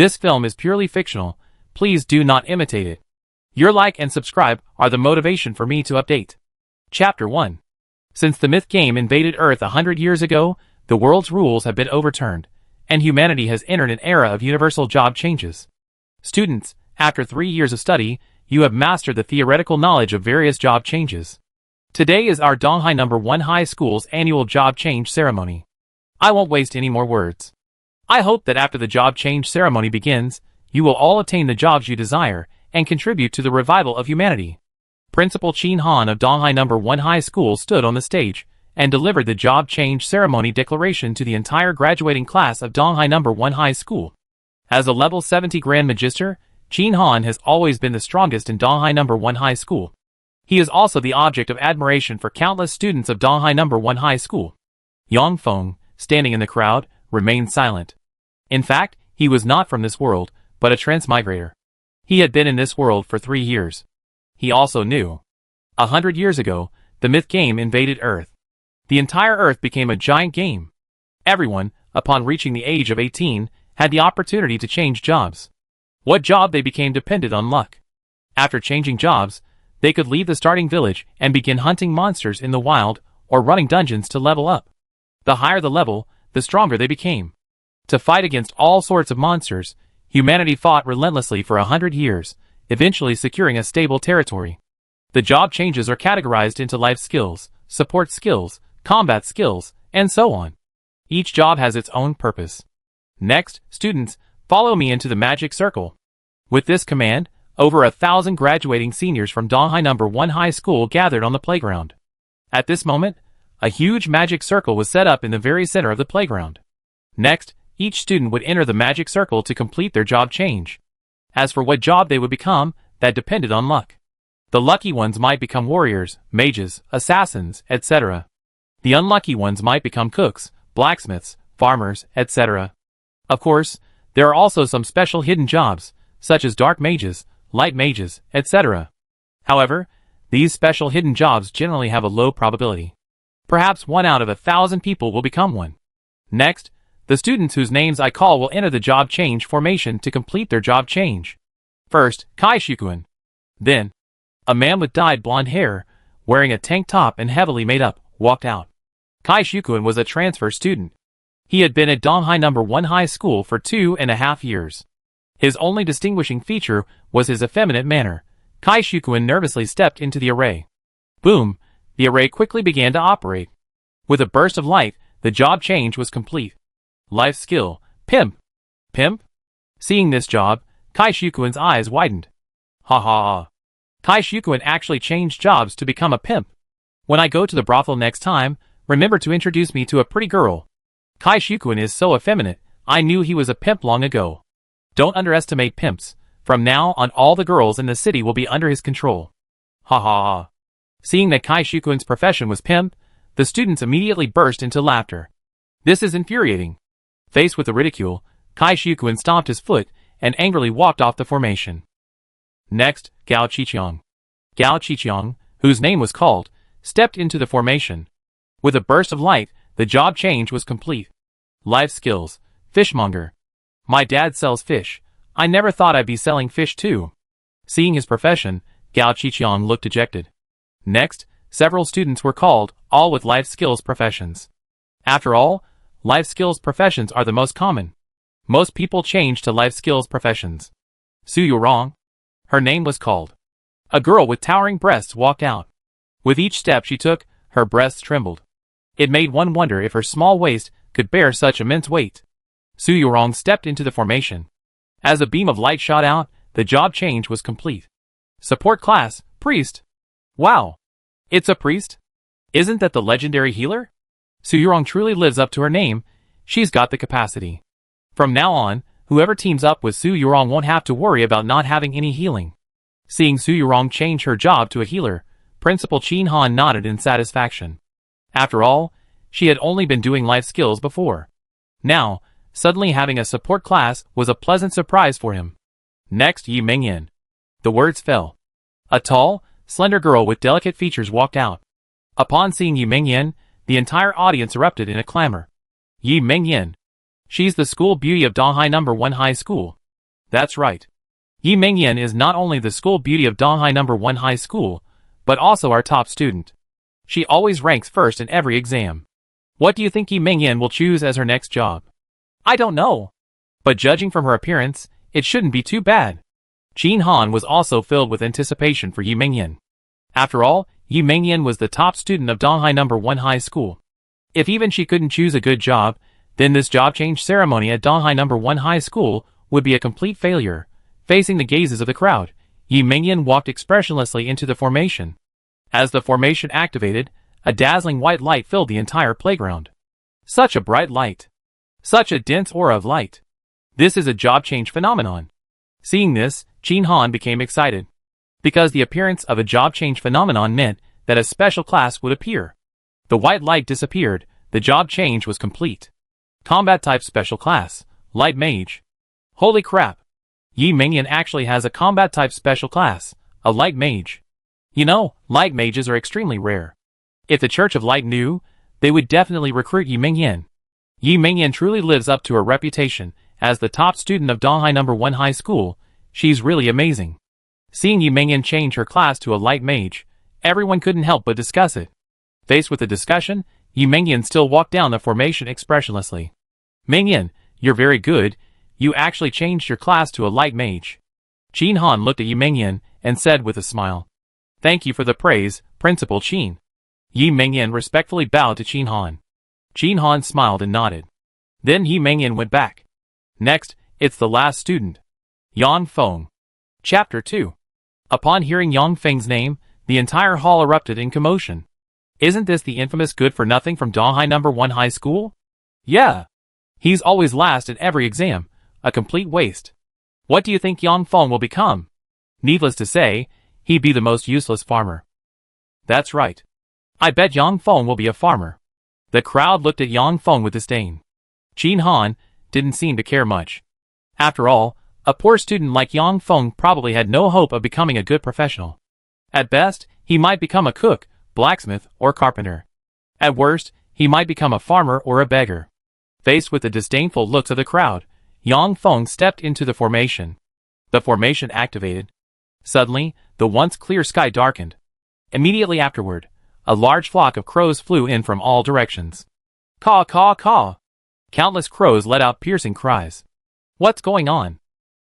This film is purely fictional. Please do not imitate it. Your like and subscribe are the motivation for me to update. Chapter 1. Since the myth game invaded Earth 100 years ago, the world's rules have been overturned, and humanity has entered an era of universal job changes. Students, after 3 years of study, you have mastered the theoretical knowledge of various job changes. Today is our Donghai No. 1 High School's annual job change ceremony. I won't waste any more words. I hope that after the job change ceremony begins, you will all attain the jobs you desire and contribute to the revival of humanity. Principal Chin Han of Donghai No. 1 High School stood on the stage and delivered the job change ceremony declaration to the entire graduating class of Donghai No. 1 High School. As a level 70 Grand Magister, Chin Han has always been the strongest in Donghai No. 1 High School. He is also the object of admiration for countless students of Donghai No. 1 High School. Yang Feng, standing in the crowd, remained silent. In fact, he was not from this world, but a transmigrator. He had been in this world for 3 years. He also knew. 100 years ago, the myth game invaded Earth. The entire Earth became a giant game. Everyone, upon reaching the age of 18, had the opportunity to change jobs. What job they became depended on luck. After changing jobs, they could leave the starting village and begin hunting monsters in the wild or running dungeons to level up. The higher the level, the stronger they became. To fight against all sorts of monsters, humanity fought relentlessly for 100 years, eventually securing a stable territory. The job changes are categorized into life skills, support skills, combat skills, and so on. Each job has its own purpose. Next, students, follow me into the magic circle. With this command, over 1,000 graduating seniors from Donghai No. 1 High School gathered on the playground. At this moment, a huge magic circle was set up in the very center of the playground. Next, each student would enter the magic circle to complete their job change. As for what job they would become, that depended on luck. The lucky ones might become warriors, mages, assassins, etc. The unlucky ones might become cooks, blacksmiths, farmers, etc. Of course, there are also some special hidden jobs, such as dark mages, light mages, etc. However, these special hidden jobs generally have a low probability. Perhaps 1 out of 1,000 people will become one. Next, the students whose names I call will enter the job change formation to complete their job change. First, Kai Shukuan. Then, a man with dyed blonde hair, wearing a tank top and heavily made up, walked out. Kai Shukuan was a transfer student. He had been at Donghai No. 1 High School for 2.5 years. His only distinguishing feature was his effeminate manner. Kai Shukuan nervously stepped into the array. Boom! The array quickly began to operate. With a burst of light, the job change was complete. Life skill, Pimp. Pimp? Seeing this job, Kai Shukuan's eyes widened. Ha ha ha. Kai Shukuan actually changed jobs to become a pimp. When I go to the brothel next time, remember to introduce me to a pretty girl. Kai Shukuan is so effeminate, I knew he was a pimp long ago. Don't underestimate pimps. From now on all the girls in the city will be under his control. Ha ha ha. Seeing that Kai Shukuan's profession was pimp, the students immediately burst into laughter. This is infuriating. Faced with the ridicule, Kai Shukuan stomped his foot and angrily walked off the formation. Next, Gao Qiqiang. Gao Qiqiang, whose name was called, stepped into the formation. With a burst of light, the job change was complete. Life skills, Fishmonger. My dad sells fish. I never thought I'd be selling fish too. Seeing his profession, Gao Qiqiang looked dejected. Next, several students were called, all with life skills professions. After all, life skills professions are the most common. Most people change to life skills professions. Su Yurong. Her name was called. A girl with towering breasts walked out. With each step she took, her breasts trembled. It made one wonder if her small waist could bear such immense weight. Su Yurong stepped into the formation. As a beam of light shot out, the job change was complete. Support class, priest. Wow! It's a priest? Isn't that the legendary healer? Su Yurong truly lives up to her name. She's got the capacity. From now on, whoever teams up with Su Yurong won't have to worry about not having any healing. Seeing Su Yurong change her job to a healer, Principal Chin Han nodded in satisfaction. After all, she had only been doing life skills before. Now, suddenly having a support class was a pleasant surprise for him. Next, Yi Mengyan. The words fell. A tall, slender girl with delicate features walked out. Upon seeing Yi Mengyan, the entire audience erupted in a clamor. Yi Mengyan. She's the school beauty of Donghai No. 1 High School. That's right. Yi Mingyan is not only the school beauty of Donghai No. 1 High School, but also our top student. She always ranks first in every exam. What do you think Yi Mingyan will choose as her next job? I don't know. But judging from her appearance, it shouldn't be too bad. Jin Han was also filled with anticipation for Yi Mingyan. After all, Yi Mingyan was the top student of Donghai No. 1 High School. If even she couldn't choose a good job, then this job change ceremony at Donghai No. 1 High School would be a complete failure. Facing the gazes of the crowd, Yi Mingyan walked expressionlessly into the formation. As the formation activated, a dazzling white light filled the entire playground. Such a bright light. Such a dense aura of light. This is a job change phenomenon. Seeing this, Jin Han became excited. Because the appearance of a job change phenomenon meant that a special class would appear. The white light disappeared, the job change was complete. Combat type special class, Light Mage. Holy crap! Yi Mingyan actually has a combat type special class, a Light Mage. You know, Light Mages are extremely rare. If the Church of Light knew, they would definitely recruit Yi Mingyan. Yi Mingyan truly lives up to her reputation as the top student of Donghai No. 1 High School. She's really amazing. Seeing Yi Mingyan change her class to a Light Mage, everyone couldn't help but discuss it. Faced with the discussion, Yi Mingyan still walked down the formation expressionlessly. Mingyan, you're very good. You actually changed your class to a Light Mage. Jin Han looked at Yi Mingyan and said with a smile. Thank you for the praise, Principal Qin. Yi Mingyan respectfully bowed to Jin Han. Jin Han smiled and nodded. Then Yi Mingyan went back. Next, it's the last student. Yang Feng. Chapter 2. Upon hearing Yang Feng's name, the entire hall erupted in commotion. Isn't this the infamous good-for-nothing from Donghai No. 1 High School? Yeah. He's always last in every exam, a complete waste. What do you think Yang Feng will become? Needless to say, he'd be the most useless farmer. That's right. I bet Yang Feng will be a farmer. The crowd looked at Yang Feng with disdain. Jin Han didn't seem to care much. After all, a poor student like Yang Feng probably had no hope of becoming a good professional. At best, he might become a cook, blacksmith, or carpenter. At worst, he might become a farmer or a beggar. Faced with the disdainful looks of the crowd, Yang Feng stepped into the formation. The formation activated. Suddenly, the once clear sky darkened. Immediately afterward, a large flock of crows flew in from all directions. Caw, caw, caw! Countless crows let out piercing cries. What's going on?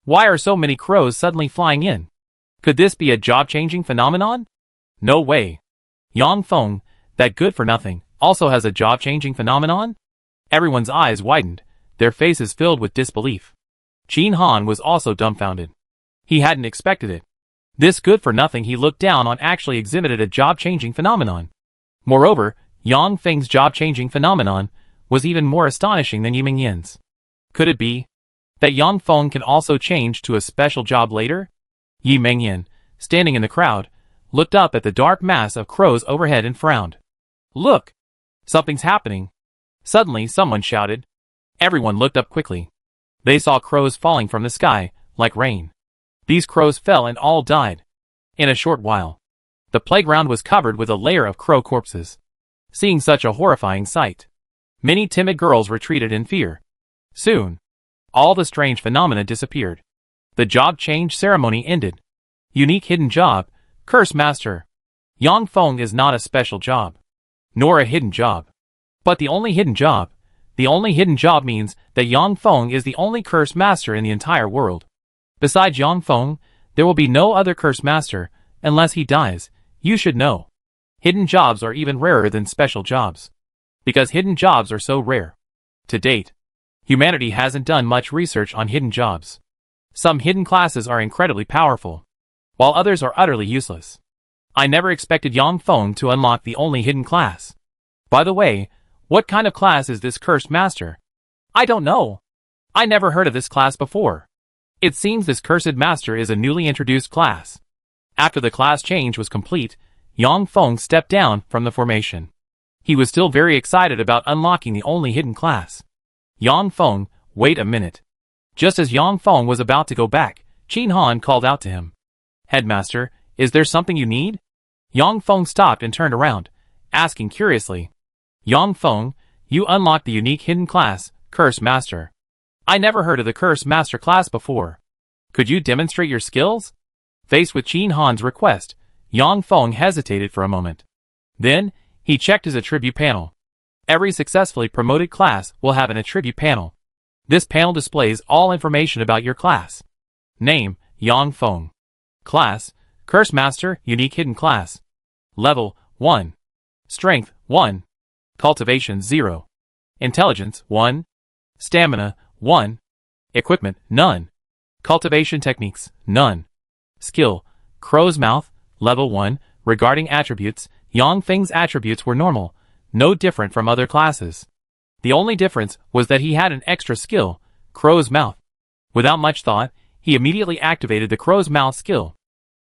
Why are so many crows suddenly flying in? Could this be a job-changing phenomenon? No way. Yang Feng, that good-for-nothing, also has a job-changing phenomenon? Everyone's eyes widened, their faces filled with disbelief. Jin Han was also dumbfounded. He hadn't expected it. This good-for-nothing he looked down on actually exhibited a job-changing phenomenon. Moreover, Yang Feng's job-changing phenomenon was even more astonishing than Yi Mingyan's. Could it be that Yang Feng can also change to a special job later? Yi Mingyan, standing in the crowd, looked up at the dark mass of crows overhead and frowned. Look! Something's happening. Suddenly someone shouted. Everyone looked up quickly. They saw crows falling from the sky, like rain. These crows fell and all died. In a short while, the playground was covered with a layer of crow corpses. Seeing such a horrifying sight, many timid girls retreated in fear. Soon, all the strange phenomena disappeared. The job change ceremony ended. Unique hidden job, Curse Master. Yang Feng is not a special job, nor a hidden job, but the only hidden job. The only hidden job means that Yang Feng is the only Curse Master in the entire world. Besides Yang Feng, there will be no other Curse Master, unless he dies. You should know. Hidden jobs are even rarer than special jobs, because hidden jobs are so rare. To date, humanity hasn't done much research on hidden jobs. Some hidden classes are incredibly powerful, while others are utterly useless. I never expected Yang Feng to unlock the only hidden class. By the way, what kind of class is this Cursed Master? I don't know. I never heard of this class before. It seems this Cursed Master is a newly introduced class. After the class change was complete, Yang Feng stepped down from the formation. He was still very excited about unlocking the only hidden class. Yang Feng, wait a minute. Just as Yang Feng was about to go back, Jin Han called out to him. Headmaster, is there something you need? Yang Feng stopped and turned around, asking curiously. Yang Feng, you unlocked the unique hidden class, Curse Master. I never heard of the Curse Master class before. Could you demonstrate your skills? Faced with Qin Han's request, Yang Feng hesitated for a moment. Then, he checked his attribute panel. Every successfully promoted class will have an attribute panel. This panel displays all information about your class. Name, Yang Feng. Class, Curse Master, Unique Hidden Class. Level, 1. Strength, 1. Cultivation, 0. Intelligence, 1. Stamina, 1. Equipment, none. Cultivation techniques, none. Skill, Crow's Mouth, Level 1. Regarding attributes, Yang Feng's attributes were normal, no different from other classes. The only difference was that he had an extra skill, Crow's Mouth. Without much thought, he immediately activated the Crow's Mouth skill.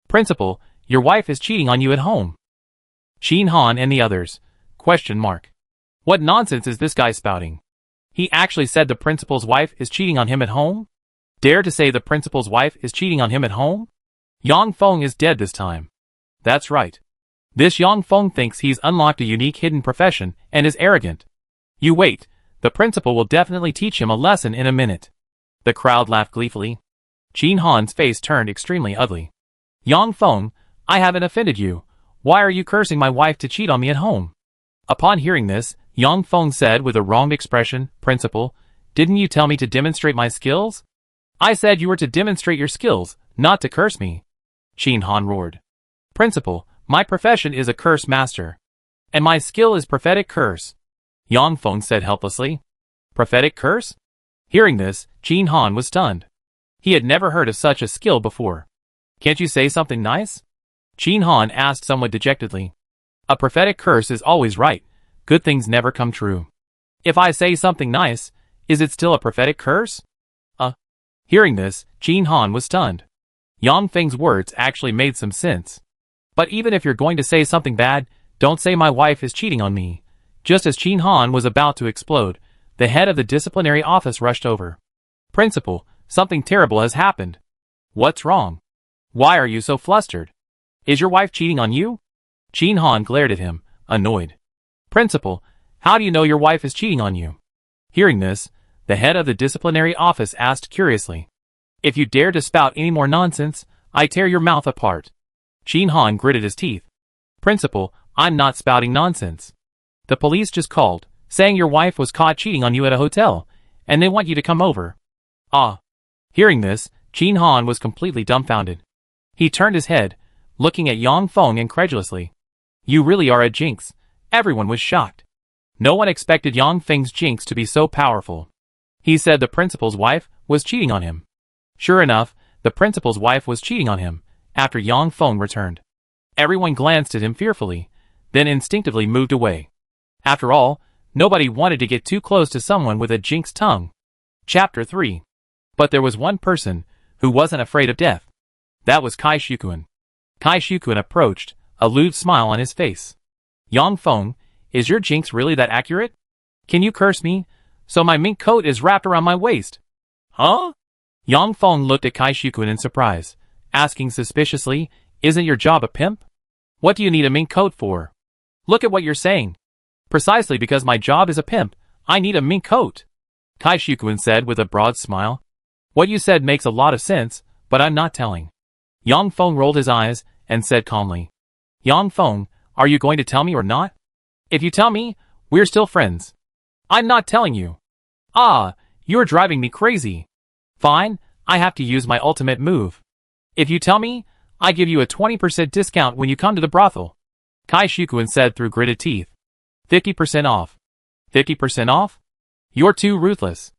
Principal, your wife is cheating on you at home. Qin Han and the others. ? What nonsense is this guy spouting? He actually said the principal's wife is cheating on him at home? Dare to say the principal's wife is cheating on him at home? Yang Feng is dead this time. That's right. This Yang Feng thinks he's unlocked a unique hidden profession and is arrogant. You wait, the principal will definitely teach him a lesson in a minute. The crowd laughed gleefully. Qin Han's face turned extremely ugly. Yang Feng, I haven't offended you. Why are you cursing my wife to cheat on me at home? Upon hearing this, Yang Feng said with a wronged expression, Principal, didn't you tell me to demonstrate my skills? I said you were to demonstrate your skills, not to curse me. Qin Han roared. Principal, my profession is a curse master. And my skill is prophetic curse. Yang Feng said helplessly. Prophetic curse? Hearing this, Qin Han was stunned. He had never heard of such a skill before. Can't you say something nice? Qin Han asked somewhat dejectedly. A prophetic curse is always right. Good things never come true. If I say something nice, is it still a prophetic curse? Hearing this, Qin Han was stunned. Yang Feng's words actually made some sense. But even if you're going to say something bad, don't say my wife is cheating on me. Just as Qin Han was about to explode, the head of the disciplinary office rushed over. Principal, something terrible has happened. What's wrong? Why are you so flustered? Is your wife cheating on you? Qin Han glared at him, annoyed. Principal, how do you know your wife is cheating on you? Hearing this, the head of the disciplinary office asked curiously. If you dare to spout any more nonsense, I tear your mouth apart. Qin Han gritted his teeth. Principal, I'm not spouting nonsense. The police just called, saying your wife was caught cheating on you at a hotel, and they want you to come over. Hearing this, Qin Han was completely dumbfounded. He turned his head, looking at Yang Feng incredulously. You really are a jinx. Everyone was shocked. No one expected Yang Feng's jinx to be so powerful. He said the principal's wife was cheating on him. Sure enough, the principal's wife was cheating on him, after Yang Feng returned. Everyone glanced at him fearfully, then instinctively moved away. After all, nobody wanted to get too close to someone with a jinxed tongue. Chapter 3. But there was one person who wasn't afraid of death. That was Kai Shukun. Kai Shukun approached, a lewd smile on his face. Yang Feng, is your jinx really that accurate? Can you curse me, so my mink coat is wrapped around my waist? Huh? Yang Feng looked at Kai Shukun in surprise, asking suspiciously, isn't your job a pimp? What do you need a mink coat for? Look at what you're saying. Precisely because my job is a pimp, I need a mink coat. Kai Shukun said with a broad smile. What you said makes a lot of sense, but I'm not telling. Yang Feng rolled his eyes and said calmly. Yang Feng, are you going to tell me or not? If you tell me, we're still friends. I'm not telling you. You're driving me crazy. Fine, I have to use my ultimate move. If you tell me, I give you a 20% discount when you come to the brothel. Kai Shukun said through gritted teeth. 50% off. 50% off? You're too ruthless.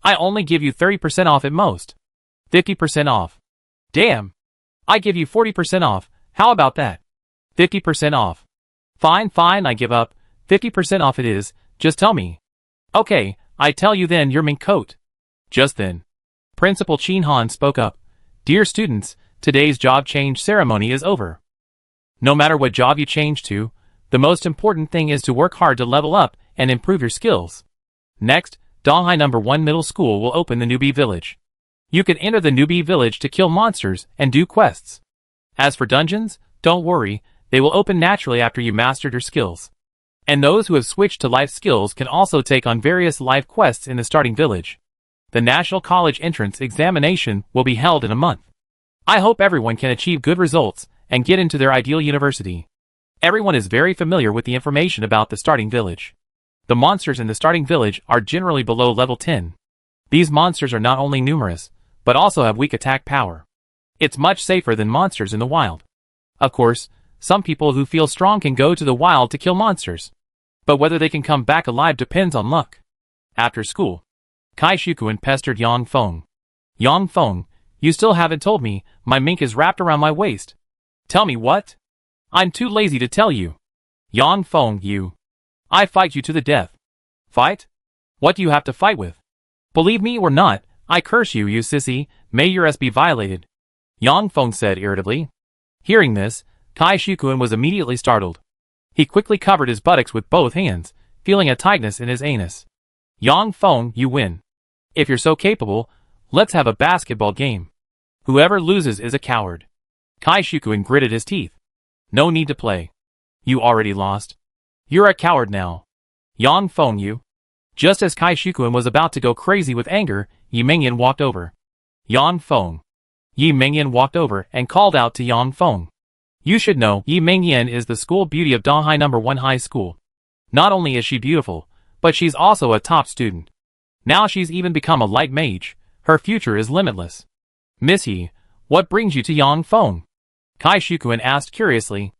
I only give you 30% off at most. 50% off. Damn. I give you 40% off, how about that? 50% off. Fine, I give up. 50% off it is, just tell me. Okay, I tell you then your mink coat. Just then, Principal Qin Han spoke up. Dear students, today's job change ceremony is over. No matter what job you change to, the most important thing is to work hard to level up and improve your skills. Next, Donghai No. 1 Middle School will open the newbie village. You can enter the newbie village to kill monsters and do quests. As for dungeons, don't worry, they will open naturally after you mastered your skills. And those who have switched to life skills can also take on various life quests in the starting village. The National College Entrance Examination will be held in a month. I hope everyone can achieve good results and get into their ideal university. Everyone is very familiar with the information about the starting village. The monsters in the starting village are generally below level 10. These monsters are not only numerous, but also have weak attack power. It's much safer than monsters in the wild. Of course, some people who feel strong can go to the wild to kill monsters. But whether they can come back alive depends on luck. After school, Kai Shukuen pestered Yang Feng. Yang Feng, you still haven't told me, my mink is wrapped around my waist. Tell me what? I'm too lazy to tell you. Yang Feng, I fight you to the death. Fight? What do you have to fight with? Believe me or not, I curse you, you sissy, may yours be violated. Yang Feng said irritably. Hearing this, Kai Shukuen was immediately startled. He quickly covered his buttocks with both hands, feeling a tightness in his anus. Yang Feng, you win. If you're so capable, let's have a basketball game. Whoever loses is a coward. Kai Shukuen gritted his teeth. No need to play. You already lost. You're a coward now. Yang Feng, you. Just as Kai Shukuen was about to go crazy with anger, Yi Mengyan walked over. Yang Feng. Yi Mengyan walked over and called out to Yang Feng. You should know, Yi Mengyan is the school beauty of Donghai No. 1 High School. Not only is she beautiful, but she's also a top student. Now she's even become a light mage. Her future is limitless. Miss Yi, what brings you to Yang Feng? Kai Shukuen asked curiously.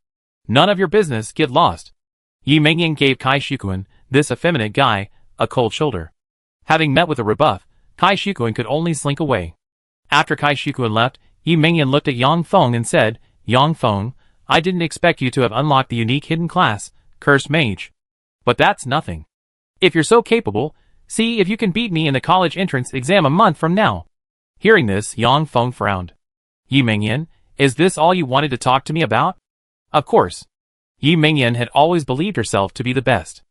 None of your business, get lost. Yi Mengyan gave Kai Shukuen, this effeminate guy, a cold shoulder. Having met with a rebuff, Kai Shukuen could only slink away. After Kai Shukuen left, Yi Mengyan looked at Yang Feng and said, Yang Feng, I didn't expect you to have unlocked the unique hidden class, Cursed Mage. But that's nothing. If you're so capable, see if you can beat me in the college entrance exam a month from now. Hearing this, Yang Feng frowned. Yi Mengyan, is this all you wanted to talk to me about? Of course. Yi Mengyan had always believed herself to be the best.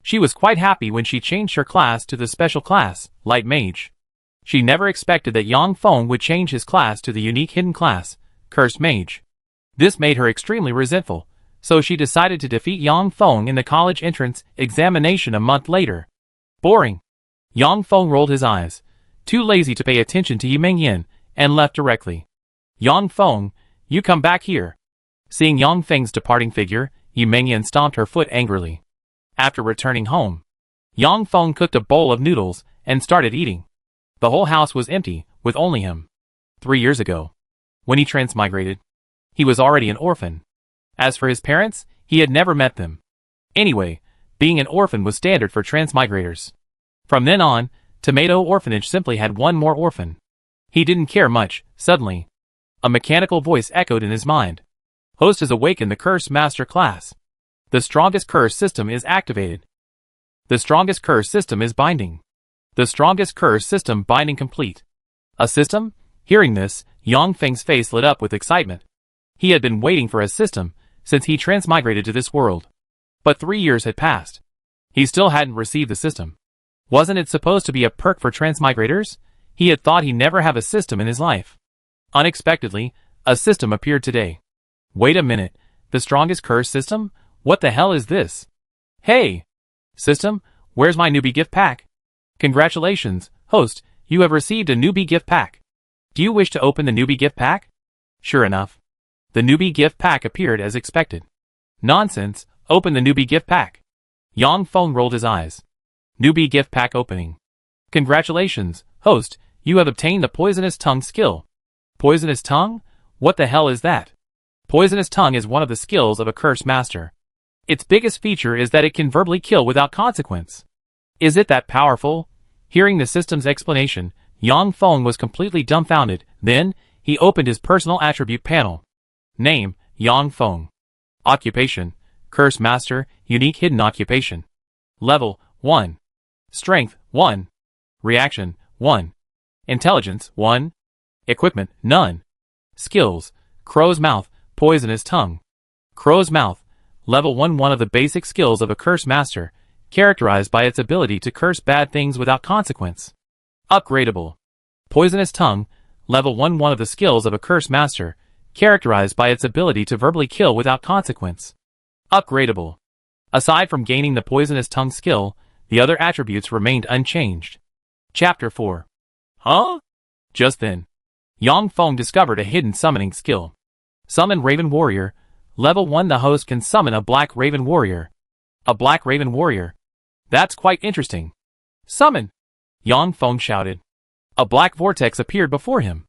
She was quite happy when she changed her class to the special class, Light Mage. She never expected that Yang Feng would change his class to the unique hidden class, Cursed Mage. This made her extremely resentful, so she decided to defeat Yang Feng in the college entrance examination a month later. Boring. Yang Feng rolled his eyes, too lazy to pay attention to Yi Mengyan, and left directly. Yang Feng, you come back here. Seeing Yang Feng's departing figure, Yi Mengyan stomped her foot angrily. After returning home, Yang Feng cooked a bowl of noodles and started eating. The whole house was empty, with only him. 3 years ago, when he transmigrated, he was already an orphan. As for his parents, he had never met them. Anyway, being an orphan was standard for transmigrators. From then on, Tomato Orphanage simply had one more orphan. He didn't care much. Suddenly, a mechanical voice echoed in his mind. Host has awakened the Curse Master class. The strongest curse system is activated. The strongest curse system is binding. The strongest curse system binding complete. A system? Hearing this, Yang Feng's face lit up with excitement. He had been waiting for a system since he transmigrated to this world. But 3 years had passed. He still hadn't received the system. Wasn't it supposed to be a perk for transmigrators? He had thought he'd never have a system in his life. Unexpectedly, a system appeared today. Wait a minute, the strongest curse system? What the hell is this? Hey! System, where's my newbie gift pack? Congratulations, host, you have received a newbie gift pack. Do you wish to open the newbie gift pack? Sure enough, the newbie gift pack appeared as expected. Nonsense, open the newbie gift pack. Yang Feng rolled his eyes. Newbie gift pack opening. Congratulations, host, you have obtained the Poisonous Tongue skill. Poisonous Tongue? What the hell is that? Poisonous Tongue is one of the skills of a curse master. Its biggest feature is that it can verbally kill without consequence. Is it that powerful? Hearing the system's explanation, Yang Feng was completely dumbfounded. Then, he opened his personal attribute panel. Name, Yang Feng. Occupation, Curse Master, Unique Hidden Occupation. Level, 1. Strength, 1. Reaction, 1. Intelligence, 1. Equipment, none. Skills, Crow's Mouth, Poisonous Tongue. Crow's Mouth, Level 1. One of the basic skills of a curse master, characterized by its ability to curse bad things without consequence. Upgradable. Poisonous Tongue, Level 1. One of the skills of a curse master, characterized by its ability to verbally kill without consequence. Upgradable. Aside from gaining the Poisonous Tongue skill, the other attributes remained unchanged. Chapter 4. Huh? Just then, Yang Feng discovered a hidden summoning skill. Summon Raven Warrior. Level 1. The host can summon a Black Raven Warrior. A Black Raven Warrior? That's quite interesting. Summon! Yang Feng shouted. A black vortex appeared before him.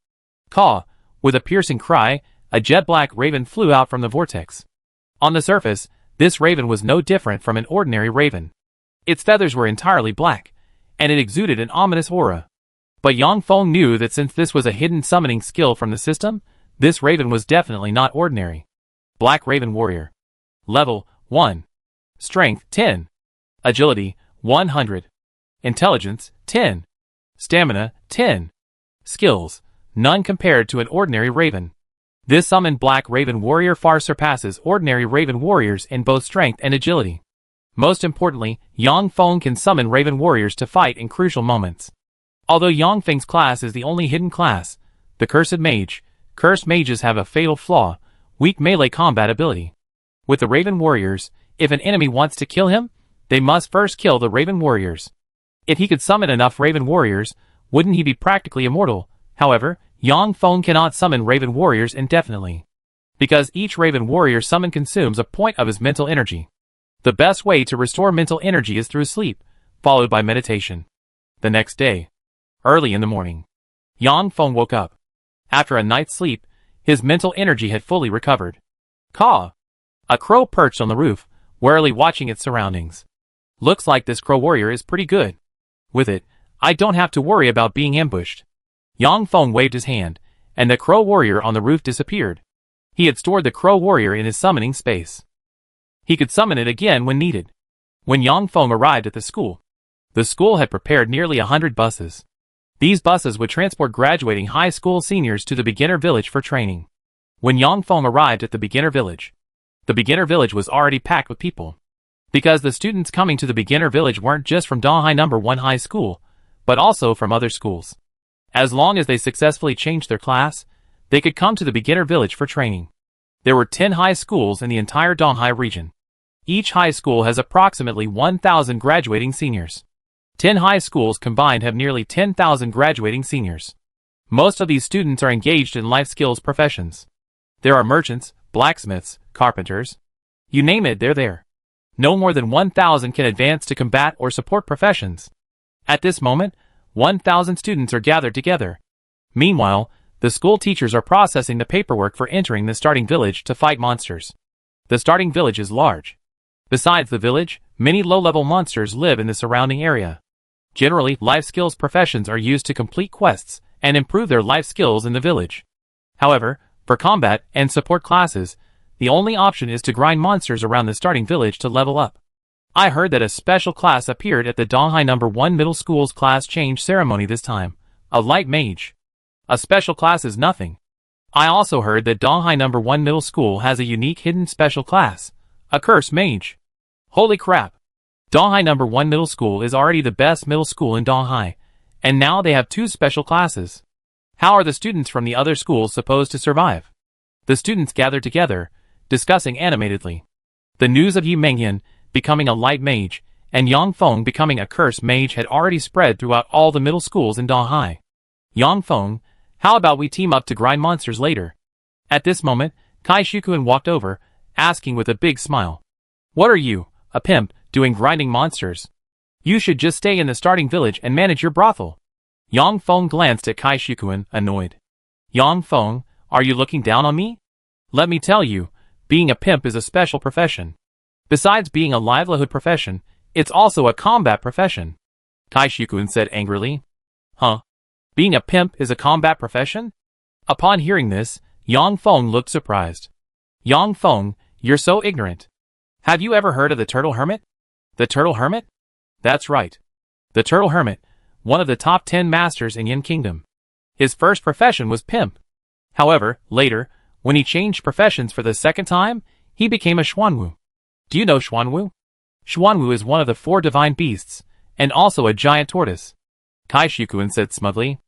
Caw! With a piercing cry, a jet-black raven flew out from the vortex. On the surface, this raven was no different from an ordinary raven. Its feathers were entirely black, and it exuded an ominous aura. But Yang Feng knew that since this was a hidden summoning skill from the system, this raven was definitely not ordinary. Black Raven Warrior. Level 1. Strength 10. Agility 100. Intelligence 10. Stamina 10. Skills none compared to an ordinary raven. This summoned Black Raven Warrior far surpasses ordinary Raven Warriors in both strength and agility. Most importantly, Yang Feng can summon Raven Warriors to fight in crucial moments. Although Yang Feng's class is the only hidden class, the Cursed Mage, cursed mages have a fatal flaw, weak melee combat ability. With the Raven Warriors, if an enemy wants to kill him, they must first kill the Raven Warriors. If he could summon enough Raven Warriors, wouldn't he be practically immortal? However, Yang Feng cannot summon Raven Warriors indefinitely, because each Raven Warrior summoned consumes a point of his mental energy. The best way to restore mental energy is through sleep, followed by meditation. The next day, early in the morning, Yang Feng woke up. After a night's sleep, his mental energy had fully recovered. Caw! A crow perched on the roof, warily watching its surroundings. Looks like this crow warrior is pretty good. With it, I don't have to worry about being ambushed. Yang Feng waved his hand, and the crow warrior on the roof disappeared. He had stored the crow warrior in his summoning space. He could summon it again when needed. When Yang Feng arrived at the school had prepared nearly 100 buses. These buses would transport graduating high school seniors to the beginner village for training. When Yang Feng arrived at the beginner village was already packed with people. Because the students coming to the beginner village weren't just from Donghai No. 1 high school, but also from other schools. As long as they successfully changed their class, they could come to the beginner village for training. There were 10 high schools in the entire Donghai region. Each high school has approximately 1,000 graduating seniors. 10 high schools combined have nearly 10,000 graduating seniors. Most of these students are engaged in life skills professions. There are merchants, blacksmiths, carpenters. You name it, they're there. No more than 1,000 can advance to combat or support professions. At this moment, 1,000 students are gathered together. Meanwhile, the school teachers are processing the paperwork for entering the starting village to fight monsters. The starting village is large. Besides the village, many low-level monsters live in the surrounding area. Generally, life skills professions are used to complete quests and improve their life skills in the village. However, for combat and support classes, the only option is to grind monsters around the starting village to level up. I heard that a special class appeared at the Donghai No. 1 middle school's class change ceremony this time. A light mage. A special class is nothing. I also heard that Donghai No. 1 middle school has a unique hidden special class. A cursed mage. Holy crap. Donghai No. 1 middle school is already the best middle school in Donghai, and now they have 2 special classes. How are the students from the other schools supposed to survive? The students gathered together, discussing animatedly. The news of Yi Mengyan becoming a light mage, and Yang Feng becoming a cursed mage had already spread throughout all the middle schools in Donghai. Yang Feng, how about we team up to grind monsters later? At this moment, Kai Shukun walked over, asking with a big smile. What are you, a pimp, doing grinding monsters? You should just stay in the starting village and manage your brothel. Yang Feng glanced at Kai Shukun, annoyed. Yang Feng, are you looking down on me? Let me tell you, being a pimp is a special profession. Besides being a livelihood profession, it's also a combat profession. Kai Shukun said angrily. Huh? Being a pimp is a combat profession? Upon hearing this, Yang Feng looked surprised. Yang Feng, you're so ignorant. Have you ever heard of the Turtle Hermit? The Turtle Hermit? That's right. The Turtle Hermit, one of the top 10 masters in Yin Kingdom. His first profession was pimp. However, later, when he changed professions for the second time, he became a Xuanwu. Do you know Xuanwu? Xuanwu is one of the 4 divine beasts, and also a giant tortoise. Kai Shukun said smugly.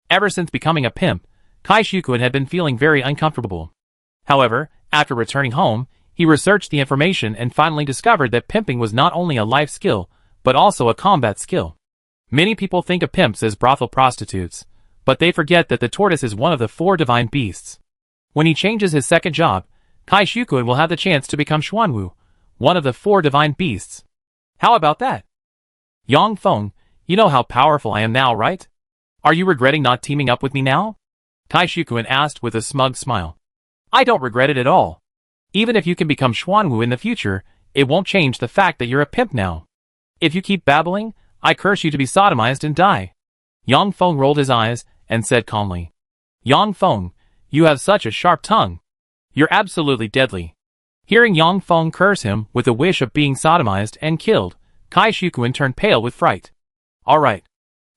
Ever since becoming a pimp, Kai Shukun had been feeling very uncomfortable. However, after returning home, he researched the information and finally discovered that pimping was not only a life skill, but also a combat skill. Many people think of pimps as brothel prostitutes, But they forget that the tortoise is one of the 4 divine beasts. When he changes his second job, Kai Shukun will have the chance to become Xuanwu, one of the 4 divine beasts. How about that? Yang Feng, you know how powerful I am now, right? Are you regretting not teaming up with me now? Kai Shukun asked with a smug smile. I don't regret it at all. Even if you can become Xuanwu in the future, it won't change the fact that you're a pimp now. If you keep babbling, I curse you to be sodomized and die. Yang Feng rolled his eyes and said calmly. Yang Feng, you have such a sharp tongue. You're absolutely deadly. Hearing Yang Feng curse him with a wish of being sodomized and killed, Kai Shukun turned pale with fright. Alright.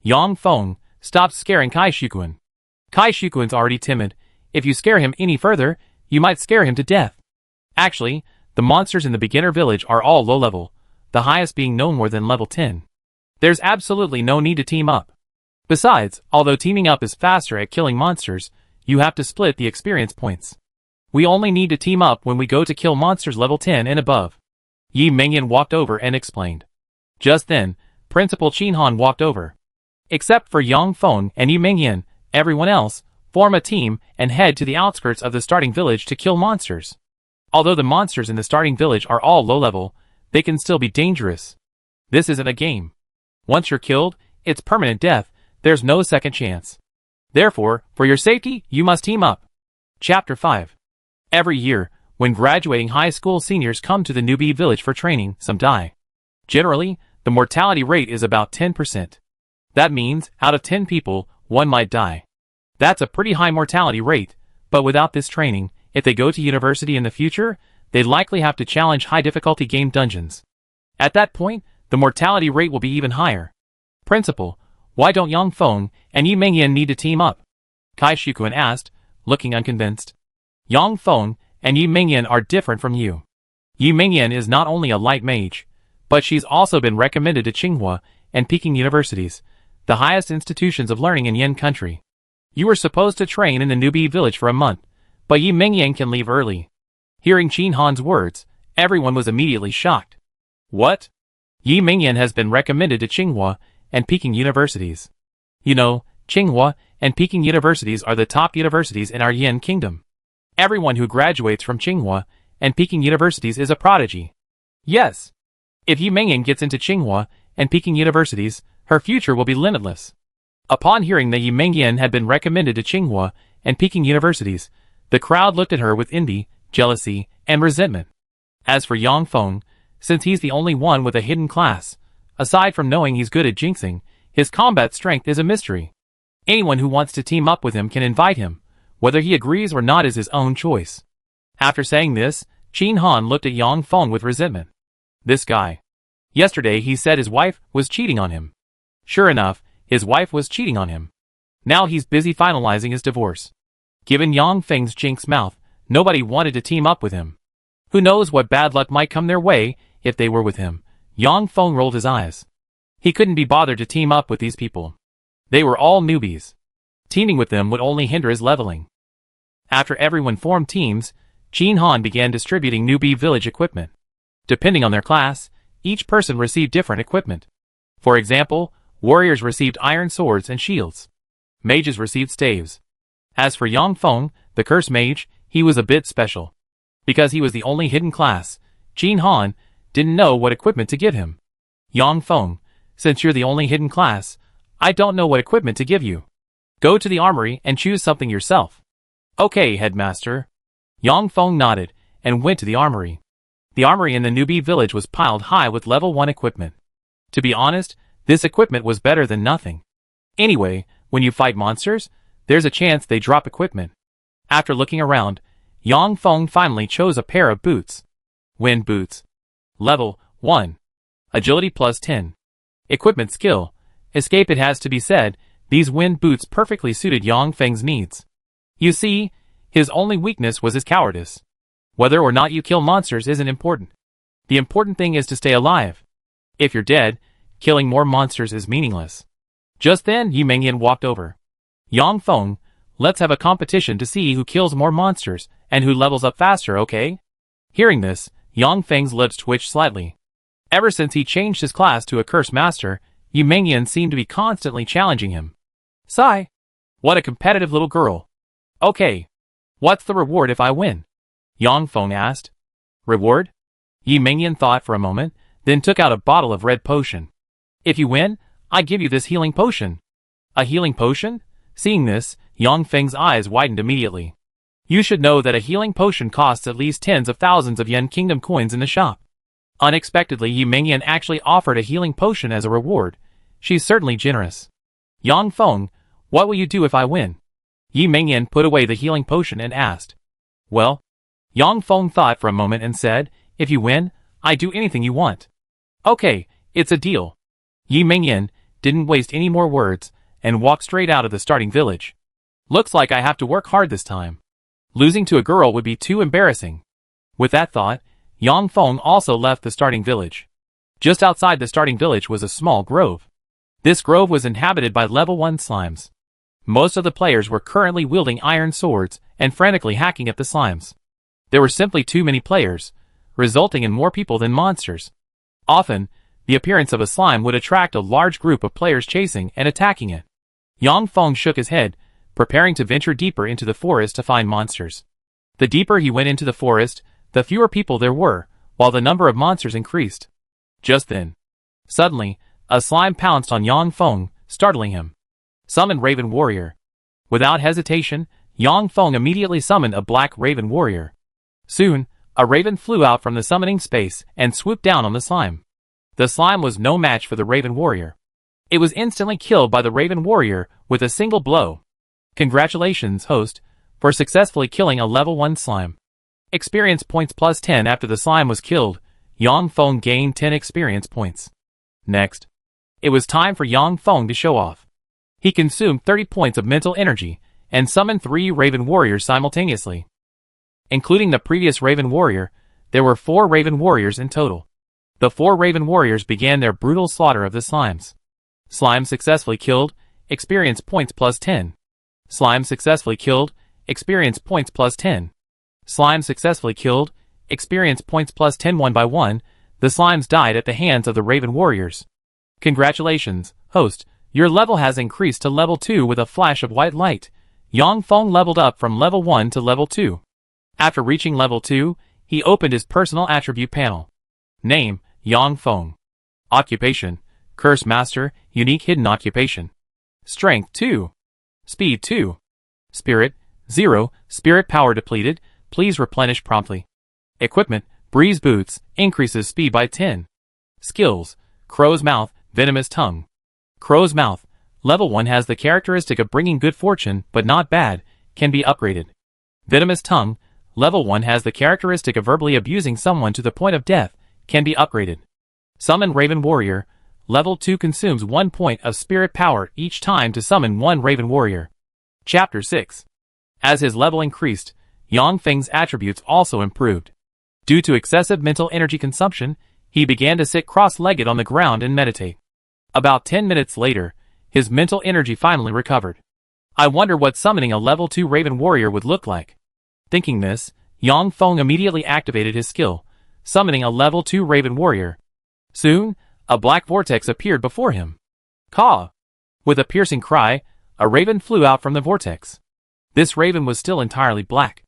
Yang Feng, stop scaring Kai Shukun. Kai Shukun's already timid. If you scare him any further, you might scare him to death. Actually, the monsters in the beginner village are all low level, the highest being no more than level 10. There's absolutely no need to team up. Besides, although teaming up is faster at killing monsters, you have to split the experience points. We only need to team up when we go to kill monsters level 10 and above. Yi Mengyan walked over and explained. Just then, Principal Qinhan walked over. Except for Yang Feng and Yi Mengyan, everyone else, form a team and head to the outskirts of the starting village to kill monsters. Although the monsters in the starting village are all low level, they can still be dangerous. This isn't a game. Once you're killed, it's permanent death, there's no second chance. Therefore, for your safety, you must team up. Chapter 5. Every year, when graduating high school seniors come to the newbie village for training, some die. Generally, the mortality rate is about 10%. That means, out of 10 people, 1 might die. That's a pretty high mortality rate, but without this training, if they go to university in the future, they'd likely have to challenge high-difficulty game dungeons. At that point, the mortality rate will be even higher. Principal, why don't Yang Feng and Yi Mengyan need to team up? Kai Shukun asked, looking unconvinced. Yang Feng and Yi Mengyan are different from you. Yi Mengyan is not only a light mage, but she's also been recommended to Tsinghua and Peking universities, the highest institutions of learning in Yin country. You were supposed to train in the newbie village for a month, but Yi Mengyan can leave early. Hearing Qin Han's words, everyone was immediately shocked. What? Yi Mengyan has been recommended to Tsinghua and Peking universities. You know, Tsinghua and Peking universities are the top universities in our Yin kingdom. Everyone who graduates from Tsinghua and Peking universities is a prodigy. Yes. If Yi Mengyan gets into Tsinghua and Peking universities, her future will be limitless. Upon hearing that Yi Mengyan had been recommended to Tsinghua and Peking universities, the crowd looked at her with envy, jealousy, and resentment. As for Yang Feng, since he's the only one with a hidden class, aside from knowing he's good at jinxing, his combat strength is a mystery. Anyone who wants to team up with him can invite him. Whether he agrees or not is his own choice. After saying this, Qin Han looked at Yang Feng with resentment. This guy. Yesterday he said his wife was cheating on him. Sure enough, his wife was cheating on him. Now he's busy finalizing his divorce. Given Yang Feng's jinx mouth, nobody wanted to team up with him. Who knows what bad luck might come their way if they were with him. Yang Feng rolled his eyes. He couldn't be bothered to team up with these people. They were all newbies. Teaming with them would only hinder his leveling. After everyone formed teams, Qin Han began distributing newbie village equipment. Depending on their class, each person received different equipment. For example, warriors received iron swords and shields. Mages received staves. As for Yang Feng, the curse mage, he was a bit special. Because he was the only hidden class, Qin Han didn't know what equipment to give him. Yang Feng, since you're the only hidden class, I don't know what equipment to give you. Go to the armory and choose something yourself. Okay, headmaster. Yang Feng nodded and went to the armory. The armory in the newbie village was piled high with level 1 equipment. To be honest, this equipment was better than nothing. Anyway, when you fight monsters, there's a chance they drop equipment. After looking around, Yang Feng finally chose a pair of boots. Wind boots. Level 1. Agility plus 10. Equipment skill. Escape. It has to be said, these wind boots perfectly suited Yang Feng's needs. You see, his only weakness was his cowardice. Whether or not you kill monsters isn't important. The important thing is to stay alive. If you're dead, killing more monsters is meaningless. Just then, Yi Mengyan walked over. Yang Feng, let's have a competition to see who kills more monsters and who levels up faster, okay? Hearing this, Yang Feng's lips twitched slightly. Ever since he changed his class to a curse master, Yi Mengyan seemed to be constantly challenging him. Sigh. What a competitive little girl. Okay. What's the reward if I win? Yang Feng asked. Reward? Yi Mingyan thought for a moment, then took out a bottle of red potion. If you win, I give you this healing potion. A healing potion? Seeing this, Yang Feng's eyes widened immediately. You should know that a healing potion costs at least tens of thousands of yen kingdom coins in the shop. Unexpectedly, Yi Mingyan actually offered a healing potion as a reward. She's certainly generous. Yang Feng, what will you do if I win? Yi Mingyan put away the healing potion and asked. Well, Yang Feng thought for a moment and said, if you win, I do anything you want. Okay, it's a deal. Yi Mingyan didn't waste any more words and walked straight out of the starting village. Looks like I have to work hard this time. Losing to a girl would be too embarrassing. With that thought, Yang Feng also left the starting village. Just outside the starting village was a small grove. This grove was inhabited by level 1 slimes. Most of the players were currently wielding iron swords and frantically hacking at the slimes. There were simply too many players, resulting in more people than monsters. Often, the appearance of a slime would attract a large group of players chasing and attacking it. Yang Feng shook his head, preparing to venture deeper into the forest to find monsters. The deeper he went into the forest, the fewer people there were, while the number of monsters increased. Just then, suddenly, a slime pounced on Yang Feng, startling him. Summon Raven Warrior. Without hesitation, Yang Feng immediately summoned a black Raven Warrior. Soon, a raven flew out from the summoning space and swooped down on the slime. The slime was no match for the Raven Warrior. It was instantly killed by the Raven Warrior with a single blow. Congratulations, host, for successfully killing a level 1 slime. Experience points plus 10 after the slime was killed. Yang Feng gained 10 experience points. Next, it was time for Yang Feng to show off. He consumed 30 points of mental energy and summoned 3 Raven Warriors simultaneously. Including the previous Raven Warrior, there were 4 Raven Warriors in total. The 4 Raven Warriors began their brutal slaughter of the slimes. Slime successfully killed, experience points plus 10. Slime successfully killed, experience points plus 10. Slime successfully killed, experience points plus 10. One by one, the slimes died at the hands of the Raven Warriors. Congratulations, host, your level has increased to level 2 with a flash of white light. Yang Feng leveled up from level 1 to level 2. After reaching level 2, he opened his personal attribute panel. Name, Yang Feng. Occupation, Curse Master, Unique Hidden Occupation. Strength 2. Speed 2. Spirit, 0, Spirit Power depleted, please replenish promptly. Equipment, Breeze Boots, increases speed by 10. Skills, Crow's Mouth, Venomous Tongue. Crow's Mouth, level 1 has the characteristic of bringing good fortune, but not bad, can be upgraded. Venomous Tongue, level 1 has the characteristic of verbally abusing someone to the point of death, can be upgraded. Summon Raven Warrior, level 2 consumes 1 point of spirit power each time to summon 1 Raven Warrior. Chapter 6. As his level increased, Yang Feng's attributes also improved. Due to excessive mental energy consumption, he began to sit cross-legged on the ground and meditate. About 10 minutes later, his mental energy finally recovered. I wonder what summoning a level 2 Raven Warrior would look like. Thinking this, Yang Feng immediately activated his skill, summoning a level 2 Raven Warrior. Soon, a black vortex appeared before him. Caw! With a piercing cry, a raven flew out from the vortex. This raven was still entirely black.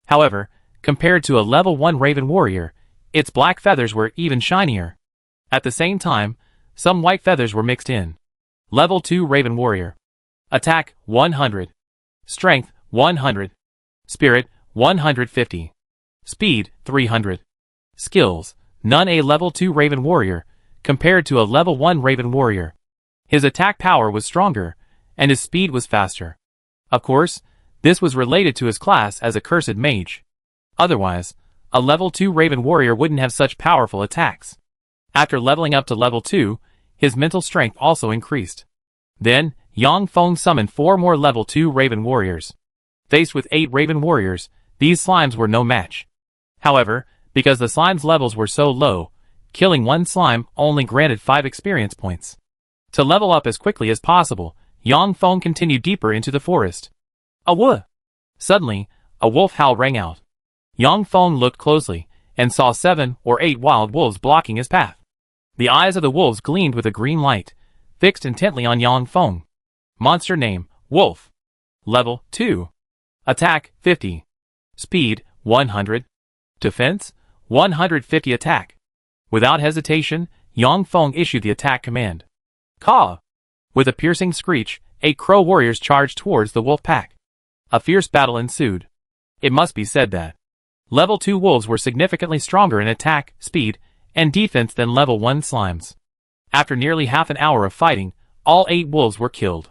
However, compared to a level 1 Raven Warrior, its black feathers were even shinier. At the same time, some white feathers were mixed in. Level 2 Raven Warrior. Attack, 100. Strength, 100. Spirit, 150. Speed, 300. Skills, none. A level 2 Raven Warrior, compared to a level 1 Raven Warrior. His attack power was stronger, and his speed was faster. Of course, this was related to his class as a cursed mage. Otherwise, a level 2 Raven Warrior wouldn't have such powerful attacks. After leveling up to level 2, his mental strength also increased. Then, Yang Feng summoned 4 more level 2 Raven Warriors. Faced with 8 Raven Warriors, these slimes were no match. However, because the slimes' levels were so low, killing one slime only granted 5 experience points. To level up as quickly as possible, Yang Feng continued deeper into the forest. Awoo! Suddenly, a wolf howl rang out. Yang Feng looked closely, and saw 7 or 8 wild wolves blocking his path. The eyes of the wolves gleamed with a green light, fixed intently on Yang Feng. Monster name, Wolf. Level 2. Attack 50. Speed 100. Defense 150 attack. Without hesitation, Yang Feng issued the attack command. Caw! With a piercing screech, 8 crow warriors charged towards the wolf pack. A fierce battle ensued. It must be said that Level 2 wolves were significantly stronger in attack, speed, and defense than Level 1 slimes. After nearly half an hour of fighting, all 8 wolves were killed.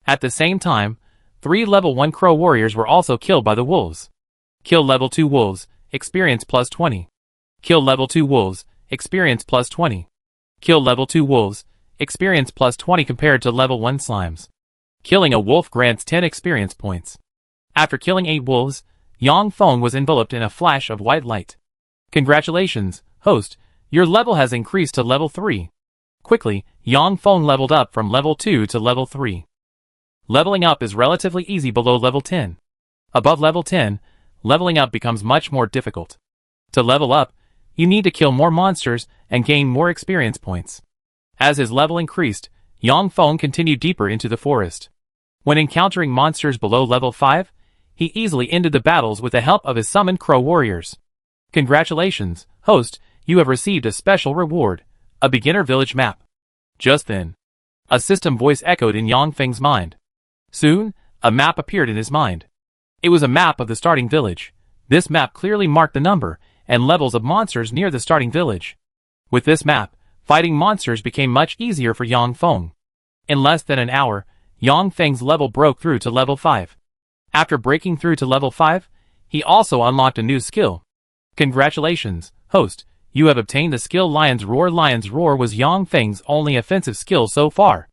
At the same time, 3 Level 1 crow warriors were also killed by the wolves. Kill Level 2 wolves, experience plus 20. Kill Level 2 wolves, experience plus 20. Kill Level 2 wolves, experience plus 20 compared to Level 1 slimes. Killing a wolf grants 10 experience points. After killing 8 wolves, Yang Feng was enveloped in a flash of white light. Congratulations, host, your level has increased to Level 3. Quickly, Yang Feng leveled up from Level 2 to Level 3. Leveling up is relatively easy below Level 10. Above Level 10, leveling up becomes much more difficult. To level up, you need to kill more monsters and gain more experience points. As his level increased, Yang Feng continued deeper into the forest. When encountering monsters below Level 5, he easily ended the battles with the help of his summoned crow warriors. Congratulations, host, you have received a special reward, a beginner village map. Just then, a system voice echoed in Yang Feng's mind. Soon, a map appeared in his mind. It was a map of the starting village. This map clearly marked the number and levels of monsters near the starting village. With this map, fighting monsters became much easier for Yang Feng. In less than an hour, Yang Feng's level broke through to Level 5. After breaking through to Level 5, he also unlocked a new skill. Congratulations, host, you have obtained the skill Lion's Roar. Lion's Roar was Yang Feng's only offensive skill so far.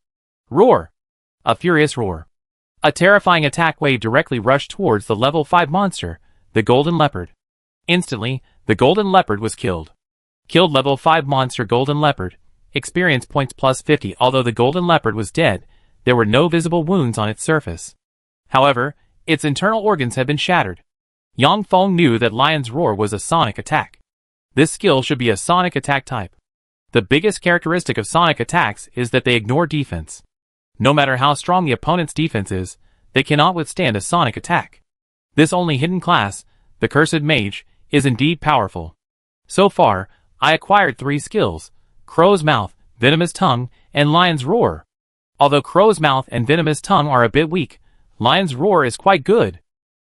Roar! A furious roar. A terrifying attack wave directly rushed towards the Level 5 monster, the Golden Leopard. Instantly, the Golden Leopard was killed. Killed Level 5 monster Golden Leopard. Experience points plus 50. Although the Golden Leopard was dead, there were no visible wounds on its surface. However, its internal organs had been shattered. Yang Feng knew that Lion's Roar was a sonic attack. This skill should be a sonic attack type. The biggest characteristic of sonic attacks is that they ignore defense. No matter how strong the opponent's defense is, they cannot withstand a sonic attack. This only hidden class, the Cursed Mage, is indeed powerful. So far, I acquired 3 skills: Crow's Mouth, Venomous Tongue, and Lion's Roar. Although Crow's Mouth and Venomous Tongue are a bit weak, Lion's Roar is quite good.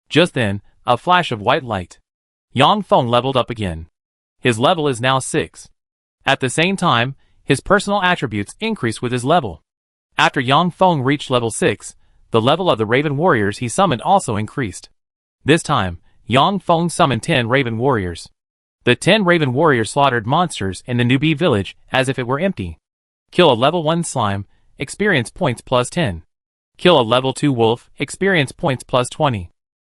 Just then, a flash of white light. Yang Feng leveled up again. His level is now 6. At the same time, his personal attributes increased with his level. After Yang Feng reached Level 6, the level of the Raven Warriors he summoned also increased. This time, Yang Feng summoned 10 Raven Warriors. The 10 Raven Warriors slaughtered monsters in the newbie village as if it were empty. Kill a Level 1 slime, experience points plus 10. Kill a Level 2 wolf, experience points plus 20.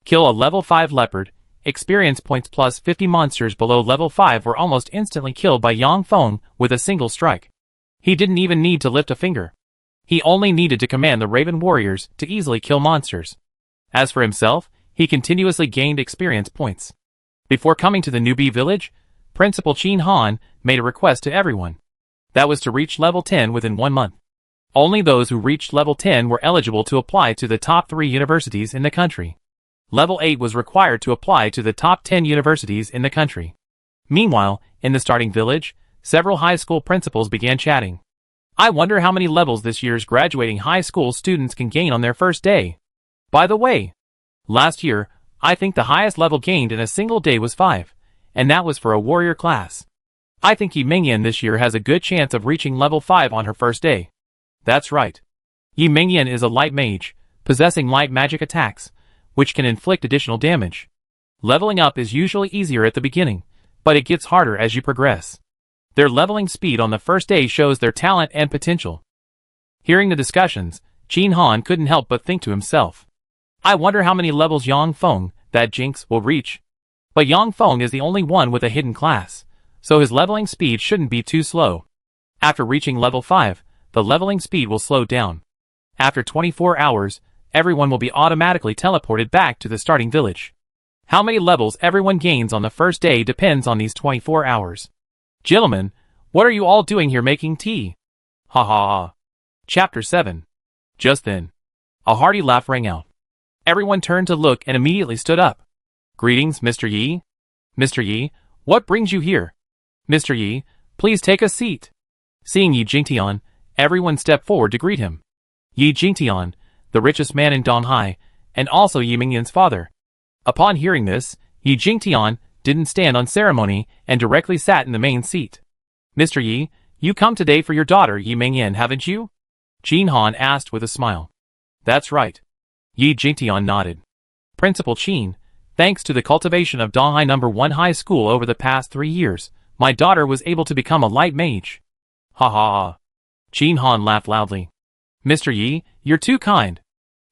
Kill a Level 5 leopard, experience points plus 50. Monsters below Level 5 were almost instantly killed by Yang Feng with a single strike. He didn't even need to lift a finger. He only needed to command the Raven Warriors to easily kill monsters. As for himself, he continuously gained experience points. Before coming to the newbie village, Principal Qin Han made a request to everyone. That was to reach Level 10 within 1 month. Only those who reached Level 10 were eligible to apply to the top 3 universities in the country. Level 8 was required to apply to the top 10 universities in the country. Meanwhile, in the starting village, several high school principals began chatting. I wonder how many levels this year's graduating high school students can gain on their first day. By the way, last year, I think the highest level gained in a single day was 5, and that was for a warrior class. I think Yi Mingyan this year has a good chance of reaching Level 5 on her first day. That's right. Yi Mingyan is a light mage, possessing light magic attacks, which can inflict additional damage. Leveling up is usually easier at the beginning, but it gets harder as you progress. Their leveling speed on the first day shows their talent and potential. Hearing the discussions, Qin Han couldn't help but think to himself. I wonder how many levels Yang Feng, that jinx, will reach. But Yang Feng is the only one with a hidden class, so his leveling speed shouldn't be too slow. After reaching Level 5, the leveling speed will slow down. After 24 hours, everyone will be automatically teleported back to the starting village. How many levels everyone gains on the first day depends on these 24 hours. Gentlemen, what are you all doing here making tea? Ha ha ha. Chapter 7. Just then, a hearty laugh rang out. Everyone turned to look and immediately stood up. Greetings, Mr. Yi. Mr. Yi, what brings you here? Mr. Yi, please take a seat. Seeing Yi Jingtian, everyone stepped forward to greet him. Yi Jingtian, the richest man in Donghai, and also Yi Mingyan's father. Upon hearing this, Yi Jingtian didn't stand on ceremony and directly sat in the main seat. Mr. Yi, you come today for your daughter Yi Mingyan, haven't you? Qin Han asked with a smile. That's right. Yi Jingtian nodded. Principal Qin, thanks to the cultivation of Donghai No. 1 High School over the past 3 years, my daughter was able to become a light mage. Ha ha ha. Qin Han laughed loudly. Mr. Yi, you're too kind.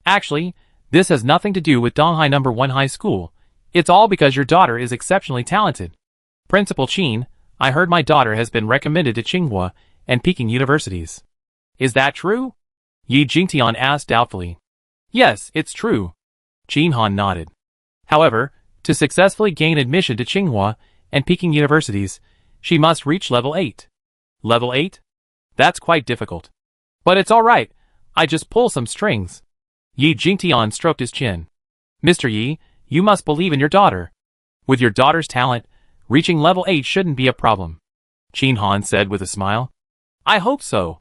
Actually, this has nothing to do with Donghai No. 1 High School. It's all because your daughter is exceptionally talented. Principal Qin, I heard my daughter has been recommended to Tsinghua and Peking universities. Is that true? Yi Jingtian asked doubtfully. Yes, it's true. Qin Han nodded. However, to successfully gain admission to Tsinghua and Peking universities, she must reach level 8. Level 8? That's quite difficult. But it's alright, I just pull some strings. Yi Jingtian stroked his chin. Mr. Yi, you must believe in your daughter. With your daughter's talent, reaching level 8 shouldn't be a problem. Qin Han said with a smile. I hope so.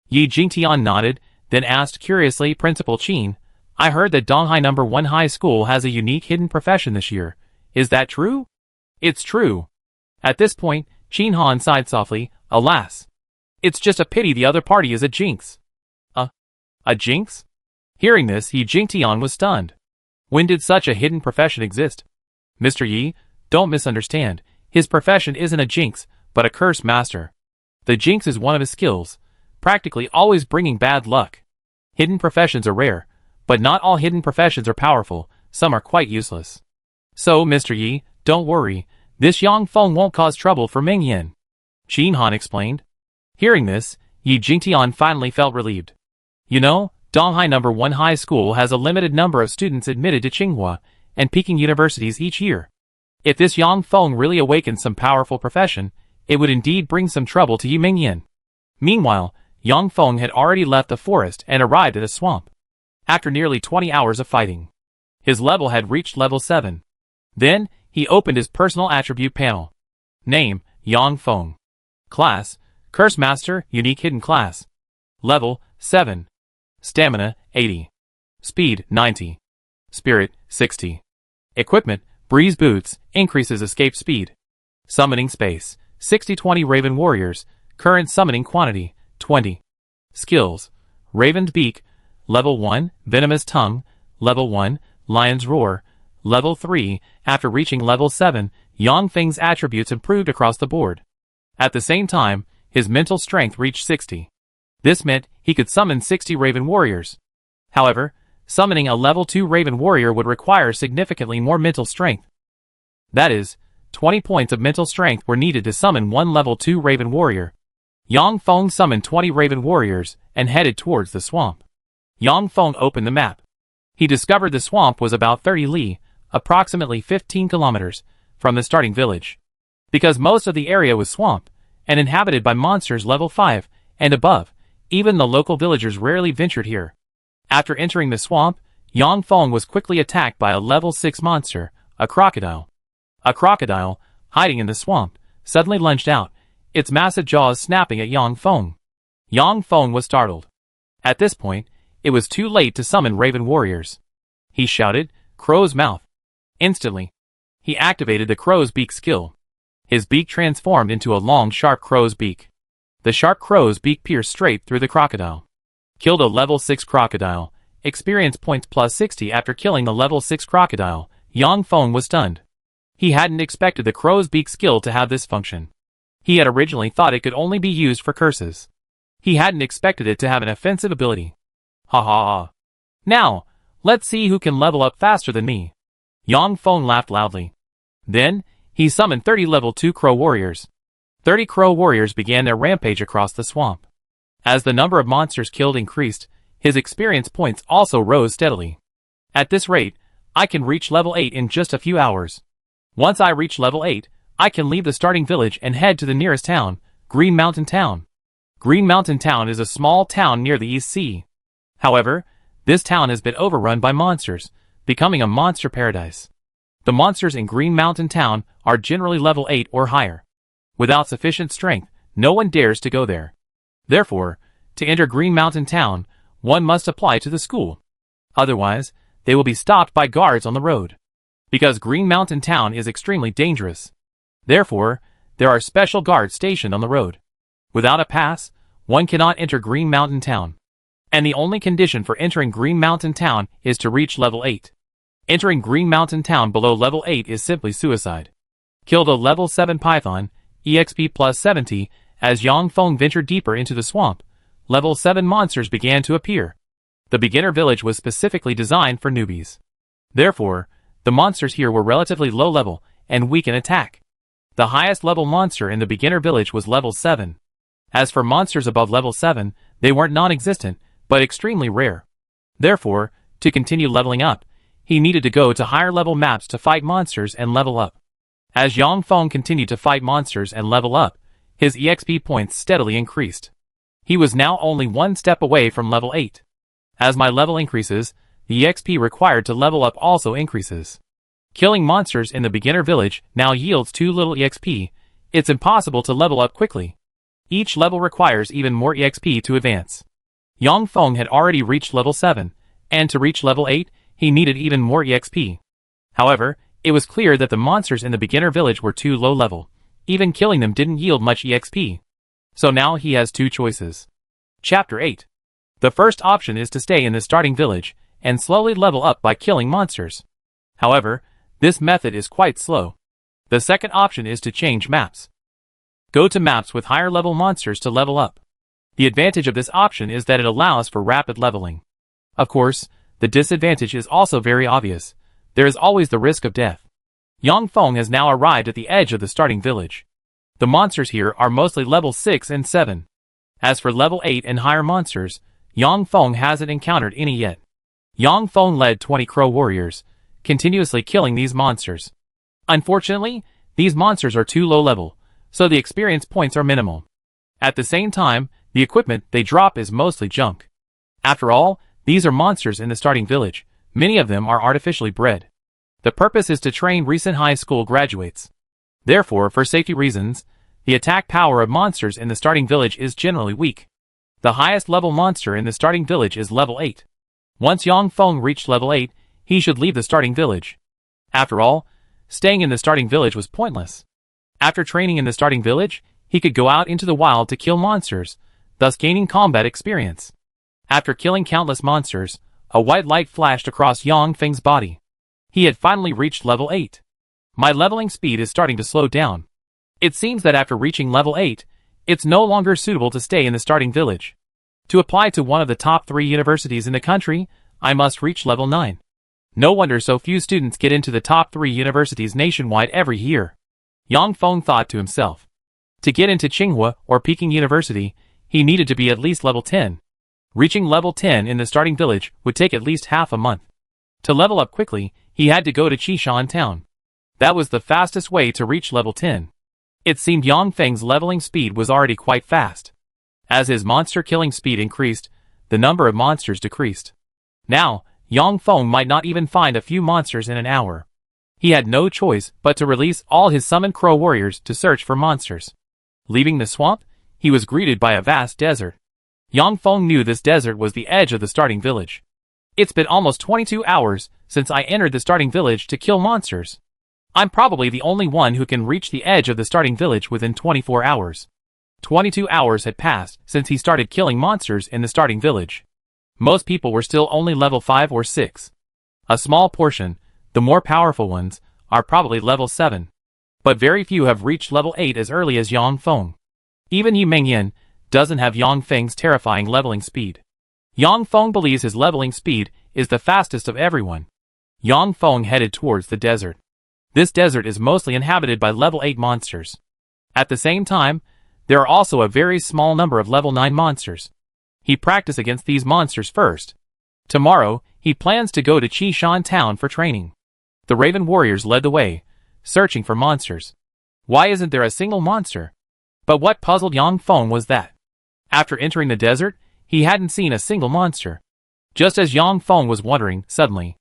Yi Jingtian nodded, then asked curiously, Principal Qin, I heard that Donghai No. 1 High School has a unique hidden profession this year. Is that true? It's true. At this point, Qin Han sighed softly, alas. It's just a pity the other party is a jinx. A jinx? Hearing this, Yi Jingtian was stunned. When did such a hidden profession exist? Mr. Yi, don't misunderstand. His profession isn't a jinx, but a curse master. The jinx is one of his skills, practically always bringing bad luck. Hidden professions are rare, but not all hidden professions are powerful, some are quite useless. So, Mr. Yi, don't worry, this Yang Feng won't cause trouble for Mingyan. Qin Han explained. Hearing this, Yi Jingtian finally felt relieved. You know, Donghai No. 1 High School has a limited number of students admitted to Tsinghua and Peking universities each year. If this Yang Feng really awakens some powerful profession, it would indeed bring some trouble to Yi Mingyan. Meanwhile, Yang Feng had already left the forest and arrived at a swamp. After nearly 20 hours of fighting, his level had reached level 7. Then, he opened his personal attribute panel. Name, Yang Feng. Class, Curse Master, Unique Hidden Class. Level, 7. Stamina, 80. Speed, 90. Spirit, 60. Equipment, Breeze Boots, increases escape speed. Summoning space, 60-20 Raven Warriors, current summoning quantity, 20. Skills, Raven's Beak, Level 1, Venomous Tongue, Level 1, Lion's Roar, Level 3, after reaching Level 7, Yang Feng's attributes improved across the board. At the same time, his mental strength reached 60. This meant he could summon 60 Raven Warriors. However, summoning a Level 2 Raven Warrior would require significantly more mental strength. That is, 20 points of mental strength were needed to summon one Level 2 Raven Warrior. Yang Feng summoned 20 Raven Warriors and headed towards the swamp. Yang Feng opened the map. He discovered the swamp was about 30 li, approximately 15 kilometers, from the starting village. Because most of the area was swamp, and inhabited by monsters level 5 and above, even the local villagers rarely ventured here. After entering the swamp, Yang Feng was quickly attacked by a level 6 monster, a crocodile. A crocodile, hiding in the swamp, suddenly lunged out, its massive jaws snapping at Yang Feng. Yang Feng was startled. At this point, it was too late to summon Raven Warriors. He shouted, Crow's Mouth. Instantly, he activated the Crow's Beak skill. His beak transformed into a long, sharp crow's beak. The sharp crow's beak pierced straight through the crocodile. Killed a level 6 crocodile. Experience points plus 60 after killing the level 6 crocodile. Yang Feng was stunned. He hadn't expected the crow's beak skill to have this function. He had originally thought it could only be used for curses. He hadn't expected it to have an offensive ability. Ha ha ha. Now, let's see who can level up faster than me. Yang Feng laughed loudly. Then, he summoned 30 level 2 crow warriors. 30 crow warriors began their rampage across the swamp. As the number of monsters killed increased, his experience points also rose steadily. At this rate, I can reach level 8 in just a few hours. Once I reach level 8, I can leave the starting village and head to the nearest town, Green Mountain Town. Green Mountain Town is a small town near the East Sea. However, this town has been overrun by monsters, becoming a monster paradise. The monsters in Green Mountain Town are generally level 8 or higher. Without sufficient strength, no one dares to go there. Therefore, to enter Green Mountain Town, one must apply to the school. Otherwise, they will be stopped by guards on the road. Because Green Mountain Town is extremely dangerous. Therefore, there are special guards stationed on the road. Without a pass, one cannot enter Green Mountain Town. And the only condition for entering Green Mountain Town is to reach level 8. Entering Green Mountain Town below level 8 is simply suicide. Killed a level 7 python, EXP plus 70, as Yang Feng ventured deeper into the swamp, level 7 monsters began to appear. The beginner village was specifically designed for newbies. Therefore, the monsters here were relatively low level and weak in attack. The highest level monster in the beginner village was level 7. As for monsters above level 7, they weren't non-existent, but extremely rare. Therefore, to continue leveling up, he needed to go to higher level maps to fight monsters and level up. As Yang Feng continued to fight monsters and level up, his EXP points steadily increased. He was now only one step away from level 8. As my level increases, the EXP required to level up also increases. Killing monsters in the beginner village now yields too little EXP. It's impossible to level up quickly. Each level requires even more EXP to advance. Yang Feng had already reached level 7, and to reach level 8, he needed even more EXP. However, it was clear that the monsters in the beginner village were too low level. Even killing them didn't yield much EXP. So now he has two choices. Chapter 8. The first option is to stay in the starting village and slowly level up by killing monsters. However, this method is quite slow. The second option is to change maps. Go to maps with higher level monsters to level up. The advantage of this option is that it allows for rapid leveling. Of course, the disadvantage is also very obvious. There is always the risk of death. Yang Feng has now arrived at the edge of the starting village. The monsters here are mostly level 6 and 7. As for level 8 and higher monsters, Yang Feng hasn't encountered any yet. Yang Feng led 20 crow warriors, continuously killing these monsters. Unfortunately, these monsters are too low level, so the experience points are minimal. At the same time, the equipment they drop is mostly junk. After all, these are monsters in the starting village. Many of them are artificially bred. The purpose is to train recent high school graduates. Therefore, for safety reasons, the attack power of monsters in the starting village is generally weak. The highest level monster in the starting village is level 8. Once Yang Feng reached level 8, he should leave the starting village. After all, staying in the starting village was pointless. After training in the starting village, he could go out into the wild to kill monsters, thus gaining combat experience. After killing countless monsters, a white light flashed across Yang Feng's body. He had finally reached level 8. My leveling speed is starting to slow down. It seems that after reaching level 8, it's no longer suitable to stay in the starting village. To apply to one of the top 3 universities in the country, I must reach level 9. No wonder so few students get into the top 3 universities nationwide every year. Yang Feng thought to himself. To get into Tsinghua or Peking University, he needed to be at least level 10. Reaching level 10 in the starting village would take at least half a month. To level up quickly, he had to go to Qishan Town. That was the fastest way to reach level 10. It seemed Yang Feng's leveling speed was already quite fast. As his monster killing speed increased, the number of monsters decreased. Now, Yang Feng might not even find a few monsters in an hour. He had no choice but to release all his summoned crow warriors to search for monsters. Leaving the swamp, he was greeted by a vast desert. Yang Feng knew this desert was the edge of the starting village. It's been almost 22 hours since I entered the starting village to kill monsters. I'm probably the only one who can reach the edge of the starting village within 24 hours. 22 hours had passed since he started killing monsters in the starting village. Most people were still only level 5 or 6. A small portion, the more powerful ones, are probably level 7. But very few have reached level 8 as early as Yang Feng. Even Yu Mengyan doesn't have Yang Feng's terrifying leveling speed. Yang Feng believes his leveling speed is the fastest of everyone. Yang Feng headed towards the desert. This desert is mostly inhabited by level 8 monsters. At the same time, there are also a very small number of level 9 monsters. He practiced against these monsters first. Tomorrow, he plans to go to Qishan Town for training. The Raven Warriors led the way, searching for monsters. Why isn't there a single monster? But what puzzled Yang Feng was that, after entering the desert, he hadn't seen a single monster. Just as Yang Feng was wondering, suddenly,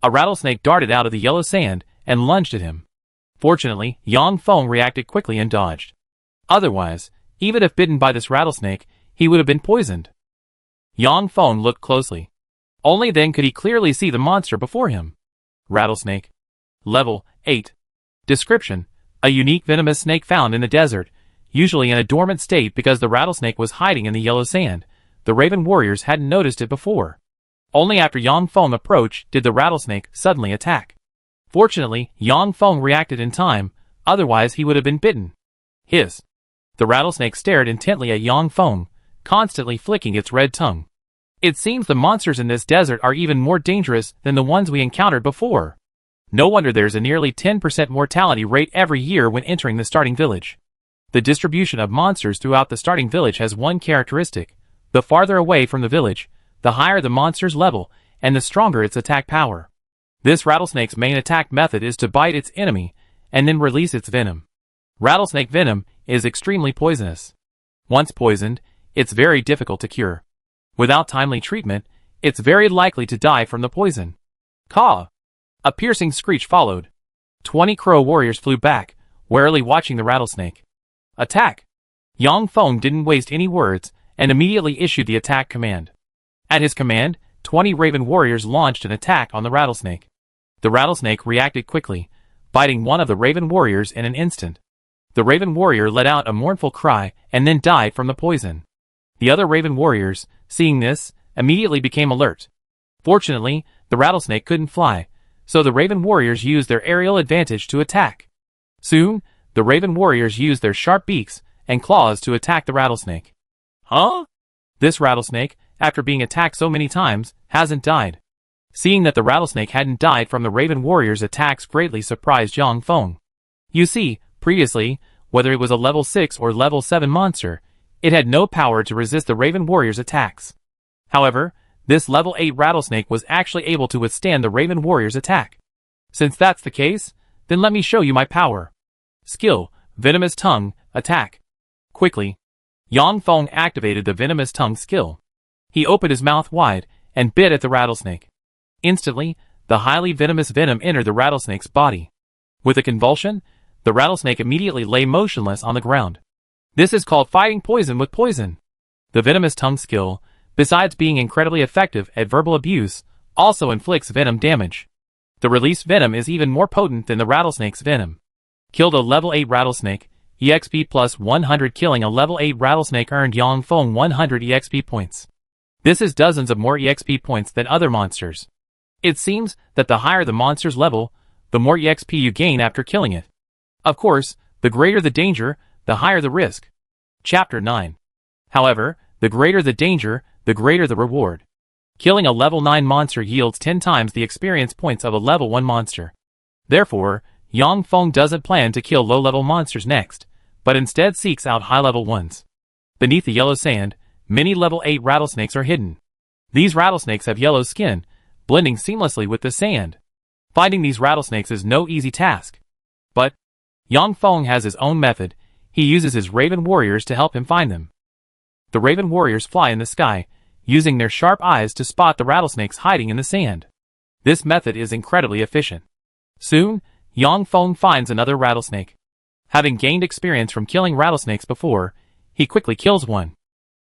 A rattlesnake darted out of the yellow sand and lunged at him. Fortunately, Yang Feng reacted quickly and dodged. Otherwise, even if bitten by this rattlesnake, he would have been poisoned. Yang Feng looked closely. Only then could he clearly see the monster before him. Rattlesnake. Level 8. Description: a unique venomous snake found in the desert, usually in a dormant state because the rattlesnake was hiding in the yellow sand. The Raven warriors hadn't noticed it before. Only after Yang Feng approached did the rattlesnake suddenly attack. Fortunately, Yang Feng reacted in time, otherwise he would have been bitten. Hiss. The rattlesnake stared intently at Yang Feng, constantly flicking its red tongue. It seems the monsters in this desert are even more dangerous than the ones we encountered before. No wonder there's a nearly 10% mortality rate every year when entering the starting village. The distribution of monsters throughout the starting village has one characteristic: the farther away from the village, the higher the monster's level, and the stronger its attack power. This rattlesnake's main attack method is to bite its enemy, and then release its venom. Rattlesnake venom is extremely poisonous. Once poisoned, it's very difficult to cure. Without timely treatment, it's very likely to die from the poison. Caw! A piercing screech followed. 20 crow warriors flew back, warily watching the rattlesnake. Attack! Yang Feng didn't waste any words, and immediately issued the attack command. At his command, 20 raven warriors launched an attack on the rattlesnake. The rattlesnake reacted quickly, biting one of the raven warriors in an instant. The raven warrior let out a mournful cry and then died from the poison. The other raven warriors, seeing this, immediately became alert. Fortunately, the rattlesnake couldn't fly, so the raven warriors used their aerial advantage to attack. Soon, the raven warriors used their sharp beaks and claws to attack the rattlesnake. Huh? This rattlesnake, after being attacked so many times, hasn't died. Seeing that the rattlesnake hadn't died from the raven warriors' attacks greatly surprised Yang Feng. You see, previously, whether it was a level 6 or level 7 monster, it had no power to resist the raven warriors' attacks. However, this level 8 rattlesnake was actually able to withstand the raven warriors' attack. Since that's the case, then let me show you my power. Skill: Venomous Tongue, Attack. Quickly, Yang Feng activated the Venomous Tongue skill. He opened his mouth wide and bit at the rattlesnake. Instantly, the highly venomous venom entered the rattlesnake's body. With a convulsion, the rattlesnake immediately lay motionless on the ground. This is called fighting poison with poison. The Venomous Tongue skill, besides being incredibly effective at verbal abuse, also inflicts venom damage. The released venom is even more potent than the rattlesnake's venom. Killed a level 8 rattlesnake, EXP plus 100. Killing a level 8 rattlesnake earned Yang Feng 100 EXP points. This is dozens of more EXP points than other monsters. It seems that the higher the monster's level, the more EXP you gain after killing it. Of course, the greater the danger, the higher the risk. Chapter 9. However, the greater the danger, the greater the reward. Killing a level 9 monster yields 10 times the experience points of a level 1 monster. Therefore, Yang Feng doesn't plan to kill low-level monsters next, but instead seeks out high-level ones. Beneath the yellow sand, many level 8 rattlesnakes are hidden. These rattlesnakes have yellow skin, blending seamlessly with the sand. Finding these rattlesnakes is no easy task. But Yang Feng has his own method. He uses his raven warriors to help him find them. The raven warriors fly in the sky, using their sharp eyes to spot the rattlesnakes hiding in the sand. This method is incredibly efficient. Soon, Yang Feng finds another rattlesnake. Having gained experience from killing rattlesnakes before, he quickly kills one.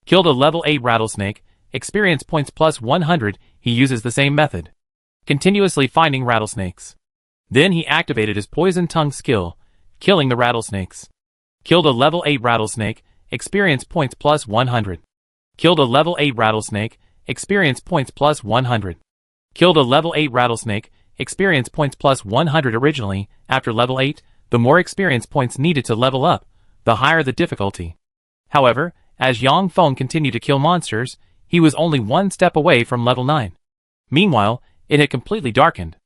Killed a level 8 rattlesnake, experience points plus 100. He uses the same method, continuously finding rattlesnakes. Then he activated his poison tongue skill, killing the rattlesnakes. Killed a level 8 rattlesnake, experience points plus 100. Killed a level 8 rattlesnake, experience points plus 100. Killed a level 8 rattlesnake, experience points plus 100. Originally, after level 8, the more experience points needed to level up, the higher the difficulty. However, as Yang Feng continued to kill monsters, he was only one step away from level 9. Meanwhile, it had completely darkened.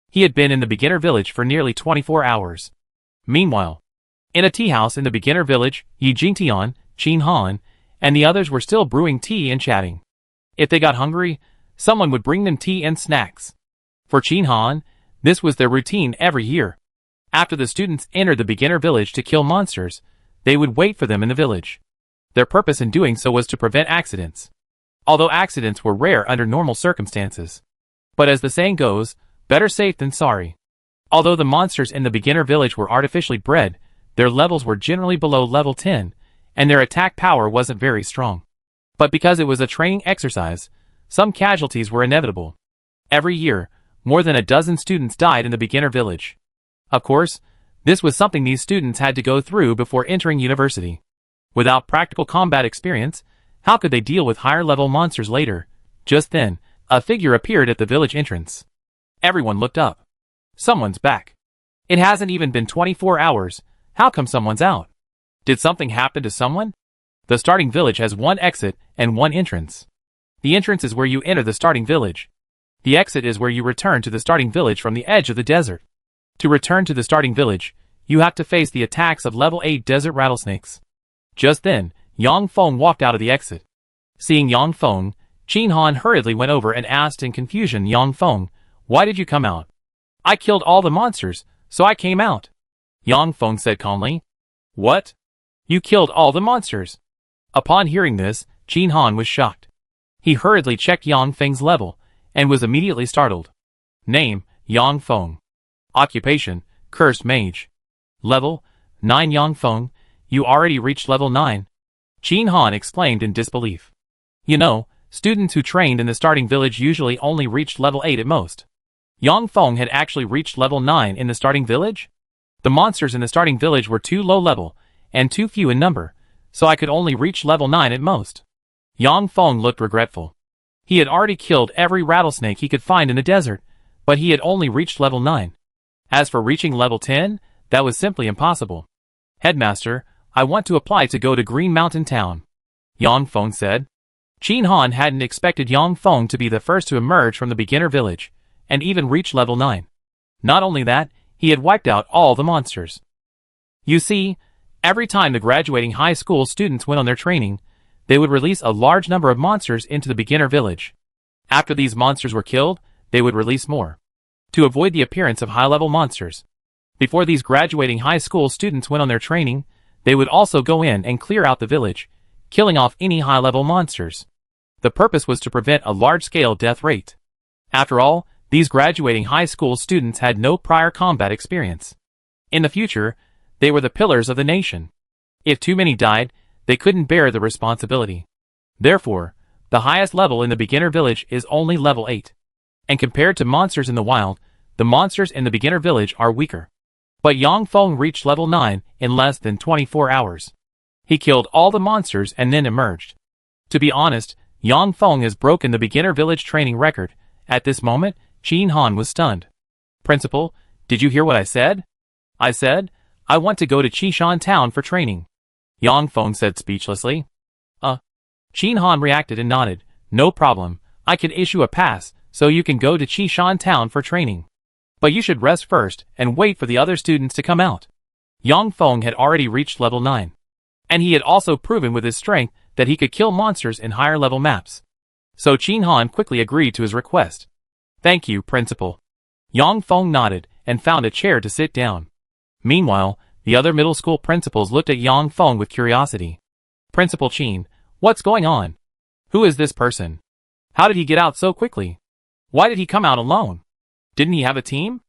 He had been in the beginner village for nearly 24 hours. Meanwhile, in a tea house in the beginner village, Yi Jingtian, Qin Han, and the others were still brewing tea and chatting. If they got hungry, someone would bring them tea and snacks. For Qin Han, this was their routine every year. After the students entered the beginner village to kill monsters, they would wait for them in the village. Their purpose in doing so was to prevent accidents. Although accidents were rare under normal circumstances. But as the saying goes, Better safe than sorry. Although the monsters in the beginner village were artificially bred, their levels were generally below level 10, and their attack power wasn't very strong. But because it was a training exercise, some casualties were inevitable. Every year, more than a dozen students died in the beginner village. Of course, this was something these students had to go through before entering university. Without practical combat experience, how could they deal with higher-level monsters later? Just then, a figure appeared at the village entrance. Everyone looked up. Someone's back. It hasn't even been 24 hours. How come someone's out? Did something happen to someone? The starting village has one exit and one entrance. The entrance is where you enter the starting village. The exit is where you return to the starting village from the edge of the desert. To return to the starting village, you have to face the attacks of level 8 desert rattlesnakes. Just then, Yang Feng walked out of the exit. Seeing Yang Feng, Qin Han hurriedly went over and asked in confusion, Yang Feng, why did you come out? I killed all the monsters, so I came out. Yang Feng said calmly. What? You killed all the monsters? Upon hearing this, Qin Han was shocked. He hurriedly checked Yang Feng's level, and was immediately startled. Name, Yang Feng. Occupation, Cursed Mage. Level, 9. Yang Feng, you already reached level 9. Qin Han exclaimed in disbelief. You know, students who trained in the starting village usually only reached level 8 at most. Yang Feng had actually reached level 9 in the starting village? The monsters in the starting village were too low level, and too few in number, so I could only reach level 9 at most. Yang Feng looked regretful. He had already killed every rattlesnake he could find in the desert, but he had only reached level 9. As for reaching level 10, that was simply impossible. Headmaster, I want to apply to go to Green Mountain Town, Yang Feng said. Qin Han hadn't expected Yang Feng to be the first to emerge from the beginner village, and even reach level 9. Not only that, he had wiped out all the monsters. You see, every time the graduating high school students went on their training, they would release a large number of monsters into the beginner village. After these monsters were killed, they would release more, to avoid the appearance of high-level monsters. Before these graduating high school students went on their training, they would also go in and clear out the village, killing off any high-level monsters. The purpose was to prevent a large-scale death rate. After all, these graduating high school students had no prior combat experience. In the future, they were the pillars of the nation. If too many died, they couldn't bear the responsibility. Therefore, the highest level in the beginner village is only level 8. And compared to monsters in the wild, the monsters in the beginner village are weaker. But Yang Feng reached level 9 in less than 24 hours. He killed all the monsters and then emerged. To be honest, Yang Feng has broken the beginner village training record. At this moment, Qin Han was stunned. Principal, did you hear what I said? I said, I want to go to Qishan Town for training. Yang Feng said speechlessly. Qin Han reacted and nodded. No problem, I can issue a pass, so you can go to Qishan Town for training. But you should rest first and wait for the other students to come out. Yang Feng had already reached level 9. And he had also proven with his strength that he could kill monsters in higher level maps. So Qin Han quickly agreed to his request. Thank you, Principal. Yang Feng nodded and found a chair to sit down. Meanwhile, the other middle school principals looked at Yang Feng with curiosity. Principal Qin, what's going on? Who is this person? How did he get out so quickly? Why did he come out alone? Didn't he have a team?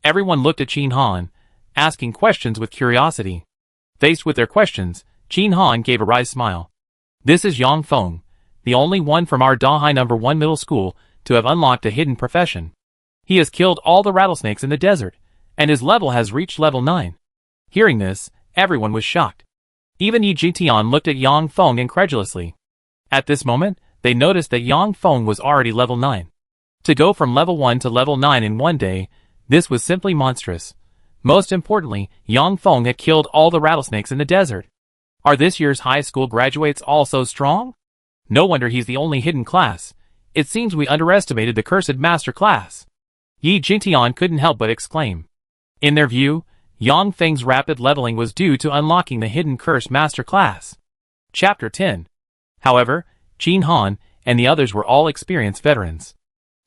Everyone looked at Qin Han, asking questions with curiosity. Faced with their questions, Qin Han gave a wry smile. This is Yang Feng, the only one from our Dahai No. 1 middle school to have unlocked a hidden profession. He has killed all the rattlesnakes in the desert, and his level has reached level 9. Hearing this, everyone was shocked. Even Yi Jitian looked at Yang Feng incredulously. At this moment, they noticed that Yang Feng was already level 9. To go from level 1 to level 9 in one day, this was simply monstrous. Most importantly, Yang Feng had killed all the rattlesnakes in the desert. Are this year's high school graduates all so strong? No wonder he's the only hidden class. It seems we underestimated the cursed master class. Yi Jitian couldn't help but exclaim. In their view, Yang Feng's rapid leveling was due to unlocking the hidden cursed master class. Chapter 10. However, Qin Han and the others were all experienced veterans.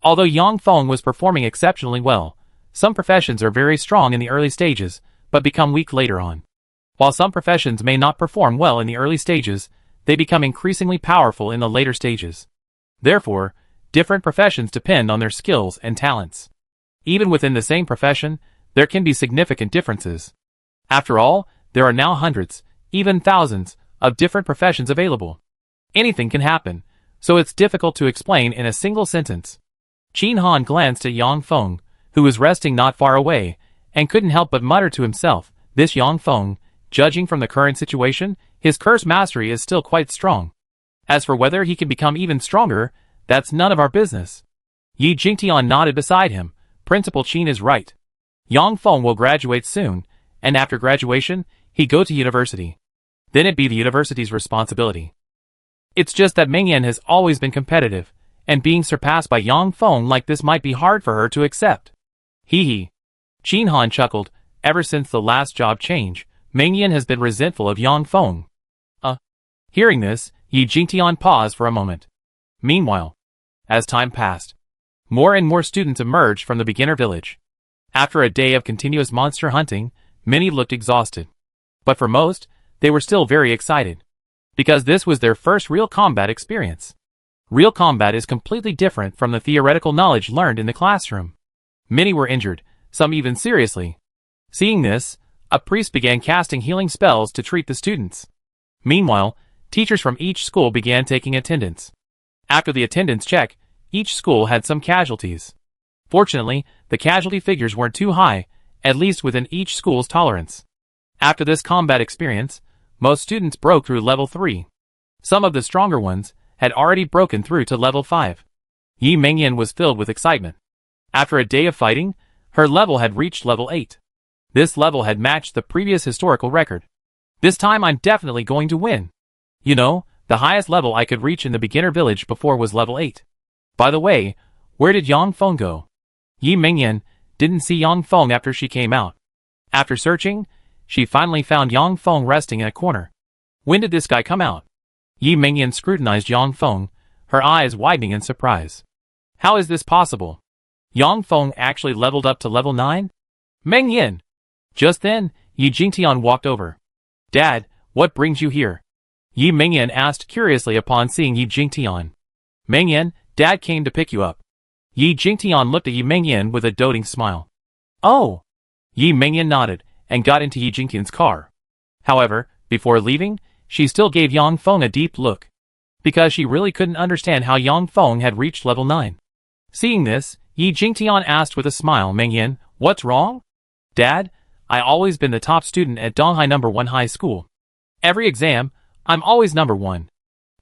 Although Yang Feng was performing exceptionally well, some professions are very strong in the early stages, but become weak later on. While some professions may not perform well in the early stages, they become increasingly powerful in the later stages. Therefore, different professions depend on their skills and talents. Even within the same profession, there can be significant differences. After all, there are now hundreds, even thousands, of different professions available. Anything can happen, so it's difficult to explain in a single sentence. Qin Han glanced at Yang Feng, who was resting not far away, and couldn't help but mutter to himself, this Yang Feng, judging from the current situation, his curse mastery is still quite strong. As for whether he can become even stronger, that's none of our business. Yi Jingtian nodded beside him. Principal Qin is right. Yang Feng will graduate soon, and after graduation, he go to university. Then it be the university's responsibility. It's just that Meng Yan has always been competitive, and being surpassed by Yang Feng like this might be hard for her to accept. Hee hee. Qin Han chuckled. Ever since the last job change, Meng Yan has been resentful of Yang Feng. Hearing this, Yi Jingtian paused for a moment. Meanwhile, as time passed, more and more students emerged from the beginner village. After a day of continuous monster hunting, many looked exhausted. But for most, they were still very excited. Because this was their first real combat experience. Real combat is completely different from the theoretical knowledge learned in the classroom. Many were injured, some even seriously. Seeing this, a priest began casting healing spells to treat the students. Meanwhile, teachers from each school began taking attendance. After the attendance check, each school had some casualties. Fortunately, the casualty figures weren't too high, at least within each school's tolerance. After this combat experience, most students broke through level 3. Some of the stronger ones had already broken through to level 5. Yi Mengyan was filled with excitement. After a day of fighting, her level had reached level 8. This level had matched the previous historical record. This time I'm definitely going to win. You know, the highest level I could reach in the beginner village before was level 8. By the way, where did Yang Feng go? Yi Mengyan didn't see Yang Feng after she came out. After searching, she finally found Yang Feng resting in a corner. When did this guy come out? Yi Mengyan scrutinized Yang Feng, her eyes widening in surprise. How is this possible? Yang Feng actually leveled up to level 9? Mengyan! Just then, Yi Jingtian walked over. Dad, what brings you here? Yi Mengyan asked curiously upon seeing Yi Jingtian. Mengyan, Dad came to pick you up. Yi Jingtian looked at Yi Mengyan with a doting smile. Oh! Yi Mengyan nodded, and got into Yi Jingtian's car. However, before leaving, she still gave Yang Feng a deep look. Because she really couldn't understand how Yang Feng had reached level 9. Seeing this, Yi Jingtian asked with a smile, Mengyan, what's wrong? Dad, I always been the top student at Donghai No. 1 high school. Every exam, I'm always number 1.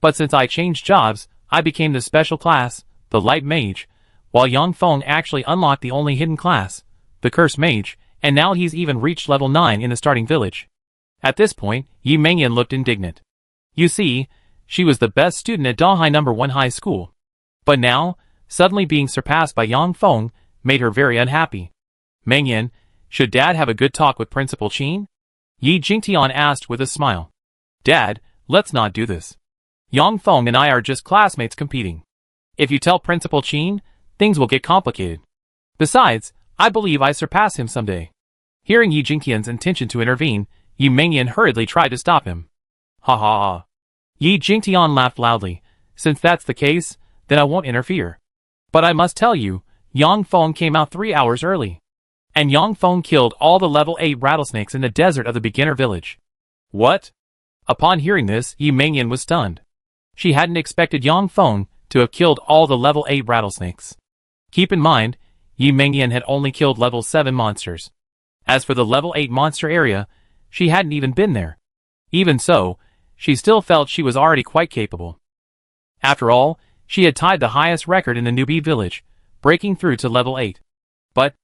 But since I changed jobs, I became the special class, the light mage, while Yang Feng actually unlocked the only hidden class, the cursed mage, and now he's even reached level 9 in the starting village. At this point, Yi Mengyan looked indignant. You see, she was the best student at Donghai No. 1 high school. But now, suddenly being surpassed by Yang Feng made her very unhappy. Mengyan, should Dad have a good talk with Principal Qin? Yi Jingtian asked with a smile. Dad, let's not do this. Yang Feng and I are just classmates competing. If you tell Principal Qin, things will get complicated. Besides, I believe I surpass him someday. Hearing Yi Jingtian's intention to intervene, Yi Mengyan hurriedly tried to stop him. Ha ha ha. Yi Jingtian laughed loudly. Since that's the case, then I won't interfere. But I must tell you, Yang Feng came out 3 hours early. And Yang Feng killed all the level 8 rattlesnakes in the desert of the beginner village. What? Upon hearing this, Yi Mengyan was stunned. She hadn't expected Yang Feng to have killed all the level 8 rattlesnakes. Keep in mind, Yi Mengyan had only killed level 7 monsters. As for the level 8 monster area, she hadn't even been there. Even so, she still felt she was already quite capable. After all, she had tied the highest record in the newbie village, breaking through to level 8. But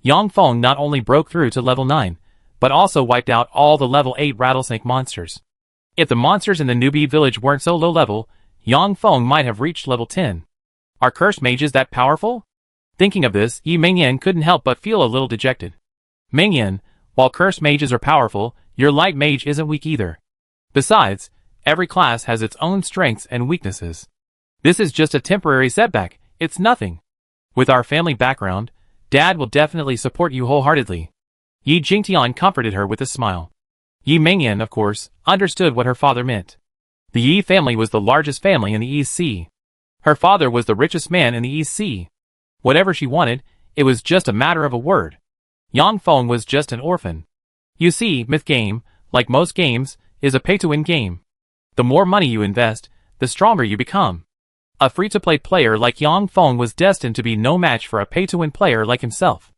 Yang Feng not only broke through to level 9, but also wiped out all the level 8 rattlesnake monsters. If the monsters in the newbie village weren't so low level, Yang Feng might have reached level 10. Are cursed mages that powerful? Thinking of this, Yi Mengyan couldn't help but feel a little dejected. Mengyan, while cursed mages are powerful, your light mage isn't weak either. Besides, every class has its own strengths and weaknesses. This is just a temporary setback, it's nothing. With our family background, Dad will definitely support you wholeheartedly. Yi Jingtian comforted her with a smile. Yi Mengyan, of course, understood what her father meant. The Yi family was the largest family in the East Sea. Her father was the richest man in the East Sea. Whatever she wanted, it was just a matter of a word. Yang Feng was just an orphan. You see, Myth Game, like most games, is a pay-to-win game. The more money you invest, the stronger you become. A free-to-play player like Yang Feng was destined to be no match for a pay-to-win player like himself.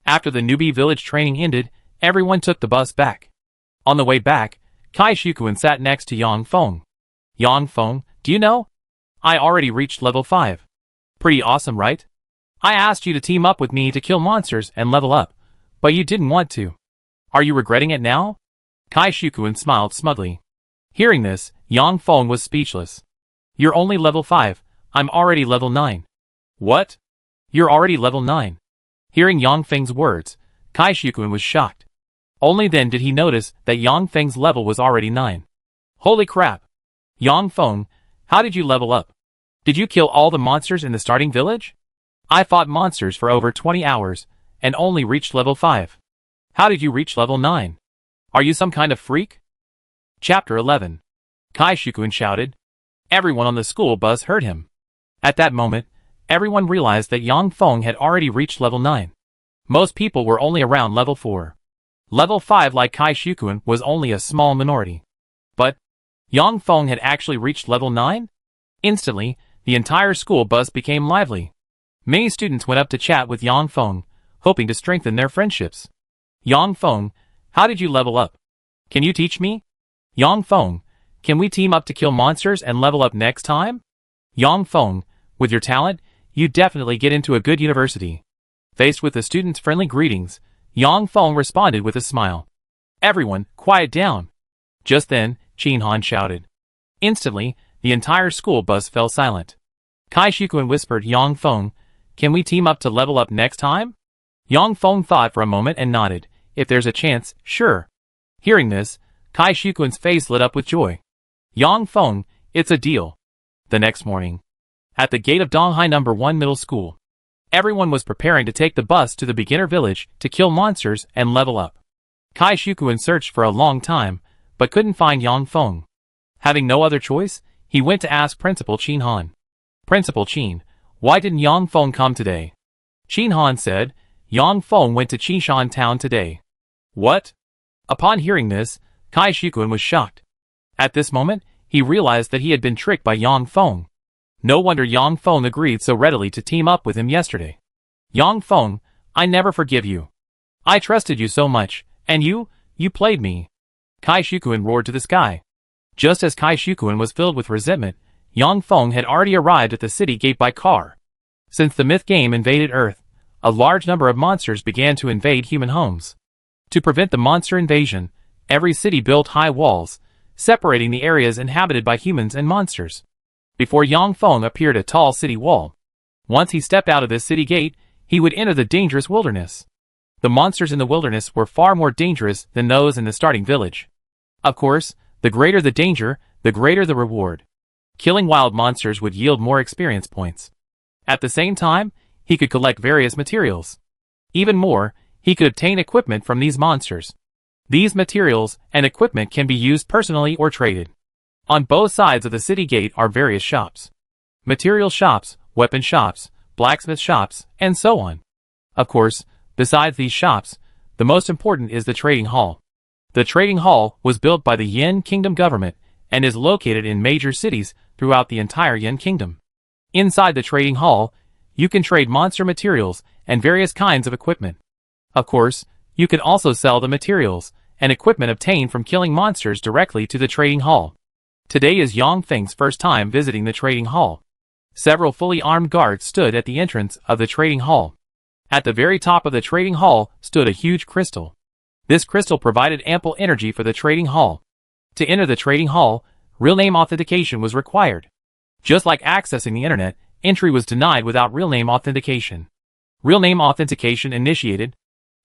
After the newbie village training ended, everyone took the bus back. On the way back, Kai Shukuen sat next to Yang Feng. Yang Feng, do you know? I already reached level 5. Pretty awesome, right? I asked you to team up with me to kill monsters and level up, but you didn't want to. Are you regretting it now? Kai Shukuen smiled smugly. Hearing this, Yang Feng was speechless. You're only level 5, I'm already level 9. What? You're already level 9. Hearing Yang Feng's words, Kai Shukuen was shocked. Only then did he notice that Yang Feng's level was already 9. Holy crap! Yang Feng, how did you level up? Did you kill all the monsters in the starting village? I fought monsters for over 20 hours, and only reached level 5. How did you reach level 9? Are you some kind of freak? Chapter 11. Kai Shukuen shouted. Everyone on the school bus heard him. At that moment, everyone realized that Yang Feng had already reached level 9. Most people were only around level 4. Level 5 like Kai Shukuen was only a small minority. But Yang Feng had actually reached level 9? Instantly, the entire school bus became lively. Many students went up to chat with Yang Feng, hoping to strengthen their friendships. Yang Feng, how did you level up? Can you teach me? Yang Feng, can we team up to kill monsters and level up next time? Yang Feng, with your talent, you definitely get into a good university. Faced with the students' friendly greetings, Yang Feng responded with a smile. Everyone, quiet down. Just then, Qin Han shouted. Instantly, the entire school bus fell silent. Kai Shukuen whispered Yang Feng, can we team up to level up next time? Yang Feng thought for a moment and nodded. If there's a chance, sure. Hearing this, Kai Shukuen's face lit up with joy. Yang Feng, it's a deal. The next morning, at the gate of Donghai No. 1 Middle School, everyone was preparing to take the bus to the beginner village to kill monsters and level up. Kai Shukuen searched for a long time, but couldn't find Yang Feng. Having no other choice, he went to ask Principal Qin Han. Principal Qin, why didn't Yang Feng come today? Qin Han said, Yang Feng went to Qishan town today. What? Upon hearing this, Kai Shukuen was shocked. At this moment, he realized that he had been tricked by Yang Feng. No wonder Yang Feng agreed so readily to team up with him yesterday. Yang Feng, I never forgive you. I trusted you so much, and you played me. Kai Shukuen roared to the sky. Just as Kai Shukuen was filled with resentment, Yang Feng had already arrived at the city gate by car. Since the myth game invaded Earth, a large number of monsters began to invade human homes. To prevent the monster invasion, every city built high walls, separating the areas inhabited by humans and monsters. Before Yang Feng appeared a tall city wall. Once he stepped out of this city gate, he would enter the dangerous wilderness. The monsters in the wilderness were far more dangerous than those in the starting village. Of course, the greater the danger, the greater the reward. Killing wild monsters would yield more experience points. At the same time, he could collect various materials. Even more, he could obtain equipment from these monsters. These materials and equipment can be used personally or traded. On both sides of the city gate are various shops. Material shops, weapon shops, blacksmith shops, and so on. Of course, besides these shops, the most important is the trading hall. The trading hall was built by the Yin Kingdom government and is located in major cities throughout the entire Yin Kingdom. Inside the trading hall, you can trade monster materials and various kinds of equipment. Of course, you can also sell the materials and equipment obtained from killing monsters directly to the trading hall. Today is Yang Feng's first time visiting the trading hall. Several fully armed guards stood at the entrance of the trading hall. At the very top of the trading hall stood a huge crystal. This crystal provided ample energy for the trading hall. To enter the trading hall, real name authentication was required. Just like accessing the internet, entry was denied without real name authentication. Real name authentication initiated.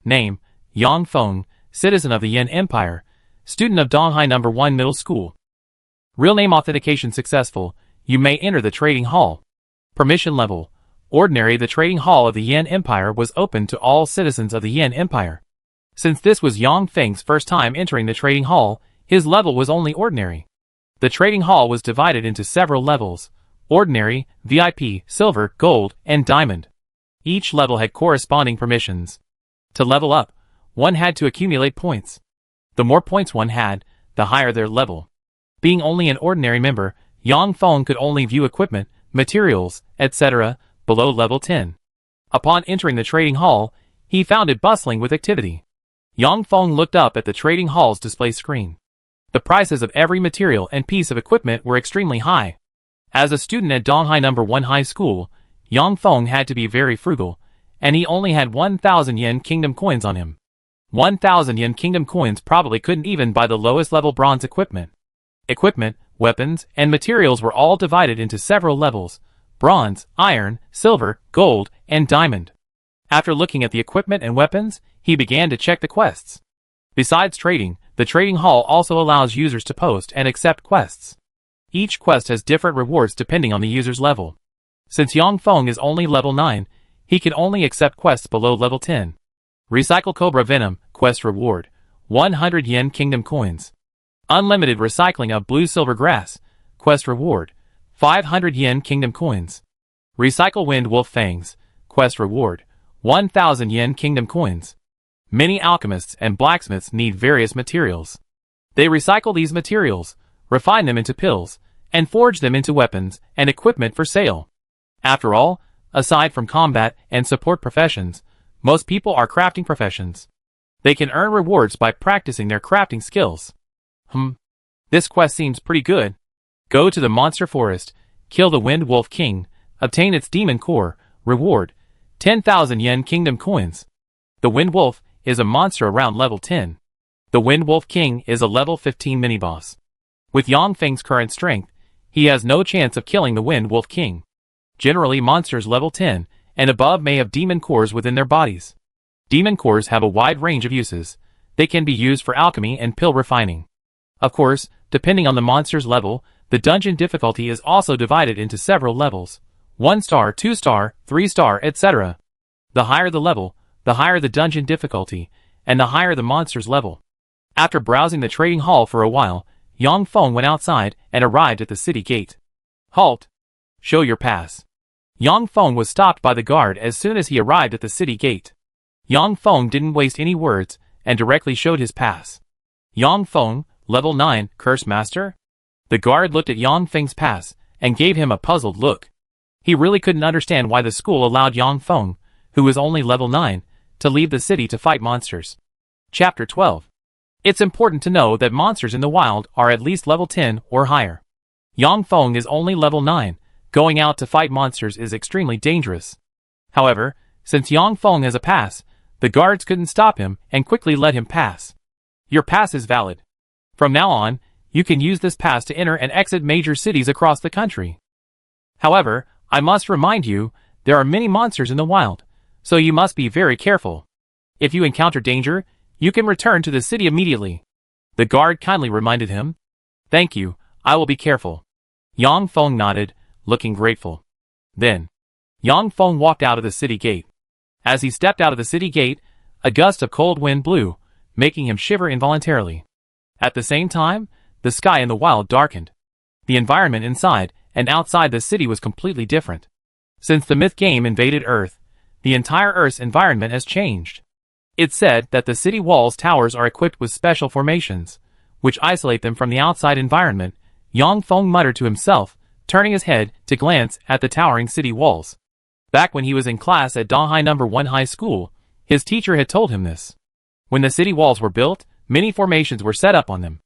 Name, Yang Feng, citizen of the Yin Empire, student of Donghai No. 1 Middle School. Real name authentication successful, you may enter the trading hall. Permission level, ordinary. The trading hall of the Yin Empire was open to all citizens of the Yin Empire. Since this was Yang Feng's first time entering the trading hall, his level was only ordinary. The trading hall was divided into several levels: ordinary, VIP, silver, gold, and diamond. Each level had corresponding permissions. To level up, one had to accumulate points. The more points one had, the higher their level. Being only an ordinary member, Yang Feng could only view equipment, materials, etc., below level 10. Upon entering the trading hall, he found it bustling with activity. Yang Feng looked up at the trading hall's display screen. The prices of every material and piece of equipment were extremely high. As a student at Donghai No. 1 High School, Yang Feng had to be very frugal, and he only had 1,000 yen kingdom coins on him. 1,000 yen kingdom coins probably couldn't even buy the lowest level bronze equipment. Equipment, weapons, and materials were all divided into several levels: bronze, iron, silver, gold, and diamond. After looking at the equipment and weapons, he began to check the quests. Besides trading, the trading hall also allows users to post and accept quests. Each quest has different rewards depending on the user's level. Since Yang Feng is only level 9, he can only accept quests below level 10. Recycle Cobra Venom, quest reward, 100 yen kingdom coins. Unlimited recycling of blue silver grass, quest reward, 500 yen kingdom coins. Recycle Wind Wolf Fangs, quest reward, 1,000 yen kingdom coins. Many alchemists and blacksmiths need various materials. They recycle these materials, refine them into pills, and forge them into weapons and equipment for sale. After all, aside from combat and support professions, most people are crafting professions. They can earn rewards by practicing their crafting skills. This quest seems pretty good. Go to the monster forest, kill the Wind Wolf King, obtain its demon core, reward, 10,000 yen kingdom coins. The Wind Wolf is a monster around level 10. The Wind Wolf King is a level 15 mini-boss. With Yang Feng's current strength, he has no chance of killing the Wind Wolf King. Generally, monsters level 10 and above may have demon cores within their bodies. Demon cores have a wide range of uses. They can be used for alchemy and pill refining. Of course, depending on the monster's level, the dungeon difficulty is also divided into several levels: 1-star, 2-star, 3-star, etc. The higher the level, the higher the dungeon difficulty, and the higher the monster's level. After browsing the trading hall for a while, Yang Feng went outside and arrived at the city gate. Halt! Show your pass. Yang Feng was stopped by the guard as soon as he arrived at the city gate. Yang Feng didn't waste any words and directly showed his pass. Yang Feng, level 9, Curse Master? The guard looked at Yang Feng's pass and gave him a puzzled look. He really couldn't understand why the school allowed Yang Feng, who was only level 9, to leave the city to fight monsters. Chapter 12. It's important to know that monsters in the wild are at least level 10 or higher. Yang Feng is only level 9. Going out to fight monsters is extremely dangerous. However, since Yang Feng has a pass, the guards couldn't stop him and quickly let him pass. Your pass is valid. From now on, you can use this pass to enter and exit major cities across the country. However, I must remind you, there are many monsters in the wild, so you must be very careful. If you encounter danger, you can return to the city immediately. The guard kindly reminded him. Thank you, I will be careful. Yang Feng nodded, looking grateful. Then, Yang Feng walked out of the city gate. As he stepped out of the city gate, a gust of cold wind blew, making him shiver involuntarily. At the same time, the sky in the wild darkened. The environment inside and outside the city was completely different. Since the myth game invaded Earth, the entire Earth's environment has changed. It's said that the city walls towers are equipped with special formations, which isolate them from the outside environment. Yang Feng muttered to himself, turning his head to glance at the towering city walls. Back when he was in class at Donghai No. 1 High School, his teacher had told him this. When the city walls were built, many formations were set up on them.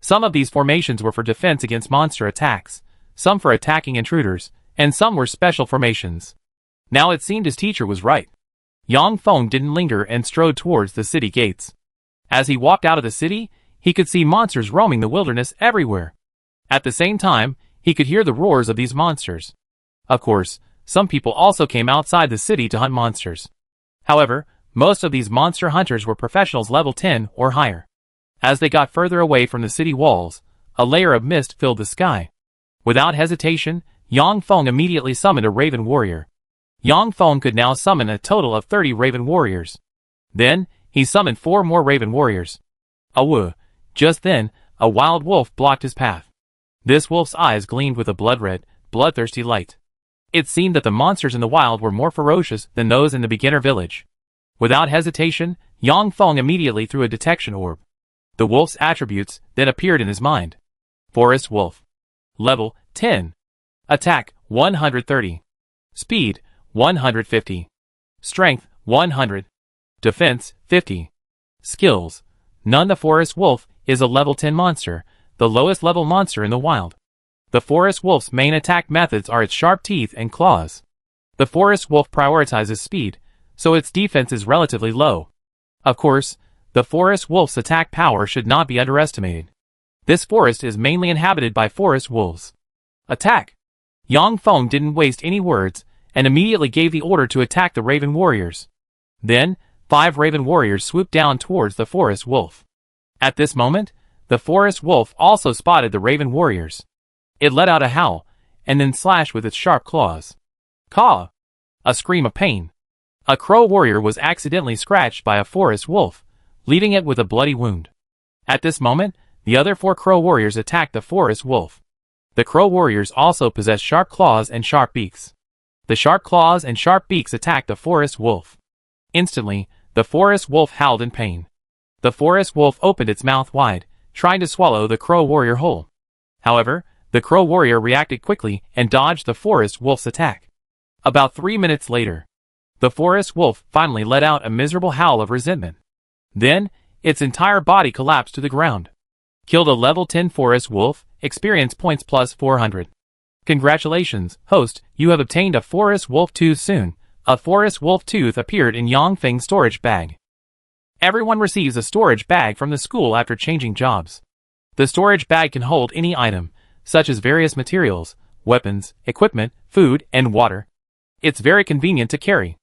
Some of these formations were for defense against monster attacks, some for attacking intruders, and some were special formations. Now it seemed his teacher was right. Yang Feng didn't linger and strode towards the city gates. As he walked out of the city, he could see monsters roaming the wilderness everywhere. At the same time, he could hear the roars of these monsters. Of course, some people also came outside the city to hunt monsters. However, most of these monster hunters were professionals level 10 or higher. As they got further away from the city walls, a layer of mist filled the sky. Without hesitation, Yang Feng immediately summoned a Raven Warrior. Yang Feng could now summon a total of 30 Raven Warriors. Then, he summoned 4 more Raven Warriors. Awoo! Just then, a wild wolf blocked his path. This wolf's eyes gleamed with a blood-red, bloodthirsty light. It seemed that the monsters in the wild were more ferocious than those in the beginner village. Without hesitation, Yang Feng immediately threw a detection orb. The wolf's attributes then appeared in his mind. Forest Wolf. Level 10. Attack 130. Speed 150. Strength 100. Defense 50. Skills. None. The Forest Wolf is a level 10 monster, the lowest level monster in the wild. The Forest Wolf's main attack methods are its sharp teeth and claws. The Forest Wolf prioritizes speed, so its defense is relatively low. Of course, the Forest Wolf's attack power should not be underestimated. This forest is mainly inhabited by forest wolves. Attack! Yang Feng didn't waste any words, and immediately gave the order to attack the Raven Warriors. Then, 5 Raven Warriors swooped down towards the Forest Wolf. At this moment, the Forest Wolf also spotted the Raven Warriors. It let out a howl, and then slashed with its sharp claws. Caw! A scream of pain. A Crow Warrior was accidentally scratched by a Forest Wolf, leaving it with a bloody wound. At this moment, the other 4 Crow Warriors attacked the Forest Wolf. The Crow Warriors also possess sharp claws and sharp beaks. The sharp claws and sharp beaks attacked the Forest Wolf. Instantly, the Forest Wolf howled in pain. The Forest Wolf opened its mouth wide, trying to swallow the Crow Warrior whole. However, the Crow Warrior reacted quickly and dodged the Forest Wolf's attack. About 3 minutes later, the Forest Wolf finally let out a miserable howl of resentment. Then, its entire body collapsed to the ground. Killed a level 10 Forest Wolf, experience points plus 400. Congratulations, host, you have obtained a Forest Wolf tooth soon. A Forest Wolf tooth appeared in Yang Feng's storage bag. Everyone receives a storage bag from the school after changing jobs. The storage bag can hold any item, such as various materials, weapons, equipment, food, and water. It's very convenient to carry.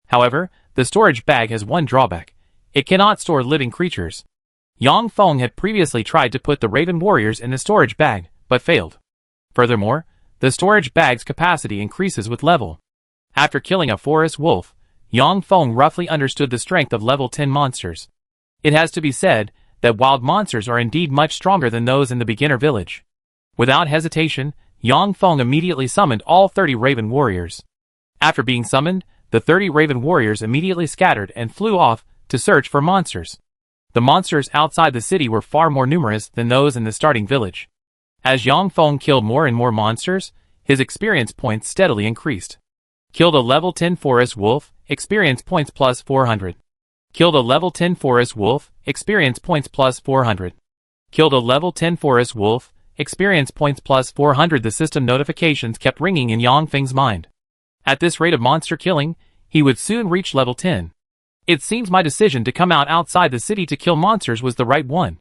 However, the storage bag has one drawback. It cannot store living creatures. Yang Feng had previously tried to put the Raven Warriors in the storage bag, but failed. Furthermore, the storage bag's capacity increases with level. After killing a Forest Wolf, Yang Feng roughly understood the strength of level 10 monsters. It has to be said that wild monsters are indeed much stronger than those in the beginner village. Without hesitation, Yang Feng immediately summoned all 30 Raven Warriors. After being summoned, the 30 Raven Warriors immediately scattered and flew off to search for monsters. The monsters outside the city were far more numerous than those in the starting village. As Yang Feng killed more and more monsters, his experience points steadily increased. Killed a level 10 Forest Wolf, experience points plus 400. Killed a level 10 Forest Wolf, experience points plus 400. Killed a level 10 Forest Wolf, experience points plus 400. The system notifications kept ringing in Yang Feng's mind. At this rate of monster killing, he would soon reach level 10. It seems my decision to come out outside the city to kill monsters was the right one.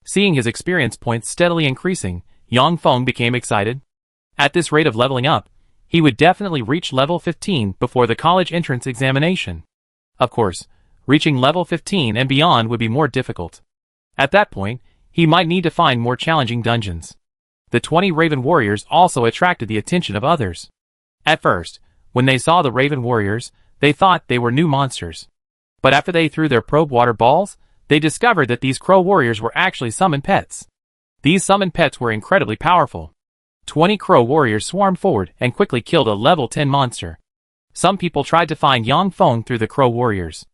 Seeing his experience points steadily increasing, Yang Feng became excited. At this rate of leveling up, he would definitely reach level 15 before the college entrance examination. Of course, reaching level 15 and beyond would be more difficult. At that point, he might need to find more challenging dungeons. The 20 Raven Warriors also attracted the attention of others. At first, when they saw the Raven Warriors, they thought they were new monsters. But after they threw their probe water balls, they discovered that these Crow Warriors were actually summoned pets. These summoned pets were incredibly powerful. 20 Crow Warriors swarmed forward and quickly killed a level 10 monster. Some people tried to find Yang Feng through the Crow Warriors.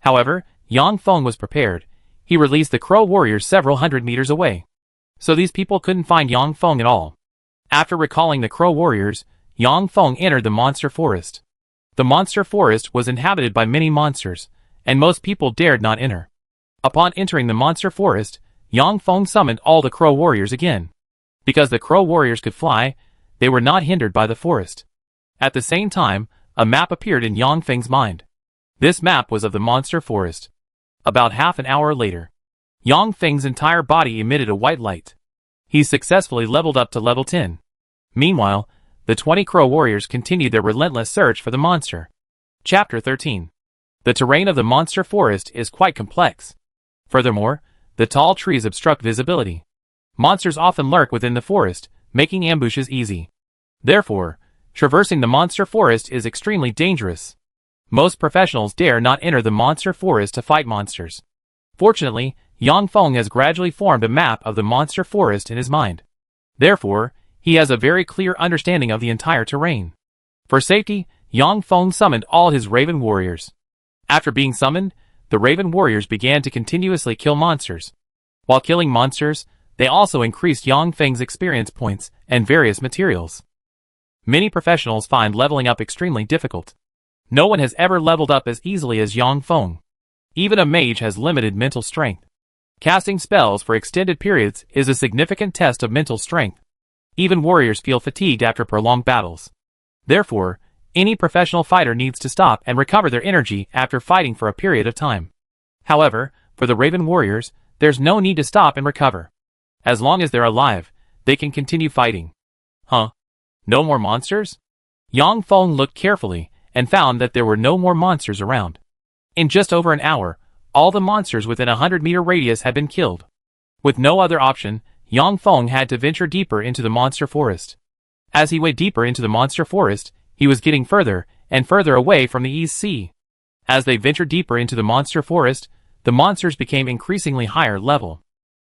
However, Yang Feng was prepared. He released the Crow Warriors several hundred meters away. So these people couldn't find Yang Feng at all. After recalling the Crow Warriors, Yang Feng entered the monster forest. The monster forest was inhabited by many monsters, and most people dared not enter. Upon entering the monster forest, Yang Feng summoned all the Crow Warriors again. Because the Crow Warriors could fly, they were not hindered by the forest. At the same time, a map appeared in Yang Feng's mind. This map was of the monster forest. About half an hour later, Yang Feng's entire body emitted a white light. He successfully leveled up to level 10. Meanwhile, the 20 Crow Warriors continued their relentless search for the monster. Chapter 13. The terrain of the monster forest is quite complex. Furthermore, the tall trees obstruct visibility. Monsters often lurk within the forest, making ambushes easy. Therefore, traversing the monster forest is extremely dangerous. Most professionals dare not enter the monster forest to fight monsters. Fortunately, Yang Feng has gradually formed a map of the monster forest in his mind. Therefore, he has a very clear understanding of the entire terrain. For safety, Yang Feng summoned all his Raven warriors. After being summoned, the Raven warriors began to continuously kill monsters. While killing monsters, they also increased Yang Feng's experience points and various materials. Many professionals find leveling up extremely difficult. No one has ever leveled up as easily as Yang Feng. Even a mage has limited mental strength. Casting spells for extended periods is a significant test of mental strength. Even warriors feel fatigued after prolonged battles. Therefore, any professional fighter needs to stop and recover their energy after fighting for a period of time. However, for the Raven warriors, there's no need to stop and recover. As long as they're alive, they can continue fighting. Huh? No more monsters? Yang Feng looked carefully and found that there were no more monsters around. In just over an hour, all the monsters within a 100-meter radius had been killed. With no other option, Yang Feng had to venture deeper into the monster forest. As he went deeper into the monster forest, he was getting further and further away from the East Sea. As they ventured deeper into the monster forest, the monsters became increasingly higher level.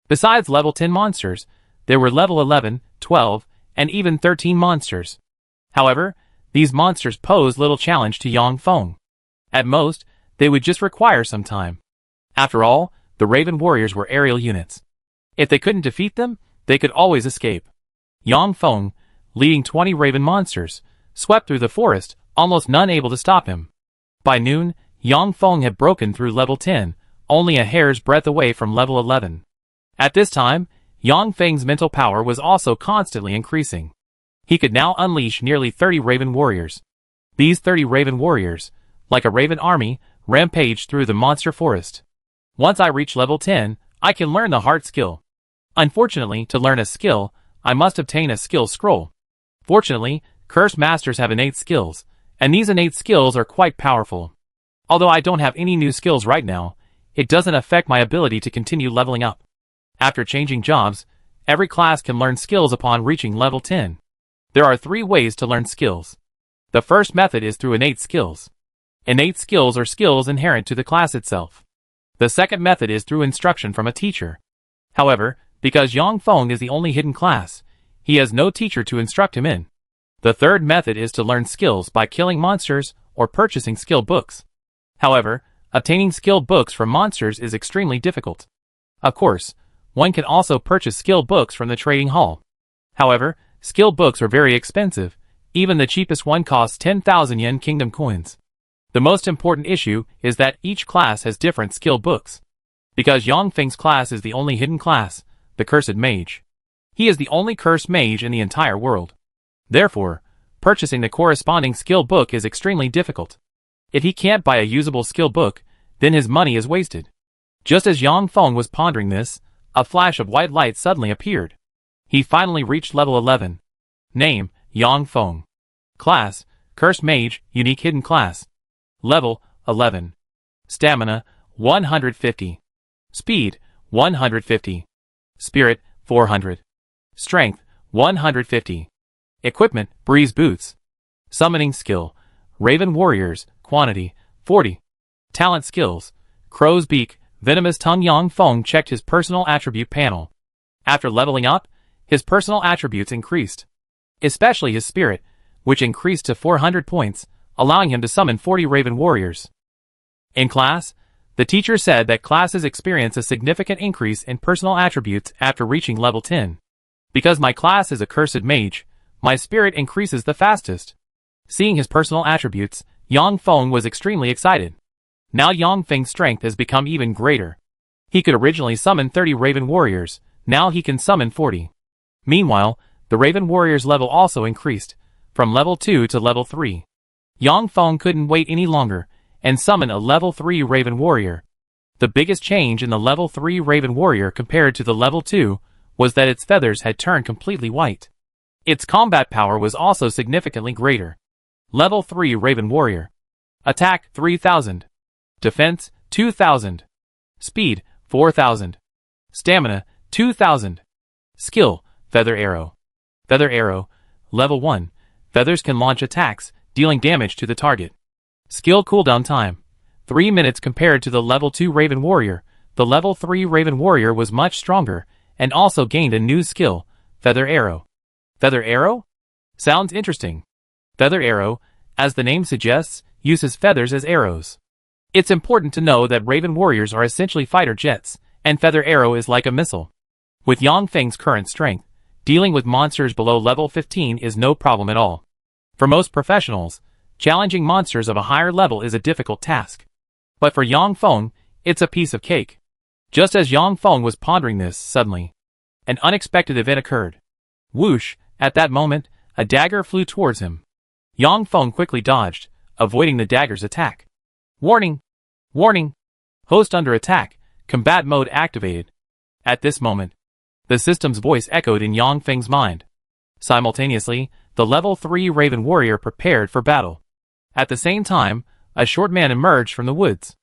Besides level 10 monsters, there were level 11, 12, and even 13 monsters. However, these monsters posed little challenge to Yang Feng. At most, they would just require some time. After all, the Raven warriors were aerial units. If they couldn't defeat them, they could always escape. Yang Feng, leading 20 Raven monsters, swept through the forest, almost none able to stop him. By noon, Yang Feng had broken through level 10, only a hair's breadth away from level 11. At this time, Yang Feng's mental power was also constantly increasing. He could now unleash nearly 30 Raven warriors. These 30 Raven warriors, like a Raven army, rampaged through the monster forest. Once I reach level 10, I can learn the heart skill. Unfortunately, to learn a skill, I must obtain a skill scroll. Fortunately, cursed masters have innate skills, and these innate skills are quite powerful. Although I don't have any new skills right now, it doesn't affect my ability to continue leveling up. After changing jobs, every class can learn skills upon reaching level 10. There are 3 ways to learn skills. The first method is through innate skills. Innate skills are skills inherent to the class itself. The second method is through instruction from a teacher. However, because Yang Feng is the only hidden class, he has no teacher to instruct him in. The third method is to learn skills by killing monsters or purchasing skill books. However, obtaining skill books from monsters is extremely difficult. Of course, one can also purchase skill books from the trading hall. However, skill books are very expensive. Even the cheapest one costs 10,000 yen kingdom coins. The most important issue is that each class has different skill books. Because Yang Feng's class is the only hidden class, the Cursed Mage. He is the only cursed mage in the entire world. Therefore, purchasing the corresponding skill book is extremely difficult. If he can't buy a usable skill book, then his money is wasted. Just as Yang Feng was pondering this, a flash of white light suddenly appeared. He finally reached level 11. Name, Yang Feng. Class, Cursed Mage, Unique Hidden Class. Level, 11. Stamina, 150. Speed, 150. Spirit, 400. Strength, 150. Equipment, Breeze Boots. Summoning Skill, Raven Warriors, Quantity, 40. Talent Skills, Crow's Beak, Venomous Tongue. Yang Feng checked his personal attribute panel. After leveling up, his personal attributes increased. Especially his spirit, which increased to 400 points, allowing him to summon 40 Raven Warriors. In class, the teacher said that classes experience a significant increase in personal attributes after reaching level 10. Because my class is a Cursed Mage, my spirit increases the fastest. Seeing his personal attributes, Yang Feng was extremely excited. Now Yang Feng's strength has become even greater. He could originally summon 30 Raven Warriors, now he can summon 40. Meanwhile, the Raven Warriors' level also increased, from level 2 to level 3. Yang Feng couldn't wait any longer, and summoned a level 3 Raven Warrior. The biggest change in the level 3 Raven Warrior compared to the level 2 was that its feathers had turned completely white. Its combat power was also significantly greater. Level 3 Raven Warrior. Attack 3000. Defense 2000. Speed 4000. Stamina 2000. Skill Feather Arrow. Feather Arrow. Level 1. Feathers can launch attacks, dealing damage to the target. Skill cooldown time 3 minutes compared to the level 2 Raven Warrior. The level 3 Raven Warrior was much stronger, and also gained a new skill, Feather Arrow. Feather Arrow? Sounds interesting. Feather Arrow, As the name suggests, uses feathers as arrows. It's important to know that Raven warriors are essentially fighter jets, and Feather Arrow is like a missile. With Yang Feng's current strength, dealing with monsters below level 15 is no problem at all. For most professionals, challenging monsters of a higher level is a difficult task. But for Yang Feng, it's a piece of cake. Just as Yang Feng was pondering this, suddenly, an unexpected event occurred. Whoosh! At that moment, a dagger flew towards him. Yang Feng quickly dodged, avoiding the dagger's attack. Warning! Warning! Host under attack, combat mode activated. At this moment, the system's voice echoed in Yang Feng's mind. Simultaneously, the level 3 Raven warrior prepared for battle. At the same time, a short man emerged from the woods.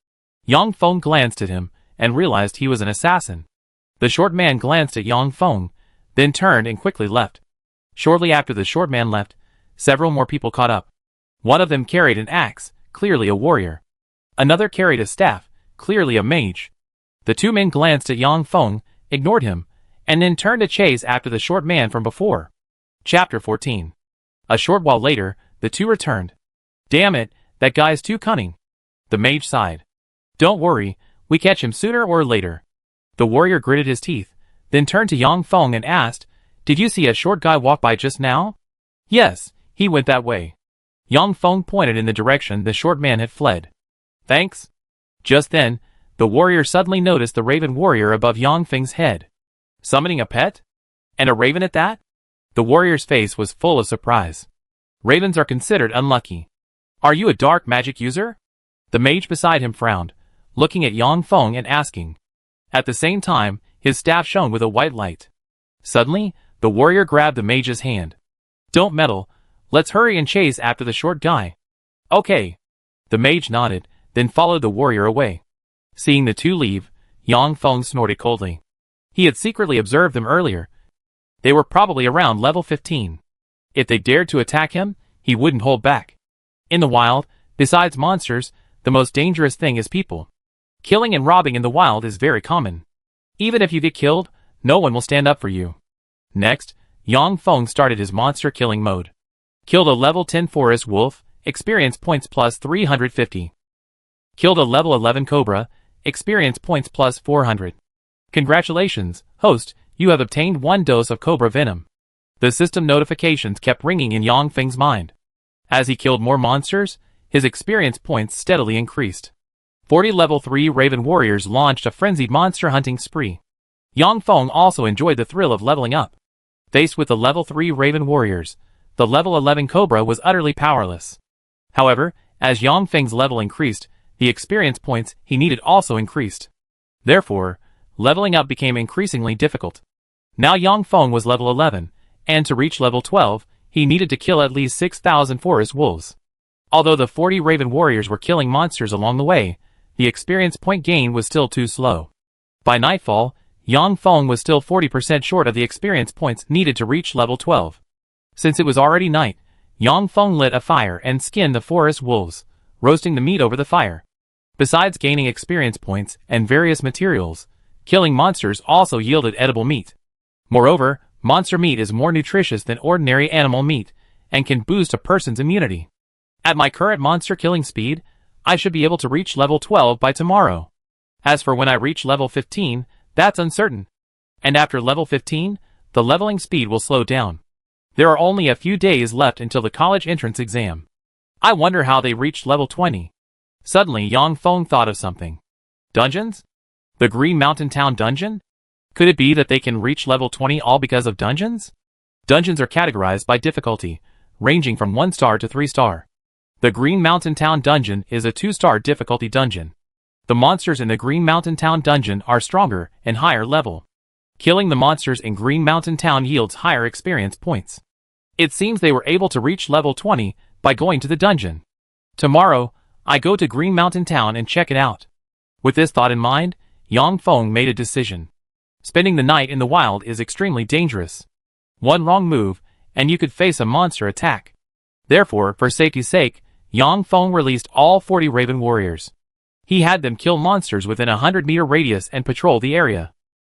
Yang Feng glanced at him and realized he was an assassin. The short man glanced at Yang Feng, then turned and quickly left. Shortly after the short man left, several more people caught up. One of them carried an axe, clearly a warrior. Another carried a staff, clearly a mage. The two men glanced at Yang Feng, ignored him, and then turned to chase after the short man from before. Chapter 14. A short while later, the two returned. Damn it, that guy's too cunning. The mage sighed. Don't worry, we catch him sooner or later. The warrior gritted his teeth, then turned to Yang Feng and asked, Did you see a short guy walk by just now? Yes, he went that way. Yang Feng pointed in the direction the short man had fled. Thanks. Just then, the warrior suddenly noticed the raven warrior above Yang Feng's head. Summoning a pet? And a raven at that? The warrior's face was full of surprise. Ravens are considered unlucky. Are you a dark magic user? The mage beside him frowned, looking at Yang Feng and asking. At the same time, his staff shone with a white light. Suddenly, the warrior grabbed the mage's hand. Don't meddle, let's hurry and chase after the short guy. Okay. The mage nodded, then followed the warrior away. Seeing the two leave, Yang Feng snorted coldly. He had secretly observed them earlier. They were probably around level 15. If they dared to attack him, he wouldn't hold back. In the wild, besides monsters, the most dangerous thing is people. Killing and robbing in the wild is very common. Even if you get killed, no one will stand up for you. Next, Yang Feng started his monster killing mode. Killed a level 10 forest wolf, experience points plus 350. Killed a level 11 cobra, experience points plus 400. Congratulations, host, you have obtained 1 dose of cobra venom. The system notifications kept ringing in Yang Feng's mind. As he killed more monsters, his experience points steadily increased. 40 level 3 Raven warriors launched a frenzied monster hunting spree. Yang Feng also enjoyed the thrill of leveling up. Faced with the level 3 Raven warriors, the level 11 Cobra was utterly powerless. However, as Yang Feng's level increased, the experience points he needed also increased. Therefore, leveling up became increasingly difficult. Now Yang Feng was level 11, and to reach level 12, he needed to kill at least 6,000 forest wolves. Although the 40 Raven warriors were killing monsters along the way, the experience point gain was still too slow. By nightfall, Yang Feng was still 40% short of the experience points needed to reach level 12. Since it was already night, Yang Feng lit a fire and skinned the forest wolves, roasting the meat over the fire. Besides gaining experience points and various materials, killing monsters also yielded edible meat. Moreover, monster meat is more nutritious than ordinary animal meat, and can boost a person's immunity. At my current monster killing speed, I should be able to reach level 12 by tomorrow. As for when I reach level 15, that's uncertain. And after level 15, the leveling speed will slow down. There are only a few days left until the college entrance exam. I wonder how they reached level 20. Suddenly Yang Feng thought of something. Dungeons? The Green Mountain Town dungeon? Could it be that they can reach level 20 all because of dungeons? Dungeons are categorized by difficulty, ranging from 1 star to 3 star. The Green Mountain Town dungeon is a 2-star difficulty dungeon. The monsters in the Green Mountain Town dungeon are stronger and higher level. Killing the monsters in Green Mountain Town yields higher experience points. It seems they were able to reach level 20 by going to the dungeon. Tomorrow, I go to Green Mountain Town and check it out. With this thought in mind, Yang Feng made a decision. Spending the night in the wild is extremely dangerous. One wrong move, and you could face a monster attack. Therefore, for safety's sake, Yang Feng released all 40 Raven warriors. He had them kill monsters within a 100-meter radius and patrol the area.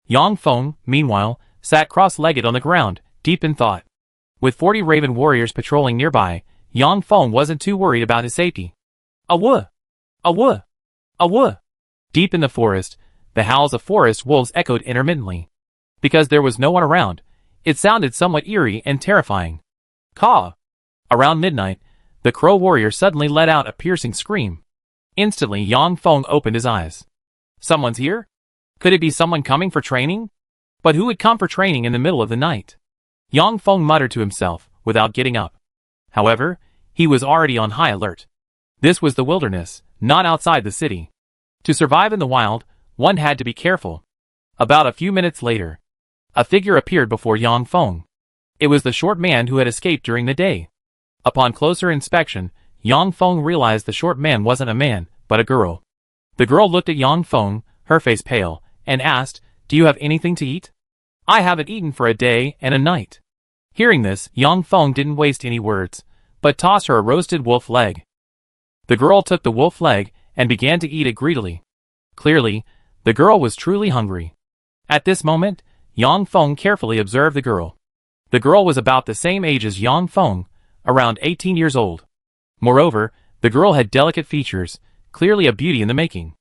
Yang Feng, meanwhile, sat cross-legged on the ground, deep in thought. With 40 Raven warriors patrolling nearby, Yang Feng wasn't too worried about his safety. Awoo! Awoo! Awoo! Deep in the forest, the howls of forest wolves echoed intermittently. Because there was no one around, it sounded somewhat eerie and terrifying. Caw! Around midnight, the crow warrior suddenly let out a piercing scream. Instantly, Yang Feng opened his eyes. Someone's here? Could it be someone coming for training? But who would come for training in the middle of the night? Yang Feng muttered to himself, without getting up. However, he was already on high alert. This was the wilderness, not outside the city. To survive in the wild, one had to be careful. About a few minutes later, a figure appeared before Yang Feng. It was the short man who had escaped during the day. Upon closer inspection, Yang Feng realized the short man wasn't a man, but a girl. The girl looked at Yang Feng, her face pale, and asked, "Do you have anything to eat?" "I haven't eaten for a day and a night." Hearing this, Yang Feng didn't waste any words, but tossed her a roasted wolf leg. The girl took the wolf leg and began to eat it greedily. Clearly, the girl was truly hungry. At this moment, Yang Feng carefully observed the girl. The girl was about the same age as Yang Feng, around 18 years old. Moreover, the girl had delicate features, clearly a beauty in the making.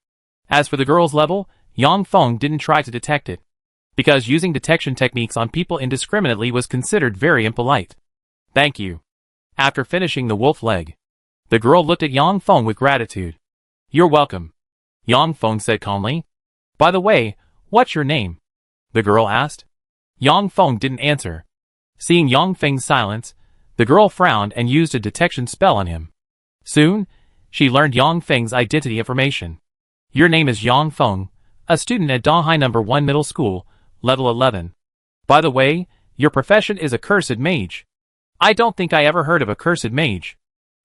As for the girl's level, Yang Feng didn't try to detect it, because using detection techniques on people indiscriminately was considered very impolite. "Thank you." After finishing the wolf leg, the girl looked at Yang Feng with gratitude. "You're welcome," Yang Feng said calmly. "By the way, what's your name?" the girl asked. Yang Feng didn't answer. Seeing Yang Feng's silence, the girl frowned and used a detection spell on him. Soon, she learned Yang Feng's identity information. "Your name is Yang Feng, a student at Donghai No. 1 Middle School, level 11. By the way, your profession is a cursed mage." "I don't think I ever heard of a cursed mage.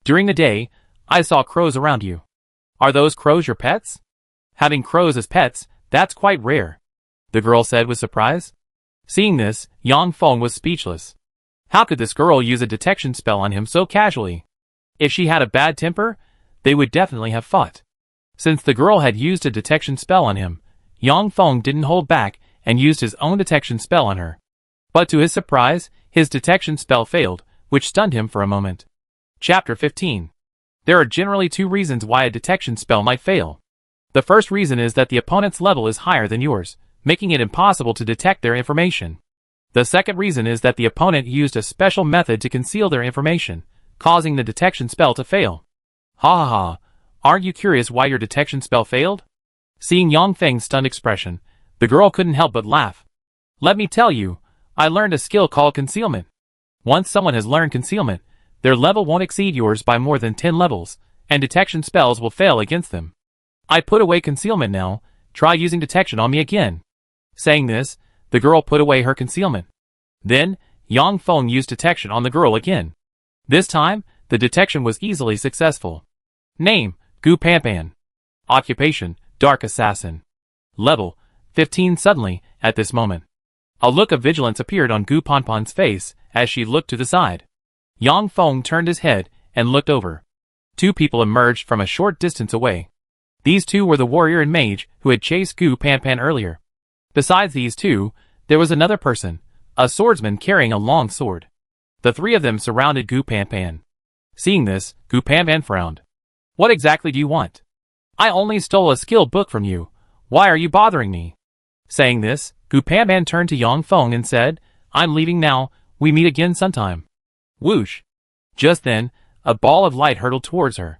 During the day, I saw crows around you. Are those crows your pets?" "Having crows as pets, that's quite rare," the girl said with surprise. Seeing this, Yang Feng was speechless. How could this girl use a detection spell on him so casually? If she had a bad temper, they would definitely have fought. Since the girl had used a detection spell on him, Yang Feng didn't hold back and used his own detection spell on her. But to his surprise, his detection spell failed, which stunned him for a moment. Chapter 15. There are generally two reasons why a detection spell might fail. The first reason is that the opponent's level is higher than yours, making it impossible to detect their information. The second reason is that the opponent used a special method to conceal their information, causing the detection spell to fail. Ha ha ha, aren't you curious why your detection spell failed? Seeing Yang Feng's stunned expression, the girl couldn't help but laugh. "Let me tell you, I learned a skill called concealment. Once someone has learned concealment, their level won't exceed yours by more than 10 levels, and detection spells will fail against them. I put away concealment now, try using detection on me again." Saying this, the girl put away her concealment. Then, Yang Feng used detection on the girl again. This time, the detection was easily successful. Name, Gu Panpan. Occupation, Dark Assassin. Level, 15. Suddenly, at this moment, a look of vigilance appeared on Gu Panpan's face as she looked to the side. Yang Feng turned his head and looked over. Two people emerged from a short distance away. These two were the warrior and mage who had chased Gu Panpan earlier. Besides these two, there was another person, a swordsman carrying a long sword. The three of them surrounded Gu Panpan. Seeing this, Gu Panpan frowned. "What exactly do you want?" "I only stole a skill book from you. Why are you bothering me?" Saying this, Gu Panpan turned to Yang Feng and said, "I'm leaving now, we meet again sometime." Whoosh! Just then, a ball of light hurtled towards her.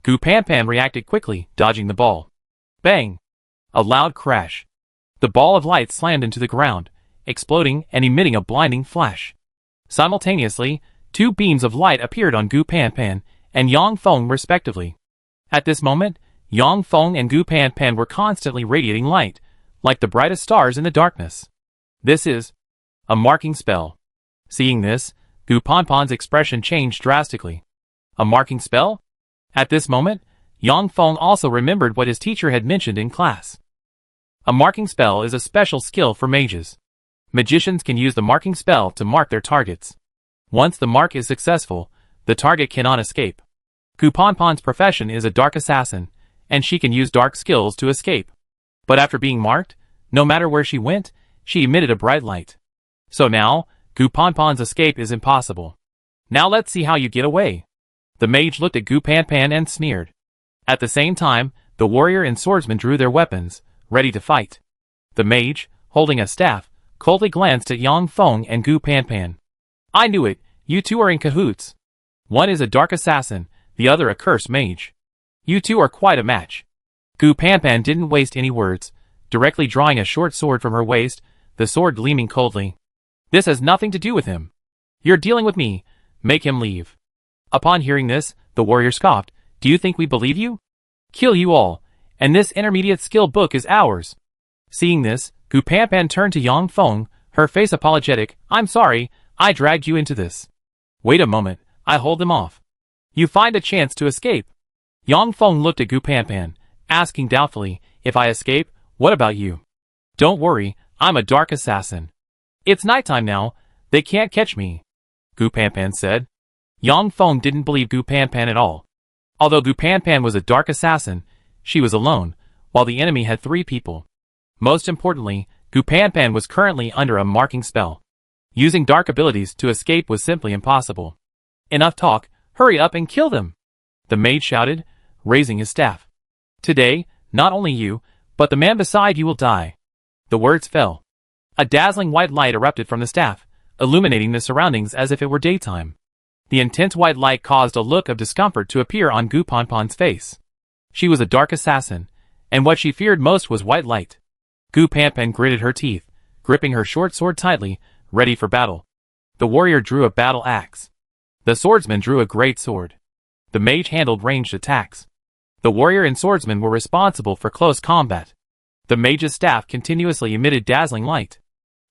Gu Panpan reacted quickly, dodging the ball. Bang! A loud crash. The ball of light slammed into the ground, exploding and emitting a blinding flash. Simultaneously, two beams of light appeared on Gu Panpan and Yang Feng respectively. At this moment, Yang Feng and Gu Panpan were constantly radiating light, like the brightest stars in the darkness. This is a marking spell. Seeing this, Gu Panpan's expression changed drastically. A marking spell? At this moment, Yang Feng also remembered what his teacher had mentioned in class. A marking spell is a special skill for mages. Magicians can use the marking spell to mark their targets. Once the mark is successful, the target cannot escape. Gu Panpan's profession is a dark assassin, and she can use dark skills to escape. But after being marked, no matter where she went, she emitted a bright light. So now, Gu Panpan's escape is impossible. Now let's see how you get away. The mage looked at Gu Panpan and sneered. At the same time, the warrior and swordsman drew their weapons, ready to fight. The mage, holding a staff, coldly glanced at Yang Feng and Gu Panpan. I knew it, you two are in cahoots. One is a dark assassin, the other a cursed mage. You two are quite a match. Gu Panpan didn't waste any words, directly drawing a short sword from her waist, the sword gleaming coldly. This has nothing to do with him. You're dealing with me, make him leave. Upon hearing this, the warrior scoffed, do you think we believe you? Kill you all, and this intermediate skill book is ours. Seeing this, Gu Panpan turned to Yang Feng, her face apologetic, I'm sorry, I dragged you into this. Wait a moment, I hold them off. You find a chance to escape. Yang Feng looked at Gu Panpan, asking doubtfully, if I escape, what about you? Don't worry, I'm a dark assassin. It's nighttime now, they can't catch me. Gu Panpan said. Yang Feng didn't believe Gu Panpan at all. Although Gu Panpan was a dark assassin, she was alone, while the enemy had 3 people. Most importantly, Gu Panpan was currently under a marking spell. Using dark abilities to escape was simply impossible. Enough talk, hurry up and kill them! The mage shouted, raising his staff. Today, not only you, but the man beside you will die. The words fell. A dazzling white light erupted from the staff, illuminating the surroundings as if it were daytime. The intense white light caused a look of discomfort to appear on Gu Panpan's face. She was a dark assassin, and what she feared most was white light. Gu Panpan gritted her teeth, gripping her short sword tightly, ready for battle. The warrior drew a battle axe. The swordsman drew a great sword. The mage handled ranged attacks. The warrior and swordsman were responsible for close combat. The mage's staff continuously emitted dazzling light.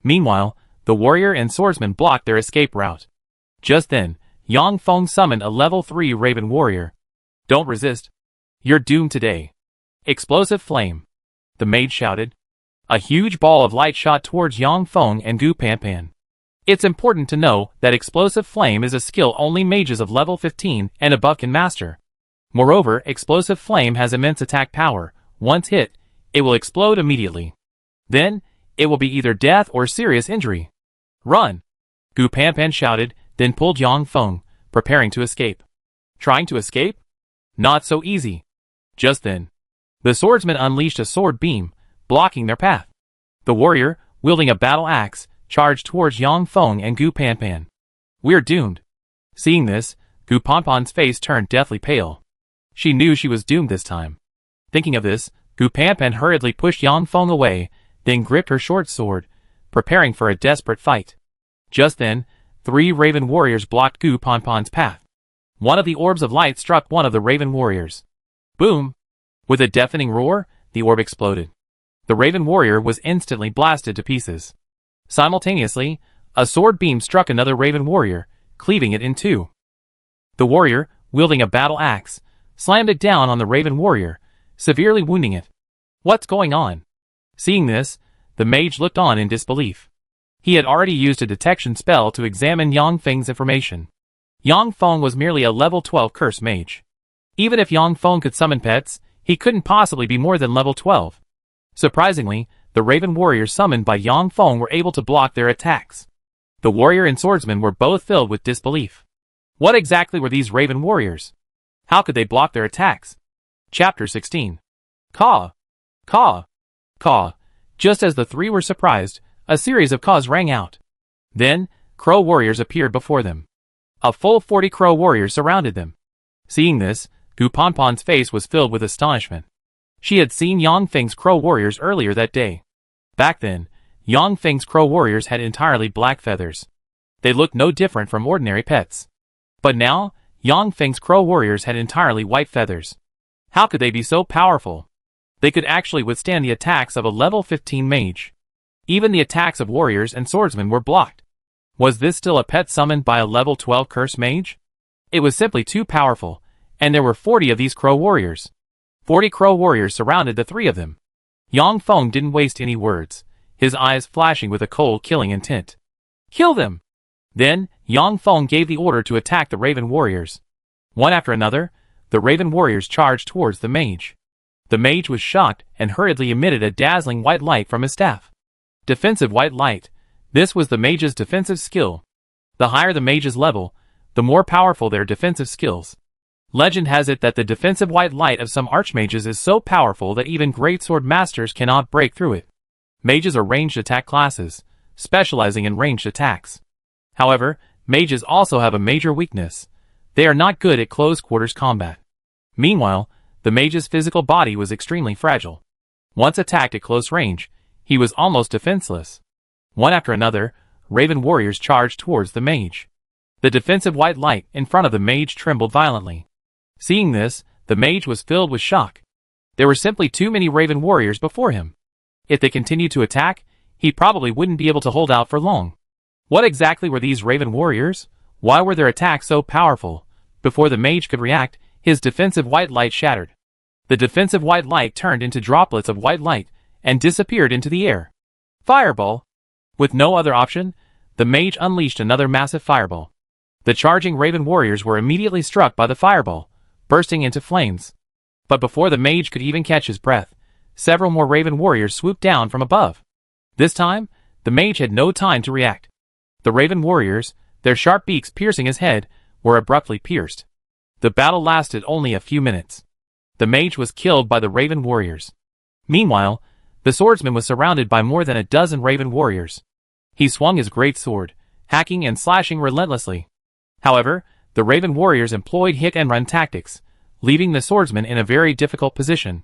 Meanwhile, the warrior and swordsman blocked their escape route. Just then, Yang Feng summoned a level 3 Raven warrior. Don't resist. You're doomed today. Explosive flame. The mage shouted. A huge ball of light shot towards Yang Feng and Gu Panpan. It's important to know that explosive flame is a skill only mages of level 15 and above can master. Moreover, explosive flame has immense attack power. Once hit, it will explode immediately. Then, it will be either death or serious injury. Run! Gu Panpan shouted, then pulled Yang Feng, preparing to escape. Trying to escape? Not so easy. Just then, the swordsman unleashed a sword beam, blocking their path. The warrior, wielding a battle axe, charged towards Yang Feng and Gu Panpan. We're doomed. Seeing this, Gu Panpan's face turned deathly pale. She knew she was doomed this time. Thinking of this, Gu Panpan hurriedly pushed Yang Feng away, then gripped her short sword, preparing for a desperate fight. Just then, 3 Raven warriors blocked Gu Panpan's path. One of the orbs of light struck one of the Raven warriors. Boom! With a deafening roar, the orb exploded. The Raven warrior was instantly blasted to pieces. Simultaneously, a sword beam struck another Raven warrior, cleaving it in 2. The warrior, wielding a battle axe, slammed it down on the Raven warrior, severely wounding it. What's going on? Seeing this, the mage looked on in disbelief. He had already used a detection spell to examine Yang Feng's information. Yang Feng was merely a level 12 curse mage. Even if Yang Feng could summon pets, he couldn't possibly be more than level 12. Surprisingly, the Raven warriors summoned by Yang Feng were able to block their attacks. The warrior and swordsman were both filled with disbelief. What exactly were these Raven warriors? How could they block their attacks? Chapter 16. Caw! Caw! Caw! Just as the 3 were surprised, a series of caws rang out. Then, crow warriors appeared before them. A full 40 crow warriors surrounded them. Seeing this, Gu Panpan's face was filled with astonishment. She had seen Yang Feng's crow warriors earlier that day. Back then, Yang Feng's crow warriors had entirely black feathers. They looked no different from ordinary pets. But now, Yang Feng's crow warriors had entirely white feathers. How could they be so powerful? They could actually withstand the attacks of a level 15 mage. Even the attacks of warriors and swordsmen were blocked. Was this still a pet summoned by a level 12 curse mage? It was simply too powerful, and there were 40 of these crow warriors. 40 crow warriors surrounded the 3 of them. Yang Feng didn't waste any words, his eyes flashing with a cold killing intent. Kill them! Then, Yang Feng gave the order to attack the Raven warriors. One after another, the Raven warriors charged towards the mage. The mage was shocked and hurriedly emitted a dazzling white light from his staff. Defensive white light. This was the mage's defensive skill. The higher the mage's level, the more powerful their defensive skills. Legend has it that the defensive white light of some archmages is so powerful that even greatsword masters cannot break through it. Mages are ranged attack classes, specializing in ranged attacks. However, mages also have a major weakness. They are not good at close-quarters combat. Meanwhile, the mage's physical body was extremely fragile. Once attacked at close range, he was almost defenseless. One after another, Raven warriors charged towards the mage. The defensive white light in front of the mage trembled violently. Seeing this, the mage was filled with shock. There were simply too many Raven warriors before him. If they continued to attack, he probably wouldn't be able to hold out for long. What exactly were these Raven warriors? Why were their attacks so powerful? Before the mage could react, his defensive white light shattered. The defensive white light turned into droplets of white light and disappeared into the air. Fireball! With no other option, the mage unleashed another massive fireball. The charging Raven warriors were immediately struck by the fireball, bursting into flames. But before the mage could even catch his breath, several more Raven warriors swooped down from above. This time, the mage had no time to react. The Raven warriors, their sharp beaks piercing his head, were abruptly pierced. The battle lasted only a few minutes. The mage was killed by the Raven warriors. Meanwhile, the swordsman was surrounded by more than a dozen Raven warriors. He swung his great sword, hacking and slashing relentlessly. However, the Raven warriors employed hit-and-run tactics, leaving the swordsman in a very difficult position.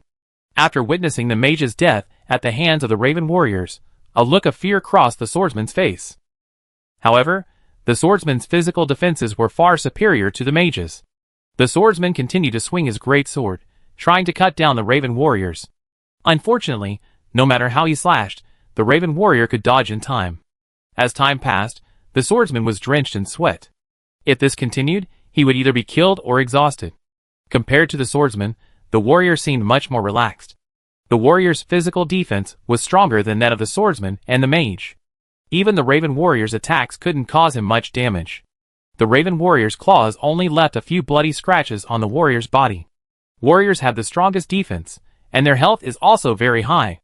After witnessing the mage's death at the hands of the Raven warriors, a look of fear crossed the swordsman's face. However, the swordsman's physical defenses were far superior to the mage's. The swordsman continued to swing his great sword, trying to cut down the Raven warriors. Unfortunately, no matter how he slashed, the Raven warrior could dodge in time. As time passed, the swordsman was drenched in sweat. If this continued, he would either be killed or exhausted. Compared to the swordsman, the warrior seemed much more relaxed. The warrior's physical defense was stronger than that of the swordsman and the mage. Even the Raven warrior's attacks couldn't cause him much damage. The Raven warrior's claws only left a few bloody scratches on the warrior's body. Warriors have the strongest defense, and their health is also very high.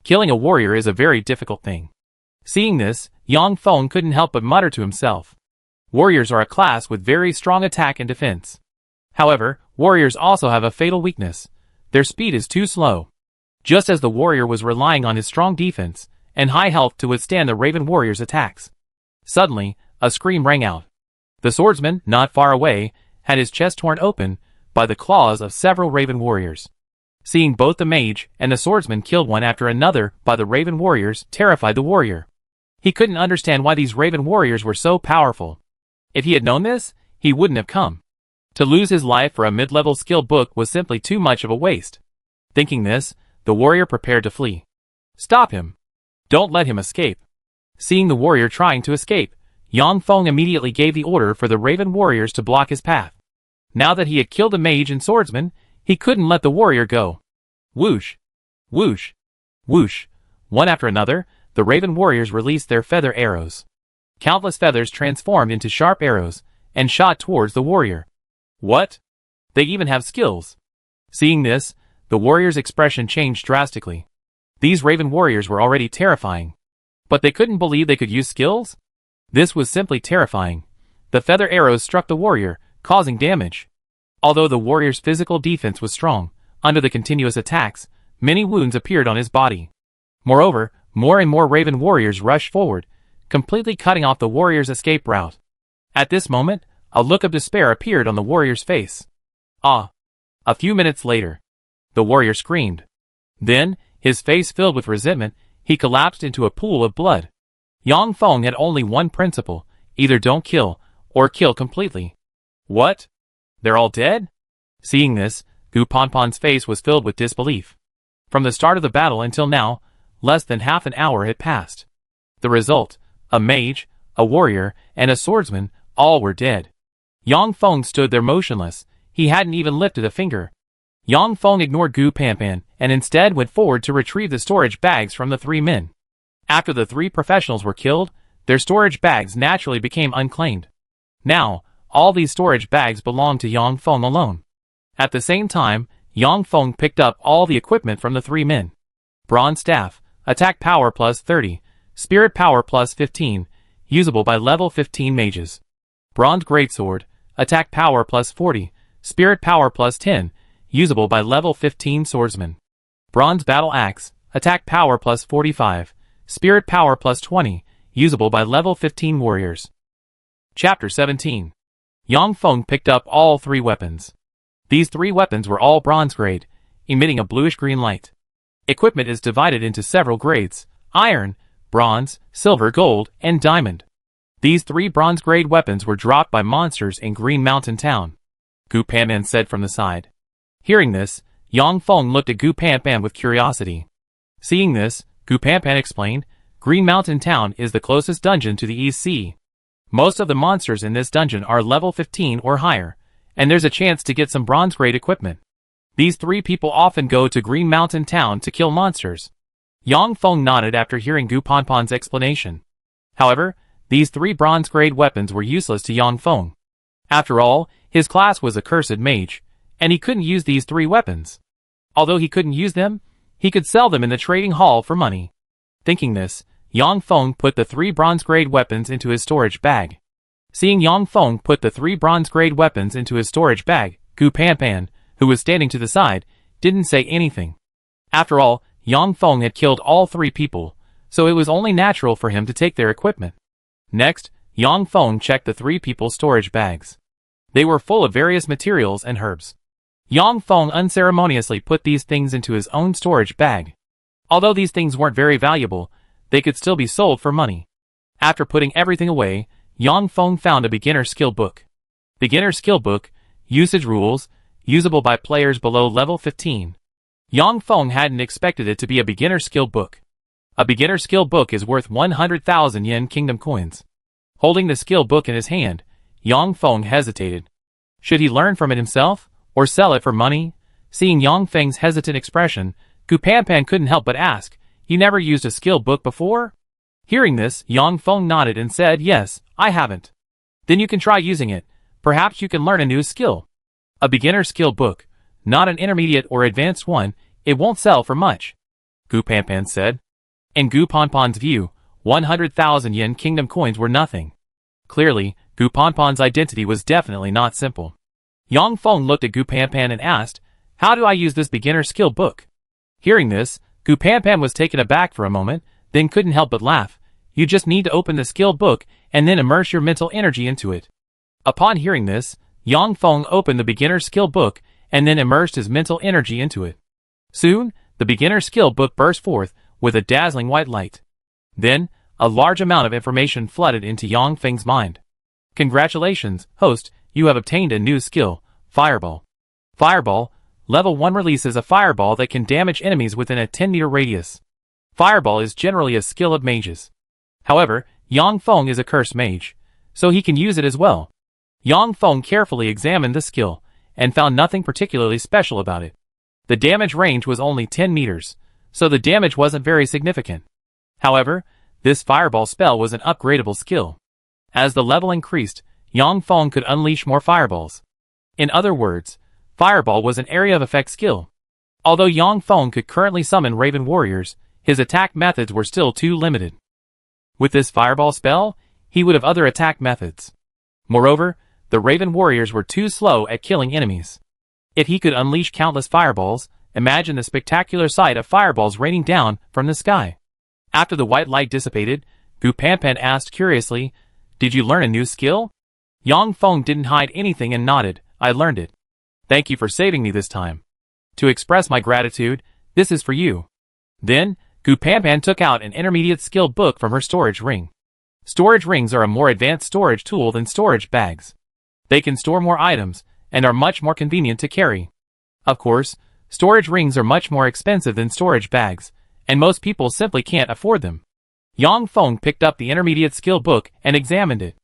Killing a warrior is a very difficult thing. Seeing this, Yang Feng couldn't help but mutter to himself. Warriors are a class with very strong attack and defense. However, warriors also have a fatal weakness. Their speed is too slow. Just as the warrior was relying on his strong defense and high health to withstand the Raven warrior's attacks. Suddenly, a scream rang out. The swordsman, not far away, had his chest torn open by the claws of several Raven warriors. Seeing both the mage and the swordsman killed one after another by the Raven warriors terrified the warrior. He couldn't understand why these Raven warriors were so powerful. If he had known this, he wouldn't have come. To lose his life for a mid-level skill book was simply too much of a waste. Thinking this, the warrior prepared to flee. Stop him! Don't let him escape! Seeing the warrior trying to escape, Yang Feng immediately gave the order for the Raven warriors to block his path. Now that he had killed the mage and swordsman, he couldn't let the warrior go. Whoosh! Whoosh! Whoosh! One after another, the Raven warriors released their feather arrows. Countless feathers transformed into sharp arrows and shot towards the warrior. What? They even have skills. Seeing this, the warrior's expression changed drastically. These Raven warriors were already terrifying. But they couldn't believe they could use skills? This was simply terrifying. The feather arrows struck the warrior, causing damage. Although the warrior's physical defense was strong, under the continuous attacks, many wounds appeared on his body. Moreover, more and more Raven warriors rushed forward, completely cutting off the warrior's escape route. At this moment, a look of despair appeared on the warrior's face. Ah! A few minutes later, the warrior screamed. Then, his face filled with resentment, he collapsed into a pool of blood. Yang Feng had only one principle: either don't kill, or kill completely. What? They're all dead? Seeing this, Gu Ponpon's face was filled with disbelief. From the start of the battle until now, less than half an hour had passed. The result: a mage, a warrior, and a swordsman, all were dead. Yang Feng stood there motionless. He hadn't even lifted a finger. Yang Feng ignored Gu Panpan and instead went forward to retrieve the storage bags from the three men. After the three professionals were killed, their storage bags naturally became unclaimed. Now, all these storage bags belonged to Yang Feng alone. At the same time, Yang Feng picked up all the equipment from the three men. Bronze staff, attack power plus 30, spirit power plus 15, usable by level 15 mages. Bronze greatsword, attack power plus 40, Spirit Power plus 10, usable by level 15 swordsmen. Bronze Battle Axe, Attack Power plus 45, Spirit Power plus 20, usable by level 15 warriors. Chapter 17. Yang Feng picked up all 3 weapons. These 3 weapons were all bronze grade, emitting a bluish-green light. Equipment is divided into several grades: iron, bronze, silver, gold, and diamond. These 3 bronze-grade weapons were dropped by monsters in Green Mountain Town, Gu Panpan said from the side. Hearing this, Yang Feng looked at Gu Panpan with curiosity. Seeing this, Gu Panpan explained, Green Mountain Town is the closest dungeon to the East Sea. Most of the monsters in this dungeon are level 15 or higher, and there's a chance to get some bronze-grade equipment. These 3 people often go to Green Mountain Town to kill monsters. Yang Feng nodded after hearing Gu Panpan's explanation. However, these 3 bronze-grade weapons were useless to Yang Feng. After all, his class was a cursed mage, and he couldn't use these 3 weapons. Although he couldn't use them, he could sell them in the trading hall for money. Thinking this, Yang Feng put the 3 bronze-grade weapons into his storage bag. Seeing Yang Feng put the 3 bronze-grade weapons into his storage bag, Gu Panpan, who was standing to the side, didn't say anything. After all, Yang Feng had killed all 3 people, so it was only natural for him to take their equipment. Next, Yang Feng checked the 3 people's storage bags. They were full of various materials and herbs. Yang Feng unceremoniously put these things into his own storage bag. Although these things weren't very valuable, they could still be sold for money. After putting everything away, Yang Feng found a beginner skill book. Beginner skill book, usage rules, usable by players below level 15. Yang Feng hadn't expected it to be a beginner skill book. A beginner skill book is worth 100,000 yen kingdom coins. Holding the skill book in his hand, Yang Feng hesitated. Should he learn from it himself, or sell it for money? Seeing Yang Feng's hesitant expression, Gu Panpan couldn't help but ask, "You never used a skill book before?" Hearing this, Yang Feng nodded and said, "Yes, I haven't." "Then you can try using it. Perhaps you can learn a new skill." A beginner skill book, not an intermediate or advanced one, it won't sell for much, Gu Panpan said. In Gu Panpan's view, 100,000 yen kingdom coins were nothing. Clearly, Gu Panpan's identity was definitely not simple. Yang Feng looked at Gu Panpan and asked, "How do I use this beginner skill book?" Hearing this, Gu Panpan was taken aback for a moment, then couldn't help but laugh. "You just need to open the skill book and then immerse your mental energy into it." Upon hearing this, Yang Feng opened the beginner skill book and then immersed his mental energy into it. Soon, the beginner skill book burst forth with a dazzling white light. Then, a large amount of information flooded into Yang Feng's mind. "Congratulations, host, you have obtained a new skill, Fireball. Fireball, level 1 releases a fireball that can damage enemies within a 10-meter radius. Fireball is generally a skill of mages. However, Yang Feng is a cursed mage, so he can use it as well." Yang Feng carefully examined the skill, and found nothing particularly special about it. The damage range was only 10 meters, so the damage wasn't very significant. However, this fireball spell was an upgradable skill. As the level increased, Yang Feng could unleash more fireballs. In other words, fireball was an area of effect skill. Although Yang Feng could currently summon Raven warriors, his attack methods were still too limited. With this fireball spell, he would have other attack methods. Moreover, the Raven warriors were too slow at killing enemies. If he could unleash countless fireballs, imagine the spectacular sight of fireballs raining down from the sky. After the white light dissipated, Gu Panpan asked curiously, "Did you learn a new skill?" Yang Feng didn't hide anything and nodded, "I learned it. Thank you for saving me this time. To express my gratitude, this is for you." Then, Gu Panpan took out an intermediate skill book from her storage ring. Storage rings are a more advanced storage tool than storage bags. They can store more items, and are much more convenient to carry. Of course, storage rings are much more expensive than storage bags, and most people simply can't afford them. Yang Feng picked up the intermediate skill book and examined it.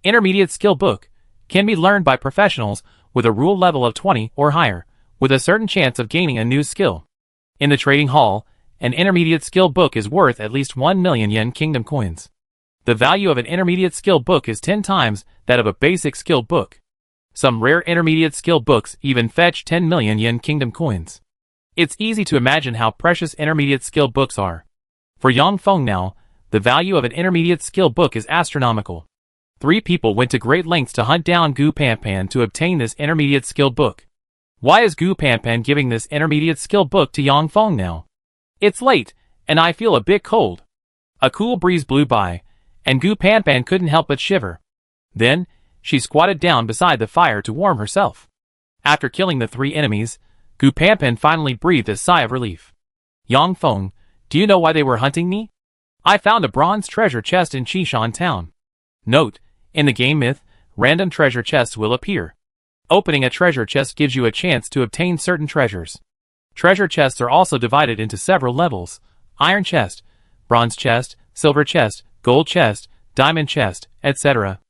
Intermediate skill book can be learned by professionals with a rule level of 20 or higher, with a certain chance of gaining a new skill. In the trading hall, an intermediate skill book is worth at least 1 million yen kingdom coins. The value of an intermediate skill book is 10 times that of a basic skill book. Some rare intermediate skill books even fetch 10 million yen kingdom coins. It's easy to imagine how precious intermediate skill books are. For Yang Feng now, the value of an intermediate skill book is astronomical. 3 people went to great lengths to hunt down Gu Panpan to obtain this intermediate skill book. Why is Gu Panpan giving this intermediate skill book to Yang Feng now? It's late, and I feel a bit cold. A cool breeze blew by, and Gu Panpan couldn't help but shiver. Then, she squatted down beside the fire to warm herself. After killing the 3 enemies, Gu Panpan finally breathed a sigh of relief. Yang Feng, do you know why they were hunting me? I found a bronze treasure chest in Qishan town. Note, in the game myth, random treasure chests will appear. Opening a treasure chest gives you a chance to obtain certain treasures. Treasure chests are also divided into several levels: iron chest, bronze chest, silver chest, gold chest, diamond chest, etc.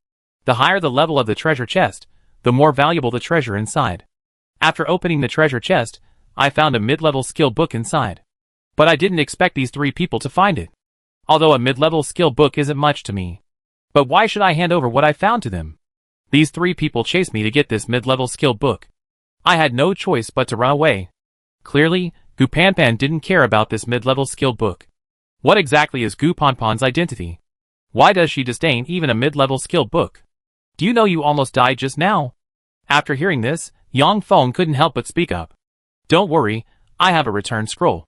The higher the level of the treasure chest, the more valuable the treasure inside. After opening the treasure chest, I found a mid-level skill book inside. But I didn't expect these 3 people to find it. Although a mid-level skill book isn't much to me. But why should I hand over what I found to them? These 3 people chased me to get this mid-level skill book. I had no choice but to run away. Clearly, Gu Panpan didn't care about this mid-level skill book. What exactly is Gu Panpan's identity? Why does she disdain even a mid-level skill book? Do you know you almost died just now? After hearing this, Yang Feng couldn't help but speak up. Don't worry, I have a return scroll.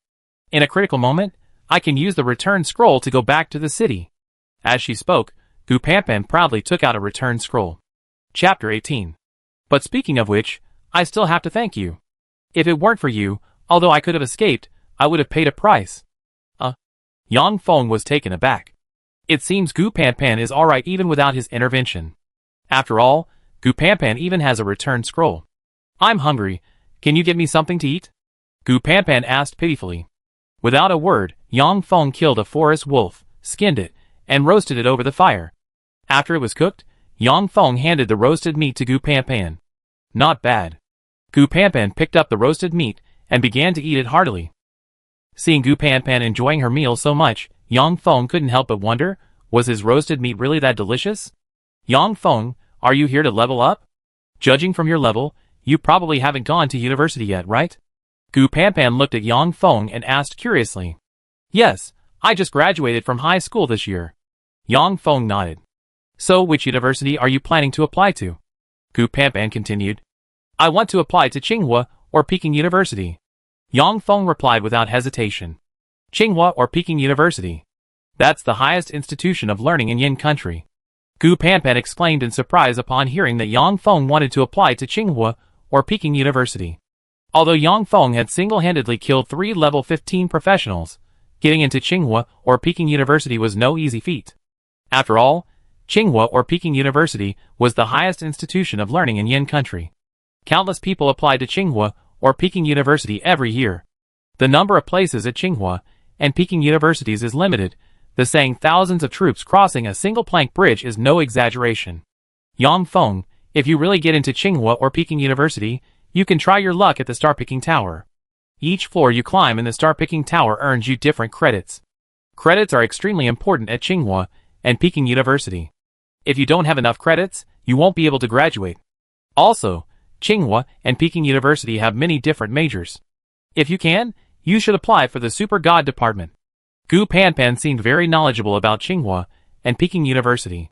In a critical moment, I can use the return scroll to go back to the city. As she spoke, Gu Panpan proudly took out a return scroll. Chapter 18. But speaking of which, I still have to thank you. If it weren't for you, although I could have escaped, I would have paid a price. Yang Feng was taken aback. It seems Gu Panpan is alright even without his intervention. After all, Gu Panpan even has a return scroll. I'm hungry. Can you get me something to eat? Gu Panpan asked pitifully. Without a word, Yang Feng killed a forest wolf, skinned it, and roasted it over the fire. After it was cooked, Yang Feng handed the roasted meat to Gu Panpan. Not bad. Gu Panpan picked up the roasted meat and began to eat it heartily. Seeing Gu Panpan enjoying her meal so much, Yang Feng couldn't help but wonder, was his roasted meat really that delicious? Yang Feng, are you here to level up? Judging from your level, you probably haven't gone to university yet, right? Gu Panpan looked at Yang Feng and asked curiously. Yes, I just graduated from high school this year. Yang Feng nodded. So which university are you planning to apply to? Gu Panpan continued. I want to apply to Tsinghua or Peking University. Yang Feng replied without hesitation. Tsinghua or Peking University. That's the highest institution of learning in Yin country. Gu Panpan exclaimed in surprise upon hearing that Yang Feng wanted to apply to Tsinghua or Peking University. Although Yang Feng had single-handedly killed 3 level 15 professionals, getting into Tsinghua or Peking University was no easy feat. After all, Tsinghua or Peking University was the highest institution of learning in Yin country. Countless people applied to Tsinghua or Peking University every year. The number of places at Tsinghua and Peking Universities is limited. The saying thousands of troops crossing a single plank bridge is no exaggeration. Yang Feng, if you really get into Tsinghua or Peking University, you can try your luck at the star picking tower. Each floor you climb in the star picking tower earns you different credits. Credits are extremely important at Tsinghua and Peking University. If you don't have enough credits, you won't be able to graduate. Also, Tsinghua and Peking University have many different majors. If you can, you should apply for the Super God department. Gu Panpan seemed very knowledgeable about Tsinghua and Peking University.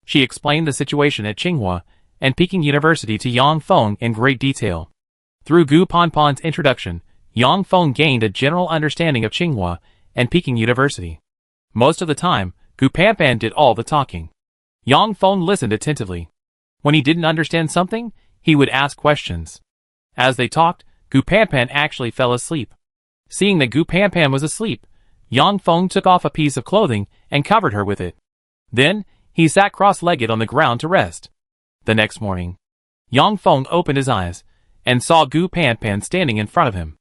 She explained the situation at Tsinghua and Peking University to Yang Feng in great detail. Through Gu Panpan's introduction, Yang Feng gained a general understanding of Tsinghua and Peking University. Most of the time, Gu Panpan did all the talking. Yang Feng listened attentively. When he didn't understand something, he would ask questions. As they talked, Gu Panpan actually fell asleep. Seeing that Gu Panpan was asleep, Yang Feng took off a piece of clothing and covered her with it. Then, he sat cross-legged on the ground to rest. The next morning, Yang Feng opened his eyes and saw Gu Panpan standing in front of him.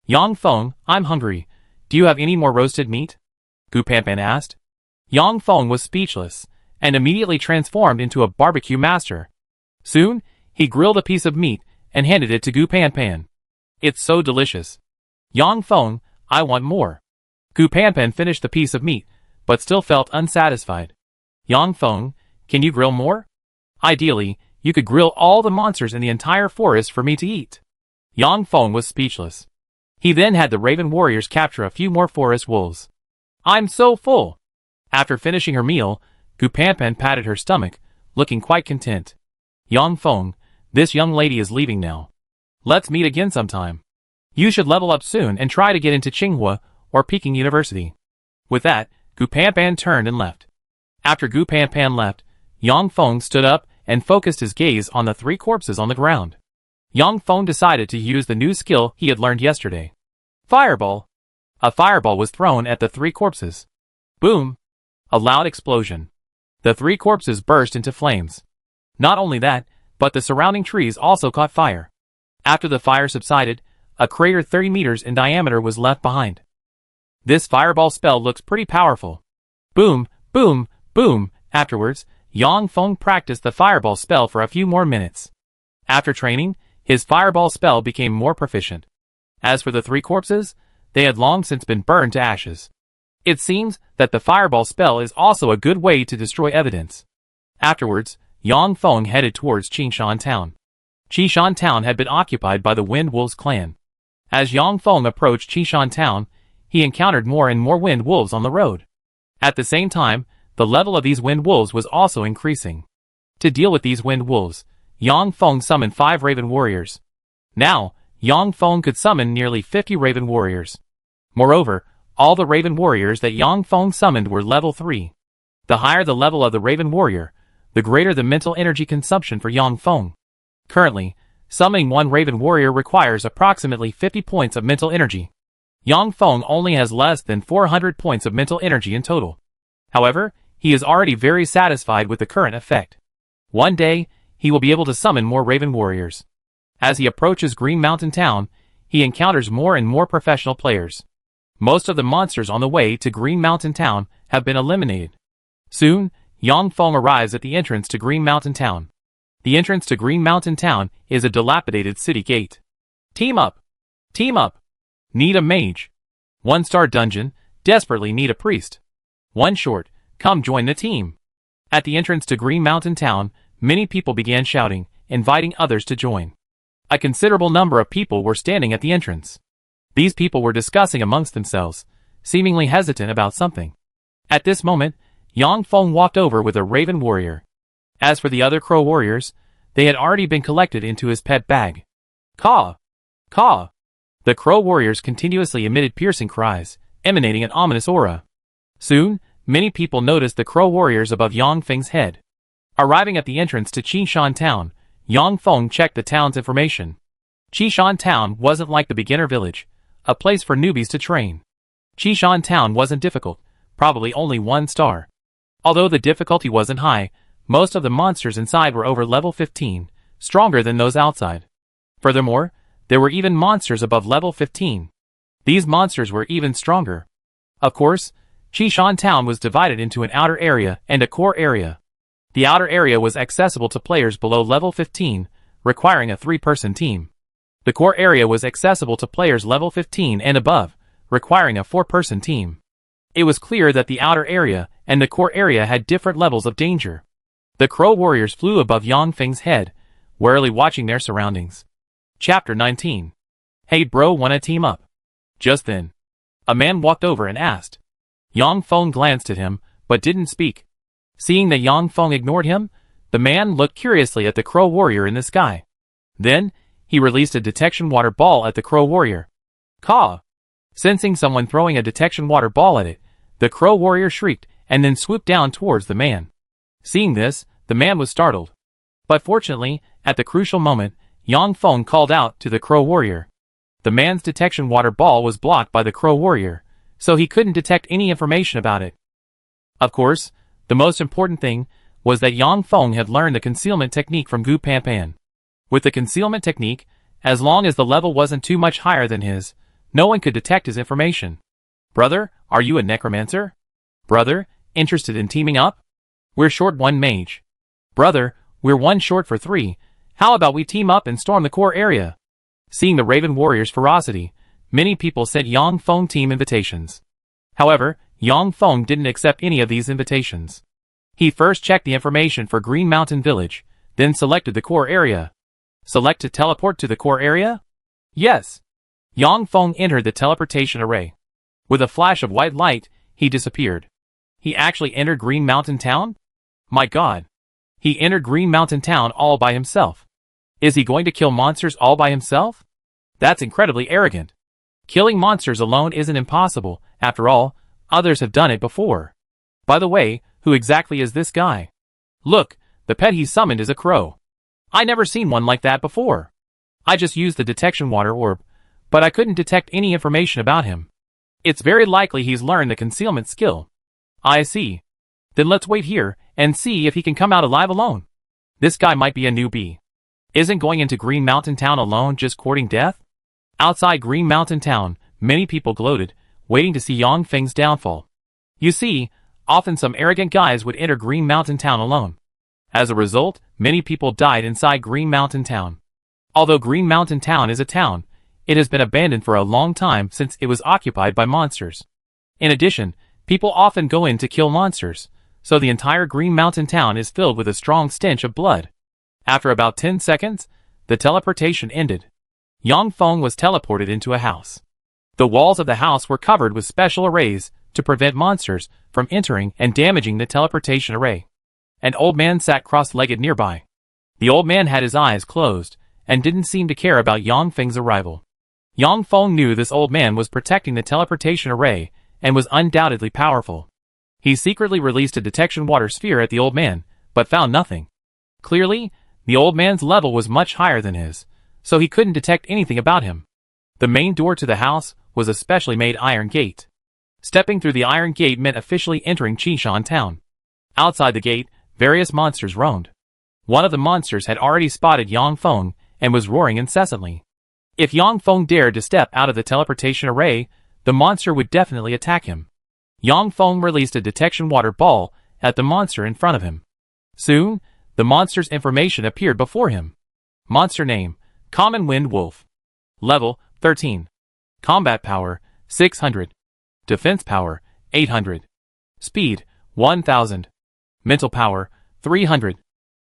Yang Feng, I'm hungry. Do you have any more roasted meat? Gu Panpan asked. Yang Feng was speechless and immediately transformed into a barbecue master. Soon, he grilled a piece of meat and handed it to Gu Panpan. It's so delicious. Yang Feng, I want more. Gu Panpan finished the piece of meat, but still felt unsatisfied. Yang Feng, can you grill more? Ideally, you could grill all the monsters in the entire forest for me to eat. Yang Feng was speechless. He then had the Raven warriors capture a few more forest wolves. I'm so full. After finishing her meal, Gu Panpan patted her stomach, looking quite content. Yang Feng, this young lady is leaving now. Let's meet again sometime. You should level up soon and try to get into Tsinghua or Peking University. With that, Gu Panpan turned and left. After Gu Panpan left, Yang Feng stood up and focused his gaze on the 3 corpses on the ground. Yang Feng decided to use the new skill he had learned yesterday. Fireball. A fireball was thrown at the 3 corpses. Boom! A loud explosion. The 3 corpses burst into flames. Not only that, but the surrounding trees also caught fire. After the fire subsided, a crater 30 meters in diameter was left behind. This fireball spell looks pretty powerful. Boom, boom, boom. Afterwards, Yang Feng practiced the fireball spell for a few more minutes. After training, his fireball spell became more proficient. As for the 3 corpses, they had long since been burned to ashes. It seems that the fireball spell is also a good way to destroy evidence. Afterwards, Yang Feng headed towards Qingshan Town. Qingshan Town had been occupied by the Wind Wolves clan. As Yang Feng approached Qingshan Town, he encountered more and more wind wolves on the road. At the same time, the level of these wind wolves was also increasing. To deal with these wind wolves, Yang Feng summoned 5 raven warriors. Now, Yang Feng could summon nearly 50 raven warriors. Moreover, all the raven warriors that Yang Feng summoned were level 3. The higher the level of the raven warrior, the greater the mental energy consumption for Yang Feng. Currently, summoning 1 raven warrior requires approximately 50 points of mental energy. Yang Feng only has less than 400 points of mental energy in total. However, he is already very satisfied with the current effect. One day, he will be able to summon more raven warriors. As he approaches Green Mountain Town, he encounters more and more professional players. Most of the monsters on the way to Green Mountain Town have been eliminated. Soon, Yang Feng arrives at the entrance to Green Mountain Town. The entrance to Green Mountain Town is a dilapidated city gate. Team up! Team up! Need a mage. 1-star dungeon, desperately need a priest. 1 short, come join the team. At the entrance to Green Mountain Town, many people began shouting, inviting others to join. A considerable number of people were standing at the entrance. These people were discussing amongst themselves, seemingly hesitant about something. At this moment, Yang Feng walked over with a raven warrior. As for the other crow warriors, they had already been collected into his pet bag. Caw! Caw! The crow warriors continuously emitted piercing cries, emanating an ominous aura. Soon, many people noticed the crow warriors above Yang Feng's head. Arriving at the entrance to Qingshan Town, Yang Feng checked the town's information. Qingshan Town wasn't like the beginner village, a place for newbies to train. Qingshan Town wasn't difficult, probably only 1 star. Although the difficulty wasn't high, most of the monsters inside were over level 15, stronger than those outside. Furthermore, there were even monsters above level 15. These monsters were even stronger. Of course, Qingshan Town was divided into an outer area and a core area. The outer area was accessible to players below level 15, requiring a 3-person team. The core area was accessible to players level 15 and above, requiring a 4-person team. It was clear that the outer area and the core area had different levels of danger. The crow warriors flew above Yang Feng's head, warily watching their surroundings. Chapter 19. Hey bro, wanna team up? Just then, a man walked over and asked. Yang Feng glanced at him, but didn't speak. Seeing that Yang Feng ignored him, the man looked curiously at the crow warrior in the sky. Then, he released a detection water ball at the crow warrior. Caw! Sensing someone throwing a detection water ball at it, the crow warrior shrieked and then swooped down towards the man. Seeing this, the man was startled. But fortunately, at the crucial moment, Yang Feng called out to the crow warrior. The man's detection water ball was blocked by the crow warrior, so he couldn't detect any information about it. Of course, the most important thing was that Yang Feng had learned the concealment technique from Gu Panpan. With the concealment technique, as long as the level wasn't too much higher than his, no one could detect his information. Brother, are you a necromancer? Brother, interested in teaming up? We're short 1 mage. Brother, we're 1 short for 3. How about we team up and storm the core area? Seeing the Raven Warrior's ferocity, many people sent Yang Feng team invitations. However, Yang Feng didn't accept any of these invitations. He first checked the information for Green Mountain Village, then selected the core area. Select to teleport to the core area? Yes. Yang Feng entered the teleportation array. With a flash of white light, he disappeared. He actually entered Green Mountain Town? My god. He entered Green Mountain Town all by himself. Is he going to kill monsters all by himself? That's incredibly arrogant. Killing monsters alone isn't impossible. After all, others have done it before. By the way, who exactly is this guy? Look, the pet he summoned is a crow. I never seen one like that before. I just used the detection water orb, but I couldn't detect any information about him. It's very likely he's learned the concealment skill. I see. Then let's wait here and see if he can come out alive alone. This guy might be a newbie. Isn't going into Green Mountain Town alone just courting death? Outside Green Mountain Town, many people gloated, waiting to see Yang Feng's downfall. You see, often some arrogant guys would enter Green Mountain Town alone. As a result, many people died inside Green Mountain Town. Although Green Mountain Town is a town, it has been abandoned for a long time since it was occupied by monsters. In addition, people often go in to kill monsters, so the entire Green Mountain Town is filled with a strong stench of blood. After about 10 seconds, the teleportation ended. Yang Feng was teleported into a house. The walls of the house were covered with special arrays to prevent monsters from entering and damaging the teleportation array. An old man sat cross-legged nearby. The old man had his eyes closed and didn't seem to care about Yang Feng's arrival. Yang Feng knew this old man was protecting the teleportation array and was undoubtedly powerful. He secretly released a detection water sphere at the old man, but found nothing. Clearly, the old man's level was much higher than his, so he couldn't detect anything about him. The main door to the house was a specially made iron gate. Stepping through the iron gate meant officially entering Qishan Town. Outside the gate, various monsters roamed. One of the monsters had already spotted Yang Feng and was roaring incessantly. If Yang Feng dared to step out of the teleportation array, the monster would definitely attack him. Yang Feng released a detection water ball at the monster in front of him. Soon, the monster's information appeared before him. Monster name, Common Wind Wolf. Level, 13. Combat power, 600. Defense power, 800. Speed, 1000. Mental power, 300.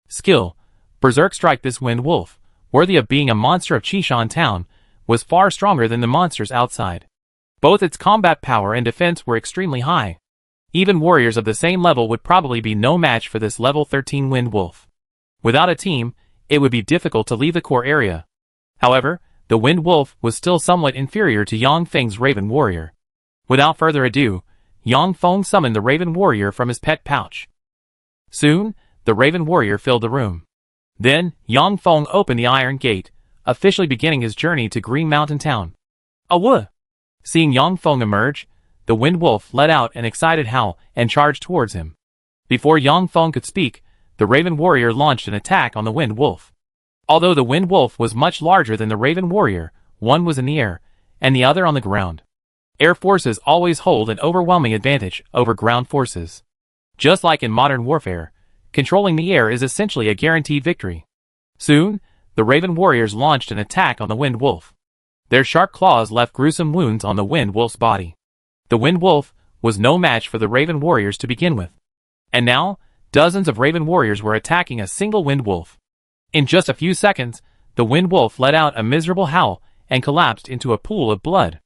Skill, Berserk Strike. This Wind Wolf, worthy of being a monster of Qishan Town, was far stronger than the monsters outside. Both its combat power and defense were extremely high. Even warriors of the same level would probably be no match for this level 13 Wind Wolf. Without a team, it would be difficult to leave the core area. However, the Wind Wolf was still somewhat inferior to Yang Feng's Raven Warrior. Without further ado, Yang Feng summoned the Raven Warrior from his pet pouch. Soon, the Raven Warrior filled the room. Then, Yang Feng opened the iron gate, officially beginning his journey to Green Mountain Town. Awoo! Seeing Yang Feng emerge, the Wind Wolf let out an excited howl and charged towards him. Before Yang Feng could speak, the Raven Warrior launched an attack on the Wind Wolf. Although the Wind Wolf was much larger than the Raven Warrior, one was in the air, and the other on the ground. Air forces always hold an overwhelming advantage over ground forces. Just like in modern warfare, controlling the air is essentially a guaranteed victory. Soon, the Raven Warriors launched an attack on the Wind Wolf. Their sharp claws left gruesome wounds on the Wind Wolf's body. The Wind Wolf was no match for the Raven Warriors to begin with. And now, dozens of Raven Warriors were attacking a single Wind Wolf. In just a few seconds, the Wind Wolf let out a miserable howl and collapsed into a pool of blood.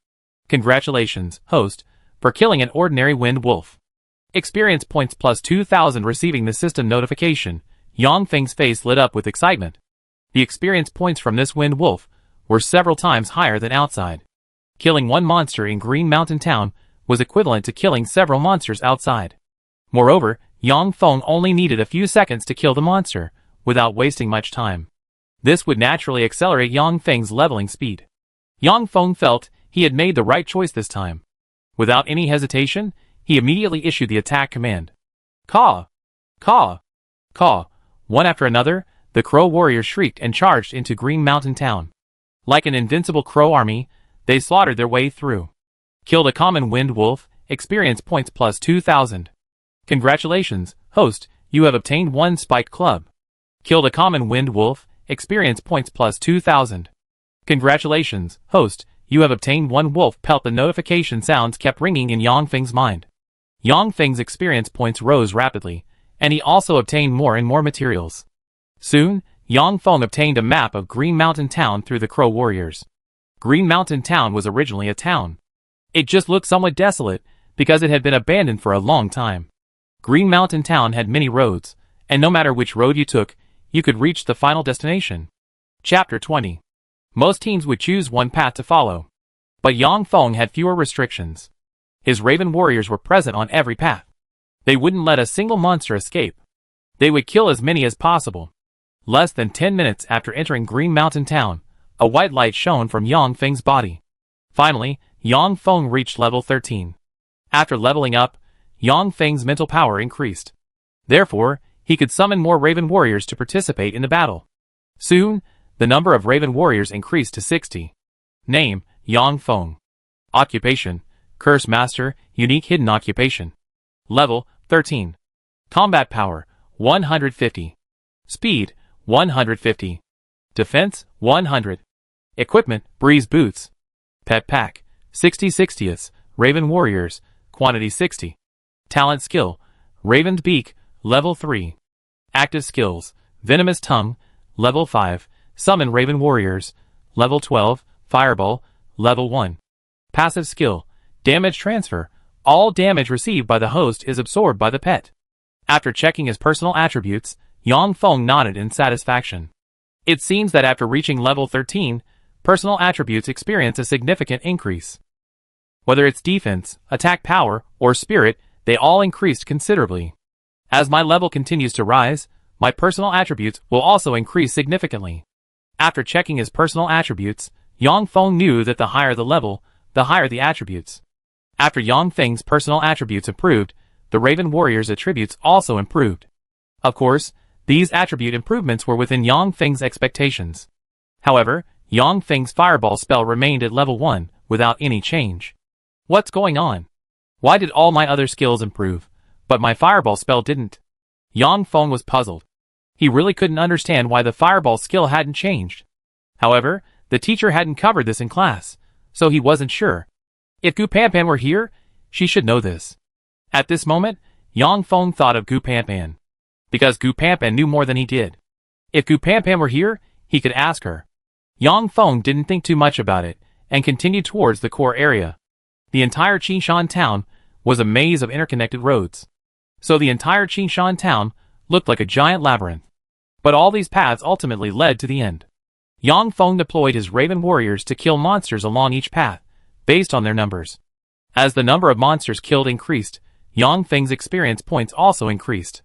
Congratulations, host, for killing an ordinary Wind Wolf. Experience points plus 2,000. Receiving the system notification, Yang Feng's face lit up with excitement. The experience points from this Wind Wolf were several times higher than outside. Killing one monster in Green Mountain Town was equivalent to killing several monsters outside. Moreover, Yang Feng only needed a few seconds to kill the monster, without wasting much time. This would naturally accelerate Yang Feng's leveling speed. Yang Feng felt he had made the right choice this time. Without any hesitation, he immediately issued the attack command. Caw! Caw! Caw! One after another, the Crow Warriors shrieked and charged into Green Mountain Town. Like an invincible crow army, they slaughtered their way through. Killed a common Wind Wolf, experience points plus 2,000. Congratulations, host, you have obtained 1 Spike Club. Killed a common Wind Wolf, experience points plus 2,000. Congratulations, host, you have obtained 1 Wolf Pelt. The notification sounds kept ringing in Yang Feng's mind. Yang Feng's experience points rose rapidly, and he also obtained more and more materials. Soon, Yang Feng obtained a map of Green Mountain Town through the Crow Warriors. Green Mountain Town was originally a town. It just looked somewhat desolate because it had been abandoned for a long time. Green Mountain Town had many roads, and no matter which road you took, you could reach the final destination. Chapter 20. Most teams would choose one path to follow. But Yang Feng had fewer restrictions. His Raven warriors were present on every path. They wouldn't let a single monster escape. They would kill as many as possible. Less than 10 minutes after entering Green Mountain Town, a white light shone from Yang Feng's body. Finally, Yang Feng reached level 13. After leveling up, Yang Feng's mental power increased. Therefore, he could summon more Raven warriors to participate in the battle. Soon, the number of Raven warriors increased to 60. Name, Yang Feng. Occupation, Curse Master, Unique Hidden Occupation. Level, 13. Combat Power, 150. Speed, 150. Defense, 100. Equipment, Breeze Boots. Pet Pack, 60/60ths, Raven Warriors, Quantity 60. Talent Skill, Raven's Beak, Level 3. Active Skills, Venomous Tongue, Level 5, Summon Raven Warriors, Level 12, Fireball, Level 1. Passive Skill, Damage Transfer, all damage received by the host is absorbed by the pet. After checking his personal attributes, Yang Feng nodded in satisfaction. It seems that after reaching level 13, personal attributes experience a significant increase. Whether it's defense, attack power, or spirit, they all increased considerably. As my level continues to rise, my personal attributes will also increase significantly. After checking his personal attributes, Yang Feng knew that the higher the level, the higher the attributes. After Yang Feng's personal attributes improved, the Raven Warrior's attributes also improved. Of course, these attribute improvements were within Yang Feng's expectations. However, Yang Feng's Fireball spell remained at level 1, without any change. What's going on? Why did all my other skills improve, but my Fireball spell didn't? Yang Feng was puzzled. He really couldn't understand why the Fireball skill hadn't changed. However, the teacher hadn't covered this in class, so he wasn't sure. If Gu Panpan were here, she should know this. At this moment, Yang Feng thought of Gu Panpan. Because Gu Panpan knew more than he did. If Gu Panpan were here, he could ask her. Yang Feng didn't think too much about it, and continued towards the core area. The entire Qingshan town was a maze of interconnected roads. So the entire Qingshan town looked like a giant labyrinth. But all these paths ultimately led to the end. Yang Feng deployed his Raven warriors to kill monsters along each path, based on their numbers. As the number of monsters killed increased, Yang Feng's experience points also increased.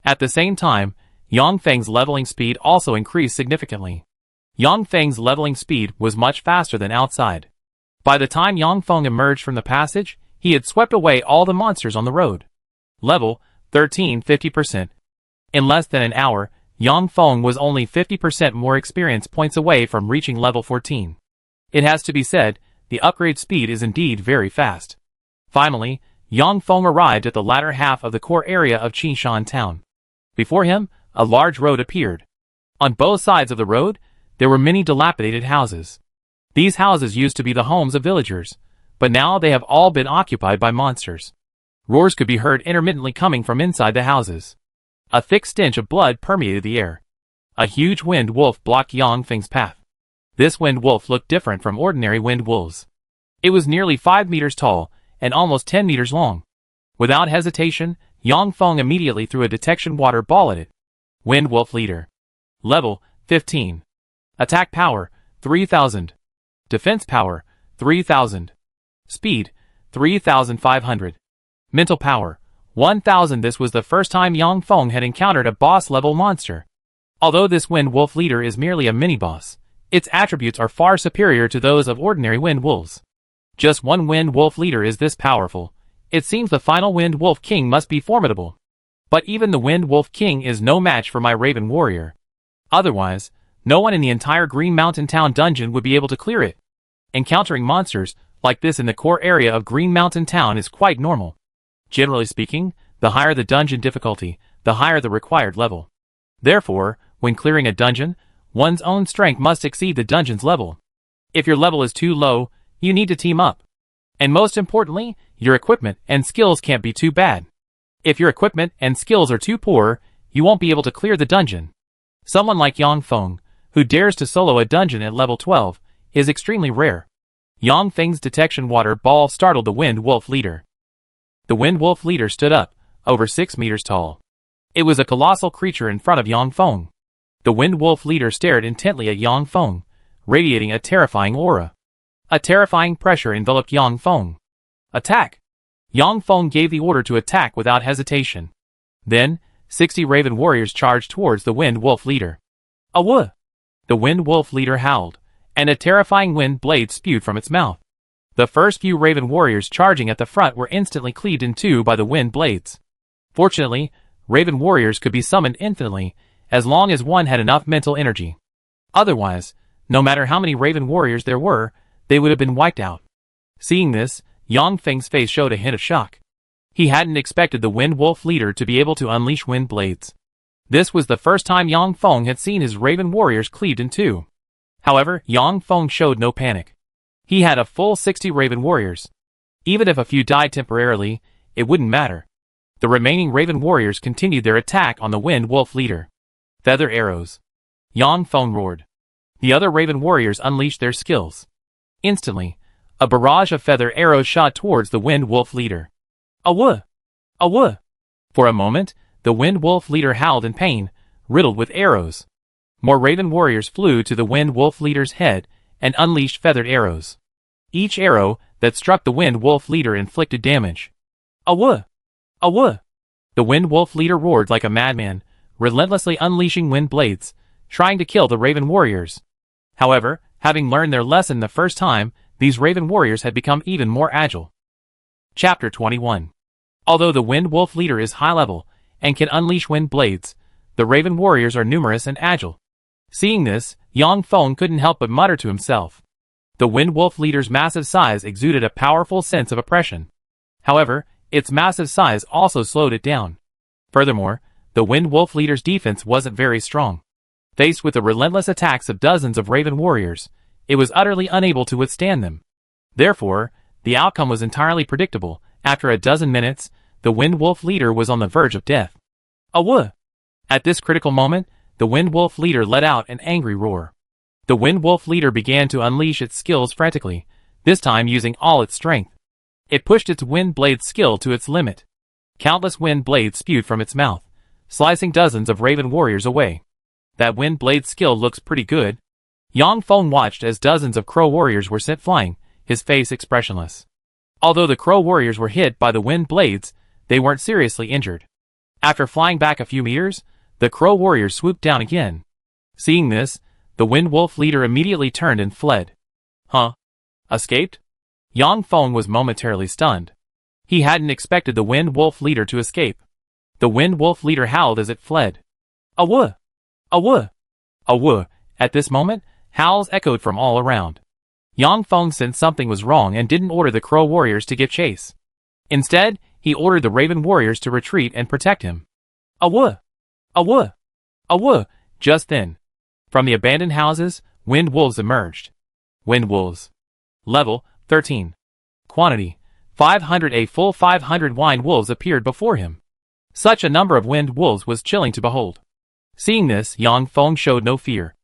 At the same time, Yang Feng's leveling speed also increased significantly. Yang Feng's leveling speed was much faster than outside. By the time Yang Feng emerged from the passage, he had swept away all the monsters on the road. Level 13, 50%. In less than an hour, Yang Feng was only 50% more experience points away from reaching level 14. It has to be said, the upgrade speed is indeed very fast. Finally, Yang Feng arrived at the latter half of the core area of Qingshan town. Before him, a large road appeared. On both sides of the road, there were many dilapidated houses. These houses used to be the homes of villagers, but now they have all been occupied by monsters. Roars could be heard intermittently coming from inside the houses. A thick stench of blood permeated the air. A huge wind wolf blocked Yang Feng's path. This wind wolf looked different from ordinary wind wolves. It was nearly 5 meters tall, and almost 10 meters long. Without hesitation, Yang Feng immediately threw a detection water ball at it. Wind Wolf Leader. Level 15. Attack Power 3000. Defense Power 3000. Speed 3500. Mental Power 1000. This was the first time Yang Feng had encountered a boss-level monster. Although this Wind Wolf Leader is merely a mini-boss, its attributes are far superior to those of ordinary wind wolves. Just one Wind Wolf Leader is this powerful. It seems the final Wind Wolf King must be formidable. But even the Wind Wolf King is no match for my Raven Warrior. Otherwise, no one in the entire Green Mountain Town dungeon would be able to clear it. Encountering monsters like this in the core area of Green Mountain Town is quite normal. Generally speaking, the higher the dungeon difficulty, the higher the required level. Therefore, when clearing a dungeon, one's own strength must exceed the dungeon's level. If your level is too low, you need to team up. And most importantly, your equipment and skills can't be too bad. If your equipment and skills are too poor, you won't be able to clear the dungeon. Someone like Yang Feng, who dares to solo a dungeon at level 12, is extremely rare. Yang Feng's detection water ball startled the Wind Wolf Leader. The Wind Wolf Leader stood up, over 6 meters tall. It was a colossal creature in front of Yang Feng. The Wind Wolf leader stared intently at Yang Feng, radiating a terrifying aura. A terrifying pressure enveloped Yang Feng. Attack! Yang Feng gave the order to attack without hesitation. Then, 60 Raven warriors charged towards the Wind Wolf leader. Awoo! The Wind Wolf leader howled, and a terrifying wind blade spewed from its mouth. The first few Raven warriors charging at the front were instantly cleaved in two by the wind blades. Fortunately, Raven warriors could be summoned infinitely, as long as one had enough mental energy. Otherwise, no matter how many Raven warriors there were, they would have been wiped out. Seeing this, Yang Feng's face showed a hint of shock. He hadn't expected the Wind Wolf leader to be able to unleash wind blades. This was the first time Yang Feng had seen his Raven warriors cleaved in two. However, Yang Feng showed no panic. He had a full 60 Raven warriors. Even if a few died temporarily, it wouldn't matter. The remaining Raven warriors continued their attack on the Wind Wolf leader. Feather arrows. Yang Feng roared. The other Raven warriors unleashed their skills. Instantly, a barrage of feather arrows shot towards the Wind Wolf leader. Awoo! Awoo! For a moment, the Wind Wolf leader howled in pain, riddled with arrows. More Raven warriors flew to the Wind Wolf leader's head and unleashed feathered arrows. Each arrow that struck the Wind Wolf leader inflicted damage. Awoo! Awoo! The Wind Wolf leader roared like a madman, relentlessly unleashing wind blades, trying to kill the Raven warriors. However, having learned their lesson the first time, these Raven warriors had become even more agile. Chapter 21. Although the Wind Wolf leader is high level and can unleash wind blades, the Raven warriors are numerous and agile. Seeing this, Yang Feng couldn't help but mutter to himself. The Wind Wolf leader's massive size exuded a powerful sense of oppression. However, its massive size also slowed it down. Furthermore, the Wind Wolf leader's defense wasn't very strong. Faced with the relentless attacks of dozens of Raven warriors, it was utterly unable to withstand them. Therefore, the outcome was entirely predictable. After a dozen minutes, the Wind Wolf leader was on the verge of death. Awoo! At this critical moment, the Wind Wolf leader let out an angry roar. The Wind Wolf leader began to unleash its skills frantically, this time using all its strength. It pushed its wind blade skill to its limit. Countless wind blades spewed from its mouth, slicing dozens of Raven warriors away. That wind blade skill looks pretty good. Yang Feng watched as dozens of Crow warriors were sent flying, his face expressionless. Although the Crow warriors were hit by the wind blades, they weren't seriously injured. After flying back a few meters, the Crow warriors swooped down again. Seeing this, the Wind Wolf leader immediately turned and fled. Huh? Escaped? Yang Feng was momentarily stunned. He hadn't expected the Wind Wolf leader to escape. The Wind Wolf leader howled as it fled. Awoo! Awoo! Awoo! At this moment, howls echoed from all around. Yang Feng sensed something was wrong and didn't order the Crow warriors to give chase. Instead, he ordered the Raven warriors to retreat and protect him. Awoo! Awoo! Awoo! Just then, from the abandoned houses, wind wolves emerged. Wind wolves. Level 13. Quantity 500. A full 500 wind wolves appeared before him. Such a number of wind wolves was chilling to behold. Seeing this, Yang Feng showed no fear.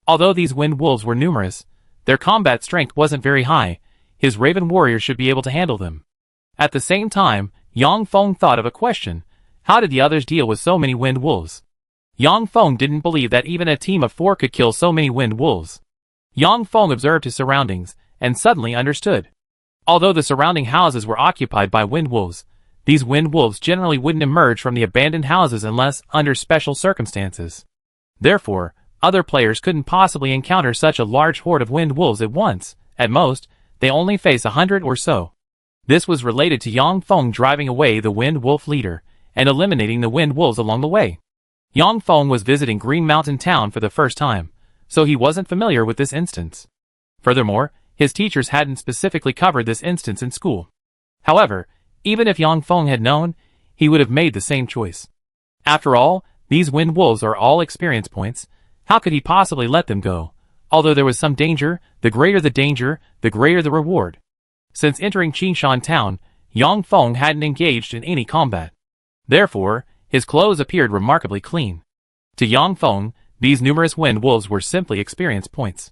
Although these wind wolves were numerous, their combat strength wasn't very high. His Raven warriors should be able to handle them. At the same time, Yang Feng thought of a question. How did the others deal with so many wind wolves? Yang Feng didn't believe that even a team of 4 could kill so many wind wolves. Yang Feng observed his surroundings, and suddenly understood. Although the surrounding houses were occupied by wind wolves, these wind wolves generally wouldn't emerge from the abandoned houses unless under special circumstances. Therefore, other players couldn't possibly encounter such a large horde of wind wolves at once. At most, they only face 100 or so. This was related to Yang Feng driving away the Wind Wolf leader and eliminating the wind wolves along the way. Yang Feng was visiting Green Mountain Town for the first time, so he wasn't familiar with this instance. Furthermore, his teachers hadn't specifically covered this instance in school. However, even if Yang Feng had known, he would have made the same choice. After all, these wind wolves are all experience points. How could he possibly let them go? Although there was some danger, the greater the danger, the greater the reward. Since entering Qingshan Town, Yang Feng hadn't engaged in any combat. Therefore, his clothes appeared remarkably clean. To Yang Feng, these numerous wind wolves were simply experience points.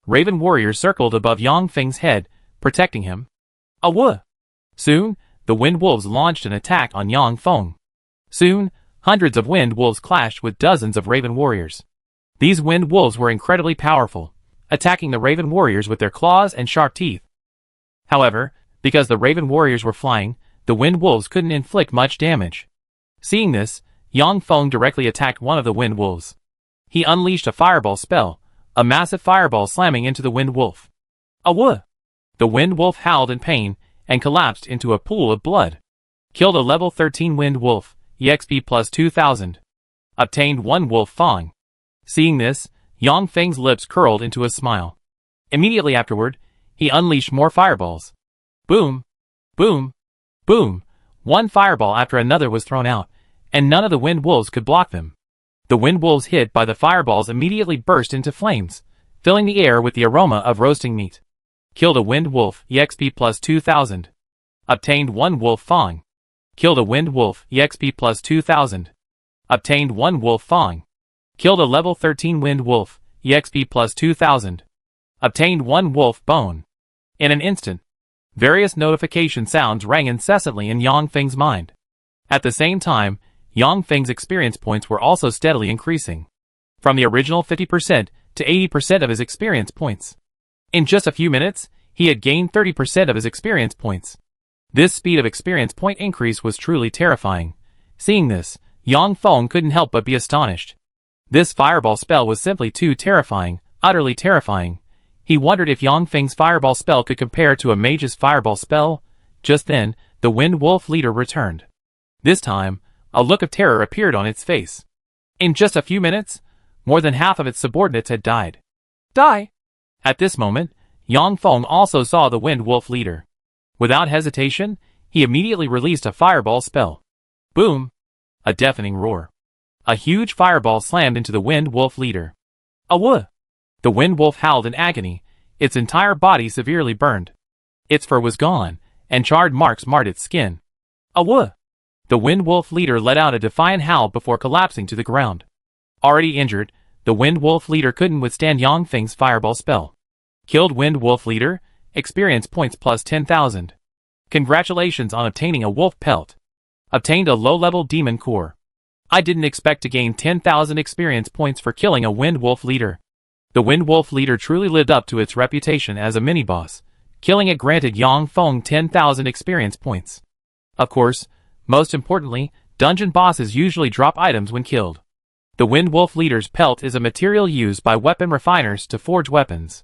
Raven warriors circled above Yang Feng's head, protecting him. Awoo! Soon, the wind wolves launched an attack on Yang Feng. Soon, hundreds of wind wolves clashed with dozens of raven warriors. These wind wolves were incredibly powerful, attacking the raven warriors with their claws and sharp teeth. However, because the raven warriors were flying, the wind wolves couldn't inflict much damage. Seeing this, Yang Feng directly attacked one of the wind wolves. He unleashed a fireball spell, a massive fireball slamming into the wind wolf. Awoo! The wind wolf howled in pain and collapsed into a pool of blood. Killed a level 13 wind wolf, EXP plus 2000. Obtained 1 wolf fang. Seeing this, Yang Feng's lips curled into a smile. Immediately afterward, he unleashed more fireballs. Boom! Boom! Boom! One fireball after another was thrown out, and none of the wind wolves could block them. The wind wolves hit by the fireballs immediately burst into flames, filling the air with the aroma of roasting meat. Killed a wind wolf, EXP plus 2000. Obtained 1 wolf fang. Killed a wind wolf, EXP plus 2000. Obtained 1 wolf fang. Killed a level 13 wind wolf, EXP plus 2000. Obtained 1 wolf bone. In an instant, various notification sounds rang incessantly in Yang Feng's mind. At the same time, Yang Feng's experience points were also steadily increasing. From the original 50% to 80% of his experience points. In just a few minutes, he had gained 30% of his experience points. This speed of experience point increase was truly terrifying. Seeing this, Yang Feng couldn't help but be astonished. This fireball spell was simply too terrifying, utterly terrifying. He wondered if Yang Feng's fireball spell could compare to a mage's fireball spell. Just then, the wind wolf leader returned. This time, a look of terror appeared on its face. In just a few minutes, more than half of its subordinates had died. Die! At this moment, Yang Feng also saw the wind wolf leader. Without hesitation, he immediately released a fireball spell. Boom! A deafening roar. A huge fireball slammed into the wind wolf leader. Awoo! The wind wolf howled in agony, its entire body severely burned. Its fur was gone, and charred marks marred its skin. Awoo! The wind wolf leader let out a defiant howl before collapsing to the ground. Already injured, the wind wolf leader couldn't withstand Yang Feng's fireball spell. Killed wind wolf leader, experience points plus 10,000. Congratulations on obtaining a wolf pelt. Obtained a low-level demon core. I didn't expect to gain 10,000 experience points for killing a wind wolf leader. The wind wolf leader truly lived up to its reputation as a mini-boss. Killing it granted Yang Feng 10,000 experience points. Of course, most importantly, dungeon bosses usually drop items when killed. The wind wolf leader's pelt is a material used by weapon refiners to forge weapons.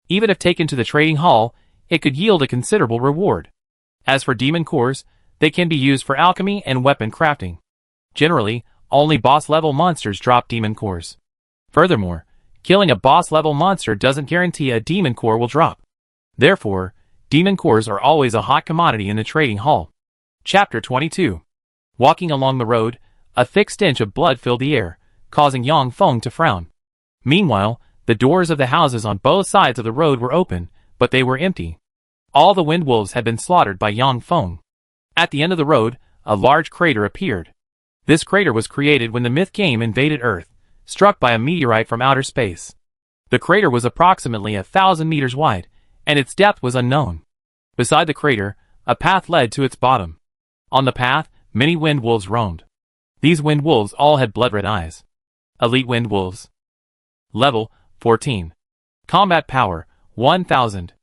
Even if taken to the trading hall, it could yield a considerable reward. As for demon cores, they can be used for alchemy and weapon crafting. Generally, only boss-level monsters drop demon cores. Furthermore, killing a boss-level monster doesn't guarantee a demon core will drop. Therefore, demon cores are always a hot commodity in the trading hall. Chapter 22. Walking along the road, a thick stench of blood filled the air, causing Yang Feng to frown. Meanwhile, the doors of the houses on both sides of the road were open, but they were empty. All the wind wolves had been slaughtered by Yang Feng. At the end of the road, a large crater appeared. This crater was created when the myth game invaded Earth, struck by a meteorite from outer space. The crater was approximately 1,000 meters wide, and its depth was unknown. Beside the crater, a path led to its bottom. On the path, many wind wolves roamed. These wind wolves all had blood-red eyes. Elite wind wolves. Level 14. Combat power 1000.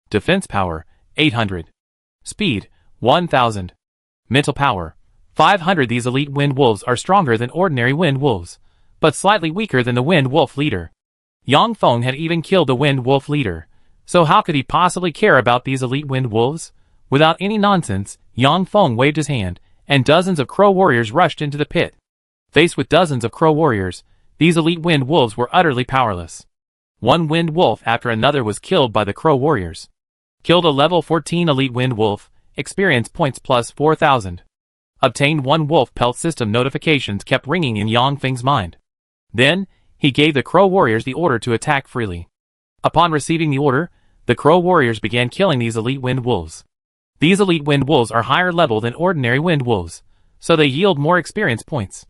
Defense power 800. Speed 1000. Mental power 500. These elite wind wolves are stronger than ordinary wind wolves, but slightly weaker than the wind wolf leader. Yang Feng had even killed the wind wolf leader, so how could he possibly care about these elite wind wolves? Without any nonsense, Yang Feng waved his hand, and dozens of crow warriors rushed into the pit. Faced with dozens of crow warriors, these elite wind wolves were utterly powerless. One wind wolf after another was killed by the crow warriors. Killed a level 14 elite wind wolf, experience points plus 4,000. Obtained 1 wolf pelt. System notifications kept ringing in Yang Feng's mind. Then, he gave the crow warriors the order to attack freely. Upon receiving the order, the crow warriors began killing these elite wind wolves. These elite wind wolves are higher level than ordinary wind wolves, so they yield more experience points.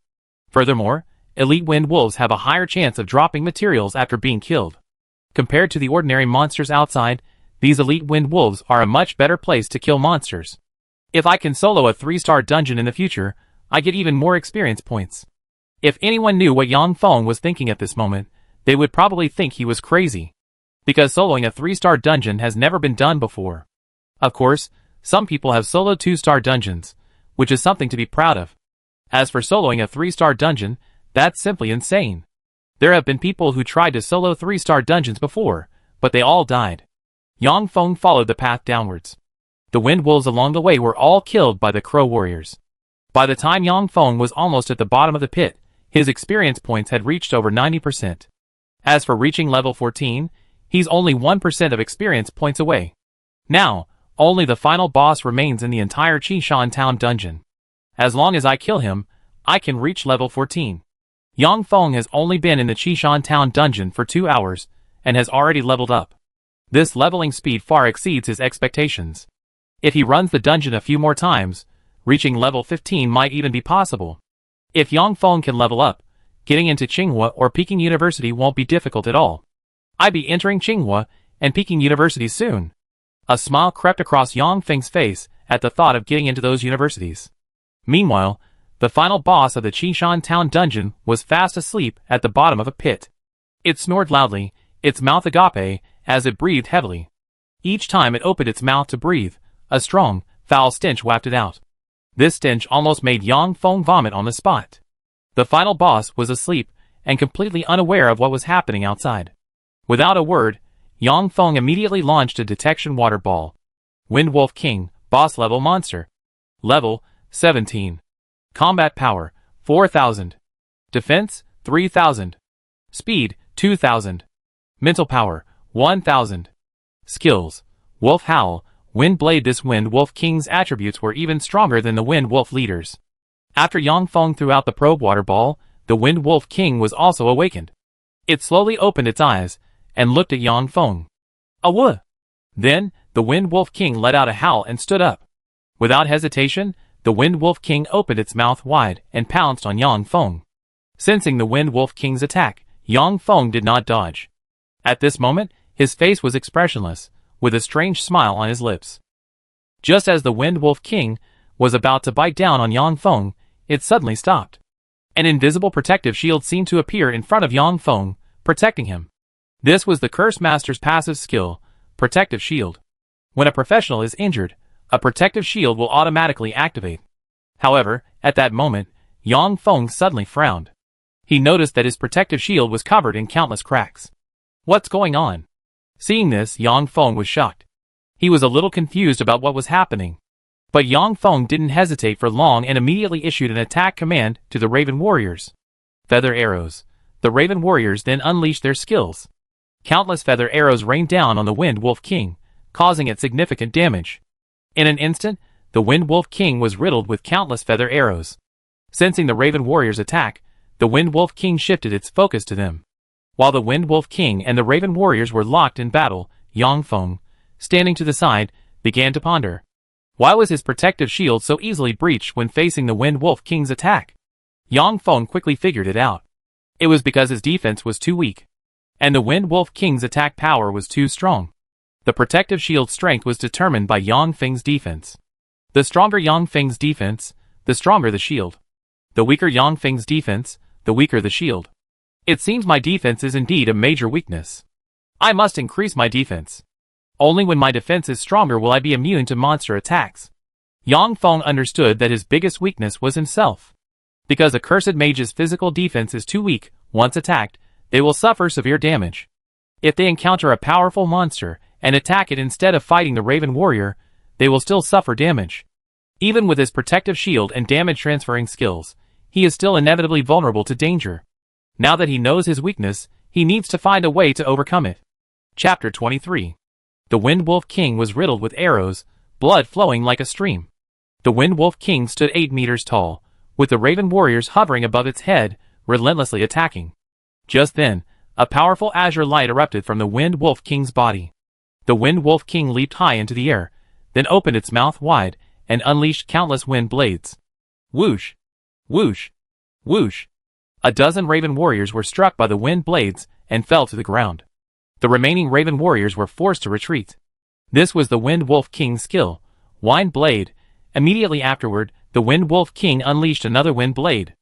Furthermore, elite wind wolves have a higher chance of dropping materials after being killed. Compared to the ordinary monsters outside, these elite wind wolves are a much better place to kill monsters. If I can solo a 3-star dungeon in the future, I get even more experience points. If anyone knew what Yang Feng was thinking at this moment, they would probably think he was crazy. Because soloing a 3-star dungeon has never been done before. Of course, some people have soloed 2-star dungeons, which is something to be proud of. As for soloing a 3-star dungeon, that's simply insane. There have been people who tried to solo 3-star dungeons before, but they all died. Yang Feng followed the path downwards. The wind wolves along the way were all killed by the crow warriors. By the time Yang Feng was almost at the bottom of the pit, his experience points had reached over 90%. As for reaching level 14, he's only 1% of experience points away. Now, only the final boss remains in the entire Qishan Town dungeon. As long as I kill him, I can reach level 14. Yang Feng has only been in the Qishan Town dungeon for 2 hours, and has already leveled up. This leveling speed far exceeds his expectations. If he runs the dungeon a few more times, reaching level 15 might even be possible. If Yang Feng can level up, getting into Tsinghua or Peking University won't be difficult at all. I'd be entering Tsinghua and Peking University soon. A smile crept across Yang Feng's face at the thought of getting into those universities. Meanwhile, the final boss of the Qishan Town dungeon was fast asleep at the bottom of a pit. It snored loudly, its mouth agape, as it breathed heavily. Each time it opened its mouth to breathe, a strong, foul stench wafted out. This stench almost made Yang Feng vomit on the spot. The final boss was asleep and completely unaware of what was happening outside. Without a word, Yang Feng immediately launched a detection water ball. Wind Wolf King, boss level monster. Level 17. Combat power 4000. Defense 3000. Speed 2000. Mental power 1000. Skills: Wolf Howl, Wind Blade. This Wind Wolf King's attributes were even stronger than the Wind Wolf leaders. After Yang Feng threw out the probe water ball, the Wind Wolf King was also awakened. It slowly opened its eyes and looked at Yang Feng. Awooh! Then, the Wind Wolf King let out a howl and stood up. Without hesitation, the Wind Wolf King opened its mouth wide and pounced on Yang Feng. Sensing the Wind Wolf King's attack, Yang Feng did not dodge. At this moment, his face was expressionless, with a strange smile on his lips. Just as the Wind Wolf King was about to bite down on Yang Feng, it suddenly stopped. An invisible protective shield seemed to appear in front of Yang Feng, protecting him. This was the Curse Master's passive skill, Protective Shield. When a professional is injured, a protective shield will automatically activate. However, at that moment, Yang Feng suddenly frowned. He noticed that his protective shield was covered in countless cracks. What's going on? Seeing this, Yang Feng was shocked. He was a little confused about what was happening. But Yang Feng didn't hesitate for long and immediately issued an attack command to the Raven Warriors. Feather arrows. The Raven Warriors then unleashed their skills. Countless feather arrows rained down on the Wind Wolf King, causing it significant damage. In an instant, the Wind Wolf King was riddled with countless feather arrows. Sensing the Raven Warriors' attack, the Wind Wolf King shifted its focus to them. While the Wind Wolf King and the Raven Warriors were locked in battle, Yang Feng, standing to the side, began to ponder. Why was his protective shield so easily breached when facing the Wind Wolf King's attack? Yang Feng quickly figured it out. It was because his defense was too weak, and the Wind Wolf King's attack power was too strong. The protective shield's strength was determined by Yang Feng's defense. The stronger Yang Feng's defense, the stronger the shield. The weaker Yang Feng's defense, the weaker the shield. It seems my defense is indeed a major weakness. I must increase my defense. Only when my defense is stronger will I be immune to monster attacks. Yang Feng understood that his biggest weakness was himself. Because a cursed mage's physical defense is too weak, once attacked, they will suffer severe damage. If they encounter a powerful monster and attack it instead of fighting the Raven Warrior, they will still suffer damage. Even with his protective shield and damage transferring skills, he is still inevitably vulnerable to danger. Now that he knows his weakness, he needs to find a way to overcome it. Chapter 23. The Wind Wolf King was riddled with arrows, blood flowing like a stream. The Wind Wolf King stood 8 meters tall, with the Raven Warriors hovering above its head, relentlessly attacking. Just then, a powerful azure light erupted from the Wind Wolf King's body. The Wind Wolf King leaped high into the air, then opened its mouth wide, and unleashed countless wind blades. Whoosh! Whoosh! Whoosh! A dozen Raven Warriors were struck by the wind blades and fell to the ground. The remaining Raven Warriors were forced to retreat. This was the Wind Wolf King's skill, Wind Blade. Immediately afterward, the Wind Wolf King unleashed another wind blade.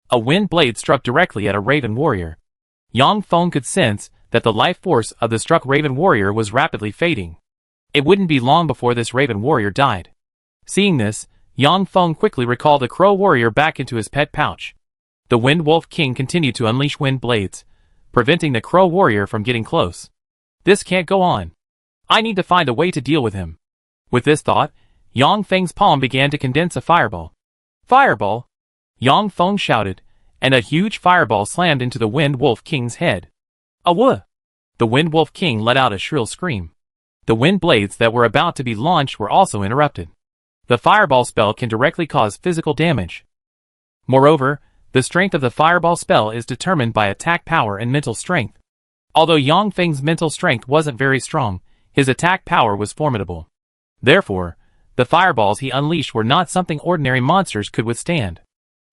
A wind blade struck directly at a Raven warrior. Yang Feng could sense that the life force of the struck Raven warrior was rapidly fading. It wouldn't be long before this Raven warrior died. Seeing this, Yang Feng quickly recalled the Crow warrior back into his pet pouch. The Wind Wolf King continued to unleash wind blades, preventing the Crow warrior from getting close. This can't go on. I need to find a way to deal with him. With this thought, Yang Feng's palm began to condense a fireball. Fireball! Yang Feng shouted, and a huge fireball slammed into the Wind Wolf King's head. Awah! The Wind Wolf King let out a shrill scream. The wind blades that were about to be launched were also interrupted. The fireball spell can directly cause physical damage. Moreover, the strength of the fireball spell is determined by attack power and mental strength. Although Yang Feng's mental strength wasn't very strong, his attack power was formidable. Therefore, the fireballs he unleashed were not something ordinary monsters could withstand.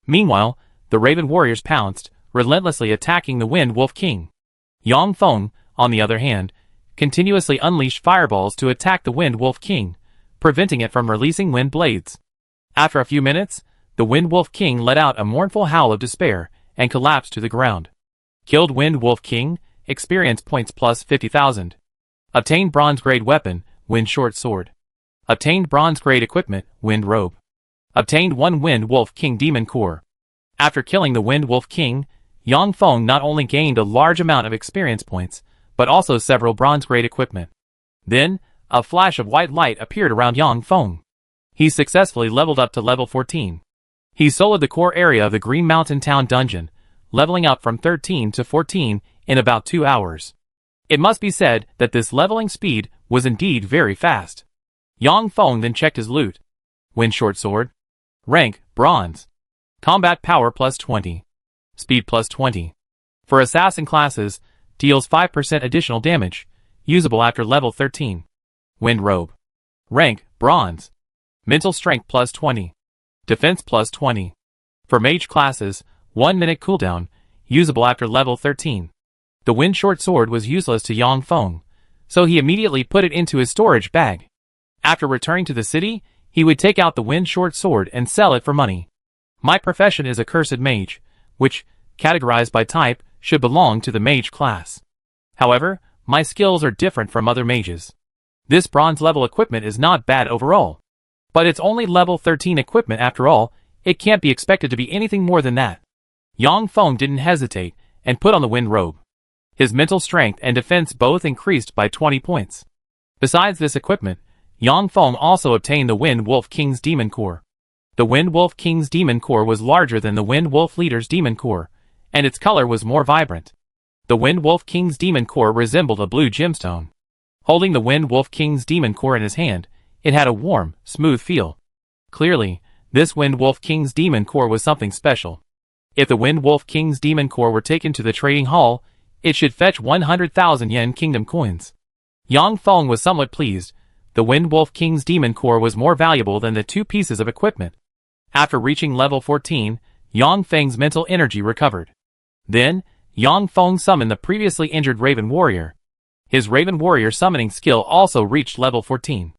Meanwhile, the Raven warriors pounced, relentlessly attacking the Wind Wolf King. Yang Feng, on the other hand, continuously unleashed fireballs to attack the Wind Wolf King, preventing it from releasing wind blades. After a few minutes, the Wind Wolf King let out a mournful howl of despair and collapsed to the ground. Killed Wind Wolf King, experience points plus 50,000. Obtained bronze grade weapon, Wind Short Sword. Obtained bronze grade equipment, Wind Robe. Obtained 1 Wind Wolf King Demon Core. After killing the Wind Wolf King, Yang Feng not only gained a large amount of experience points, but also several bronze grade equipment. Then, a flash of white light appeared around Yang Feng. He successfully leveled up to level 14. He soloed the core area of the Green Mountain Town dungeon, leveling up from 13 to 14 in about 2 hours. It must be said that this leveling speed was indeed very fast. Yang Feng then checked his loot. Wind Short Sword. Rank, Bronze. Combat Power plus 20. Speed plus 20. For assassin classes, deals 5% additional damage, usable after level 13. Wind Robe. Rank, Bronze. Mental Strength plus 20. Defense plus 20. For mage classes, 1 minute cooldown, usable after level 13. The Wind Short Sword was useless to Yang Feng, so he immediately put it into his storage bag. After returning to the city, he would take out the Wind Short Sword and sell it for money. My profession is a cursed mage, which, categorized by type, should belong to the mage class. However, my skills are different from other mages. This bronze level equipment is not bad overall. But it's only level 13 equipment after all, it can't be expected to be anything more than that. Yang Feng didn't hesitate, and put on the Wind Robe. His mental strength and defense both increased by 20 points. Besides this equipment, Yang Feng also obtained the Wind Wolf King's Demon Core. The Wind Wolf King's Demon Core was larger than the Wind Wolf Leader's Demon Core, and its color was more vibrant. The Wind Wolf King's Demon Core resembled a blue gemstone. Holding the Wind Wolf King's Demon Core in his hand, it had a warm, smooth feel. Clearly, this Wind Wolf King's Demon Core was something special. If the Wind Wolf King's Demon Core were taken to the trading hall, it should fetch 100,000 yen kingdom coins. Yang Feng was somewhat pleased. The Wind Wolf King's Demon Core was more valuable than the 2 pieces of equipment. After reaching level 14, Yang Feng's mental energy recovered. Then, Yang Feng summoned the previously injured Raven Warrior. His Raven Warrior summoning skill also reached level 14.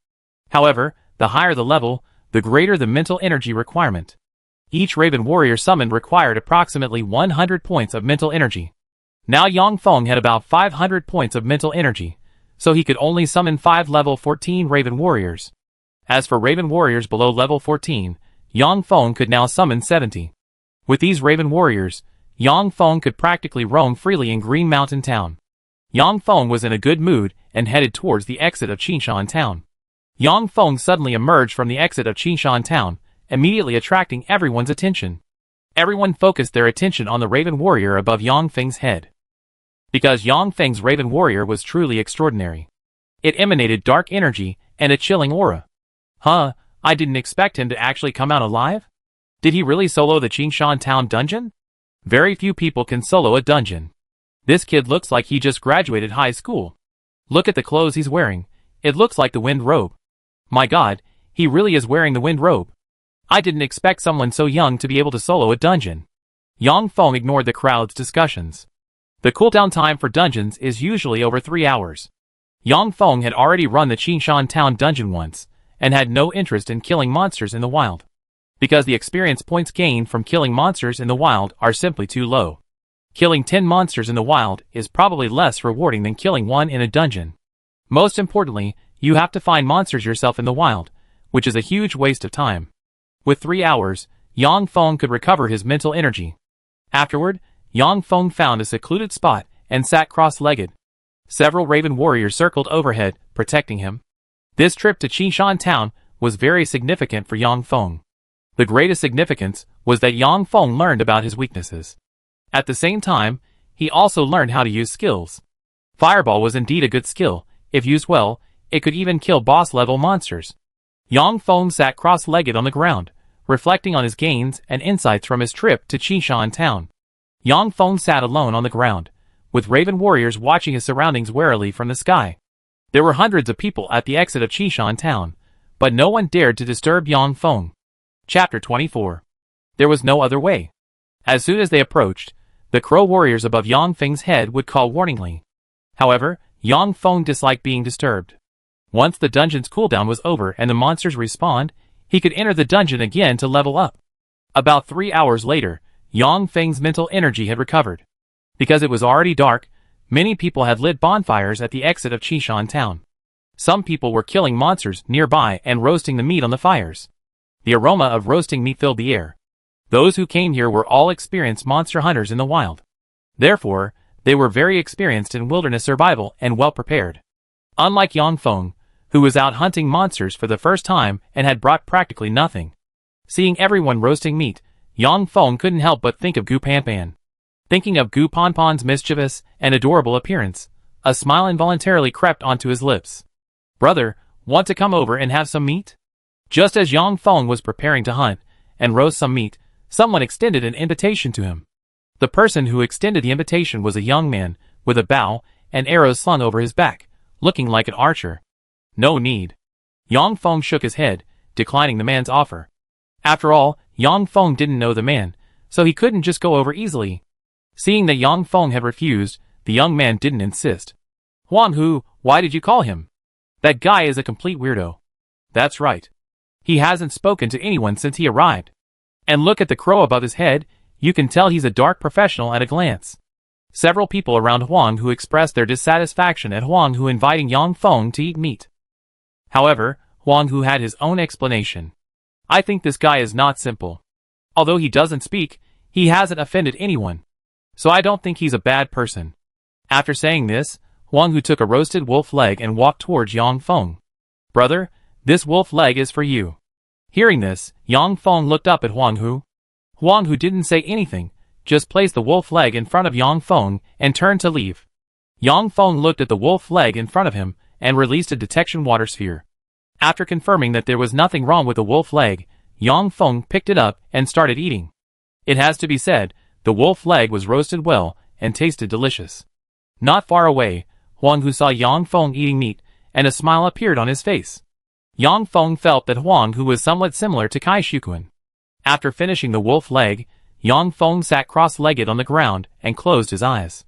However, the higher the level, the greater the mental energy requirement. Each Raven Warrior summoned required approximately 100 points of mental energy. Now Yang Feng had about 500 points of mental energy, so he could only summon 5 level 14 Raven Warriors. As for Raven Warriors below level 14, Yang Feng could now summon 70. With these Raven Warriors, Yang Feng could practically roam freely in Green Mountain Town. Yang Feng was in a good mood and headed towards the exit of Qinshan Town. Yang Feng suddenly emerged from the exit of Qinshan Town, immediately attracting everyone's attention. Everyone focused their attention on the Raven Warrior above Yang Feng's head. Because Yang Feng's Raven Warrior was truly extraordinary. It emanated dark energy and a chilling aura. Huh, I didn't expect him to actually come out alive? Did he really solo the Qinshan Town dungeon? Very few people can solo a dungeon. This kid looks like he just graduated high school. Look at the clothes he's wearing. It looks like the Wind Robe. My god, he really is wearing the Wind Robe. I didn't expect someone so young to be able to solo a dungeon. Yang Feng ignored the crowd's discussions. The cooldown time for dungeons is usually over 3 hours. Yang Feng had already run the Qinshan Town dungeon once, and had no interest in killing monsters in the wild. because the experience points gained from killing monsters in the wild are simply too low. Killing 10 monsters in the wild is probably less rewarding than killing one in a dungeon. Most importantly, you have to find monsters yourself in the wild, which is a huge waste of time. With 3 hours, Yang Feng could recover his mental energy. Afterward, Yang Feng found a secluded spot and sat cross-legged. Several raven warriors circled overhead, protecting him. This trip to Qishan town was very significant for Yang Feng. The greatest significance was that Yang Feng learned about his weaknesses. At the same time, he also learned how to use skills. Fireball was indeed a good skill. If used well, it could even kill boss-level monsters. Yang Feng sat cross-legged on the ground, reflecting on his gains and insights from his trip to Qishan town. Yang Feng sat alone on the ground, with raven warriors watching his surroundings warily from the sky. There were hundreds of people at the exit of Qishan town, but no one dared to disturb Yang Feng. Chapter 24. There was no other way. As soon as they approached, the crow warriors above Yang Feng's head would call warningly. However, Yang Feng disliked being disturbed. Once the dungeon's cooldown was over and the monsters respawned, he could enter the dungeon again to level up. About 3 hours later, Yang Feng's mental energy had recovered. Because it was already dark, many people had lit bonfires at the exit of Qishan town. Some people were killing monsters nearby and roasting the meat on the fires. The aroma of roasting meat filled the air. Those who came here were all experienced monster hunters in the wild. Therefore, they were very experienced in wilderness survival and well prepared. Unlike Yang Feng, who was out hunting monsters for the first time and had brought practically nothing. Seeing everyone roasting meat, Yang Feng couldn't help but think of Gu Panpan. Thinking of Gu Panpan's mischievous and adorable appearance, a smile involuntarily crept onto his lips. "Brother, want to come over and have some meat?" Just as Yang Feng was preparing to hunt and roast some meat, someone extended an invitation to him. The person who extended the invitation was a young man, with a bow and arrows slung over his back, looking like an archer. No need. Yang Feng shook his head, declining the man's offer. After all, Yang Feng didn't know the man, so he couldn't just go over easily. Seeing that Yang Feng had refused, the young man didn't insist. "Huang Hu, why did you call him? That guy is a complete weirdo." "That's right. He hasn't spoken to anyone since he arrived. And look at the crow above his head, you can tell he's a dark professional at a glance." Several people around Huang Hu expressed their dissatisfaction at Huang Hu inviting Yang Feng to eat meat. However, Huang Hu had his own explanation. "I think this guy is not simple. Although he doesn't speak, he hasn't offended anyone. So I don't think he's a bad person." After saying this, Huang Hu took a roasted wolf leg and walked towards Yang Feng. "Brother, this wolf leg is for you." Hearing this, Yang Feng looked up at Huang Hu. Huang Hu didn't say anything, just placed the wolf leg in front of Yang Feng and turned to leave. Yang Feng looked at the wolf leg in front of him and released a detection water sphere. After confirming that there was nothing wrong with the wolf leg, Yang Feng picked it up and started eating. It has to be said, the wolf leg was roasted well and tasted delicious. Not far away, Huang Hu saw Yang Feng eating meat, and a smile appeared on his face. Yang Feng felt that Huang Hu was somewhat similar to Kai Shukun. After finishing the wolf leg, Yang Feng sat cross-legged on the ground and closed his eyes.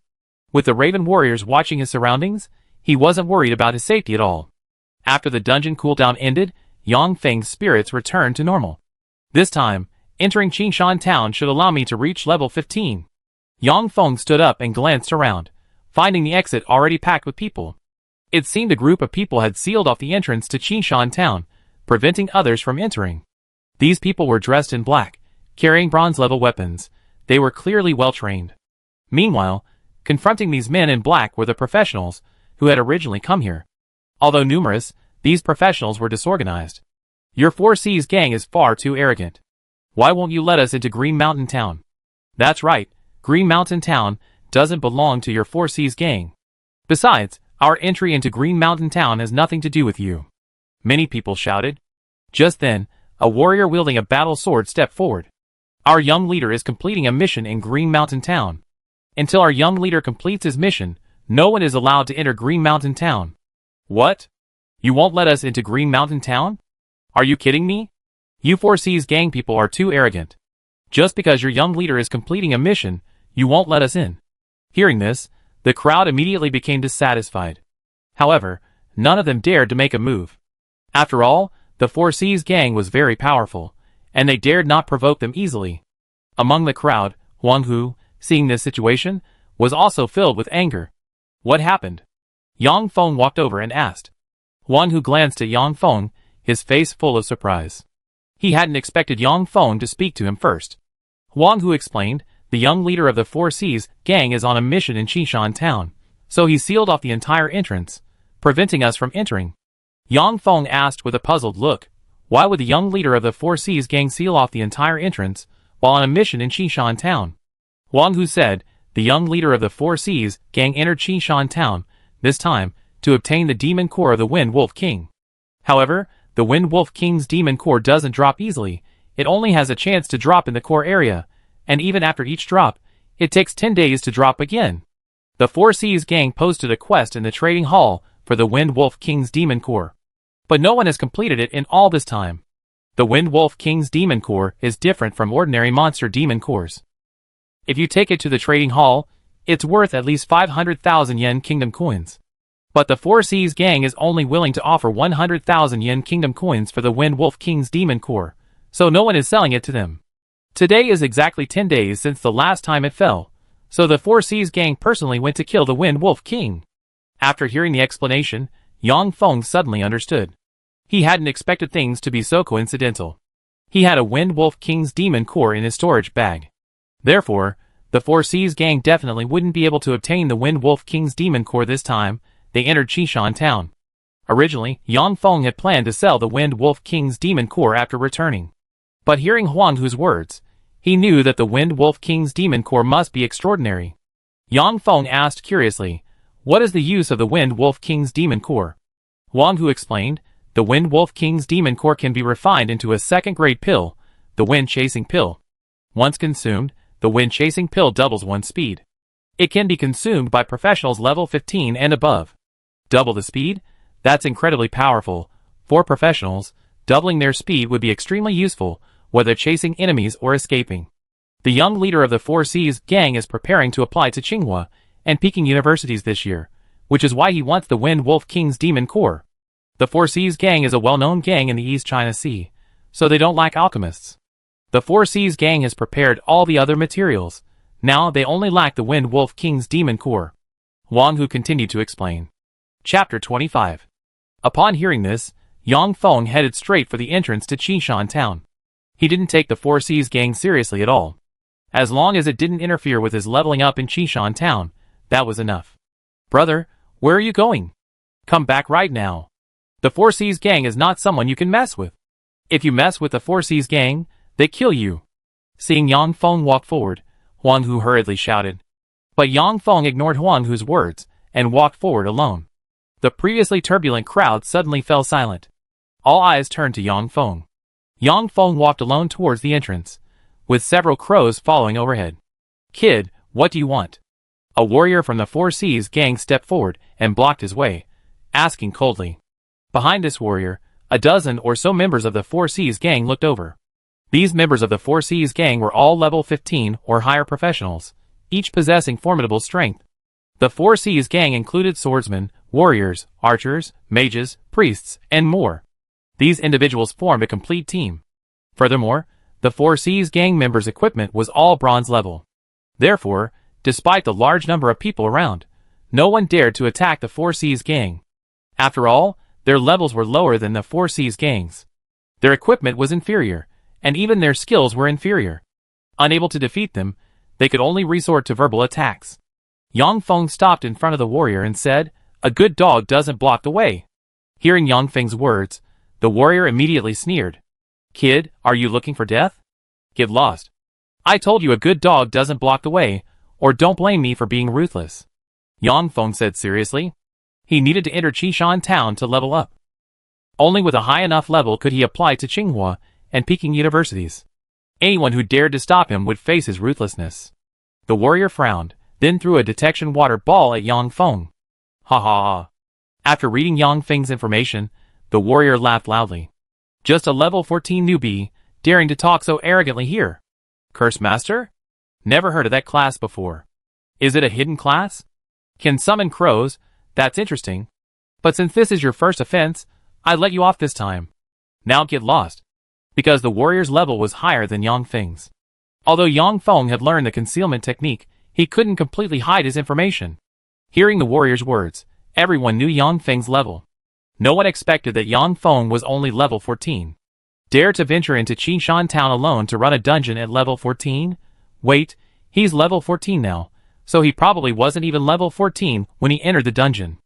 With the raven warriors watching his surroundings, he wasn't worried about his safety at all. After the dungeon cooldown ended, Yang Feng's spirits returned to normal. This time, entering Qishan town should allow me to reach level 15. Yang Feng stood up and glanced around, finding the exit already packed with people. It seemed a group of people had sealed off the entrance to Qishan town, preventing others from entering. These people were dressed in black, carrying bronze-level weapons. They were clearly well-trained. Meanwhile, confronting these men in black were the professionals who had originally come here. Although numerous, these professionals were disorganized. "Your Four Seas gang is far too arrogant. Why won't you let us into Green Mountain Town?" "That's right, Green Mountain Town doesn't belong to your Four Seas gang. Besides, our entry into Green Mountain Town has nothing to do with you," many people shouted. Just then, a warrior wielding a battle sword stepped forward. "Our young leader is completing a mission in Green Mountain Town. Until our young leader completes his mission, no one is allowed to enter Green Mountain Town." "What? You won't let us into Green Mountain Town? Are you kidding me? You Four Seas gang people are too arrogant. Just because your young leader is completing a mission, you won't let us in." Hearing this, the crowd immediately became dissatisfied. However, none of them dared to make a move. After all, the Four Seas gang was very powerful, and they dared not provoke them easily. Among the crowd, Huang Hu, seeing this situation, was also filled with anger. What happened? Yang Feng walked over and asked. Huang Hu glanced at Yang Feng, his face full of surprise. He hadn't expected Yang Feng to speak to him first. Huang Hu explained, the young leader of the Four Seas gang is on a mission in Qishan town, so he sealed off the entire entrance, preventing us from entering. Yang Feng asked with a puzzled look, why would the young leader of the Four Seas gang seal off the entire entrance while on a mission in Qishan town? Huang Hu said, the young leader of the Four Seas gang entered Qishan town, this time, to obtain the demon core of the Wind Wolf King. However, the Wind Wolf King's demon core doesn't drop easily, it only has a chance to drop in the core area, and even after each drop, it takes 10 days to drop again. The Four Seas gang posted a quest in the trading hall for the Wind Wolf King's demon core. But no one has completed it in all this time. The Wind Wolf King's demon core is different from ordinary monster demon cores. If you take it to the trading hall, it's worth at least 500,000 yen kingdom coins. But the Four Seas gang is only willing to offer 100,000 yen kingdom coins for the Wind Wolf King's demon core, so no one is selling it to them. Today is exactly 10 days since the last time it fell, so the Four Seas gang personally went to kill the Wind Wolf King. After hearing the explanation, Yang Feng suddenly understood. He hadn't expected things to be so coincidental. He had a Wind Wolf King's demon core in his storage bag. Therefore, the Four Seas gang definitely wouldn't be able to obtain the Wind Wolf King's demon core this time they entered Qishan town. Originally, Yang Feng had planned to sell the Wind Wolf King's demon core after returning. But hearing Huang Hu's words, he knew that the Wind Wolf King's demon core must be extraordinary. Yang Feng asked curiously, what is the use of the Wind Wolf King's demon core? Huang Hu explained, the Wind Wolf King's demon core can be refined into a second-grade pill, the Wind Chasing Pill. Once consumed, the Wind Chasing Pill doubles one's speed. It can be consumed by professionals level 15 and above. Double the speed? That's incredibly powerful. For professionals, doubling their speed would be extremely useful, whether chasing enemies or escaping. The young leader of the Four Seas gang is preparing to apply to Tsinghua and Peking universities this year, which is why he wants the Wind Wolf King's demon core. The Four Seas gang is a well-known gang in the East China Sea, so they don't lack alchemists. The Four Seas gang has prepared all the other materials. Now they only lack the Wind Wolf King's demon core. Huang Hu continued to explain. Chapter 25. Upon hearing this, Yang Feng headed straight for the entrance to Qishan town. He didn't take the Four Seas gang seriously at all. As long as it didn't interfere with his leveling up in Qishan town, that was enough. Brother, where are you going? Come back right now. The Four Seas gang is not someone you can mess with. If you mess with the Four Seas gang, they kill you. Seeing Yang Feng walk forward, Huang Hu hurriedly shouted. But Yang Feng ignored Huang Hu's words and walked forward alone. The previously turbulent crowd suddenly fell silent. All eyes turned to Yang Feng. Yang Feng walked alone towards the entrance, with several crows following overhead. Kid, what do you want? A warrior from the Four Seas gang stepped forward and blocked his way, asking coldly. Behind this warrior, a dozen or so members of the Four Seas gang looked over. These members of the Four Seas gang were all level 15 or higher professionals, each possessing formidable strength. The Four Seas gang included swordsmen, warriors, archers, mages, priests, and more. These individuals formed a complete team. Furthermore, the Four Seas gang members' equipment was all bronze level. Therefore, despite the large number of people around, no one dared to attack the Four Seas gang. After all, their levels were lower than the Four Seas gangs. Their equipment was inferior, and even their skills were inferior. Unable to defeat them, they could only resort to verbal attacks. Yang Feng stopped in front of the warrior and said, a good dog doesn't block the way. Hearing Yang Feng's words, the warrior immediately sneered. Kid, are you looking for death? Get lost. I told you a good dog doesn't block the way, or don't blame me for being ruthless. Yang Feng said seriously. He needed to enter Qishan town to level up. Only with a high enough level could he apply to Tsinghua and Peking universities. Anyone who dared to stop him would face his ruthlessness. The warrior frowned, then threw a detection water ball at Yang Feng. Ha ha ha. After reading Yang Feng's information, the warrior laughed loudly. Just a level 14 newbie, daring to talk so arrogantly here. Curse Master? Never heard of that class before. Is it a hidden class? Can summon crows? That's interesting. But since this is your first offense, I'd let you off this time. Now get lost. because the warrior's level was higher than Yang Feng's. Although Yang Feng had learned the concealment technique, he couldn't completely hide his information. Hearing the warrior's words, everyone knew Yang Feng's level. No one expected that Yang Feng was only level 14. Dare to venture into Qinshan town alone to run a dungeon at level 14? Wait, he's level 14 now, so he probably wasn't even level 14 when he entered the dungeon.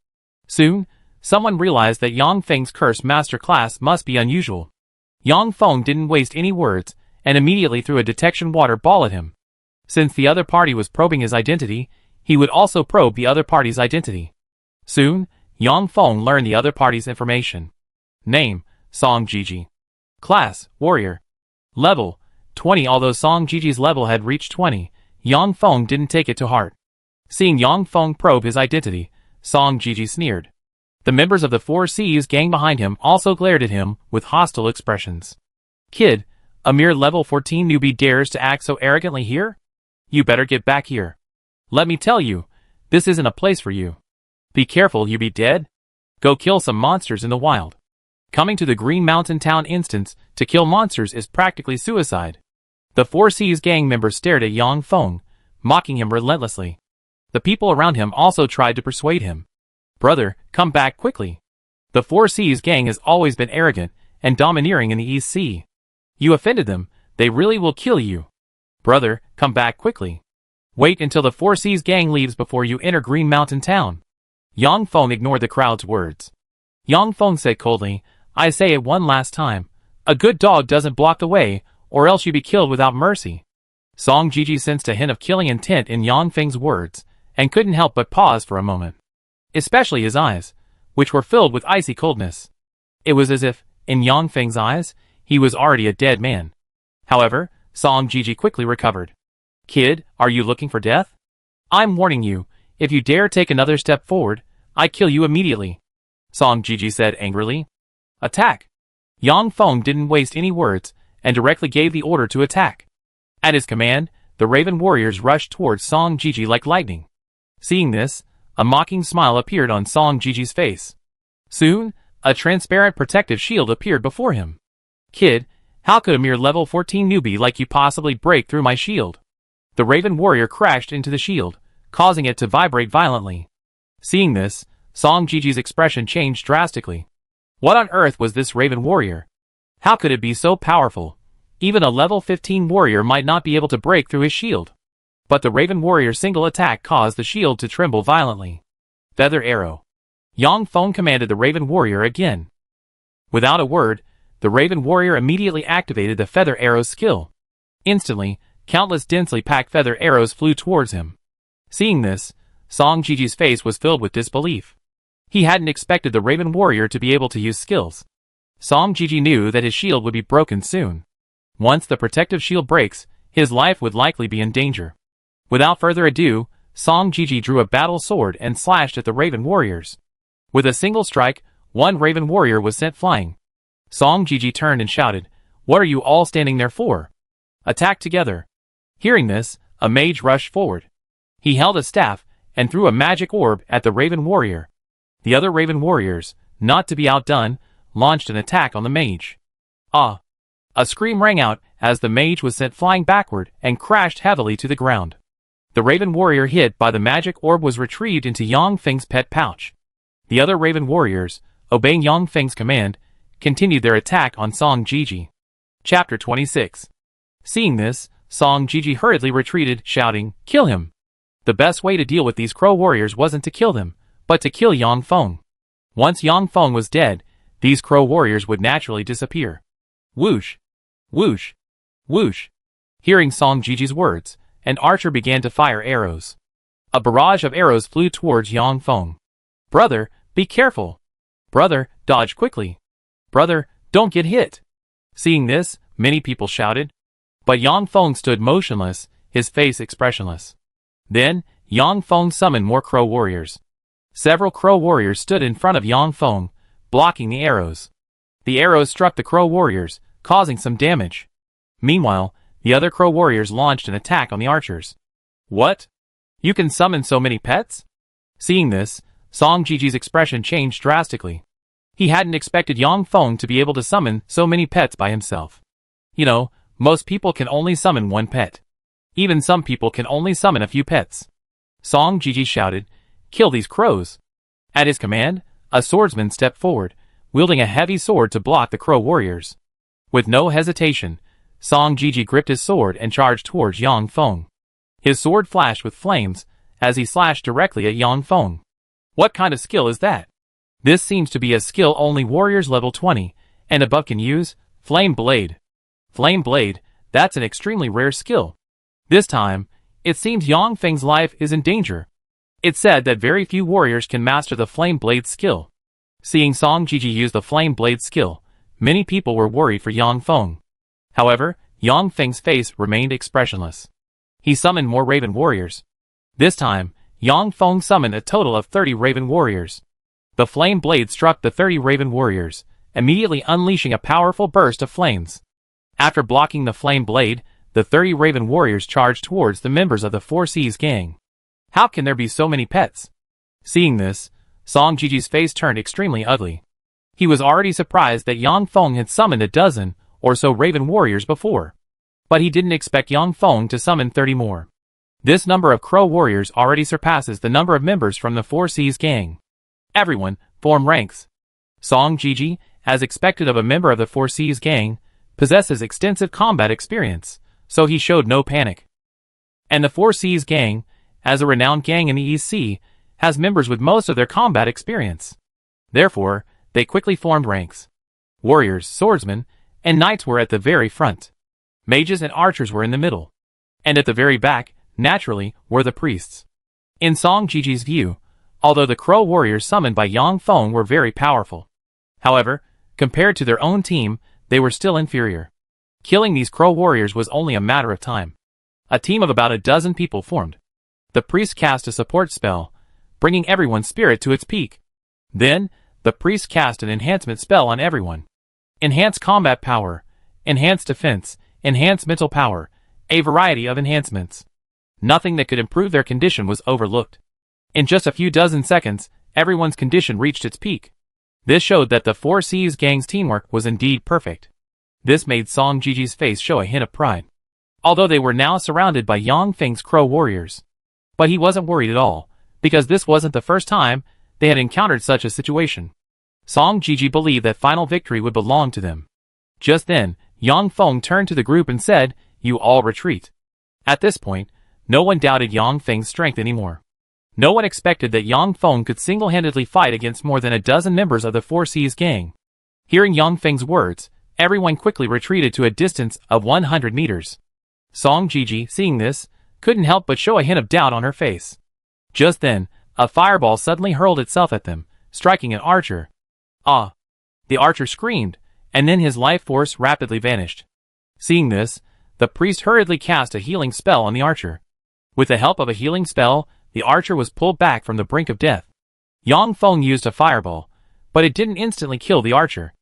Soon, someone realized that Yang Feng's curse master class must be unusual. Yang Feng didn't waste any words, and immediately threw a detection water ball at him. Since the other party was probing his identity, he would also probe the other party's identity. Soon, Yang Feng learned the other party's information. Name, Song Jiji. Class, Warrior. Level, 20. Although Song Jiji's level had reached 20, Yang Feng didn't take it to heart. Seeing Yang Feng probe his identity, Song Jiji sneered. The members of the 4C's gang behind him also glared at him with hostile expressions. Kid, a mere level 14 newbie dares to act so arrogantly here? You better get back here. Let me tell you, this isn't a place for you. Be careful, you be dead. Go kill some monsters in the wild. Coming to the Green Mountain Town instance to kill monsters is practically suicide. The 4C's gang members stared at Yang Feng, mocking him relentlessly. The people around him also tried to persuade him. Brother, come back quickly. The 4C's gang has always been arrogant and domineering in the East Sea. You offended them, they really will kill you. Brother, come back quickly. Wait until the 4C's gang leaves before you enter Green Mountain Town. Yang Feng ignored the crowd's words. Yang Feng said coldly, I say it one last time. A good dog doesn't block the way, or else you be killed without mercy. Song Jiji sensed a hint of killing intent in Yang Feng's words, and couldn't help but pause for a moment. Especially his eyes, which were filled with icy coldness. It was as if, in Yang Feng's eyes, he was already a dead man. However, Song Jiji quickly recovered. Kid, are you looking for death? I'm warning you, if you dare take another step forward, I kill you immediately. Song Jiji said angrily. Attack! Yang Feng didn't waste any words, and directly gave the order to attack. At his command, the Raven warriors rushed towards Song Jiji like lightning. Seeing this, a mocking smile appeared on Song Jiji's face. Soon, a transparent protective shield appeared before him. Kid, how could a mere level 14 newbie like you possibly break through my shield? The Raven warrior crashed into the shield, causing it to vibrate violently. Seeing this, Song Jiji's expression changed drastically. What on earth was this Raven warrior? How could it be so powerful? Even a level 15 warrior might not be able to break through his shield. But the Raven warrior's single attack caused the shield to tremble violently. Feather Arrow. Yang Feng commanded the Raven warrior again. Without a word, the Raven warrior immediately activated the Feather Arrow's skill. Instantly, countless densely packed feather arrows flew towards him. Seeing this, Song Jiji's face was filled with disbelief. He hadn't expected the Raven warrior to be able to use skills. Song Jiji knew that his shield would be broken soon. Once the protective shield breaks, his life would likely be in danger. Without further ado, Song Jiji drew a battle sword and slashed at the Raven warriors. With a single strike, one Raven warrior was sent flying. Song Jiji turned and shouted, What are you all standing there for? Attack together. Hearing this, a mage rushed forward. He held a staff and threw a magic orb at the Raven warrior. The other Raven warriors, not to be outdone, launched an attack on the mage. Ah! A scream rang out as the mage was sent flying backward and crashed heavily to the ground. The Raven warrior hit by the magic orb was retrieved into Yang Feng's pet pouch. The other Raven warriors, obeying Yang Feng's command, continued their attack on Song Jiji. Chapter 26. Seeing this, Song Jiji hurriedly retreated, shouting, Kill him! The best way to deal with these crow warriors wasn't to kill them, but to kill Yang Feng. Once Yang Feng was dead, these crow warriors would naturally disappear. Whoosh! Whoosh! Whoosh! Hearing Song Jiji's words, an archer began to fire arrows. A barrage of arrows flew towards Yang Feng. Brother, be careful! Brother, dodge quickly! Brother, don't get hit! Seeing this, many people shouted. But Yang Feng stood motionless, his face expressionless. Then, Yang Feng summoned more crow warriors. Several crow warriors stood in front of Yang Feng, blocking the arrows. The arrows struck the crow warriors, causing some damage. Meanwhile, the other crow warriors launched an attack on the archers. What? You can summon so many pets? Seeing this, Song Jiji's expression changed drastically. He hadn't expected Yang Feng to be able to summon so many pets by himself. You know, most people can only summon one pet. Even some people can only summon a few pets. Song Jiji shouted, "Kill these crows." At his command, a swordsman stepped forward, wielding a heavy sword to block the crow warriors. With no hesitation, Song Jiji gripped his sword and charged towards Yang Feng. His sword flashed with flames as he slashed directly at Yang Feng. What kind of skill is that? This seems to be a skill only warriors level 20 and above can use. Flame Blade. Flame Blade, that's an extremely rare skill. This time, it seems Yang Feng's life is in danger. It's said that very few warriors can master the Flame Blade skill. Seeing Song Jiji use the Flame Blade skill, many people were worried for Yang Feng. However, Yang Feng's face remained expressionless. He summoned more Raven warriors. This time, Yang Feng summoned a total of 30 Raven warriors. The Flame Blade struck the 30 Raven warriors, immediately unleashing a powerful burst of flames. After blocking the Flame Blade, the 30 Raven warriors charged towards the members of the Four Seas gang. How can there be so many pets? Seeing this, Song Jiji's face turned extremely ugly. He was already surprised that Yang Feng had summoned a dozen or so Raven warriors before. But he didn't expect Yang Feng to summon 30 more. This number of crow warriors already surpasses the number of members from the Four Seas gang. Everyone, form ranks. Song Jiji, as expected of a member of the Four Seas gang, possesses extensive combat experience, so he showed no panic. And the Four Seas gang, as a renowned gang in the East Sea, has members with most of their combat experience. Therefore, they quickly formed ranks. Warriors, swordsmen, and knights were at the very front. Mages and archers were in the middle. And at the very back, naturally, were the priests. In Song Jiji's view, although the crow warriors summoned by Yang Feng were very powerful. However, compared to their own team, they were still inferior. Killing these crow warriors was only a matter of time. A team of about a dozen people formed. The priest cast a support spell, bringing everyone's spirit to its peak. Then, the priest cast an enhancement spell on everyone. Enhance combat power, enhance defense, enhance mental power, a variety of enhancements. Nothing that could improve their condition was overlooked. In just a few dozen seconds, everyone's condition reached its peak. This showed that the Four Seas gang's teamwork was indeed perfect. This made Song Jiji's face show a hint of pride. Although they were now surrounded by Yang Feng's crow warriors. But he wasn't worried at all, because this wasn't the first time they had encountered such a situation. Song Jiji believed that final victory would belong to them. Just then, Yang Feng turned to the group and said, "You all retreat." At this point, no one doubted Yang Feng's strength anymore. No one expected that Yang Feng could single-handedly fight against more than a dozen members of the Four Seas gang. Hearing Yang Feng's words, everyone quickly retreated to a distance of 100 meters. Song Jiji, seeing this, couldn't help but show a hint of doubt on her face. Just then, a fireball suddenly hurled itself at them, striking an archer. Ah! The archer screamed, and then his life force rapidly vanished. Seeing this, the priest hurriedly cast a healing spell on the archer. With the help of a healing spell, the archer was pulled back from the brink of death. Yang Feng used a fireball, but it didn't instantly kill the archer.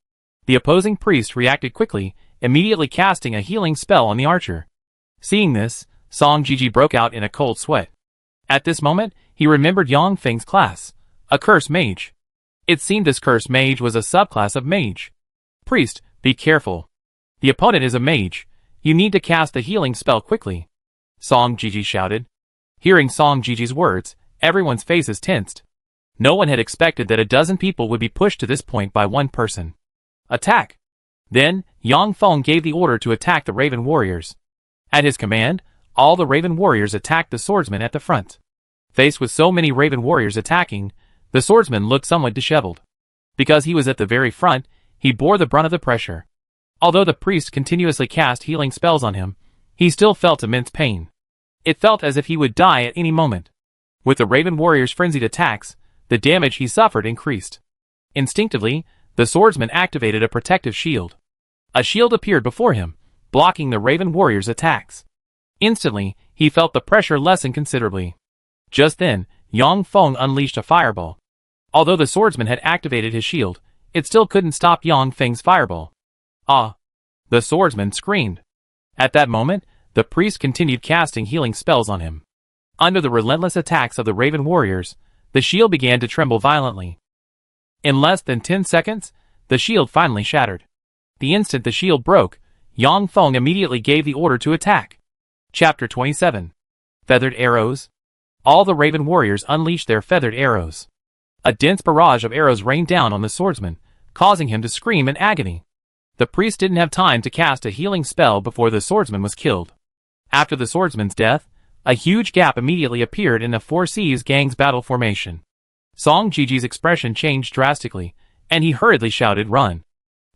The opposing priest reacted quickly, immediately casting a healing spell on the archer. Seeing this, Song Jiji broke out in a cold sweat. At this moment, he remembered Yang Feng's class, a cursed mage. It seemed this cursed mage was a subclass of mage. Priest, be careful. The opponent is a mage. You need to cast the healing spell quickly. Song Jiji shouted. Hearing Song Jiji's words, everyone's faces tensed. No one had expected that a dozen people would be pushed to this point by one person. Attack! Then, Yang Feng gave the order to attack the Raven warriors. At his command, all the Raven warriors attacked the swordsman at the front. Faced with so many Raven warriors attacking, the swordsman looked somewhat disheveled. Because he was at the very front, he bore the brunt of the pressure. Although the priest continuously cast healing spells on him, he still felt immense pain. It felt as if he would die at any moment. With the Raven warriors' frenzied attacks, the damage he suffered increased. Instinctively, the swordsman activated a protective shield. A shield appeared before him, blocking the Raven warriors' attacks. Instantly, he felt the pressure lessen considerably. Just then, Yang Feng unleashed a fireball. Although the swordsman had activated his shield, it still couldn't stop Yang Feng's fireball. Ah! The swordsman screamed. At that moment, the priest continued casting healing spells on him. Under the relentless attacks of the Raven warriors, the shield began to tremble violently. In less than 10 seconds, the shield finally shattered. The instant the shield broke, Yang Feng immediately gave the order to attack. Chapter 27. Feathered Arrows. All the Raven warriors unleashed their feathered arrows. A dense barrage of arrows rained down on the swordsman, causing him to scream in agony. The priest didn't have time to cast a healing spell before the swordsman was killed. After the swordsman's death, a huge gap immediately appeared in the Four Seas gang's battle formation. Song Jiji's expression changed drastically, and he hurriedly shouted, "Run!"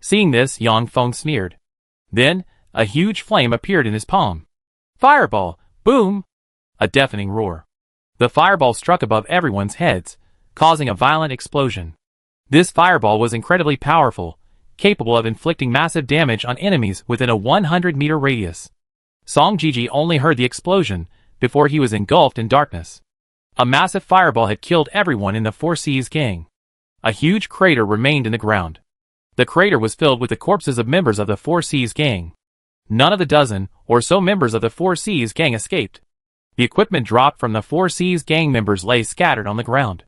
Seeing this, Yang Feng sneered. Then, a huge flame appeared in his palm. Fireball! Boom! A deafening roar. The fireball struck above everyone's heads, causing a violent explosion. This fireball was incredibly powerful, capable of inflicting massive damage on enemies within a 100-meter radius. Song Jiji only heard the explosion before he was engulfed in darkness. A massive fireball had killed everyone in the Four Seas gang. A huge crater remained in the ground. The crater was filled with the corpses of members of the Four Seas gang. None of the dozen or so members of the Four Seas gang escaped. The equipment dropped from the Four Seas gang members lay scattered on the ground.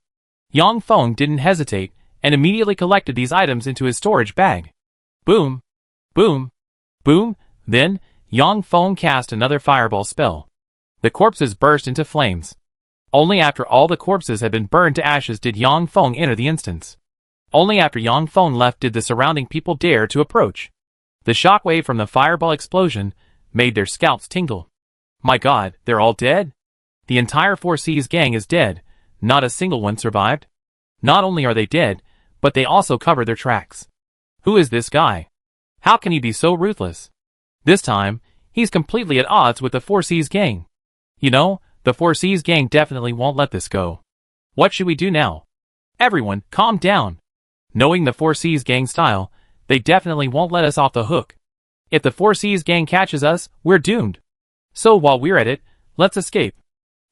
Yang Feng didn't hesitate and immediately collected these items into his storage bag. Boom! Boom! Boom! Then, Yang Feng cast another fireball spell. The corpses burst into flames. Only after all the corpses had been burned to ashes did Yang Feng enter the instance. Only after Yang Feng left did the surrounding people dare to approach. The shockwave from the fireball explosion made their scalps tingle. My God, they're all dead? The entire Four Seas gang is dead, not a single one survived. Not only are they dead, but they also cover their tracks. Who is this guy? How can he be so ruthless? This time, he's completely at odds with the Four Seas gang. You know, the Four Seas gang definitely won't let this go. What should we do now? Everyone, calm down. Knowing the Four Seas gang style, they definitely won't let us off the hook. If the Four Seas gang catches us, we're doomed. So while we're at it, let's escape.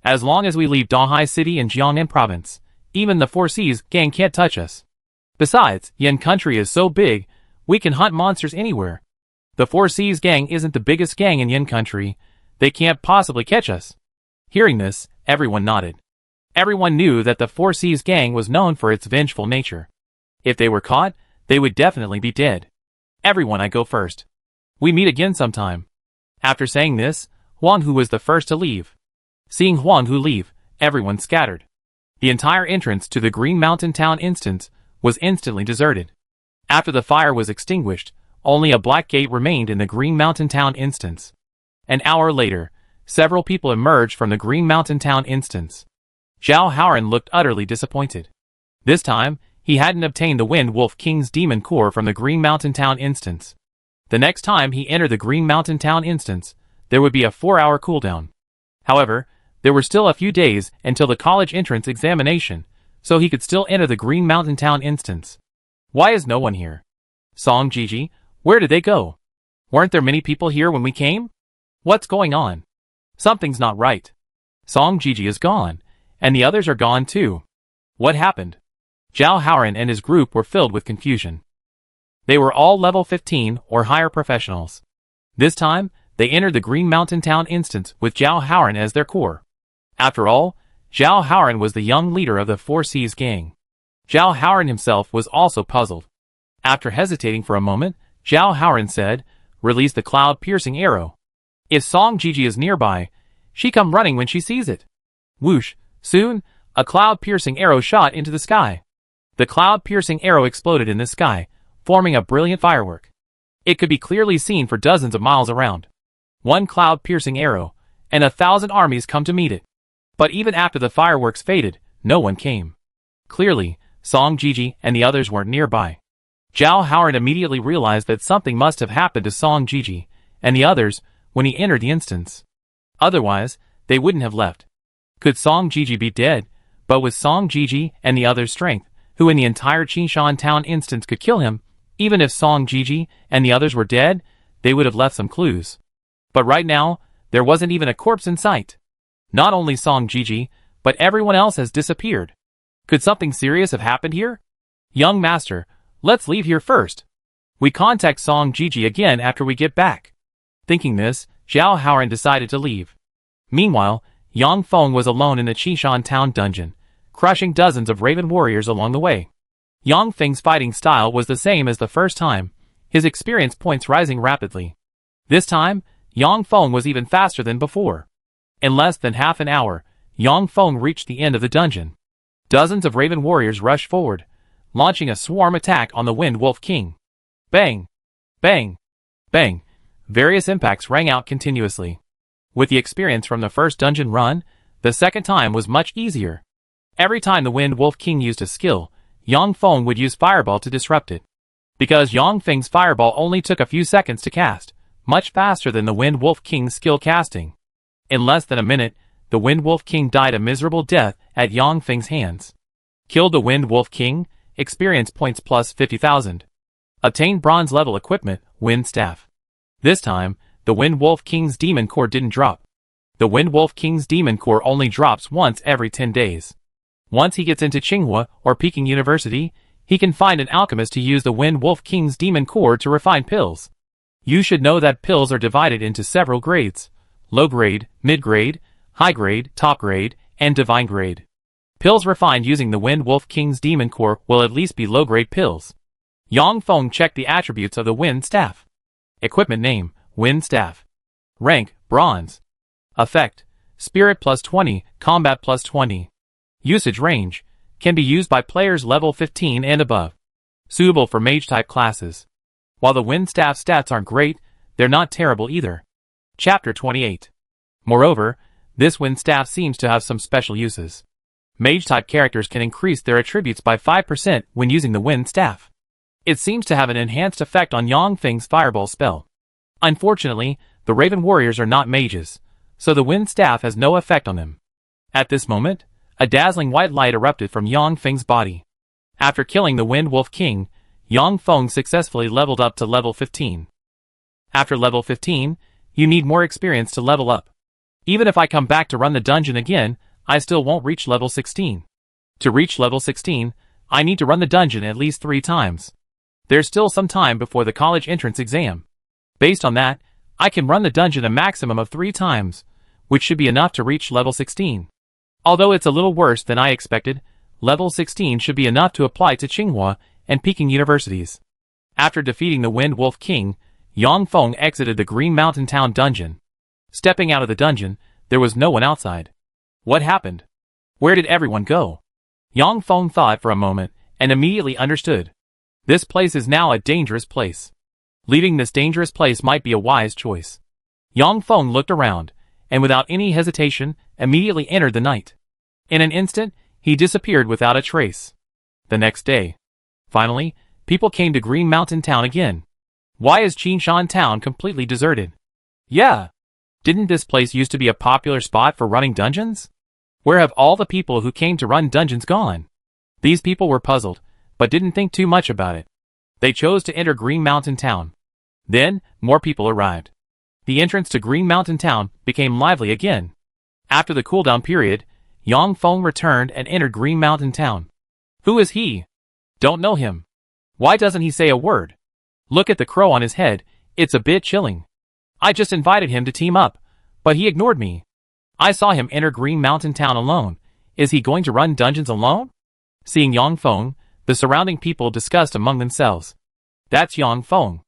As long as we leave Donghai City and Jiangnan Province, even the Four Seas gang can't touch us. Besides, Yin Country is so big, we can hunt monsters anywhere. The Four Seas gang isn't the biggest gang in Yin Country. They can't possibly catch us. Hearing this, everyone nodded. Everyone knew that the Four Seas gang was known for its vengeful nature. If they were caught, they would definitely be dead. Everyone, I go first. We meet again sometime. After saying this, Huang Hu was the first to leave. Seeing Huang Hu leave, everyone scattered. The entire entrance to the Green Mountain Town instance was instantly deserted. After the fire was extinguished, only a black gate remained in the Green Mountain Town instance. An hour later, several people emerged from the Green Mountain Town instance. Zhao Haoran looked utterly disappointed. This time, he hadn't obtained the Wind Wolf King's demon core from the Green Mountain Town instance. The next time he entered the Green Mountain Town instance, there would be a 4-hour cooldown. However, there were still a few days until the college entrance examination, so he could still enter the Green Mountain Town instance. Why is no one here? Song Jiji, where did they go? Weren't there many people here when we came? What's going on? Something's not right. Song Jiji is gone, and the others are gone too. What happened? Zhao Haoran and his group were filled with confusion. They were all level 15 or higher professionals. This time, they entered the Green Mountain Town instance with Zhao Haoran as their core. After all, Zhao Haoran was the young leader of the Four Seas gang. Zhao Haoran himself was also puzzled. After hesitating for a moment, Zhao Haoran said, "Release the cloud-piercing arrow. If Song Jiji is nearby, she come running when she sees it." Whoosh! Soon, a cloud-piercing arrow shot into the sky. The cloud-piercing arrow exploded in the sky, forming a brilliant firework. It could be clearly seen for dozens of miles around. One cloud-piercing arrow, and 1,000 armies come to meet it. But even after the fireworks faded, no one came. Clearly, Song Jiji and the others weren't nearby. Zhao Haoran immediately realized that something must have happened to Song Jiji and the others when he entered the instance. Otherwise, they wouldn't have left. Could Song Jiji be dead, but with Song Jiji and the others' strength, who in the entire Qinshan Town instance could kill him, even if Song Jiji and the others were dead, they would have left some clues. But right now, there wasn't even a corpse in sight. Not only Song Jiji, but everyone else has disappeared. Could something serious have happened here? Young master, let's leave here first. We contact Song Jiji again after we get back. Thinking this, Zhao Haoran decided to leave. Meanwhile, Yang Feng was alone in the Qinshan Town dungeon, crushing dozens of Raven warriors along the way. Yang Feng's fighting style was the same as the first time, his experience points rising rapidly. This time, Yang Feng was even faster than before. In less than half an hour, Yang Feng reached the end of the dungeon. Dozens of Raven warriors rushed forward, launching a swarm attack on the Wind Wolf King. Bang! Bang! Bang! Various impacts rang out continuously. With the experience from the first dungeon run, the second time was much easier. Every time the Wind Wolf King used a skill, Yang Feng would use Fireball to disrupt it. Because Yang Feng's Fireball only took a few seconds to cast, much faster than the Wind Wolf King's skill casting. In less than a minute, the Wind Wolf King died a miserable death at Yang Feng's hands. Killed the Wind Wolf King, experience points plus 50,000. Obtained bronze level equipment, Wind Staff. This time, the Wind Wolf King's Demon Core didn't drop. The Wind Wolf King's Demon Core only drops once every 10 days. Once he gets into Tsinghua or Peking University, he can find an alchemist to use the Wind Wolf King's Demon Core to refine pills. You should know that pills are divided into several grades: low grade, mid grade, high grade, top grade, and divine grade. Pills refined using the Wind Wolf King's Demon Core will at least be low grade pills. Yang Feng checked the attributes of the Wind Staff. Equipment name, Wind Staff. Rank, Bronze. Effect, Spirit plus 20, Combat plus 20. Usage range, can be used by players level 15 and above. Suitable for mage-type classes. While the Wind Staff stats aren't great, they're not terrible either. Chapter 28. Moreover, this Wind Staff seems to have some special uses. Mage-type characters can increase their attributes by 5% when using the Wind Staff. It seems to have an enhanced effect on Yang Feng's Fireball spell. Unfortunately, the Raven warriors are not mages, so the Wind Staff has no effect on them. At this moment, a dazzling white light erupted from Yang Feng's body. After killing the Wind Wolf King, Yang Feng successfully leveled up to level 15. After level 15, you need more experience to level up. Even if I come back to run the dungeon again, I still won't reach level 16. To reach level 16, I need to run the dungeon at least 3 times. There's still some time before the college entrance exam. Based on that, I can run the dungeon a maximum of 3 times, which should be enough to reach level 16. Although it's a little worse than I expected, level 16 should be enough to apply to Tsinghua and Peking universities. After defeating the Wind Wolf King, Yang Feng exited the Green Mountain Town dungeon. Stepping out of the dungeon, there was no one outside. What happened? Where did everyone go? Yang Feng thought for a moment and immediately understood. This place is now a dangerous place. Leaving this dangerous place might be a wise choice. Yang Feng looked around, and without any hesitation, immediately entered the night. In an instant, he disappeared without a trace. The next day. Finally, people came to Green Mountain Town again. Why is Qinshan Town completely deserted? Yeah. Didn't this place used to be a popular spot for running dungeons? Where have all the people who came to run dungeons gone? These people were puzzled, but didn't think too much about it. They chose to enter Green Mountain Town. Then, more people arrived. The entrance to Green Mountain Town became lively again. After the cooldown period, Yang Feng returned and entered Green Mountain Town. Who is he? Don't know him. Why doesn't he say a word? Look at the crow on his head, it's a bit chilling. I just invited him to team up, but he ignored me. I saw him enter Green Mountain Town alone. Is he going to run dungeons alone? Seeing Yang Feng, the surrounding people discussed among themselves. That's Yang Feng.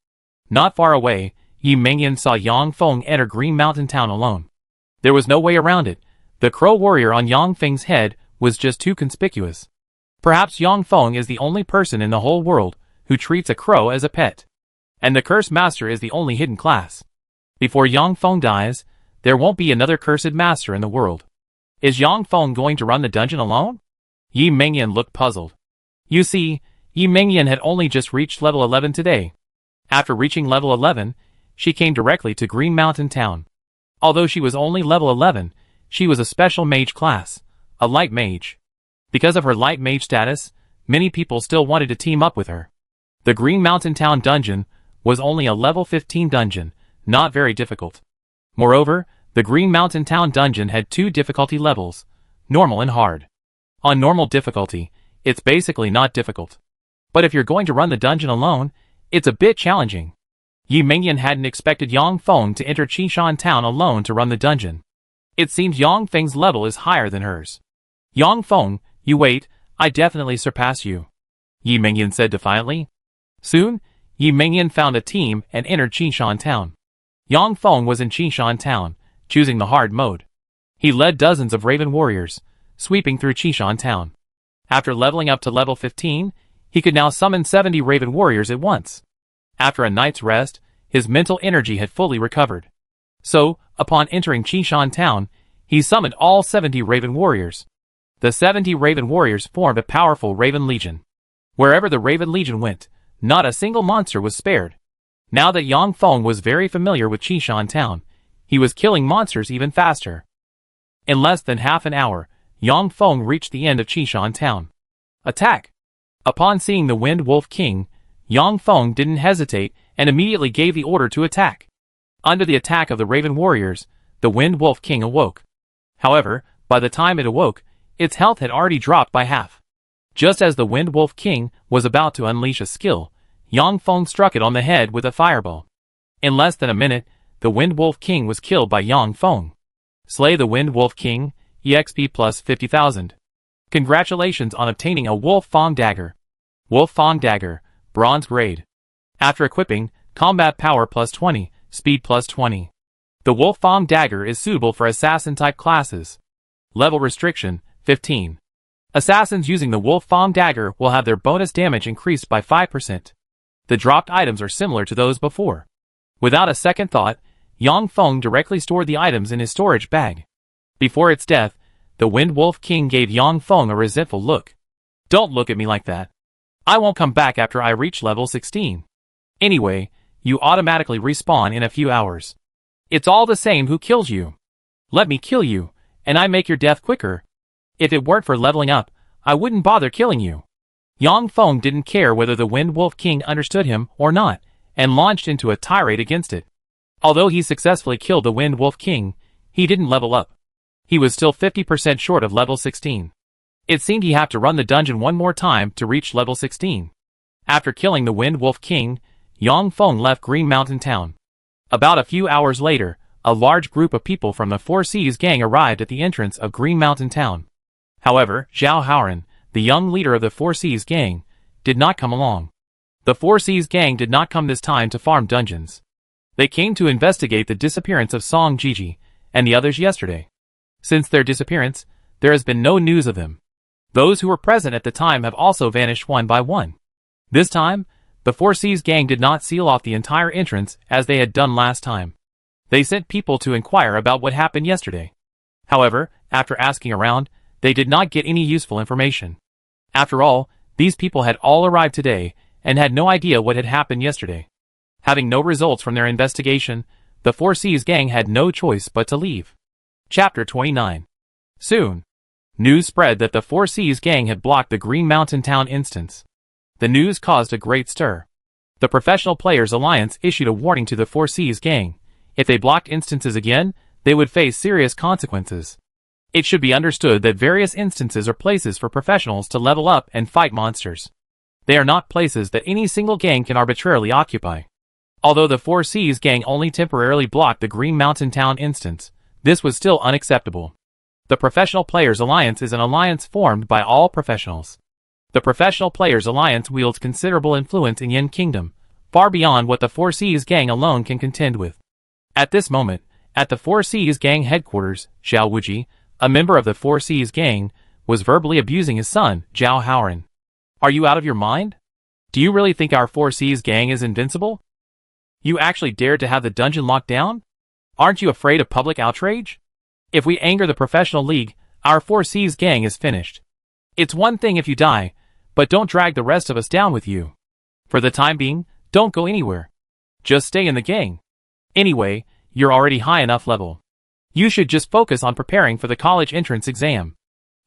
Not far away, Yi Mengyan saw Yang Feng enter Green Mountain Town alone. There was no way around it. The crow warrior on Yang Feng's head was just too conspicuous. Perhaps Yang Feng is the only person in the whole world who treats a crow as a pet. And the Cursed Master is the only hidden class. Before Yang Feng dies, there won't be another Cursed Master in the world. Is Yang Feng going to run the dungeon alone? Yi Mengyan looked puzzled. You see, Yi Mengyan had only just reached level 11 today. After reaching level 11, she came directly to Green Mountain Town. Although she was only level 11, she was a special mage class, a light mage. Because of her light mage status, many people still wanted to team up with her. The Green Mountain Town dungeon was only a level 15 dungeon, not very difficult. Moreover, the Green Mountain Town dungeon had 2 difficulty levels, normal and hard. On normal difficulty, it's basically not difficult. But if you're going to run the dungeon alone, it's a bit challenging. Yi Mengyan hadn't expected Yang Feng to enter Qinshan Town alone to run the dungeon. It seems Yang Feng's level is higher than hers. Yang Feng, you wait, I definitely surpass you. Yi Mengyan said defiantly. Soon, Yi Mengyan found a team and entered Qinshan Town. Yang Feng was in Qishan Town, choosing the hard mode. He led dozens of Raven warriors, sweeping through Qishan Town. After leveling up to level 15, he could now summon 70 Raven warriors at once. After a night's rest, his mental energy had fully recovered. So, upon entering Qishan Town, he summoned all 70 Raven warriors. The 70 Raven warriors formed a powerful Raven Legion. Wherever the Raven Legion went, not a single monster was spared. Now that Yang Feng was very familiar with Qishan Town, he was killing monsters even faster. In less than half an hour, Yang Feng reached the end of Qishan Town. Attack! Upon seeing the Wind Wolf King, Yang Feng didn't hesitate and immediately gave the order to attack. Under the attack of the Raven warriors, the Wind Wolf King awoke. However, by the time it awoke, its health had already dropped by half. Just as the Wind Wolf King was about to unleash a skill, Yang Feng struck it on the head with a fireball. In less than a minute, the Wind Wolf King was killed by Yang Feng. Slay the Wind Wolf King, EXP plus 50,000. Congratulations on obtaining a Wolf Fang Dagger. Wolf Fang Dagger, Bronze Grade. After equipping, Combat Power plus 20, Speed plus 20. The Wolf Fang Dagger is suitable for Assassin-type classes. Level Restriction, 15. Assassins using the Wolf Fang Dagger will have their bonus damage increased by 5%. The dropped items are similar to those before. Without a second thought, Yang Feng directly stored the items in his storage bag. Before its death, the Wind Wolf King gave Yang Feng a resentful look. Don't look at me like that. I won't come back after I reach level 16. Anyway, you automatically respawn in a few hours. It's all the same who kills you. Let me kill you, and I make your death quicker. If it weren't for leveling up, I wouldn't bother killing you. Yang Feng didn't care whether the Wind Wolf King understood him or not, and launched into a tirade against it. Although he successfully killed the Wind Wolf King, he didn't level up. He was still 50% short of level 16. It seemed he had to run the dungeon one more time to reach level 16. After killing the Wind Wolf King, Yang Feng left Green Mountain Town. About a few hours later, a large group of people from the Four Seas gang arrived at the entrance of Green Mountain Town. However, Zhao Haoran, the young leader of the Four Seas gang, did not come along. The Four Seas gang did not come this time to farm dungeons. They came to investigate the disappearance of Song Jiji and the others yesterday. Since their disappearance, there has been no news of them. Those who were present at the time have also vanished one by one. This time, the Four Seas gang did not seal off the entire entrance as they had done last time. They sent people to inquire about what happened yesterday. However, after asking around, they did not get any useful information. After all, these people had all arrived today and had no idea what had happened yesterday. Having no results from their investigation, the Four Seas gang had no choice but to leave. Chapter 29. Soon, news spread that the Four Seas gang had blocked the Green Mountain Town instance. The news caused a great stir. The Professional Players Alliance issued a warning to the Four Seas gang. If they blocked instances again, they would face serious consequences. It should be understood that various instances are places for professionals to level up and fight monsters. They are not places that any single gang can arbitrarily occupy. Although the Four Seas gang only temporarily blocked the Green Mountain Town instance, this was still unacceptable. The Professional Players Alliance is an alliance formed by all professionals. The Professional Players Alliance wields considerable influence in Yin Kingdom, far beyond what the Four Seas gang alone can contend with. At this moment, at the Four Seas gang headquarters, Xiao Wuji, a member of the Four Seas gang, was verbally abusing his son, Zhao Haoran. Are you out of your mind? Do you really think our Four Seas gang is invincible? You actually dared to have the dungeon locked down? Aren't you afraid of public outrage? If we anger the Professional League, our Four Seas gang is finished. It's one thing if you die, but don't drag the rest of us down with you. For the time being, don't go anywhere. Just stay in the gang. Anyway, you're already high enough level. You should just focus on preparing for the college entrance exam.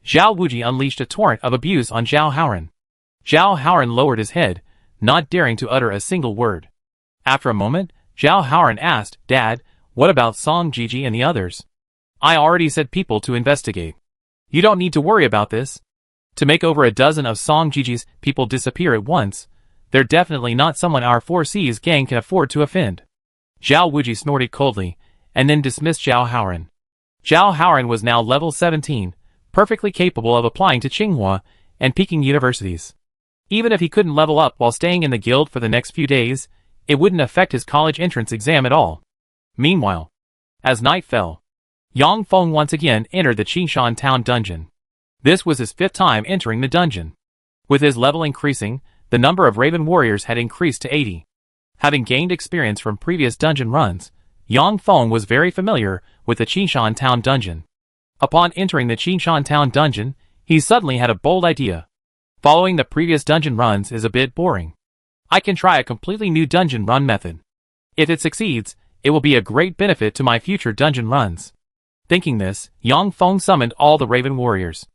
Zhao Wuji unleashed a torrent of abuse on Zhao Haoran. Zhao Haoran lowered his head, not daring to utter a single word. After a moment, Zhao Haoran asked, Dad, what about Song Jiji and the others? I already said people to investigate. You don't need to worry about this. To make over a dozen of Song Jiji's people disappear at once, they're definitely not someone our Four Seas gang can afford to offend. Zhao Wuji snorted coldly, and then dismissed Zhao Haoran. Zhao Haoran was now level 17, perfectly capable of applying to Tsinghua and Peking universities. Even if he couldn't level up while staying in the guild for the next few days, it wouldn't affect his college entrance exam at all. Meanwhile, as night fell, Yang Feng once again entered the Qingshan town dungeon. This was his 5th time entering the dungeon. With his level increasing, the number of Raven warriors had increased to 80. Having gained experience from previous dungeon runs, Yang Feng was very familiar with the Qingshan town dungeon. Upon entering the Qingshan town dungeon, he suddenly had a bold idea. Following the previous dungeon runs is a bit boring. I can try a completely new dungeon run method. If it succeeds, it will be a great benefit to my future dungeon runs. Thinking this, Yang Feng summoned all the Raven warriors.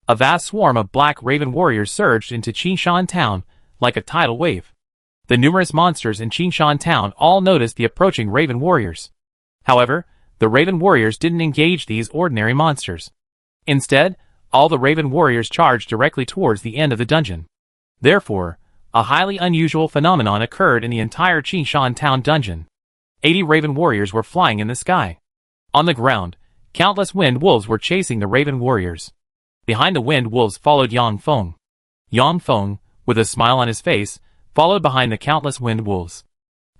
A vast swarm of black Raven warriors surged into Qingshan town like a tidal wave. The numerous monsters in Qingshan town all noticed the approaching Raven warriors. However, the Raven warriors didn't engage these ordinary monsters. Instead, all the Raven warriors charged directly towards the end of the dungeon. Therefore, a highly unusual phenomenon occurred in the entire Qingshan town dungeon. 80 Raven warriors were flying in the sky. On the ground, countless wind wolves were chasing the Raven warriors. Behind the wind wolves followed Yang Feng. Yang Feng, with a smile on his face, followed behind the countless wind wolves.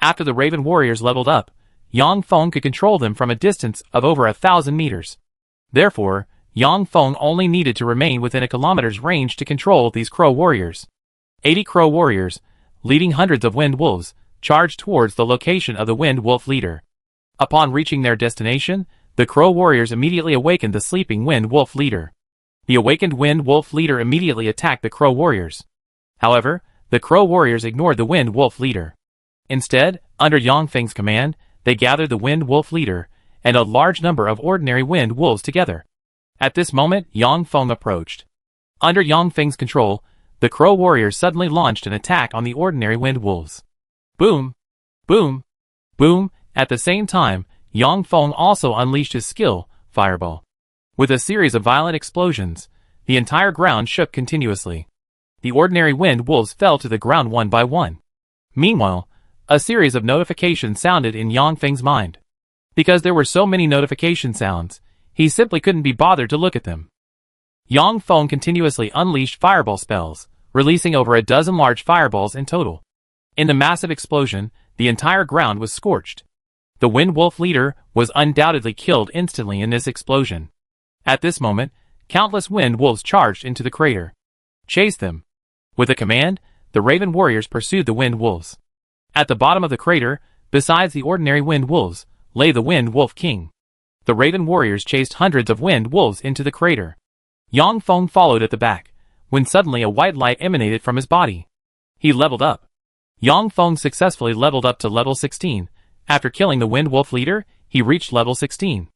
After the Raven warriors leveled up, Yang Feng could control them from a distance of over 1,000 meters. Therefore, Yang Feng only needed to remain within a kilometer's range to control these crow warriors. 80 crow warriors, leading hundreds of wind wolves, charged towards the location of the wind wolf leader. Upon reaching their destination, the crow warriors immediately awakened the sleeping wind wolf leader. The awakened wind wolf leader immediately attacked the crow warriors. However, the crow warriors ignored the wind wolf leader. Instead, under Yang Feng's command, they gathered the wind wolf leader and a large number of ordinary wind wolves together. At this moment, Yang Feng approached. Under Yang Feng's control, the crow warriors suddenly launched an attack on the ordinary wind wolves. Boom! Boom! Boom! At the same time, Yang Feng also unleashed his skill, Fireball. With a series of violent explosions, the entire ground shook continuously. The ordinary wind wolves fell to the ground one by one. Meanwhile, a series of notifications sounded in Yang Feng's mind. Because there were so many notification sounds, he simply couldn't be bothered to look at them. Yang Feng continuously unleashed fireball spells, releasing over a dozen large fireballs in total. In the massive explosion, the entire ground was scorched. The wind wolf leader was undoubtedly killed instantly in this explosion. At this moment, countless wind wolves charged into the crater. Chase them. With a command, the Raven warriors pursued the wind wolves. At the bottom of the crater, besides the ordinary wind wolves, lay the wind wolf king. The Raven warriors chased hundreds of wind wolves into the crater. Yang Feng followed at the back, when suddenly a white light emanated from his body. He leveled up. Yang Feng successfully leveled up to level 16. After killing the wind wolf leader, he reached level 16.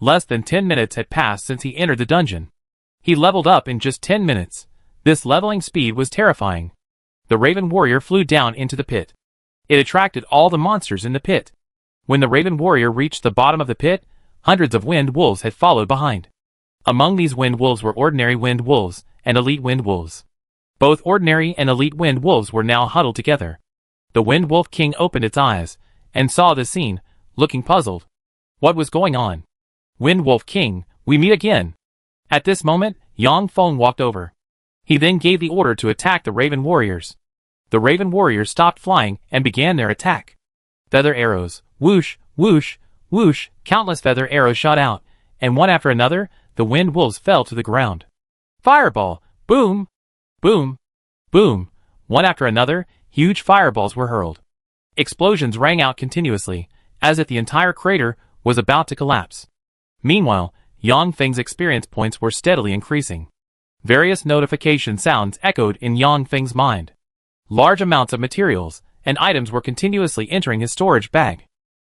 Less than 10 minutes had passed since he entered the dungeon. He leveled up in just 10 minutes. This leveling speed was terrifying. The Raven warrior flew down into the pit. It attracted all the monsters in the pit. When the Raven warrior reached the bottom of the pit, hundreds of wind wolves had followed behind. Among these wind wolves were ordinary wind wolves and elite wind wolves. Both ordinary and elite wind wolves were now huddled together. The wind wolf king opened its eyes and saw the scene, looking puzzled. What was going on? Wind wolf king, we meet again. At this moment, Yang Feng walked over. He then gave the order to attack the Raven warriors. The Raven warriors stopped flying and began their attack. Feather arrows, whoosh, whoosh, whoosh, countless feather arrows shot out, and one after another, the wind wolves fell to the ground. Fireball, boom, boom, boom, one after another, huge fireballs were hurled. Explosions rang out continuously, as if the entire crater was about to collapse. Meanwhile, Yang Feng's experience points were steadily increasing. Various notification sounds echoed in Yang Feng's mind. Large amounts of materials and items were continuously entering his storage bag.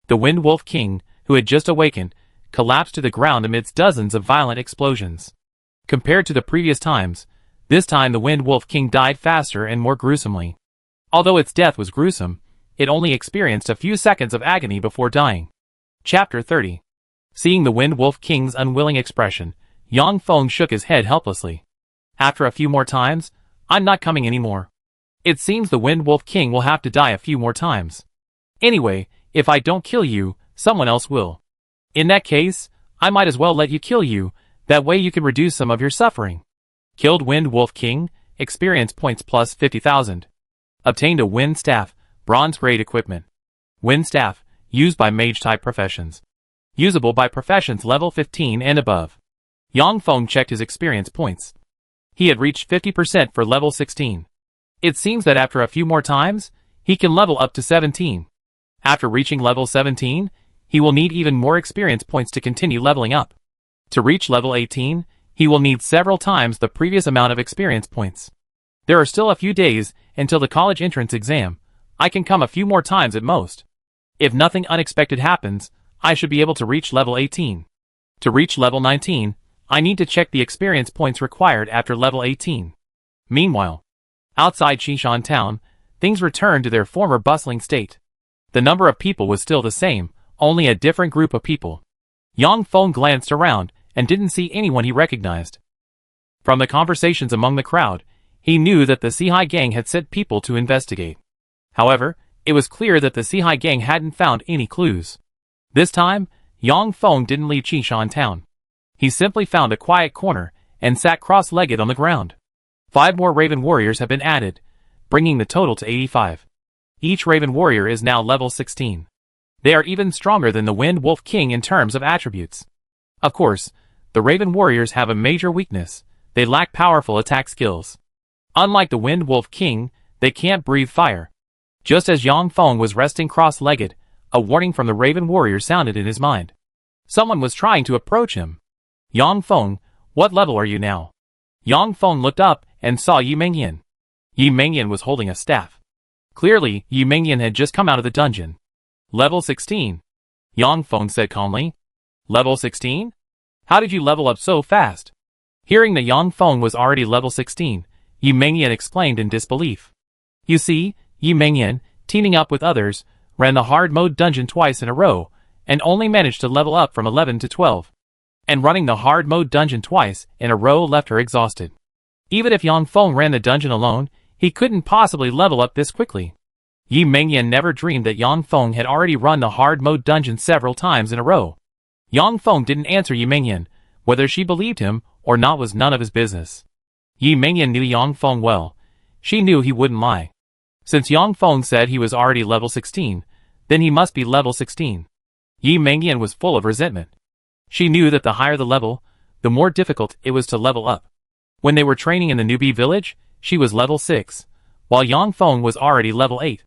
The Wind Wolf King, who had just awakened, collapsed to the ground amidst dozens of violent explosions. Compared to the previous times, this time the Wind Wolf King died faster and more gruesomely. Although its death was gruesome, it only experienced a few seconds of agony before dying. Chapter 30. Seeing the Wind Wolf King's unwilling expression, Yang Feng shook his head helplessly. After a few more times, I'm not coming anymore. It seems the Wind Wolf King will have to die a few more times. Anyway, if I don't kill you, someone else will. In that case, I might as well let you kill you, that way you can reduce some of your suffering. Killed Wind Wolf King, experience points plus 50,000. Obtained a Wind Staff, bronze grade equipment. Wind Staff, Used by mage-type professions. Usable by professions level 15 and above. Yang Feng checked his experience points. He had reached 50% for level 16. It seems that after a few more times, he can level up to 17. After reaching level 17, he will need even more experience points to continue leveling up. To reach level 18, he will need several times the previous amount of experience points. There are still a few days until the college entrance exam. I can come a few more times at most. If nothing unexpected happens, I should be able to reach level 18. To reach level 19, I need to check the experience points required after level 18. Meanwhile, outside Xishan town, things returned to their former bustling state. The number of people was still the same, only a different group of people. Yang Feng glanced around and didn't see anyone he recognized. From the conversations among the crowd, he knew that the Sihai gang had sent people to investigate. However, it was clear that the Sihai gang hadn't found any clues. This time, Yang Feng didn't leave Xishan town. He simply found a quiet corner and sat cross-legged on the ground. 5 more Raven warriors have been added, bringing the total to 85. Each Raven warrior is now level 16. They are even stronger than the Wind Wolf King in terms of attributes. Of course, the Raven warriors have a major weakness. They lack powerful attack skills. Unlike the Wind Wolf King, they can't breathe fire. Just as Yang Feng was resting cross-legged, a warning from the Raven warrior sounded in his mind. Someone was trying to approach him. Yang Feng, what level are you now? Yang Feng looked up and saw Yi Mengyan. Yi Mengyan was holding a staff. Clearly, Yi Mengyan had just come out of the dungeon. Level 16. Yang Feng said calmly. Level 16? How did you level up so fast? Hearing that Yang Feng was already level 16, Yi Mengyan explained in disbelief. You see, Yi Mengyan, teaming up with others, ran the hard mode dungeon twice in a row, and only managed to level up from 11 to 12. And running the hard mode dungeon twice in a row left her exhausted. Even if Yang Feng ran the dungeon alone, he couldn't possibly level up this quickly. Yi Mengyan never dreamed that Yang Feng had already run the hard mode dungeon several times in a row. Yang Feng didn't answer Yi Mengyan. Whether she believed him or not was none of his business. Yi Mengyan knew Yang Feng well. She knew he wouldn't lie. Since Yang Feng said he was already level 16, then he must be level 16. Yi Mengyan was full of resentment. She knew that the higher the level, the more difficult it was to level up. When they were training in the newbie village, she was level 6, while Yang Feng was already level 8.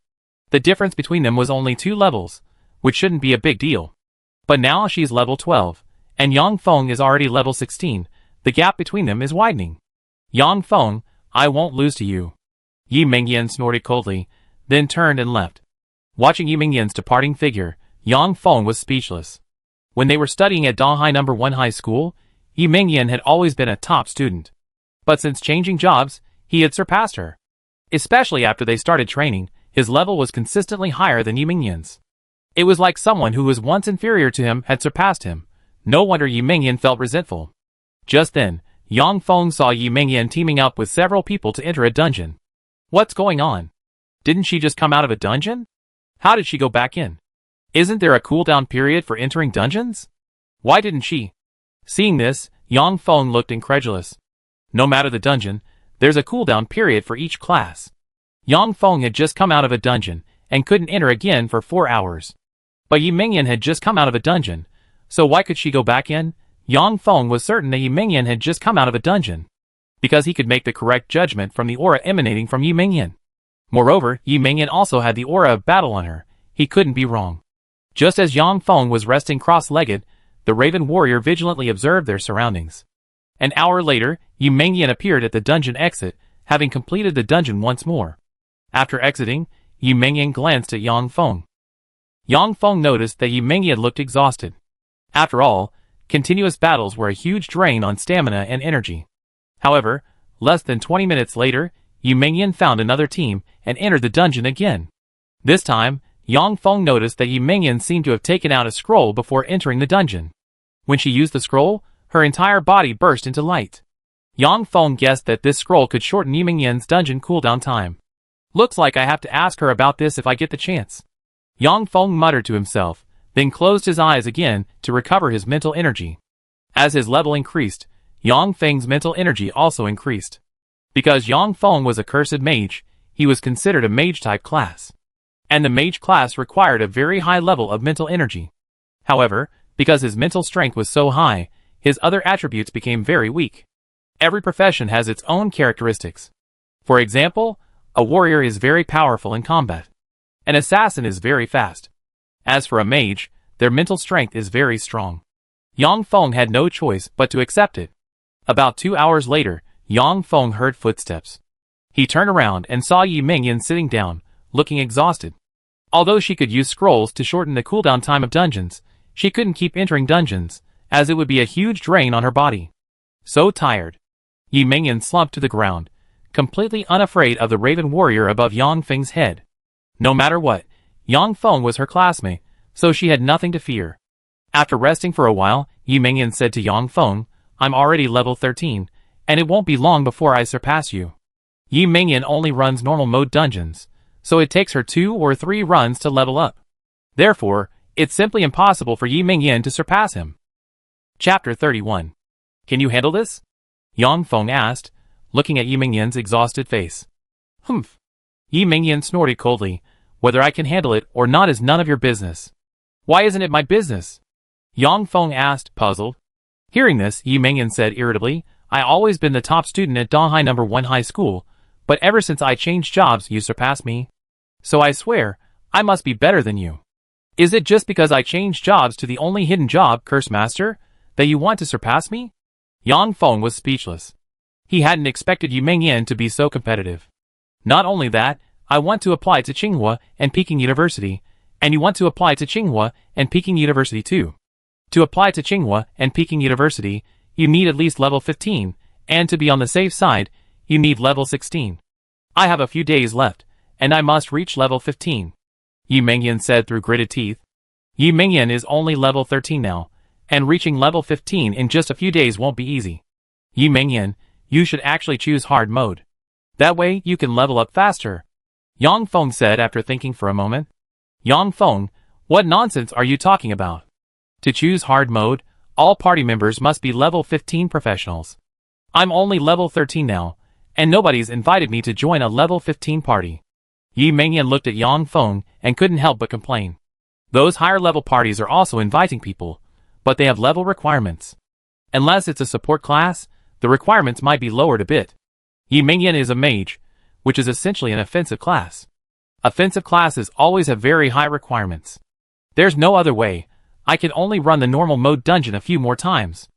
The difference between them was only 2 levels, which shouldn't be a big deal. But now she's level 12, and Yang Feng is already level 16, the gap between them is widening. Yang Feng, I won't lose to you. Yi Mengyan snorted coldly, then turned and left. Watching Yi Mengyan's departing figure, Yang Feng was speechless. When they were studying at Donghai No. 1 High School, Yi Mengyan had always been a top student. But since changing jobs, he had surpassed her. Especially after they started training, his level was consistently higher than Yi Mengyan's. It was like someone who was once inferior to him had surpassed him. No wonder Yi Mengyan felt resentful. Just then, Yang Feng saw Yi Mengyan teaming up with several people to enter a dungeon. What's going on? Didn't she just come out of a dungeon? How did she go back in? Isn't there a cooldown period for entering dungeons? Why didn't she? Seeing this, Yang Feng looked incredulous. No matter the dungeon, there's a cooldown period for each class. Yang Feng had just come out of a dungeon and couldn't enter again for 4 hours. But Yi Mengyan had just come out of a dungeon, so why could she go back in? Yang Feng was certain that Yi Mengyan had just come out of a dungeon, because he could make the correct judgment from the aura emanating from Yi Mengyan. Moreover, Yi Mengyan also had the aura of battle on her. He couldn't be wrong. Just as Yang Feng was resting cross-legged, the Raven warrior vigilantly observed their surroundings. An hour later, Yi Mengyan appeared at the dungeon exit, having completed the dungeon once more. After exiting, Yi Mengyan glanced at Yang Feng. Yang Feng noticed that Yi Mengyan looked exhausted. After all, continuous battles were a huge drain on stamina and energy. However, less than 20 minutes later, Yi Mengyan found another team and entered the dungeon again. This time, Yang Feng noticed that Yi Mengyan seemed to have taken out a scroll before entering the dungeon. When she used the scroll, her entire body burst into light. Yang Feng guessed that this scroll could shorten Yi Mengyan's dungeon cooldown time. Looks like I have to ask her about this if I get the chance. Yang Feng muttered to himself, then closed his eyes again to recover his mental energy. As his level increased, Yang Feng's mental energy also increased. Because Yang Feng was a cursed mage, he was considered a mage-type class. and the mage class required a very high level of mental energy. However, because his mental strength was so high, his other attributes became very weak. Every profession has its own characteristics. For example, a warrior is very powerful in combat. An assassin is very fast. As for a mage, their mental strength is very strong. Yang Feng had no choice but to accept it. About 2 hours later, Yang Feng heard footsteps. He turned around and saw Yi Mingyan sitting down, looking exhausted. Although she could use scrolls to shorten the cooldown time of dungeons, she couldn't keep entering dungeons, as it would be a huge drain on her body. So tired. Yi Mingyan slumped to the ground, completely unafraid of the raven warrior above Yang Feng's head. No matter what, Yang Feng was her classmate, so she had nothing to fear. After resting for a while, Yi Mingyan said to Yang Feng, "I'm already level 13, and it won't be long before I surpass you." Yi Mingyan only runs normal mode dungeons, so it takes her 2 or 3 runs to level up. Therefore, it's simply impossible for Yi Mingyan to surpass him. Chapter 31. Can you handle this? Yang Feng asked, looking at Yi Mingyan's exhausted face. Humph. Yi Mingyan snorted coldly. Whether I can handle it or not is none of your business. Why isn't it my business? Yang Feng asked, puzzled. Hearing this, Yi Mingyan said irritably, I always been the top student at Donghai No. 1 high school, but ever since I changed jobs you surpassed me. So I swear, I must be better than you. Is it just because I changed jobs to the only hidden job, Curse Master, that you want to surpass me? Yang Feng was speechless. He hadn't expected Yi Mingyan to be so competitive. Not only that, I want to apply to Tsinghua and Peking University, and you want to apply to Tsinghua and Peking University too. To apply to Tsinghua and Peking University, you need at least level 15, and to be on the safe side, you need level 16. I have a few days left, and I must reach level 15. Yi Mingyan said through gritted teeth. Yi Mingyan is only level 13 now, and reaching level 15 in just a few days won't be easy. Yi Mingyan, you should actually choose hard mode. That way you can level up faster. Yang Feng said after thinking for a moment. Yang Feng, what nonsense are you talking about? To choose hard mode, all party members must be level 15 professionals. I'm only level 13 now, and nobody's invited me to join a level 15 party. Yi Mingyan looked at Yang Feng and couldn't help but complain. Those higher level parties are also inviting people, but they have level requirements. Unless it's a support class, the requirements might be lowered a bit. Yi Mingyan is a mage, which is essentially an offensive class. Offensive classes always have very high requirements. There's no other way. I can only run the normal mode dungeon a few more times.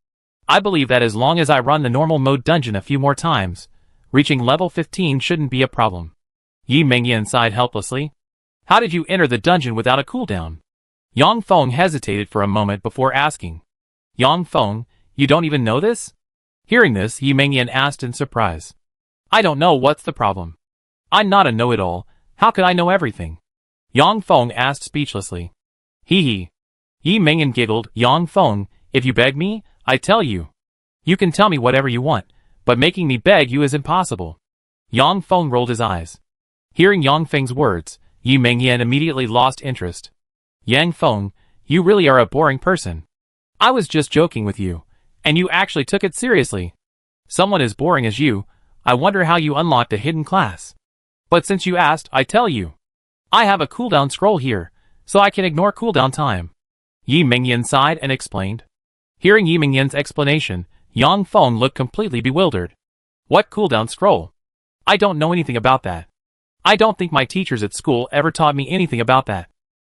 I believe that as long as I run the normal mode dungeon a few more times, reaching level 15 shouldn't be a problem. Yi Mingyan sighed helplessly. How did you enter the dungeon without a cooldown? Yang Feng hesitated for a moment before asking. Yang Feng, you don't even know this? Hearing this, Yi Mingyan asked in surprise. I don't know what's the problem. I'm not a know-it-all. How could I know everything? Yang Feng asked speechlessly. Hee. Yi Mingyan giggled. Yang Feng, if you beg me, I tell you. You can tell me whatever you want, but making me beg you is impossible. Yang Feng rolled his eyes. Hearing Yang Feng's words, Yi Mingyan immediately lost interest. Yang Feng, you really are a boring person. I was just joking with you, and you actually took it seriously. Someone as boring as you, I wonder how you unlocked a hidden class. But since you asked, I tell you. I have a cooldown scroll here, so I can ignore cooldown time. Yi Mingyan sighed and explained. Hearing Yi Mingyan's explanation, Yang Feng looked completely bewildered. What cooldown scroll? I don't know anything about that. I don't think my teachers at school ever taught me anything about that.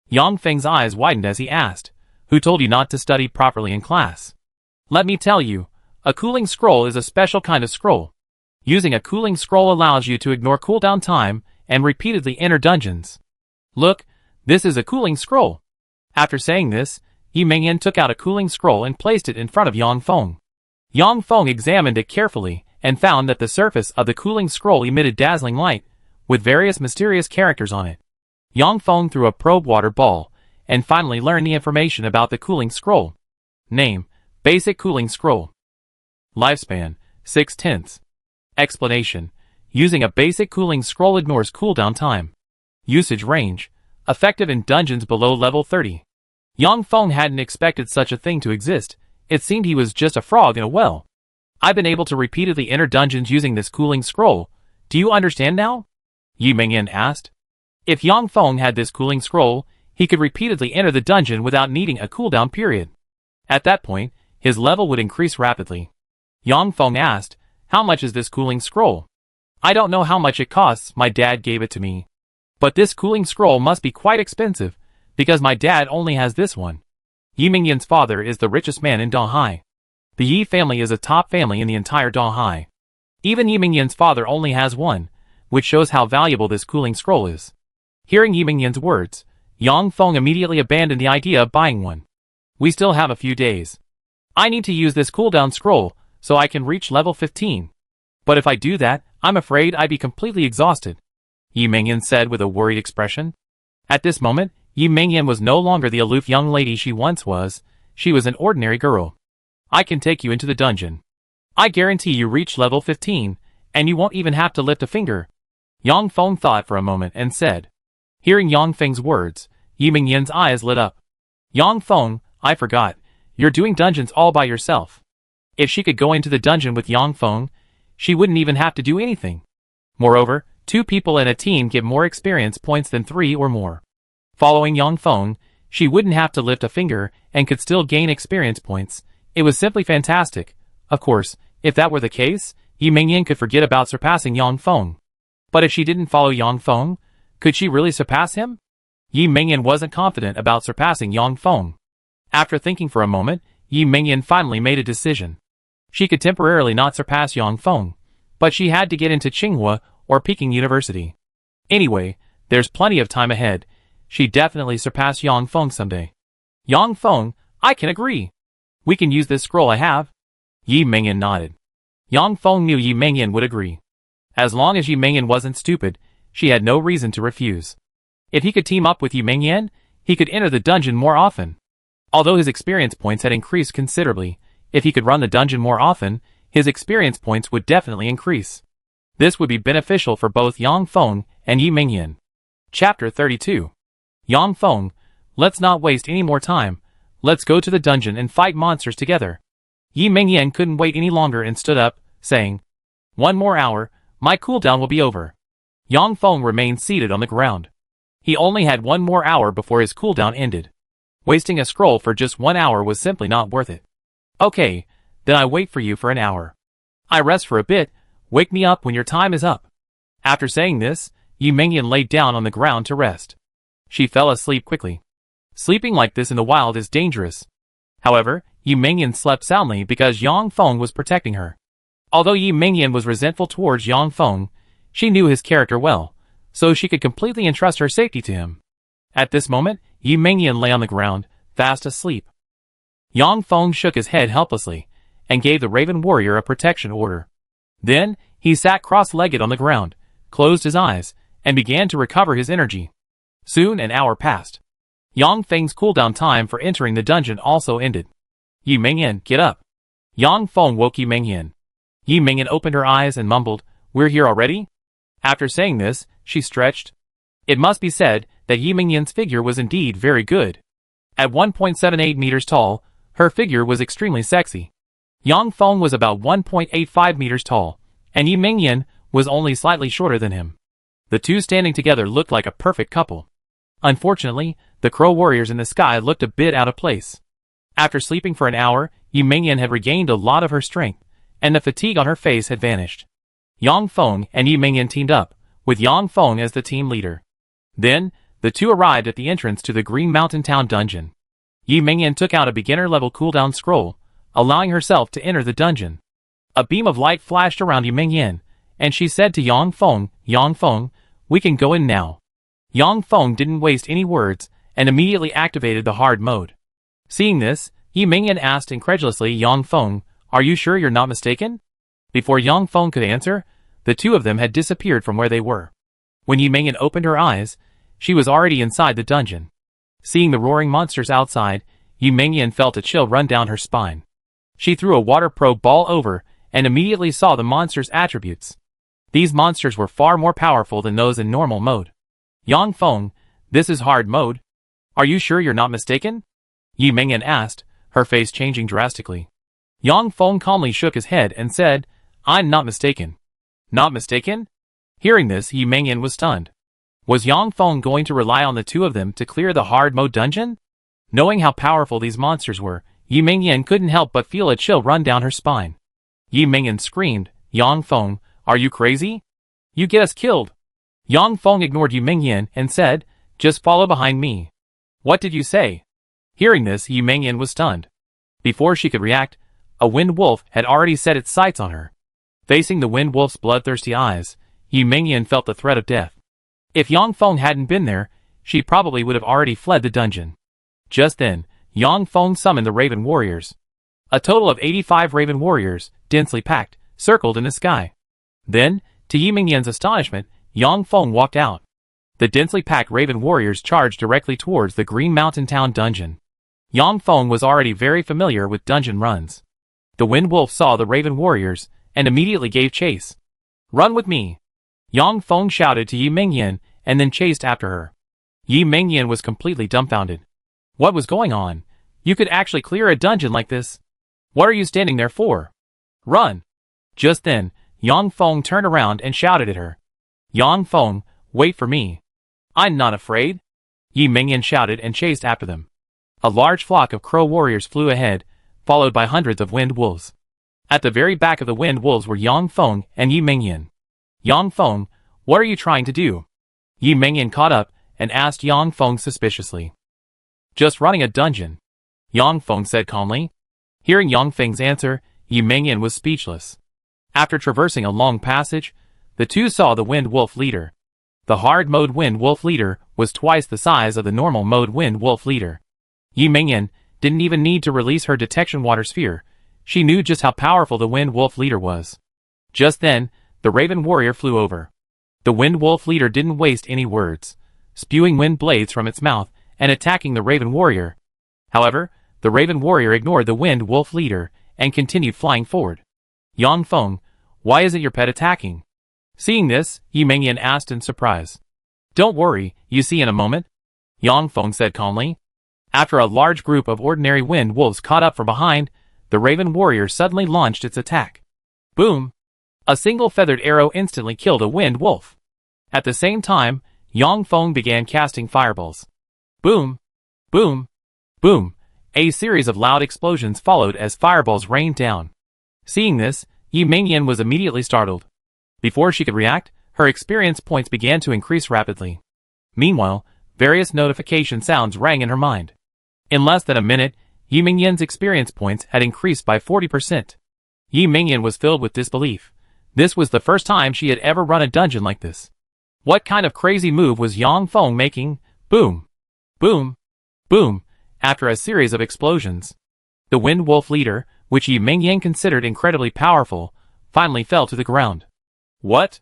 Yang Feng's eyes widened as he asked, Who told you not to study properly in class? Let me tell you, a cooling scroll is a special kind of scroll. Using a cooling scroll allows you to ignore cooldown time and repeatedly enter dungeons. Look, this is a cooling scroll. After saying this, Yi Mingyan took out a cooling scroll and placed it in front of Yang Feng. Yang Feng examined it carefully and found that the surface of the cooling scroll emitted dazzling light, with various mysterious characters on it. Yang Feng threw a probe water ball, and finally learned the information about the cooling scroll. Name, Basic Cooling Scroll. Lifespan, 6/10. Explanation, using a basic cooling scroll ignores cooldown time. Usage range, effective in dungeons below level 30. Yang Feng hadn't expected such a thing to exist. It seemed he was just a frog in a well. I've been able to repeatedly enter dungeons using this cooling scroll. Do you understand now? Yi Mingyan asked. If Yang Feng had this cooling scroll, he could repeatedly enter the dungeon without needing a cooldown period. At that point, his level would increase rapidly. Yang Feng asked, "How much is this cooling scroll?" "I don't know how much it costs, my dad gave it to me. But this cooling scroll must be quite expensive, because my dad only has this one." Yi Mingyan's father is the richest man in Dahai. The Yi family is a top family in the entire Dahai. Even Yi Mingyan's father only has one, which shows how valuable this cooling scroll is. Hearing Yi Mingyan's words, Yang Feng immediately abandoned the idea of buying one. "We still have a few days. I need to use this cooldown scroll so I can reach level 15. But if I do that, I'm afraid I'd be completely exhausted," Yi Mingyan said with a worried expression. At this moment, Yi Mingyan was no longer the aloof young lady she once was. She was an ordinary girl. "I can take you into the dungeon. I guarantee you reach level 15, and you won't even have to lift a finger." Yang Feng thought for a moment and said. Hearing Yang Feng's words, Yi Mingyan's eyes lit up. "Yang Feng, I forgot. You're doing dungeons all by yourself." If she could go into the dungeon with Yang Feng, she wouldn't even have to do anything. Moreover, 2 people in a team get more experience points than 3 or more. Following Yang Feng, she wouldn't have to lift a finger and could still gain experience points. It was simply fantastic. Of course, if that were the case, Yi Mingyan could forget about surpassing Yang Feng. But if she didn't follow Yang Feng, could she really surpass him? Yi Mingyan wasn't confident about surpassing Yang Feng. After thinking for a moment, Yi Mingyan finally made a decision. She could temporarily not surpass Yang Feng, but she had to get into Tsinghua or Peking University. Anyway, there's plenty of time ahead. She'd definitely surpass Yang Feng someday. "Yang Feng, I can agree. We can use this scroll I have." Yi Mingyan nodded. Yang Feng knew Yi Mingyan would agree. As long as Yi Mingyan wasn't stupid, she had no reason to refuse. If he could team up with Yi Mingyan, he could enter the dungeon more often. Although his experience points had increased considerably, if he could run the dungeon more often, his experience points would definitely increase. This would be beneficial for both Yang Feng and Yi Mingyan. Chapter 32. Yang Feng, let's not waste any more time. Let's go to the dungeon and fight monsters together. Yi Mingyan couldn't wait any longer and stood up, saying, "1 more hour, my cooldown will be over." Yang Feng remained seated on the ground. He only had 1 more hour before his cooldown ended. Wasting a scroll for just 1 hour was simply not worth it. "Okay, then I wait for you for an hour. I rest for a bit, wake me up when your time is up." After saying this, Yi Mingyan laid down on the ground to rest. She fell asleep quickly. Sleeping like this in the wild is dangerous. However, Yi Mingyan slept soundly because Yang Feng was protecting her. Although Yi Mingyan was resentful towards Yang Feng, she knew his character well, so she could completely entrust her safety to him. At this moment, Yi Mingyan lay on the ground, fast asleep. Yang Feng shook his head helplessly, and gave the Raven Warrior a protection order. Then, he sat cross-legged on the ground, closed his eyes, and began to recover his energy. Soon an hour passed. Yang Feng's cooldown time for entering the dungeon also ended. "Yi Mingyan, get up." Yang Feng woke Yi Mingyan. Yi Mingyan opened her eyes and mumbled, "We're here already?" After saying this, she stretched. It must be said that Yi Mingyan's figure was indeed very good. At 1.78 meters tall, her figure was extremely sexy. Yang Feng was about 1.85 meters tall, and Yi Mingyan was only slightly shorter than him. The two standing together looked like a perfect couple. Unfortunately, the crow warriors in the sky looked a bit out of place. After sleeping for an hour, Yi Mingyan had regained a lot of her strength, and the fatigue on her face had vanished. Yang Feng and Yi Mingyan teamed up, with Yang Feng as the team leader. Then, the two arrived at the entrance to the Green Mountain Town dungeon. Yi Mingyan took out a beginner-level cooldown scroll, allowing herself to enter the dungeon. A beam of light flashed around Yi Mingyan, and she said to Yang Feng, "Yang Feng, we can go in now." Yang Feng didn't waste any words, and immediately activated the hard mode. Seeing this, Yi Mingyan asked incredulously, "Yang Feng, are you sure you're not mistaken?" Before Yang Feng could answer, the two of them had disappeared from where they were. When Yi Mingyan opened her eyes, she was already inside the dungeon. Seeing the roaring monsters outside, Yi Mingyan felt a chill run down her spine. She threw a water probe ball over, and immediately saw the monsters' attributes. These monsters were far more powerful than those in normal mode. "Yang Feng, this is hard mode. Are you sure you're not mistaken?" Yi Mingyan asked, her face changing drastically. Yang Feng calmly shook his head and said, "I'm not mistaken." "Not mistaken?" Hearing this, Yi Mingyan was stunned. Was Yang Feng going to rely on the two of them to clear the hard mode dungeon? Knowing how powerful these monsters were, Yi Mingyan couldn't help but feel a chill run down her spine. Yi Mingyan screamed, "Yang Feng, are you crazy? You get us killed." Yang Feng ignored Yi Mingyan and said, "Just follow behind me." "What did you say?" Hearing this, Yi Mingyan was stunned. Before she could react, a wind wolf had already set its sights on her. Facing the wind wolf's bloodthirsty eyes, Yi Mingyan felt the threat of death. If Yang Feng hadn't been there, she probably would have already fled the dungeon. Just then, Yang Feng summoned the Raven Warriors. A total of 85 Raven Warriors, densely packed, circled in the sky. Then, to Yi Mingyan's astonishment, Yang Feng walked out. The densely packed Raven Warriors charged directly towards the Green Mountain Town dungeon. Yang Feng was already very familiar with dungeon runs. The Wind Wolf saw the Raven Warriors and immediately gave chase. "Run with me!" Yang Feng shouted to Yi Mingyan and then chased after her. Yi Mingyan was completely dumbfounded. What was going on? You could actually clear a dungeon like this. What are you standing there for? Run! Just then, Yang Feng turned around and shouted at her. "Yang Feng, wait for me. I'm not afraid." Yi Mingyan shouted and chased after them. A large flock of crow warriors flew ahead, followed by hundreds of wind wolves. At the very back of the wind wolves were Yang Feng and Yi Mingyan. "Yang Feng, what are you trying to do?" Yi Mingyan caught up and asked Yang Feng suspiciously. "Just running a dungeon," Yang Feng said calmly. Hearing Yang Feng's answer, Yi Mingyan was speechless. After traversing a long passage, the two saw the Wind Wolf leader. The hard mode Wind Wolf leader was twice the size of the normal mode Wind Wolf leader. Yi Mingyan didn't even need to release her detection water sphere. She knew just how powerful the Wind Wolf leader was. Just then, the Raven Warrior flew over. The Wind Wolf leader didn't waste any words, spewing wind blades from its mouth and attacking the Raven Warrior. However, the Raven Warrior ignored the Wind Wolf leader and continued flying forward. "Yang Feng, why isn't your pet attacking?" Seeing this, Yi Mingyan asked in surprise. "Don't worry, you see in a moment," Yang Feng said calmly. After a large group of ordinary wind wolves caught up from behind, the Raven Warrior suddenly launched its attack. Boom! A single feathered arrow instantly killed a wind wolf. At the same time, Yang Feng began casting fireballs. Boom! Boom! Boom! A series of loud explosions followed as fireballs rained down. Seeing this, Yi Mingyan was immediately startled. Before she could react, her experience points began to increase rapidly. Meanwhile, various notification sounds rang in her mind. In less than a minute, Yi Mingyan's experience points had increased by 40%. Yi Mingyan was filled with disbelief. This was the first time she had ever run a dungeon like this. What kind of crazy move was Yang Feng making? Boom! Boom! Boom! After a series of explosions, the Wind Wolf leader, which Yi Mingyan considered incredibly powerful, finally fell to the ground. What?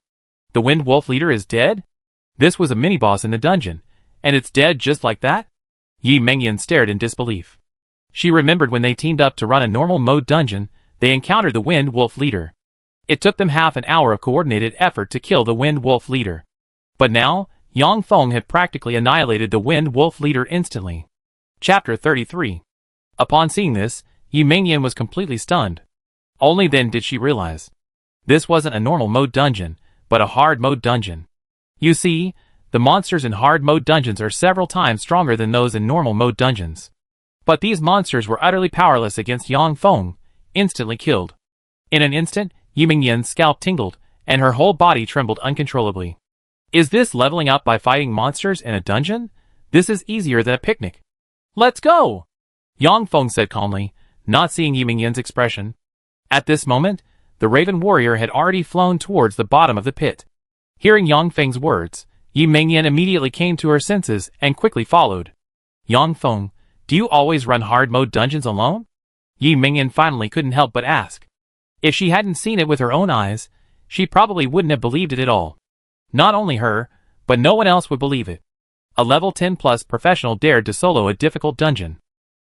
The Wind Wolf leader is dead? This was a mini-boss in the dungeon, and it's dead just like that? Yi Mingyan stared in disbelief. She remembered when they teamed up to run a normal mode dungeon, they encountered the Wind Wolf leader. It took them half an hour of coordinated effort to kill the Wind Wolf leader. But now, Yang Feng had practically annihilated the Wind Wolf leader instantly. Chapter 33. Upon seeing this, Yi Mingyan was completely stunned. Only then did she realize. This wasn't a normal mode dungeon, but a hard mode dungeon. You see, the monsters in hard mode dungeons are several times stronger than those in normal mode dungeons. But these monsters were utterly powerless against Yang Feng, instantly killed. In an instant, Yi Mingyan's scalp tingled, and her whole body trembled uncontrollably. Is this leveling up by fighting monsters in a dungeon? This is easier than a picnic. Let's go! Yang Feng said calmly, not seeing Yi Mingyan's expression. At this moment, the Raven Warrior had already flown towards the bottom of the pit. Hearing Yang Feng's words, Yi Mingyan immediately came to her senses and quickly followed. Yang Feng, do you always run hard mode dungeons alone? Yi Mingyan finally couldn't help but ask. If she hadn't seen it with her own eyes, she probably wouldn't have believed it at all. Not only her, but no one else would believe it. A level 10 plus professional dared to solo a difficult dungeon.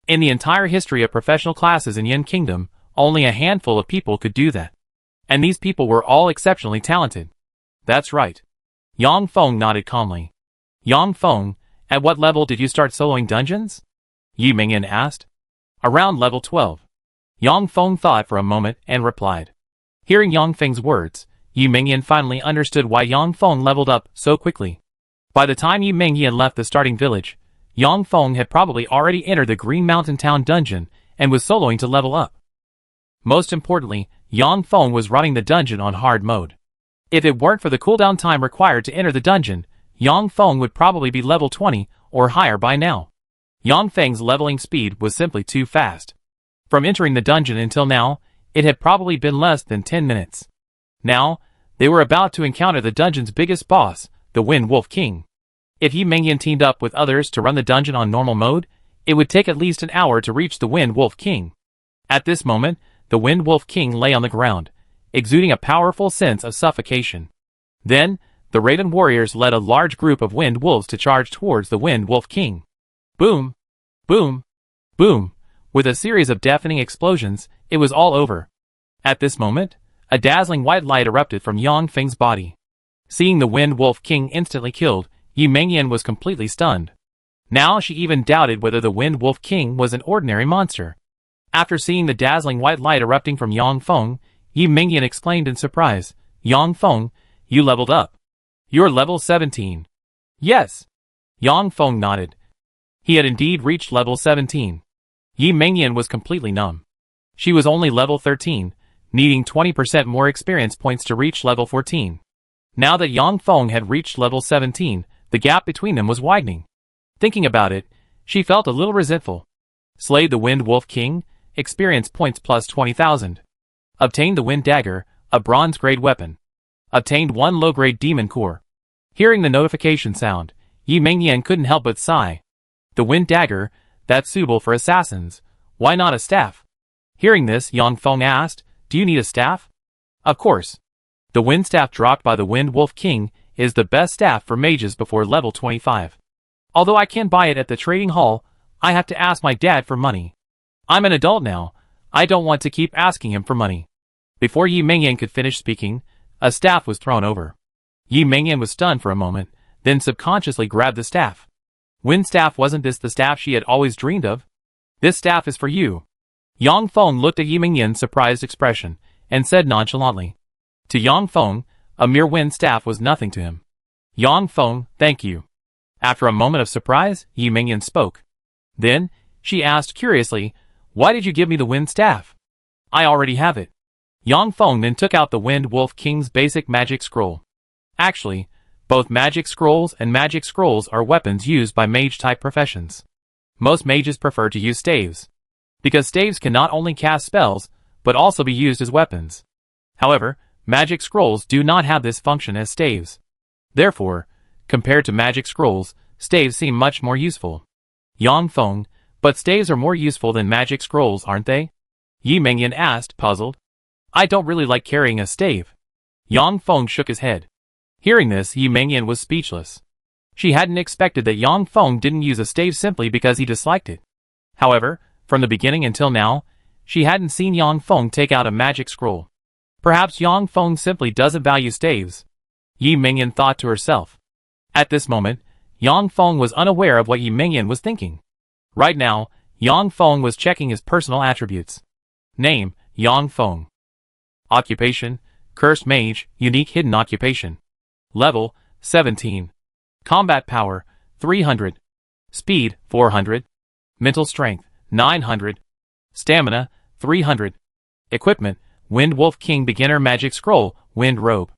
In the entire history of professional classes in Yin Kingdom, only a handful of people could do that. And these people were all exceptionally talented. That's right. Yang Feng nodded calmly. Yang Feng, at what level did you start soloing dungeons? Yi Mingyan asked. Around level 12. Yang Feng thought for a moment and replied. Hearing Yang Feng's words, Yi Mingyan finally understood why Yang Feng leveled up so quickly. By the time Yi Mingyan left the starting village, Yang Feng had probably already entered the Green Mountain Town dungeon and was soloing to level up. Most importantly, Yang Feng was running the dungeon on hard mode. If it weren't for the cooldown time required to enter the dungeon, Yang Feng would probably be level 20 or higher by now. Yang Feng's leveling speed was simply too fast. From entering the dungeon until now, it had probably been less than 10 minutes. Now, they were about to encounter the dungeon's biggest boss, the Wind Wolf King. If Yi Mingyan teamed up with others to run the dungeon on normal mode, it would take at least an hour to reach the Wind Wolf King. At this moment, the Wind Wolf King lay on the ground, exuding a powerful sense of suffocation. Then, the Raven warriors led a large group of Wind Wolves to charge towards the Wind Wolf King. Boom! Boom! Boom! With a series of deafening explosions, it was all over. At this moment, a dazzling white light erupted from Yang Feng's body. Seeing the Wind Wolf King instantly killed, Yi Mingyan was completely stunned. Now she even doubted whether the Wind Wolf King was an ordinary monster. After seeing the dazzling white light erupting from Yang Feng, Yi Mingyan exclaimed in surprise, "Yang Feng, you leveled up. You're level 17. Yes." Yang Feng nodded. He had indeed reached level 17. Yi Mingyan was completely numb. She was only level 13, needing 20% more experience points to reach level 14. Now that Yang Feng had reached level 17, the gap between them was widening. Thinking about it, she felt a little resentful. Slayed the Wind Wolf King, experience points plus 20,000. Obtained the Wind Dagger, a bronze-grade weapon. Obtained 1 low-grade demon core. Hearing the notification sound, Yi Mingyan couldn't help but sigh. The Wind Dagger, that's suitable for assassins. Why not a staff? Hearing this, Yang Feng asked, "Do you need a staff?" Of course. The Wind Staff dropped by the Wind Wolf King is the best staff for mages before level 25. Although I can buy it at the trading hall, I have to ask my dad for money. I'm an adult now. I don't want to keep asking him for money. Before Yi Mingyan could finish speaking, a staff was thrown over. Yi Mingyan was stunned for a moment, then subconsciously grabbed the staff. Wind Staff, wasn't this the staff she had always dreamed of? This staff is for you. Yang Feng looked at Yi Mingyan's surprised expression, and said nonchalantly. To Yang Feng, a mere wind staff was nothing to him. Yang Feng, thank you. After a moment of surprise, Yi Mingyan spoke. Then, she asked curiously, why did you give me the wind staff? I already have it. Yang Feng then took out the Wind Wolf King's basic magic scroll. Actually, both magic scrolls and magic scrolls are weapons used by mage-type professions. Most mages prefer to use staves, because staves can not only cast spells, but also be used as weapons. However, magic scrolls do not have this function as staves. Therefore, compared to magic scrolls, staves seem much more useful. Yang Feng, but staves are more useful than magic scrolls, aren't they? Yi Mingyan asked, puzzled. I don't really like carrying a stave. Yang Feng shook his head. Hearing this, Yi Mingyan was speechless. She hadn't expected that Yang Feng didn't use a stave simply because he disliked it. However, from the beginning until now, she hadn't seen Yang Feng take out a magic scroll. Perhaps Yang Feng simply doesn't value staves. Yi Mingyan thought to herself. At this moment, Yang Feng was unaware of what Yi Mingyan was thinking. Right now, Yang Feng was checking his personal attributes. Name, Yang Feng. Occupation, Cursed Mage, Unique Hidden Occupation. Level, 17. Combat Power, 300. Speed, 400. Mental Strength, 900. Stamina, 300. Equipment, Wind Wolf King Beginner Magic Scroll, Wind Robe.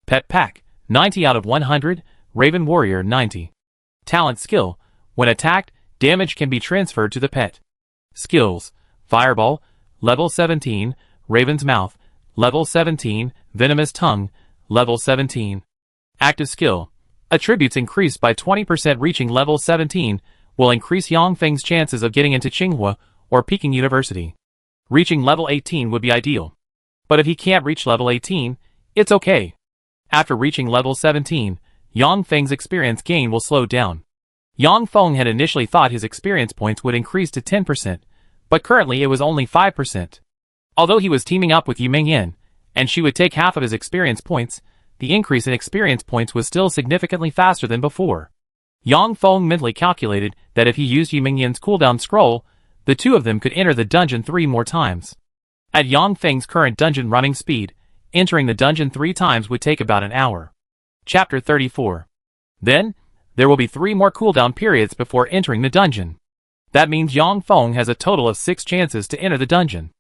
Pet Pack, 90 out of 100, Raven Warrior 90. Talent Skill, when attacked, damage can be transferred to the pet. Skills, Fireball, Level 17, Raven's Mouth, Level 17, Venomous Tongue, Level 17. Active Skill, attributes increased by 20%. Reaching level 17 will increase Yang Feng's chances of getting into Tsinghua or Peking University. Reaching level 18 would be ideal. But if he can't reach level 18, it's okay. After reaching level 17, Yang Feng's experience gain will slow down. Yang Feng had initially thought his experience points would increase to 10%, but currently it was only 5%. Although he was teaming up with Yi Mingyan, and she would take half of his experience points, the increase in experience points was still significantly faster than before. Yang Feng mentally calculated that if he used Yi Mingyan's cooldown scroll, the two of them could enter the dungeon 3 more times. At Yang Feng's current dungeon running speed, entering the dungeon 3 times would take about an hour. Chapter 34. Then, there will be 3 more cooldown periods before entering the dungeon. That means Yang Feng has a total of 6 chances to enter the dungeon.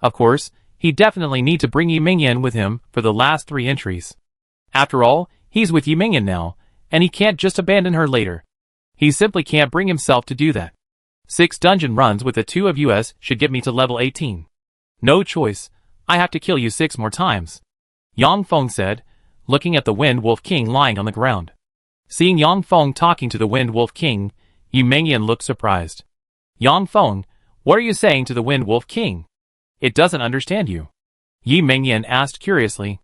Of course, he definitely need to bring Yi Mingyan with him for the last 3 entries. After all, he's with Yi Mingyan now, and he can't just abandon her later. He simply can't bring himself to do that. 6 dungeon runs with the 2 of us should get me to level 18. No choice, I have to kill you 6 more times. Yang Feng said, looking at the Wind Wolf King lying on the ground. Seeing Yang Feng talking to the Wind Wolf King, Yi Mingyan looked surprised. Yang Feng, what are you saying to the Wind Wolf King? It doesn't understand you. Yi Mingyan asked curiously.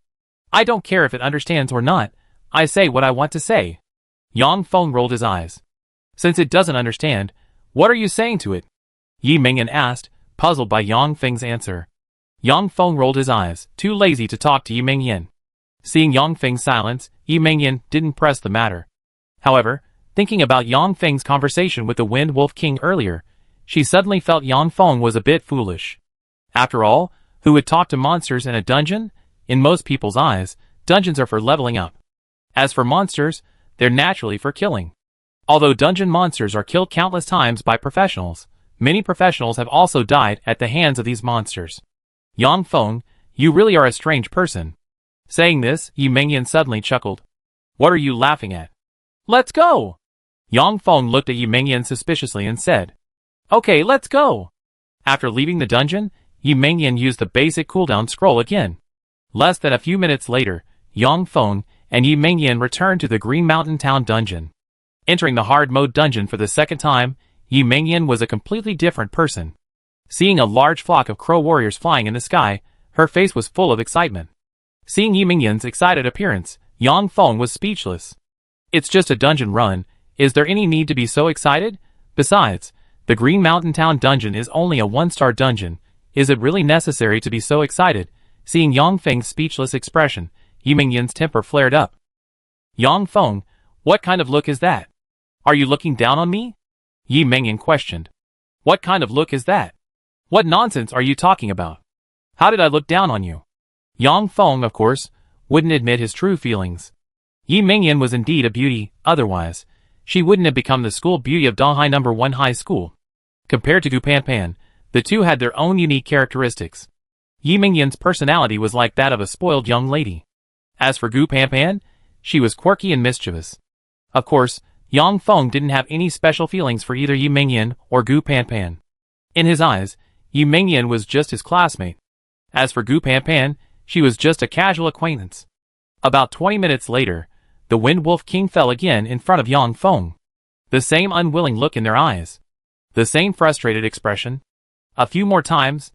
I don't care if it understands or not, I say what I want to say. Yang Feng rolled his eyes. Since it doesn't understand, what are you saying to it? Yi Mingyan asked, puzzled by Yang Feng's answer. Yang Feng rolled his eyes, too lazy to talk to Yi Mingyan. Seeing Yang Feng's silence, Yi Mingyan didn't press the matter. However, thinking about Yang Feng's conversation with the Wind Wolf King earlier, she suddenly felt Yang Feng was a bit foolish. After all, who would talk to monsters in a dungeon? In most people's eyes, dungeons are for leveling up. As for monsters, they're naturally for killing. Although dungeon monsters are killed countless times by professionals, many professionals have also died at the hands of these monsters. Yang Feng, you really are a strange person. Saying this, Yi Mingyan suddenly chuckled. What are you laughing at? Let's go! Yang Feng looked at Yi Mingyan suspiciously and said, Okay, let's go! After leaving the dungeon, Yi Mingyan used the basic cooldown scroll again. Less than a few minutes later, Yang Feng and Yi Mingyan returned to the Green Mountain Town dungeon. Entering the hard mode dungeon for the second time, Yi Mingyan was a completely different person. Seeing a large flock of crow warriors flying in the sky, her face was full of excitement. Seeing Yi Mingyan's excited appearance, Yang Feng was speechless. It's just a dungeon run, is there any need to be so excited? Besides, the Green Mountain Town dungeon is only a 1-star dungeon, is it really necessary to be so excited? Seeing Yang Feng's speechless expression, Yi Mingyan's temper flared up. Yang Feng, what kind of look is that? Are you looking down on me? Yi Mingyan questioned. What kind of look is that? What nonsense are you talking about? How did I look down on you? Yang Feng, of course, wouldn't admit his true feelings. Yi Mingyan was indeed a beauty, otherwise, she wouldn't have become the school beauty of Donghai No. 1 High School. Compared to Gu Panpan, the two had their own unique characteristics. Yi Mingyan's personality was like that of a spoiled young lady. As for Gu Panpan, she was quirky and mischievous. Of course, Yang Feng didn't have any special feelings for either Yi Mingyan or Gu Panpan. In his eyes, Yi Mingyan was just his classmate. As for Gu Panpan, she was just a casual acquaintance. About 20 minutes later, the Wind Wolf King fell again in front of Yang Feng. The same unwilling look in their eyes. The same frustrated expression. A few more times,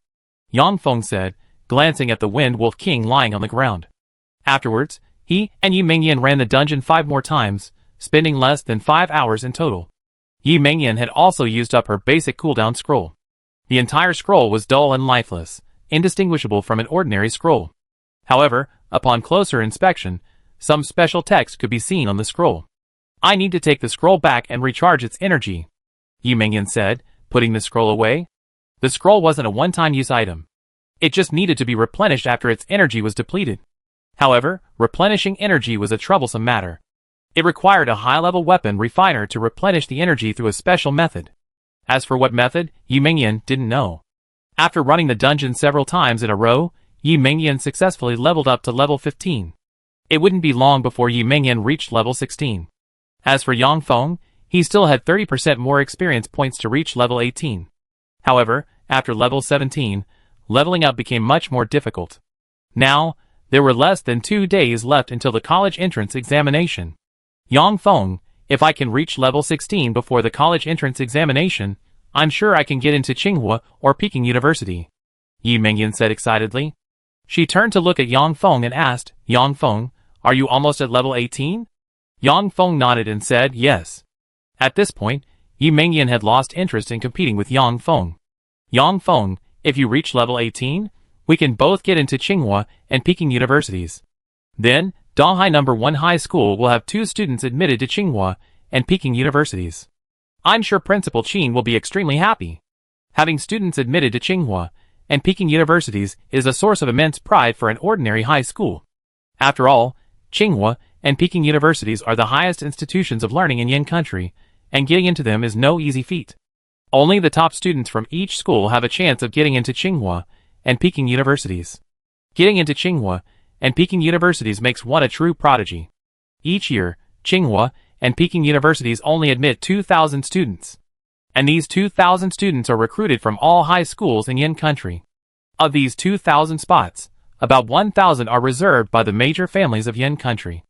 Yang Feng said, glancing at the Wind Wolf King lying on the ground. Afterwards, he and Yi Mingyan ran the dungeon 5 more times, spending less than 5 hours in total. Yi Mingyan had also used up her basic cooldown scroll. The entire scroll was dull and lifeless, indistinguishable from an ordinary scroll. However, upon closer inspection, some special text could be seen on the scroll. I need to take the scroll back and recharge its energy, Yi Mingyan said, putting the scroll away. The scroll wasn't a one-time use item. It just needed to be replenished after its energy was depleted. However, replenishing energy was a troublesome matter. It required a high-level weapon refiner to replenish the energy through a special method. As for what method, Yi Mingyan didn't know. After running the dungeon several times in a row, Yi Mingyan successfully leveled up to level 15. It wouldn't be long before Yi Mingyan reached level 16. As for Yang Feng, he still had 30% more experience points to reach level 18. However, after level 17, leveling up became much more difficult. Now, there were less than 2 days left until the college entrance examination. Yang Feng, if I can reach level 16 before the college entrance examination, I'm sure I can get into Tsinghua or Peking University, Yi Mingyan said excitedly. She turned to look at Yang Feng and asked, Yang Feng, are you almost at level 18? Yang Feng nodded and said yes. At this point, Yi Mingyan had lost interest in competing with Yang Feng. Yang Feng, if you reach level 18, we can both get into Tsinghua and Peking Universities. Then, Donghai No. 1 High School will have 2 students admitted to Tsinghua and Peking Universities. I'm sure Principal Qin will be extremely happy. Having students admitted to Tsinghua and Peking Universities is a source of immense pride for an ordinary high school. After all, Tsinghua and Peking universities are the highest institutions of learning in Yin country, and getting into them is no easy feat. Only the top students from each school have a chance of getting into Tsinghua and Peking universities. Getting into Tsinghua and Peking universities makes one a true prodigy. Each year, Tsinghua and Peking universities only admit 2,000 students. And these 2,000 students are recruited from all high schools in Yin country. Of these 2,000 spots, about 1,000 are reserved by the major families of Yin country.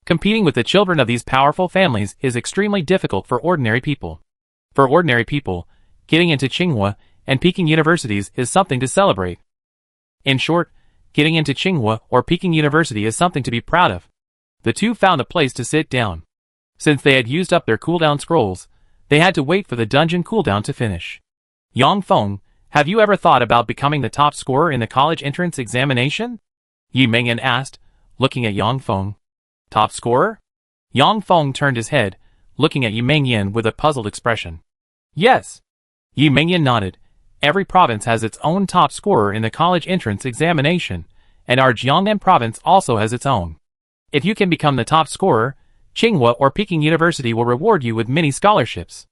Competing with the children of these powerful families is extremely difficult for ordinary people. For ordinary people, getting into Tsinghua and Peking universities is something to celebrate. In short, getting into Tsinghua or Peking University is something to be proud of. The two found a place to sit down. Since they had used up their cooldown scrolls, they had to wait for the dungeon cooldown to finish. Yang Feng, have you ever thought about becoming the top scorer in the college entrance examination? Yi Mingyan asked, looking at Yang Feng. Top scorer? Yang Feng turned his head, looking at Yi Mingyan with a puzzled expression. Yes. Yi Mingyan nodded. Every province has its own top scorer in the college entrance examination, and our Jiangnan province also has its own. If you can become the top scorer, Tsinghua or Peking University will reward you with many scholarships.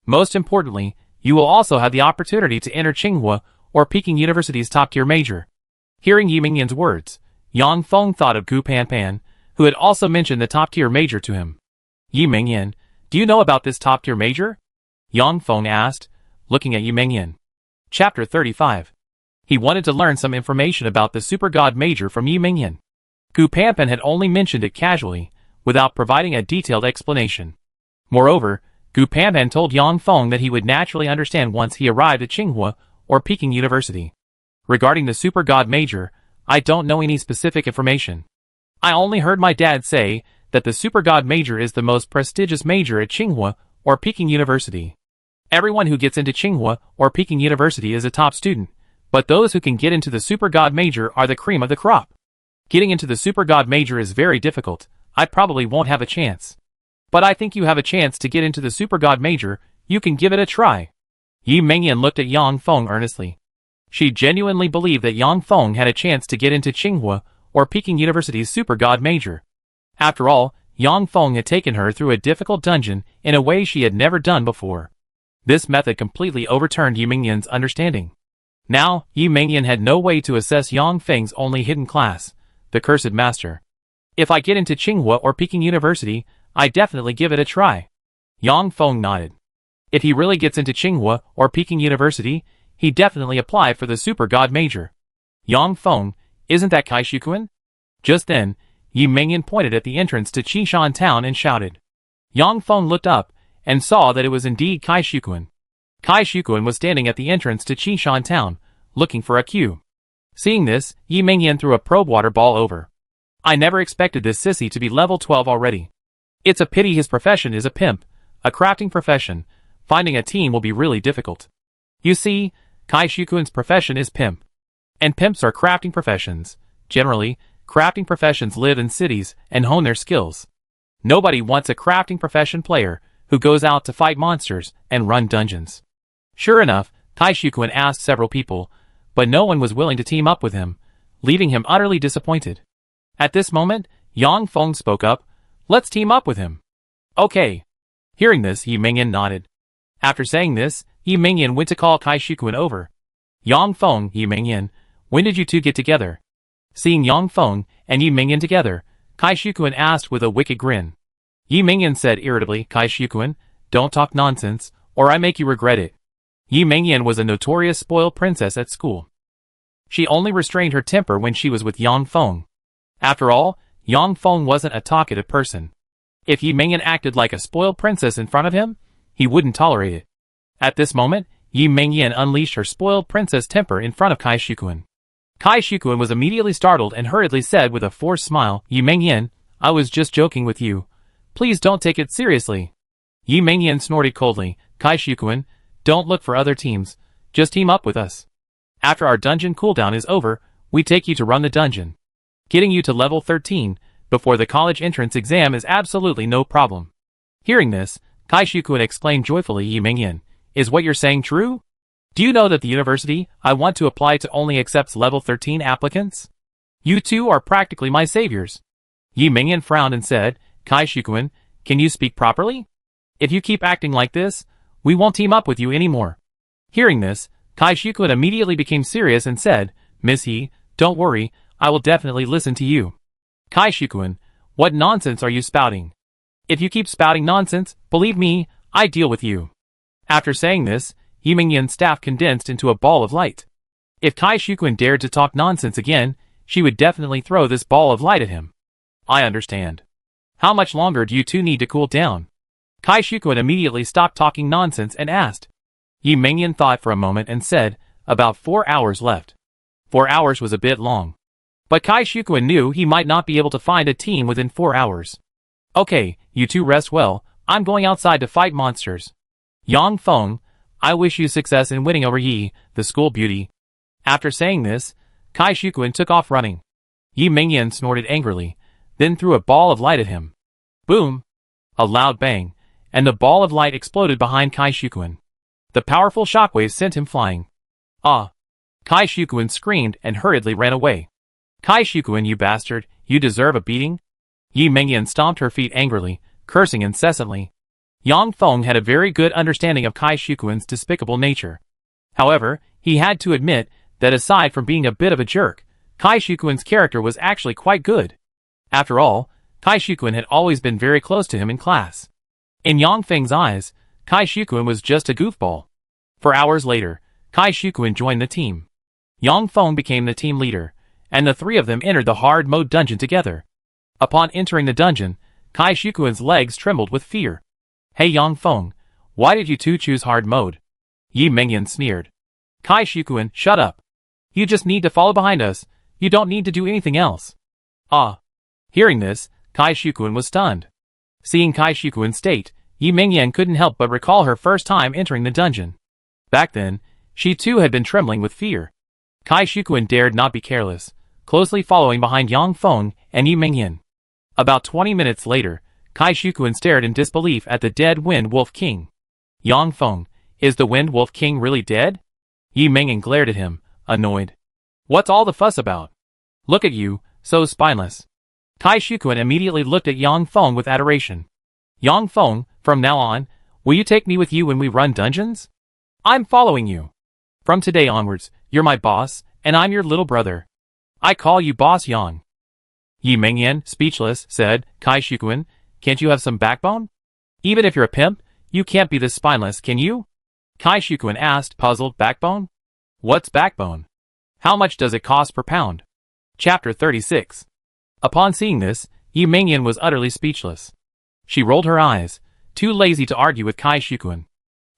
Most importantly, you will also have the opportunity to enter Tsinghua or Peking University's top-tier major. Hearing Yi Mingyan's words, Yang Feng thought of Gu Panpan, who had also mentioned the top-tier major to him. Yi Mingyan, do you know about this top-tier major? Yang Feng asked, looking at Yi Mingyan. Chapter 35. He wanted to learn some information about the super god major from Yi Mingyan. Gu Panpan had only mentioned it casually, without providing a detailed explanation. Moreover, Gu Panpan told Yang Feng that he would naturally understand once he arrived at Tsinghua or Peking University. Regarding the super god major, I don't know any specific information. I only heard my dad say that the super god major is the most prestigious major at Tsinghua or Peking University. Everyone who gets into Tsinghua or Peking University is a top student, but those who can get into the super god major are the cream of the crop. Getting into the super god major is very difficult. I probably won't have a chance. But I think you have a chance to get into the super god major. You can give it a try. Yi Mingyan looked at Yang Feng earnestly. She genuinely believed that Yang Feng had a chance to get into Tsinghua or Peking University's super god major. After all, Yang Feng had taken her through a difficult dungeon in a way she had never done before. This method completely overturned Yi Mingyan's understanding. Now, Yi Mingyan had no way to assess Yang Feng's only hidden class, the Cursed Master. If I get into Tsinghua or Peking University, I definitely give it a try. Yang Feng nodded. If he really gets into Tsinghua or Peking University, he definitely apply for the super god major. Yang Feng, isn't that Kaishukuan? Just then, Yi Mingyan pointed at the entrance to Qishan town and shouted. Yang Feng looked up and saw that it was indeed Kaishukuan. Kaishukuan was standing at the entrance to Qishan town, looking for a cue. Seeing this, Yi Mingyan threw a probe water ball over. I never expected this sissy to be level 12 already. It's a pity his profession is a pimp, a crafting profession. Finding a team will be really difficult. You see, Kaishukuan's profession is pimp. And pimps are crafting professions. Generally, crafting professions live in cities and hone their skills. Nobody wants a crafting profession player who goes out to fight monsters and run dungeons. Sure enough, Kaishukuan asked several people, but no one was willing to team up with him, leaving him utterly disappointed. At this moment, Yang Feng spoke up. Let's team up with him. Okay. Hearing this, Yi Mingyan nodded. After saying this, Yi Mingyan went to call Kaishukuan over. Yang Feng, Yi Mingyan, when did you two get together? Seeing Yang Feng and Yi Mingyan together, Kaishukuan asked with a wicked grin. Yi Mingyan said irritably, Kaishukuan, don't talk nonsense, or I make you regret it. Yi Mingyan was a notorious spoiled princess at school. She only restrained her temper when she was with Yang Feng. After all, Yang Feng wasn't a talkative person. If Yi Mingyan acted like a spoiled princess in front of him, he wouldn't tolerate it. At this moment, Yi Mingyan unleashed her spoiled princess temper in front of Kaishukuan. Kaishukuan was immediately startled and hurriedly said with a forced smile, Yi Mingyan, I was just joking with you. Please don't take it seriously. Yi Mingyan snorted coldly, Kaishukuan, don't look for other teams. Just team up with us. After our dungeon cooldown is over, we take you to run the dungeon. Getting you to level 13 before the college entrance exam is absolutely no problem. Hearing this, Kaishukuan exclaimed joyfully, Yi Mingyan, is what you're saying true? Do you know that the university I want to apply to only accepts level 13 applicants? You two are practically my saviors. Yi Mingyan frowned and said, Kai Shuquan, can you speak properly? If you keep acting like this, we won't team up with you anymore. Hearing this, Kai Shuquan immediately became serious and said, Miss He, don't worry, I will definitely listen to you. Kai Shuquan, what nonsense are you spouting? If you keep spouting nonsense, believe me, I deal with you. After saying this, Yi Mingyan's staff condensed into a ball of light. If Kai Shuquan dared to talk nonsense again, she would definitely throw this ball of light at him. I understand. How much longer do you two need to cool down? Kai Shuquan immediately stopped talking nonsense and asked. Yi Mingyan thought for a moment and said, about 4 hours left. 4 hours was a bit long. But Kai Shuquan knew he might not be able to find a team within 4 hours. Okay, you two rest well, I'm going outside to fight monsters. Yang Feng, I wish you success in winning over Yi, the school beauty. After saying this, Kai Shuquan took off running. Yi Mingyan snorted angrily, then threw a ball of light at him. Boom! A loud bang, and the ball of light exploded behind Kai Shuquan. The powerful shockwave sent him flying. Ah! Kai Shuquan screamed and hurriedly ran away. Kai Shuquan, you bastard, you deserve a beating? Yi Mingyan stomped her feet angrily, cursing incessantly. Yang Feng had a very good understanding of Kai Shuquan's despicable nature. However, he had to admit that aside from being a bit of a jerk, Kai Shuquan's character was actually quite good. After all, Kai Shuquan had always been very close to him in class. In Yang Feng's eyes, Kai Shuquan was just a goofball. 4 hours later, Kai Shuquan joined the team. Yang Feng became the team leader, and the three of them entered the hard mode dungeon together. Upon entering the dungeon, Kai Shuquan's legs trembled with fear. Hey Yang Feng, why did you two choose hard mode? Yi Mingyan sneered. Kai Shuquan, shut up. You just need to follow behind us, you don't need to do anything else. Ah. Hearing this, Kai Shuquan was stunned. Seeing Kai Shuquan's state, Yi Mingyan couldn't help but recall her first time entering the dungeon. Back then, she too had been trembling with fear. Kai Shuquan dared not be careless, closely following behind Yang Feng and Yi Mingyan. About 20 minutes later, Kai Shuquan stared in disbelief at the dead Wind Wolf King. Yang Feng, is the Wind Wolf King really dead? Yi Mingyan glared at him, annoyed. What's all the fuss about? Look at you, so spineless. Kai Shuquan immediately looked at Yang Feng with adoration. Yang Feng, from now on, will you take me with you when we run dungeons? I'm following you. From today onwards, you're my boss, and I'm your little brother. I call you Boss Yang. Yi Mingyan, speechless, said, Kai Shuquan, can't you have some backbone? Even if you're a pimp, you can't be this spineless, can you? Kai Shuquan asked, puzzled, backbone? What's backbone? How much does it cost per pound? Chapter 36. Upon seeing this, Yi Mingyan was utterly speechless. She rolled her eyes, too lazy to argue with Kai Shuquan.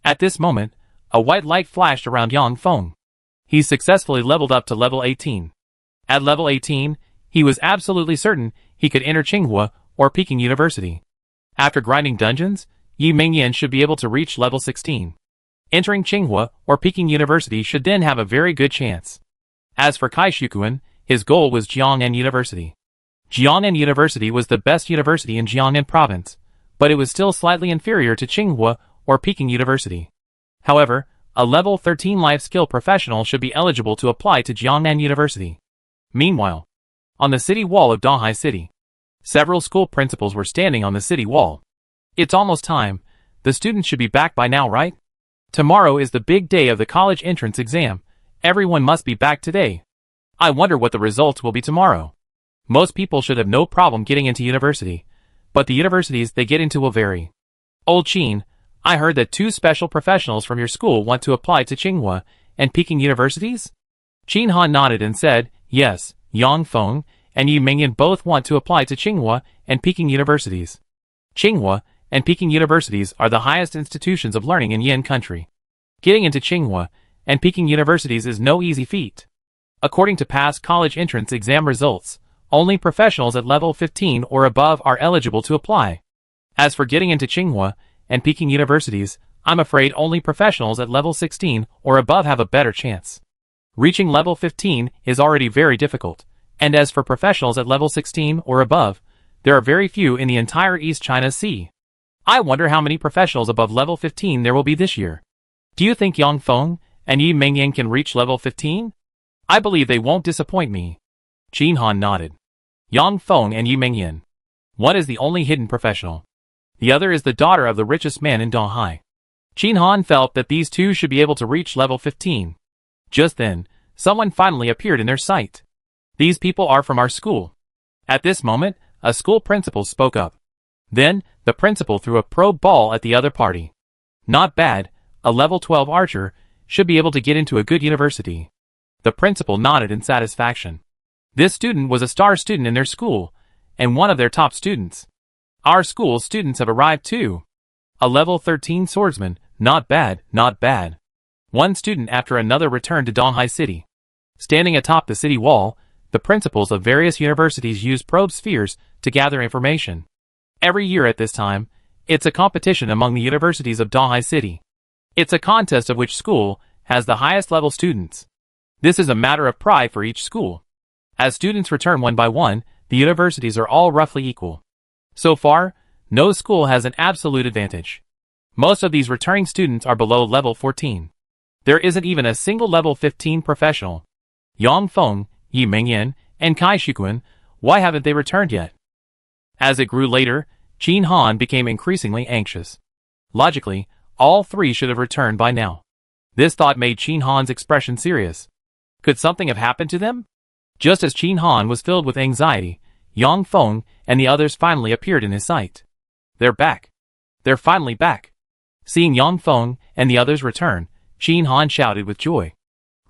At this moment, a white light flashed around Yang Feng. He successfully leveled up to level 18. At level 18, he was absolutely certain he could enter Tsinghua or Peking University. After grinding dungeons, Yi Mingyan should be able to reach level 16. Entering Tsinghua or Peking University should then have a very good chance. As for Kai Shuquan, his goal was Jiangnan University. Jiangnan University was the best university in Jiangnan province, but it was still slightly inferior to Tsinghua or Peking University. However, a level 13 life skill professional should be eligible to apply to Jiangnan University. Meanwhile, on the city wall of Donghai City, several school principals were standing on the city wall. It's almost time. The students should be back by now, right? Tomorrow is the big day of the college entrance exam. Everyone must be back today. I wonder what the results will be tomorrow. Most people should have no problem getting into university, but the universities they get into will vary. Old Qin, I heard that 2 special professionals from your school want to apply to Tsinghua and Peking universities? Qin Han nodded and said, yes, Yang Feng and Yi Mingyan both want to apply to Tsinghua and Peking universities. Tsinghua and Peking universities are the highest institutions of learning in Yin country. Getting into Tsinghua and Peking universities is no easy feat. According to past college entrance exam results, only professionals at level 15 or above are eligible to apply. As for getting into Tsinghua and Peking universities, I'm afraid only professionals at level 16 or above have a better chance. Reaching level 15 is already very difficult, and as for professionals at level 16 or above, there are very few in the entire East China Sea. I wonder how many professionals above level 15 there will be this year. Do you think Yang Feng and Yi Mingyan can reach level 15? I believe they won't disappoint me. Qin Han nodded. Yang Feng and Yi Mingyan, One is the only hidden professional. The other is the daughter of the richest man in Donghai. Qin Han felt that these two should be able to reach level 15. Just then, someone finally appeared in their sight. These people are from our school. At this moment, a school principal spoke up. Then, the principal threw a probe ball at the other party. Not bad, a level 12 archer should be able to get into a good university. The principal nodded in satisfaction. This student was a star student in their school, and one of their top students. Our school students have arrived too. A level 13 swordsman, not bad, not bad. One student after another returned to Donghai City. Standing atop the city wall, the principals of various universities use probe spheres to gather information. Every year at this time, it's a competition among the universities of Donghai City. It's a contest of which school has the highest level students. This is a matter of pride for each school. As students return one by one, the universities are all roughly equal. So far, no school has an absolute advantage. Most of these returning students are below level 14. There isn't even a single level 15 professional. Yang Feng, Yi Mingyan, and Kai Shikuan, why haven't they returned yet? As it grew later, Qin Han became increasingly anxious. Logically, all three should have returned by now. This thought made Qin Han's expression serious. Could something have happened to them? Just as Qin Han was filled with anxiety, Yang Feng and the others finally appeared in his sight. They're back. They're finally back. Seeing Yang Feng and the others return, Qin Han shouted with joy.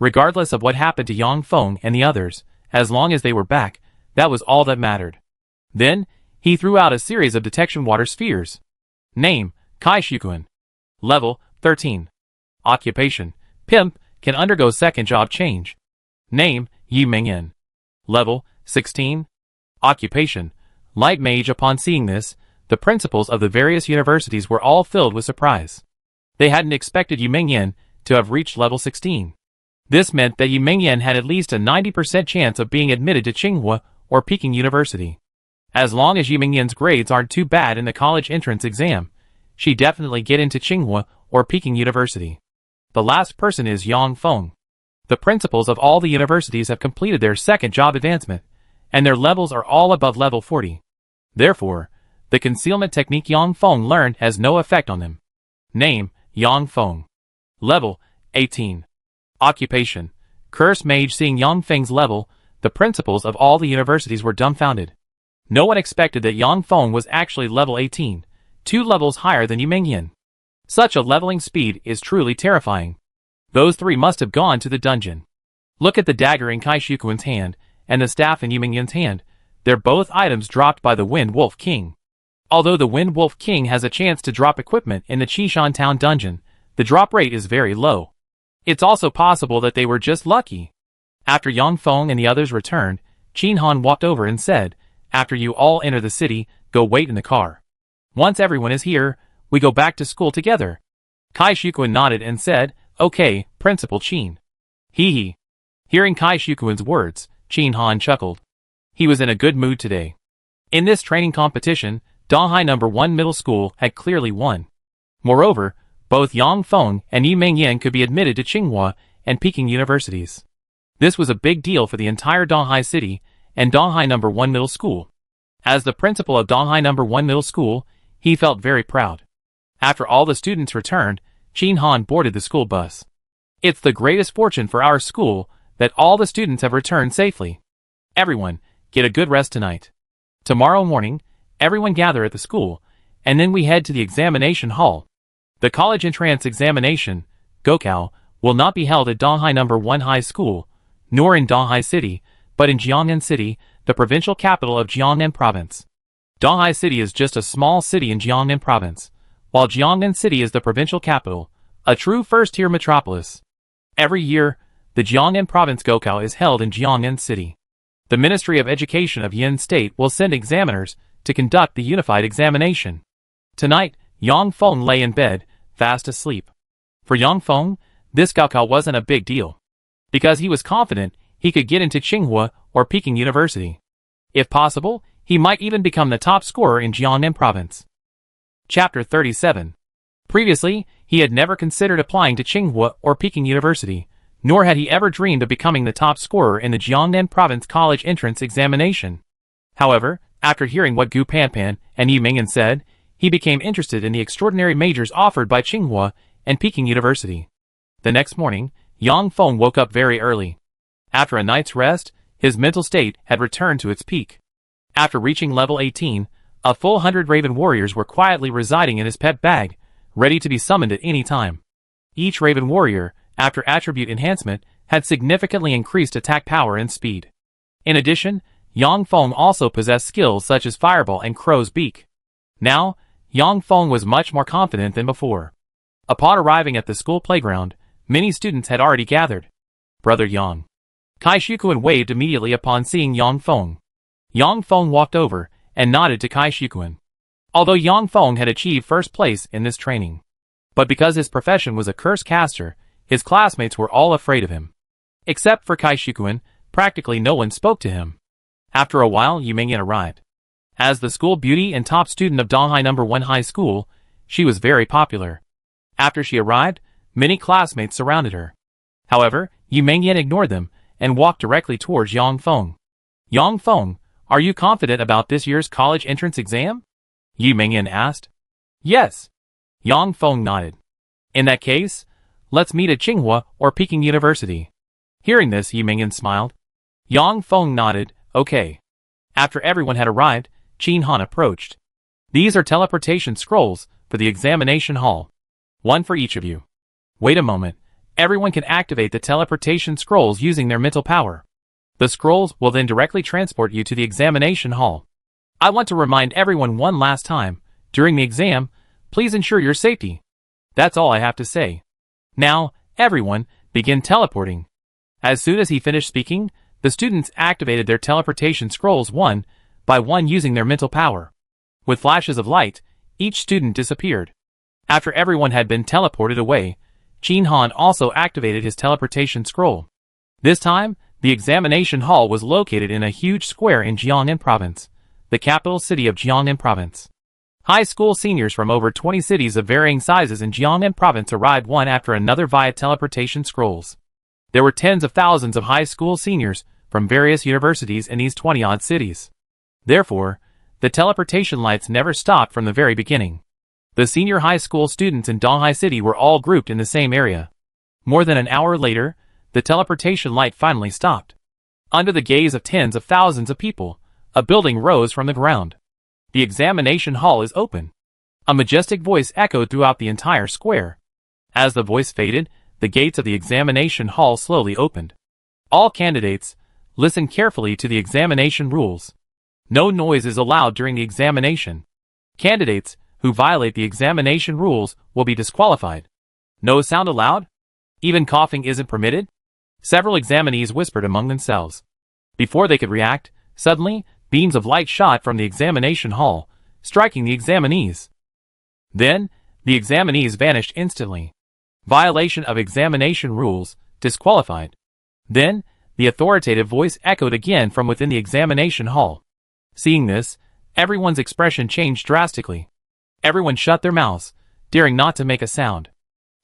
Regardless of what happened to Yang Feng and the others, as long as they were back, that was all that mattered. Then, he threw out a series of detection water spheres. Name, Kai Shikuan. Level, 13. Occupation, Pimp, can undergo second job change. Name, Yi Mingyan. Level, 16. Occupation, Light Mage. Upon seeing this, the principals of the various universities were all filled with surprise. They hadn't expected Yi Mingyan to have reached level 16. This meant that Yi Mingyan had at least a 90% chance of being admitted to Tsinghua or Peking University. As long as Yi Mingyan's grades aren't too bad in the college entrance exam, she'd definitely get into Tsinghua or Peking University. The last person is Yang Feng. The principals of all the universities have completed their second job advancement, and their levels are all above level 40. Therefore, the concealment technique Yang Feng learned has no effect on them. Name, Yang Feng. Level, 18. Occupation, Curse Mage. Seeing Yang Feng's level, the principals of all the universities were dumbfounded. No one expected that Yang Feng was actually level 18, 2 levels higher than Yi Mingyan. Such a leveling speed is truly terrifying. Those three must have gone to the dungeon. Look at the dagger in Kai Shikuan's hand, and the staff in Yi Mingyan's hand. They're both items dropped by the Wind Wolf King. Although the Wind Wolf King has a chance to drop equipment in the Qishan Town dungeon, the drop rate is very low. It's also possible that they were just lucky. After Yang Feng and the others returned, Qin Han walked over and said, "After you all enter the city, go wait in the car. Once everyone is here, we go back to school together." Kai Shikuan nodded and said, "Okay, Principal Qin." Hee. Hearing Kai Shikuan's words, Qin Han chuckled. He was in a good mood today. In this training competition, Donghai No. 1 Middle School had clearly won. Moreover, both Yang Feng and Yi Mingyan could be admitted to Tsinghua and Peking universities. This was a big deal for the entire Donghai City and Donghai No. 1 Middle School. As the principal of Donghai No. 1 Middle School, he felt very proud. After all the students returned, Qin Han boarded the school bus. It's the greatest fortune for our school that all the students have returned safely. Everyone, get a good rest tonight. Tomorrow morning, everyone gather at the school, and then we head to the examination hall. The college entrance examination, Gokao, will not be held at Donghai No. 1 High School, nor in Donghai City, but in Jiangnan City, the provincial capital of Jiangnan Province. Donghai City is just a small city in Jiangnan Province, while Jiangnan City is the provincial capital, a true first-tier metropolis. Every year, the Jiangnan Province Gokao is held in Jiangnan City. The Ministry of Education of Yin State will send examiners to conduct the unified examination. Tonight, Yang Feng lay in bed, fast asleep. For Yang Feng, this Gaokao wasn't a big deal, because he was confident he could get into Tsinghua or Peking University. If possible, he might even become the top scorer in Jiangnan Province. Chapter 37. Previously, he had never considered applying to Tsinghua or Peking University, nor had he ever dreamed of becoming the top scorer in the Jiangnan Province College entrance examination. However, After hearing what Gu Panpan and Yi Mingyan said, he became interested in the extraordinary majors offered by Tsinghua and Peking University. The next morning, Yang Feng woke up very early. After a night's rest, his mental state had returned to its peak. After reaching level 18, a full 100 Raven warriors were quietly residing in his pet bag, ready to be summoned at any time. Each Raven warrior, after attribute enhancement, had significantly increased attack power and speed. In addition, Yang Feng also possessed skills such as Fireball and Crow's Beak. Now, Yang Feng was much more confident than before. Upon arriving at the school playground, many students had already gathered. Brother Yang. Kai Shukuan waved immediately upon seeing Yang Feng. Yang Feng walked over and nodded to Kai Shukuan. Although Yang Feng had achieved first place in this training, but because his profession was a curse caster, his classmates were all afraid of him. Except for Kai Shukuan, practically no one spoke to him. After a while, Yu Mingyan arrived. As the school beauty and top student of Donghai No. 1 High School, she was very popular. After she arrived, many classmates surrounded her. However, Yu Mingyan ignored them and walked directly towards Yang Feng. Yang Feng, are you confident about this year's college entrance exam? Yu Mingyan asked. Yes. Yang Feng nodded. In that case, let's meet at Tsinghua or Peking University. Hearing this, Yu Mingyan smiled. Yang Feng nodded, okay. After everyone had arrived, Qin Han approached. These are teleportation scrolls for the examination hall. One for each of you. Wait a moment. Everyone can activate the teleportation scrolls using their mental power. The scrolls will then directly transport you to the examination hall. I want to remind everyone one last time, during the exam, please ensure your safety. That's all I have to say. Now, everyone, begin teleporting. As soon as he finished speaking, the students activated their teleportation scrolls one by one using their mental power. With flashes of light, each student disappeared. After everyone had been teleported away, Qin Han also activated his teleportation scroll. This time, the examination hall was located in a huge square in Jiangnan Province, the capital city of Jiangnan Province. High school seniors from over 20 cities of varying sizes in Jiangnan Province arrived one after another via teleportation scrolls. There were tens of thousands of high school seniors from various universities in these 20-odd cities. Therefore, the teleportation lights never stopped from the very beginning. The senior high school students in Donghai City were all grouped in the same area. More than an hour later, the teleportation light finally stopped. Under the gaze of tens of thousands of people, a building rose from the ground. The examination hall is open. A majestic voice echoed throughout the entire square. As the voice faded, the gates of the examination hall slowly opened. All candidates, listen carefully to the examination rules. No noise is allowed during the examination. Candidates who violate the examination rules will be disqualified. No sound allowed? Even coughing isn't permitted? Several examinees whispered among themselves. Before they could react, suddenly, beams of light shot from the examination hall, striking the examinees. Then, the examinees vanished instantly. Violation of examination rules, disqualified. Then, the authoritative voice echoed again from within the examination hall. Seeing this, everyone's expression changed drastically. Everyone shut their mouths, daring not to make a sound.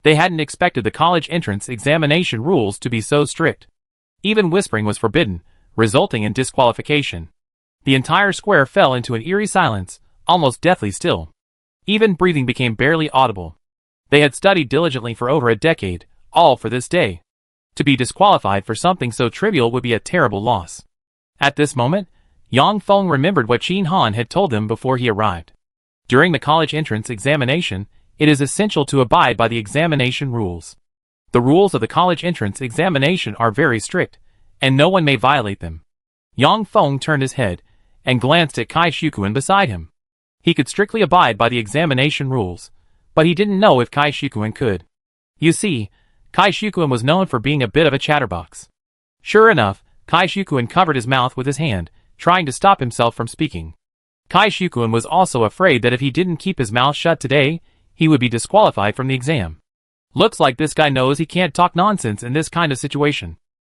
They hadn't expected the college entrance examination rules to be so strict. Even whispering was forbidden, resulting in disqualification. The entire square fell into an eerie silence, almost deathly still. Even breathing became barely audible. They had studied diligently for over a decade, all for this day. To be disqualified for something so trivial would be a terrible loss. At this moment, Yang Feng remembered what Qin Han had told them before he arrived. During the college entrance examination, it is essential to abide by the examination rules. The rules of the college entrance examination are very strict, and no one may violate them. Yang Feng turned his head and glanced at Kai Shukuan beside him. He could strictly abide by the examination rules, but he didn't know if Kai Shukuan could. You see, Kai Shukuan was known for being a bit of a chatterbox. Sure enough, Kai Shukuan covered his mouth with his hand, trying to stop himself from speaking. Kai Shukuan was also afraid that if he didn't keep his mouth shut today, he would be disqualified from the exam. Looks like this guy knows he can't talk nonsense in this kind of situation.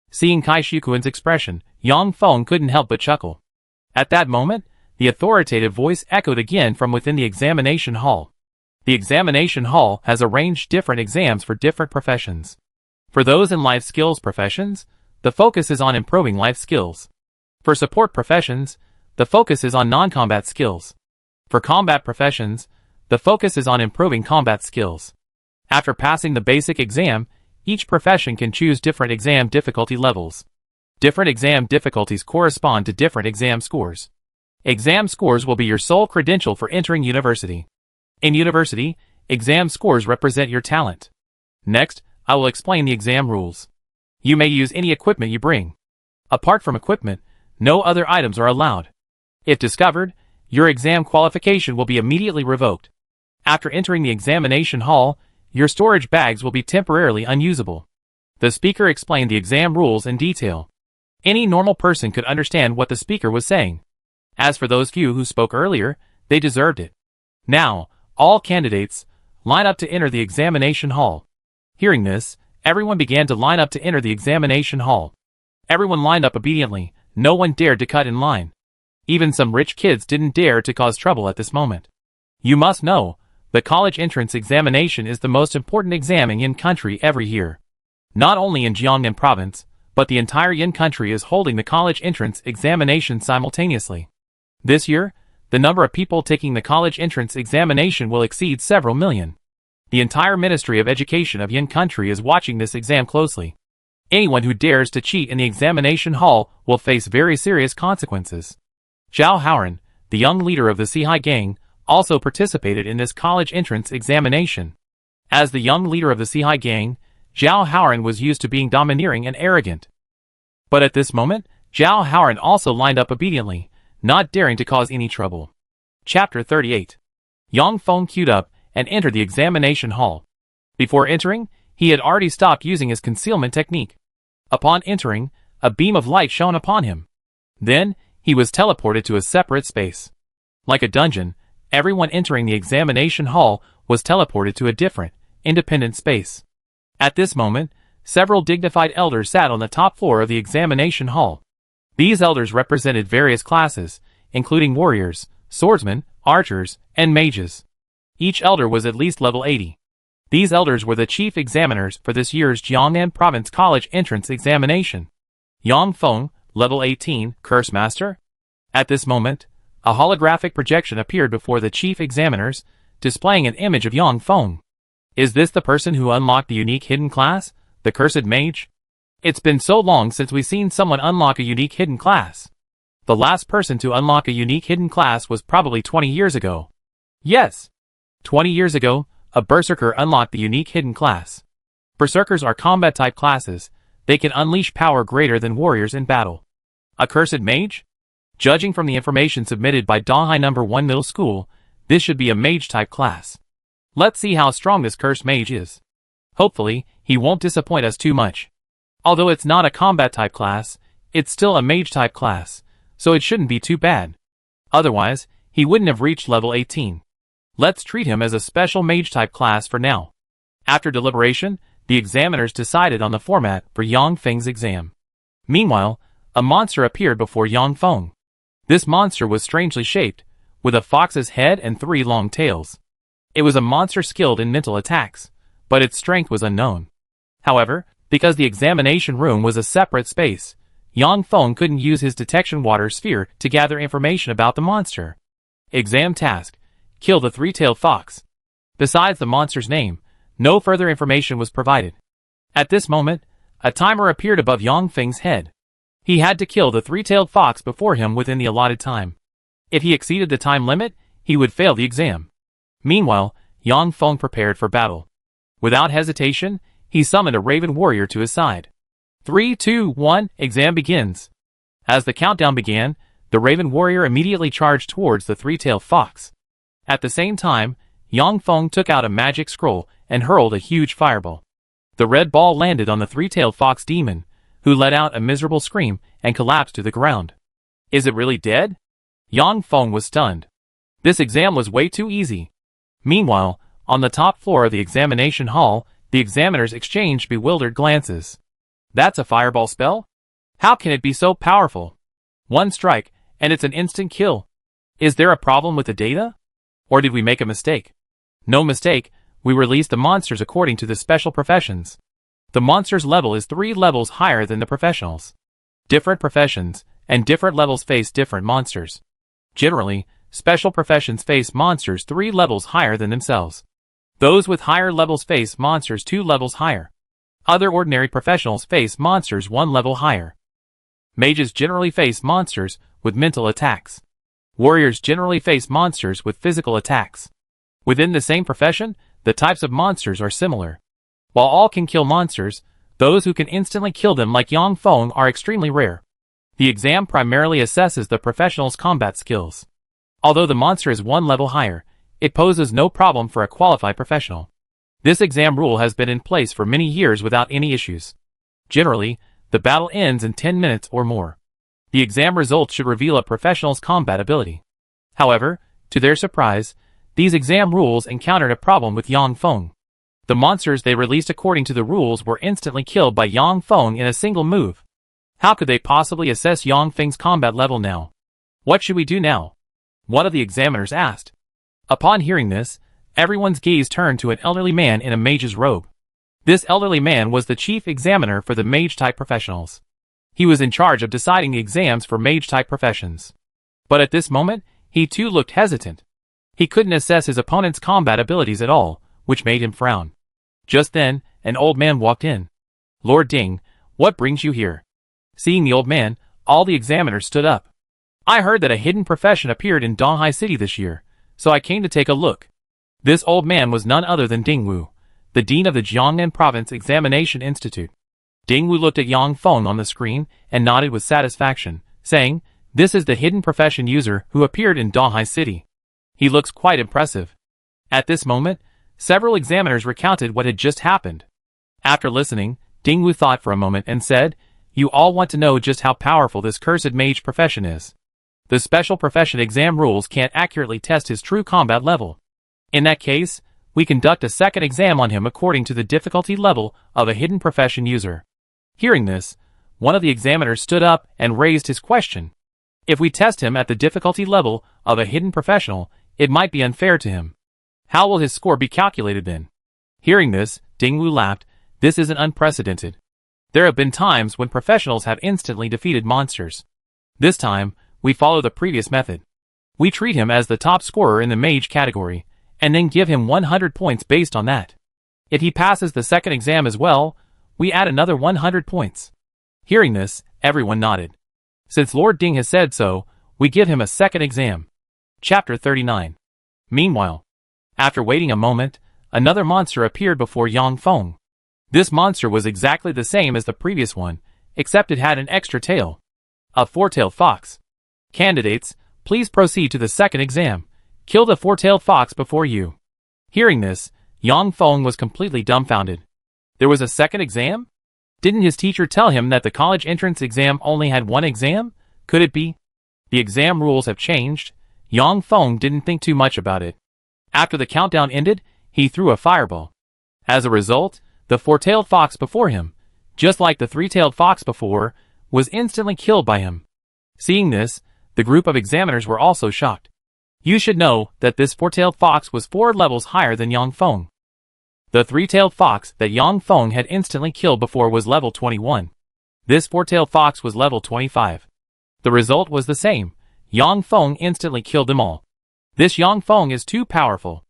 Seeing Kai Shukuan's expression, Yang Feng couldn't help but chuckle. At that moment, the authoritative voice echoed again from within the examination hall. The examination hall has arranged different exams for different professions. For those in life skills professions, the focus is on improving life skills. For support professions, the focus is on non-combat skills. For combat professions, the focus is on improving combat skills. After passing the basic exam, each profession can choose different exam difficulty levels. Different exam difficulties correspond to different exam scores. Exam scores will be your sole credential for entering university. In university, exam scores represent your talent. Next, I will explain the exam rules. You may use any equipment you bring. Apart from equipment, no other items are allowed. If discovered, your exam qualification will be immediately revoked. After entering the examination hall, your storage bags will be temporarily unusable. The speaker explained the exam rules in detail. Any normal person could understand what the speaker was saying. As for those few who spoke earlier, they deserved it. Now, all candidates, line up to enter the examination hall. Hearing this, everyone began to line up to enter the examination hall. Everyone lined up obediently, no one dared to cut in line. Even some rich kids didn't dare to cause trouble at this moment. You must know, the college entrance examination is the most important exam in Yin country every year. Not only in Jiangnan province, but the entire Yin country is holding the college entrance examination simultaneously. This year, the number of people taking the college entrance examination will exceed several million. The entire Ministry of Education of Yin country is watching this exam closely. Anyone who dares to cheat in the examination hall will face very serious consequences. Zhao Haoran, the young leader of the Sihai gang, also participated in this college entrance examination. As the young leader of the Sihai gang, Zhao Haoran was used to being domineering and arrogant. But at this moment, Zhao Haoran also lined up obediently, not daring to cause any trouble. Chapter 38. Yang Feng queued up and entered the examination hall. Before entering, he had already stopped using his concealment technique. Upon entering, a beam of light shone upon him. Then, he was teleported to a separate space. Like a dungeon, everyone entering the examination hall was teleported to a different, independent space. At this moment, several dignified elders sat on the top floor of the examination hall. These elders represented various classes, including warriors, swordsmen, archers, and mages. Each elder was at least level 80. These elders were the chief examiners for this year's Jiangnan Province College entrance examination. Yang Feng, level 18, Curse Master. At this moment, a holographic projection appeared before the chief examiners, displaying an image of Yang Feng. Is this the person who unlocked the unique hidden class, the Cursed Mage? It's been so long since we've seen someone unlock a unique hidden class. The last person to unlock a unique hidden class was probably 20 years ago. Yes! 20 years ago, a Berserker unlocked the unique hidden class. Berserkers are combat-type classes. They can unleash power greater than warriors in battle. A Cursed Mage? Judging from the information submitted by Donghai No. 1 Middle School, this should be a Mage-type class. Let's see how strong this Cursed Mage is. Hopefully, he won't disappoint us too much. Although it's not a combat-type class, it's still a Mage-type class, so it shouldn't be too bad. Otherwise, he wouldn't have reached level 18. Let's treat him as a special Mage-type class for now. After deliberation, the examiners decided on the format for Yang Feng's exam. Meanwhile, a monster appeared before Yang Feng. This monster was strangely shaped, with a fox's head and 3 long tails. It was a monster skilled in mental attacks, but its strength was unknown. However, because the examination room was a separate space, Yang Feng couldn't use his detection water sphere to gather information about the monster. Exam task: kill the 3-tailed fox. Besides the monster's name, no further information was provided. At this moment, a timer appeared above Yang Feng's head. He had to kill the 3-tailed fox before him within the allotted time. If he exceeded the time limit, he would fail the exam. Meanwhile, Yang Feng prepared for battle. Without hesitation, he summoned a raven warrior to his side. 3, 2, 1, exam begins. As the countdown began, the raven warrior immediately charged towards the 3-tailed fox. At the same time, Yang Feng took out a magic scroll and hurled a huge fireball. The red ball landed on the 3-tailed fox demon, who let out a miserable scream and collapsed to the ground. Is it really dead? Yang Feng was stunned. This exam was way too easy. Meanwhile, on the top floor of the examination hall, the examiners exchanged bewildered glances. That's a fireball spell? How can it be so powerful? One strike, and it's an instant kill. Is there a problem with the data? Or did we make a mistake? No mistake, we released the monsters according to the special professions. The monster's level is 3 levels higher than the professionals. Different professions and different levels face different monsters. Generally, special professions face monsters 3 levels higher than themselves. Those with higher levels face monsters 2 levels higher. Other ordinary professionals face monsters 1 level higher. Mages generally face monsters with mental attacks. Warriors generally face monsters with physical attacks. Within the same profession, the types of monsters are similar. While all can kill monsters, those who can instantly kill them like Yang Feng are extremely rare. The exam primarily assesses the professional's combat skills. Although the monster is 1 level higher, it poses no problem for a qualified professional. This exam rule has been in place for many years without any issues. Generally, the battle ends in 10 minutes or more. The exam results should reveal a professional's combat ability. However, to their surprise, these exam rules encountered a problem with Yang Feng. The monsters they released according to the rules were instantly killed by Yang Feng in a single move. How could they possibly assess Yang Feng's combat level now? What should we do now? One of the examiners asked. Upon hearing this, everyone's gaze turned to an elderly man in a mage's robe. This elderly man was the chief examiner for the mage-type professionals. He was in charge of deciding the exams for mage-type professions. But at this moment, he too looked hesitant. He couldn't assess his opponent's combat abilities at all, which made him frown. Just then, an old man walked in. "Lord Ding, what brings you here?" Seeing the old man, all the examiners stood up. "I heard that a hidden profession appeared in Donghai City this year, so I came to take a look." This old man was none other than Ding Wu, the dean of the Jiangnan Province Examination Institute. Ding Wu looked at Yang Feng on the screen and nodded with satisfaction, saying, "This is the hidden profession user who appeared in Donghai City. He looks quite impressive." At this moment, several examiners recounted what had just happened. After listening, Ding Wu thought for a moment and said, "You all want to know just how powerful this cursed mage profession is. The special profession exam rules can't accurately test his true combat level. In that case, we conduct a second exam on him according to the difficulty level of a hidden profession user." Hearing this, one of the examiners stood up and raised his question. "If we test him at the difficulty level of a hidden professional, it might be unfair to him. How will his score be calculated then?" Hearing this, Ding Wu laughed. "This isn't unprecedented. There have been times when professionals have instantly defeated monsters. This time, we follow the previous method. We treat him as the top scorer in the mage category, and then give him 100 points based on that. If he passes the second exam as well, we add another 100 points." Hearing this, everyone nodded. "Since Lord Ding has said so, we give him a second exam." Chapter 39. Meanwhile, after waiting a moment, another monster appeared before Yang Feng. This monster was exactly the same as the previous one, except it had an extra tail. A four-tailed fox. "Candidates, please proceed to the second exam. Kill the four-tailed fox before you." Hearing this, Yang Feng was completely dumbfounded. There was a second exam? Didn't his teacher tell him that the college entrance exam only had one exam? Could it be? The exam rules have changed. Yang Feng didn't think too much about it. After the countdown ended, he threw a fireball. As a result, the four-tailed fox before him, just like the three-tailed fox before, was instantly killed by him. Seeing this, the group of examiners were also shocked. You should know that this four-tailed fox was 4 levels higher than Yang Feng. The three-tailed fox that Yang Feng had instantly killed before was level 21. This four-tailed fox was level 25. The result was the same. Yang Feng instantly killed them all. This Yang Feng is too powerful.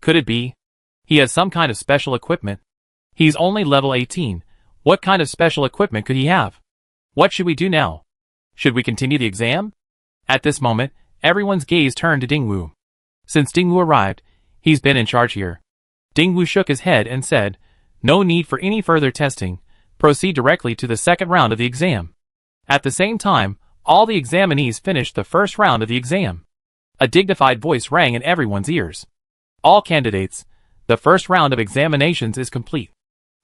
Could it be? He has some kind of special equipment. He's only level 18. What kind of special equipment could he have? What should we do now? Should we continue the exam? At this moment, everyone's gaze turned to Ding Wu. Since Ding Wu arrived, he's been in charge here. Ding Wu shook his head and said, "No need for any further testing. Proceed directly to the second round of the exam." At the same time, all the examinees finished the first round of the exam. A dignified voice rang in everyone's ears. "All candidates, the first round of examinations is complete."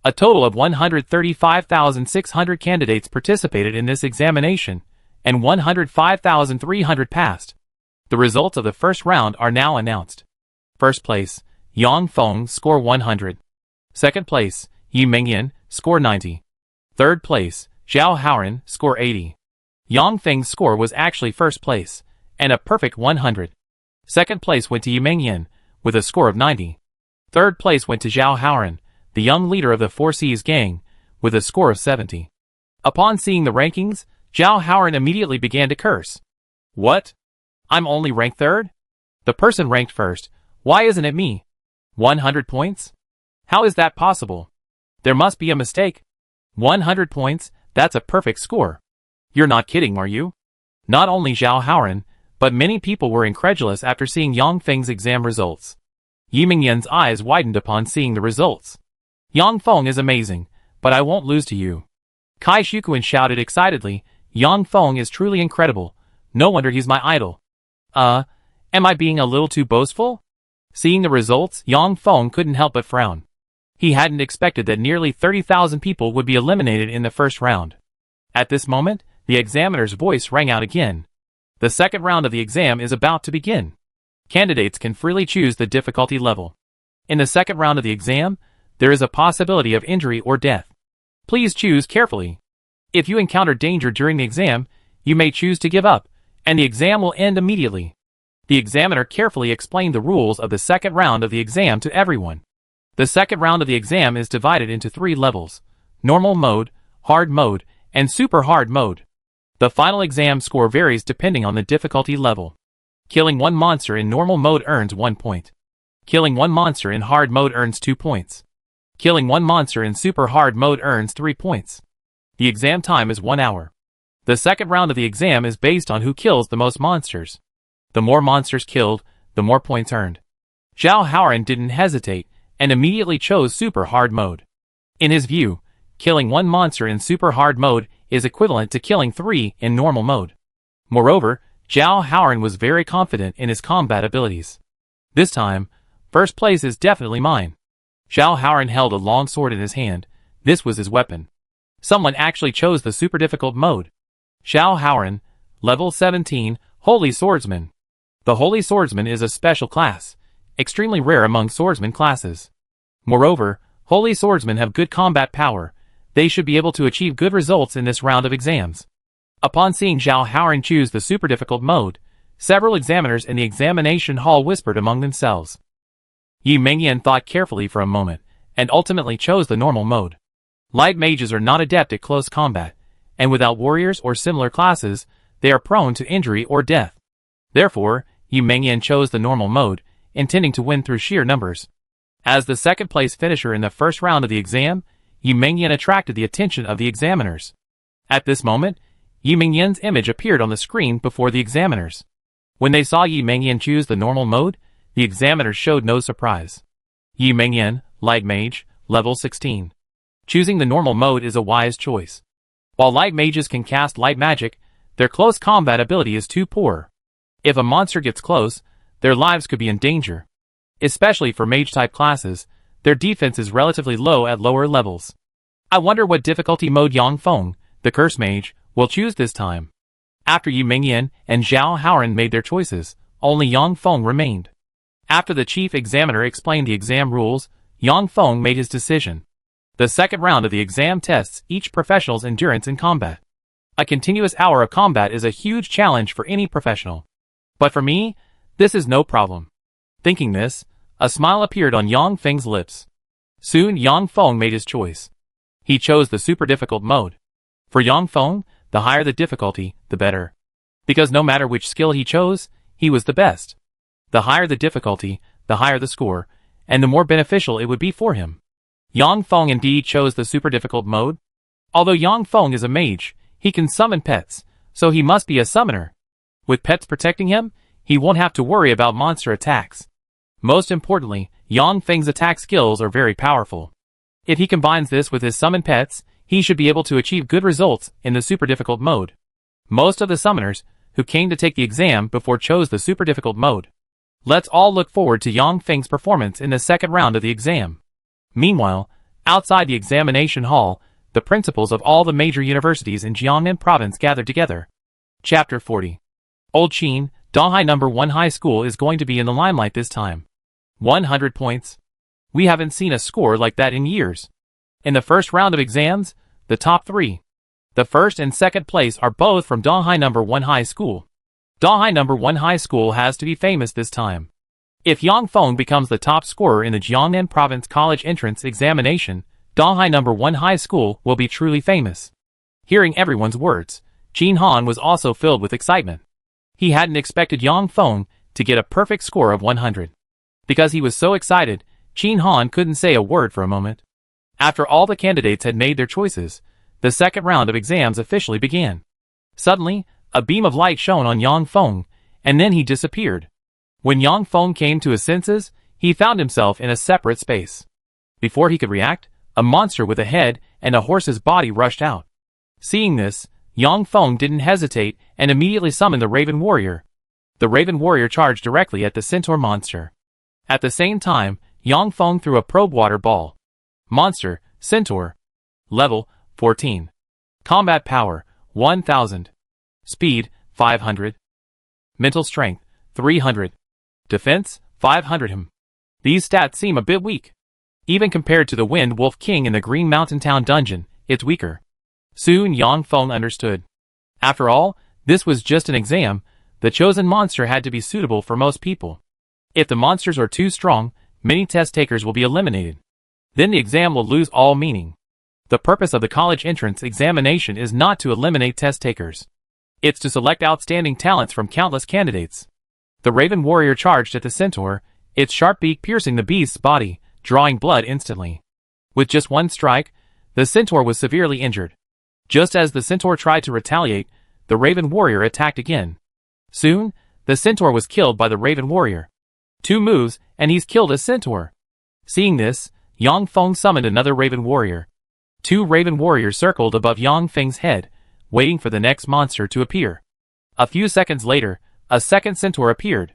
A total of 135,600 candidates participated in this examination, and 105,300 passed. The results of the first round are now announced. First place, Yang Feng, score 100. Second place, Yi Mengyan, score 90. Third place, Zhao Haoran, score 80. Yang Feng's score was actually first place, and a perfect 100. Second place went to Yi Mengyan, with a score of 90. Third place went to Zhao Haoran, the young leader of the Four Seas gang, with a score of 70. Upon seeing the rankings, Zhao Haoran immediately began to curse. "What? I'm only ranked third? The person ranked first, why isn't it me? 100 points? How is that possible? There must be a mistake. 100 points, that's a perfect score. You're not kidding, are you? Not only Zhao Haoran, but many people were incredulous after seeing Yang Feng's exam results. Yi Mingyan's eyes widened upon seeing the results. Yang Feng is amazing, but I won't lose to you. Kai Shuquan shouted excitedly, Yang Feng is truly incredible. No wonder he's my idol. Am I being a little too boastful? Seeing the results, Yang Feng couldn't help but frown. He hadn't expected that nearly 30,000 people would be eliminated in the first round. At this moment, the examiner's voice rang out again. The second round of the exam is about to begin. Candidates can freely choose the difficulty level. In the second round of the exam, there is a possibility of injury or death. Please choose carefully. If you encounter danger during the exam, you may choose to give up, and the exam will end immediately. The examiner carefully explained the rules of the second round of the exam to everyone. The second round of the exam is divided into 3 levels: normal mode, hard mode, and super hard mode. The final exam score varies depending on the difficulty level. Killing one monster in normal mode earns 1 point. Killing one monster in hard mode earns 2 points. Killing one monster in super hard mode earns 3 points. The exam time is 1 hour. The second round of the exam is based on who kills the most monsters. The more monsters killed, the more points earned. Zhao Haoran didn't hesitate, and immediately chose super hard mode. In his view, killing one monster in super hard mode is equivalent to killing 3 in normal mode. Moreover, Zhao Haoran was very confident in his combat abilities. This time, first place is definitely mine. Zhao Haoran held a long sword in his hand. This was his weapon. Someone actually chose the super difficult mode. Zhao Haoran, level 17, Holy Swordsman. The Holy Swordsman is a special class, extremely rare among swordsman classes. Moreover, Holy Swordsmen have good combat power. They should be able to achieve good results in this round of exams. Upon seeing Zhao Haoran choose the super difficult mode, several examiners in the examination hall whispered among themselves. Yi Mingyan thought carefully for a moment, and ultimately chose the normal mode. Light mages are not adept at close combat, and without warriors or similar classes, they are prone to injury or death. Therefore, Yi Mingyan chose the normal mode, intending to win through sheer numbers. As the second place finisher in the first round of the exam, Yi Mingyan attracted the attention of the examiners. At this moment, Yi Mingyan's image appeared on the screen before the examiners. When they saw Yi Mingyan choose the normal mode, the examiners showed no surprise. Yi Mingyan, Light Mage, level 16. Choosing the normal mode is a wise choice. While light mages can cast light magic, their close combat ability is too poor. If a monster gets close, their lives could be in danger. Especially for mage-type classes, their defense is relatively low at lower levels. I wonder what difficulty mode Yang Feng, the Curse Mage, will choose this time. After Yi Mingyan and Zhao Haoran made their choices, only Yang Feng remained. After the chief examiner explained the exam rules, Yang Feng made his decision. The second round of the exam tests each professional's endurance in combat. A continuous hour of combat is a huge challenge for any professional. But for me, this is no problem. Thinking this, a smile appeared on Yang Feng's lips. Soon Yang Feng made his choice. He chose the super difficult mode. For Yang Feng, the higher the difficulty, the better. Because no matter which skill he chose, he was the best. The higher the difficulty, the higher the score, and the more beneficial it would be for him. Yang Feng indeed chose the super difficult mode. Although Yang Feng is a mage, he can summon pets, so he must be a summoner. With pets protecting him, he won't have to worry about monster attacks. Most importantly, Yang Feng's attack skills are very powerful. If he combines this with his summon pets, he should be able to achieve good results in the super difficult mode. Most of the summoners who came to take the exam before chose the super difficult mode. Let's all look forward to Yang Feng's performance in the second round of the exam. Meanwhile, outside the examination hall, the principals of all the major universities in Jiangnan province gathered together. Chapter 40. Old Qin, Donghai No. 1 High School is going to be in the limelight this time. 100 points. We haven't seen a score like that in years. In the first round of exams, the top 3. The first and second place are both from Donghai No. 1 High School. Donghai No. 1 High School has to be famous this time. If Yang Feng becomes the top scorer in the Jiangnan Province College Entrance Examination, Donghai No. 1 High School will be truly famous. Hearing everyone's words, Qin Han was also filled with excitement. He hadn't expected Yang Feng to get a perfect score of 100. Because he was so excited, Qin Han couldn't say a word for a moment. After all the candidates had made their choices, the second round of exams officially began. Suddenly, a beam of light shone on Yang Feng, and then he disappeared. When Yang Feng came to his senses, he found himself in a separate space. Before he could react, a monster with a head and a horse's body rushed out. Seeing this, Yang Feng didn't hesitate and immediately summoned the Raven Warrior. The Raven Warrior charged directly at the centaur monster. At the same time, Yang Feng threw a probe water ball. Monster, Centaur. Level, 14. Combat power, 1000. Speed, 500. Mental strength, 300. Defense, 500. These stats seem a bit weak. Even compared to the Wind Wolf King in the Green Mountain Town dungeon, it's weaker. Soon Yang Feng understood. After all, this was just an exam. The chosen monster had to be suitable for most people. If the monsters are too strong, many test takers will be eliminated. Then the exam will lose all meaning. The purpose of the college entrance examination is not to eliminate test takers. It's to select outstanding talents from countless candidates. The Raven Warrior charged at the centaur, its sharp beak piercing the beast's body, drawing blood instantly. With just one strike, the centaur was severely injured. Just as the centaur tried to retaliate, the Raven Warrior attacked again. Soon, the centaur was killed by the Raven Warrior. 2 moves, and he's killed a centaur. Seeing this, Yang Feng summoned another Raven Warrior. 2 Raven Warriors circled above Yang Feng's head, waiting for the next monster to appear. A few seconds later, a second centaur appeared.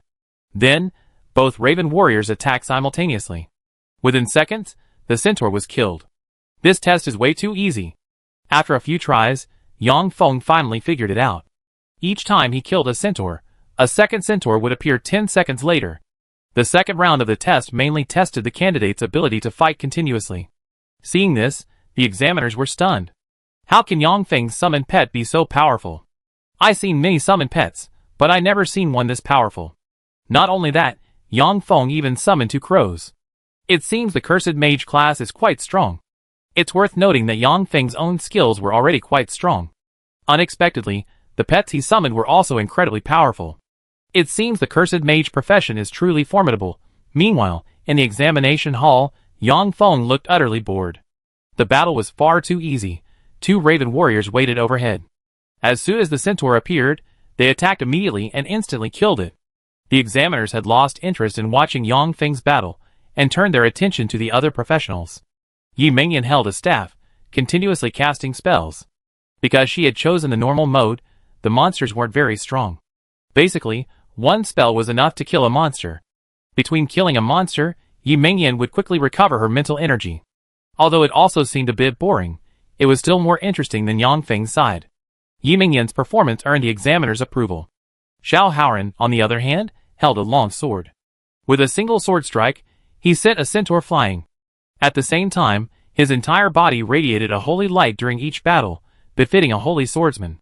Then, both Raven Warriors attacked simultaneously. Within seconds, the centaur was killed. This test is way too easy. After a few tries, Yang Feng finally figured it out. Each time he killed a centaur, a second centaur would appear 10 seconds later. The second round of the test mainly tested the candidate's ability to fight continuously. Seeing this, the examiners were stunned. How can Yang Feng's summoned pet be so powerful? I seen many summoned pets, but I never seen one this powerful. Not only that, Yang Feng even summoned 2 crows. It seems the cursed mage class is quite strong. It's worth noting that Yang Feng's own skills were already quite strong. Unexpectedly, the pets he summoned were also incredibly powerful. It seems the cursed mage profession is truly formidable. Meanwhile, in the examination hall, Yang Feng looked utterly bored. The battle was far too easy. 2 Raven Warriors waited overhead. As soon as the centaur appeared, they attacked immediately and instantly killed it. The examiners had lost interest in watching Yang Feng's battle, and turned their attention to the other professionals. Yi Mengyan held a staff, continuously casting spells. Because she had chosen the normal mode, the monsters weren't very strong. Basically, one spell was enough to kill a monster. Between killing a monster, Yi Mengyan would quickly recover her mental energy. Although it also seemed a bit boring, it was still more interesting than Yang Feng's side. Yi Mengyan's performance earned the examiner's approval. Xiao Haoran, on the other hand, held a long sword. With a single sword strike, he sent a centaur flying. At the same time, his entire body radiated a holy light during each battle, befitting a holy swordsman.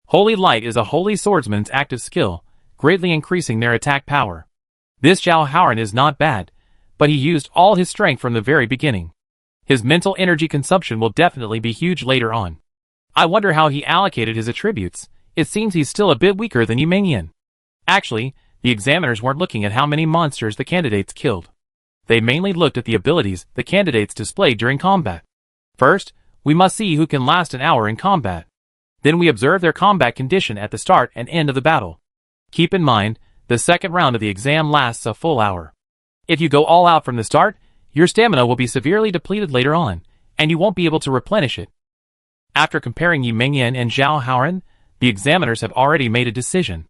Holy light is a holy swordsman's active skill, greatly increasing their attack power. This Xiao Haoran is not bad, but he used all his strength from the very beginning. His mental energy consumption will definitely be huge later on. I wonder how he allocated his attributes. It seems he's still a bit weaker than Yi Mengyan. Actually, the examiners weren't looking at how many monsters the candidates killed. They mainly looked at the abilities the candidates displayed during combat. First, we must see who can last an hour in combat. Then we observe their combat condition at the start and end of the battle. Keep in mind, the second round of the exam lasts a full hour. If you go all out from the start, your stamina will be severely depleted later on, and you won't be able to replenish it. After comparing Yi Mengyan and Xiao Haoran, the examiners have already made a decision.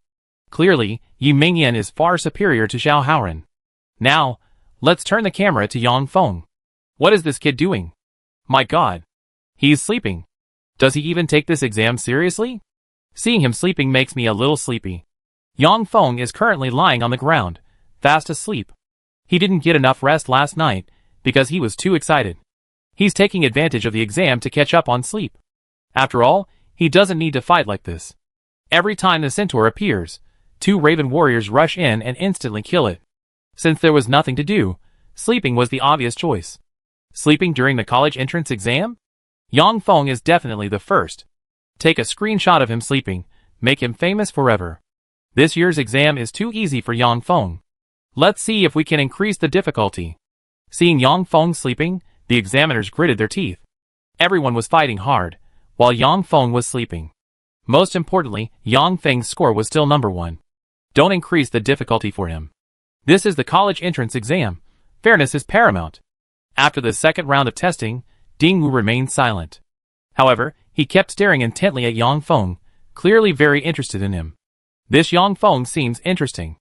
Clearly, Yi Mengyan is far superior to Xiao Haoran. Now, let's turn the camera to Yang Feng. What is this kid doing? My god. He's sleeping. Does he even take this exam seriously? Seeing him sleeping makes me a little sleepy. Yang Feng is currently lying on the ground, fast asleep. He didn't get enough rest last night, because he was too excited. He's taking advantage of the exam to catch up on sleep. After all, he doesn't need to fight like this. Every time the centaur appears, 2 Raven Warriors rush in and instantly kill it. Since there was nothing to do, sleeping was the obvious choice. Sleeping during the college entrance exam? Yang Feng is definitely the first. Take a screenshot of him sleeping, make him famous forever. This year's exam is too easy for Yang Feng. Let's see if we can increase the difficulty. Seeing Yang Feng sleeping, the examiners gritted their teeth. Everyone was fighting hard, while Yang Feng was sleeping. Most importantly, Yang Feng's score was still number 1. Don't increase the difficulty for him. This is the college entrance exam. Fairness is paramount. After the second round of testing, Ding Wu remained silent. However, he kept staring intently at Yang Feng, clearly very interested in him. This Yang Feng seems interesting.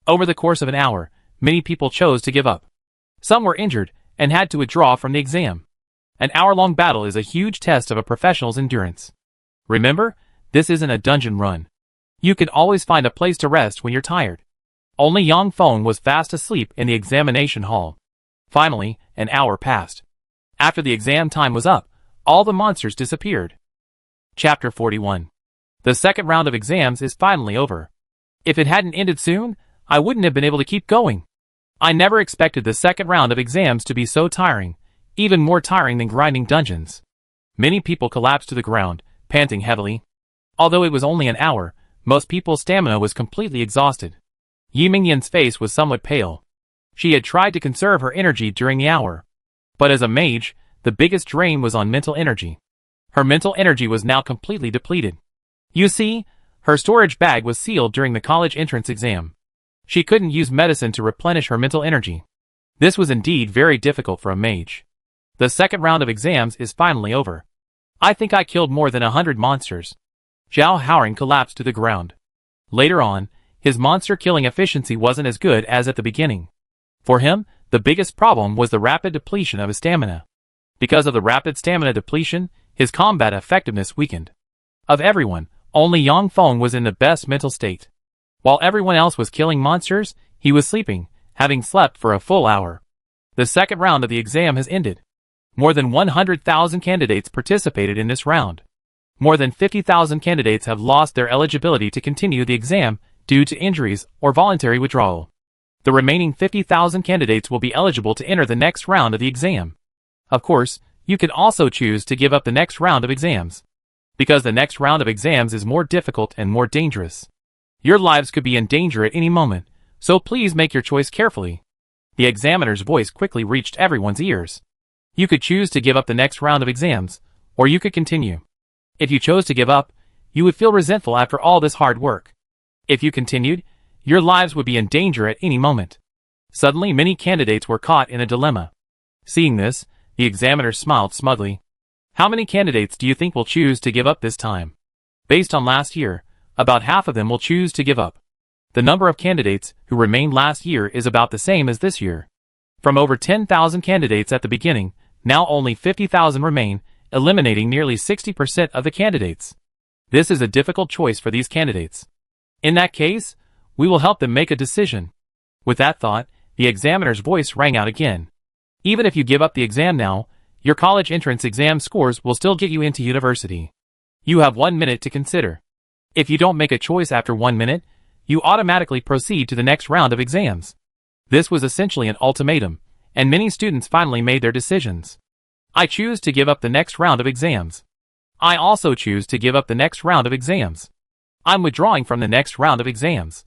Over the course of an hour, many people chose to give up. Some were injured and had to withdraw from the exam. An hour-long battle is a huge test of a professional's endurance. Remember, this isn't a dungeon run. You can always find a place to rest when you're tired. Only Yang Feng was fast asleep in the examination hall. Finally, an hour passed. After the exam time was up, all the monsters disappeared. Chapter 41. The second round of exams is finally over. If it hadn't ended soon, I wouldn't have been able to keep going. I never expected the second round of exams to be so tiring, even more tiring than grinding dungeons. Many people collapsed to the ground, panting heavily. Although it was only an hour, most people's stamina was completely exhausted. Yi Mingyan's face was somewhat pale. She had tried to conserve her energy during the hour. But as a mage, the biggest drain was on mental energy. Her mental energy was now completely depleted. You see, her storage bag was sealed during the college entrance exam. She couldn't use medicine to replenish her mental energy. This was indeed very difficult for a mage. The second round of exams is finally over. I think I killed more than 100 monsters. Zhao Haoran collapsed to the ground. Later on, his monster killing efficiency wasn't as good as at the beginning. For him, the biggest problem was the rapid depletion of his stamina. Because of the rapid stamina depletion, his combat effectiveness weakened. Of everyone, only Yang Feng was in the best mental state. While everyone else was killing monsters, he was sleeping, having slept for a full hour. The second round of the exam has ended. More than 100,000 candidates participated in this round. More than 50,000 candidates have lost their eligibility to continue the exam due to injuries or voluntary withdrawal. The remaining 50,000 candidates will be eligible to enter the next round of the exam. Of course, you can also choose to give up the next round of exams. Because the next round of exams is more difficult and more dangerous. Your lives could be in danger at any moment, so please make your choice carefully. The examiner's voice quickly reached everyone's ears. You could choose to give up the next round of exams, or you could continue. If you chose to give up, you would feel resentful after all this hard work. If you continued, your lives would be in danger at any moment. Suddenly many candidates were caught in a dilemma. Seeing this, the examiner smiled smugly. How many candidates do you think will choose to give up this time? Based on last year, about half of them will choose to give up. The number of candidates who remained last year is about the same as this year. From over 10,000 candidates at the beginning, now only 50,000 remain, eliminating nearly 60% of the candidates. This is a difficult choice for these candidates. In that case, we will help them make a decision. With that thought, the examiner's voice rang out again. Even if you give up the exam now, your college entrance exam scores will still get you into university. You have 1 minute to consider. If you don't make a choice after 1 minute, you automatically proceed to the next round of exams. This was essentially an ultimatum, and many students finally made their decisions. I choose to give up the next round of exams. I also choose to give up the next round of exams. I'm withdrawing from the next round of exams.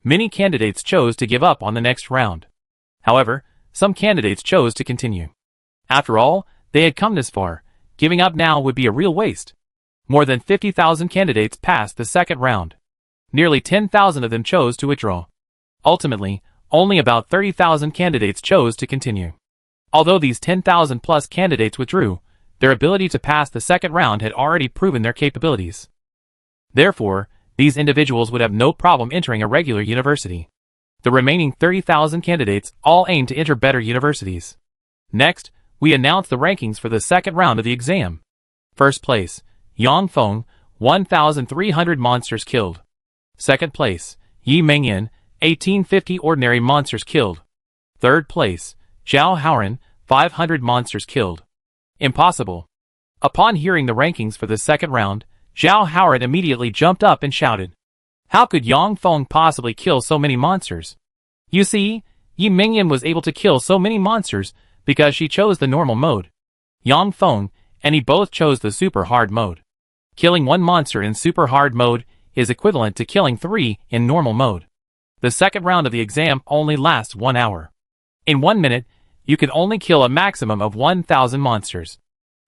Many candidates chose to give up on the next round. However, some candidates chose to continue. After all, they had come this far. Giving up now would be a real waste. More than 50,000 candidates passed the second round. Nearly 10,000 of them chose to withdraw. Ultimately, only about 30,000 candidates chose to continue. Although these 10,000 plus candidates withdrew, their ability to pass the second round had already proven their capabilities. Therefore, these individuals would have no problem entering a regular university. The remaining 30,000 candidates all aim to enter better universities. Next, we announce the rankings for the second round of the exam. First place, Yang Feng, 1,300 monsters killed. Second place, Yi Mingyan, 1850 ordinary monsters killed. Third place, Zhao Haoran, 500 monsters killed. Impossible. Upon hearing the rankings for the second round, Zhao Haoran immediately jumped up and shouted. How could Yang Feng possibly kill so many monsters? You see, Yi Mingyan was able to kill so many monsters because she chose the normal mode. Yang Feng and he both chose the super hard mode. Killing one monster in super hard mode is equivalent to killing 3 in normal mode. The second round of the exam only lasts 1 hour. In 1 minute, you can only kill a maximum of 1,000 monsters.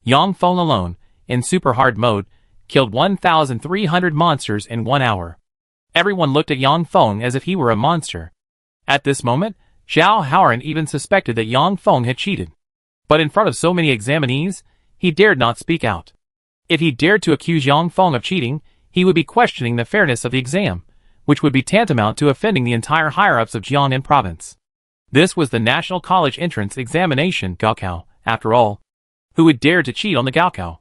Yang Feng alone, in super hard mode, killed 1,300 monsters in 1 hour. Everyone looked at Yang Feng as if he were a monster. At this moment, Zhao Haoran even suspected that Yang Feng had cheated. But in front of so many examinees, he dared not speak out. If he dared to accuse Yang Feng of cheating, he would be questioning the fairness of the exam, which would be tantamount to offending the entire higher-ups of Jiangnan province. This was the National College Entrance Examination Gaokao, after all. Who would dare to cheat on the Gaokao?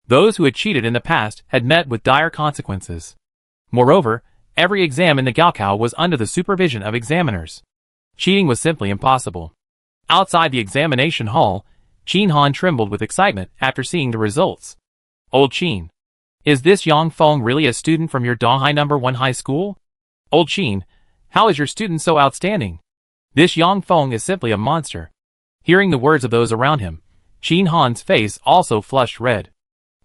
Those who had cheated in the past had met with dire consequences. Moreover, every exam in the Gaokao was under the supervision of examiners. Cheating was simply impossible. Outside the examination hall, Qin Han trembled with excitement after seeing the results. Old Qin. Is this Yang Feng really a student from your Donghai No. 1 high school? Old Qin, how is your student so outstanding? This Yang Feng is simply a monster. Hearing the words of those around him, Qin Han's face also flushed red.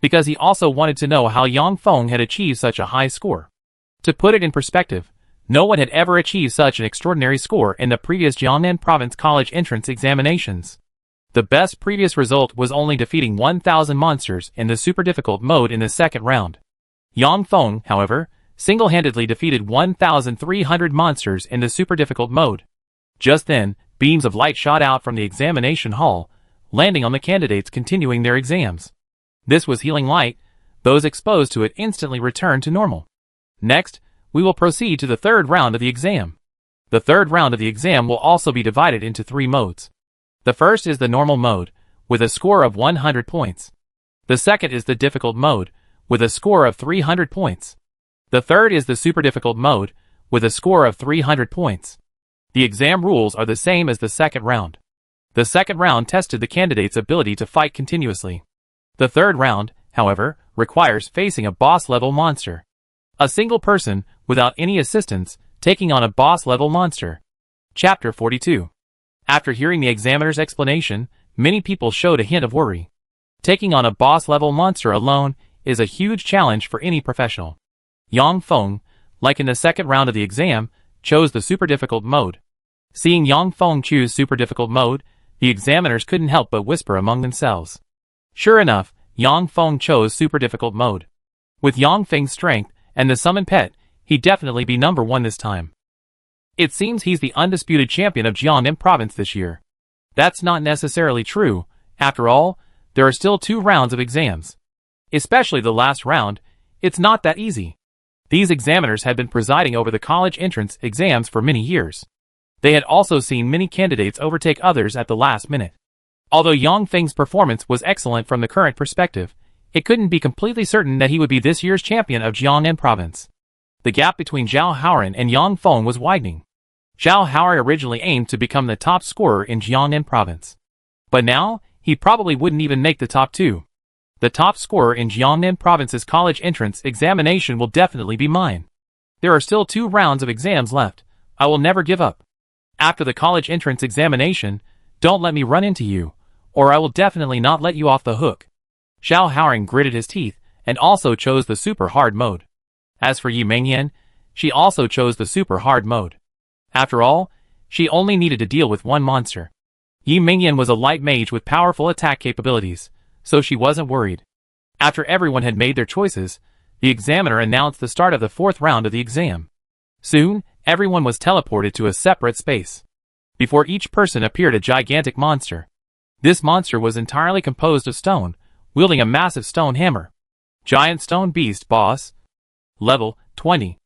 Because he also wanted to know how Yang Feng had achieved such a high score. To put it in perspective, no one had ever achieved such an extraordinary score in the previous Jiangnan province college entrance examinations. The best previous result was only defeating 1,000 monsters in the super difficult mode in the second round. Yang Feng, however, single-handedly defeated 1,300 monsters in the super difficult mode. Just then, beams of light shot out from the examination hall, landing on the candidates continuing their exams. This was healing light. Those exposed to it instantly returned to normal. Next, we will proceed to the third round of the exam. The third round of the exam will also be divided into 3 modes. The first is the normal mode, with a score of 100 points. The second is the difficult mode, with a score of 300 points. The third is the super difficult mode, with a score of 300 points. The exam rules are the same as the second round. The second round tested the candidate's ability to fight continuously. The third round, however, requires facing a boss-level monster. A single person, without any assistance, taking on a boss-level monster. Chapter 42. After hearing the examiner's explanation, many people showed a hint of worry. Taking on a boss-level monster alone is a huge challenge for any professional. Yang Feng, like in the second round of the exam, chose the super difficult mode. Seeing Yang Feng choose super difficult mode, the examiners couldn't help but whisper among themselves. Sure enough, Yang Feng chose super difficult mode. With Yang Feng's strength and the summon pet, he'd definitely be number 1 this time. It seems he's the undisputed champion of Jiangnan province this year. That's not necessarily true. After all, there are still 2 rounds of exams. Especially the last round, it's not that easy. These examiners had been presiding over the college entrance exams for many years. They had also seen many candidates overtake others at the last minute. Although Yang Feng's performance was excellent from the current perspective, it couldn't be completely certain that he would be this year's champion of Jiangnan province. The gap between Zhao Haoran and Yang Feng was widening. Zhao Haoran originally aimed to become the top scorer in Jiangnan province. But now, he probably wouldn't even make the top 2. The top scorer in Jiangnan province's college entrance examination will definitely be mine. There are still 2 rounds of exams left. I will never give up. After the college entrance examination, don't let me run into you, or I will definitely not let you off the hook. Zhao Haoran gritted his teeth and also chose the super hard mode. As for Yi Mengyan, she also chose the super hard mode. After all, she only needed to deal with 1 monster. Yi Mengyan was a light mage with powerful attack capabilities, so she wasn't worried. After everyone had made their choices, the examiner announced the start of the 4th round of the exam. Soon, everyone was teleported to a separate space. Before each person appeared a gigantic monster. This monster was entirely composed of stone, wielding a massive stone hammer. Giant Stone Beast Boss. Level, 20.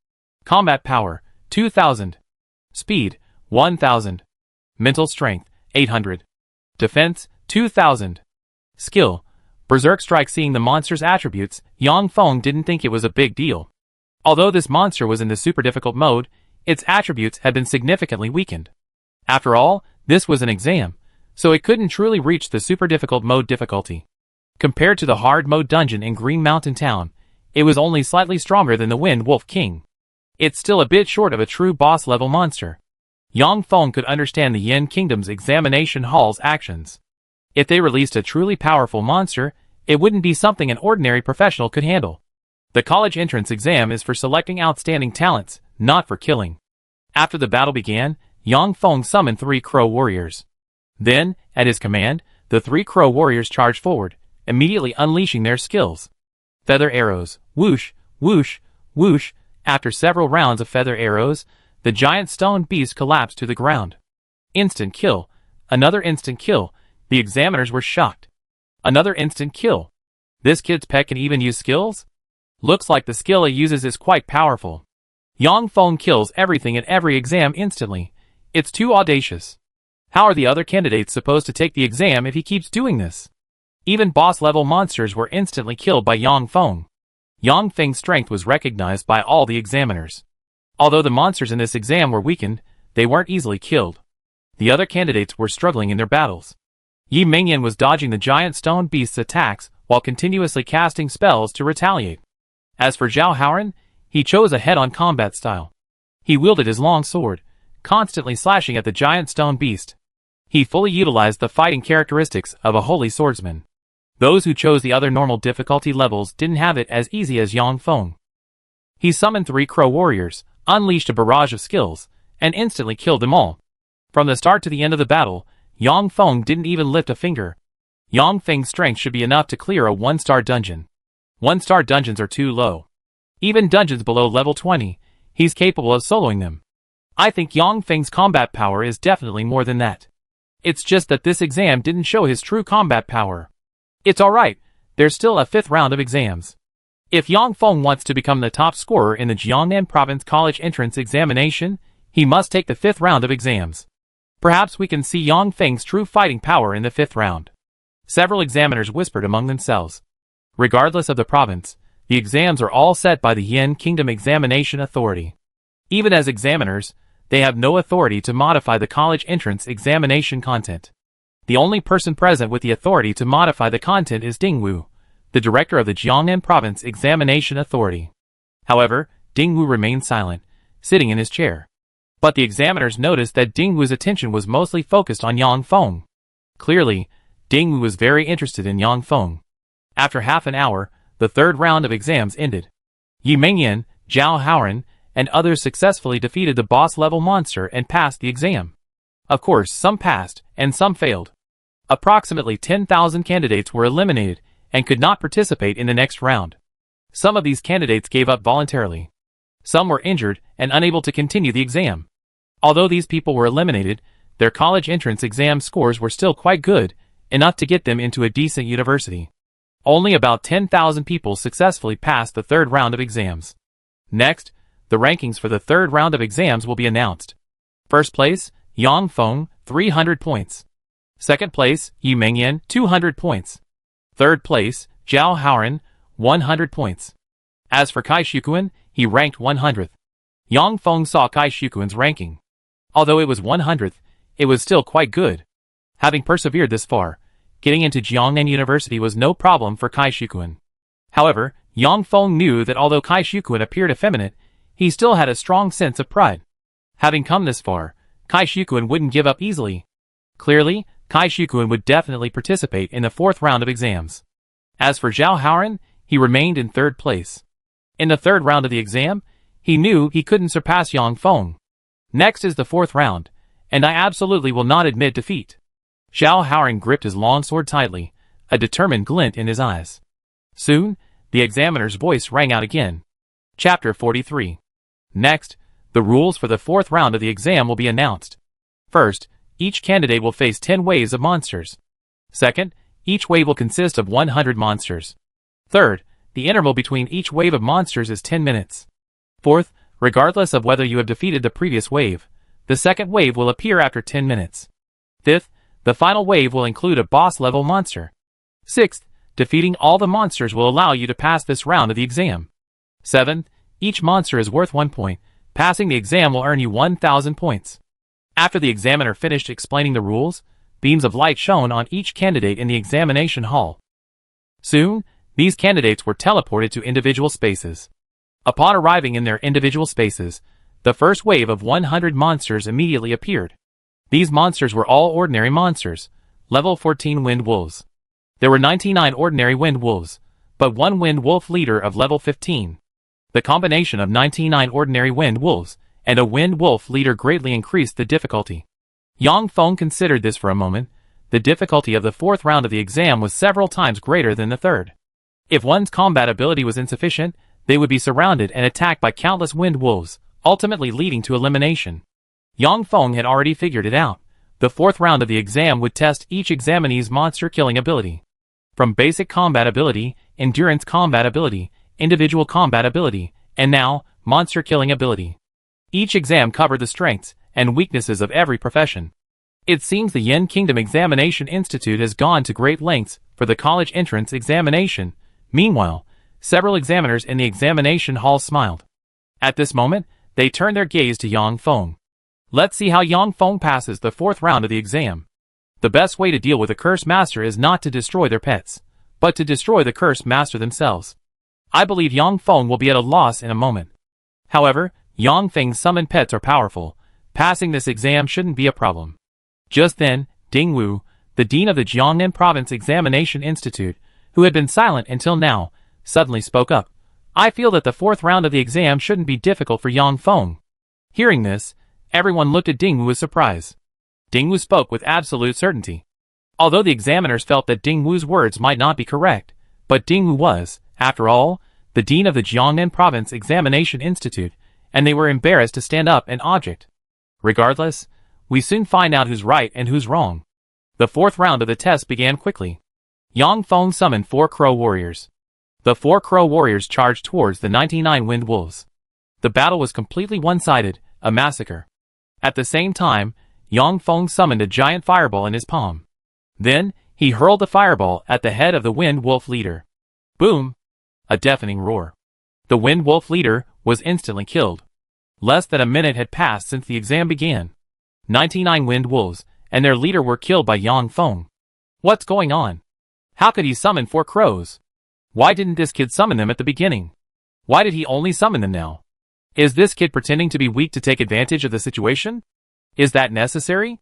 Combat Power, 2000. Speed, 1000. Mental Strength, 800. Defense, 2000. Skill, Berserk Strike. Seeing the monster's attributes, Yang Feng didn't think it was a big deal. Although this monster was in the super difficult mode, its attributes had been significantly weakened. After all, this was an exam, so it couldn't truly reach the super difficult mode difficulty. Compared to the hard mode dungeon in Green Mountain Town, it was only slightly stronger than the Wind Wolf King. It's still a bit short of a true boss-level monster. Yang Feng could understand the Yin Kingdom's examination hall's actions. If they released a truly powerful monster, it wouldn't be something an ordinary professional could handle. The college entrance exam is for selecting outstanding talents, not for killing. After the battle began, Yang Feng summoned 3 crow warriors. Then, at his command, the 3 crow warriors charged forward, immediately unleashing their skills. Feather arrows, whoosh, whoosh, whoosh. After several rounds of feather arrows, the giant stone beast collapsed to the ground. Instant kill. Another instant kill. The examiners were shocked. Another instant kill. This kid's pet can even use skills? Looks like the skill he uses is quite powerful. Yang Feng kills everything in every exam instantly. It's too audacious. How are the other candidates supposed to take the exam if he keeps doing this? Even boss-level monsters were instantly killed by Yang Feng. Yang Feng's strength was recognized by all the examiners. Although the monsters in this exam were weakened, they weren't easily killed. The other candidates were struggling in their battles. Yi Mingyan was dodging the giant stone beast's attacks while continuously casting spells to retaliate. As for Zhao Haoran, he chose a head-on combat style. He wielded his long sword, constantly slashing at the giant stone beast. He fully utilized the fighting characteristics of a holy swordsman. Those who chose the other normal difficulty levels didn't have it as easy as Yang Feng. He summoned 3 crow warriors, unleashed a barrage of skills, and instantly killed them all. From the start to the end of the battle, Yang Feng didn't even lift a finger. Yang Feng's strength should be enough to clear a 1-star dungeon. 1-star dungeons are too low. Even dungeons below level 20, he's capable of soloing them. I think Yang Feng's combat power is definitely more than that. It's just that this exam didn't show his true combat power. It's alright, there's still a 5th round of exams. If Yang Feng wants to become the top scorer in the Jiangnan Province College Entrance Examination, he must take the 5th round of exams. Perhaps we can see Yang Feng's true fighting power in the 5th round. Several examiners whispered among themselves. Regardless of the province, the exams are all set by the Yin Kingdom Examination Authority. Even as examiners, they have no authority to modify the college entrance examination content. The only person present with the authority to modify the content is Ding Wu, the director of the Jiangnan Province Examination Authority. However, Ding Wu remained silent, sitting in his chair. But the examiners noticed that Ding Wu's attention was mostly focused on Yang Feng. Clearly, Ding Wu was very interested in Yang Feng. After half an hour, the 3rd round of exams ended. Yi Mingyan, Zhao Haoran, and others successfully defeated the boss-level monster and passed the exam. Of course, some passed, and some failed. Approximately 10,000 candidates were eliminated and could not participate in the next round. Some of these candidates gave up voluntarily. Some were injured and unable to continue the exam. Although these people were eliminated, their college entrance exam scores were still quite good, enough to get them into a decent university. Only about 10,000 people successfully passed the 3rd round of exams. Next, the rankings for the 3rd round of exams will be announced. First place, Yang Feng, 300 points. Second place, Yi Mingyan, 200 points. Third place, Zhao Haoran, 100 points. As for Kai Shuquan, he ranked 100th. Yang Feng saw Kai Shuquan's ranking. Although it was 100th, it was still quite good. Having persevered this far, getting into Jiangnan University was no problem for Kai Shuquan. However, Yang Feng knew that although Kai Shuquan appeared effeminate, he still had a strong sense of pride. Having come this far, Kai Shuquan wouldn't give up easily. Clearly, Kai Shuquan would definitely participate in the 4th round of exams. As for Zhao Haoran, he remained in 3rd place. In the 3rd round of the exam, he knew he couldn't surpass Yang Feng. Next is the 4th round, and I absolutely will not admit defeat. Zhao Haoran gripped his long sword tightly, a determined glint in his eyes. Soon, the examiner's voice rang out again. Chapter 43. Next, the rules for the 4th round of the exam will be announced. First, each candidate will face 10 waves of monsters. Second, each wave will consist of 100 monsters. Third, the interval between each wave of monsters is 10 minutes. Fourth, regardless of whether you have defeated the previous wave, the second wave will appear after 10 minutes. Fifth, the final wave will include a boss-level monster. Sixth, defeating all the monsters will allow you to pass this round of the exam. Seventh, each monster is worth 1 point. Passing the exam will earn you 1,000 points. After the examiner finished explaining the rules, beams of light shone on each candidate in the examination hall. Soon, these candidates were teleported to individual spaces. Upon arriving in their individual spaces, the first wave of 100 monsters immediately appeared. These monsters were all ordinary monsters, level 14 wind wolves. There were 99 ordinary wind wolves, but one Wind Wolf leader of level 15. The combination of 99 ordinary Wind Wolves and a Wind Wolf leader greatly increased the difficulty. Yang Feng considered this for a moment. The difficulty of the fourth round of the exam was several times greater than the third. If one's combat ability was insufficient, they would be surrounded and attacked by countless Wind Wolves, ultimately leading to elimination. Yang Feng had already figured it out. The fourth round of the exam would test each examinee's monster-killing ability. From basic combat ability, endurance combat ability, individual combat ability, and now, monster-killing ability. Each exam covered the strengths and weaknesses of every profession. It seems the Yin Kingdom Examination Institute has gone to great lengths for the college entrance examination. Meanwhile, several examiners in the examination hall smiled. At this moment, they turned their gaze to Yang Feng. Let's see how Yang Feng passes the fourth round of the exam. The best way to deal with a Curse Master is not to destroy their pets, but to destroy the Curse Master themselves. I believe Yang Feng will be at a loss in a moment. However, Yang Feng's summoned pets are powerful. Passing this exam shouldn't be a problem. Just then, Ding Wu, the dean of the Jiangnan Province Examination Institute, who had been silent until now, suddenly spoke up. I feel that the fourth round of the exam shouldn't be difficult for Yang Feng. Hearing this, everyone looked at Ding Wu with surprise. Ding Wu spoke with absolute certainty. Although the examiners felt that Ding Wu's words might not be correct, but Ding Wu was, after all, the dean of the Jiangnan Province Examination Institute, and they were embarrassed to stand up and object. Regardless, we soon find out who's right and who's wrong. The fourth round of the test began quickly. Yang Feng summoned 4 Crow Warriors. The 4 Crow Warriors charged towards the 99 Wind Wolves. The battle was completely one-sided, a massacre. At the same time, Yang Feng summoned a giant fireball in his palm. Then, he hurled the fireball at the head of the Wind Wolf leader. Boom! A deafening roar. The Wind Wolf leader was instantly killed. Less than a minute had passed since the exam began. 99 Wind Wolves and their leader were killed by Yang Feng. What's going on? How could he summon 4 crows? Why didn't this kid summon them at the beginning? Why did he only summon them now? Is this kid pretending to be weak to take advantage of the situation? Is that necessary?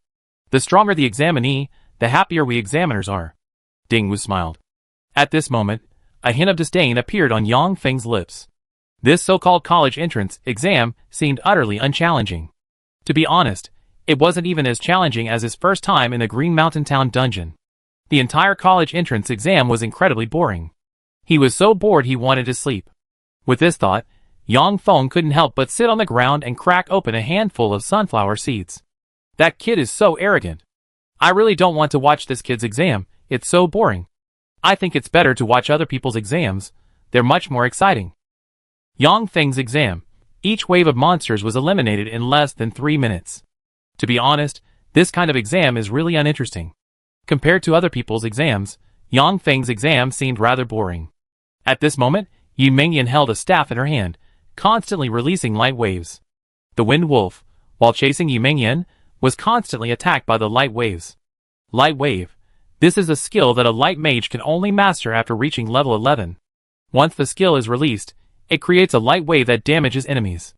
The stronger the examinee, the happier we examiners are. Ding Wu smiled. At this moment, a hint of disdain appeared on Yang Feng's lips. This so-called college entrance exam seemed utterly unchallenging. To be honest, it wasn't even as challenging as his first time in the Green Mountain Town dungeon. The entire college entrance exam was incredibly boring. He was so bored he wanted to sleep. With this thought, Yang Feng couldn't help but sit on the ground and crack open a handful of sunflower seeds. That kid is so arrogant. I really don't want to watch this kid's exam, it's so boring. I think it's better to watch other people's exams, they're much more exciting. Yang Feng's exam. Each wave of monsters was eliminated in less than 3 minutes. To be honest, this kind of exam is really uninteresting. Compared to other people's exams, Yang Feng's exam seemed rather boring. At this moment, Yi Mengyan held a staff in her hand, constantly releasing light waves. The Wind Wolf, while chasing Yi Mengyan, was constantly attacked by the light waves. Light wave. This is a skill that a light mage can only master after reaching level 11. Once the skill is released, it creates a light wave that damages enemies.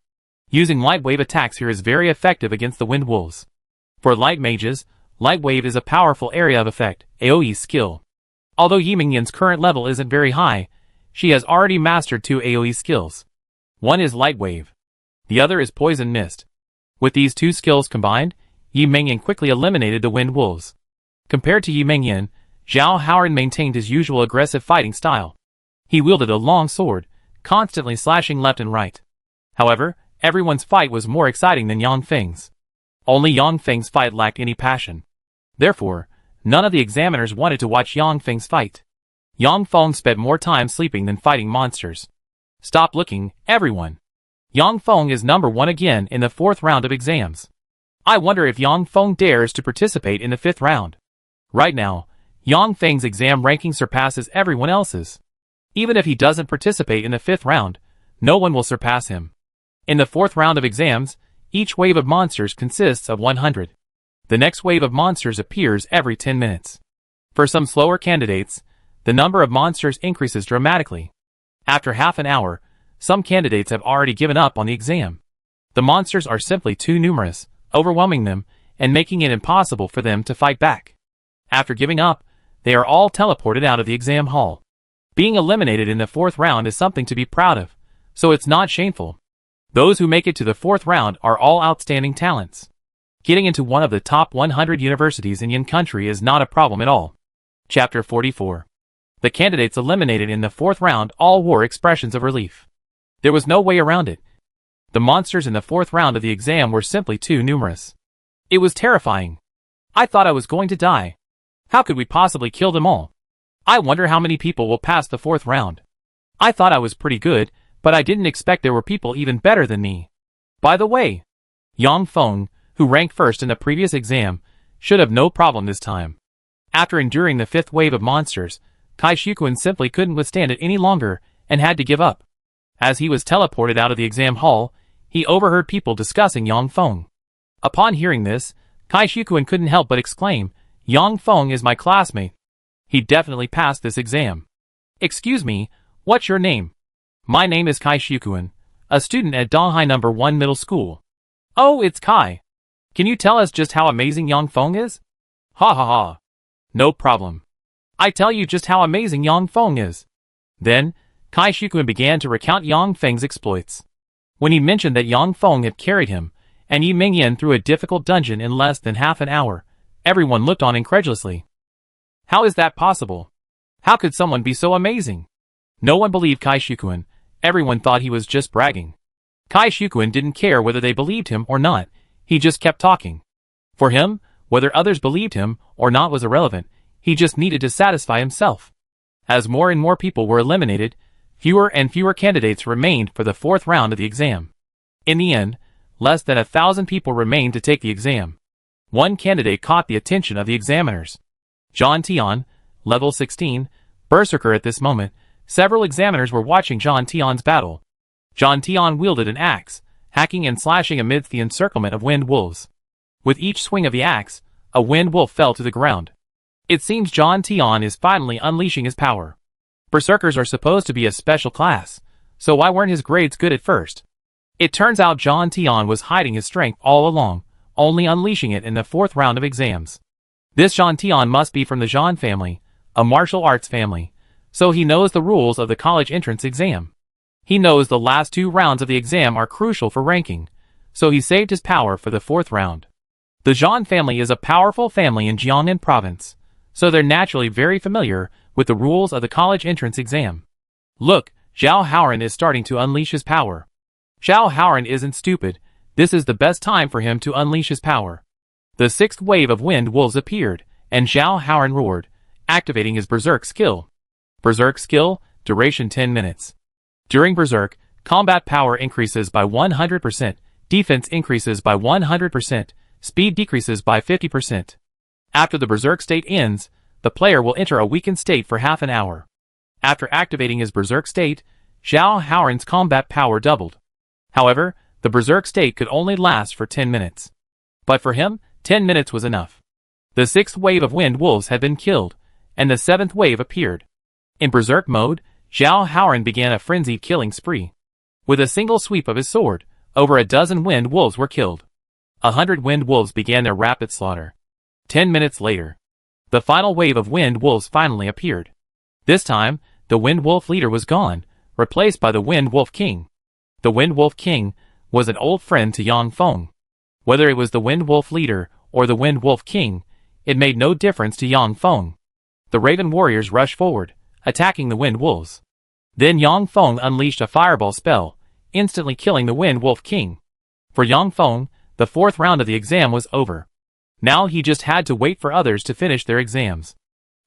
Using light wave attacks here is very effective against the Wind Wolves. For light mages, light wave is a powerful area of effect, AoE skill. Although Yi Mengyan's current level isn't very high, she has already mastered 2 AoE skills. One is light wave. The other is poison mist. With these 2 skills combined, Yi Mengyan quickly eliminated the Wind Wolves. Compared to Yi Mengyan, Zhao Howard maintained his usual aggressive fighting style. He wielded a long sword, constantly slashing left and right. However, everyone's fight was more exciting than Yang Feng's. Only Yang Feng's fight lacked any passion. Therefore, none of the examiners wanted to watch Yang Feng's fight. Yang Feng spent more time sleeping than fighting monsters. Stop looking, everyone. Yang Feng is number 1 again in the 4th round of exams. I wonder if Yang Feng dares to participate in the 5th round. Right now, Yang Feng's exam ranking surpasses everyone else's. Even if he doesn't participate in the 5th round, no one will surpass him. In the 4th round of exams, each wave of monsters consists of 100. The next wave of monsters appears every 10 minutes. For some slower candidates, the number of monsters increases dramatically. After half an hour, some candidates have already given up on the exam. The monsters are simply too numerous, overwhelming them, and making it impossible for them to fight back. After giving up, they are all teleported out of the exam hall. Being eliminated in the fourth round is something to be proud of, so it's not shameful. Those who make it to the fourth round are all outstanding talents. Getting into one of the top 100 universities in Yin country is not a problem at all. Chapter 44. The candidates eliminated in the fourth round all wore expressions of relief. There was no way around it. The monsters in the fourth round of the exam were simply too numerous. It was terrifying. I thought I was going to die. How could we possibly kill them all? I wonder how many people will pass the fourth round. I thought I was pretty good, but I didn't expect there were people even better than me. By the way, Yang Feng, who ranked first in the previous exam, should have no problem this time. After enduring the fifth wave of monsters, Kai Shukun simply couldn't withstand it any longer and had to give up. As he was teleported out of the exam hall, he overheard people discussing Yang Feng. Upon hearing this, Kai Shukun couldn't help but exclaim, "Yang Feng is my classmate. He definitely passed this exam." "Excuse me, what's your name?" "My name is Kai Shukun, a student at Donghai No. 1 Middle School." "Oh, it's Kai. Can you tell us just how amazing Yang Feng is?" "Ha ha ha. No problem. I tell you just how amazing Yang Feng is." Then, Kai Shukun began to recount Yang Feng's exploits. When he mentioned that Yang Feng had carried him and Yi Mingyan through a difficult dungeon in less than half an hour, everyone looked on incredulously. How is that possible? How could someone be so amazing? No one believed Kai Shukun. Everyone thought he was just bragging. Kai Shukun didn't care whether they believed him or not. He just kept talking. For him, whether others believed him or not was irrelevant. He just needed to satisfy himself. As more and more people were eliminated, fewer and fewer candidates remained for the fourth round of the exam. In the end, less than 1,000 people remained to take the exam. One candidate caught the attention of the examiners. Zhang Tian, level 16, berserker at this moment. Several examiners were watching Zhang Tian's battle. Zhang Tian wielded an axe, hacking and slashing amidst the encirclement of wind wolves. With each swing of the axe, a wind wolf fell to the ground. It seems Zhang Tian is finally unleashing his power. Berserkers are supposed to be a special class, so why weren't his grades good at first? It turns out Zhang Tian was hiding his strength all along, only unleashing it in the fourth round of exams. This Zhang Tian must be from the Zhang family, a martial arts family, so he knows the rules of the college entrance exam. He knows the last two rounds of the exam are crucial for ranking, so he saved his power for the fourth round. The Zhang family is a powerful family in Jiangnan province, so they're naturally very familiar with the rules of the college entrance exam. Look, Zhao Haoran is starting to unleash his power. Zhao Haoran isn't stupid. This is the best time for him to unleash his power. The sixth wave of wind wolves appeared, and Zhao Haoran roared, activating his berserk skill. Berserk skill, duration 10 minutes. During berserk, combat power increases by 100%, defense increases by 100%, speed decreases by 50%. After the berserk state ends, the player will enter a weakened state for half an hour. After activating his berserk state, Zhao Haoran's combat power doubled. However, the berserk state could only last for 10 minutes. But for him, 10 minutes was enough. The sixth wave of wind wolves had been killed, and the seventh wave appeared. In berserk mode, Zhao Haoran began a frenzied killing spree. With a single sweep of his sword, over a dozen wind wolves were killed. 100 wind wolves began their rapid slaughter. 10 minutes later, the final wave of wind wolves finally appeared. This time, the wind wolf leader was gone, replaced by the wind wolf king. The wind wolf king was an old friend to Yang Feng. Whether it was the wind wolf leader or the wind wolf king, it made no difference to Yang Feng. The raven warriors rushed forward, attacking the wind wolves. Then Yang Feng unleashed a fireball spell, instantly killing the wind wolf king. For Yang Feng, the fourth round of the exam was over. Now he just had to wait for others to finish their exams.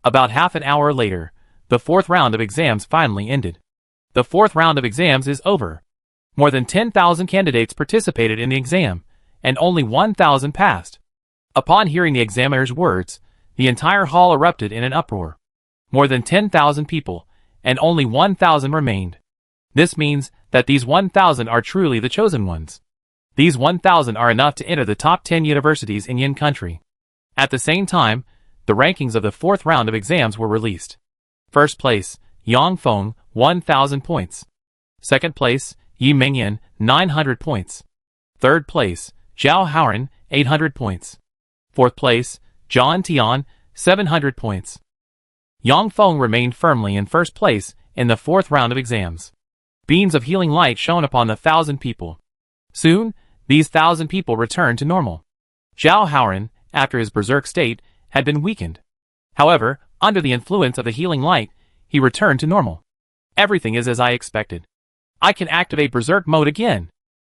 About half an hour later, the fourth round of exams finally ended. The fourth round of exams is over. More than 10,000 candidates participated in the exam, and only 1,000 passed. Upon hearing the examiner's words, the entire hall erupted in an uproar. More than 10,000 people, and only 1,000 remained. This means that these 1,000 are truly the chosen ones. These 1,000 are enough to enter the top 10 universities in Yin country. At the same time, the rankings of the fourth round of exams were released. First place, Yang Feng, 1,000 points. Second place, Yi Mingyan, 900 points. Third place, Zhao Haoran, 800 points. Fourth place, Zhang Tian, 700 points. Yang Feng remained firmly in first place in the fourth round of exams. Beams of healing light shone upon the 1,000 people. Soon, these 1,000 people returned to normal. Zhao Haoran, after his berserk state, had been weakened. However, under the influence of the healing light, he returned to normal. Everything is as I expected. I can activate berserk mode again.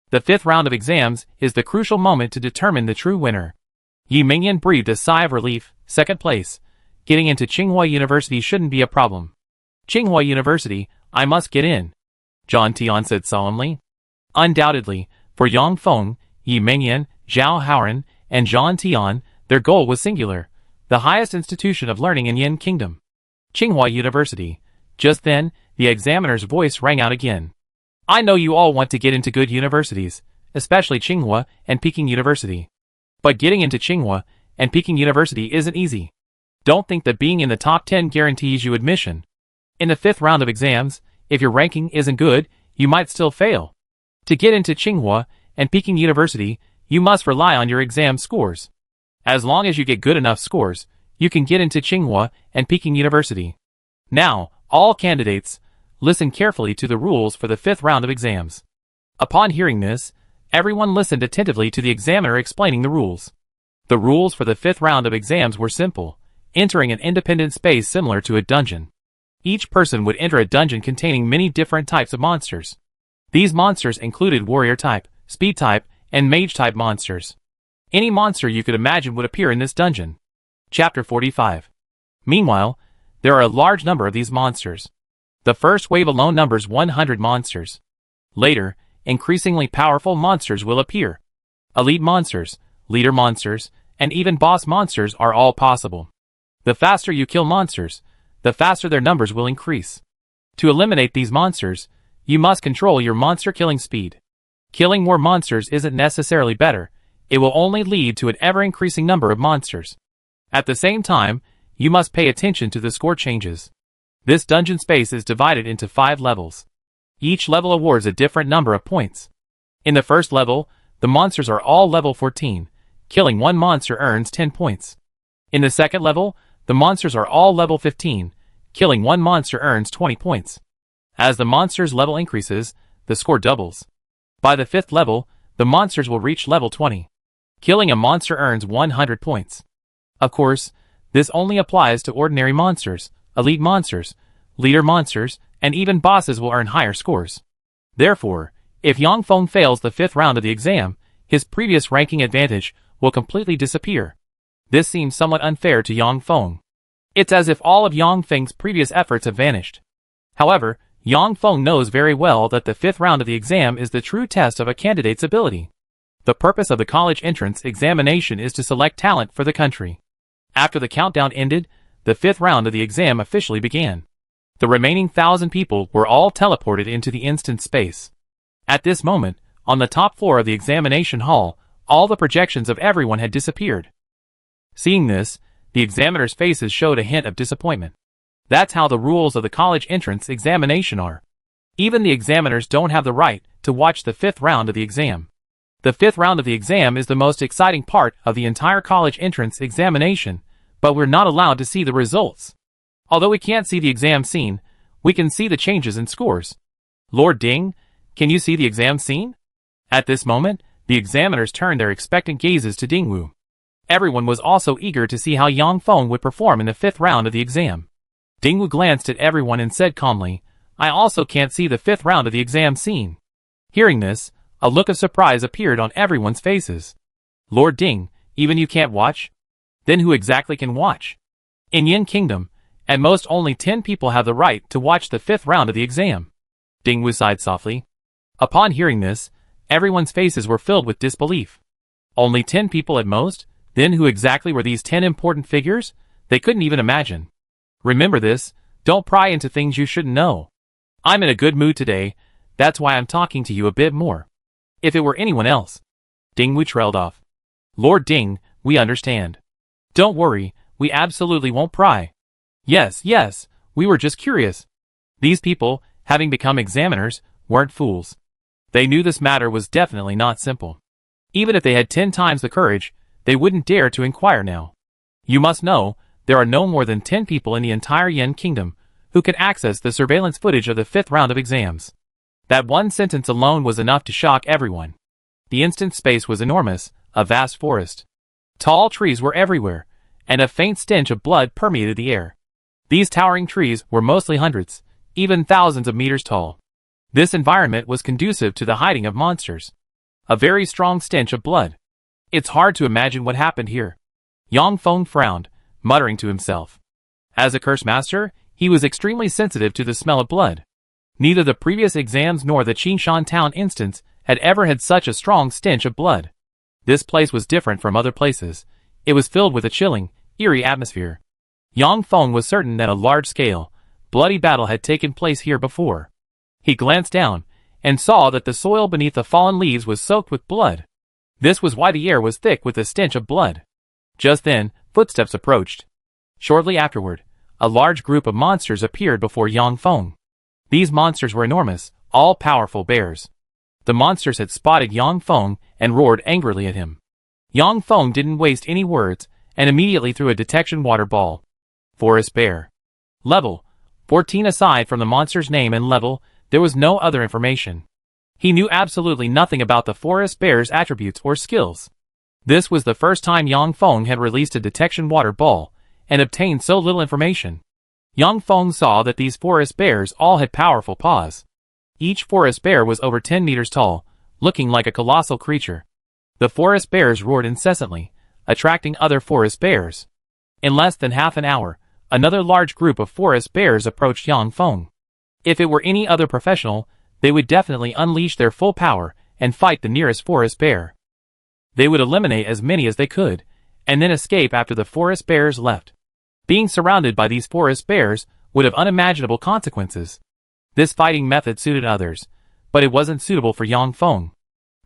The fifth round of exams is the crucial moment to determine the true winner. Yi Mingyan breathed a sigh of relief. Second place. Getting into Tsinghua University shouldn't be a problem. Tsinghua University, I must get in. Zhang Tian said solemnly. Undoubtedly, for Yang Feng, Yi Mingyan, Zhao Haoran, and Zhang Tian, their goal was singular. The highest institution of learning in Yin Kingdom. Tsinghua University. Just then, the examiner's voice rang out again. I know you all want to get into good universities, especially Tsinghua and Peking University. But getting into Tsinghua and Peking University isn't easy. Don't think that being in the top 10 guarantees you admission. In the fifth round of exams, if your ranking isn't good, you might still fail. To get into Tsinghua and Peking University, you must rely on your exam scores. As long as you get good enough scores, you can get into Tsinghua and Peking University. Now, all candidates, listen carefully to the rules for the fifth round of exams. Upon hearing this, everyone listened attentively to the examiner explaining the rules. The rules for the fifth round of exams were simple, entering an independent space similar to a dungeon. Each person would enter a dungeon containing many different types of monsters. These monsters included warrior type, speed type, and mage type monsters. Any monster you could imagine would appear in this dungeon. Chapter 45. Meanwhile, there are a large number of these monsters. The first wave alone numbers 100 monsters. Later, increasingly powerful monsters will appear. Elite monsters, leader monsters, and even boss monsters are all possible. The faster you kill monsters, the faster their numbers will increase. To eliminate these monsters, you must control your monster killing speed. Killing more monsters isn't necessarily better, it will only lead to an ever-increasing number of monsters. At the same time, you must pay attention to the score changes. This dungeon space is divided into 5 levels. Each level awards a different number of points. In the first level, the monsters are all level 14. Killing one monster earns 10 points. In the second level, the monsters are all level 15. Killing one monster earns 20 points. As the monster's level increases, the score doubles. By the fifth level, the monsters will reach level 20. Killing a monster earns 100 points. Of course, this only applies to ordinary monsters, elite monsters, leader monsters, and even bosses will earn higher scores. Therefore, if Yang Feng fails the fifth round of the exam, his previous ranking advantage will completely disappear. This seems somewhat unfair to Yang Feng. It's as if all of Yang Feng's previous efforts have vanished. However, Yang Feng knows very well that the fifth round of the exam is the true test of a candidate's ability. The purpose of the college entrance examination is to select talent for the country. After the countdown ended, the fifth round of the exam officially began. The remaining 1,000 people were all teleported into the instant space. At this moment, on the top floor of the examination hall, all the projections of everyone had disappeared. Seeing this, the examiners' faces showed a hint of disappointment. That's how the rules of the college entrance examination are. Even the examiners don't have the right to watch the fifth round of the exam. The fifth round of the exam is the most exciting part of the entire college entrance examination, but we're not allowed to see the results. Although we can't see the exam scene, we can see the changes in scores. Lord Ding, can you see the exam scene? At this moment, the examiners turned their expectant gazes to Dingwu. Everyone was also eager to see how Yang Feng would perform in the fifth round of the exam. Dingwu glanced at everyone and said calmly, I also can't see the fifth round of the exam scene. Hearing this, a look of surprise appeared on everyone's faces. Lord Ding, even you can't watch? Then who exactly can watch? In Yin Kingdom, at most only 10 people have the right to watch the fifth round of the exam. Dingwu sighed softly. Upon hearing this, everyone's faces were filled with disbelief. Only 10 people at most? Then who exactly were these 10 important figures? They couldn't even imagine. Remember this, don't pry into things you shouldn't know. I'm in a good mood today, that's why I'm talking to you a bit more. If it were anyone else. Dingwu trailed off. Lord Ding, we understand. Don't worry, we absolutely won't pry. Yes, we were just curious. These people, having become examiners, weren't fools. They knew this matter was definitely not simple. Even if they had 10 times the courage, they wouldn't dare to inquire now. You must know, there are no more than 10 people in the entire Yen Kingdom who can access the surveillance footage of the 5th round of exams. That one sentence alone was enough to shock everyone. The instant space was enormous, a vast forest. Tall trees were everywhere, and a faint stench of blood permeated the air. These towering trees were mostly hundreds, even thousands of meters tall. This environment was conducive to the hiding of monsters. A very strong stench of blood. It's hard to imagine what happened here. Yang Feng frowned, muttering to himself. As a curse master, he was extremely sensitive to the smell of blood. Neither the previous exams nor the Qingshan town instance had ever had such a strong stench of blood. This place was different from other places. It was filled with a chilling, eerie atmosphere. Yang Feng was certain that a large-scale, bloody battle had taken place here before. He glanced down, and saw that the soil beneath the fallen leaves was soaked with blood. This was why the air was thick with the stench of blood. Just then, footsteps approached. Shortly afterward, a large group of monsters appeared before Yang Feng. These monsters were enormous, all-powerful bears. The monsters had spotted Yang Feng and roared angrily at him. Yang Feng didn't waste any words, and immediately threw a detection water ball. Forest Bear. Level 14. Aside from the monster's name and level, there was no other information. He knew absolutely nothing about the forest bear's attributes or skills. This was the first time Yang Feng had released a detection water ball, and obtained so little information. Yang Feng saw that these forest bears all had powerful paws. Each forest bear was over 10 meters tall, looking like a colossal creature. The forest bears roared incessantly, attracting other forest bears. In less than half an hour, another large group of forest bears approached Yang Feng. If it were any other professional, they would definitely unleash their full power and fight the nearest forest bear. They would eliminate as many as they could, and then escape after the forest bears left. Being surrounded by these forest bears would have unimaginable consequences. This fighting method suited others, but it wasn't suitable for Yang Feng.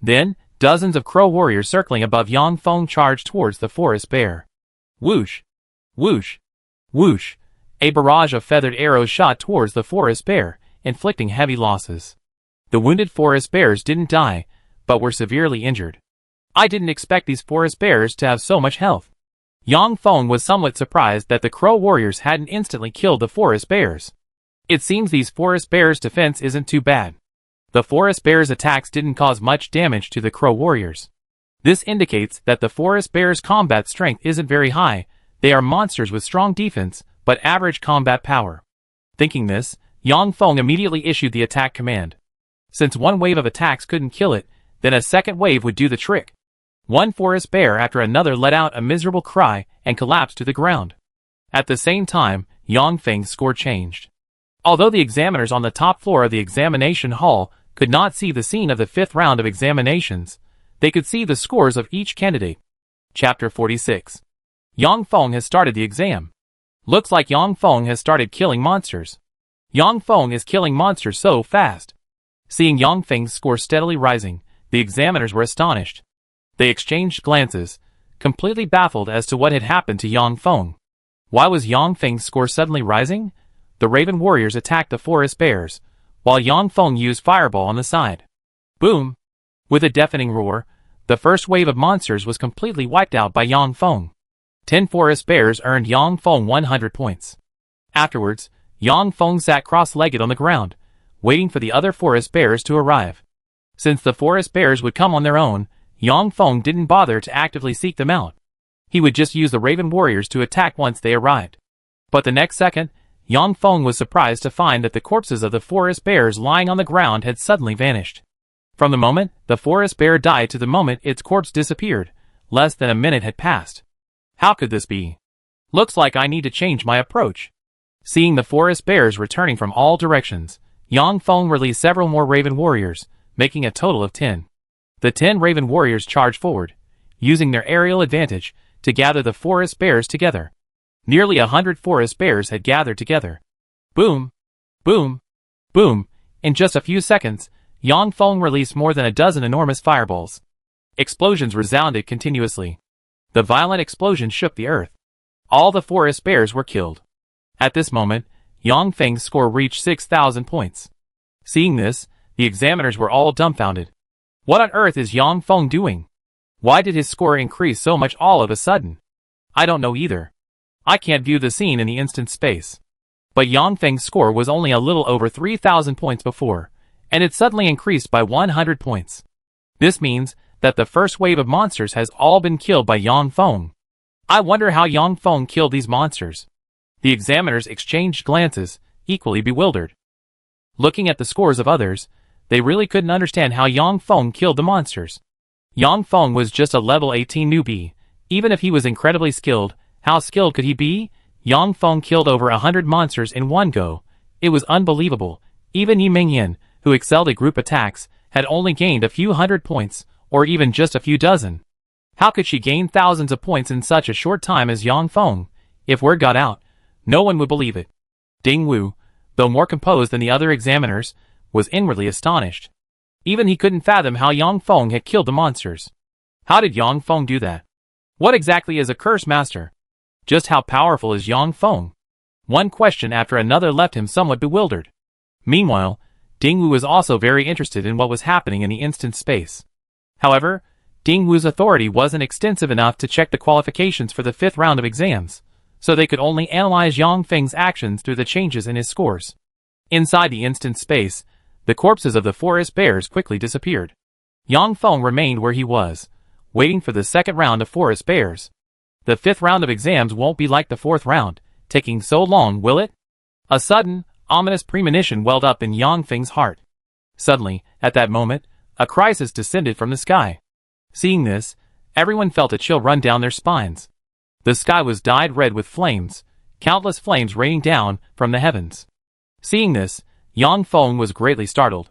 Then, dozens of crow warriors circling above Yang Feng charged towards the forest bear. Whoosh! Whoosh! Whoosh! A barrage of feathered arrows shot towards the forest bear, inflicting heavy losses. The wounded forest bears didn't die, but were severely injured. I didn't expect these forest bears to have so much health. Yang Feng was somewhat surprised that the crow warriors hadn't instantly killed the forest bears. It seems these forest bears' defense isn't too bad. The forest bears' attacks didn't cause much damage to the crow warriors. This indicates that the forest bears' combat strength isn't very high. They are monsters with strong defense, but average combat power. Thinking this, Yang Feng immediately issued the attack command. Since one wave of attacks couldn't kill it, then a second wave would do the trick. One forest bear after another let out a miserable cry and collapsed to the ground. At the same time, Yang Feng's score changed. Although the examiners on the top floor of the examination hall could not see the scene of the 5th round of examinations, they could see the scores of each candidate. Chapter 46. Yang Feng has started the exam. Looks like Yang Feng has started killing monsters. Yang Feng is killing monsters so fast. Seeing Yang Feng's score steadily rising, the examiners were astonished. They exchanged glances, completely baffled as to what had happened to Yang Feng. Why was Yang Feng's score suddenly rising? The Raven warriors attacked the forest bears, while Yang Feng used Fireball on the side. Boom! With a deafening roar, the first wave of monsters was completely wiped out by Yang Feng. 10 forest bears earned Yang Feng 100 points. Afterwards, Yang Feng sat cross-legged on the ground, waiting for the other forest bears to arrive. Since the forest bears would come on their own, Yang Feng didn't bother to actively seek them out. He would just use the Raven warriors to attack once they arrived. But the next second, Yang Feng was surprised to find that the corpses of the forest bears lying on the ground had suddenly vanished. From the moment the forest bear died to the moment its corpse disappeared, less than a minute had passed. How could this be? Looks like I need to change my approach. Seeing the forest bears returning from all directions, Yang Feng released several more Raven warriors, making a total of 10. The 10 Raven warriors charged forward, using their aerial advantage to gather the forest bears together. Nearly 100 forest bears had gathered together. Boom! Boom! Boom! In just a few seconds, Yang Feng released more than a dozen enormous fireballs. Explosions resounded continuously. The violent explosion shook the earth. All the forest bears were killed. At this moment, Yang Feng's score reached 6,000 points. Seeing this, the examiners were all dumbfounded. What on earth is Yang Feng doing? Why did his score increase so much all of a sudden? I don't know either. I can't view the scene in the instant space. But Yang Feng's score was only a little over 3,000 points before, and it suddenly increased by 100 points. This means that the first wave of monsters has all been killed by Yang Feng. I wonder how Yang Feng killed these monsters. The examiners exchanged glances, equally bewildered. Looking at the scores of others, they really couldn't understand how Yang Feng killed the monsters. Yang Feng was just a level 18 newbie. Even if he was incredibly skilled, how skilled could he be? Yang Feng killed over 100 monsters in one go. It was unbelievable. Even Yi Mingyan, who excelled at group attacks, had only gained a few hundred points, or even just a few dozen. How could she gain thousands of points in such a short time as Yang Feng? If word got out, no one would believe it. Ding Wu, though more composed than the other examiners, was inwardly astonished. Even he couldn't fathom how Yang Feng had killed the monsters. How did Yang Feng do that? What exactly is a curse master? Just how powerful is Yang Feng? One question after another left him somewhat bewildered. Meanwhile, Ding Wu was also very interested in what was happening in the instant space. However, Ding Wu's authority wasn't extensive enough to check the qualifications for the 5th round of exams, so they could only analyze Yang Feng's actions through the changes in his scores. Inside the instant space, the corpses of the forest bears quickly disappeared. Yang Feng remained where he was, waiting for the 2nd round of forest bears. The 5th round of exams won't be like the 4th round, taking so long, will it? A sudden, ominous premonition welled up in Yang Feng's heart. Suddenly, at that moment, a crisis descended from the sky. Seeing this, everyone felt a chill run down their spines. The sky was dyed red with flames, countless flames raining down from the heavens. Seeing this, Yang Feng was greatly startled.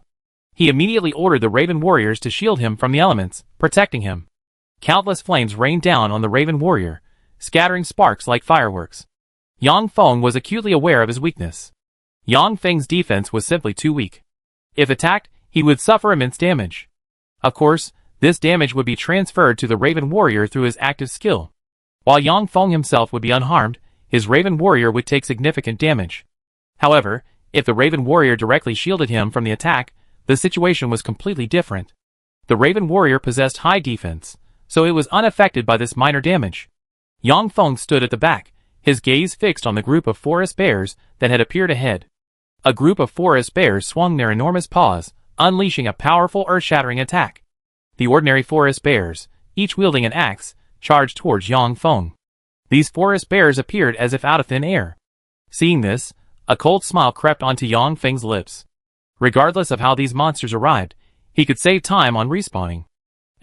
He immediately ordered the Raven warriors to shield him from the elements, protecting him. Countless flames rained down on the Raven warrior, scattering sparks like fireworks. Yang Feng was acutely aware of his weakness. Yang Feng's defense was simply too weak. If attacked, he would suffer immense damage. Of course, this damage would be transferred to the Raven warrior through his active skill. While Yang Feng himself would be unharmed, his Raven warrior would take significant damage. However, if the Raven warrior directly shielded him from the attack, the situation was completely different. The Raven warrior possessed high defense, so it was unaffected by this minor damage. Yang Feng stood at the back, his gaze fixed on the group of forest bears that had appeared ahead. A group of forest bears swung their enormous paws, unleashing a powerful earth-shattering attack. The ordinary forest bears, each wielding an axe, charged towards Yang Feng. These forest bears appeared as if out of thin air. Seeing this, a cold smile crept onto Yang Feng's lips. Regardless of how these monsters arrived, he could save time on respawning.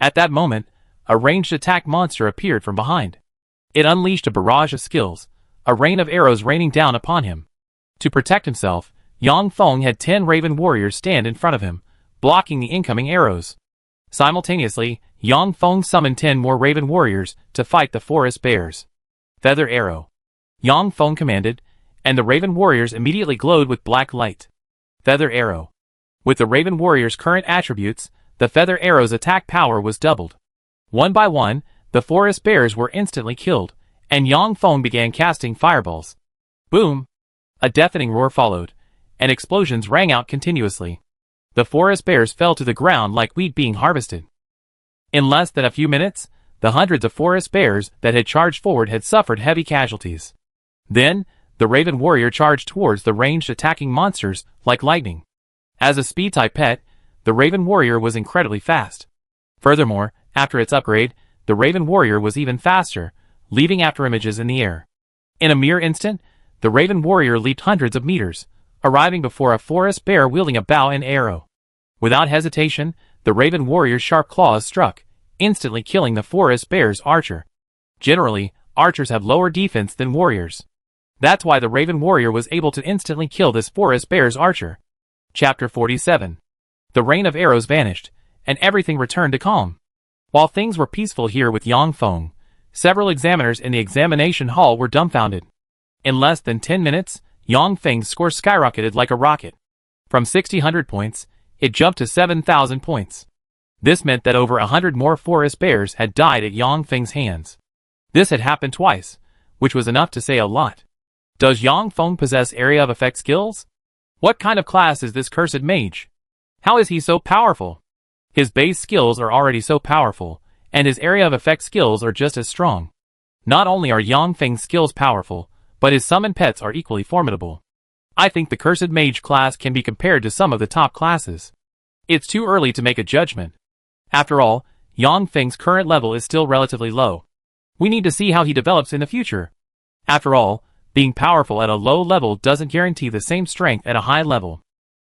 At that moment, a ranged attack monster appeared from behind. It unleashed a barrage of skills, a rain of arrows raining down upon him. To protect himself, Yang Feng had 10 Raven warriors stand in front of him, blocking the incoming arrows. Simultaneously, Yang Feng summoned 10 more Raven warriors to fight the forest bears. Feather arrow. Yang Feng commanded, and the Raven warriors immediately glowed with black light. Feather arrow. With the Raven warriors' current attributes, the feather arrow's attack power was doubled. One by one, the forest bears were instantly killed, and Yang Feng began casting fireballs. Boom! A deafening roar followed, and explosions rang out continuously. The forest bears fell to the ground like wheat being harvested. In less than a few minutes, the hundreds of forest bears that had charged forward had suffered heavy casualties. Then, the Raven warrior charged towards the ranged attacking monsters like lightning. As a speed-type pet, the Raven warrior was incredibly fast. Furthermore, after its upgrade, the Raven warrior was even faster, leaving after images in the air. In a mere instant, the Raven warrior leaped hundreds of meters, arriving before a forest bear wielding a bow and arrow. Without hesitation, the Raven warrior's sharp claws struck, instantly killing the forest bear's archer. Generally, archers have lower defense than warriors. That's why the Raven warrior was able to instantly kill this forest bear's archer. Chapter 47. The rain of arrows vanished, and everything returned to calm. While things were peaceful here with Yang Feng, several examiners in the examination hall were dumbfounded. In less than 10 minutes, Yang Feng's score skyrocketed like a rocket. From 600 points, it jumped to 7,000 points. This meant that over 100 more forest bears had died at Yang Feng's hands. This had happened twice, which was enough to say a lot. Does Yang Feng possess area of effect skills? What kind of class is this cursed mage? How is he so powerful? His base skills are already so powerful, and his area of effect skills are just as strong. Not only are Yang Feng's skills powerful, but his summoned pets are equally formidable. I think the Cursed Mage class can be compared to some of the top classes. It's too early to make a judgment. After all, Yang Feng's current level is still relatively low. We need to see how he develops in the future. After all, being powerful at a low level doesn't guarantee the same strength at a high level.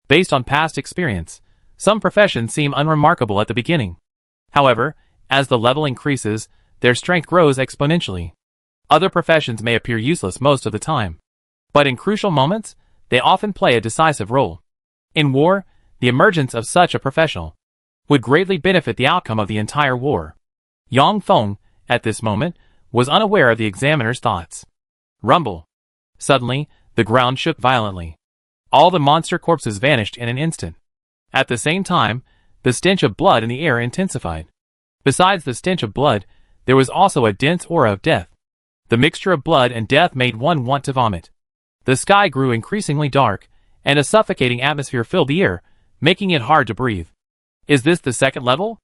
Based on past experience, some professions seem unremarkable at the beginning. However, as the level increases, their strength grows exponentially. Other professions may appear useless most of the time, but in crucial moments, they often play a decisive role. In war, the emergence of such a professional would greatly benefit the outcome of the entire war. Yang Feng, at this moment, was unaware of the examiner's thoughts. Rumble. Suddenly, the ground shook violently. All the monster corpses vanished in an instant. At the same time, the stench of blood in the air intensified. Besides the stench of blood, there was also a dense aura of death. The mixture of blood and death made one want to vomit. The sky grew increasingly dark, and a suffocating atmosphere filled the air, making it hard to breathe. Is this the second level?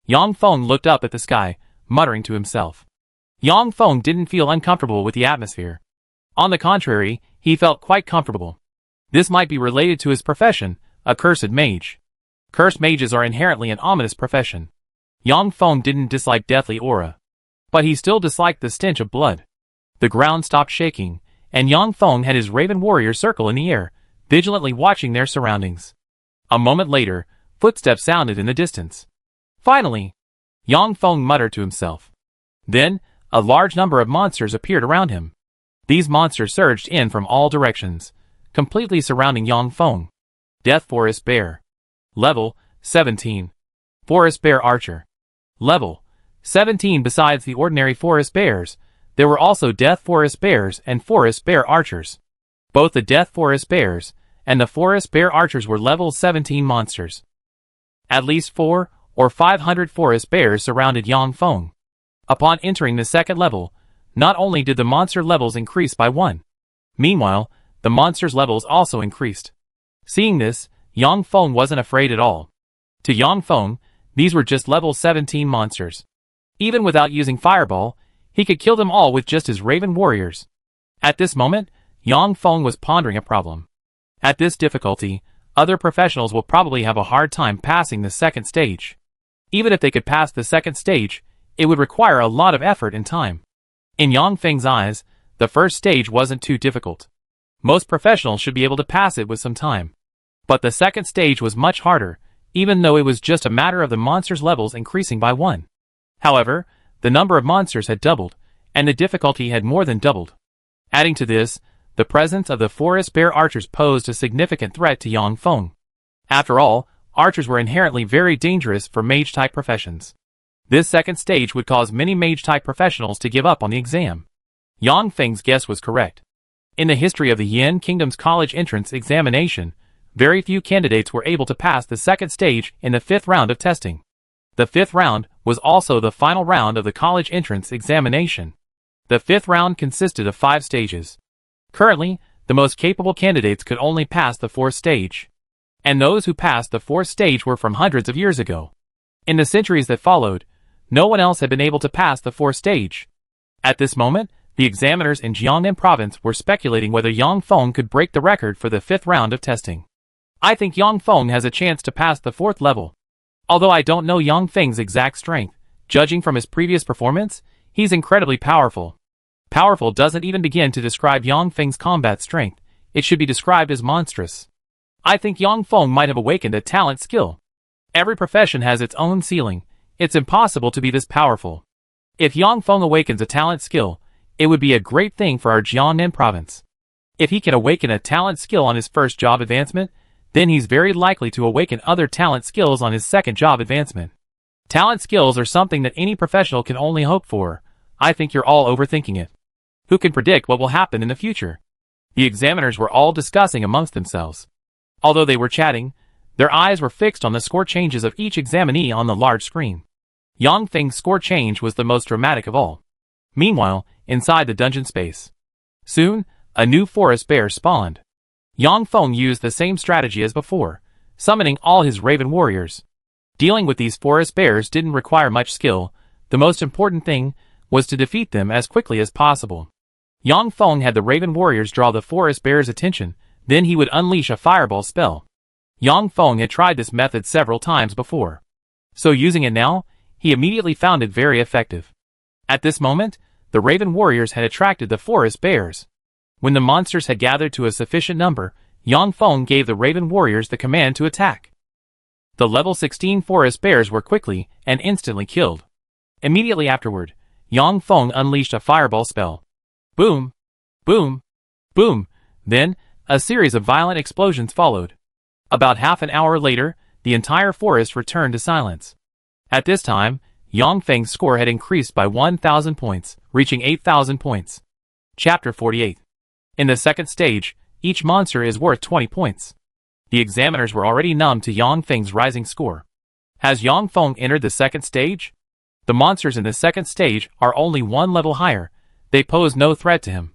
Yang Feng looked up at the sky, muttering to himself. Yang Feng didn't feel uncomfortable with the atmosphere. On the contrary, he felt quite comfortable. This might be related to his profession, a cursed mage. Cursed mages are inherently an ominous profession. Yang Feng didn't dislike deathly aura, but he still disliked the stench of blood. The ground stopped shaking, and Yang Feng had his raven warrior circle in the air, vigilantly watching their surroundings. A moment later, footsteps sounded in the distance. Finally, Yang Feng muttered to himself. Then, a large number of monsters appeared around him. These monsters surged in from all directions, completely surrounding Yang Feng. Death Forest Bear. Level, 17. Forest Bear Archer. Level, 17. Besides the ordinary forest bears, there were also Death Forest Bears and Forest Bear Archers. Both the Death Forest Bears and the Forest Bear Archers were level 17 monsters. At least 400 or 500 forest bears surrounded Yang Feng. Upon entering the second level, not only did the monster levels increase by 1. Meanwhile, the monsters' levels also increased. Seeing this, Yang Feng wasn't afraid at all. To Yang Feng, these were just level 17 monsters. Even without using Fireball, he could kill them all with just his Raven warriors. At this moment, Yang Feng was pondering a problem. At this difficulty, other professionals will probably have a hard time passing the second stage. Even if they could pass the second stage, it would require a lot of effort and time. In Yang Feng's eyes, the first stage wasn't too difficult. Most professionals should be able to pass it with some time. But the second stage was much harder, even though it was just a matter of the monsters' levels increasing by 1. However, the number of monsters had doubled, and the difficulty had more than doubled. Adding to this, the presence of the Forest Bear Archers posed a significant threat to Yang Feng. After all, archers were inherently very dangerous for mage-type professions. This second stage would cause many mage-type professionals to give up on the exam. Yang Feng's guess was correct. In the history of the Yin Kingdom's college entrance examination, very few candidates were able to pass the second stage in the 5th round of testing. The 5th round was also the final round of the college entrance examination. The 5th round consisted of 5 stages. Currently, the most capable candidates could only pass the 4th stage. And those who passed the 4th stage were from hundreds of years ago. In the centuries that followed, no one else had been able to pass the 4th stage. At this moment, the examiners in Jiangnan province were speculating whether Yang Feng could break the record for the 5th round of testing. I think Yang Feng has a chance to pass the 4th level. Although I don't know Yang Feng's exact strength, judging from his previous performance, he's incredibly powerful. Powerful doesn't even begin to describe Yang Feng's combat strength, it should be described as monstrous. I think Yang Feng might have awakened a talent skill. Every profession has its own ceiling, it's impossible to be this powerful. If Yang Feng awakens a talent skill, it would be a great thing for our Jiangnan province. If he can awaken a talent skill on his first job advancement, then he's very likely to awaken other talent skills on his second job advancement. Talent skills are something that any professional can only hope for. I think you're all overthinking it. Who can predict what will happen in the future? The examiners were all discussing amongst themselves. Although they were chatting, their eyes were fixed on the score changes of each examinee on the large screen. Yang Feng's score change was the most dramatic of all. Meanwhile, inside the dungeon space, soon, a new forest bear spawned. Yang Feng used the same strategy as before, summoning all his Raven warriors. Dealing with these forest bears didn't require much skill, the most important thing was to defeat them as quickly as possible. Yang Feng had the Raven warriors draw the forest bear's attention, then he would unleash a fireball spell. Yang Feng had tried this method several times before. So using it now, he immediately found it very effective. At this moment, the Raven warriors had attracted the forest bears. When the monsters had gathered to a sufficient number, Yang Feng gave the Raven warriors the command to attack. The level 16 forest bears were quickly and instantly killed. Immediately afterward, Yang Feng unleashed a fireball spell. Boom! Boom! Boom! Then, a series of violent explosions followed. About half an hour later, the entire forest returned to silence. At this time, Yang Feng's score had increased by 1,000 points, reaching 8,000 points. Chapter 48. In the second stage, each monster is worth 20 points. The examiners were already numb to Yang Feng's rising score. Has Yang Feng entered the second stage? The monsters in the second stage are only one level higher. They pose no threat to him.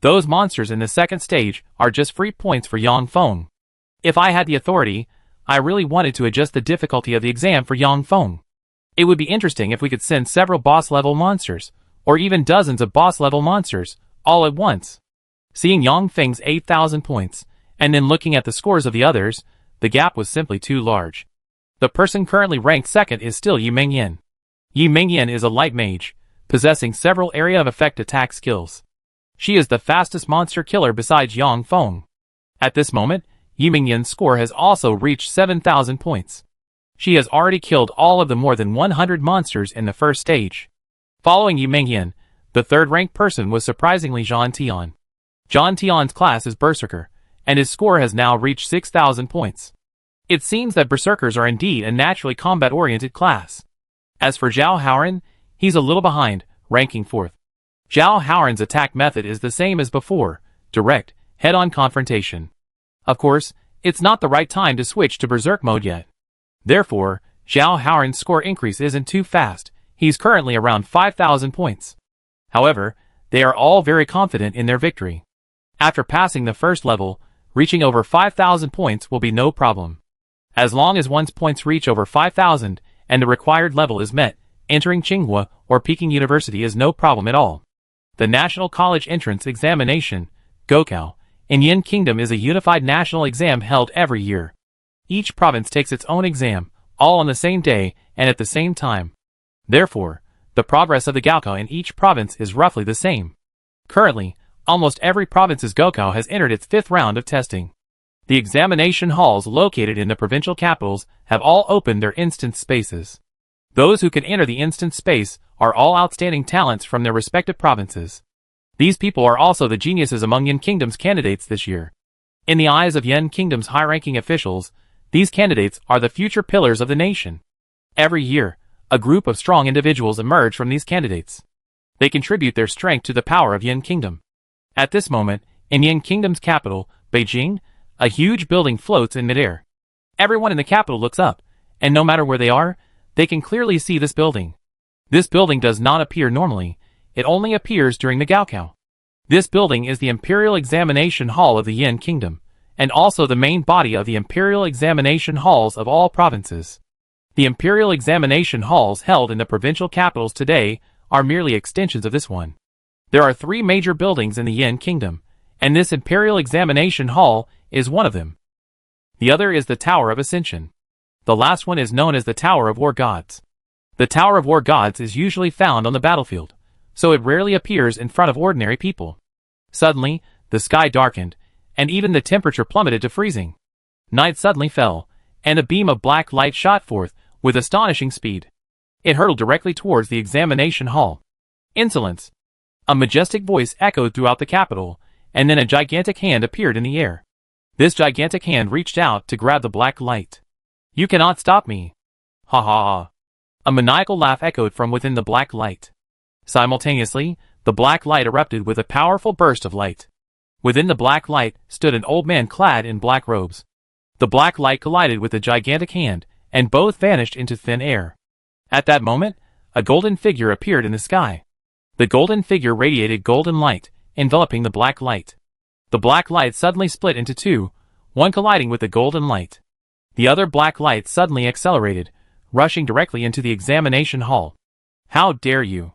Those monsters in the second stage are just free points for Yang Feng. If I had the authority, I really wanted to adjust the difficulty of the exam for Yang Feng. It would be interesting if we could send several boss-level monsters, or even dozens of boss-level monsters, all at once. Seeing Yang Feng's 8,000 points, and then looking at the scores of the others, the gap was simply too large. The person currently ranked second is still Yi Mengyan. Yi Mengyan is a light mage, possessing several area of effect attack skills. She is the fastest monster killer besides Yang Feng. At this moment, Yi Mengyan's score has also reached 7,000 points. She has already killed all of the more than 100 monsters in the first stage. Following Yi Mengyan, the third-ranked person was surprisingly Zhan Tian. Zhan Tian's class is Berserker, and his score has now reached 6,000 points. It seems that Berserkers are indeed a naturally combat-oriented class. As for Zhao Haoran, he's a little behind, ranking 4th. Zhao Haoran's attack method is the same as before, direct, head-on confrontation. Of course, it's not the right time to switch to Berserk mode yet. Therefore, Zhao Haoran's score increase isn't too fast. He's currently around 5,000 points. However, they are all very confident in their victory. After passing the first level, reaching over 5,000 points will be no problem. As long as one's points reach over 5,000 and the required level is met, entering Tsinghua or Peking University is no problem at all. The National College Entrance Examination, Gokao, in Yin Kingdom is a unified national exam held every year. Each province takes its own exam, all on the same day and at the same time. Therefore, the progress of the Gaokao in each province is roughly the same. Currently, almost every province's Gaokao has entered its 5th round of testing. The examination halls located in the provincial capitals have all opened their instance spaces. Those who can enter the instance space are all outstanding talents from their respective provinces. These people are also the geniuses among Yin Kingdom's candidates this year. In the eyes of Yin Kingdom's high-ranking officials, these candidates are the future pillars of the nation. Every year, a group of strong individuals emerge from these candidates. They contribute their strength to the power of Yin Kingdom. At this moment, in Yin Kingdom's capital, Beijing, a huge building floats in midair. Everyone in the capital looks up, and no matter where they are, they can clearly see this building. This building does not appear normally, it only appears during the Gaokao. This building is the Imperial Examination Hall of the Yin Kingdom, and also the main body of the Imperial Examination Halls of all provinces. The Imperial Examination Halls held in the provincial capitals today are merely extensions of this one. There are 3 major buildings in the Yin Kingdom, and this Imperial Examination Hall is one of them. The other is the Tower of Ascension. The last one is known as the Tower of War Gods. The Tower of War Gods is usually found on the battlefield, so it rarely appears in front of ordinary people. Suddenly, the sky darkened, and even the temperature plummeted to freezing. Night suddenly fell, and a beam of black light shot forth with astonishing speed. It hurtled directly towards the examination hall. Insolence! A majestic voice echoed throughout the capital, and then a gigantic hand appeared in the air. This gigantic hand reached out to grab the black light. You cannot stop me! Ha ha ha! A maniacal laugh echoed from within the black light. Simultaneously, the black light erupted with a powerful burst of light. Within the black light stood an old man clad in black robes. The black light collided with the gigantic hand, and both vanished into thin air. At that moment, a golden figure appeared in the sky. The golden figure radiated golden light, enveloping the black light. The black light suddenly split into 2, one colliding with the golden light. The other black light suddenly accelerated, rushing directly into the examination hall. How dare you!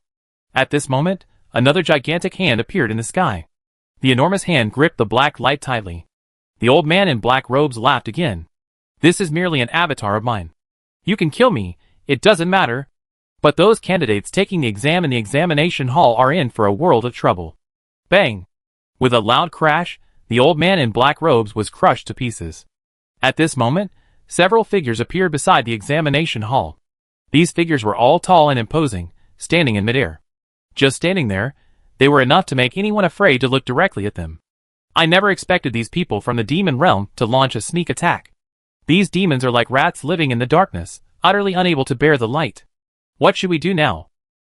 At this moment, another gigantic hand appeared in the sky. The enormous hand gripped the black light tightly. The old man in black robes laughed again. This is merely an avatar of mine. You can kill me, it doesn't matter. But those candidates taking the exam in the examination hall are in for a world of trouble. Bang! With a loud crash, the old man in black robes was crushed to pieces. At this moment, several figures appeared beside the examination hall. These figures were all tall and imposing, standing in midair. Just standing there, they were enough to make anyone afraid to look directly at them. I never expected these people from the demon realm to launch a sneak attack. These demons are like rats living in the darkness, utterly unable to bear the light. What should we do now?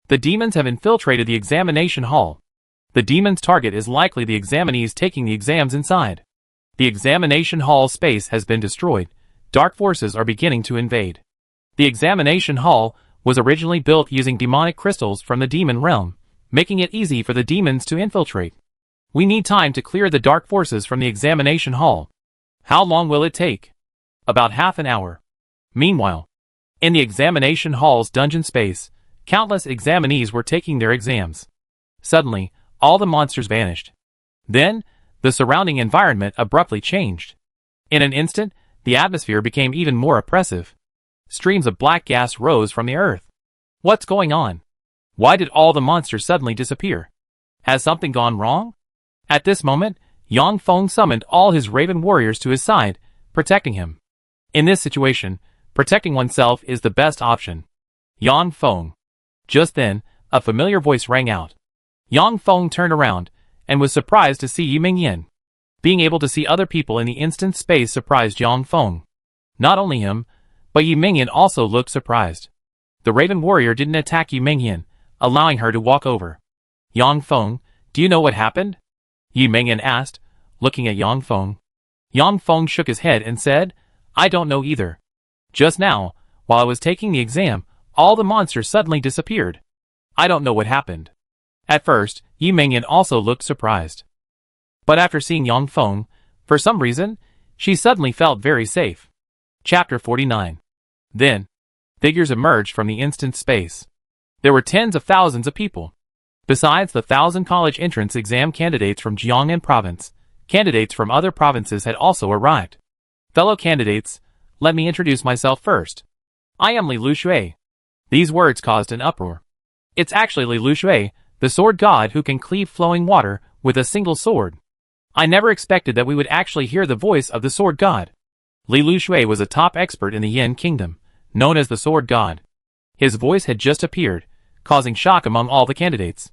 The demons have infiltrated the examination hall. The demons' target is likely the examinees taking the exams inside. The examination hall space has been destroyed. Dark forces are beginning to invade. The examination hall was originally built using demonic crystals from the demon realm, making it easy for the demons to infiltrate. We need time to clear the dark forces from the examination hall. How long will it take? About half an hour. Meanwhile, in the examination hall's dungeon space, countless examinees were taking their exams. Suddenly, all the monsters vanished. Then, the surrounding environment abruptly changed. In an instant, the atmosphere became even more oppressive. Streams of black gas rose from the earth. What's going on? Why did all the monsters suddenly disappear? Has something gone wrong? At this moment, Yang Feng summoned all his raven warriors to his side, protecting him. In this situation, protecting oneself is the best option. Yang Feng. Just then, a familiar voice rang out. Yang Feng turned around, and was surprised to see Yi Mingyan. Being able to see other people in the instant space surprised Yang Feng. Not only him, but Yi Mingyan also looked surprised. The raven warrior didn't attack Yi Mingyan, allowing her to walk over. Yang Feng, do you know what happened? Yi Mingyan asked, looking at Yang Feng. Yang Feng shook his head and said, I don't know either. Just now, while I was taking the exam, all the monsters suddenly disappeared. I don't know what happened. At first, Yi Mingyan also looked surprised. But after seeing Yang Feng, for some reason, she suddenly felt very safe. Chapter 49. Then, figures emerged from the instant space. There were tens of thousands of people. Besides the 1,000 college entrance exam candidates from Jiangnan province, candidates from other provinces had also arrived. Fellow candidates, let me introduce myself first. I am Li Lushui. These words caused an uproar. It's actually Li Lushui, the sword god who can cleave flowing water with a single sword. I never expected that we would actually hear the voice of the sword god. Li Lushui was a top expert in the Yin kingdom, known as the sword god. His voice had just appeared, causing shock among all the candidates.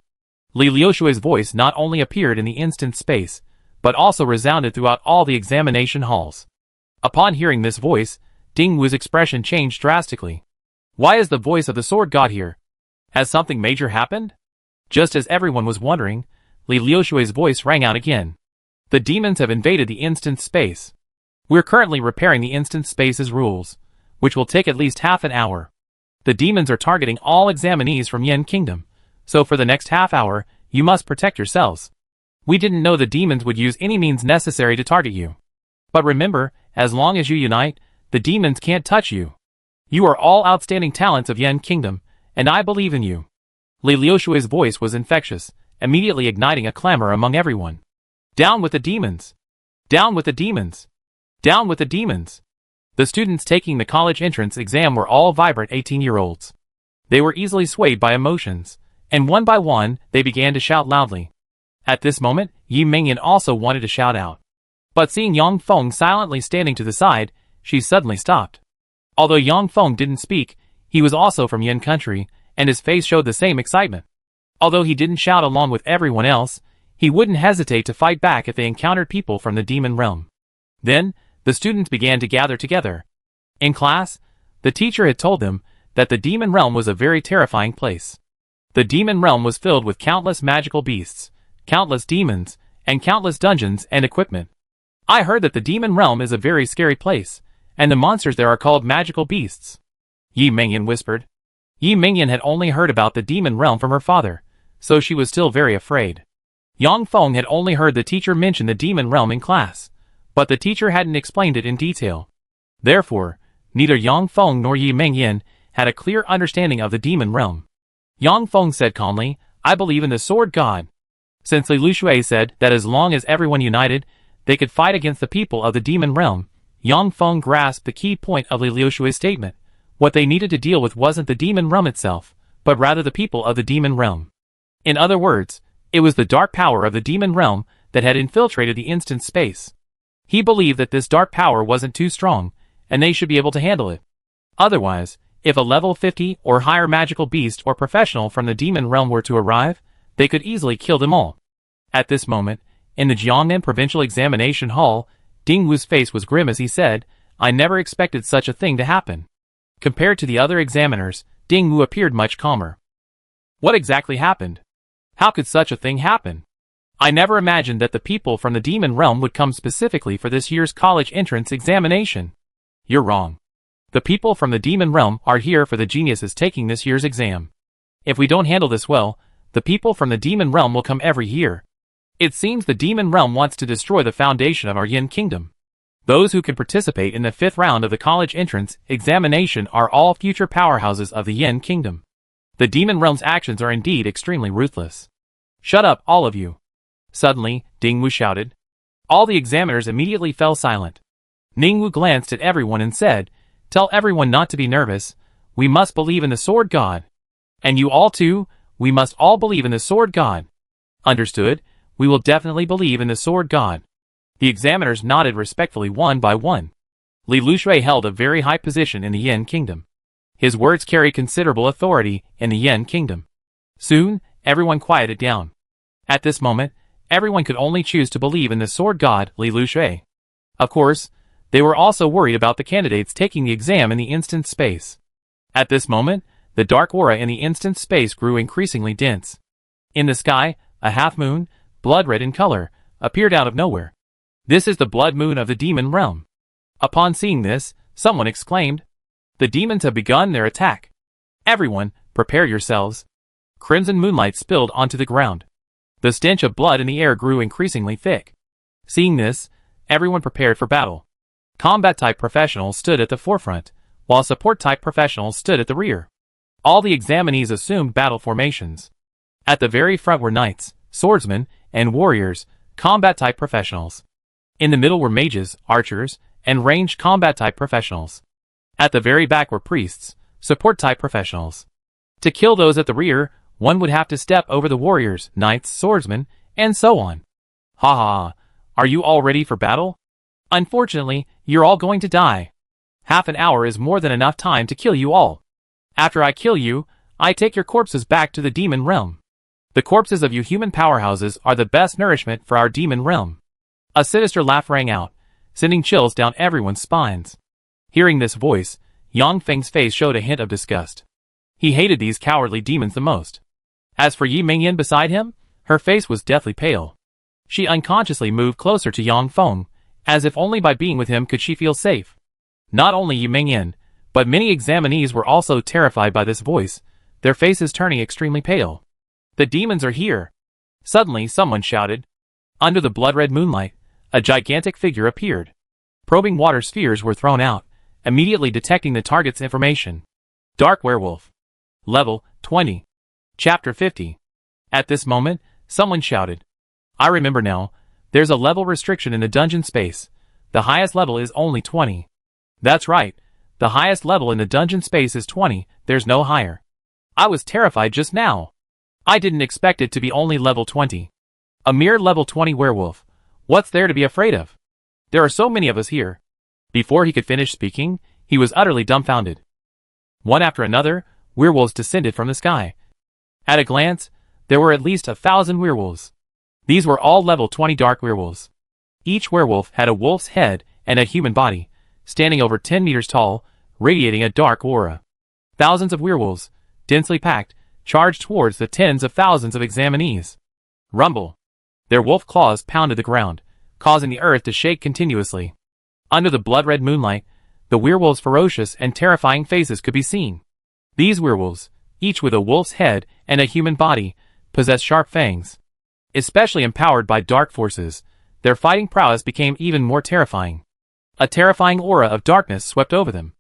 Li Lushui's voice not only appeared in the instant space, but also resounded throughout all the examination halls. Upon hearing this voice, Ding Wu's expression changed drastically. Why is the voice of the sword god here? Has something major happened? Just as everyone was wondering, Li Lushui's voice rang out again. The demons have invaded the instant space. We're currently repairing the instant space's rules, which will take at least half an hour. The demons are targeting all examinees from Yin Kingdom, so for the next half hour, you must protect yourselves. We didn't know the demons would use any means necessary to target you. But remember, as long as you unite, the demons can't touch you. You are all outstanding talents of Yin Kingdom, and I believe in you. Li Liushui's voice was infectious, immediately igniting a clamor among everyone. Down with the demons! Down with the demons! Down with the demons! The students taking the college entrance exam were all vibrant 18-year-olds. They were easily swayed by emotions, and one by one, they began to shout loudly. At this moment, Yi Mingyan also wanted to shout out. But seeing Yang Feng silently standing to the side, she suddenly stopped. Although Yang Feng didn't speak, he was also from Yin country, and his face showed the same excitement. Although he didn't shout along with everyone else, he wouldn't hesitate to fight back if they encountered people from the demon realm. Then, the students began to gather together. In class, the teacher had told them that the demon realm was a very terrifying place. The demon realm was filled with countless magical beasts, countless demons, and countless dungeons and equipment. I heard that the demon realm is a very scary place, and the monsters there are called magical beasts. Yi Mingyan whispered. Yi Mingyan had only heard about the demon realm from her father, so she was still very afraid. Yang Feng had only heard the teacher mention the demon realm in class, but the teacher hadn't explained it in detail. Therefore, neither Yang Feng nor Yi Mingyan had a clear understanding of the demon realm. Yang Feng said calmly, I believe in the sword god. Since Li Lushui said that as long as everyone united, they could fight against the people of the demon realm, Yang Feng grasped the key point of Li Lushui's statement. What they needed to deal with wasn't the demon realm itself, but rather the people of the demon realm. In other words, it was the dark power of the demon realm that had infiltrated the instant space. He believed that this dark power wasn't too strong, and they should be able to handle it. Otherwise, if a level 50 or higher magical beast or professional from the demon realm were to arrive, they could easily kill them all. At this moment, in the Jiangnan Provincial Examination Hall, Ding Wu's face was grim as he said, I never expected such a thing to happen. Compared to the other examiners, Ding Wu appeared much calmer. What exactly happened? How could such a thing happen? I never imagined that the people from the demon realm would come specifically for this year's college entrance examination. You're wrong. The people from the demon realm are here for the geniuses taking this year's exam. If we don't handle this well, the people from the demon realm will come every year. It seems the demon realm wants to destroy the foundation of our Yin kingdom. Those who can participate in the 5th round of the college entrance examination are all future powerhouses of the Yin kingdom. The demon realm's actions are indeed extremely ruthless. Shut up, all of you. Suddenly, Ding Wu shouted. All the examiners immediately fell silent. Ning Wu glanced at everyone and said, Tell everyone not to be nervous. We must believe in the sword god. And you all too, we must all believe in the sword god. Understood? We will definitely believe in the sword god. The examiners nodded respectfully one by one. Li Lushui held a very high position in the Yin kingdom. His words carried considerable authority in the Yin kingdom. Soon, everyone quieted down. At this moment, everyone could only choose to believe in the sword god Li Lushui. Of course, they were also worried about the candidates taking the exam in the instant space. At this moment, the dark aura in the instant space grew increasingly dense. In the sky, a half-moon, blood red in color, appeared out of nowhere. This is the blood moon of the demon realm. Upon seeing this, someone exclaimed, The demons have begun their attack. Everyone, prepare yourselves. Crimson moonlight spilled onto the ground. The stench of blood in the air grew increasingly thick. Seeing this, everyone prepared for battle. Combat-type professionals stood at the forefront, while support-type professionals stood at the rear. All the examinees assumed battle formations. At the very front were knights, swordsmen, and warriors, combat-type professionals. In the middle were mages, archers, and ranged combat-type professionals. At the very back were priests, support-type professionals. To kill those at the rear, one would have to step over the warriors, knights, swordsmen, and so on. Ha ha, are you all ready for battle? Unfortunately, you're all going to die. Half an hour is more than enough time to kill you all. After I kill you, I take your corpses back to the demon realm. The corpses of you human powerhouses are the best nourishment for our demon realm. A sinister laugh rang out, sending chills down everyone's spines. Hearing this voice, Yang Feng's face showed a hint of disgust. He hated these cowardly demons the most. As for Yi Mingyan beside him, her face was deathly pale. She unconsciously moved closer to Yang Feng, as if only by being with him could she feel safe. Not only Yi Mingyan, but many examinees were also terrified by this voice, their faces turning extremely pale. The demons are here! Suddenly someone shouted. Under the blood-red moonlight, a gigantic figure appeared. Probing water spheres were thrown out, immediately detecting the target's information. Dark Werewolf. Level 20. Chapter 50. At this moment, someone shouted. I remember now, there's a level restriction in the dungeon space. The highest level is only 20. That's right, the highest level in the dungeon space is 20, there's no higher. I was terrified just now. I didn't expect it to be only level 20. A mere level 20 werewolf. What's there to be afraid of? There are so many of us here. Before he could finish speaking, he was utterly dumbfounded. One after another, werewolves descended from the sky. At a glance, there were at least 1,000 werewolves. These were all level 20 dark werewolves. Each werewolf had a wolf's head and a human body, standing over 10 meters tall, radiating a dark aura. Thousands of werewolves, densely packed, charged towards the tens of thousands of examinees. Rumble. Their wolf claws pounded the ground, causing the earth to shake continuously. Under the blood-red moonlight, the werewolves' ferocious and terrifying faces could be seen. These werewolves, each with a wolf's head and a human body, possessed sharp fangs. Especially empowered by dark forces, their fighting prowess became even more terrifying. A terrifying aura of darkness swept over them.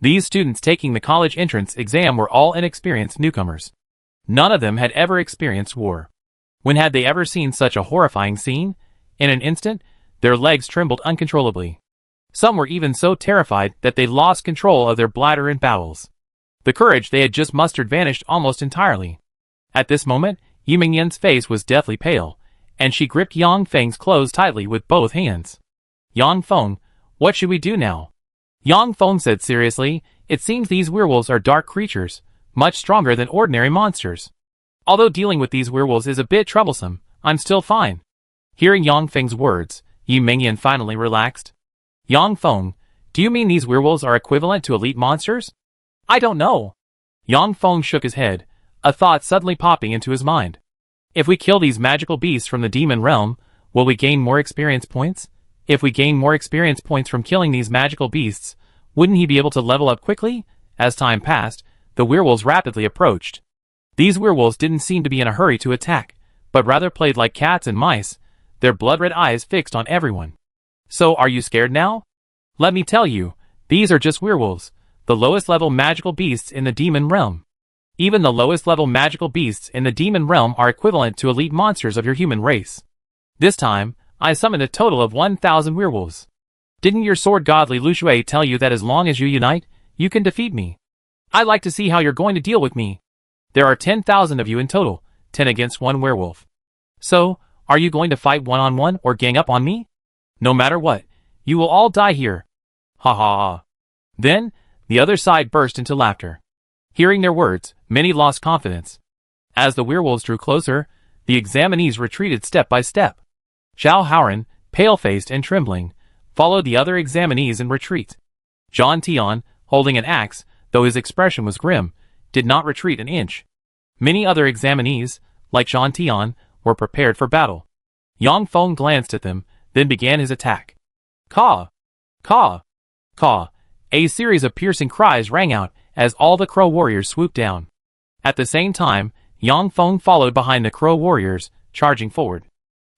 These students taking the college entrance exam were all inexperienced newcomers. None of them had ever experienced war. When had they ever seen such a horrifying scene? In an instant, their legs trembled uncontrollably. Some were even so terrified that they lost control of their bladder and bowels. The courage they had just mustered vanished almost entirely. At this moment, Yi Mingyan's face was deathly pale, and she gripped Yang Feng's clothes tightly with both hands. Yang Feng, what should we do now? Yang Feng said seriously, it seems these werewolves are dark creatures, much stronger than ordinary monsters. Although dealing with these werewolves is a bit troublesome, I'm still fine. Hearing Yang Feng's words, Yi Mingyan finally relaxed. Yang Feng, do you mean these werewolves are equivalent to elite monsters? I don't know. Yang Feng shook his head, a thought suddenly popping into his mind. If we kill these magical beasts from the demon realm, will we gain more experience points? If we gain more experience points from killing these magical beasts, wouldn't he be able to level up quickly? As time passed, the werewolves rapidly approached. These werewolves didn't seem to be in a hurry to attack, but rather played like cats and mice, their blood-red eyes fixed on everyone. So are you scared now? Let me tell you, these are just werewolves, the lowest level magical beasts in the demon realm. Even the lowest level magical beasts in the demon realm are equivalent to elite monsters of your human race. This time, I summoned a total of 1,000 werewolves. Didn't your sword godly Lu Shui tell you that as long as you unite, you can defeat me? I'd like to see how you're going to deal with me. There are 10,000 of you in total, 10 against 1 werewolf. So, are you going to fight one-on-one or gang up on me? No matter what, you will all die here. Ha ha ha. Then, the other side burst into laughter. Hearing their words, many lost confidence. As the werewolves drew closer, the examinees retreated step by step. Zhao Haoran, pale-faced and trembling, followed the other examinees in retreat. Zhang Tian, holding an axe, though his expression was grim, did not retreat an inch. Many other examinees, like Zhang Tian, were prepared for battle. Yang Feng glanced at them, then began his attack. Caw! Caw! Caw! A series of piercing cries rang out as all the crow warriors swooped down. At the same time, Yang Feng followed behind the crow warriors, charging forward.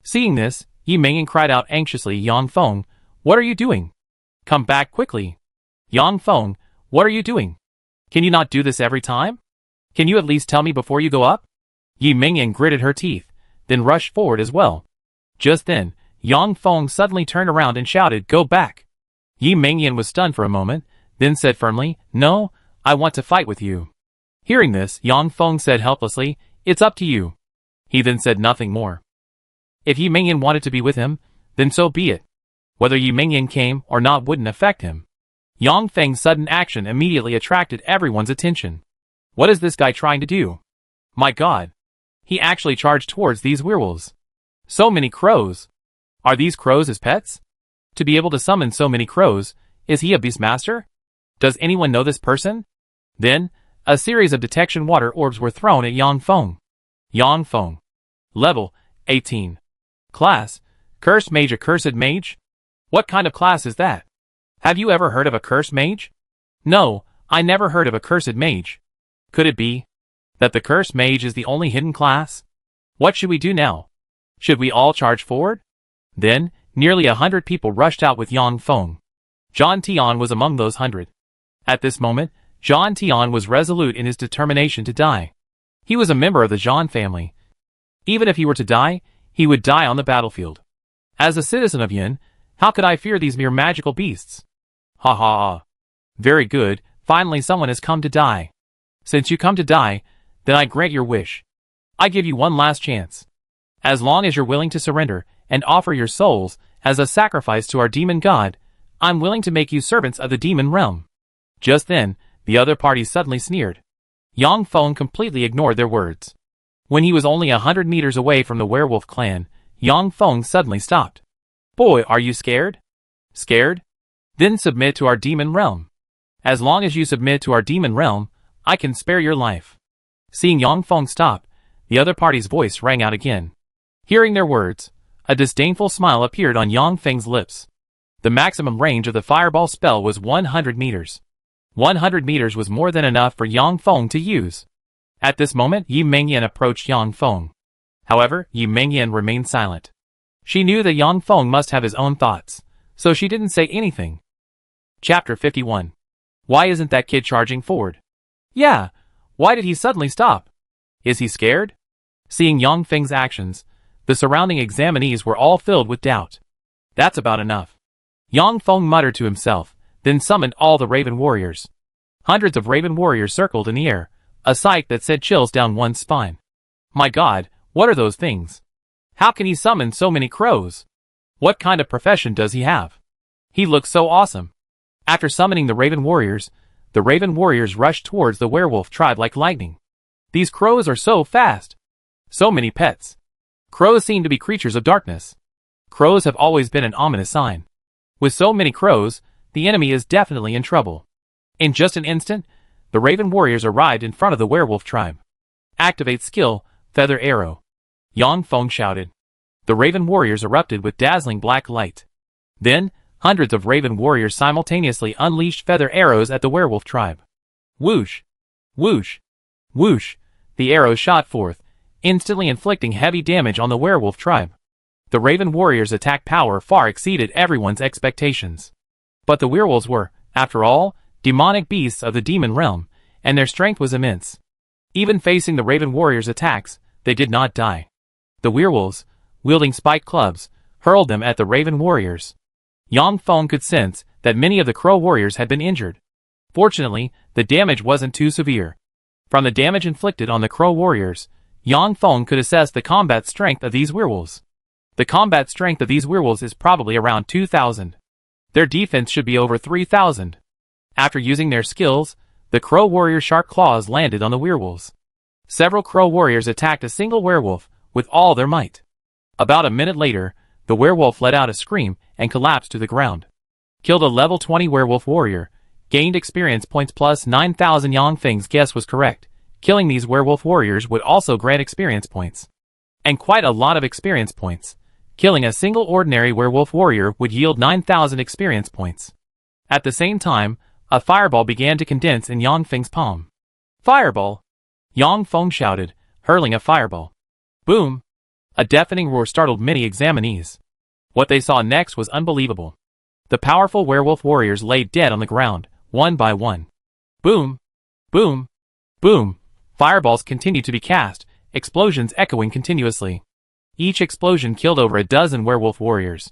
Seeing this, Yi Mingyan cried out anxiously, Yang Feng, what are you doing? Come back quickly. Yang Feng, what are you doing? Can you not do this every time? Can you at least tell me before you go up? Yi Mingyan gritted her teeth, then rushed forward as well. Just then, Yang Feng suddenly turned around and shouted, go back. Yi Mingyan was stunned for a moment, then said firmly, no, I want to fight with you. Hearing this, Yang Feng said helplessly, it's up to you. He then said nothing more. If Yi Mingyan wanted to be with him, then so be it. Whether Yi Mingyan came or not wouldn't affect him. Yang Feng's sudden action immediately attracted everyone's attention. What is this guy trying to do? My god. He actually charged towards these werewolves. So many crows. Are these crows his pets? To be able to summon so many crows, is he a beastmaster? Does anyone know this person? Then, a series of detection water orbs were thrown at Yang Feng. Yang Feng. Level 18. Class, Cursed Mage. Accursed Mage? What kind of class is that? Have you ever heard of a Cursed Mage? No, I never heard of a Cursed Mage. Could it be that the Cursed Mage is the only hidden class? What should we do now? Should we all charge forward? Then, nearly 100 people rushed out with Yang Feng. Zhang Tian was among those 100. At this moment, Zhang Tian was resolute in his determination to die. He was a member of the Zhang family. Even if he were to die, he would die on the battlefield. As a citizen of Yin, how could I fear these mere magical beasts? Ha ha ha. Very good, finally someone has come to die. Since you come to die, then I grant your wish. I give you one last chance. As long as you're willing to surrender and offer your souls as a sacrifice to our demon god, I'm willing to make you servants of the demon realm. Just then, the other party suddenly sneered. Yang Feng completely ignored their words. When he was only 100 meters away from the werewolf clan, Yang Feng suddenly stopped. Boy, are you scared? Scared? Then submit to our demon realm. As long as you submit to our demon realm, I can spare your life. Seeing Yang Feng stop, the other party's voice rang out again. Hearing their words, a disdainful smile appeared on Yang Feng's lips. The maximum range of the fireball spell was 100 meters. 100 meters was more than enough for Yang Feng to use. At this moment, Yi Mingyan approached Yang Feng. However, Yi Mingyan remained silent. She knew that Yang Feng must have his own thoughts, so she didn't say anything. Chapter 51. Why isn't that kid charging forward? Yeah, why did he suddenly stop? Is he scared? Seeing Yang Feng's actions, the surrounding examinees were all filled with doubt. That's about enough. Yang Feng muttered to himself, then summoned all the Raven warriors. Hundreds of Raven warriors circled in the air, a sight that sent chills down one's spine. My God, what are those things? How can he summon so many crows? What kind of profession does he have? He looks so awesome. After summoning the Raven warriors rushed towards the werewolf tribe like lightning. These crows are so fast. So many pets. Crows seem to be creatures of darkness. Crows have always been an ominous sign. With so many crows, the enemy is definitely in trouble. In just an instant, the Raven warriors arrived in front of the werewolf tribe. Activate skill, Feather Arrow. Yang Feng shouted. The Raven warriors erupted with dazzling black light. Then, hundreds of Raven warriors simultaneously unleashed feather arrows at the werewolf tribe. Whoosh! Whoosh! Whoosh! The arrows shot forth, instantly inflicting heavy damage on the werewolf tribe. The Raven warriors' attack power far exceeded everyone's expectations. But the werewolves were, after all, demonic beasts of the demon realm, and their strength was immense. Even facing the Raven warriors' attacks, they did not die. The werewolves, wielding spiked clubs, hurled them at the Raven warriors. Yang Feng could sense that many of the crow warriors had been injured. Fortunately, the damage wasn't too severe. From the damage inflicted on the crow warriors, Yang Feng could assess the combat strength of these werewolves. The combat strength of these werewolves is probably around 2,000. Their defense should be over 3,000. After using their skills, the crow warrior sharp claws landed on the werewolves. Several crow warriors attacked a single werewolf with all their might. About a minute later, the werewolf let out a scream and collapsed to the ground. Killed a level 20 werewolf warrior, gained experience points plus 9,000. Yang Feng's guess was correct. Killing these werewolf warriors would also grant experience points. And quite a lot of experience points. Killing a single ordinary werewolf warrior would yield 9,000 experience points. At the same time, a fireball began to condense in Yang Feng's palm. Fireball! Yang Feng shouted, hurling a fireball. Boom! A deafening roar startled many examinees. What they saw next was unbelievable. The powerful werewolf warriors lay dead on the ground, one by one. Boom! Boom! Boom! Fireballs continued to be cast, explosions echoing continuously. Each explosion killed over a dozen werewolf warriors.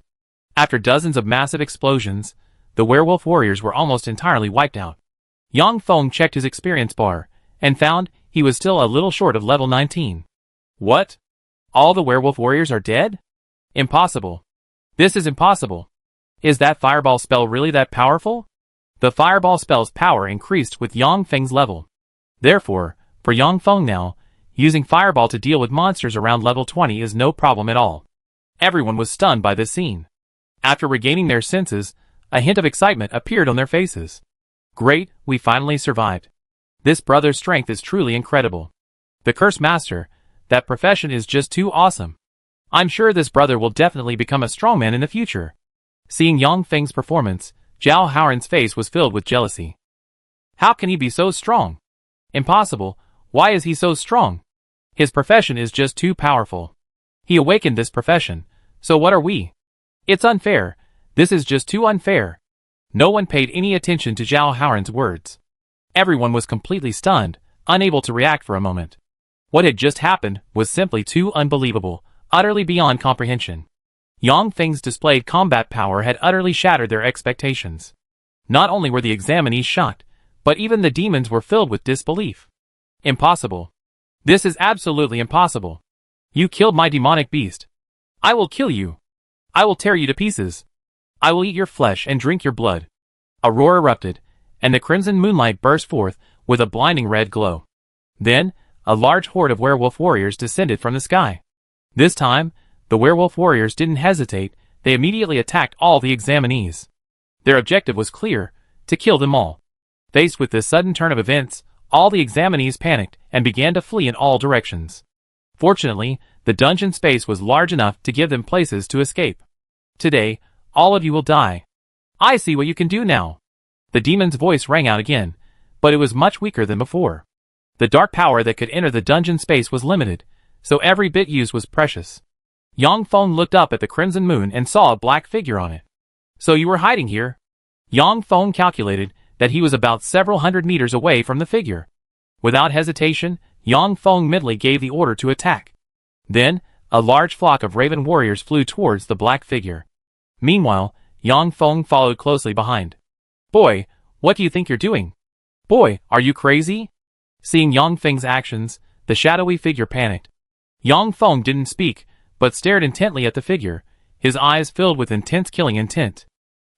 After dozens of massive explosions, the werewolf warriors were almost entirely wiped out. Yang Feng checked his experience bar, and found he was still a little short of level 19. What? All the werewolf warriors are dead? Impossible. This is impossible. Is that fireball spell really that powerful? The fireball spell's power increased with Yang Feng's level. Therefore, for Yang Feng now, using fireball to deal with monsters around level 20 is no problem at all. Everyone was stunned by this scene. After regaining their senses, a hint of excitement appeared on their faces. Great, we finally survived. This brother's strength is truly incredible. The Curse Master, that profession is just too awesome. I'm sure this brother will definitely become a strongman in the future. Seeing Yang Feng's performance, Zhao Haoran's face was filled with jealousy. How can he be so strong? Impossible. Why is he so strong? His profession is just too powerful. He awakened this profession, so what are we? It's unfair. This is just too unfair. No one paid any attention to Zhao Haoran's words. Everyone was completely stunned, unable to react for a moment. What had just happened was simply too unbelievable, utterly beyond comprehension. Yang Feng's displayed combat power had utterly shattered their expectations. Not only were the examinees shocked, but even the demons were filled with disbelief. Impossible. This is absolutely impossible. You killed my demonic beast. I will kill you. I will tear you to pieces. I will eat your flesh and drink your blood. A roar erupted, and the crimson moonlight burst forth with a blinding red glow. Then, a large horde of werewolf warriors descended from the sky. This time, the werewolf warriors didn't hesitate, they immediately attacked all the examinees. Their objective was clear, to kill them all. Faced with this sudden turn of events, all the examinees panicked and began to flee in all directions. Fortunately, the dungeon space was large enough to give them places to escape. Today, all of you will die. I see what you can do now. The demon's voice rang out again, but it was much weaker than before. The dark power that could enter the dungeon space was limited, so every bit used was precious. Yang Feng looked up at the crimson moon and saw a black figure on it. So you were hiding here? Yang Feng calculated that he was about several hundred meters away from the figure. Without hesitation, Yang Feng mentally gave the order to attack. Then, a large flock of raven warriors flew towards the black figure. Meanwhile, Yang Feng followed closely behind. Boy, what do you think you're doing? Boy, are you crazy? Seeing Yang Feng's actions, the shadowy figure panicked. Yang Feng didn't speak, but stared intently at the figure, his eyes filled with intense killing intent.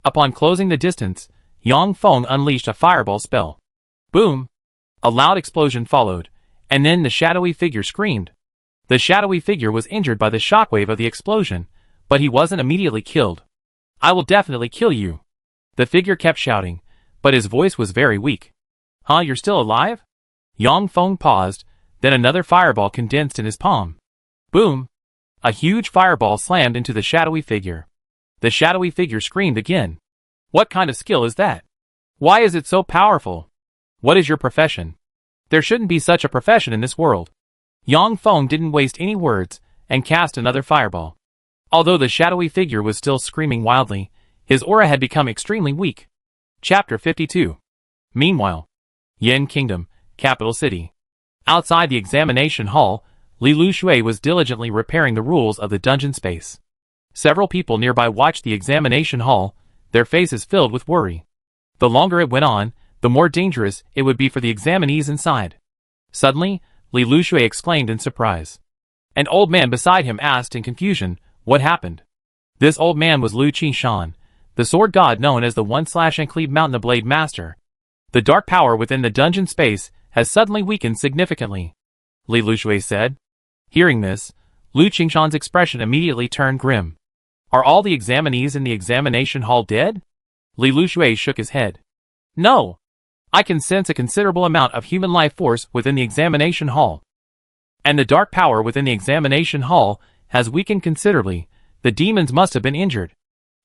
Upon closing the distance, Yang Feng unleashed a fireball spell. Boom! A loud explosion followed, and then the shadowy figure screamed. The shadowy figure was injured by the shockwave of the explosion, but he wasn't immediately killed. I will definitely kill you. The figure kept shouting, but his voice was very weak. Huh, you're still alive? Yang Feng paused, then another fireball condensed in his palm. Boom! A huge fireball slammed into the shadowy figure. The shadowy figure screamed again. What kind of skill is that? Why is it so powerful? What is your profession? There shouldn't be such a profession in this world. Yang Feng didn't waste any words, and cast another fireball. Although the shadowy figure was still screaming wildly, his aura had become extremely weak. Chapter 52. Meanwhile, Yin Kingdom, capital city. Outside the examination hall, Li Lushui was diligently repairing the rules of the dungeon space. Several people nearby watched the examination hall, their faces filled with worry. The longer it went on, the more dangerous it would be for the examinees inside. Suddenly, Li Lushui exclaimed in surprise. An old man beside him asked in confusion, what happened? This old man was Lu Qishan, the sword god known as the One-Slash-and-Cleave Mountain Blade Master. The dark power within the dungeon space has suddenly weakened significantly, Li Lushui said. Hearing this, Lu Qingshan's expression immediately turned grim. Are all the examinees in the examination hall dead? Li Lushui shook his head. No. I can sense a considerable amount of human life force within the examination hall. And the dark power within the examination hall has weakened considerably. The demons must have been injured.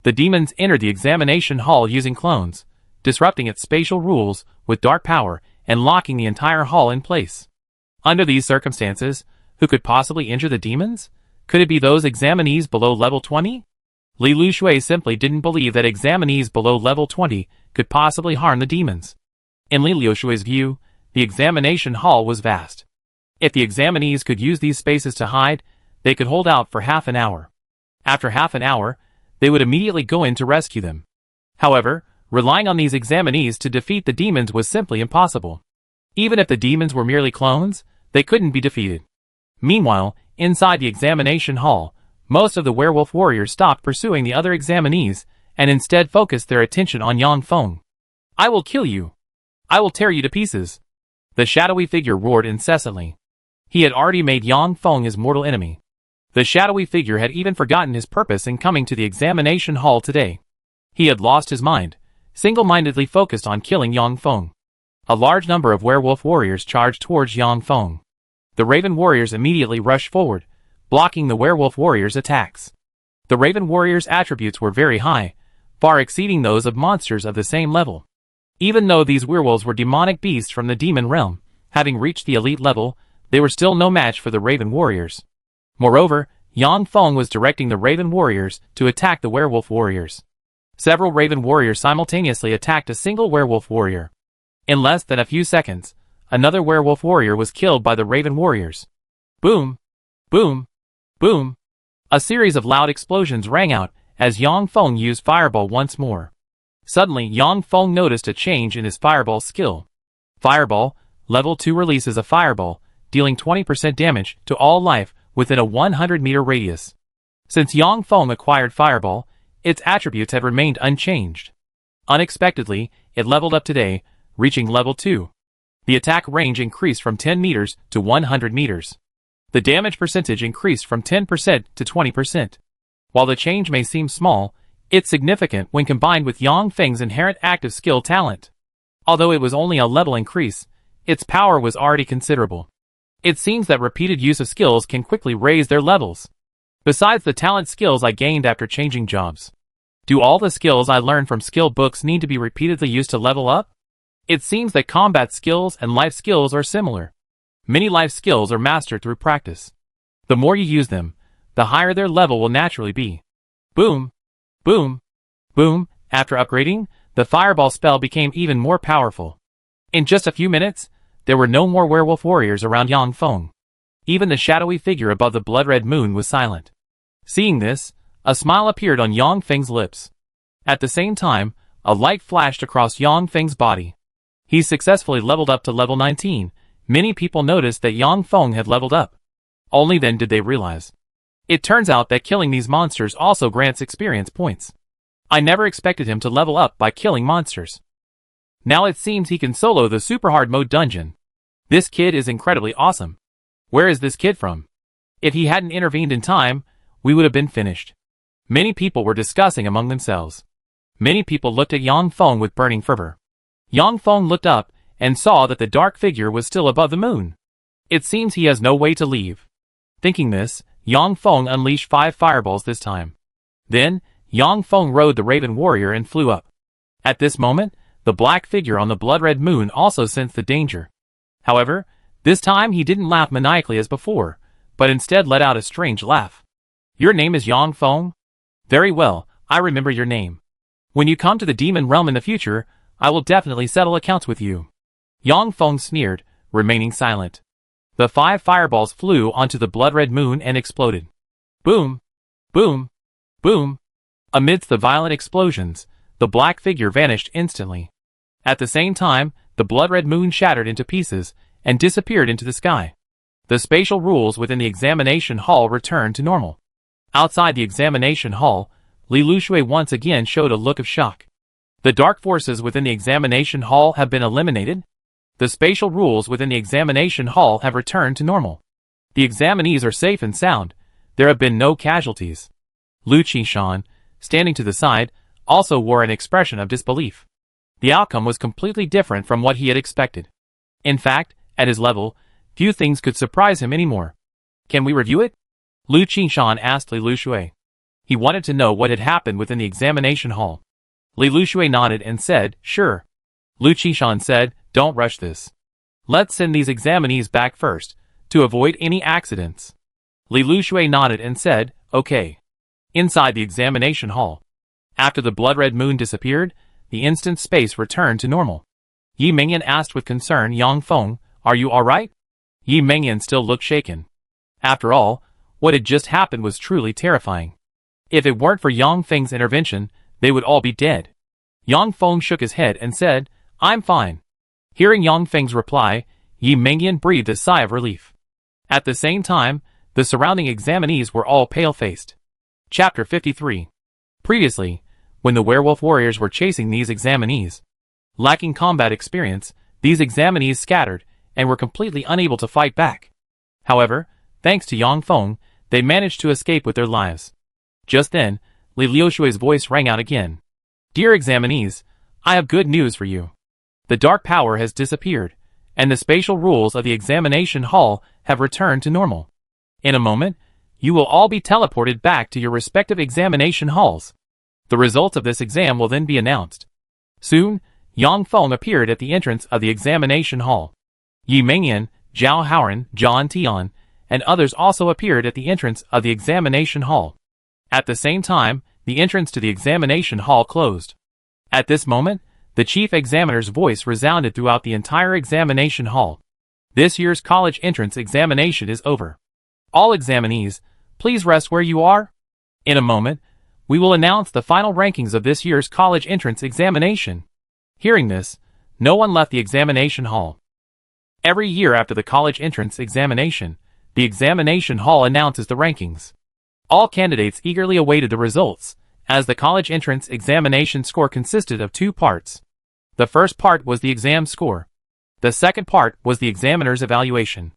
The demons entered the examination hall using clones, disrupting its spatial rules with dark power and locking the entire hall in place. Under these circumstances, who could possibly injure the demons? Could it be those examinees below level 20? Li Lushui simply didn't believe that examinees below level 20 could possibly harm the demons. In Li Lushui's view, the examination hall was vast. If the examinees could use these spaces to hide, they could hold out for half an hour. After half an hour, they would immediately go in to rescue them. However, relying on these examinees to defeat the demons was simply impossible. Even if the demons were merely clones, they couldn't be defeated. Meanwhile, inside the examination hall, most of the werewolf warriors stopped pursuing the other examinees and instead focused their attention on Yang Feng. I will kill you. I will tear you to pieces. The shadowy figure roared incessantly. He had already made Yang Feng his mortal enemy. The shadowy figure had even forgotten his purpose in coming to the examination hall today. He had lost his mind, single-mindedly focused on killing Yang Feng. A large number of werewolf warriors charged towards Yang Feng. The raven warriors immediately rushed forward, blocking the werewolf warriors' attacks. The raven warriors' attributes were very high, far exceeding those of monsters of the same level. Even though these werewolves were demonic beasts from the demon realm, having reached the elite level, they were still no match for the raven warriors. Moreover, Yang Feng was directing the raven warriors to attack the werewolf warriors. Several raven warriors simultaneously attacked a single werewolf warrior. In less than a few seconds, another werewolf warrior was killed by the raven warriors. Boom! Boom! Boom! A series of loud explosions rang out as Yang Feng used Fireball once more. Suddenly, Yang Feng noticed a change in his Fireball skill. Fireball, level 2 releases a fireball, dealing 20% damage to all life within a 100-meter radius. Since Yang Feng acquired Fireball, its attributes had remained unchanged. Unexpectedly, it leveled up today, reaching level 2. The attack range increased from 10 meters to 100 meters. The damage percentage increased from 10% to 20%. While the change may seem small, it's significant when combined with Yang Feng's inherent active skill talent. Although it was only a level increase, its power was already considerable. It seems that repeated use of skills can quickly raise their levels. Besides the talent skills I gained after changing jobs, do all the skills I learned from skill books need to be repeatedly used to level up? It seems that combat skills and life skills are similar. Many life skills are mastered through practice. The more you use them, the higher their level will naturally be. Boom! Boom! Boom! After upgrading, the fireball spell became even more powerful. In just a few minutes, there were no more werewolf warriors around Yang Feng. Even the shadowy figure above the blood-red moon was silent. Seeing this, a smile appeared on Yang Feng's lips. At the same time, a light flashed across Yang Feng's body. He successfully leveled up to level 19. Many people noticed that Yang Feng had leveled up. Only then did they realize. It turns out that killing these monsters also grants experience points. I never expected him to level up by killing monsters. Now it seems he can solo the super hard mode dungeon. This kid is incredibly awesome. Where is this kid from? If he hadn't intervened in time, we would have been finished. Many people were discussing among themselves. Many people looked at Yang Feng with burning fervor. Yang Feng looked up and saw that the dark figure was still above the moon. It seems he has no way to leave. Thinking this, Yang Feng unleashed 5 fireballs this time. Then, Yang Feng rode the Raven Warrior and flew up. At this moment, the black figure on the blood-red moon also sensed the danger. However, this time he didn't laugh maniacally as before, but instead let out a strange laugh. Your name is Yang Feng? Very well, I remember your name. When you come to the demon realm in the future, I will definitely settle accounts with you. Yang Feng sneered, remaining silent. The 5 fireballs flew onto the blood-red moon and exploded. Boom! Boom! Boom! Amidst the violent explosions, the black figure vanished instantly. At the same time, the blood-red moon shattered into pieces and disappeared into the sky. The spatial rules within the examination hall returned to normal. Outside the examination hall, Li Lushui once again showed a look of shock. The dark forces within the examination hall have been eliminated. The spatial rules within the examination hall have returned to normal. The examinees are safe and sound. There have been no casualties. Lu Qishan, standing to the side, also wore an expression of disbelief. The outcome was completely different from what he had expected. In fact, at his level, few things could surprise him anymore. Can we review it? Lu Qishan asked Li Lushui. He wanted to know what had happened within the examination hall. Li Lushui nodded and said, sure. Lu Qishan said, don't rush this. Let's send these examinees back first, to avoid any accidents. Li Lushui nodded and said, okay. Inside the examination hall. After the blood-red moon disappeared, the instant space returned to normal. Yi Mengyan asked with concern Yang Feng, are you alright? Yi Mengyan still looked shaken. After all, what had just happened was truly terrifying. If it weren't for Yang Feng's intervention, they would all be dead. Yang Feng shook his head and said, I'm fine. Hearing Yang Feng's reply, Yi Mengyan breathed a sigh of relief. At the same time, the surrounding examinees were all pale-faced. Chapter 53. Previously, when the werewolf warriors were chasing these examinees, lacking combat experience, these examinees scattered and were completely unable to fight back. However, thanks to Yang Feng, they managed to escape with their lives. Just then, Li Liushui's voice rang out again. Dear examinees, I have good news for you. The dark power has disappeared, and the spatial rules of the examination hall have returned to normal. In a moment, you will all be teleported back to your respective examination halls. The results of this exam will then be announced. Soon, Yang Feng appeared at the entrance of the examination hall. Yi Mengyan, Zhao Haoran, Zhan Tian, and others also appeared at the entrance of the examination hall. At the same time, the entrance to the examination hall closed. At this moment, the chief examiner's voice resounded throughout the entire examination hall. This year's college entrance examination is over. All examinees, please rest where you are. In a moment, we will announce the final rankings of this year's college entrance examination. Hearing this, no one left the examination hall. Every year after the college entrance examination, the examination hall announces the rankings. All candidates eagerly awaited the results, as the college entrance examination score consisted of 2 parts. The first part was the exam score. The second part was the examiner's evaluation.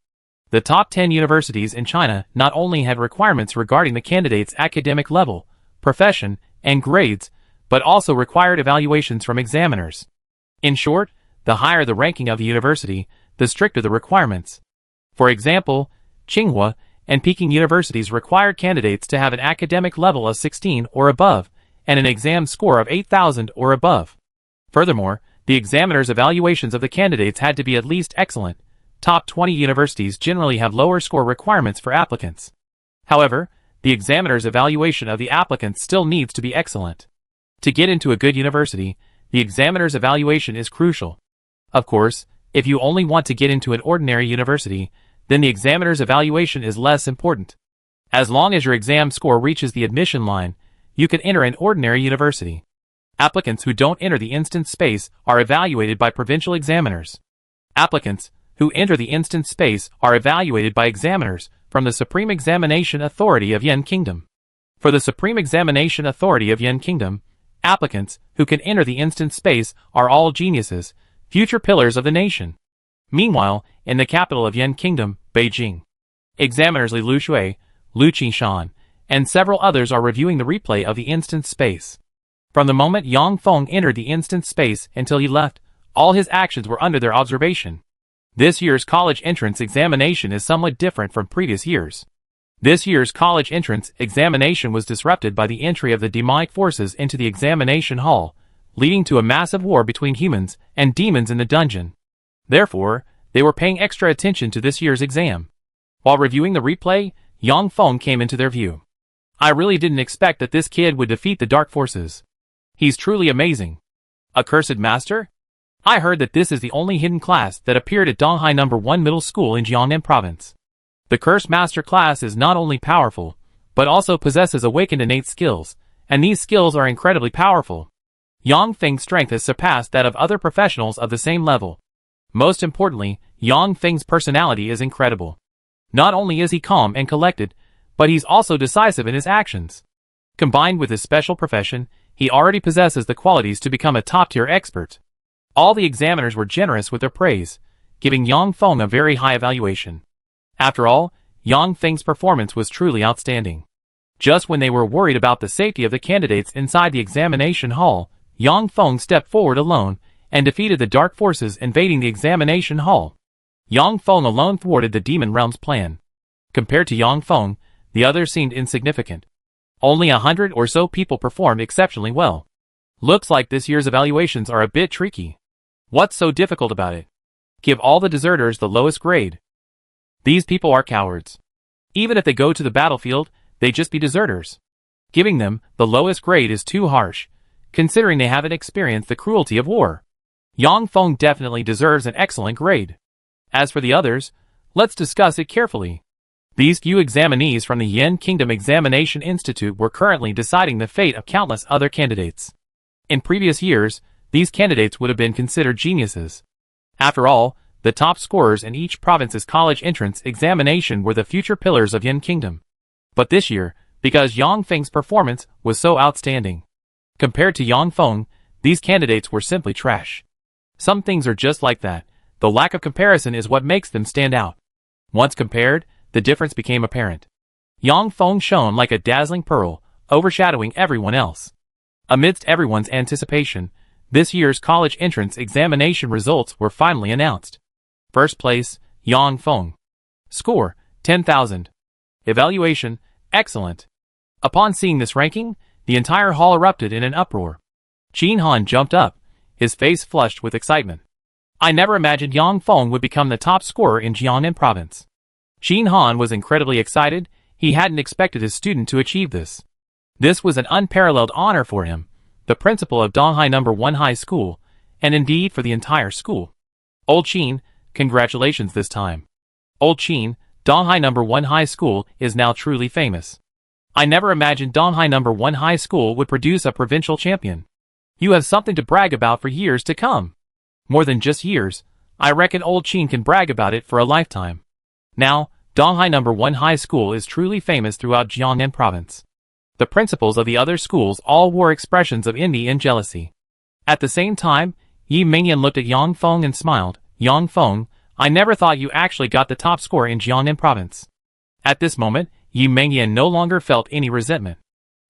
The top 10 universities in China not only had requirements regarding the candidate's academic level, profession, and grades, but also required evaluations from examiners. In short, the higher the ranking of the university, the stricter the requirements. For example, Tsinghua and Peking universities required candidates to have an academic level of 16 or above, and an exam score of 8,000 or above. Furthermore, the examiner's evaluations of the candidates had to be at least excellent. Top 20 universities generally have lower score requirements for applicants. However, the examiner's evaluation of the applicants still needs to be excellent. To get into a good university, the examiner's evaluation is crucial. Of course, If you only want to get into an ordinary university, then the examiner's evaluation is less important. As long as your exam score reaches the admission line, you can enter an ordinary university. Applicants who don't enter the instant space are evaluated by provincial examiners. Applicants who enter the instant space are evaluated by examiners from the Supreme Examination Authority of Yen Kingdom. For the Supreme Examination Authority of Yen Kingdom, applicants who can enter the instant space are all geniuses, future pillars of the nation. Meanwhile, in the capital of Yen Kingdom, Beijing, examiners Li Lushui, Lu Qishan, and several others are reviewing the replay of the instant space. From the moment Yang Feng entered the instant space until he left, all his actions were under their observation. This year's college entrance examination is somewhat different from previous years. This year's college entrance examination was disrupted by the entry of the demonic forces into the examination hall, leading to a massive war between humans and demons in the dungeon. Therefore, they were paying extra attention to this year's exam. While reviewing the replay, Yang Feng came into their view. I really didn't expect that this kid would defeat the dark forces. He's truly amazing. Accursed Master? I heard that this is the only hidden class that appeared at Donghai No. 1 Middle School in Jiangnan Province. The Cursed Master class is not only powerful, but also possesses awakened innate skills, and these skills are incredibly powerful. Yang Feng's strength has surpassed that of other professionals of the same level. Most importantly, Yang Feng's personality is incredible. Not only is he calm and collected, but he's also decisive in his actions. Combined with his special profession, he already possesses the qualities to become a top-tier expert. All the examiners were generous with their praise, giving Yang Feng a very high evaluation. After all, Yang Feng's performance was truly outstanding. Just when they were worried about the safety of the candidates inside the examination hall, Yang Feng stepped forward alone and defeated the dark forces invading the examination hall. Yang Feng alone thwarted the demon realm's plan. Compared to Yang Feng, the others seemed insignificant. Only 100 or so people performed exceptionally well. Looks like this year's evaluations are a bit tricky. What's so difficult about it? Give all the deserters the lowest grade. These people are cowards. Even if they go to the battlefield, they just be deserters. Giving them the lowest grade is too harsh, considering they haven't experienced the cruelty of war. Yang Feng definitely deserves an excellent grade. As for the others, let's discuss it carefully. These few examinees from the Yen Kingdom Examination Institute were currently deciding the fate of countless other candidates. In previous years, these candidates would have been considered geniuses. After all, the top scorers in each province's college entrance examination were the future pillars of Yen Kingdom. But this year, because Yang Feng's performance was so outstanding, compared to Yang Feng, these candidates were simply trash. Some things are just like that. The lack of comparison is what makes them stand out. Once compared, the difference became apparent. Yang Feng shone like a dazzling pearl, overshadowing everyone else. Amidst everyone's anticipation, this year's college entrance examination results were finally announced. First place, Yang Feng. Score, 10,000. Evaluation, excellent. Upon seeing this ranking, the entire hall erupted in an uproar. Qin Han jumped up, his face flushed with excitement. I never imagined Yang Feng would become the top scorer in Jiangnan Province. Qin Han was incredibly excited. He hadn't expected his student to achieve this. This was an unparalleled honor for him, the principal of Donghai No. 1 High School, and indeed for the entire school. Old Qin, congratulations this time. Old Qin, Donghai No. 1 High School is now truly famous. I never imagined Donghai No. 1 High School would produce a provincial champion. You have something to brag about for years to come. More than just years, I reckon Old Qin can brag about it for a lifetime. Now, Donghai No. 1 High School is truly famous throughout Jiangnan Province. The principals of the other schools all wore expressions of envy and jealousy. At the same time, Yi Mingyan looked at Yang Feng and smiled. Yang Feng, I never thought you actually got the top score in Jiangnan Province. At this moment, Yi Mingyan no longer felt any resentment,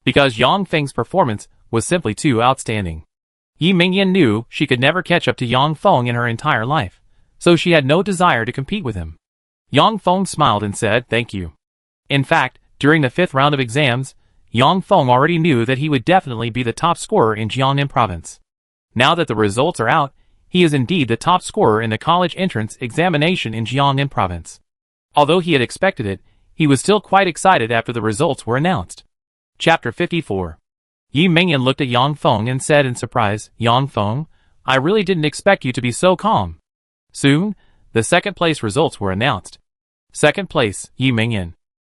because Yang Feng's performance was simply too outstanding. Yi Mingyan knew she could never catch up to Yang Feng in her entire life, so she had no desire to compete with him. Yang Feng smiled and said, "Thank you." In fact, during the 5th round of exams, Yang Feng already knew that he would definitely be the top scorer in Jiangnan Province. Now that the results are out, he is indeed the top scorer in the college entrance examination in Jiangnan Province. Although he had expected it, he was still quite excited after the results were announced. Chapter 54. Yi Mingyan looked at Yang Feng and said in surprise, "Yang Feng, I really didn't expect you to be so calm." Soon, the second-place results were announced. Second place, Yi Mingyan.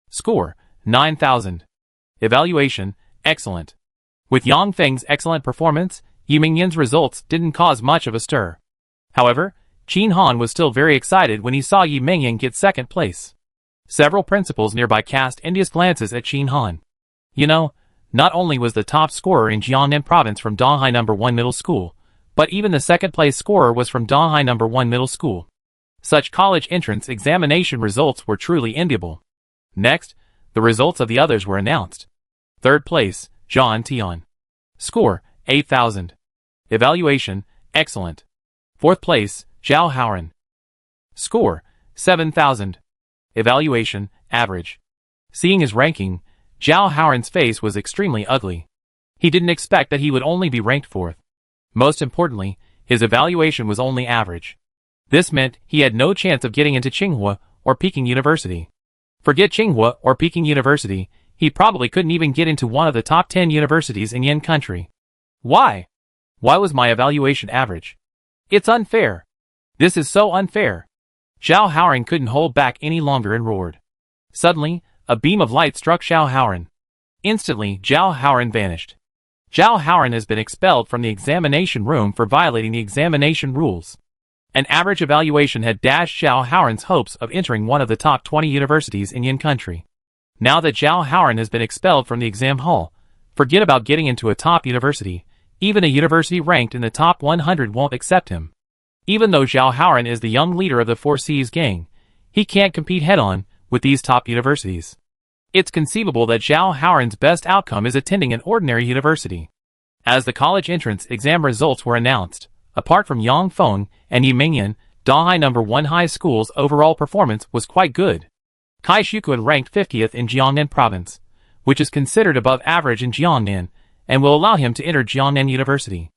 Score, 9,000. Evaluation, excellent. With Yang Feng's excellent performance, Yi Mingyan's results didn't cause much of a stir. However, Qin Han was still very excited when he saw Yi Mingyan get second place. Several principals nearby cast envious glances at Qin Han. You know, not only was the top scorer in Jiangnan province from Donghai No. 1 Middle School, but even the second-place scorer was from Donghai No. 1 Middle School. Such college entrance examination results were truly enviable. Next, the results of the others were announced. Third place, Zhang Tian. Score, 8,000. Evaluation, excellent. Fourth place, Zhao Haoran. Score, 7,000. Evaluation, average. Seeing his ranking, Zhao Haoran's face was extremely ugly. He didn't expect that he would only be ranked fourth. Most importantly, his evaluation was only average. This meant he had no chance of getting into Tsinghua or Peking University. Forget Tsinghua or Peking University, he probably couldn't even get into one of the top 10 universities in Yin country. Why? Why was my evaluation average? It's unfair. This is so unfair. Zhao Haoran couldn't hold back any longer and roared. Suddenly, a beam of light struck Zhao Haoran. Instantly, Zhao Haoran vanished. Zhao Haoran has been expelled from the examination room for violating the examination rules. An average evaluation had dashed Zhao Haoran's hopes of entering one of the top 20 universities in Yin country. Now that Zhao Haoran has been expelled from the exam hall, forget about getting into a top university. Even a university ranked in the top 100 won't accept him. Even though Zhao Haoran is the young leader of the Four Seas gang, he can't compete head-on with these top universities. It's conceivable that Zhao Haoran's best outcome is attending an ordinary university. As the college entrance exam results were announced, apart from Yang Feng and Yi Mingyan, Donghai No. 1 High School's overall performance was quite good. Kai Shuquan ranked 50th in Jiangnan province, which is considered above average in Jiangnan, and will allow him to enter Jiangnan University.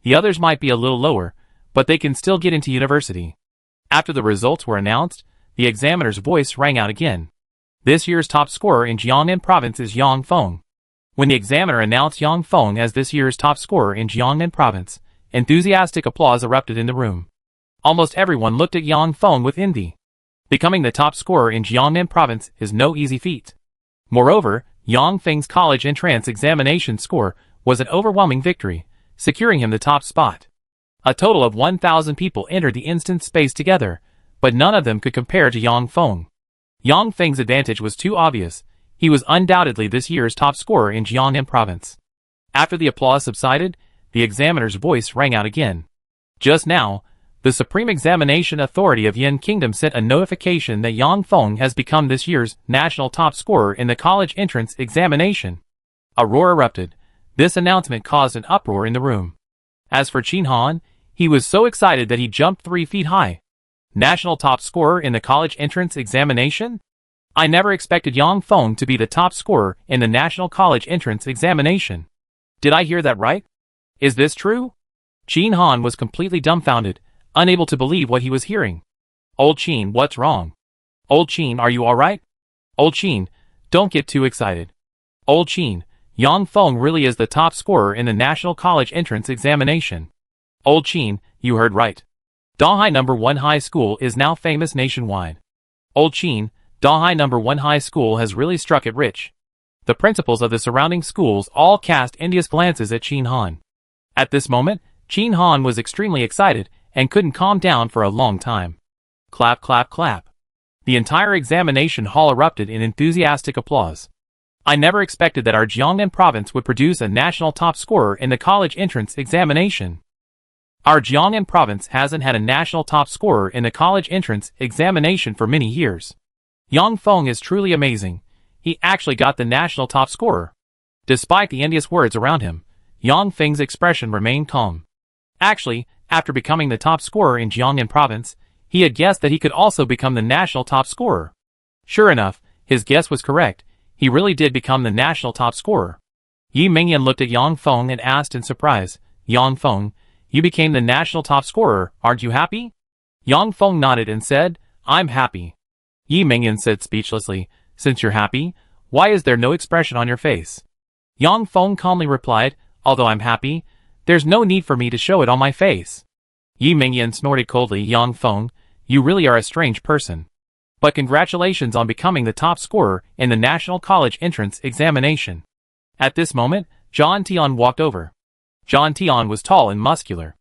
The others might be a little lower, but they can still get into university. After the results were announced, the examiner's voice rang out again. This year's top scorer in Jiangnan province is Yang Feng. When the examiner announced Yang Feng as this year's top scorer in Jiangnan province, enthusiastic applause erupted in the room. Almost everyone looked at Yang Feng with envy. Becoming the top scorer in Jiangnan province is no easy feat. Moreover, Yang Feng's college entrance examination score was an overwhelming victory, securing him the top spot. A total of 1,000 people entered the instant space together, but none of them could compare to Yang Feng. Yang Feng's advantage was too obvious. He was undoubtedly this year's top scorer in Jiangnan province. After the applause subsided, the examiner's voice rang out again. Just now, the Supreme Examination Authority of Yin Kingdom sent a notification that Yang Feng has become this year's national top scorer in the college entrance examination. A roar erupted. This announcement caused an uproar in the room. As for Qin Han, he was so excited that he jumped 3 feet high. National top scorer in the college entrance examination? I never expected Yang Feng to be the top scorer in the national college entrance examination. Did I hear that right? Is this true? Qin Han was completely dumbfounded, unable to believe what he was hearing. Old Qin, what's wrong? Old Qin, are you alright? Old Qin, don't get too excited. Old Qin, Yang Feng really is the top scorer in the national college entrance examination. Old Qin, you heard right. Donghai No. 1 High School is now famous nationwide. Old Qin, Donghai No. 1 High School has really struck it rich. The principals of the surrounding schools all cast envious glances at Qin Han. At this moment, Qin Han was extremely excited and couldn't calm down for a long time. Clap, clap, clap. The entire examination hall erupted in enthusiastic applause. I never expected that our Jiangnan province would produce a national top scorer in the college entrance examination. Our Jiangnan province hasn't had a national top scorer in the college entrance examination for many years. Yang Feng is truly amazing. He actually got the national top scorer. Despite the envious words around him, Yang Feng's expression remained calm. Actually, after becoming the top scorer in Jiangnan province, he had guessed that he could also become the national top scorer. Sure enough, his guess was correct. He really did become the national top scorer. Yi Mingyan looked at Yang Feng and asked in surprise, Yang Feng, you became the national top scorer, aren't you happy? Yang Feng nodded and said, I'm happy. Yi Mingyan said speechlessly, since you're happy, why is there no expression on your face? Yang Feng calmly replied, although I'm happy, there's no need for me to show it on my face. Yi Mingyan snorted coldly. Yang Feng, you really are a strange person. But congratulations on becoming the top scorer in the National College Entrance Examination. At this moment, John Tian walked over. John Tian was tall and muscular.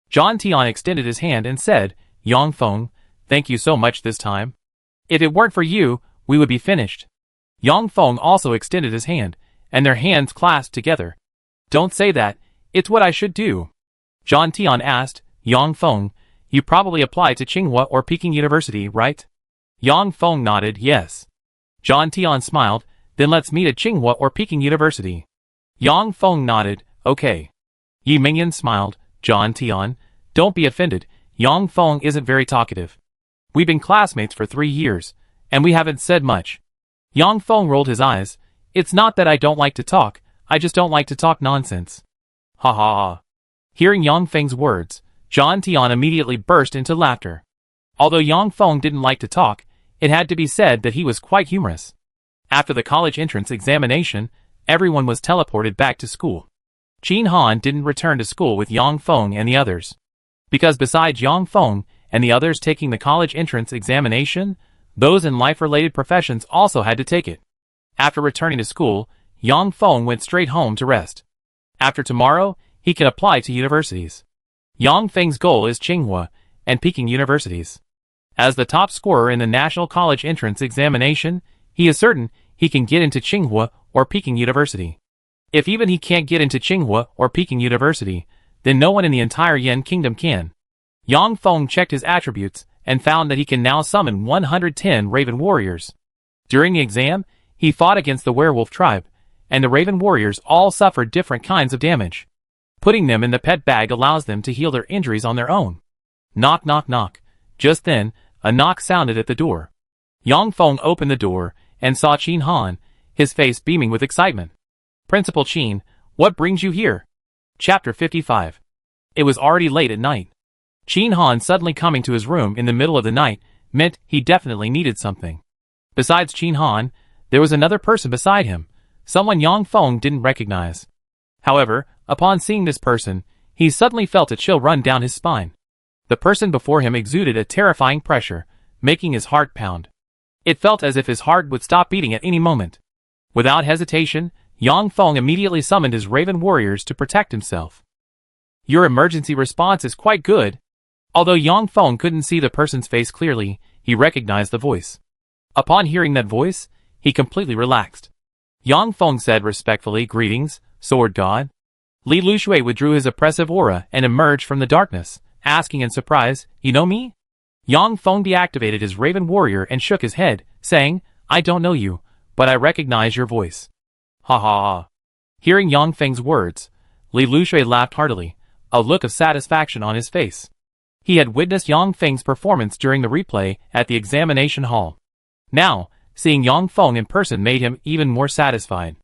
John Tian extended his hand and said, Yang Feng, thank you so much this time. If it weren't for you, we would be finished. Yang Feng also extended his hand, and their hands clasped together. Don't say that, it's what I should do. John Tian asked, Yang Feng, you probably applied to Tsinghua or Peking University, right? Yang Feng nodded, yes. John Tian smiled, then let's meet at Tsinghua or Peking University. Yang Feng nodded, okay. Yi Mingyan smiled, John Tian, don't be offended, Yang Feng isn't very talkative. We've been classmates for 3 years, and we haven't said much. Yang Feng rolled his eyes, it's not that I don't like to talk, I just don't like to talk nonsense. Ha ha ha. Hearing Yang Feng's words, John Tian immediately burst into laughter. Although Yang Feng didn't like to talk, it had to be said that he was quite humorous. After the college entrance examination, everyone was teleported back to school. Qin Han didn't return to school with Yang Feng and the others. Because besides Yang Feng and the others taking the college entrance examination, those in life-related professions also had to take it. After returning to school, Yang Feng went straight home to rest. After tomorrow, he can apply to universities. Yang Feng's goal is Tsinghua and Peking universities. As the top scorer in the National College Entrance Examination, he is certain he can get into Tsinghua or Peking University. If even he can't get into Tsinghua or Peking University, then no one in the entire Yan Kingdom can. Yang Feng checked his attributes and found that he can now summon 110 Raven Warriors. During the exam, he fought against the werewolf tribe, and the Raven Warriors all suffered different kinds of damage. Putting them in the pet bag allows them to heal their injuries on their own. Knock knock knock. Just then, a knock sounded at the door. Yang Feng opened the door and saw Qin Han, his face beaming with excitement. Principal Qin, what brings you here? Chapter 55. It was already late at night. Qin Han suddenly coming to his room in the middle of the night meant he definitely needed something. Besides Qin Han, there was another person beside him, someone Yang Feng didn't recognize. However, upon seeing this person, he suddenly felt a chill run down his spine. The person before him exuded a terrifying pressure, making his heart pound. It felt as if his heart would stop beating at any moment. Without hesitation, Yang Feng immediately summoned his Raven Warriors to protect himself. Your emergency response is quite good. Although Yang Feng couldn't see the person's face clearly, he recognized the voice. Upon hearing that voice, he completely relaxed. Yang Feng said respectfully, greetings, Sword God. Li Lushui withdrew his oppressive aura and emerged from the darkness, asking in surprise, you know me? Yang Feng deactivated his Raven Warrior and shook his head, saying, I don't know you, but I recognize your voice. Ha ha ha. Hearing Yang Feng's words, Li Lushui laughed heartily, a look of satisfaction on his face. He had witnessed Yang Feng's performance during the replay at the examination hall. Now, seeing Yang Feng in person made him even more satisfied.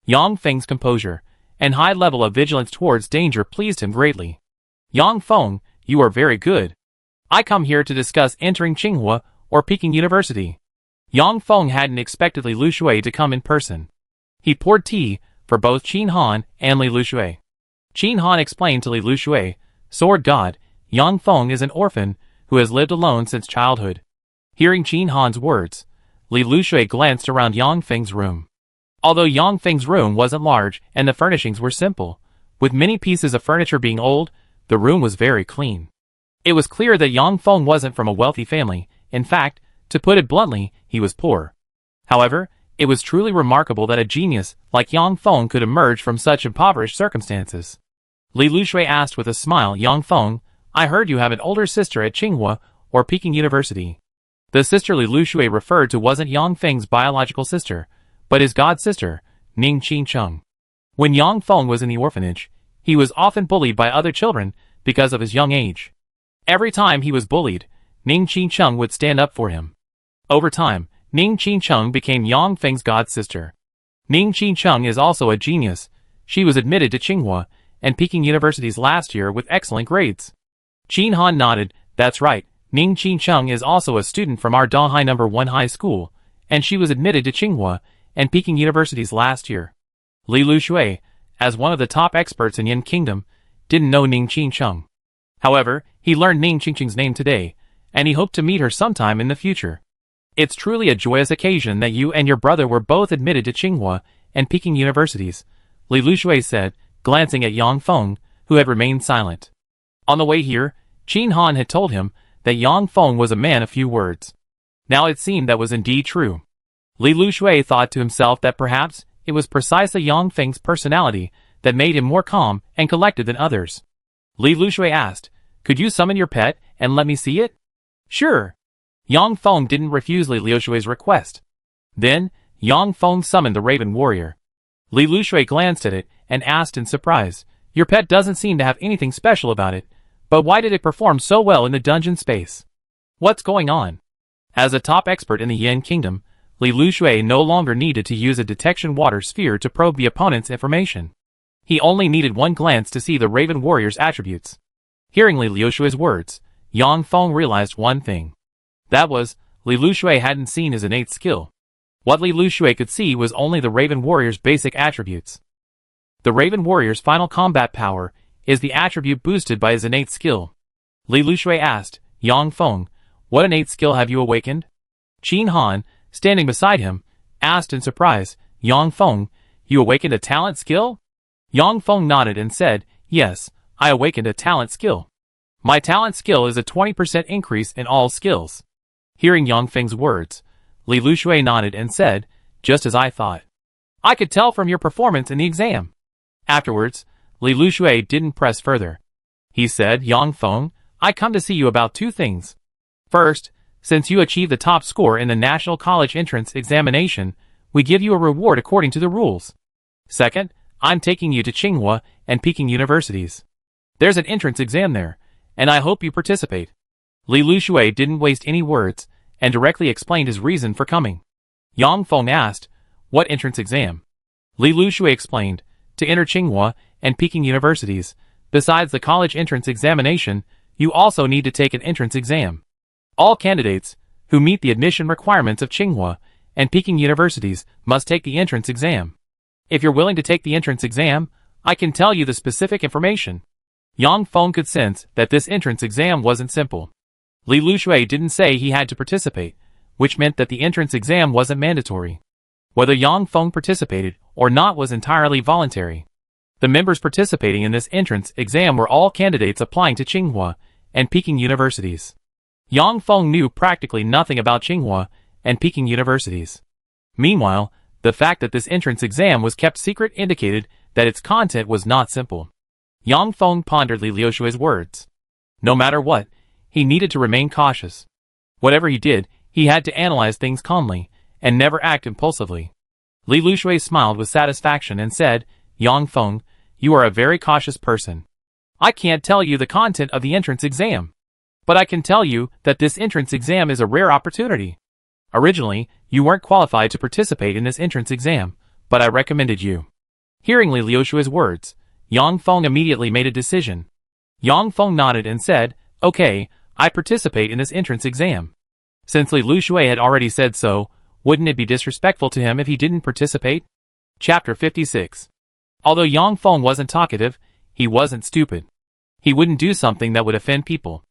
Yang Feng's composure and high level of vigilance towards danger pleased him greatly. Yang Feng, you are very good. I come here to discuss entering Tsinghua or Peking University. Yang Feng hadn't expected Li Lushui to come in person. He poured tea for both Qin Han and Li Lushui. Qin Han explained to Li Lushui, Sword God, Yang Feng is an orphan who has lived alone since childhood. Hearing Qin Han's words, Li Lushui glanced around Yang Feng's room. Although Yang Feng's room wasn't large and the furnishings were simple, with many pieces of furniture being old, the room was very clean. It was clear that Yang Feng wasn't from a wealthy family. In fact, to put it bluntly, he was poor. However, it was truly remarkable that a genius like Yang Feng could emerge from such impoverished circumstances. Li Lushui asked with a smile, Yang Feng, I heard you have an older sister at Tsinghua or Peking University. The sister Li Lushui referred to wasn't Yang Feng's biological sister, but his god-sister, Ning Qincheng. When Yang Feng was in the orphanage, he was often bullied by other children because of his young age. Every time he was bullied, Ning Qincheng would stand up for him. Over time, Ning Qincheng became Yang Feng's god-sister. Ning Qincheng is also a genius. She was admitted to Tsinghua and Peking Universities last year with excellent grades. Qin Han nodded, that's right, Ning Qincheng is also a student from our Donghai No. 1 high school, and she was admitted to Tsinghua and Peking Universities last year. Li Lushui, as one of the top experts in Yan Kingdom, didn't know Ning Qincheng. However, He learned Ning Qingqing's name today, and he hoped to meet her sometime in the future. It's truly a joyous occasion that you and your brother were both admitted to Tsinghua and Peking universities, Li Lushui said, glancing at Yang Feng, who had remained silent. On the way here, Qin Han had told him that Yang Feng was a man of few words. Now it seemed that was indeed true. Li Lushui thought to himself that perhaps it was precisely Yang Feng's personality that made him more calm and collected than others. Li Lushui asked, "Could you summon your pet and let me see it?" "Sure." Yang Feng didn't refuse Li Lushui's request. Then, Yang Feng summoned the Raven Warrior. Li Lushui glanced at it and asked in surprise, "Your pet doesn't seem to have anything special about it, but why did it perform so well in the dungeon space? What's going on?" As a top expert in the Yin Kingdom, Li Lushui no longer needed to use a detection water sphere to probe the opponent's information. He only needed one glance to see the Raven Warrior's attributes. Hearing Li Lushui's words, Yang Feng realized one thing. That was, Li Lushui hadn't seen his innate skill. What Li Lushui could see was only the Raven Warrior's basic attributes. The Raven Warrior's final combat power is the attribute boosted by his innate skill. Li Lushui asked, "Yang Feng, what innate skill have you awakened?" Qin Han, standing beside him, asked in surprise, "Yang Feng, you awakened a talent skill?" Yang Feng nodded and said, "Yes, I awakened a talent skill. My talent skill is a 20% increase in all skills." Hearing Yang Feng's words, Li Lushui nodded and said, "Just as I thought. I could tell from your performance in the exam." Afterwards, Li Lushui didn't press further. He said, "Yang Feng, I come to see you about two things. First, since you achieved the top score in the National College Entrance Examination, we give you a reward according to the rules. Second, I'm taking you to Tsinghua and Peking universities. There's an entrance exam there, and I hope you participate." Li Lushui didn't waste any words, and directly explained his reason for coming. Yang Feng asked, "What entrance exam?" Li Lushui explained, "To enter Tsinghua and Peking universities, besides the college entrance examination, you also need to take an entrance exam. All candidates who meet the admission requirements of Tsinghua and Peking universities must take the entrance exam. If you're willing to take the entrance exam, I can tell you the specific information." Yang Feng could sense that this entrance exam wasn't simple. Li Lushui didn't say he had to participate, which meant that the entrance exam wasn't mandatory. Whether Yang Feng participated or not was entirely voluntary. The members participating in this entrance exam were all candidates applying to Tsinghua and Peking universities. Yang Feng knew practically nothing about Tsinghua and Peking universities. Meanwhile, the fact that this entrance exam was kept secret indicated that its content was not simple. Yang Feng pondered Li Lushui's words. No matter what, he needed to remain cautious. Whatever he did, he had to analyze things calmly, and never act impulsively. Li Lushui smiled with satisfaction and said, "Yang Feng, you are a very cautious person. I can't tell you the content of the entrance exam. But I can tell you that this entrance exam is a rare opportunity. Originally, you weren't qualified to participate in this entrance exam, but I recommended you." Hearing Li Lushui's words, Yang Feng immediately made a decision. Yang Feng nodded and said, "Okay, I participate in this entrance exam." Since Li Lushui had already said so, wouldn't it be disrespectful to him if he didn't participate? Chapter 56. Although Yang Feng wasn't talkative, he wasn't stupid. He wouldn't do something that would offend people.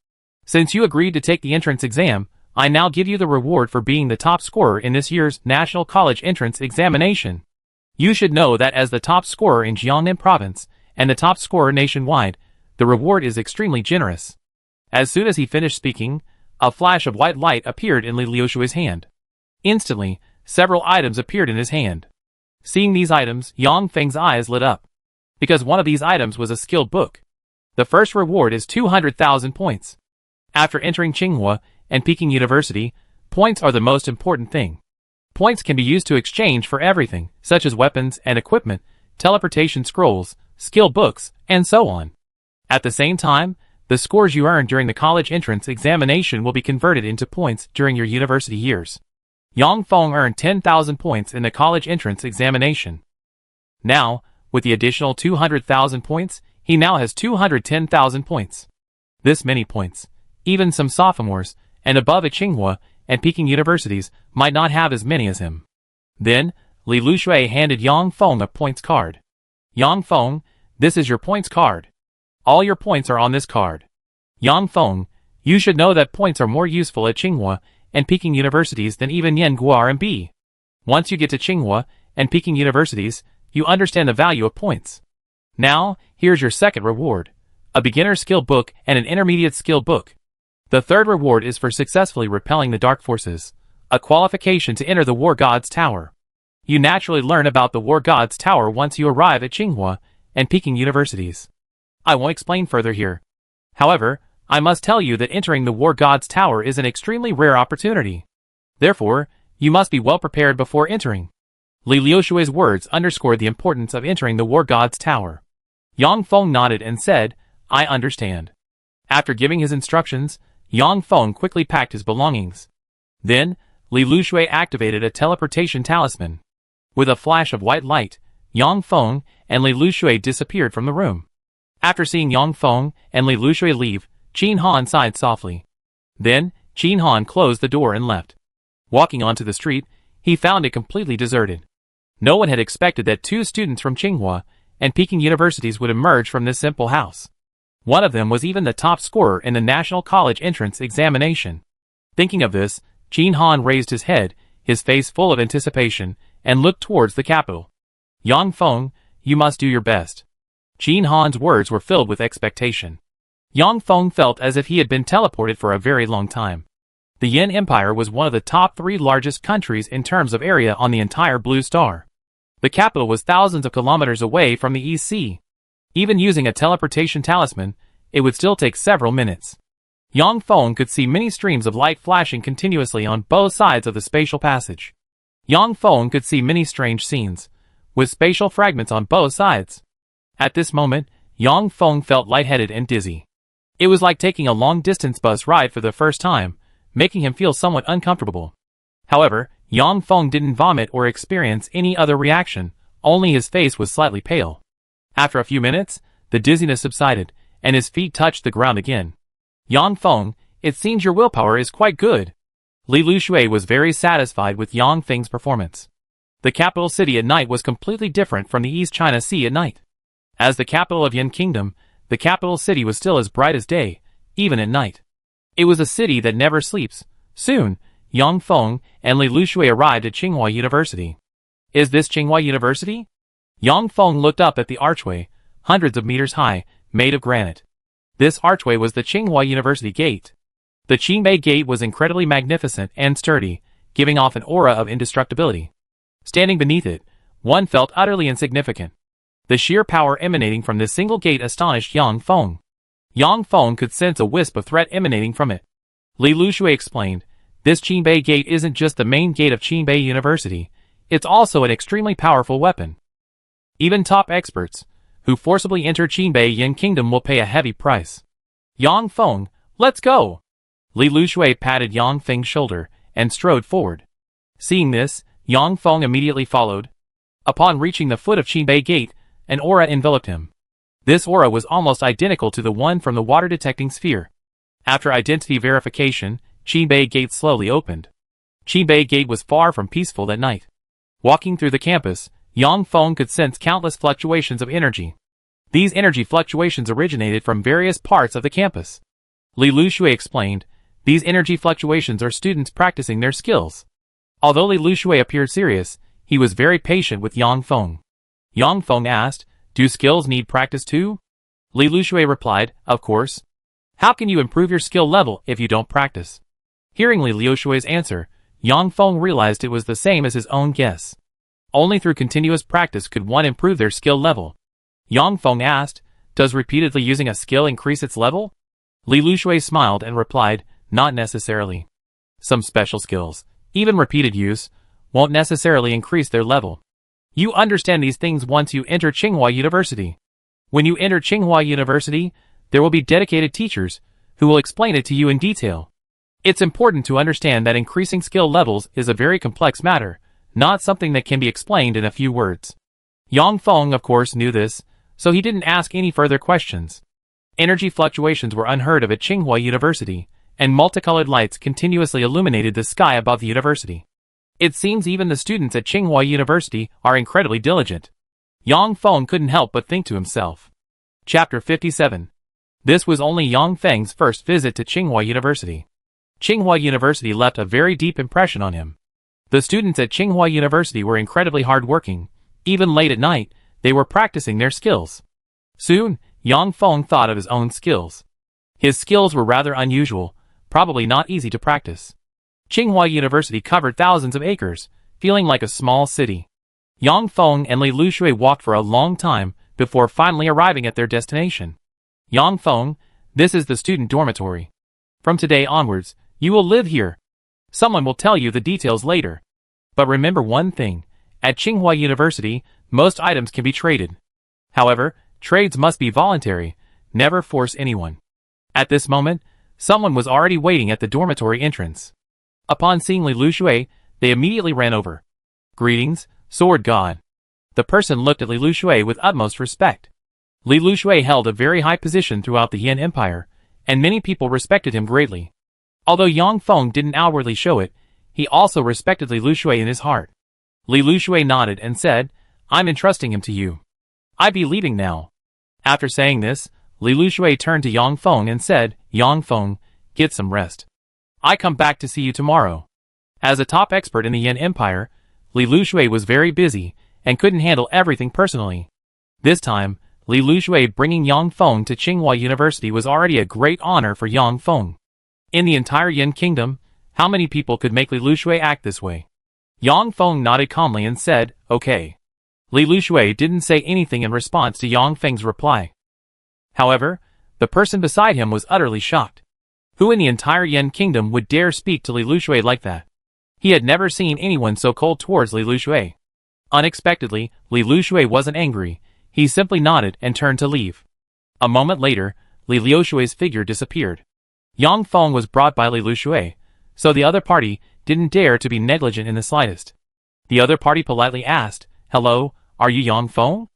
"Since you agreed to take the entrance exam, I now give you the reward for being the top scorer in this year's National College Entrance Examination. You should know that as the top scorer in Jiangnan Province, and the top scorer nationwide, the reward is extremely generous." As soon as he finished speaking, a flash of white light appeared in Li Lushui's hand. Instantly, several items appeared in his hand. Seeing these items, Yang Feng's eyes lit up. Because one of these items was a skilled book. The first reward is 200,000 points. After entering Tsinghua and Peking University, points are the most important thing. Points can be used to exchange for everything, such as weapons and equipment, teleportation scrolls, skill books, and so on. At the same time, the scores you earn during the college entrance examination will be converted into points during your university years. Yang Feng earned 10,000 points in the college entrance examination. Now, with the additional 200,000 points, he now has 210,000 points. This many points, even some sophomores, and above at Tsinghua and Peking universities, might not have as many as him. Then, Li Lushui handed Yang Feng a points card. "Yang Feng, this is your points card. All your points are on this card." Yang Feng, you should know that points are more useful at Tsinghua and Peking universities than even Yanguar and B. Once you get to Tsinghua and Peking universities, you understand the value of points. Now, here's your second reward. A beginner skill book and an intermediate skill book. The third reward is for successfully repelling the dark forces, a qualification to enter the War God's Tower. You naturally learn about the War God's Tower once you arrive at Tsinghua and Peking universities. I won't explain further here. However, I must tell you that entering the War God's Tower is an extremely rare opportunity. Therefore, you must be well prepared before entering. Li Liushui's words underscored the importance of entering the War God's Tower. Yang Feng nodded and said, I understand. After giving his instructions, Yang Feng quickly packed his belongings. Then, Li Liushui activated a teleportation talisman. With a flash of white light, Yang Feng and Li Liushui disappeared from the room. After seeing Yang Feng and Li Liushui leave, Qin Han sighed softly. Then, Qin Han closed the door and left. Walking onto the street, he found it completely deserted. No one had expected that two students from Tsinghua and Peking universities would emerge from this simple house. One of them was even the top scorer in the National College entrance examination. Thinking of this, Qin Han raised his head, his face full of anticipation, and looked towards the capital. Yang Feng, you must do your best. Qin Han's words were filled with expectation. Yang Feng felt as if he had been teleported for a very long time. The Yin Empire was one of the top 3 largest countries in terms of area on the entire Blue Star. The capital was thousands of kilometers away from the East Sea. Even using a teleportation talisman, it would still take several minutes. Yang Feng could see many streams of light flashing continuously on both sides of the spatial passage. Yang Feng could see many strange scenes, with spatial fragments on both sides. At this moment, Yang Feng felt lightheaded and dizzy. It was like taking a long-distance bus ride for the first time, making him feel somewhat uncomfortable. However, Yang Feng didn't vomit or experience any other reaction, only his face was slightly pale. After a few minutes, the dizziness subsided, and his feet touched the ground again. Yang Feng, it seems your willpower is quite good. Li Liushui was very satisfied with Yang Feng's performance. The capital city at night was completely different from the East China Sea at night. As the capital of Yin Kingdom, the capital city was still as bright as day, even at night. It was a city that never sleeps. Soon, Yang Feng and Li Liushui arrived at Tsinghua University. Is this Tsinghua University? Yang Feng looked up at the archway, hundreds of meters high, made of granite. This archway was the Tsinghua University gate. The Qingbei gate was incredibly magnificent and sturdy, giving off an aura of indestructibility. Standing beneath it, one felt utterly insignificant. The sheer power emanating from this single gate astonished Yang Feng. Yang Feng could sense a wisp of threat emanating from it. Li Liushui explained, this Qingbei gate isn't just the main gate of Qingbei University, it's also an extremely powerful weapon. Even top experts, who forcibly enter Qingbei Yin Kingdom will pay a heavy price. Yang Feng, let's go! Li Liushui patted Yang Feng's shoulder and strode forward. Seeing this, Yang Feng immediately followed. Upon reaching the foot of Qingbei Gate, an aura enveloped him. This aura was almost identical to the one from the water-detecting sphere. After identity verification, Qingbei Gate slowly opened. Qingbei Gate was far from peaceful that night. Walking through the campus, Yang Feng could sense countless fluctuations of energy. These energy fluctuations originated from various parts of the campus. Li Liushui explained, these energy fluctuations are students practicing their skills. Although Li Liushui appeared serious, he was very patient with Yang Feng. Yang Feng asked, do skills need practice too? Li Liushui replied, of course. How can you improve your skill level if you don't practice? Hearing Li Liushui's answer, Yang Feng realized it was the same as his own guess. Only through continuous practice could one improve their skill level. Yang Feng asked, does repeatedly using a skill increase its level? Li Liushui smiled and replied, not necessarily. Some special skills, even repeated use, won't necessarily increase their level. You understand these things once you enter Tsinghua University. When you enter Tsinghua University, there will be dedicated teachers who will explain it to you in detail. It's important to understand that increasing skill levels is a very complex matter, not something that can be explained in a few words. Yang Feng of course knew this, so he didn't ask any further questions. Energy fluctuations were unheard of at Tsinghua University, and multicolored lights continuously illuminated the sky above the university. It seems even the students at Tsinghua University are incredibly diligent. Yang Feng couldn't help but think to himself. Chapter 57. This was only Yang Feng's first visit to Tsinghua University. Tsinghua University left a very deep impression on him. The students at Tsinghua University were incredibly hardworking. Even late at night, they were practicing their skills. Soon, Yang Feng thought of his own skills. His skills were rather unusual, probably not easy to practice. Tsinghua University covered thousands of acres, feeling like a small city. Yang Feng and Li Lushui walked for a long time before finally arriving at their destination. Yang Feng, this is the student dormitory. From today onwards, you will live here. Someone will tell you the details later. But remember one thing, at Tsinghua University, most items can be traded. However, trades must be voluntary, never force anyone. At this moment, someone was already waiting at the dormitory entrance. Upon seeing Li Lushui, they immediately ran over. Greetings, Sword God. The person looked at Li Lushui with utmost respect. Li Lushui held a very high position throughout the Yan Empire, and many people respected him greatly. Although Yang Feng didn't outwardly show it, he also respected Li Lushui in his heart. Li Lushui nodded and said, I'm entrusting him to you. I be leaving now. After saying this, Li Lushui turned to Yang Feng and said, Yang Feng, get some rest. I come back to see you tomorrow. As a top expert in the Yan Empire, Li Lushui was very busy and couldn't handle everything personally. This time, Li Lushui bringing Yang Feng to Tsinghua University was already a great honor for Yang Feng. In the entire Yan Kingdom, how many people could make Li Lushui act this way? Yang Feng nodded calmly and said, okay. Li Lushui didn't say anything in response to Yang Feng's reply. However, the person beside him was utterly shocked. Who in the entire Yan Kingdom would dare speak to Li Lushui like that? He had never seen anyone so cold towards Li Lushui. Unexpectedly, Li Lushui wasn't angry, he simply nodded and turned to leave. A moment later, Li Lushui's figure disappeared. Yang Feng was brought by Li Lushui, so the other party didn't dare to be negligent in the slightest. The other party politely asked, hello, are you Yang Feng?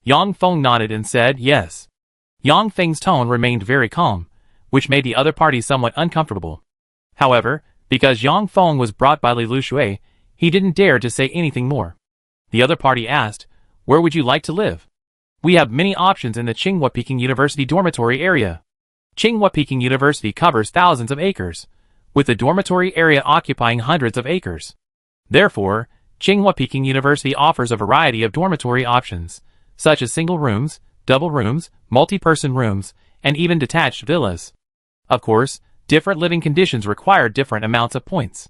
Yang Feng nodded and said, yes. Yang Feng's tone remained very calm, which made the other party somewhat uncomfortable. However, because Yang Feng was brought by Li Lushui, he didn't dare to say anything more. The other party asked, where would you like to live? We have many options in the Tsinghua Peking University dormitory area. Tsinghua Peking University covers thousands of acres, with the dormitory area occupying hundreds of acres. Therefore, Tsinghua Peking University offers a variety of dormitory options, such as single rooms, double rooms, multi-person rooms, and even detached villas. Of course, different living conditions require different amounts of points.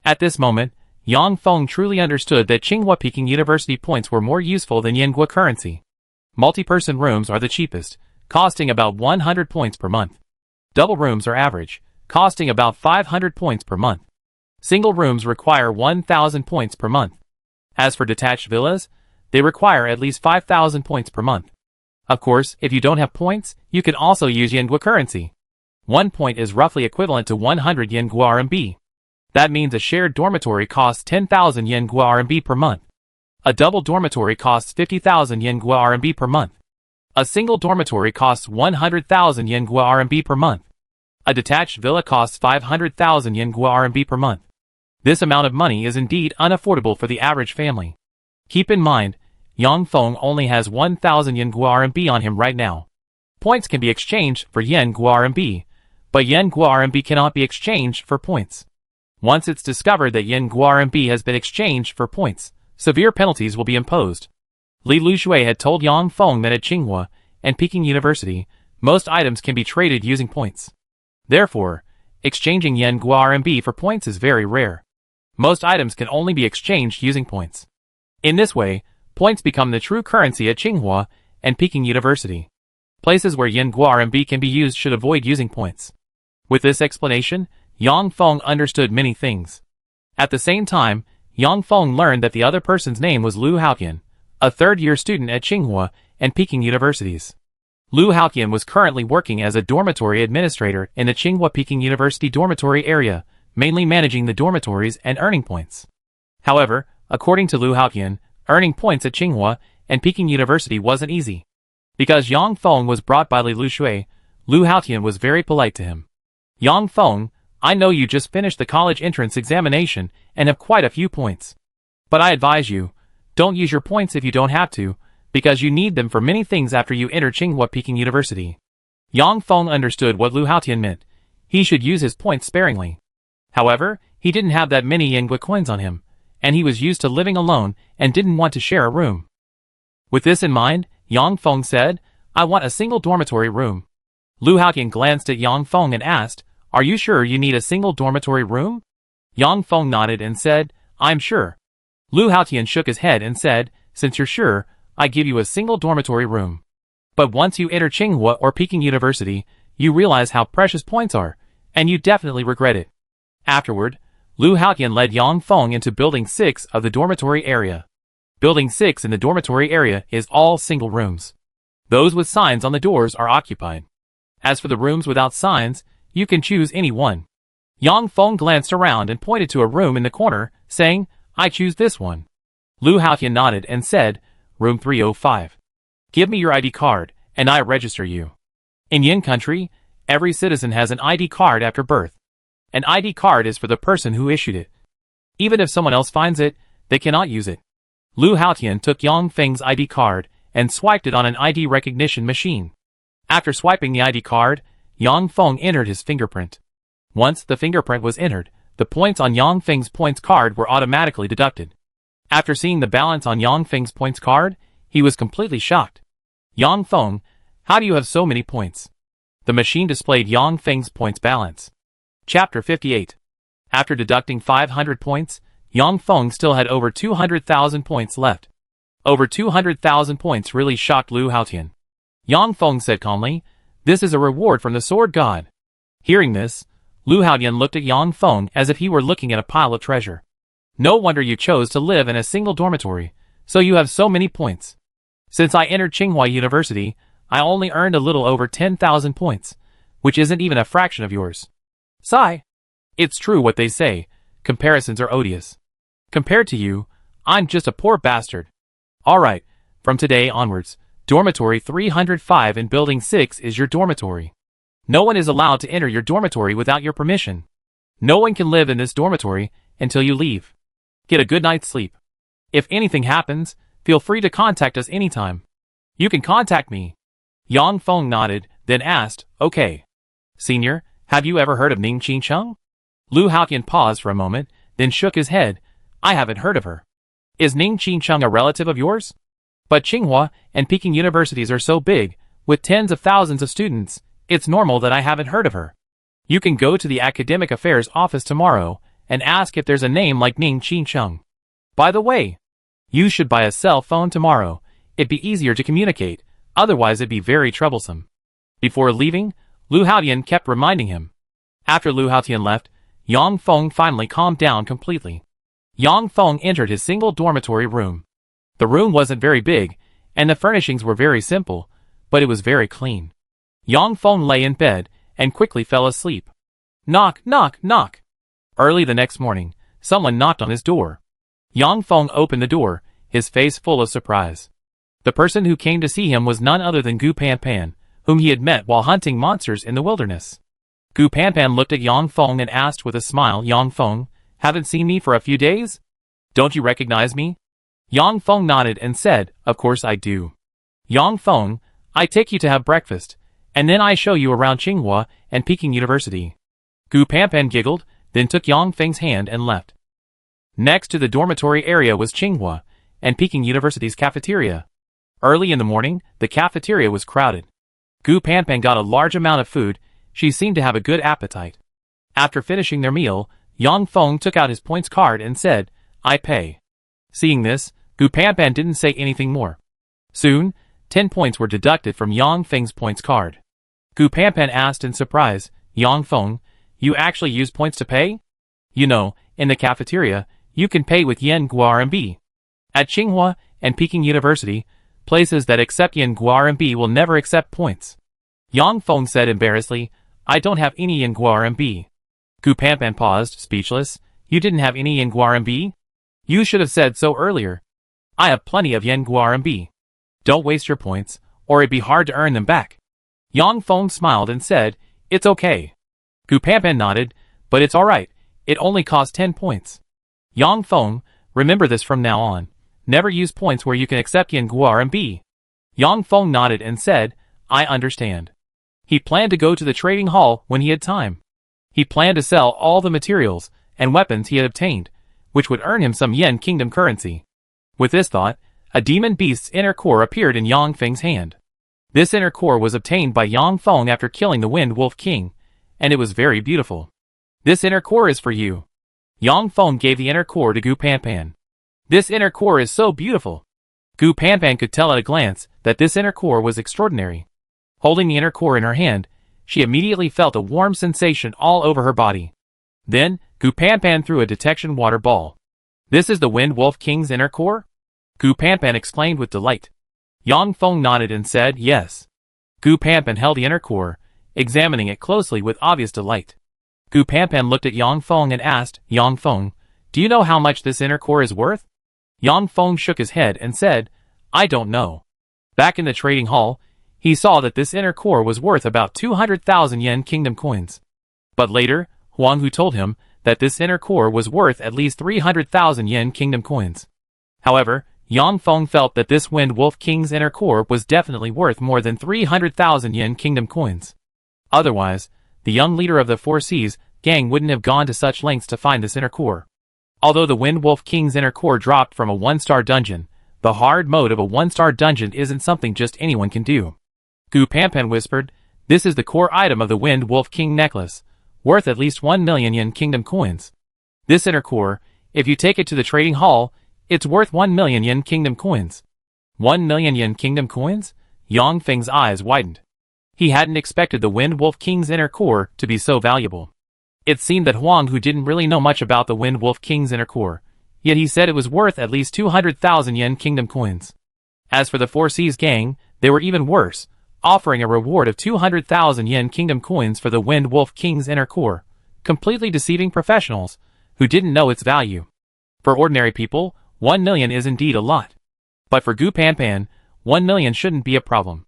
At this moment, Yang Feng truly understood that Tsinghua Peking University points were more useful than Yenghua currency. Multi-person rooms are the cheapest, costing about 100 points per month. Double rooms are average, costing about 500 points per month. Single rooms require 1,000 points per month. As for detached villas, they require at least 5,000 points per month. Of course, if you don't have points, you can also use Yenghua currency. 1 point is roughly equivalent to 100 Yenghua RMB. That means a shared dormitory costs 10,000 Yenghua RMB per month. A double dormitory costs 50,000 Yenghua RMB per month. A single dormitory costs 100,000 Yenghua RMB per month. A detached villa costs 500,000 Yenghua RMB per month. This amount of money is indeed unaffordable for the average family. Keep in mind, Yang Feng only has 1,000 Yenghua RMB on him right now. Points can be exchanged for Yenghua RMB, but Yenghua RMB cannot be exchanged for points. Once it's discovered that Yenghua RMB has been exchanged for points, severe penalties will be imposed. Li Lushui had told Yang Feng that at Tsinghua and Peking University, most items can be traded using points. Therefore, exchanging Yenghua RMB for points is very rare. Most items can only be exchanged using points. In this way, points become the true currency at Tsinghua and Peking University. Places where Yenghua RMB can be used should avoid using points. With this explanation, Yang Feng understood many things. At the same time, Yang Feng learned that the other person's name was Lu Haoqian, a third-year student at Tsinghua and Peking Universities. Lu Haoqian was currently working as a dormitory administrator in the Tsinghua Peking University dormitory area, mainly managing the dormitories and earning points. However, according to Lu Haoqian, earning points at Tsinghua and Peking University wasn't easy. Because Yang Feng was brought by Li Lushui, Lu Haoqian was very polite to him. Yang Feng, I know you just finished the college entrance examination and have quite a few points. But I advise you, don't use your points if you don't have to, because you need them for many things after you enter Tsinghua Peking University. Yang Feng understood what Lu Haotian meant. He should use his points sparingly. However, he didn't have that many Yingui coins on him, and he was used to living alone and didn't want to share a room. With this in mind, Yang Feng said, I want a single dormitory room. Lu Haotian glanced at Yang Feng and asked, Are you sure you need a single dormitory room? Yang Feng nodded and said, I'm sure. Lu Haotian shook his head and said, Since you're sure, I give you a single dormitory room. But once you enter Tsinghua or Peking University, you realize how precious points are, and you definitely regret it. Afterward, Lu Haotian led Yang Feng into Building 6 of the dormitory area. Building 6 in the dormitory area is all single rooms. Those with signs on the doors are occupied. As for the rooms without signs, you can choose any one. Yang Feng glanced around and pointed to a room in the corner, saying, I choose this one. Lu Haotian nodded and said, Room 305. Give me your ID card, and I register you. In Yin country, every citizen has an ID card after birth. An ID card is for the person who issued it. Even if someone else finds it, they cannot use it. Lu Haotian took Yang Feng's ID card and swiped it on an ID recognition machine. After swiping the ID card, Yang Feng entered his fingerprint. Once the fingerprint was entered, the points on Yang Feng's points card were automatically deducted. After seeing the balance on Yang Feng's points card, he was completely shocked. Yang Feng, how do you have so many points? The machine displayed Yang Feng's points balance. Chapter 58. After deducting 500 points, Yang Feng still had over 200,000 points left. Over 200,000 points really shocked Lu Haotian. Yang Feng said calmly, This is a reward from the sword god. Hearing this, Lu Haotian looked at Yang Feng as if he were looking at a pile of treasure. No wonder you chose to live in a single dormitory, so you have so many points. Since I entered Tsinghua University, I only earned a little over 10,000 points, which isn't even a fraction of yours. Sigh. It's true what they say, comparisons are odious. Compared to you, I'm just a poor bastard. Alright, from today onwards, Dormitory 305 in Building 6 is your dormitory. No one is allowed to enter your dormitory without your permission. No one can live in this dormitory until you leave. Get a good night's sleep. If anything happens, feel free to contact us anytime. You can contact me. Yang Feng nodded, then asked, Okay. Senior, have you ever heard of Ning Qingcheng? Lu Haotian paused for a moment, then shook his head. I haven't heard of her. Is Ning Qingcheng a relative of yours? But Tsinghua and Peking universities are so big, with tens of thousands of students, it's normal that I haven't heard of her. You can go to the Academic Affairs office tomorrow and ask if there's a name like Ning Qingcheng. By the way, you should buy a cell phone tomorrow. It'd be easier to communicate, otherwise it'd be very troublesome. Before leaving, Lu Haotian kept reminding him. After Lu Haotian left, Yang Feng finally calmed down completely. Yang Feng entered his single dormitory room. The room wasn't very big, and the furnishings were very simple, but it was very clean. Yang Feng lay in bed and quickly fell asleep. Knock, knock, knock. Early the next morning, someone knocked on his door. Yang Feng opened the door, his face full of surprise. The person who came to see him was none other than Gu Panpan, whom he had met while hunting monsters in the wilderness. Gu Panpan looked at Yang Feng and asked with a smile, Yang Feng, haven't seen me for a few days? Don't you recognize me? Yang Feng nodded and said, Of course I do. Yang Feng, I take you to have breakfast, and then I show you around Tsinghua and Peking University. Gu Panpan giggled, then took Yang Feng's hand and left. Next to the dormitory area was Tsinghua and Peking University's cafeteria. Early in the morning, the cafeteria was crowded. Gu Panpan got a large amount of food. She seemed to have a good appetite. After finishing their meal, Yang Feng took out his points card and said, I pay. Seeing this, Gu Panpan didn't say anything more. Soon, 10 points were deducted from Yang Feng's points card. Gu Panpan asked in surprise, Yang Feng, you actually use points to pay? You know, in the cafeteria, you can pay with yen RMB. At Tsinghua and Peking University, places that accept yen RMB will never accept points. Yang Feng said embarrassedly, I don't have any yen RMB. Gu Panpan paused, speechless. You didn't have any yen RMB? You should have said so earlier. I have plenty of yen RMB. Don't waste your points, or it'd be hard to earn them back. Yang Feng smiled and said, It's okay. Gu Panpan nodded, but it's alright. It only costs 10 points. Yang Feng, remember this from now on. Never use points where you can accept yen RMB. Yang Feng nodded and said, I understand. He planned to go to the trading hall when he had time. He planned to sell all the materials and weapons he had obtained, which would earn him some Yen Kingdom currency. With this thought, a demon beast's inner core appeared in Yang Feng's hand. This inner core was obtained by Yang Feng after killing the Wind Wolf King, and it was very beautiful. This inner core is for you. Yang Feng gave the inner core to Gu Panpan. This inner core is so beautiful. Gu Panpan could tell at a glance that this inner core was extraordinary. Holding the inner core in her hand, she immediately felt a warm sensation all over her body. Then, Gu Panpan threw a detection water ball. This is the Wind Wolf King's inner core? Gu Panpan exclaimed with delight. Yang Feng nodded and said yes. Gu Panpan held the inner core, examining it closely with obvious delight. Gu Panpan looked at Yang Feng and asked, Yang Feng, do you know how much this inner core is worth? Yang Feng shook his head and said, I don't know. Back in the trading hall, he saw that this inner core was worth about 200,000 Yen Kingdom coins. But later, Huang Hu told him that this inner core was worth at least 300,000 Yen Kingdom coins. However, Yang Feng felt that this Wind Wolf King's inner core was definitely worth more than 300,000 Yen Kingdom coins. Otherwise, the young leader of the Four Seas gang wouldn't have gone to such lengths to find this inner core. Although the Wind Wolf King's inner core dropped from a 1-star dungeon, the hard mode of a 1-star dungeon isn't something just anyone can do. Gu Panpan whispered, this is the core item of the Wind Wolf King necklace, worth at least 1 million Yen Kingdom coins. This inner core, if you take it to the trading hall, it's worth 1 million Yen Kingdom coins. 1 million Yen Kingdom coins? Yang Feng's eyes widened. He hadn't expected the Wind Wolf King's inner core to be so valuable. It seemed that Huang Hu didn't really know much about the Wind Wolf King's inner core, yet he said it was worth at least 200,000 Yen Kingdom coins. As for the Four Seas gang, they were even worse, offering a reward of 200,000 Yen Kingdom coins for the Wind Wolf King's inner core, completely deceiving professionals who didn't know its value. For ordinary people, 1 million is indeed a lot. But for Gu Panpan, 1 million shouldn't be a problem.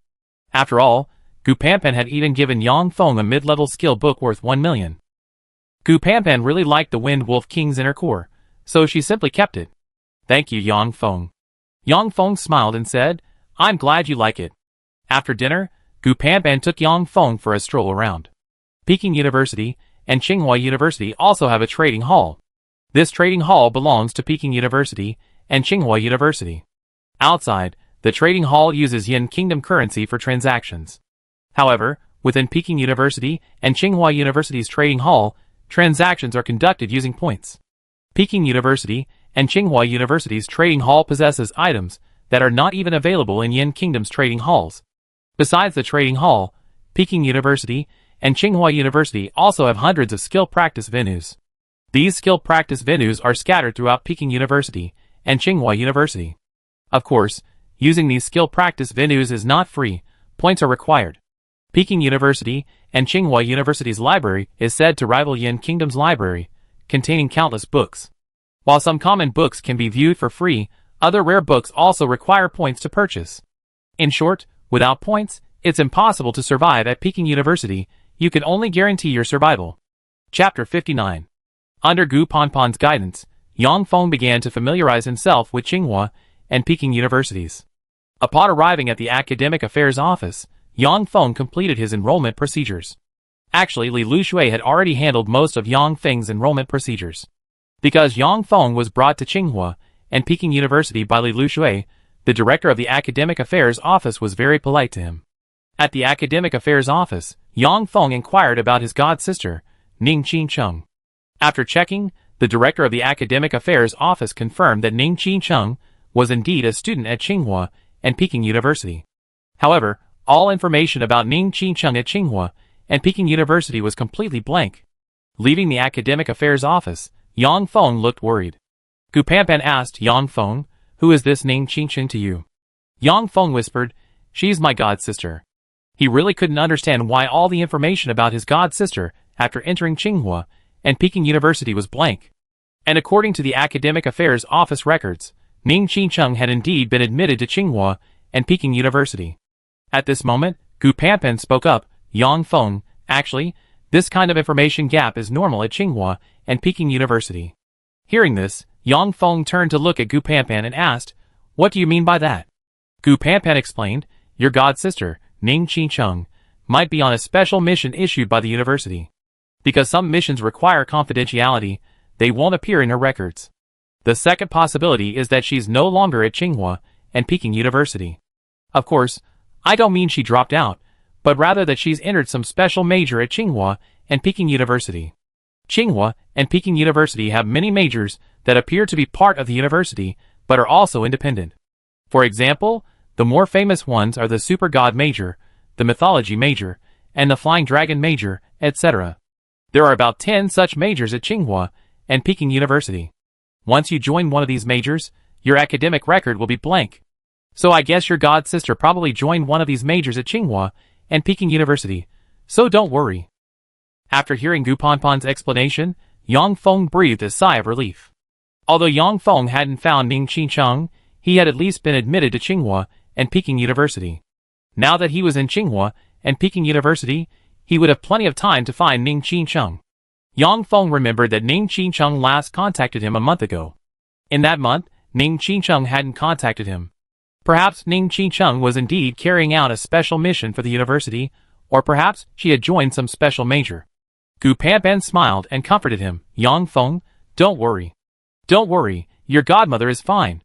After all, Gu Panpan had even given Yang Feng a mid-level skill book worth 1 million. Gu Panpan really liked the Wind Wolf King's inner core, so she simply kept it. Thank you, Yang Feng. Yang Feng smiled and said, I'm glad you like it. After dinner, Gu Panpan took Yang Feng for a stroll around. Peking University and Tsinghua University also have a trading hall. This trading hall belongs to Peking University and Tsinghua University. Outside, the trading hall uses Yen Kingdom currency for transactions. However, within Peking University and Tsinghua University's trading hall, transactions are conducted using points. Peking University and Tsinghua University's trading hall possesses items that are not even available in Yen Kingdom's trading halls. Besides the trading hall, Peking University and Tsinghua University also have hundreds of skill practice venues. These skill practice venues are scattered throughout Peking University and Tsinghua University. Of course, using these skill practice venues is not free, points are required. Peking University and Tsinghua University's library is said to rival Yen Kingdom's library, containing countless books. While some common books can be viewed for free, other rare books also require points to purchase. In short, without points, it's impossible to survive at Peking University. You can only guarantee your survival. Chapter 59. Under Gu Panpan's guidance, Yang Feng began to familiarize himself with Tsinghua and Peking Universities. Upon arriving at the Academic Affairs Office, Yang Feng completed his enrollment procedures. Actually, Li Lushui had already handled most of Yang Feng's enrollment procedures. Because Yang Feng was brought to Tsinghua and Peking University by Li Lushui, the director of the Academic Affairs Office was very polite to him. At the Academic Affairs Office, Yang Feng inquired about his god-sister, Ning Qincheng. After checking, the director of the Academic Affairs Office confirmed that Ning Qincheng was indeed a student at Tsinghua and Peking University. However, all information about Ning Qincheng at Tsinghua and Peking University was completely blank. Leaving the Academic Affairs Office, Yang Feng looked worried. Gu Panpan asked Yang Feng, who is this Ning Qincheng to you? Yang Feng whispered, she's my god-sister. He really couldn't understand why all the information about his god-sister after entering Tsinghua and Peking University was blank. And according to the Academic Affairs Office records, Ning Qincheng had indeed been admitted to Tsinghua and Peking University. At this moment, Gu Panpan spoke up, Yang Feng, actually, this kind of information gap is normal at Tsinghua and Peking University. Hearing this, Yang Feng turned to look at Gu Panpan and asked, what do you mean by that? Gu Panpan explained, your god-sister, Ning Qincheng, might be on a special mission issued by the university. Because some missions require confidentiality, they won't appear in her records. The second possibility is that she's no longer at Tsinghua and Peking University. Of course, I don't mean she dropped out, but rather that she's entered some special major at Tsinghua and Peking University. Tsinghua and Peking University have many majors that appear to be part of the university, but are also independent. For example, the more famous ones are the Super God Major, the Mythology Major, and the Flying Dragon Major, etc. There are about 10 such majors at Tsinghua and Peking University. Once you join one of these majors, your academic record will be blank. So I guess your god sister probably joined one of these majors at Tsinghua and Peking University, so don't worry. After hearing Gu Panpan's explanation, Yang Feng breathed a sigh of relief. Although Yang Feng hadn't found Ning Qicheng, he had at least been admitted to Tsinghua and Peking University. Now that he was in Tsinghua and Peking University, he would have plenty of time to find Ning Qicheng. Yang Feng remembered that Ning Qicheng last contacted him a month ago. In that month, Ning Qicheng hadn't contacted him. Perhaps Ning Qicheng was indeed carrying out a special mission for the university, or perhaps she had joined some special major. Gu Panpan smiled and comforted him. Yang Feng, don't worry. Don't worry, your godmother is fine.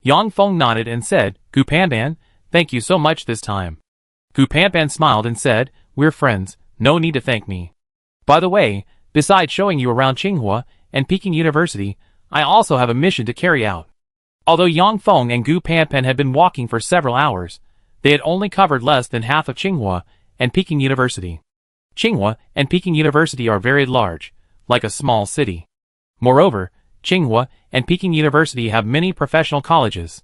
Yang Feng nodded and said, Gu Panpan, thank you so much this time. Gu Panpan smiled and said, we're friends, no need to thank me. By the way, besides showing you around Tsinghua and Peking University, I also have a mission to carry out. Although Yang Feng and Gu Panpan had been walking for several hours, they had only covered less than half of Tsinghua and Peking University. Tsinghua and Peking University are very large, like a small city. Moreover, Tsinghua and Peking University have many professional colleges.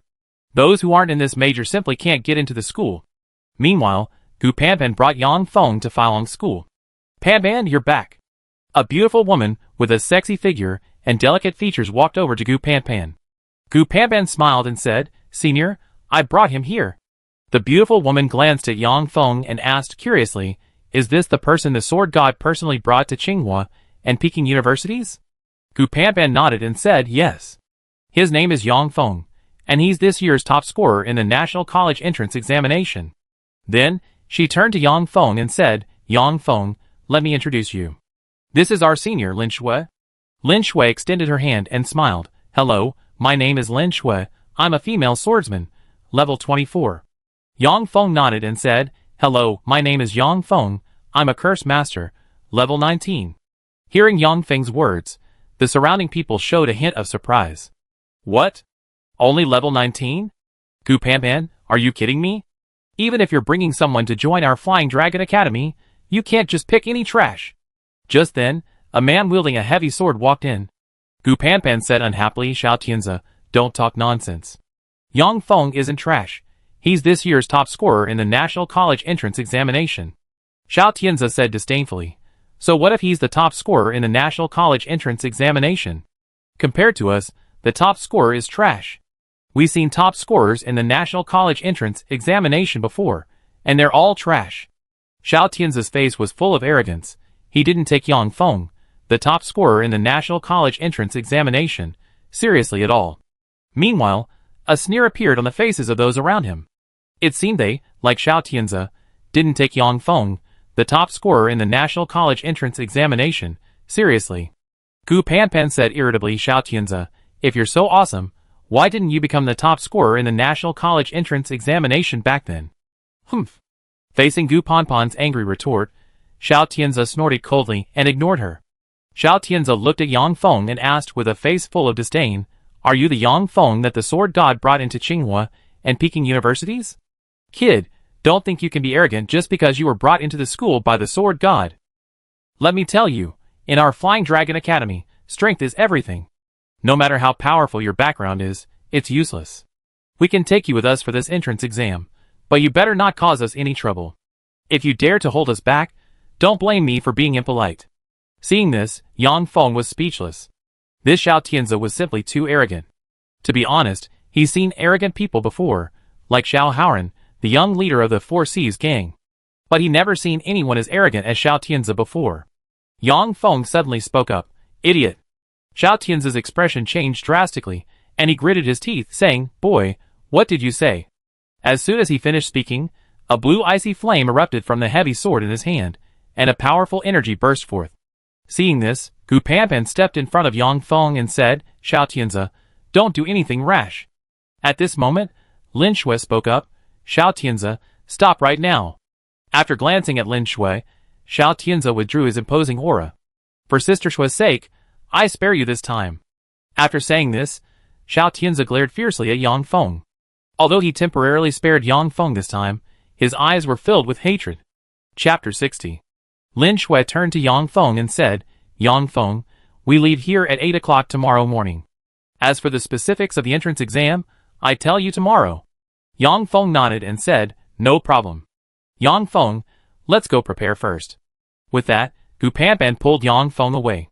Those who aren't in this major simply can't get into the school. Meanwhile, Gu Panpan brought Yang Feng to Falong School. Panpan, you're back. A beautiful woman with a sexy figure and delicate features walked over to Gu Panpan. Gu Panpan smiled and said, Senior, I brought him here. The beautiful woman glanced at Yang Feng and asked curiously, is this the person the sword god personally brought to Tsinghua and Peking Universities? Gu Panpan nodded and said, yes. His name is Yang Feng, and he's this year's top scorer in the National College Entrance Examination. Then, she turned to Yang Feng and said, Yang Feng, let me introduce you. This is our senior, Lin Shui. Lin Shui extended her hand and smiled. Hello, my name is Lin Shui, I'm a female swordsman, level 24. Yang Feng nodded and said, hello, my name is Yang Feng, I'm a curse master, level 19. Hearing Yang Feng's words, the surrounding people showed a hint of surprise. What? Only level 19? Gu Panpan, are you kidding me? Even if you're bringing someone to join our Flying Dragon Academy, you can't just pick any trash. Just then, a man wielding a heavy sword walked in. Gu Panpan said unhappily, Xiao Tianzi, don't talk nonsense. Yang Feng isn't trash. He's this year's top scorer in the National College Entrance Examination. Xiao Tianzi said disdainfully. So what if he's the top scorer in the National College Entrance Examination? Compared to us, the top scorer is trash. We've seen top scorers in the National College Entrance Examination before, and they're all trash. Xiao Tianzi's face was full of arrogance. He didn't take Yang Feng, the top scorer in the National College Entrance Examination, seriously at all. Meanwhile, a sneer appeared on the faces of those around him. It seemed they, like Xiao Tianzi, didn't take Yang Feng, the top scorer in the National College Entrance Examination, seriously. Gu Panpan said irritably, Xiao Tianzi, if you're so awesome, why didn't you become the top scorer in the National College Entrance Examination back then? Humph. Facing Gu Panpan's angry retort, Xiao Tianzi snorted coldly and ignored her. Xiao Tianzi looked at Yang Feng and asked with a face full of disdain, are you the Yang Feng that the sword god brought into Tsinghua and Peking Universities? Kid, don't think you can be arrogant just because you were brought into the school by the sword god. Let me tell you, in our Flying Dragon Academy, strength is everything. No matter how powerful your background is, it's useless. We can take you with us for this entrance exam, but you better not cause us any trouble. If you dare to hold us back, don't blame me for being impolite. Seeing this, Yang Feng was speechless. This Xiao Tianzi was simply too arrogant. To be honest, he's seen arrogant people before, like Xiao Haoran, the young leader of the Four Seas gang. But he never seen anyone as arrogant as Xiao Tianzi before. Yang Feng suddenly spoke up, idiot. Xiao Tianzi's expression changed drastically, and he gritted his teeth, saying, boy, what did you say? As soon as he finished speaking, A blue icy flame erupted from the heavy sword in his hand, and a powerful energy burst forth. Seeing this, Gu Panpan stepped in front of Yang Feng and said, "Xiao Tianzi, don't do anything rash." At this moment, Lin Shui spoke up, "Xiao Tianzi, stop right now." After glancing at Lin Shui, Xiao Tianzi withdrew his imposing aura. "For Sister Shui's sake, I spare you this time." After saying this, Xiao Tianzi glared fiercely at Yang Feng. Although he temporarily spared Yang Feng this time, his eyes were filled with hatred. Chapter 60. Lin Shui turned to Yang Feng and said, "Yang Feng, we leave here at 8 o'clock tomorrow morning. As for the specifics of the entrance exam, I tell you tomorrow." Yang Feng nodded and said, "No problem. Yang Feng, let's go prepare first." With that, Gu Panpan pulled Yang Feng away.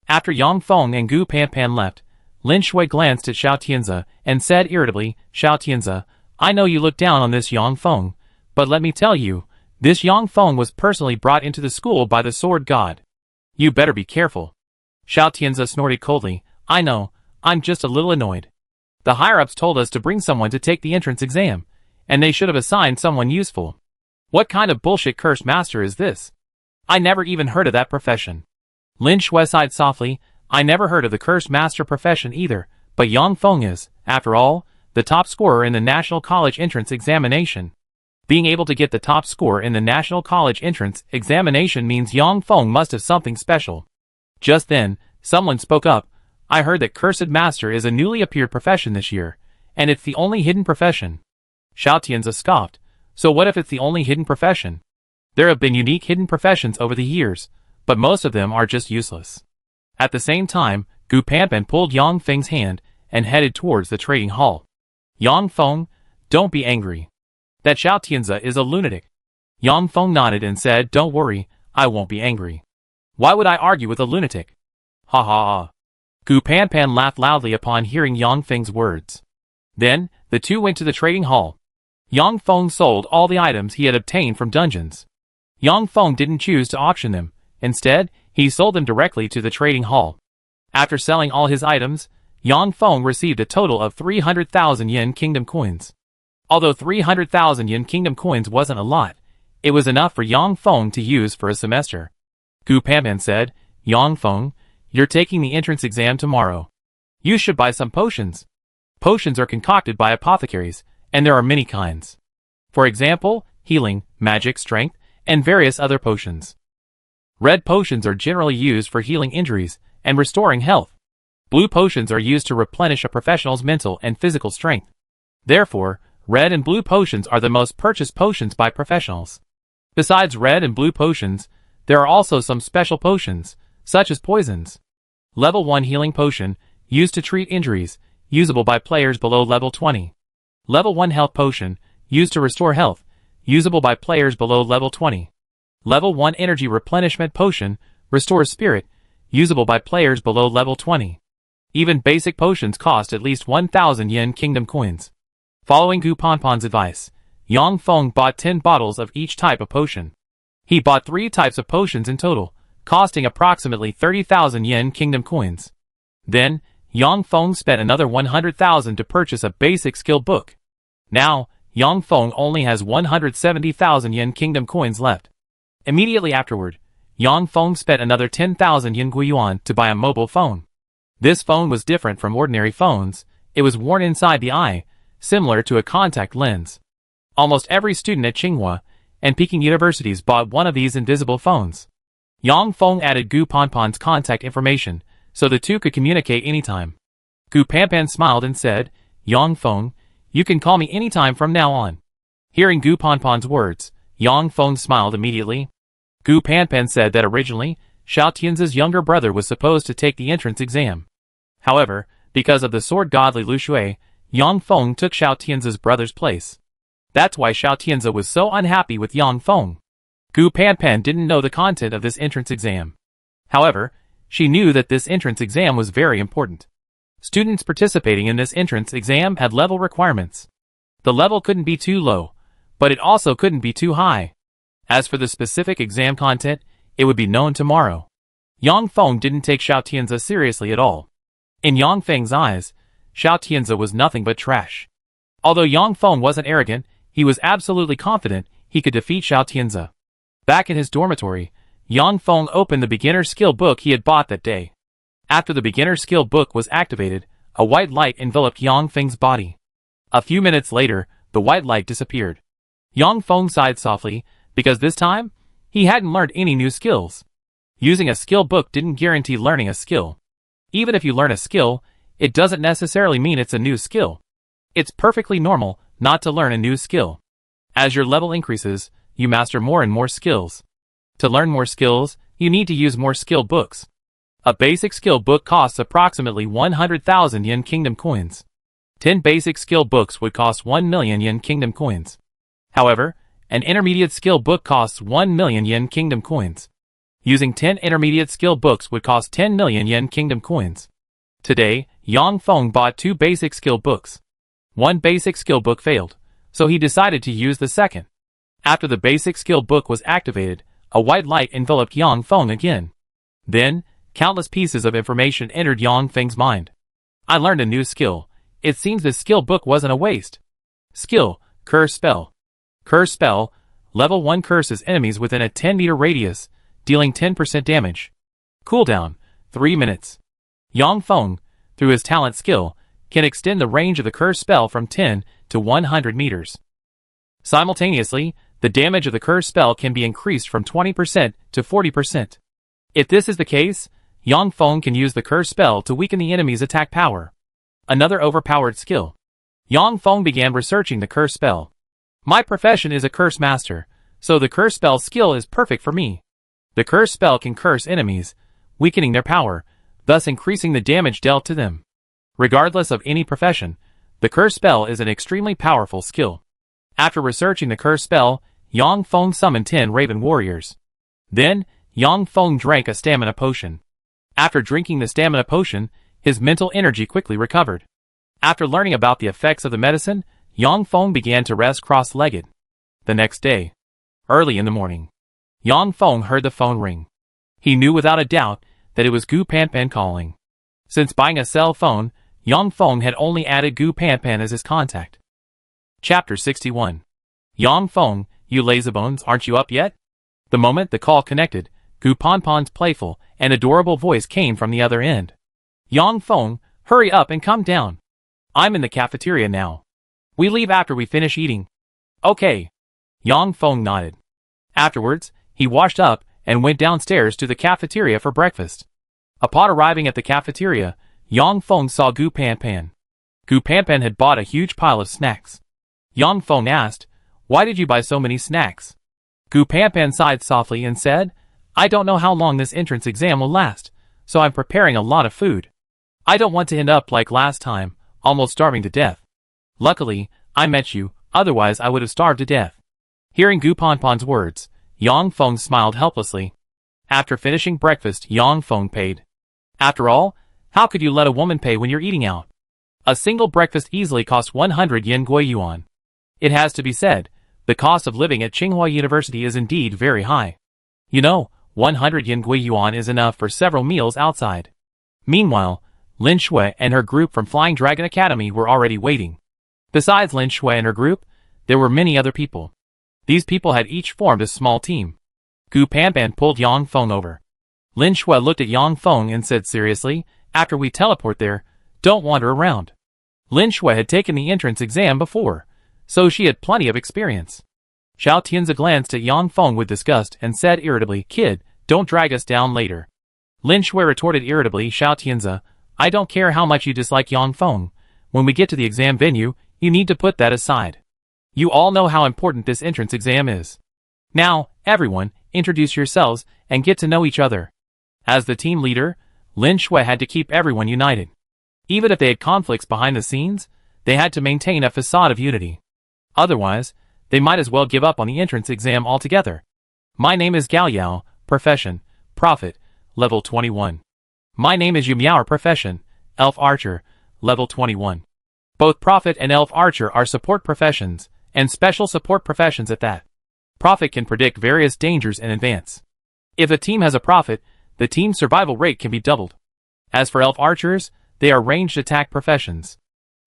After Yang Feng and Gu Panpan left, Lin Shui glanced at Xiao Tianzi and said irritably, "Xiao Tianzi, I know you look down on this Yang Feng, but let me tell you, this Yang Feng was personally brought into the school by the sword god. You better be careful." Xiao Tianzi snorted coldly, "I know, I'm just a little annoyed. The higher-ups told us to bring someone to take the entrance exam, and they should have assigned someone useful. What kind of bullshit cursed master is this? I never even heard of that profession." Lin Shui sighed softly, "I never heard of the cursed master profession either, but Yang Feng is, after all, the top scorer in the National College Entrance Examination. Being able to get the top score in the National College Entrance Examination means Yang Feng must have something special." Just then, someone spoke up, "I heard that Cursed Master is a newly appeared profession this year, and it's the only hidden profession." Xiao Tianzi scoffed, "So what if it's the only hidden profession? There have been unique hidden professions over the years, but most of them are just useless." At the same time, Gu Panpan pulled Yang Feng's hand and headed towards the trading hall. "Yang Feng, don't be angry. That Xiao Tianzi is a lunatic." Yang Feng nodded and said, "Don't worry, I won't be angry. Why would I argue with a lunatic?" "Ha ha ha." Gu Panpan laughed loudly upon hearing Yang Feng's words. Then, the two went to the trading hall. Yang Feng sold all the items he had obtained from dungeons. Yang Feng didn't choose to auction them. Instead, he sold them directly to the trading hall. After selling all his items, Yang Feng received a total of 300,000 yen kingdom coins. Although 300,000 yen kingdom coins wasn't a lot, it was enough for Yang Feng to use for a semester. Gu Panpan said, "Yang Feng, you're taking the entrance exam tomorrow. You should buy some potions. Potions are concocted by apothecaries, and there are many kinds. For example, healing, magic, strength, and various other potions. Red potions are generally used for healing injuries and restoring health. Blue potions are used to replenish a professional's mental and physical strength. Therefore, red and blue potions are the most purchased potions by professionals. Besides red and blue potions, there are also some special potions, such as poisons. Level 1 healing potion, used to treat injuries, usable by players below level 20. Level 1 health potion, used to restore health, usable by players below level 20. Level 1 energy replenishment potion, restores spirit, usable by players below level 20. Even basic potions cost at least 1,000 yen kingdom coins." Following Gu Panpan's advice, Yang Feng bought 10 bottles of each type of potion. He bought 3 types of potions in total, costing approximately 30,000 yen kingdom coins. Then, Yang Feng spent another 100,000 to purchase a basic skill book. Now, Yang Feng only has 170,000 yen kingdom coins left. Immediately afterward, Yang Feng spent another 10,000 yen yuan to buy a mobile phone. This phone was different from ordinary phones. It was worn inside the eye, similar to a contact lens. Almost every student at Tsinghua and Peking universities bought one of these invisible phones. Yang Feng added Gu Panpan's contact information, so the two could communicate anytime. Gu Panpan smiled and said, "Yang Feng, you can call me anytime from now on." Hearing Gu Panpan's words, Yang Feng smiled immediately. Gu Panpan said that originally, Xiao Tianzi's younger brother was supposed to take the entrance exam. However, because of the sword godly Lu Shui, Yang Feng took Xiao Tianzi's brother's place. That's why Xiao Tianzi was so unhappy with Yang Feng. Gu Panpan didn't know the content of this entrance exam. However, she knew that this entrance exam was very important. Students participating in this entrance exam had level requirements. The level couldn't be too low, but it also couldn't be too high. As for the specific exam content, it would be known tomorrow. Yang Feng didn't take Xiao Tianzi seriously at all. In Yang Feng's eyes, Xiao Tianzi was nothing but trash. Although Yang Feng wasn't arrogant, he was absolutely confident he could defeat Xiao Tianze. Back in his dormitory, Yang Feng opened the beginner skill book he had bought that day. After the beginner skill book was activated, a white light enveloped Yang Feng's body. A few minutes later, the white light disappeared. Yang Feng sighed softly, because this time, he hadn't learned any new skills. Using a skill book didn't guarantee learning a skill. Even if you learn a skill, it doesn't necessarily mean it's a new skill. It's perfectly normal not to learn a new skill. As your level increases, you master more and more skills. To learn more skills, you need to use more skill books. A basic skill book costs approximately 100,000 yen kingdom coins. 10 basic skill books would cost 1 million yen kingdom coins. However, an intermediate skill book costs 1 million yen kingdom coins. Using 10 intermediate skill books would cost 10 million yen kingdom coins. Today, Yang Feng bought 2 basic skill books. One basic skill book failed, so he decided to use the second. After the basic skill book was activated, a white light enveloped Yang Feng again. Then, countless pieces of information entered Yang Feng's mind. I learned a new skill. It seems this skill book wasn't a waste. Skill, Curse Spell. Curse Spell, level 1 curses enemies within a 10-meter radius, dealing 10% damage. Cooldown, 3 minutes. Yang Feng, through his talent skill, can extend the range of the curse spell from 10 to 100 meters. Simultaneously, the damage of the curse spell can be increased from 20% to 40%. If this is the case, Yang Feng can use the curse spell to weaken the enemy's attack power. Another overpowered skill. Yang Feng began researching the curse spell. My profession is a curse master, so the curse spell skill is perfect for me. The curse spell can curse enemies, weakening their power, thus increasing the damage dealt to them. Regardless of any profession, the curse spell is an extremely powerful skill. After researching the curse spell, Yang Feng summoned 10 Raven warriors. Then, Yang Feng drank a stamina potion. After drinking the stamina potion, his mental energy quickly recovered. After learning about the effects of the medicine, Yang Feng began to rest cross-legged. The next day, early in the morning, Yang Feng heard the phone ring. He knew without a doubt that it was Gu Panpan calling. Since buying a cell phone, Yang Feng had only added Gu Panpan as his contact. Chapter 61. Yang Feng, you lazybones, aren't you up yet? The moment the call connected, Gu Panpan's playful and adorable voice came from the other end. Yang Feng, hurry up and come down. I'm in the cafeteria now. We leave after we finish eating. Okay. Yang Feng nodded. Afterwards, he washed up and went downstairs to the cafeteria for breakfast. Upon arriving at the cafeteria, Yang Feng saw Gu Panpan. Gu Panpan had bought a huge pile of snacks. Yang Feng asked, "Why did you buy so many snacks?" Gu Panpan sighed softly and said, "I don't know how long this entrance exam will last, so I'm preparing a lot of food. I don't want to end up like last time, almost starving to death. Luckily, I met you, otherwise I would have starved to death." Hearing Gu Panpan's words, Yang Feng smiled helplessly. After finishing breakfast, Yang Feng paid. After all, how could you let a woman pay when you're eating out? A single breakfast easily costs 100 yen Gui Yuan. It has to be said, the cost of living at Tsinghua University is indeed very high. You know, 100 yen Gui Yuan is enough for several meals outside. Meanwhile, Lin Shui and her group from Flying Dragon Academy were already waiting. Besides Lin Shui and her group, there were many other people. These people had each formed a small team. Gu Panpan pulled Yang Feng over. Lin Shui looked at Yang Feng and said seriously, "After we teleport there, don't wander around." Lin Shui had taken the entrance exam before, so she had plenty of experience. Xiao Tianze glanced at Yang Feng with disgust and said irritably, "Kid, don't drag us down later." Lin Shui retorted irritably, "Xiao Tianze, I don't care how much you dislike Yang Feng. When we get to the exam venue, you need to put that aside. You all know how important this entrance exam is. Now, everyone, introduce yourselves and get to know each other." As the team leader, Lin Shui had to keep everyone united. Even if they had conflicts behind the scenes, they had to maintain a facade of unity. Otherwise, they might as well give up on the entrance exam altogether. "My name is Gao Yao, profession, Prophet, level 21. My name is Yu Miao, profession, Elf Archer, level 21. Both Prophet and Elf Archer are support professions, and special support professions at that. Prophet can predict various dangers in advance. If a team has a Prophet, the team's survival rate can be doubled. As for Elf Archers, they are ranged attack professions.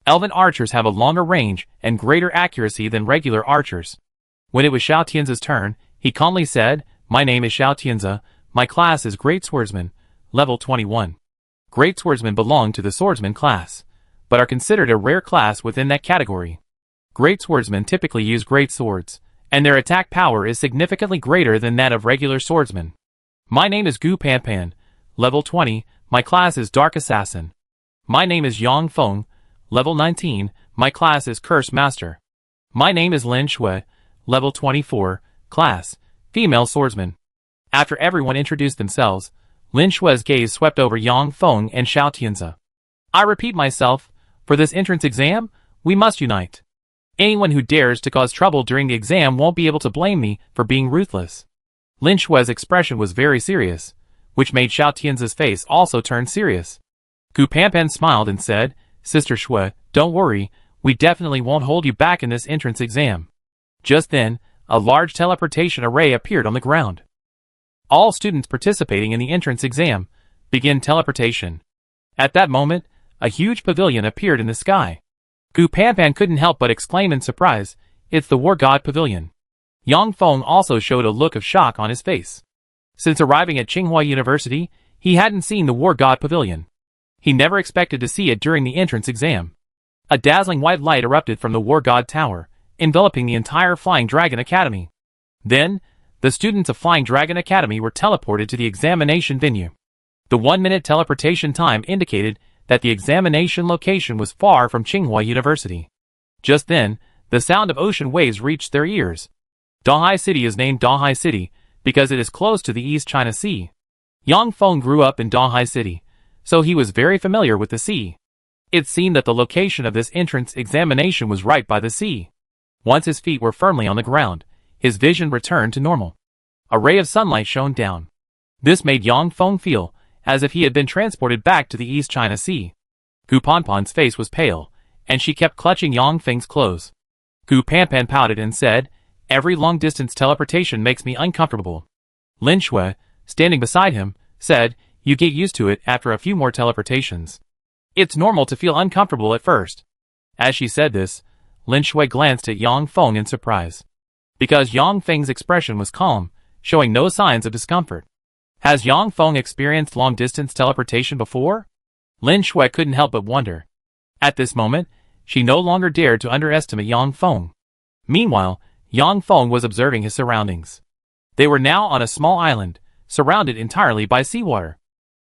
Elven Archers have a longer range and greater accuracy than regular Archers. When it was Xiao Tianzi's turn, he calmly said, "My name is Xiao Tianzi. My class is Great Swordsman, level 21. Great Swordsmen belong to the Swordsman class, but are considered a rare class within that category. Great Swordsmen typically use great swords, and their attack power is significantly greater than that of regular swordsmen. My name is Gu Panpan, level 20. My class is Dark Assassin. My name is Yang Feng, level 19. My class is Curse Master. My name is Lin Shui, level 24, class, Female Swordsman." After everyone introduced themselves, Lin Shui's gaze swept over Yang Feng and Xiao Tianzi. "I repeat myself, for this entrance exam, we must unite. Anyone who dares to cause trouble during the exam won't be able to blame me for being ruthless." Lin Shui's expression was very serious, which made Xiao Tianzi's face also turn serious. Gu Panpan smiled and said, "Sister Shui, don't worry, we definitely won't hold you back in this entrance exam." Just then, a large teleportation array appeared on the ground. All students participating in the entrance exam begin teleportation. At that moment, a huge pavilion appeared in the sky. Gu Panpan couldn't help but exclaim in surprise, "It's the War God Pavilion." Yang Feng also showed a look of shock on his face. Since arriving at Tsinghua University, he hadn't seen the War God Pavilion. He never expected to see it during the entrance exam. A dazzling white light erupted from the War God Tower, enveloping the entire Flying Dragon Academy. Then, the students of Flying Dragon Academy were teleported to the examination venue. The 1-minute teleportation time indicated that the examination location was far from Tsinghua University. Just then, the sound of ocean waves reached their ears. Dahai City is named Dahai City because it is close to the East China Sea. Yang Feng grew up in Dahai City, so he was very familiar with the sea. It seemed that the location of this entrance examination was right by the sea. Once his feet were firmly on the ground, his vision returned to normal. A ray of sunlight shone down. This made Yang Feng feel as if he had been transported back to the East China Sea. Gu Panpan's face was pale, and she kept clutching Yang Feng's clothes. Gu Panpan pouted and said, "Every long-distance teleportation makes me uncomfortable." Lin Shui, standing beside him, said, "You get used to it after a few more teleportations. It's normal to feel uncomfortable at first." As she said this, Lin Shui glanced at Yang Feng in surprise. Because Yang Feng's expression was calm, showing no signs of discomfort. Has Yang Feng experienced long-distance teleportation before? Lin Shui couldn't help but wonder. At this moment, she no longer dared to underestimate Yang Feng. Meanwhile, Yang Feng was observing his surroundings. They were now on a small island, surrounded entirely by seawater.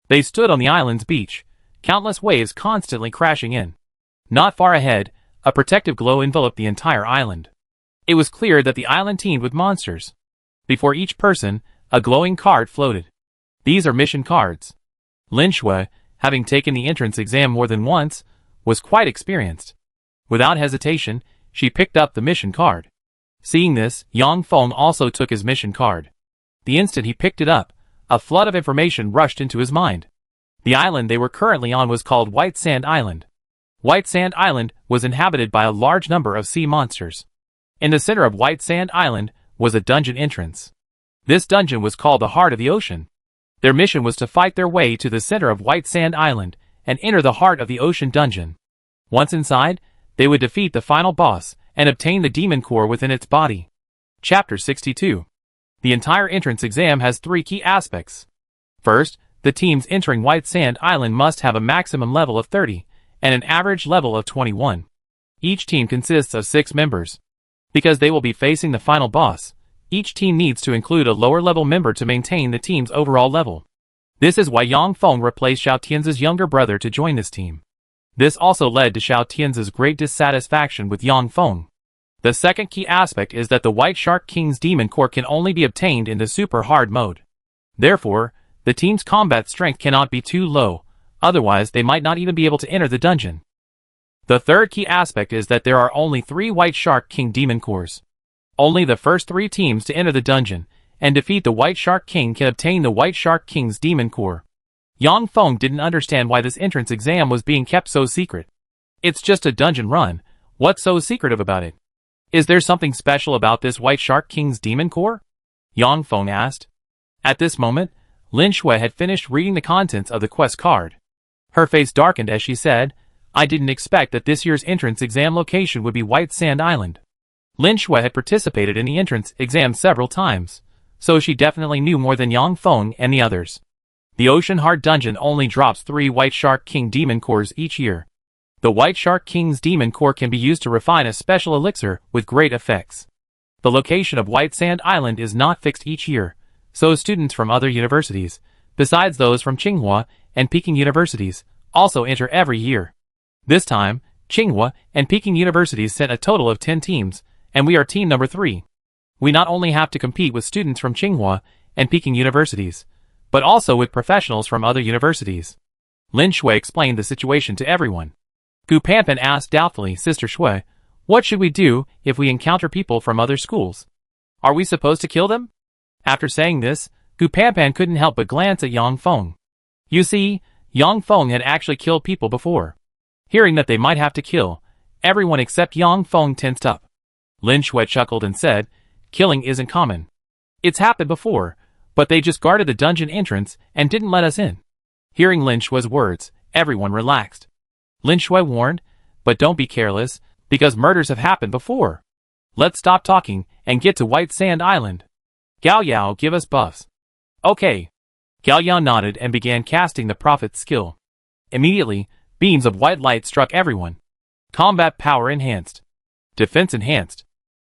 They stood on the island's beach, countless waves constantly crashing in. Not far ahead, a protective glow enveloped the entire island. It was clear that the island teemed with monsters. Before each person, a glowing card floated. These are mission cards. Lin Shui, having taken the entrance exam more than once, was quite experienced. Without hesitation, she picked up the mission card. Seeing this, Yang Feng also took his mission card. The instant he picked it up, a flood of information rushed into his mind. The island they were currently on was called White Sand Island. White Sand Island was inhabited by a large number of sea monsters. In the center of White Sand Island was a dungeon entrance. This dungeon was called the Heart of the Ocean. Their mission was to fight their way to the center of White Sand Island and enter the Heart of the Ocean dungeon. Once inside, they would defeat the final boss and obtain the demon core within its body. Chapter 62. The entire entrance exam has 3 key aspects. First, the teams entering White Sand Island must have a maximum level of 30 and an average level of 21. Each team consists of 6 members. Because they will be facing the final boss, each team needs to include a lower-level member to maintain the team's overall level. This is why Yang Feng replaced Xiao Tianzi's younger brother to join this team. This also led to Xiao Tianzi's great dissatisfaction with Yang Feng. The second key aspect is that the White Shark King's demon core can only be obtained in the super hard mode. Therefore, the team's combat strength cannot be too low, otherwise they might not even be able to enter the dungeon. The third key aspect is that there are only 3 White Shark King demon cores. Only the first 3 teams to enter the dungeon and defeat the White Shark King can obtain the White Shark King's demon core. Yang Feng didn't understand why this entrance exam was being kept so secret. It's just a dungeon run, what's so secretive about it? Is there something special about this White Shark King's demon core? Yang Feng asked. At this moment, Lin Shui had finished reading the contents of the quest card. Her face darkened as she said, "I didn't expect that this year's entrance exam location would be White Sand Island." Lin Shui had participated in the entrance exam several times, so she definitely knew more than Yang Feng and the others. The Ocean Heart Dungeon only drops 3 White Shark King Demon Cores each year. The White Shark King's Demon Core can be used to refine a special elixir with great effects. The location of White Sand Island is not fixed each year, so students from other universities, besides those from Tsinghua and Peking universities, also enter every year. This time, Tsinghua and Peking universities sent a total of 10 teams, and we are team number 3. We not only have to compete with students from Tsinghua and Peking universities, but also with professionals from other universities. Lin Shui explained the situation to everyone. Gu Panpan asked doubtfully, Sister Shui, what should we do if we encounter people from other schools? Are we supposed to kill them? After saying this, Gu Panpan couldn't help but glance at Yang Feng. You see, Yang Feng had actually killed people before. Hearing that they might have to kill, everyone except Yang Feng tensed up. Lin Shui chuckled and said, killing isn't common. It's happened before, but they just guarded the dungeon entrance and didn't let us in. Hearing Lin Shui's words, everyone relaxed. Lin Shui warned, but don't be careless, because murders have happened before. Let's stop talking and get to White Sand Island. Gao Yao, give us buffs. Okay. Gao Yao nodded and began casting the prophet's skill. Immediately, beams of white light struck everyone. Combat power enhanced. Defense enhanced.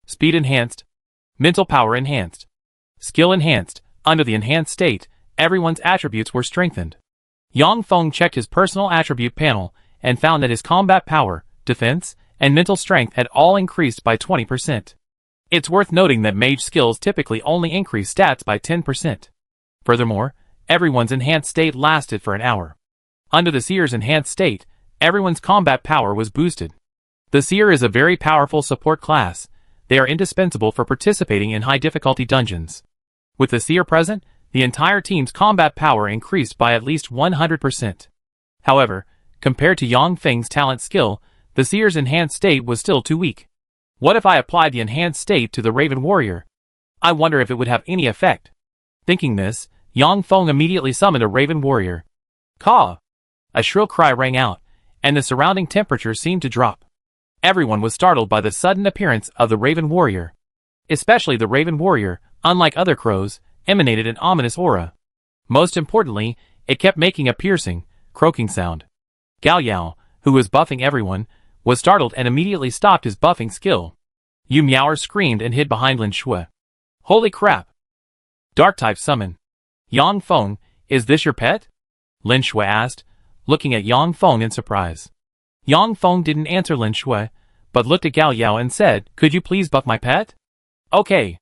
Speed enhanced. Mental power enhanced. Skill enhanced. Under the enhanced state, everyone's attributes were strengthened. Yang Feng checked his personal attribute panel and found that his combat power, defense, and mental strength had all increased by 20%. It's worth noting that mage skills typically only increase stats by 10%. Furthermore, everyone's enhanced state lasted for an hour. Under the Seer's enhanced state, everyone's combat power was boosted. The Seer is a very powerful support class. They are indispensable for participating in high-difficulty dungeons. With the Seer present, the entire team's combat power increased by at least 100%. However, compared to Yang Feng's talent skill, the Seer's enhanced state was still too weak. What if I applied the enhanced state to the Raven Warrior? I wonder if it would have any effect. Thinking this, Yang Feng immediately summoned a Raven Warrior. Caw! A shrill cry rang out, and the surrounding temperature seemed to drop. Everyone was startled by the sudden appearance of the Raven Warrior. Especially the Raven Warrior, unlike other crows, emanated an ominous aura. Most importantly, it kept making a piercing, croaking sound. Gao Yao, who was buffing everyone, was startled and immediately stopped his buffing skill. Yu Miaoer screamed and hid behind Lin Shui. Holy crap! Dark-type summon. Yang Feng, is this your pet? Lin Shui asked, looking at Yang Feng in surprise. Yang Feng didn't answer Lin Shui, but looked at Gao Yao and said, could you please buff my pet? Okay.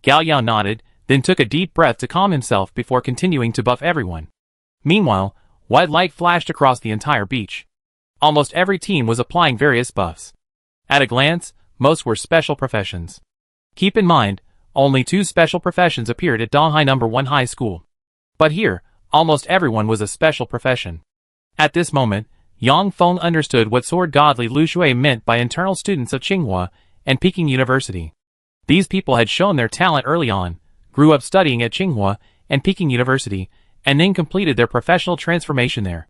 Gao Yao nodded, then took a deep breath to calm himself before continuing to buff everyone. Meanwhile, white light flashed across the entire beach. Almost every team was applying various buffs. At a glance, most were special professions. Keep in mind, only 2 special professions appeared at Donghai No. 1 High School. But here, almost everyone was a special profession. At this moment, Yang Feng understood what Sword Godly Lu Shui meant by internal students of Tsinghua and Peking University. These people had shown their talent early on, grew up studying at Tsinghua and Peking University, and then completed their professional transformation there.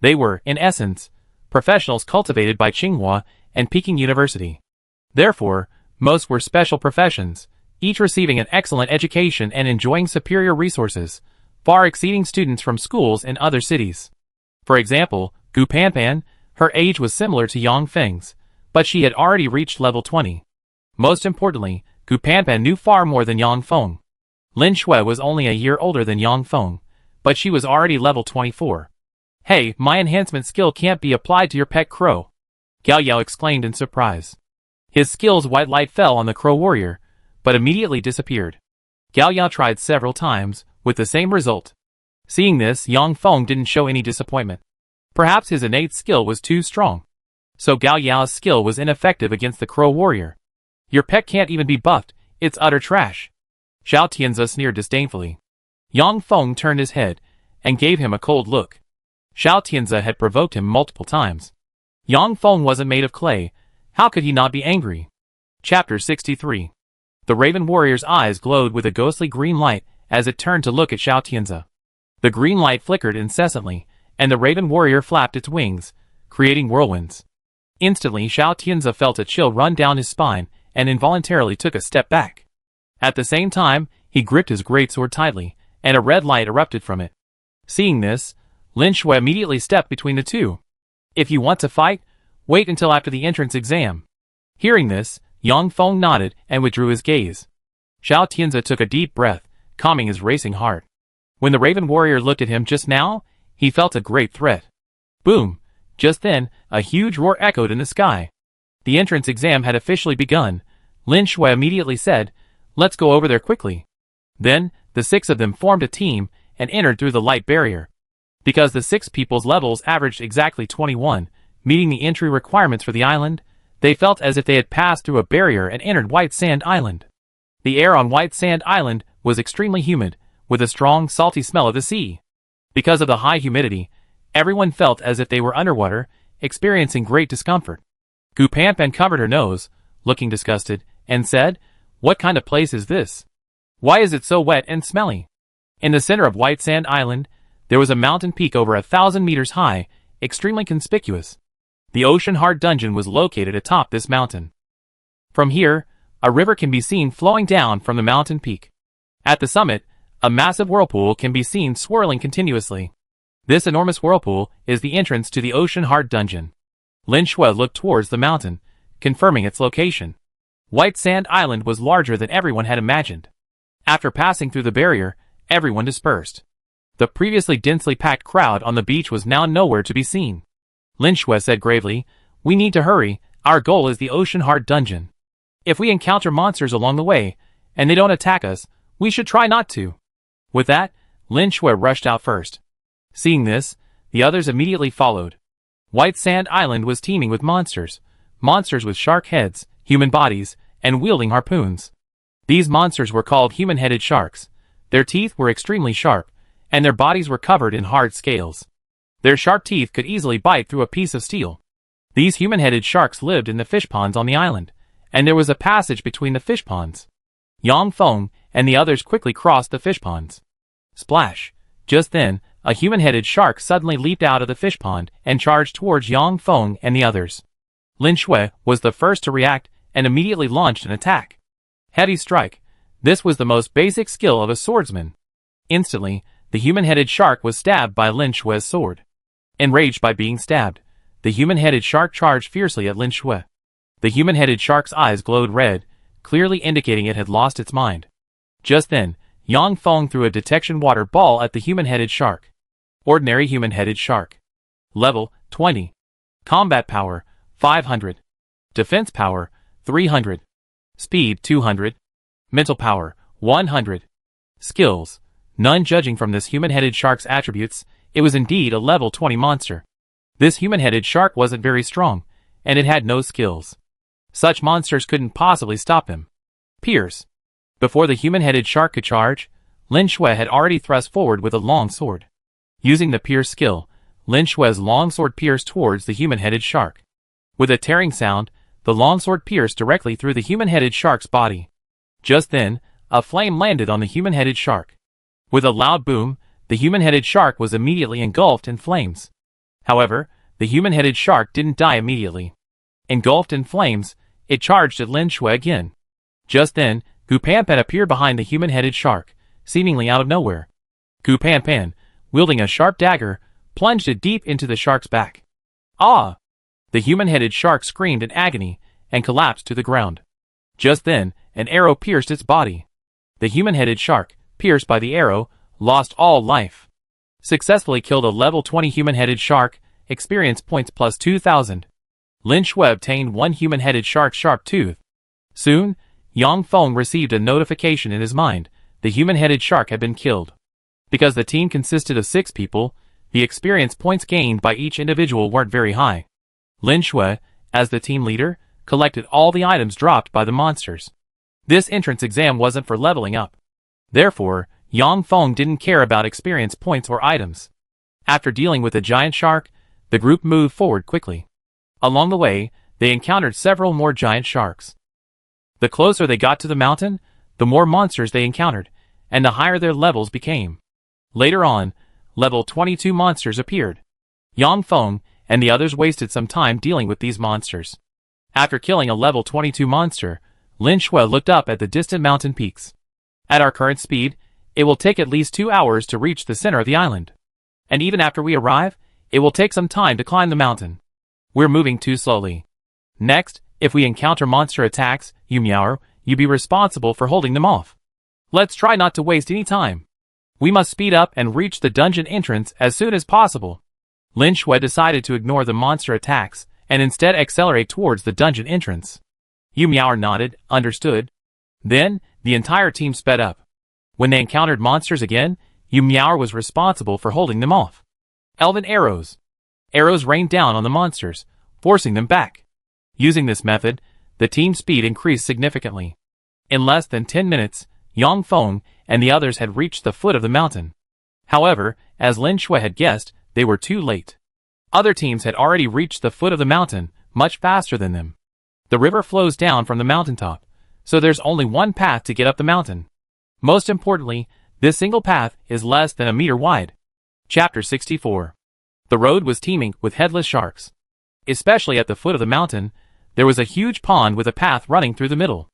They were, in essence, professionals cultivated by Tsinghua and Peking University. Therefore, most were special professions, each receiving an excellent education and enjoying superior resources, far exceeding students from schools in other cities. For example, Gu Panpan, her age was similar to Yang Feng's, but she had already reached level 20. Most importantly, Gu Panpan knew far more than Yang Feng. Lin Shui was only a year older than Yang Feng, but she was already level 24. Hey, my enhancement skill can't be applied to your pet crow. Gao Yao exclaimed in surprise. His skill's white light fell on the crow warrior, but immediately disappeared. Gao Yao tried several times, with the same result. Seeing this, Yang Feng didn't show any disappointment. Perhaps his innate skill was too strong. So Gao Yao's skill was ineffective against the crow warrior. Your pet can't even be buffed, it's utter trash. Xiao Tianze sneered disdainfully. Yang Feng turned his head, and gave him a cold look. Xiao Tianze had provoked him multiple times. Yang Feng wasn't made of clay, how could he not be angry? Chapter 63. The Raven Warrior's eyes glowed with a ghostly green light as it turned to look at Xiao Tianze. The green light flickered incessantly, and the Raven Warrior flapped its wings, creating whirlwinds. Instantly Xiao Tianze felt a chill run down his spine and involuntarily took a step back. At the same time, he gripped his greatsword tightly, and a red light erupted from it. Seeing this, Lin Shui immediately stepped between the two. "If you want to fight, wait until after the entrance exam." Hearing this, Yang Feng nodded and withdrew his gaze. Xiao Tianzi took a deep breath, calming his racing heart. When the Raven Warrior looked at him just now, he felt a great threat. Boom! Just then, a huge roar echoed in the sky. The entrance exam had officially begun. Lin Shui immediately said, "Let's go over there quickly." Then, the 6 of them formed a team and entered through the light barrier. Because the 6 people's levels averaged exactly 21, meeting the entry requirements for the island, they felt as if they had passed through a barrier and entered White Sand Island. The air on White Sand Island was extremely humid, with a strong salty smell of the sea. Because of the high humidity, everyone felt as if they were underwater, experiencing great discomfort. Gu Panpan covered her nose, looking disgusted, and said, "What kind of place is this? Why is it so wet and smelly?" In the center of White Sand Island, there was a mountain peak over 1,000 meters high, extremely conspicuous. The Ocean Heart Dungeon was located atop this mountain. From here, a river can be seen flowing down from the mountain peak. At the summit, a massive whirlpool can be seen swirling continuously. This enormous whirlpool is the entrance to the Ocean Heart Dungeon. Lin Shui looked towards the mountain, confirming its location. White Sand Island was larger than everyone had imagined. After passing through the barrier, everyone dispersed. The previously densely packed crowd on the beach was now nowhere to be seen. Lin Shui said gravely, "We need to hurry, our goal is the Ocean Heart Dungeon. If we encounter monsters along the way, and they don't attack us, we should try not to." With that, Lin Shui rushed out first. Seeing this, the others immediately followed. White Sand Island was teeming with monsters with shark heads, human bodies, and wielding harpoons. These monsters were called human-headed sharks. Their teeth were extremely sharp, and their bodies were covered in hard scales. Their sharp teeth could easily bite through a piece of steel. These human-headed sharks lived in the fish ponds on the island, and there was a passage between the fish ponds. Yang Feng and the others quickly crossed the fish ponds. Splash! Just then, a human-headed shark suddenly leaped out of the fish pond and charged towards Yang Feng and the others. Lin Shui was the first to react and immediately launched an attack. Heavy strike. This was the most basic skill of a swordsman. Instantly, the human-headed shark was stabbed by Lin Shui's sword. Enraged by being stabbed, the human-headed shark charged fiercely at Lin Shui. The human-headed shark's eyes glowed red, clearly indicating it had lost its mind. Just then, Yang Feng threw a detection water ball at the human-headed shark. Ordinary human-headed shark. Level 20. Combat power 500. Defense power 300. Speed 200. Mental power 100. Skills. None. Judging from this human-headed shark's attributes, it was indeed a level 20 monster. This human-headed shark wasn't very strong, and it had no skills. Such monsters couldn't possibly stop him. Pierce. Before the human-headed shark could charge, Lin Shui had already thrust forward with a long sword. Using the pierce skill, Lin Shui's long sword pierced towards the human-headed shark. With a tearing sound, the long sword pierced directly through the human-headed shark's body. Just then, a flame landed on the human-headed shark. With a loud boom, the human-headed shark was immediately engulfed in flames. However, the human-headed shark didn't die immediately. Engulfed in flames, it charged at Lin Shui again. Just then, Gu Panpan appeared behind the human-headed shark, seemingly out of nowhere. Gu Panpan, wielding a sharp dagger, plunged it deep into the shark's back. Ah! The human-headed shark screamed in agony and collapsed to the ground. Just then, an arrow pierced its body. The human-headed shark, pierced by the arrow, lost all life. Successfully killed a level 20 human-headed shark, experience points plus 2,000. Lin Shui obtained one human-headed shark's sharp tooth. Soon, Yang Feng received a notification in his mind. The human-headed shark had been killed. Because the team consisted of 6 people, the experience points gained by each individual weren't very high. Lin Shui, as the team leader, collected all the items dropped by the monsters. This entrance exam wasn't for leveling up. Therefore, Yang Feng didn't care about experience points or items. After dealing with the giant shark, the group moved forward quickly. Along the way, they encountered several more giant sharks. The closer they got to the mountain, the more monsters they encountered, and the higher their levels became. Later on, level 22 monsters appeared. Yang Feng and the others wasted some time dealing with these monsters. After killing a level 22 monster, Lin Shui looked up at the distant mountain peaks. At our current speed, it will take at least 2 hours to reach the center of the island. And even after we arrive, it will take some time to climb the mountain. We're moving too slowly. Next, if we encounter monster attacks, you be responsible for holding them off. Let's try not to waste any time. We must speed up and reach the dungeon entrance as soon as possible. Lin Shui decided to ignore the monster attacks and instead accelerate towards the dungeon entrance. Yu nodded, understood. Then, the entire team sped up. When they encountered monsters again, Yu was responsible for holding them off. Elven arrows. Arrows rained down on the monsters, forcing them back. Using this method, the team's speed increased significantly. In less than 10 minutes, Yang Feng and the others had reached the foot of the mountain. However, as Lin Shui had guessed, they were too late. Other teams had already reached the foot of the mountain, much faster than them. The river flows down from the mountaintop, so there's only one path to get up the mountain. Most importantly, this single path is less than a meter wide. Chapter 64. The road was teeming with headless sharks. Especially at the foot of the mountain, there was a huge pond with a path running through the middle.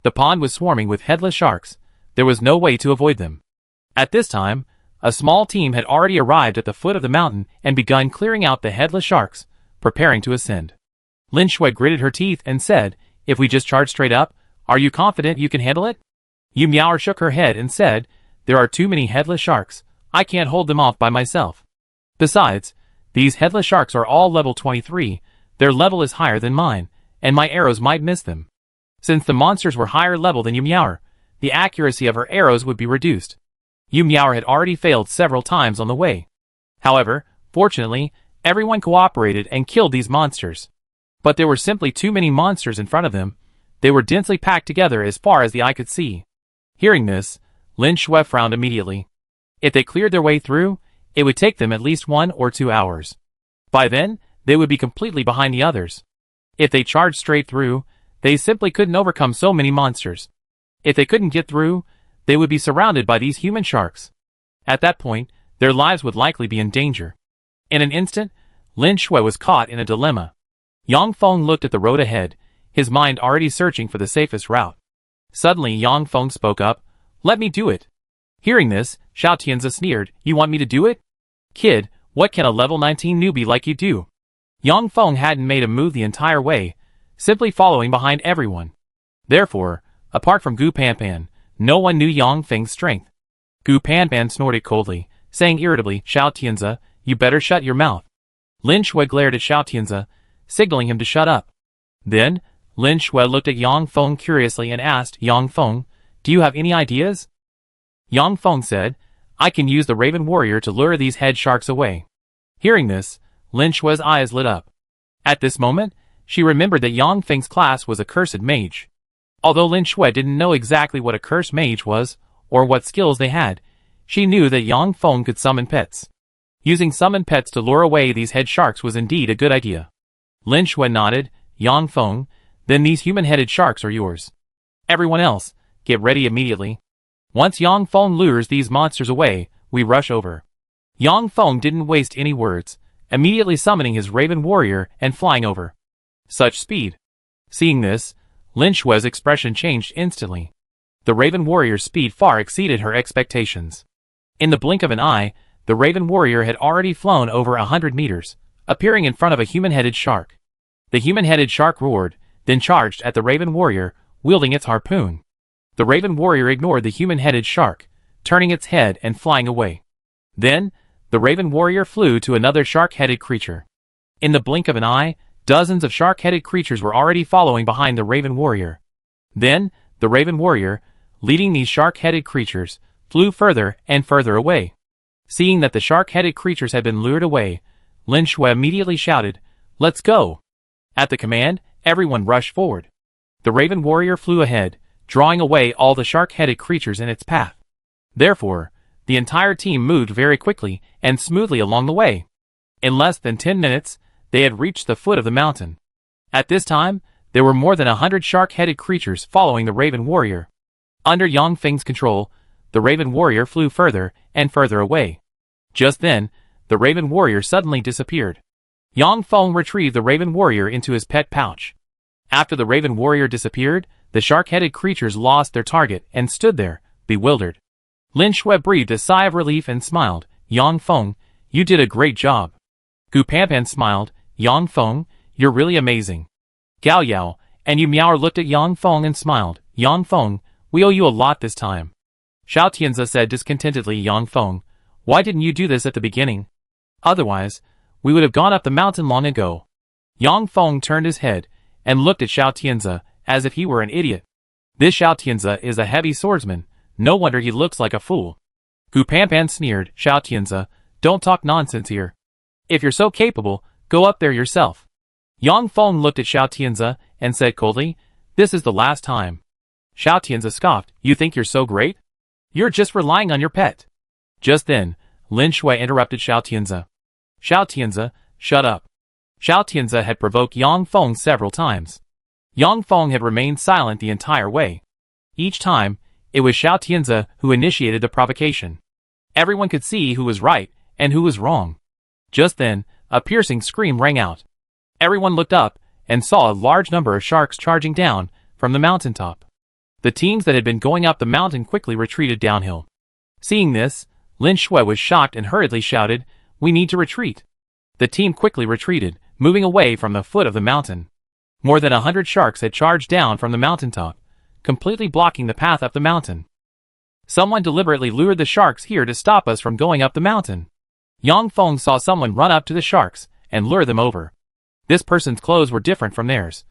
The pond was swarming with headless sharks. There was no way to avoid them. At this time, a small team had already arrived at the foot of the mountain and begun clearing out the headless sharks, preparing to ascend. Lin Shui gritted her teeth and said, "If we just charge straight up, are you confident you can handle it?" Yu shook her head and said, "There are too many headless sharks. I can't hold them off by myself. Besides, these headless sharks are all level 23, their level is higher than mine, and my arrows might miss them." Since the monsters were higher level than Yu the accuracy of her arrows would be reduced. Yu had already failed several times on the way. However, fortunately, everyone cooperated and killed these monsters. But there were simply too many monsters in front of them. They were densely packed together as far as the eye could see. Hearing this, Lin Shui frowned immediately. If they cleared their way through, it would take them at least 1 or 2 hours. By then, they would be completely behind the others. If they charged straight through, they simply couldn't overcome so many monsters. If they couldn't get through, they would be surrounded by these human sharks. At that point, their lives would likely be in danger. In an instant, Lin Shui was caught in a dilemma. Yang Feng looked at the road ahead, his mind already searching for the safest route. Suddenly Yang Feng spoke up, "Let me do it." Hearing this, Xiao Tianzi sneered, "You want me to do it? Kid, what can a level 19 newbie like you do?" Yang Feng hadn't made a move the entire way, simply following behind everyone. Therefore, apart from Gu Panpan, no one knew Yang Feng's strength. Gu Panpan snorted coldly, saying irritably, "Xiao Tianzi, you better shut your mouth." Lin Shui glared at Xiao Tianzi, signaling him to shut up. Then, Lin Shui looked at Yang Feng curiously and asked, "Yang Feng, do you have any ideas?" Yang Feng said, "I can use the Raven Warrior to lure these head sharks away." Hearing this, Lin Shui's eyes lit up. At this moment, she remembered that Yang Feng's class was a cursed mage. Although Lin Shui didn't know exactly what a cursed mage was, or what skills they had, she knew that Yang Feng could summon pets. Using summoned pets to lure away these head sharks was indeed a good idea. Lin Shui nodded, "Yang Feng, then these human-headed sharks are yours. Everyone else, get ready immediately. Once Yang Feng lures these monsters away, we rush over." Yang Feng didn't waste any words, immediately summoning his Raven Warrior and flying over. Such speed. Seeing this, Lin Shui's expression changed instantly. The Raven Warrior's speed far exceeded her expectations. In the blink of an eye, the Raven Warrior had already flown over 100 meters, appearing in front of a human-headed shark. The human-headed shark roared, then charged at the Raven Warrior, wielding its harpoon. The Raven Warrior ignored the human-headed shark, turning its head and flying away. Then, the Raven Warrior flew to another shark-headed creature. In the blink of an eye, dozens of shark-headed creatures were already following behind the Raven Warrior. Then, the Raven Warrior, leading these shark-headed creatures, flew further and further away. Seeing that the shark-headed creatures had been lured away, Lin Shui immediately shouted, "Let's go!" At the command, everyone rushed forward. The Raven Warrior flew ahead, drawing away all the shark-headed creatures in its path. Therefore, the entire team moved very quickly and smoothly along the way. In less than 10 minutes, they had reached the foot of the mountain. At this time, there were more than 100 shark-headed creatures following the Raven Warrior. Under Yang Feng's control, the Raven Warrior flew further and further away. Just then, the Raven Warrior suddenly disappeared. Yang Feng retrieved the Raven Warrior into his pet pouch. After the Raven Warrior disappeared, the shark-headed creatures lost their target and stood there, bewildered. Lin Shui breathed a sigh of relief and smiled. Yang Feng, you did a great job. Gu Panpan smiled. Yang Feng, you're really amazing. Gao Yao and Yu Miao looked at Yang Feng and smiled. Yang Feng, we owe you a lot this time. Xiao Tianze said discontentedly. Yang Feng, why didn't you do this at the beginning? Otherwise, we would have gone up the mountain long ago. Yang Feng turned his head and looked at Xiao Tianze as if he were an idiot. This Xiao Tianze is a heavy swordsman. No wonder he looks like a fool. Gu Panpan sneered. Xiao Tianze, don't talk nonsense here. If you're so capable, go up there yourself. Yang Feng looked at Xiao Tianze and said coldly, this is the last time. Xiao Tianze scoffed. You think you're so great? You're just relying on your pet. Just then, Lin Shui interrupted Xiao Tianze. Xiao Tianze, shut up. Xiao Tianze had provoked Yang Feng several times. Yang Feng had remained silent the entire way. Each time, it was Xiao Tianze who initiated the provocation. Everyone could see who was right and who was wrong. Just then, a piercing scream rang out. Everyone looked up and saw a large number of sharks charging down from the mountaintop. The teams that had been going up the mountain quickly retreated downhill. Seeing this, Lin Shui was shocked and hurriedly shouted, we need to retreat. The team quickly retreated, moving away from the foot of the mountain. More than 100 sharks had charged down from the mountaintop, completely blocking the path up the mountain. Someone deliberately lured the sharks here to stop us from going up the mountain. Yang Feng saw someone run up to the sharks and lure them over. This person's clothes were different from theirs.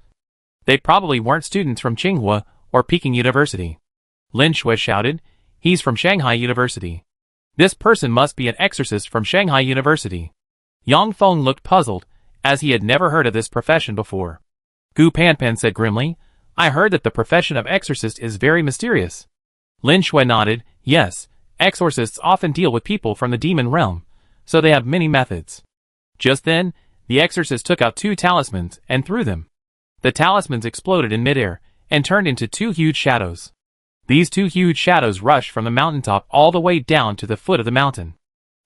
They probably weren't students from Tsinghua or Peking University. Lin Shui shouted, he's from Shanghai University. This person must be an exorcist from Shanghai University. Yang Feng looked puzzled, as he had never heard of this profession before. Gu Panpan said grimly, I heard that the profession of exorcist is very mysterious. Lin Shui nodded, yes, exorcists often deal with people from the demon realm, so they have many methods. Just then, the exorcist took out 2 talismans and threw them. The talismans exploded in midair and turned into 2 huge shadows. These 2 huge shadows rushed from the mountaintop all the way down to the foot of the mountain.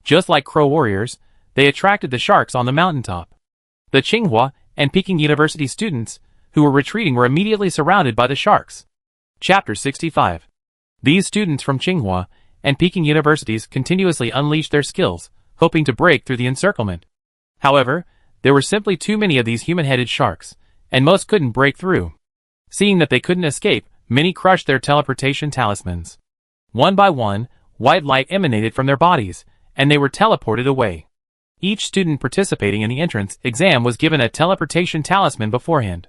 Just like crow warriors, they attracted the sharks on the mountaintop. The Tsinghua and Peking University students who were retreating were immediately surrounded by the sharks. Chapter 65. These students from Tsinghua and Peking Universities continuously unleashed their skills, hoping to break through the encirclement. However, there were simply too many of these human-headed sharks, and most couldn't break through. Seeing that they couldn't escape, many crushed their teleportation talismans. One by one, white light emanated from their bodies, and they were teleported away. Each student participating in the entrance exam was given a teleportation talisman beforehand.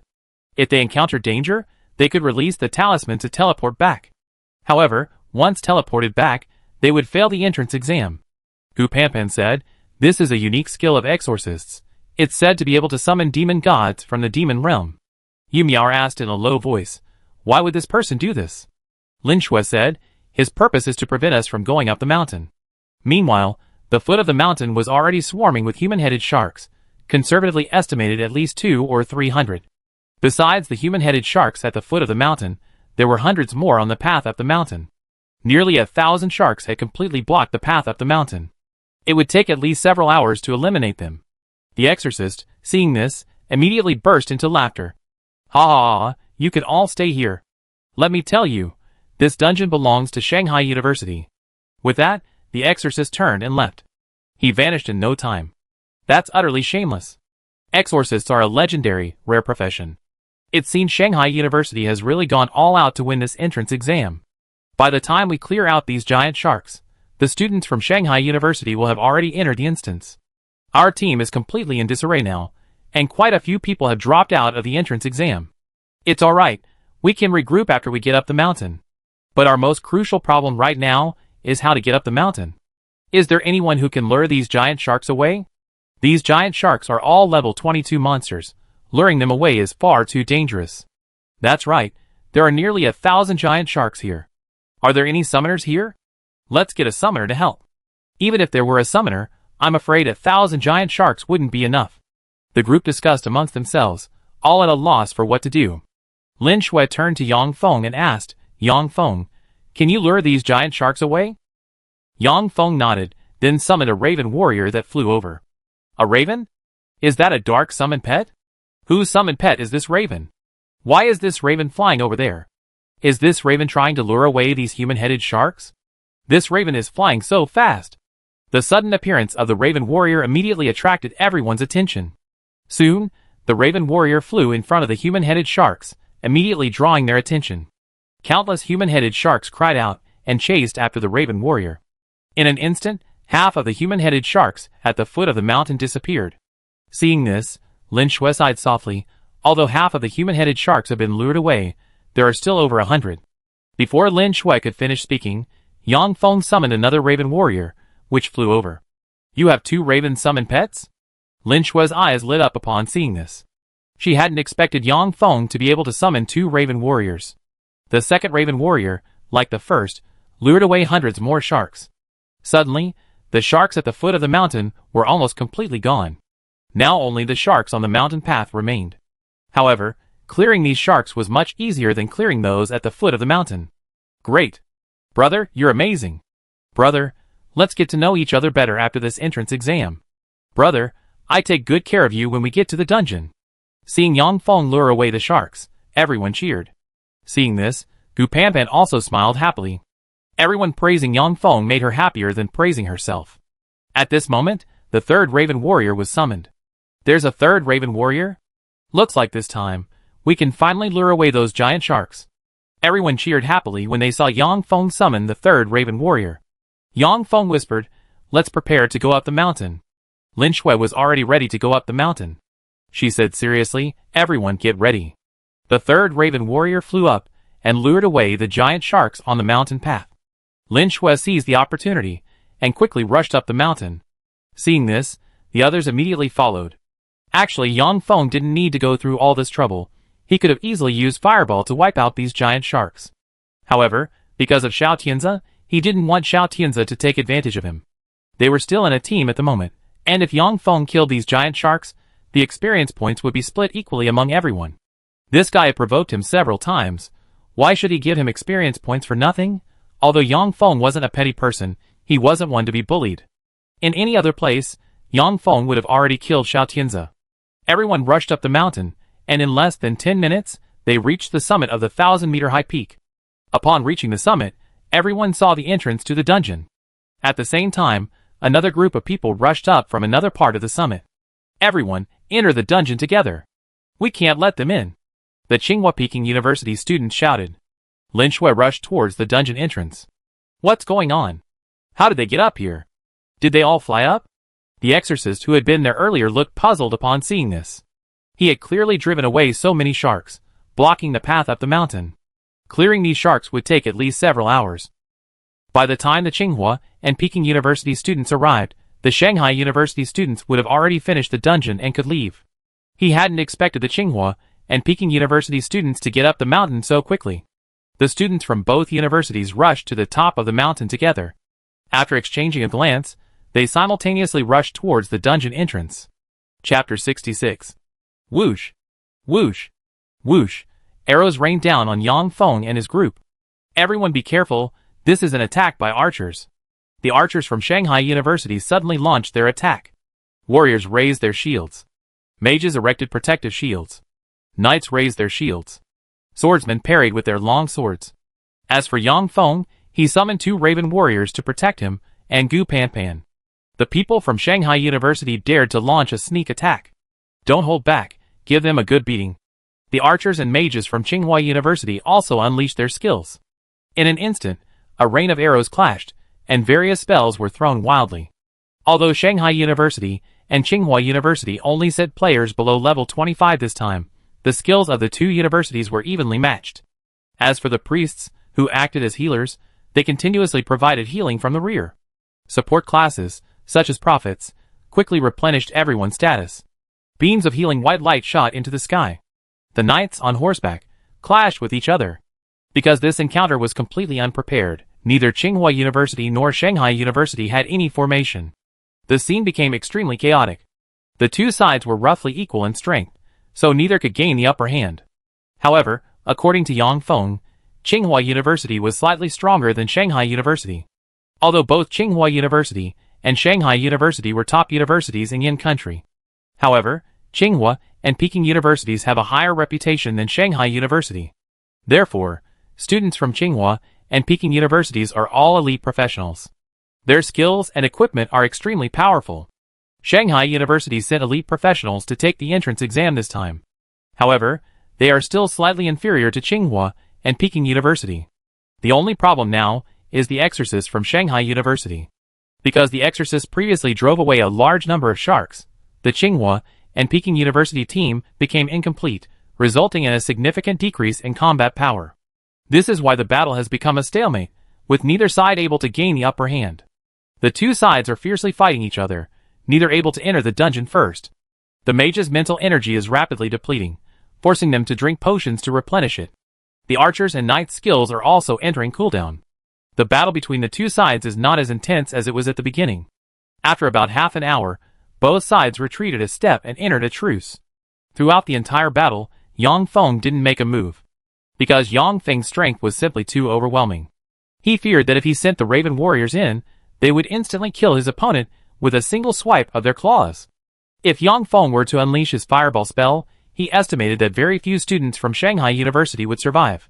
If they encountered danger, they could release the talisman to teleport back. However, once teleported back, they would fail the entrance exam. Gu Panpan said, this is a unique skill of exorcists. It's said to be able to summon demon gods from the demon realm. Yu Miao asked in a low voice, why would this person do this? Lin Shui said, his purpose is to prevent us from going up the mountain. Meanwhile, the foot of the mountain was already swarming with human-headed sharks, conservatively estimated at least 200 or 300. Besides the human-headed sharks at the foot of the mountain, there were hundreds more on the path up the mountain. Nearly 1,000 sharks had completely blocked the path up the mountain. It would take at least several hours to eliminate them. The exorcist, seeing this, immediately burst into laughter. Ha ha ha, you can all stay here. Let me tell you, this dungeon belongs to Shanghai University. With that, the exorcist turned and left. He vanished in no time. That's utterly shameless. Exorcists are a legendary, rare profession. It seems Shanghai University has really gone all out to win this entrance exam. By the time we clear out these giant sharks, the students from Shanghai University will have already entered the instance. Our team is completely in disarray now, and quite a few people have dropped out of the entrance exam. It's alright, we can regroup after we get up the mountain. But our most crucial problem right now is how to get up the mountain. Is there anyone who can lure these giant sharks away? These giant sharks are all level 22 monsters. Luring them away is far too dangerous. That's right, there are nearly 1,000 giant sharks here. Are there any summoners here? Let's get a summoner to help. Even if there were a summoner, I'm afraid 1,000 giant sharks wouldn't be enough. The group discussed amongst themselves, all at a loss for what to do. Lin Shui turned to Yang Feng and asked, Yang Feng, can you lure these giant sharks away? Yang Feng nodded, then summoned a raven warrior that flew over. A raven? Is that a dark summon pet? Whose summon pet is this raven? Why is this raven flying over there? Is this raven trying to lure away these human-headed sharks? This raven is flying so fast. The sudden appearance of the raven warrior immediately attracted everyone's attention. Soon, the raven warrior flew in front of the human-headed sharks, immediately drawing their attention. Countless human-headed sharks cried out and chased after the raven warrior. In an instant, half of the human-headed sharks at the foot of the mountain disappeared. Seeing this, Lin Shui sighed softly. Although half of the human-headed sharks have been lured away, there are still over 100. Before Lin Shui could finish speaking, Yang Feng summoned another raven warrior, which flew over. You have 2 raven summoned pets? Lin Shui's eyes lit up upon seeing this. She hadn't expected Yang Feng to be able to summon 2 raven warriors. The second raven warrior, like the first, lured away hundreds more sharks. Suddenly, the sharks at the foot of the mountain were almost completely gone. Now only the sharks on the mountain path remained. However, clearing these sharks was much easier than clearing those at the foot of the mountain. Great! Brother, you're amazing! Brother, let's get to know each other better after this entrance exam. Brother, I take good care of you when we get to the dungeon. Seeing Yang Feng lure away the sharks, everyone cheered. Seeing this, Gu Panpan also smiled happily. Everyone praising Yang Feng made her happier than praising herself. At this moment, the third raven warrior was summoned. There's a third raven warrior? Looks like this time, we can finally lure away those giant sharks. Everyone cheered happily when they saw Yang Feng summon the third raven warrior. Yang Feng whispered, let's prepare to go up the mountain. Lin Shui was already ready to go up the mountain. She said seriously, everyone get ready. The third raven warrior flew up and lured away the giant sharks on the mountain path. Lin Shui seized the opportunity and quickly rushed up the mountain. Seeing this, the others immediately followed. Actually, Yang Feng didn't need to go through all this trouble. He could have easily used Fireball to wipe out these giant sharks. However, because of Xiao Tianzi, he didn't want Xiao Tianzi to take advantage of him. They were still in a team at the moment, and if Yang Feng killed these giant sharks, the experience points would be split equally among everyone. This guy had provoked him several times. Why should he give him experience points for nothing? Although Yang Feng wasn't a petty person, he wasn't one to be bullied. In any other place, Yang Feng would have already killed Xiao Tianzi. Everyone rushed up the mountain, and in less than 10 minutes, they reached the summit of the 1,000-meter-high peak. Upon reaching the summit, everyone saw the entrance to the dungeon. At the same time, another group of people rushed up from another part of the summit. Everyone, enter the dungeon together. We can't let them in. The Tsinghua Peking University students shouted. Lin Shui rushed towards the dungeon entrance. What's going on? How did they get up here? Did they all fly up? The exorcist who had been there earlier looked puzzled upon seeing this. He had clearly driven away so many sharks, blocking the path up the mountain. Clearing these sharks would take at least several hours. By the time the Tsinghua and Peking University students arrived, the Shanghai University students would have already finished the dungeon and could leave. He hadn't expected the Tsinghua and Peking University students to get up the mountain so quickly. The students from both universities rushed to the top of the mountain together. After exchanging a glance, they simultaneously rushed towards the dungeon entrance. Chapter 66. Whoosh! Whoosh! Whoosh! Arrows rained down on Yang Feng and his group. Everyone be careful, this is an attack by archers. The archers from Shanghai University suddenly launched their attack. Warriors raised their shields. Mages erected protective shields. Knights raised their shields. Swordsmen parried with their long swords. As for Yang Feng, he summoned 2 raven warriors to protect him, and Gu Panpan. The people from Shanghai University dared to launch a sneak attack. Don't hold back, give them a good beating. The archers and mages from Tsinghua University also unleashed their skills. In an instant, a rain of arrows clashed, and various spells were thrown wildly. Although Shanghai University and Tsinghua University only sent players below level 25 this time, the skills of the 2 universities were evenly matched. As for the priests, who acted as healers, they continuously provided healing from the rear. Support classes, such as prophets, quickly replenished everyone's status. Beams of healing white light shot into the sky. The knights on horseback clashed with each other. Because this encounter was completely unprepared, neither Tsinghua University nor Shanghai University had any formation. The scene became extremely chaotic. The 2 sides were roughly equal in strength, so neither could gain the upper hand. However, according to Yang Feng, Tsinghua University was slightly stronger than Shanghai University. Although both Tsinghua University and Shanghai University were top universities in Yin country. However, Tsinghua and Peking universities have a higher reputation than Shanghai University. Therefore, students from Tsinghua and Peking universities are all elite professionals. Their skills and equipment are extremely powerful. Shanghai University sent elite professionals to take the entrance exam this time. However, they are still slightly inferior to Tsinghua and Peking University. The only problem now is the exorcist from Shanghai University. Because the exorcist previously drove away a large number of sharks, the Tsinghua and Peking University team became incomplete, resulting in a significant decrease in combat power. This is why the battle has become a stalemate, with neither side able to gain the upper hand. The two sides are fiercely fighting each other, neither able to enter the dungeon first. The mage's mental energy is rapidly depleting, forcing them to drink potions to replenish it. The archers and knights' skills are also entering cooldown. The battle between the two sides is not as intense as it was at the beginning. After about half an hour, both sides retreated a step and entered a truce. Throughout the entire battle, Yang Feng didn't make a move, because Yang Feng's strength was simply too overwhelming. He feared that if he sent the Raven warriors in, they would instantly kill his opponent with a single swipe of their claws. If Yang Feng were to unleash his fireball spell, he estimated that very few students from Shanghai University would survive.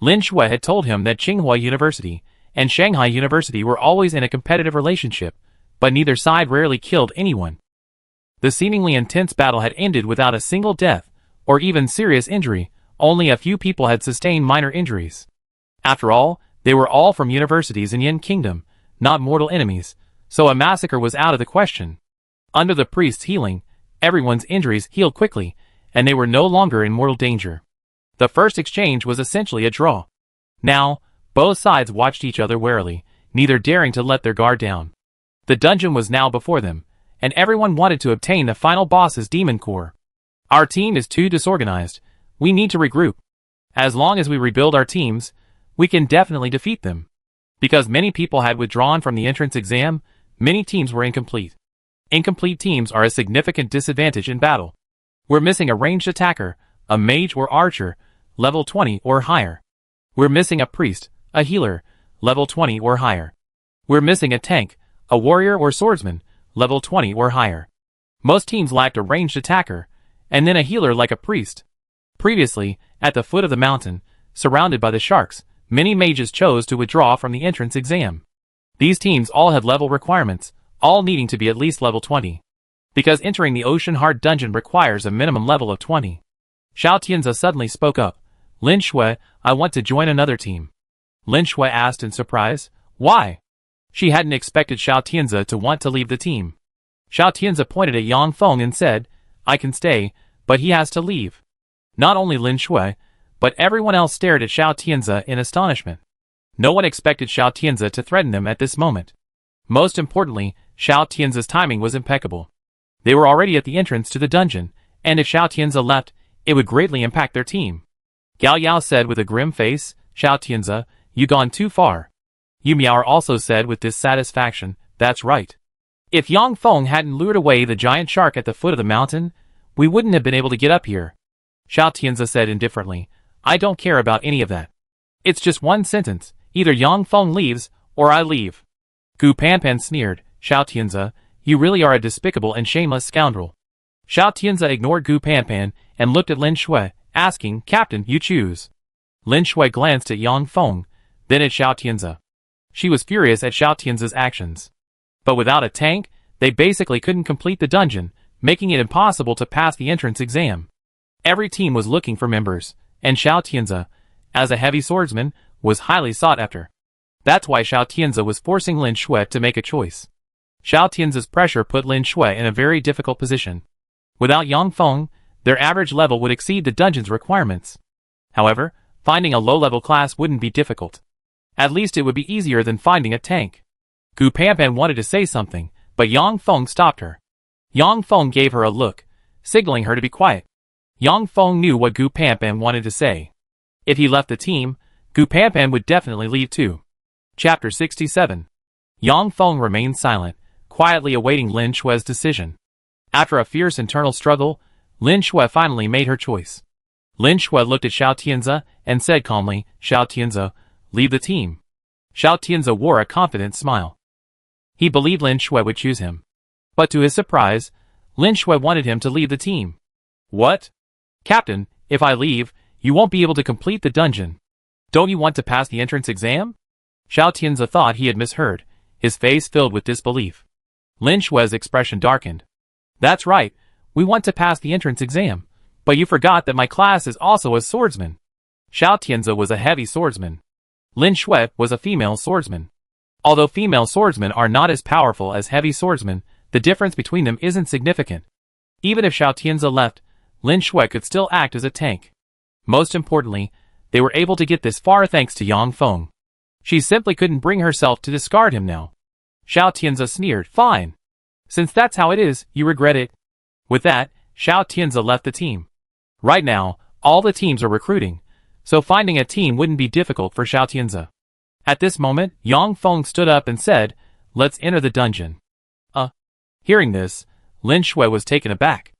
Lin Shui had told him that Tsinghua University and Shanghai University were always in a competitive relationship, but neither side rarely killed anyone. The seemingly intense battle had ended without a single death, or even serious injury. Only a few people had sustained minor injuries. After all, they were all from universities in Yin Kingdom, not mortal enemies, so a massacre was out of the question. Under the priest's healing, everyone's injuries healed quickly, and they were no longer in mortal danger. The first exchange was essentially a draw. Now, both sides watched each other warily, neither daring to let their guard down. The dungeon was now before them, and everyone wanted to obtain the final boss's demon core. Our team is too disorganized. We need to regroup. As long as we rebuild our teams, we can definitely defeat them. Because many people had withdrawn from the entrance exam, many teams were incomplete. Incomplete teams are a significant disadvantage in battle. We're missing a ranged attacker, a mage or archer, level 20 or higher. We're missing a priest, a healer, level 20 or higher. We're missing a tank, a warrior or swordsman, level 20 or higher. Most teams lacked a ranged attacker, and then a healer like a priest. Previously, at the foot of the mountain, surrounded by the sharks, many mages chose to withdraw from the entrance exam. These teams all had level requirements, all needing to be at least level 20. Because entering the Ocean Heart dungeon requires a minimum level of 20. Xiao Tianze suddenly spoke up. Lin Shui, I want to join another team. Lin Shui asked in surprise, why? She hadn't expected Xiao Tianze to want to leave the team. Xiao Tianze pointed at Yang Feng and said, I can stay, but he has to leave. Not only Lin Shui, but everyone else stared at Xiao Tianze in astonishment. No one expected Xiao Tianze to threaten them at this moment. Most importantly, Xiao Tianze's timing was impeccable. They were already at the entrance to the dungeon, and if Xiao Tianze left, it would greatly impact their team. Gao Yao said with a grim face, Xiao Tianze, you gone too far. Yu Miao also said with dissatisfaction, that's right. If Yang Feng hadn't lured away the giant shark at the foot of the mountain, we wouldn't have been able to get up here. Xiao Tianze said indifferently, I don't care about any of that. It's just one sentence, either Yang Feng leaves, or I leave. Gu Panpan sneered, Xiao Tianze, you really are a despicable and shameless scoundrel. Xiao Tianze ignored Gu Panpan and looked at Lin Shui, asking, Captain, you choose. Lin Shui glanced at Yang Feng, then at Xiao Tianze. She was furious at Xiao Tianze's actions. But without a tank, they basically couldn't complete the dungeon, making it impossible to pass the entrance exam. Every team was looking for members, and Xiao Tianze, as a heavy swordsman, was highly sought after. That's why Xiao Tianze was forcing Lin Shui to make a choice. Xiao Tianze's pressure put Lin Shui in a very difficult position. Without Yang Feng, their average level would exceed the dungeon's requirements. However, finding a low-level class wouldn't be difficult. At least it would be easier than finding a tank. Gu Panpan wanted to say something, but Yang Feng stopped her. Yang Feng gave her a look, signaling her to be quiet. Yang Feng knew what Gu Panpan wanted to say. If he left the team, Gu Panpan would definitely leave too. Chapter 67. Yang Feng remained silent, quietly awaiting Lin Shui's decision. After a fierce internal struggle, Lin Shui finally made her choice. Lin Shui looked at Xiao Tianze and said calmly, Xiao Tianze, leave the team. Xiao Tianze wore a confident smile. He believed Lin Shui would choose him. But to his surprise, Lin Shui wanted him to leave the team. What? Captain, if I leave, you won't be able to complete the dungeon. Don't you want to pass the entrance exam? Xiao Tianze thought he had misheard, his face filled with disbelief. Lin Xue's expression darkened. That's right, we want to pass the entrance exam, but you forgot that my class is also a swordsman. Xiao Tianze was a heavy swordsman. Lin Xue was a female swordsman. Although female swordsmen are not as powerful as heavy swordsmen, the difference between them isn't significant. Even if Xiao Tianze left, Lin Xue could still act as a tank. Most importantly, they were able to get this far thanks to Yang Feng. She simply couldn't bring herself to discard him now. Xiao Tianze sneered, fine. Since that's how it is, you regret it. With that, Xiao Tianze left the team. Right now, all the teams are recruiting, so finding a team wouldn't be difficult for Xiao Tianze. At this moment, Yang Feng stood up and said, let's enter the dungeon. Hearing this, Lin Xue was taken aback.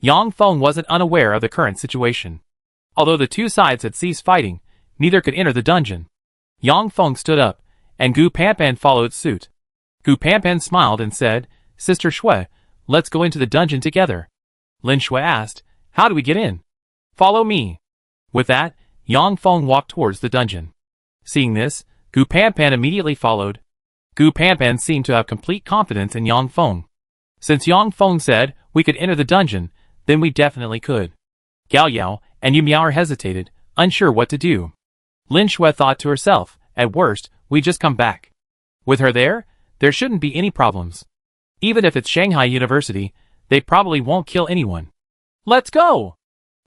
Yang Feng wasn't unaware of the current situation. Although the two sides had ceased fighting, neither could enter the dungeon. Yang Feng stood up, and Gu Panpan followed suit. Gu Panpan smiled and said, Sister Xue, let's go into the dungeon together. Lin Xue asked, how do we get in? Follow me. With that, Yang Feng walked towards the dungeon. Seeing this, Gu Panpan immediately followed. Gu Panpan seemed to have complete confidence in Yang Feng. Since Yang Feng said we could enter the dungeon, then we definitely could. Gao Yao and Yu Miao hesitated, unsure what to do. Lin Xue thought to herself, at worst, we just come back. With her there shouldn't be any problems. Even if it's Shanghai University, they probably won't kill anyone. Let's go!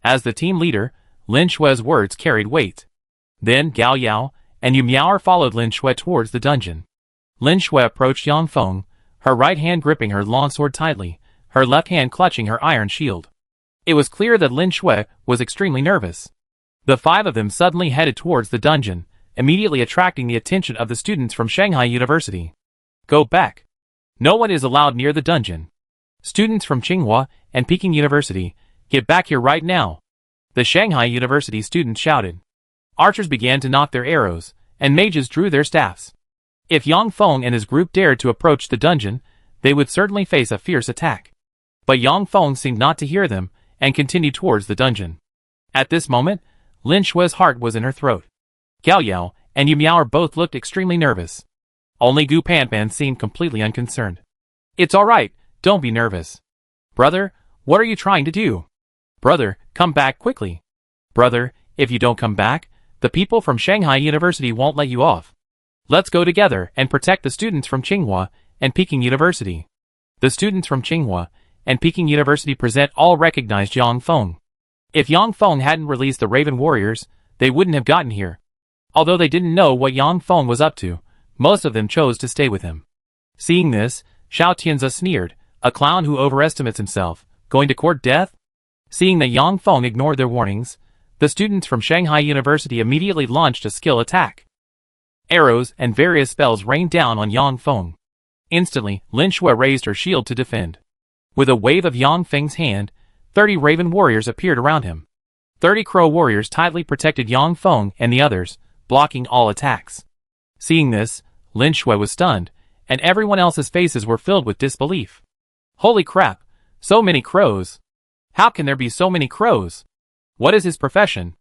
As the team leader, Lin Xue's words carried weight. Then Gao Yao and Yu Miao followed Lin Xue towards the dungeon. Lin Xue approached Yang Feng, her right hand gripping her longsword tightly, her left hand clutching her iron shield. It was clear that Lin Xue was extremely nervous. The five of them suddenly headed towards the dungeon, immediately attracting the attention of the students from Shanghai University. Go back. No one is allowed near the dungeon. Students from Tsinghua and Peking University, get back here right now. The Shanghai University students shouted. Archers began to knock their arrows, and mages drew their staffs. If Yang Feng and his group dared to approach the dungeon, they would certainly face a fierce attack. But Yang Feng seemed not to hear them, and continued towards the dungeon. At this moment, Lin Xue's heart was in her throat. Gao Yao and Yu Miao both looked extremely nervous. Only Gu Panpan seemed completely unconcerned. It's alright, don't be nervous. Brother, what are you trying to do? Brother, come back quickly. Brother, if you don't come back, the people from Shanghai University won't let you off. Let's go together and protect the students from Tsinghua and Peking University. The students from Tsinghua and Peking University present all recognized Yang Feng. If Yang Feng hadn't released the Raven Warriors, they wouldn't have gotten here. Although they didn't know what Yang Feng was up to, most of them chose to stay with him. Seeing this, Xiao Tianze sneered, a clown who overestimates himself, going to court death? Seeing that Yang Feng ignored their warnings, the students from Shanghai University immediately launched a skill attack. Arrows and various spells rained down on Yang Feng. Instantly, Lin Xue raised her shield to defend. With a wave of Yang Feng's hand, 30 Raven warriors appeared around him. 30 Crow warriors tightly protected Yang Feng and the others, blocking all attacks. Seeing this, Lin Xue was stunned, and everyone else's faces were filled with disbelief. Holy crap, so many crows. How can there be so many crows? What is his profession?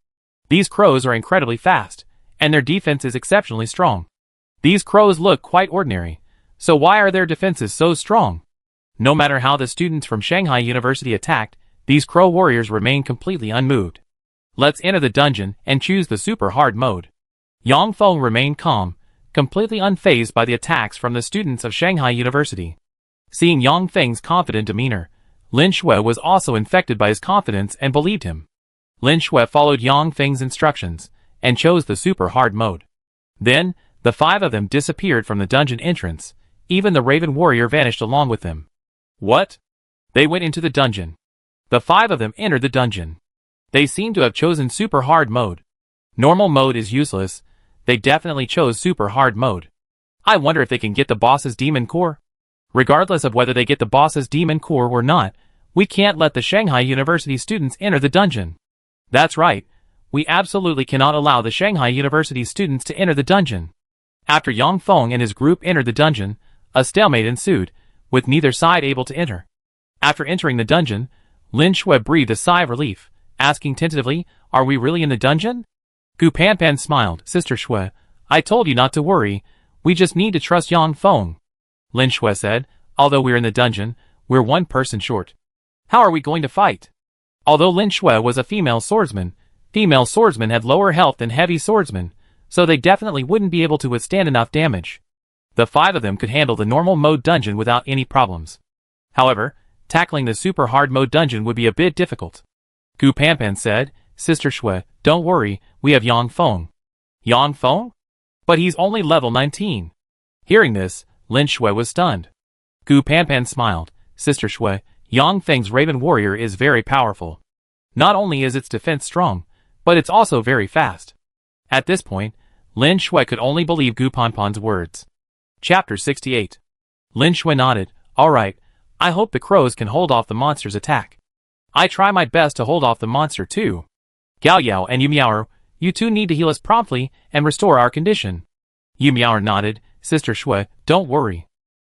These crows are incredibly fast, and their defense is exceptionally strong. These crows look quite ordinary, so why are their defenses so strong? No matter how the students from Shanghai University attacked, these crow warriors remained completely unmoved. Let's enter the dungeon and choose the super hard mode. Yang Feng remained calm, completely unfazed by the attacks from the students of Shanghai University. Seeing Yang Feng's confident demeanor, Lin Xue was also infected by his confidence and believed him. Lin Xue followed Yang Feng's instructions, and chose the super hard mode. Then, the five of them disappeared from the dungeon entrance, even the Raven warrior vanished along with them. What? They went into the dungeon. The five of them entered the dungeon. They seem to have chosen super hard mode. Normal mode is useless, they definitely chose super hard mode. I wonder if they can get the boss's demon core? Regardless of whether they get the boss's demon core or not, we can't let the Shanghai University students enter the dungeon. That's right, we absolutely cannot allow the Shanghai University students to enter the dungeon. After Yang Feng and his group entered the dungeon, a stalemate ensued, with neither side able to enter. After entering the dungeon, Lin Xue breathed a sigh of relief, asking tentatively, are we really in the dungeon? Gu Panpan smiled. Sister Shui, I told you not to worry, we just need to trust Yang Feng. Lin Shui said, although we're in the dungeon, we're one person short. How are we going to fight? Although Lin Shui was a female swordsman had lower health than heavy swordsmen, so they definitely wouldn't be able to withstand enough damage. The 5 of them could handle the normal mode dungeon without any problems. However, tackling the super hard mode dungeon would be a bit difficult. Gu Panpan said, Sister Shui, don't worry, we have Yang Feng. Yang Feng? But he's only level 19. Hearing this, Lin Shui was stunned. Gu Panpan smiled. Sister Shui, Yang Feng's Raven Warrior is very powerful. Not only is its defense strong, but it's also very fast. At this point, Lin Shui could only believe Gu Panpan's words. Chapter 68. Lin Shui nodded. Alright, I hope the crows can hold off the monster's attack. I try my best to hold off the monster too. Gao Yao and Yu Miao, you two need to heal us promptly and restore our condition. Yu Miao nodded. Sister Shui, don't worry.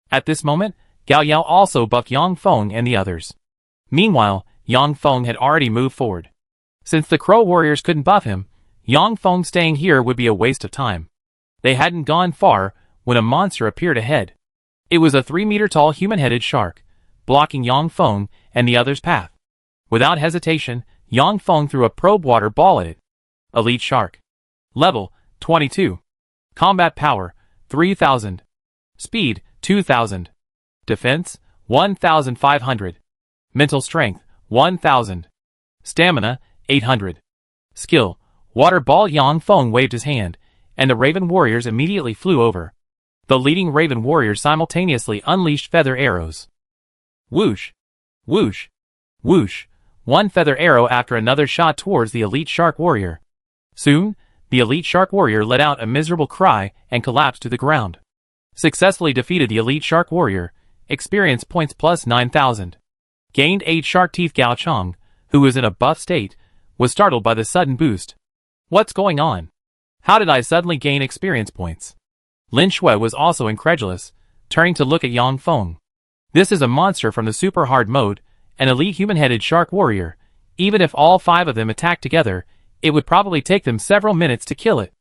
At this moment, Gao Yao also buffed Yang Feng and the others. Meanwhile, Yang Feng had already moved forward. Since the Crow Warriors couldn't buff him, Yang Feng staying here would be a waste of time. They hadn't gone far when a monster appeared ahead. It was a 3-meter-tall human-headed shark, blocking Yang Feng and the others' path. Without hesitation, Yang Feng threw a probe water ball at it. Elite Shark. Level, 22. Combat Power, 3000. Speed, 2000. Defense, 1500. Mental Strength, 1000. Stamina, 800. Skill, Water Ball. Yang Feng waved his hand, and the Raven Warriors immediately flew over. The leading Raven Warriors simultaneously unleashed feather arrows. Whoosh! Whoosh! Whoosh! One feather arrow after another shot towards the Elite Shark Warrior. Soon, the Elite Shark Warrior let out a miserable cry and collapsed to the ground. Successfully defeated the Elite Shark Warrior. Experience points plus 9,000. Gained 8 shark teeth. Gao Chong, who was in a buff state, was startled by the sudden boost. What's going on? How did I suddenly gain experience points? Lin Shui was also incredulous, turning to look at Yang Feng. This is a monster from the super hard mode, an elite human-headed shark warrior. Even if all 5 of them attacked together, it would probably take them several minutes to kill it.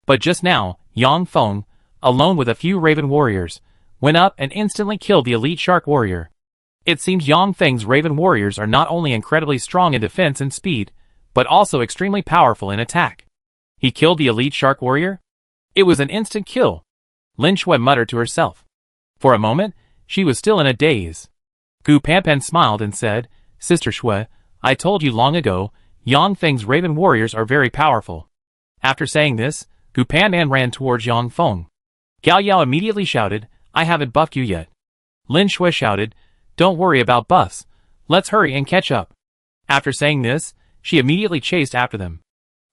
But just now, Yang Feng, alone with a few Raven Warriors, went up and instantly killed the Elite Shark Warrior. It seems Yang Feng's Raven Warriors are not only incredibly strong in defense and speed, but also extremely powerful in attack. He killed the Elite Shark Warrior? It was an instant kill. Lin Shui muttered to herself. For a moment, she was still in a daze. Gu Panpan smiled and said, Sister Shui, I told you long ago, Yang Feng's Raven Warriors are very powerful. After saying this, Gu Panpan ran towards Yang Feng. Gao Yao immediately shouted, I haven't buffed you yet. Lin Shui shouted, Don't worry about buffs, let's hurry and catch up. After saying this, she immediately chased after them.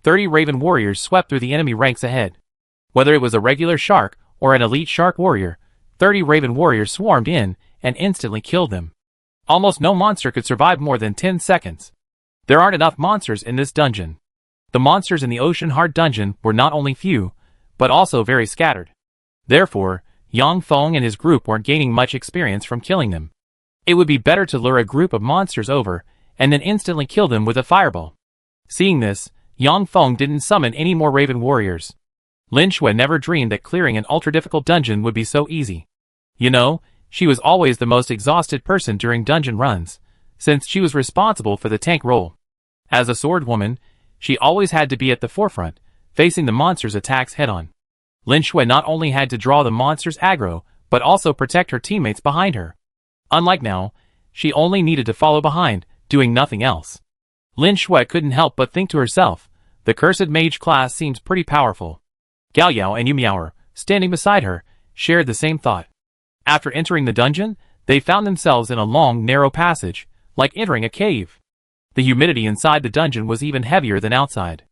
30 Raven Warriors swept through the enemy ranks ahead. Whether it was a regular shark or an elite shark warrior, 30 Raven Warriors swarmed in and instantly killed them. Almost no monster could survive more than 10 seconds. There aren't enough monsters in this dungeon. The monsters in the Ocean Heart dungeon were not only few, but also very scattered. Therefore, Yang Feng and his group weren't gaining much experience from killing them. It would be better to lure a group of monsters over and then instantly kill them with a fireball. Seeing this, Yang Feng didn't summon any more Raven Warriors. Lin Shui never dreamed that clearing an ultra-difficult dungeon would be so easy. You know, she was always the most exhausted person during dungeon runs, since she was responsible for the tank role. As a sword woman, she always had to be at the forefront, facing the monster's attacks head-on. Lin Shui not only had to draw the monster's aggro, but also protect her teammates behind her. Unlike now, she only needed to follow behind, doing nothing else. Lin Shui couldn't help but think to herself, the cursed mage class seems pretty powerful. Gao Yao and Yu Miao, standing beside her, shared the same thought. After entering the dungeon, they found themselves in a long, narrow passage, like entering a cave. The humidity inside the dungeon was even heavier than outside.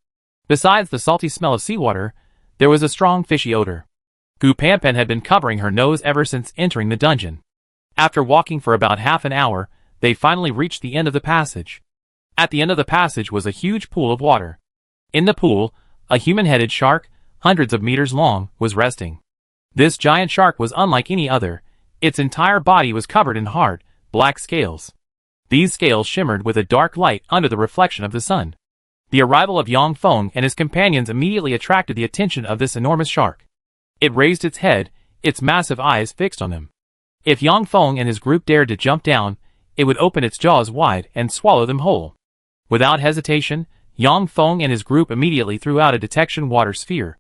Besides the salty smell of seawater, there was a strong fishy odor. Gu Panpan had been covering her nose ever since entering the dungeon. After walking for about half an hour, they finally reached the end of the passage. At the end of the passage was a huge pool of water. In the pool, a human-headed shark, hundreds of meters long, was resting. This giant shark was unlike any other. Its entire body was covered in hard, black scales. These scales shimmered with a dark light under the reflection of the sun. The arrival of Yang Feng and his companions immediately attracted the attention of this enormous shark. It raised its head, its massive eyes fixed on them. If Yang Feng and his group dared to jump down, it would open its jaws wide and swallow them whole. Without hesitation, Yang Feng and his group immediately threw out a detection water sphere.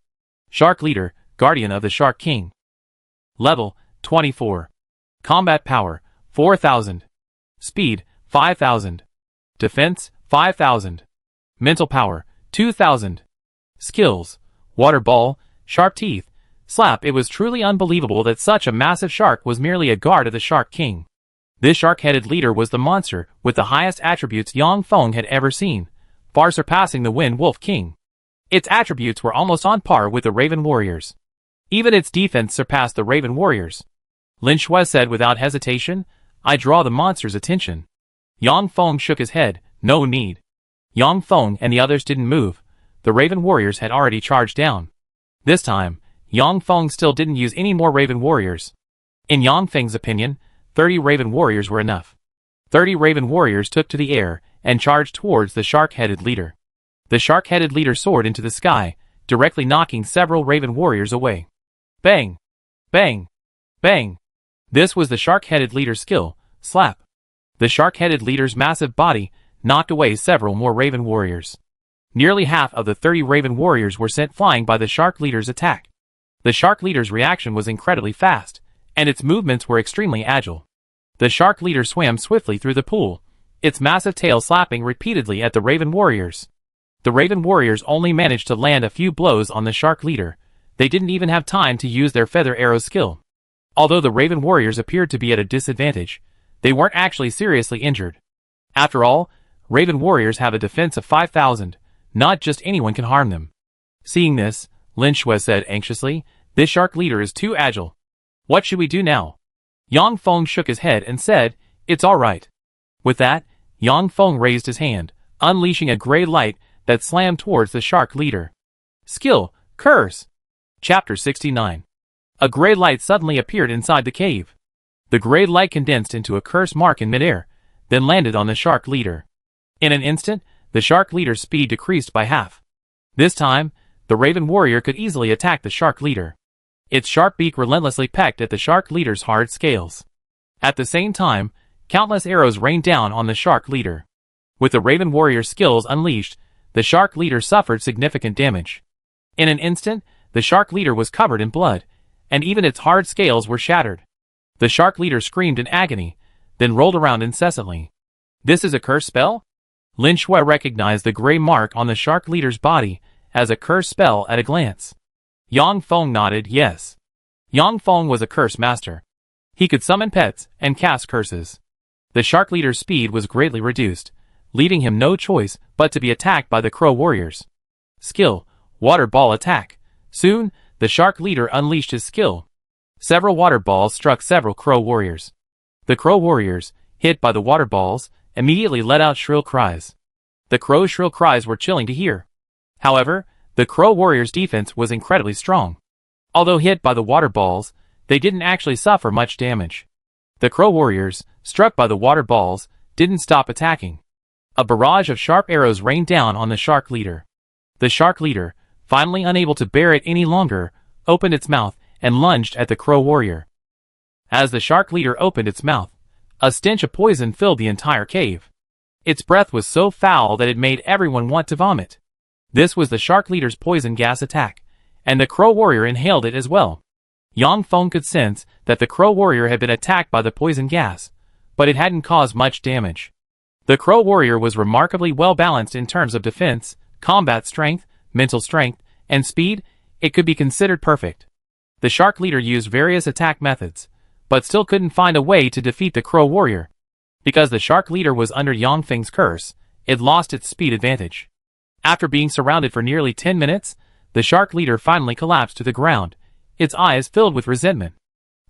Shark Leader, Guardian of the Shark King. Level, 24. Combat Power, 4000. Speed, 5000. Defense, 5000. Mental Power, 2000. Skills, Water Ball, Sharp Teeth, Slap. It was truly unbelievable that such a massive shark was merely a guard of the Shark King. This shark-headed leader was the monster with the highest attributes Yang Feng had ever seen, far surpassing the Wind Wolf King. Its attributes were almost on par with the Raven Warriors. Even its defense surpassed the Raven Warriors. Lin Shui said without hesitation, "I draw the monster's attention." Yang Feng shook his head, "No need." Yang Feng and the others didn't move. The Raven Warriors had already charged down. This time, Yang Feng still didn't use any more Raven Warriors. In Yang Feng's opinion, 30 Raven Warriors were enough. 30 Raven Warriors took to the air and charged towards the shark-headed leader. The shark-headed leader soared into the sky, directly knocking several Raven Warriors away. Bang! Bang! Bang! This was the shark-headed leader's skill, Slap. The shark-headed leader's massive body knocked away several more Raven Warriors. Nearly half of the 30 Raven Warriors were sent flying by the shark leader's attack. The shark leader's reaction was incredibly fast, and its movements were extremely agile. The shark leader swam swiftly through the pool, its massive tail slapping repeatedly at the Raven Warriors. The Raven Warriors only managed to land a few blows on the shark leader. They didn't even have time to use their feather arrow skill. Although the Raven Warriors appeared to be at a disadvantage, they weren't actually seriously injured. After all, Raven Warriors have a defense of 5000. Not just anyone can harm them. Seeing this, Lin Shui said anxiously, "This shark leader is too agile. What should we do now?" Yang Feng shook his head and said, "It's all right." With that, Yang Feng raised his hand, unleashing a gray light that slammed towards the shark leader. Skill, Curse. Chapter 69. A gray light suddenly appeared inside the cave. The gray light condensed into a curse mark in midair, then landed on the shark leader. In an instant, the shark leader's speed decreased by half. This time, the Raven Warrior could easily attack the shark leader. Its sharp beak relentlessly pecked at the shark leader's hard scales. At the same time, countless arrows rained down on the shark leader. With the Raven Warrior's skills unleashed, the shark leader suffered significant damage. In an instant, the shark leader was covered in blood, and even its hard scales were shattered. The shark leader screamed in agony, then rolled around incessantly. "This is a curse spell?" Lin Shui recognized the gray mark on the shark leader's body as a curse spell at a glance. Yang Feng nodded yes. Yang Feng was a curse master. He could summon pets and cast curses. The shark leader's speed was greatly reduced, leaving him no choice but to be attacked by the crow warriors. Skill, Water Ball Attack. Soon, the shark leader unleashed his skill. Several water balls struck several crow warriors. The crow warriors, hit by the water balls, immediately let out shrill cries. The crow's shrill cries were chilling to hear. However, the crow warriors' defense was incredibly strong. Although hit by the water balls, they didn't actually suffer much damage. The crow warriors, struck by the water balls, didn't stop attacking. A barrage of sharp arrows rained down on the shark leader. The shark leader, finally unable to bear it any longer, opened its mouth and lunged at the crow warrior. As the shark leader opened its mouth, a stench of poison filled the entire cave. Its breath was so foul that it made everyone want to vomit. This was the shark leader's poison gas attack, and the crow warrior inhaled it as well. Yang Feng could sense that the crow warrior had been attacked by the poison gas, but it hadn't caused much damage. The crow warrior was remarkably well balanced in terms of defense, combat strength, mental strength, and speed. It could be considered perfect. The shark leader used various attack methods, but still couldn't find a way to defeat the crow warrior. Because the shark leader was under Yang Feng's curse, it lost its speed advantage. After being surrounded for nearly 10 minutes, the shark leader finally collapsed to the ground, its eyes filled with resentment.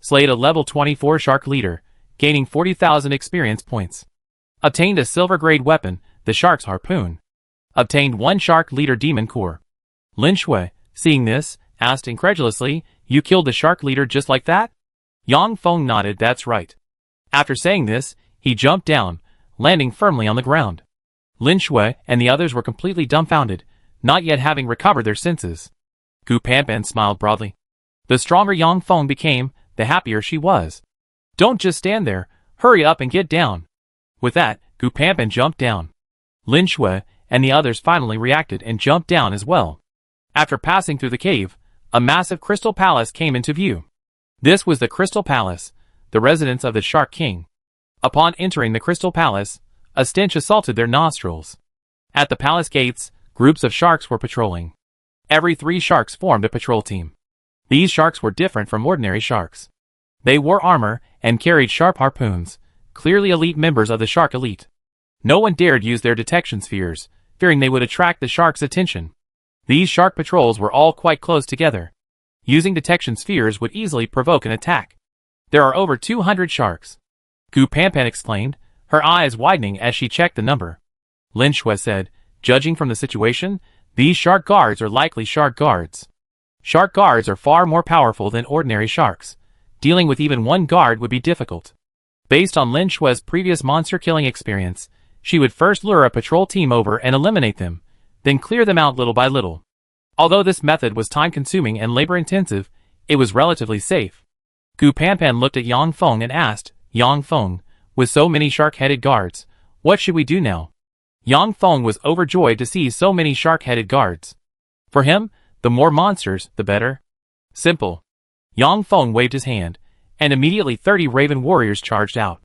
Slayed a level 24 shark leader, gaining 40,000 experience points. Obtained a silver-grade weapon, the shark's harpoon. Obtained 1 shark leader demon core. Lin Shui, seeing this, asked incredulously, "You killed the shark leader just like that?" Yang Feng nodded, "That's right." After saying this, he jumped down, landing firmly on the ground. Lin Shui and the others were completely dumbfounded, not yet having recovered their senses. Gu Panpan smiled broadly. The stronger Yang Feng became, the happier she was. Don't just stand there, hurry up and get down. With that, Gu Panpan jumped down. Lin Shui and the others finally reacted and jumped down as well. After passing through the cave, a massive crystal palace came into view. This was the Crystal Palace, the residence of the Shark King. Upon entering the Crystal Palace, a stench assaulted their nostrils. At the palace gates, groups of sharks were patrolling. Every 3 sharks formed a patrol team. These sharks were different from ordinary sharks. They wore armor and carried sharp harpoons, clearly elite members of the shark elite. No one dared use their detection spheres, fearing they would attract the sharks' attention. These shark patrols were all quite close together. Using detection spheres would easily provoke an attack. There are over 200 sharks. Gu Panpan exclaimed, her eyes widening as she checked the number. Lin Shui said, judging from the situation, these shark guards are likely shark guards. Shark guards are far more powerful than ordinary sharks. Dealing with even one guard would be difficult. Based on Lin Shui's previous monster-killing experience, she would first lure a patrol team over and eliminate them, then clear them out little by little. Although this method was time-consuming and labor-intensive, it was relatively safe. Gu Panpan looked at Yang Feng and asked, Yang Feng, with so many shark-headed guards, what should we do now? Yang Feng was overjoyed to see so many shark-headed guards. For him, the more monsters, the better. Simple. Yang Feng waved his hand, and immediately 30 Raven warriors charged out.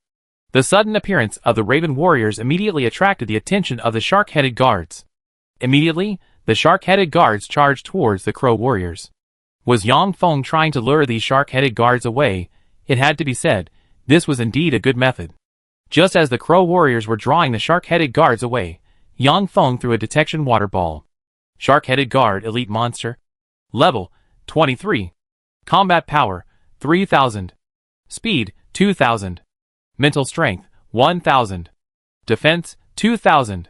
The sudden appearance of the Raven warriors immediately attracted the attention of the shark-headed guards. Immediately, the shark-headed guards charged towards the crow warriors. Was Yang Feng trying to lure these shark-headed guards away? It had to be said, this was indeed a good method. Just as the crow warriors were drawing the shark-headed guards away, Yang Feng threw a detection water ball. Shark-headed guard elite monster. Level 23. Combat power 3000. Speed 2000. Mental strength 1000. Defense 2000.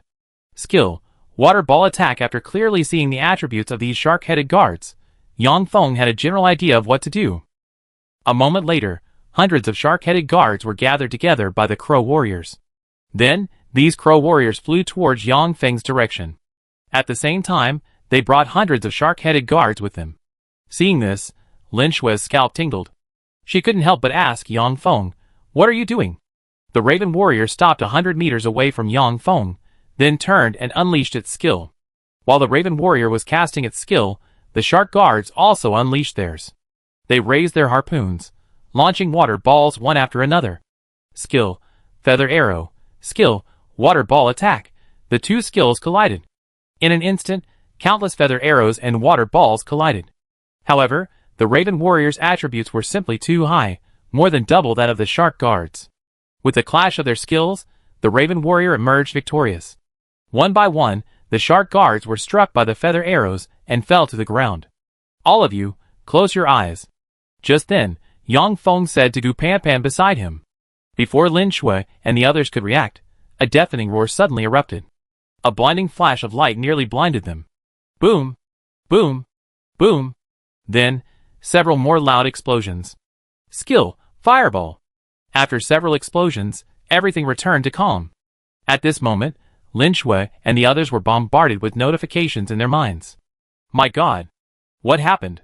Skill water ball attack. After clearly seeing the attributes of these shark-headed guards, Yang Feng had a general idea of what to do. A moment later, hundreds of shark-headed guards were gathered together by the crow warriors. Then, these crow warriors flew towards Yang Feng's direction. At the same time, they brought hundreds of shark-headed guards with them. Seeing this, Lin Shui's scalp tingled. She couldn't help but ask Yang Feng, what are you doing? The Raven warrior stopped 100 meters away from Yang Feng, then turned and unleashed its skill. While the Raven warrior was casting its skill, the shark guards also unleashed theirs. They raised their harpoons, launching water balls one after another. Skill, feather arrow. Skill, water ball attack. The two skills collided. In an instant, countless feather arrows and water balls collided. However, the Raven warrior's attributes were simply too high, more than double that of the shark guards. With the clash of their skills, the Raven warrior emerged victorious. One by one, the shark guards were struck by the feather arrows and fell to the ground. All of you, close your eyes. Just then, Yang Feng said to Gu Panpan beside him. Before Lin Shui and the others could react, a deafening roar suddenly erupted. A blinding flash of light nearly blinded them. Boom! Boom! Boom! Then, several more loud explosions. Skill, fireball. After several explosions, everything returned to calm. At this moment, Lin Shui and the others were bombarded with notifications in their minds. My God! What happened?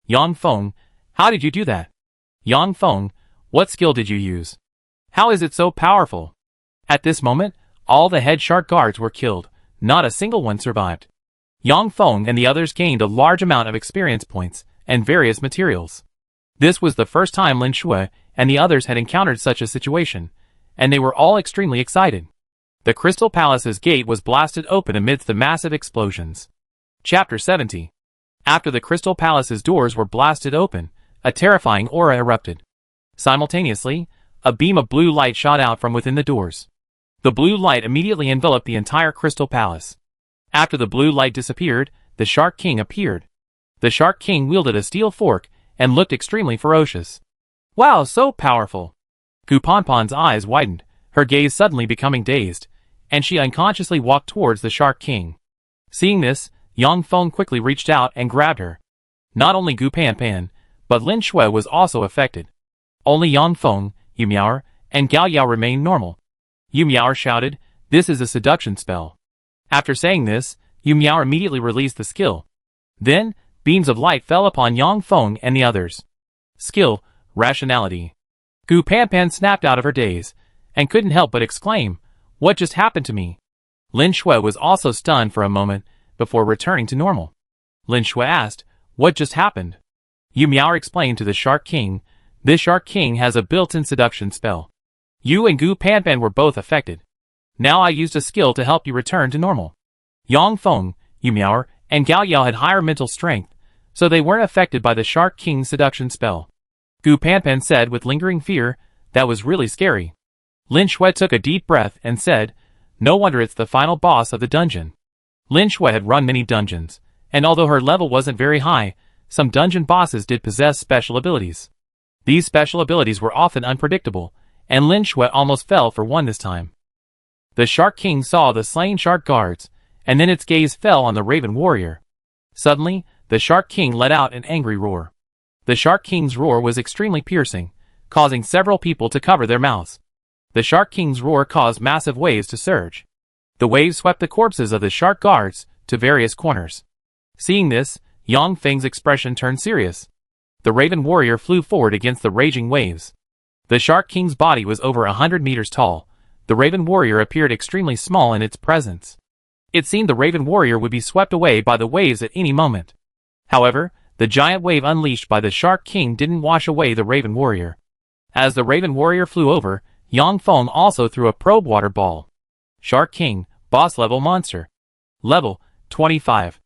Yang Feng, how did you do that? Yang Feng, what skill did you use? How is it so powerful? At this moment, all the head shark guards were killed, not a single one survived. Yang Feng and the others gained a large amount of experience points and various materials. This was the first time Lin Shui and the others had encountered such a situation, and they were all extremely excited. The Crystal Palace's gate was blasted open amidst the massive explosions. Chapter 70. After the Crystal Palace's doors were blasted open, a terrifying aura erupted. Simultaneously, a beam of blue light shot out from within the doors. The blue light immediately enveloped the entire Crystal Palace. After the blue light disappeared, the Shark King appeared. The Shark King wielded a steel fork and looked extremely ferocious. Wow, so powerful! Gu Panpan's eyes widened, her gaze suddenly becoming dazed, and she unconsciously walked towards the Shark King. Seeing this, Yang Feng quickly reached out and grabbed her. Not only Gu Panpan, but Lin Shui was also affected. Only Yang Feng, Yu Miao, and Gao Yao remained normal. Yu Miao shouted, "This is a seduction spell. After saying this, Yu Miao immediately released the skill. Then, beams of light fell upon Yang Feng and the others. Skill, rationality. Gu Panpan snapped out of her daze, and couldn't help but exclaim, "What just happened to me?" Lin Shui was also stunned for a moment, before returning to normal. Lin Shui asked, "What just happened?" Yu Miao explained to the Shark King, "This Shark King has a built-in seduction spell. You and Gu Panpan were both affected. Now I used a skill to help you return to normal." Yang Feng, Yu Miao, and Gao Yao had higher mental strength, so they weren't affected by the Shark King's seduction spell. Gu Panpan said with lingering fear, "That was really scary." Lin Shui took a deep breath and said, "No wonder it's the final boss of the dungeon." Lin Shui had run many dungeons, and although her level wasn't very high, some dungeon bosses did possess special abilities. These special abilities were often unpredictable, and Lin Shui almost fell for one this time. The Shark King saw the slain shark guards, and then its gaze fell on the Raven Warrior. Suddenly, the Shark King let out an angry roar. The Shark King's roar was extremely piercing, causing several people to cover their mouths. The Shark King's roar caused massive waves to surge. The waves swept the corpses of the shark guards to various corners. Seeing this, Yang Feng's expression turned serious. The Raven Warrior flew forward against the raging waves. The Shark King's body was over 100 meters tall. The Raven Warrior appeared extremely small in its presence. It seemed the Raven Warrior would be swept away by the waves at any moment. However, the giant wave unleashed by the Shark King didn't wash away the Raven Warrior. As the Raven Warrior flew over, Yang Feng also threw a probe water ball. Shark King, boss level monster. Level, 25.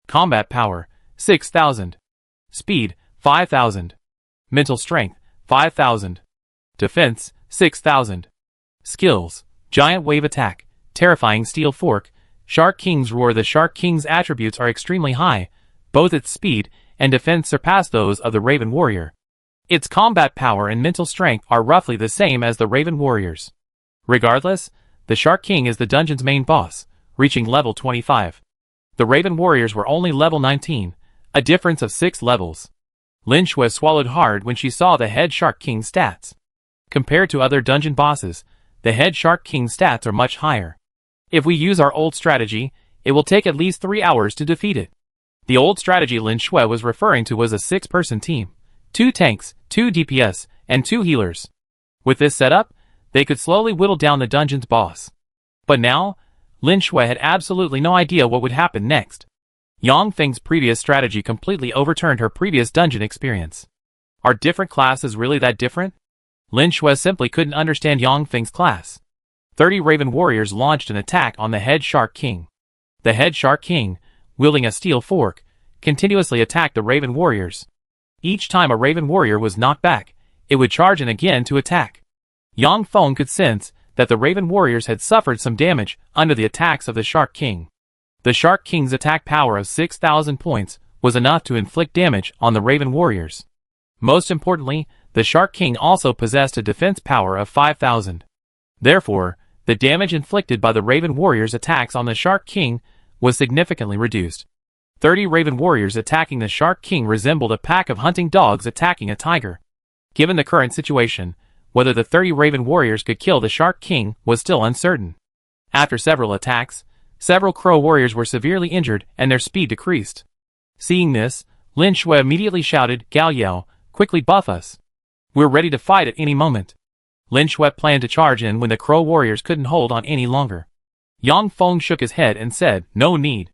Combat power, 6,000. Speed, 5,000. Mental strength, 5,000. Defense, 6,000. Skills, giant wave attack, terrifying steel fork, Shark King's roar. The Shark King's attributes are extremely high, both its speed and defense surpass those of the Raven Warrior. Its combat power and mental strength are roughly the same as the Raven Warrior's. Regardless, the Shark King is the dungeon's main boss, reaching level 25. The Raven Warriors were only level 19, a difference of 6 levels. Lin Shui swallowed hard when she saw the head Shark King's stats. Compared to other dungeon bosses, the head Shark King's stats are much higher. If we use our old strategy, it will take at least 3 hours to defeat it. The old strategy Lin Shui was referring to was a 6-person team, 2 tanks, 2 DPS, and 2 healers. With this setup, they could slowly whittle down the dungeon's boss. But now, Lin Shui had absolutely no idea what would happen next. Yang Feng's previous strategy completely overturned her previous dungeon experience. Are different classes really that different? Lin Shui simply couldn't understand Yang Feng's class. 30 Raven Warriors launched an attack on the head Shark King. The head Shark King, wielding a steel fork, continuously attacked the Raven Warriors. Each time a Raven Warrior was knocked back, it would charge in again to attack. Yang Feng could sense that the Raven Warriors had suffered some damage under the attacks of the Shark King. The Shark King's attack power of 6,000 points was enough to inflict damage on the Raven Warriors. Most importantly, the Shark King also possessed a defense power of 5,000. Therefore, the damage inflicted by the Raven Warriors' attacks on the Shark King was significantly reduced. 30 Raven Warriors attacking the Shark King resembled a pack of hunting dogs attacking a tiger. Given the current situation, whether the 30 Raven Warriors could kill the Shark King was still uncertain. After several attacks, several Crow Warriors were severely injured and their speed decreased. Seeing this, Lin Shui immediately shouted, "Gao Yao, quickly buff us. We're ready to fight at any moment." Lin Shui planned to charge in when the Crow Warriors couldn't hold on any longer. Yang Feng shook his head and said, "No need."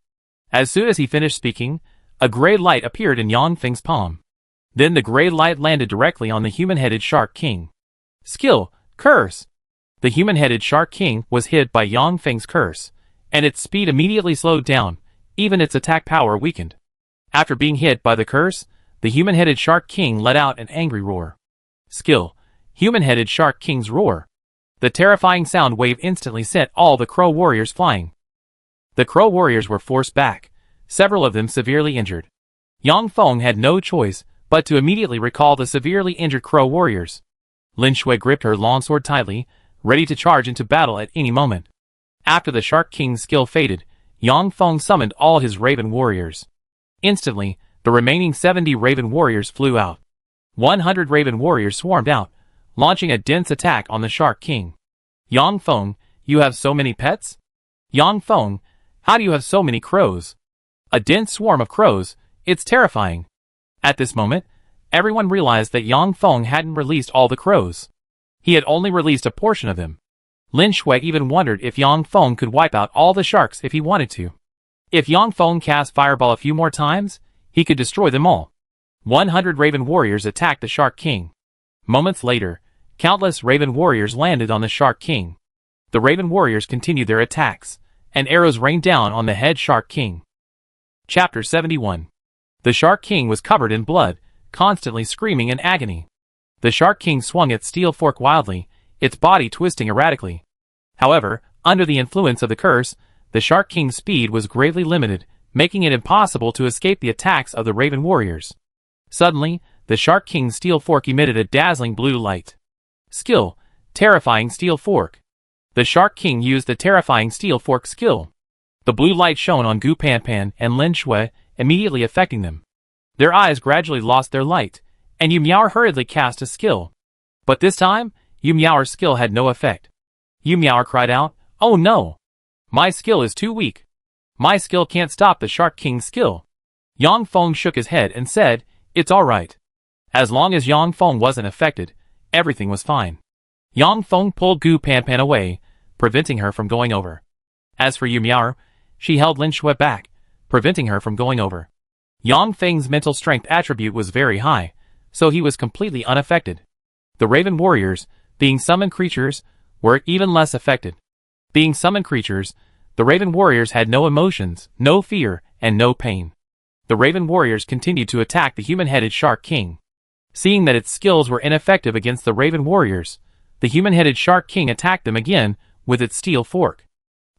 As soon as he finished speaking, a gray light appeared in Yang Feng's palm. Then the gray light landed directly on the human-headed Shark King. Skill, Curse. The human-headed Shark King was hit by Yang Feng's curse, and its speed immediately slowed down, even its attack power weakened. After being hit by the curse, the human-headed Shark King let out an angry roar. Skill, Human-headed Shark King's roar. The terrifying sound wave instantly sent all the Crow Warriors flying. The Crow Warriors were forced back, several of them severely injured. Yang Feng had no choice but to immediately recall the severely injured Crow Warriors. Lin Shui gripped her longsword tightly, ready to charge into battle at any moment. After the Shark King's skill faded, Yang Feng summoned all his Raven Warriors. Instantly, the remaining 70 Raven Warriors flew out. 100 Raven Warriors swarmed out, launching a dense attack on the Shark King. "Yang Feng, you have so many pets? Yang Feng, How do you have so many crows? A dense swarm of crows, it's terrifying. At this moment, everyone realized that Yang Feng hadn't released all the crows. He had only released a portion of them. Lin Shui even wondered if Yang Feng could wipe out all the sharks if he wanted to. If Yang Feng cast Fireball a few more times, he could destroy them all. 100 Raven warriors attacked the Shark King. Moments later, countless Raven warriors landed on the Shark King. The Raven warriors continued their attacks, and arrows rained down on the head Shark King. Chapter 71. The Shark King was covered in blood, constantly screaming in agony. The Shark King swung its steel fork wildly, its body twisting erratically. However, under the influence of the curse, the Shark King's speed was greatly limited, making it impossible to escape the attacks of the Raven warriors. Suddenly, the Shark King's steel fork emitted a dazzling blue light. Skill: Terrifying Steel Fork. The Shark King used the Terrifying Steel Fork skill. The blue light shone on Gu Panpan and Lin Shui, immediately affecting them. Their eyes gradually lost their light, and Yu Miao hurriedly cast a skill. But this time, Yu Miao's skill had no effect. Yu Miao cried out, "Oh no! My skill is too weak. My skill can't stop the Shark King's skill." Yang Feng shook his head and said, "It's alright." As long as Yang Feng wasn't affected, everything was fine. Yang Feng pulled Gu Panpan away, preventing her from going over. As for Yu Miao, she held Lin Shui back, preventing her from going over. Yang Feng's mental strength attribute was very high, so he was completely unaffected. The Raven warriors, being summoned creatures, were even less affected. Being summoned creatures, the Raven warriors had no emotions, no fear, and no pain. The Raven warriors continued to attack the human-headed Shark King. Seeing that its skills were ineffective against the Raven warriors, the human-headed Shark King attacked them again with its steel fork.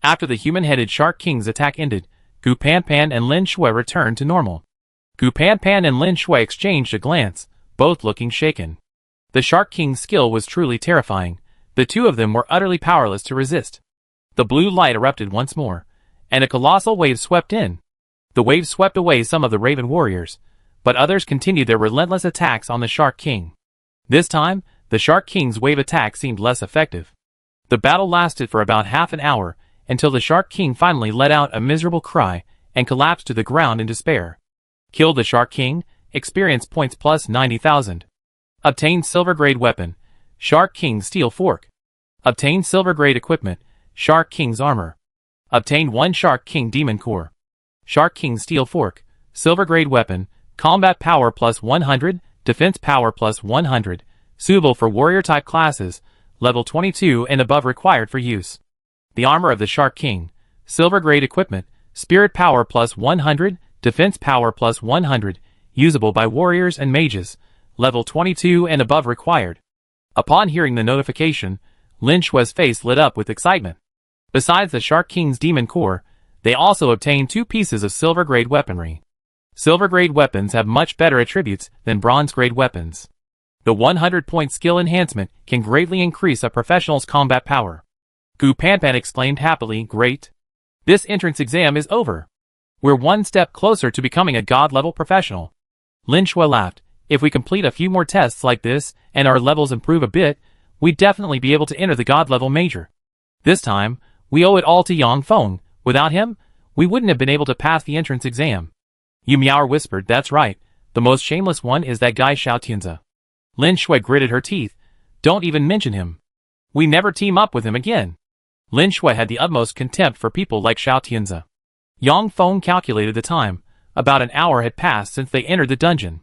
After the human-headed Shark King's attack ended, Gu Panpan and Lin Shui returned to normal. Gu Panpan and Lin Shui exchanged a glance, both looking shaken. The Shark King's skill was truly terrifying. The two of them were utterly powerless to resist. The blue light erupted once more, and a colossal wave swept in. The wave swept away some of the Raven warriors, but others continued their relentless attacks on the Shark King. This time, the Shark King's wave attack seemed less effective. The battle lasted for about half an hour, until the Shark King finally let out a miserable cry and collapsed to the ground in despair. Killed the Shark King, experience points plus 90,000. Obtained silver grade weapon, Shark King's steel fork. Obtained silver grade equipment, Shark King's armor. Obtained 1 Shark King demon core. Shark King's steel fork, silver grade weapon, combat power plus 100, defense power plus 100, suitable for warrior type classes, level 22 and above required for use. The armor of the Shark King, silver grade equipment, spirit power plus 100, defense power plus 100, usable by warriors and mages, level 22 and above required. Upon hearing the notification, Lin Shui's face lit up with excitement. Besides the Shark King's demon core, they also obtained 2 pieces of silver grade weaponry. Silver grade weapons have much better attributes than bronze grade weapons. The 100-point skill enhancement can greatly increase a professional's combat power. Gu Panpan exclaimed happily, "Great! This entrance exam is over. We're one step closer to becoming a god-level professional." Lin Shui laughed. "If we complete a few more tests like this, and our levels improve a bit, we'd definitely be able to enter the god-level major. This time, we owe it all to Yang Feng. Without him, we wouldn't have been able to pass the entrance exam." Yu Miao whispered, "That's right. The most shameless one is that guy Xiao Tianzi." Lin Shui gritted her teeth. "Don't even mention him. We never team up with him again." Lin Shui had the utmost contempt for people like Xiao Tianzi. Yang Feng calculated the time. About an hour had passed since they entered the dungeon.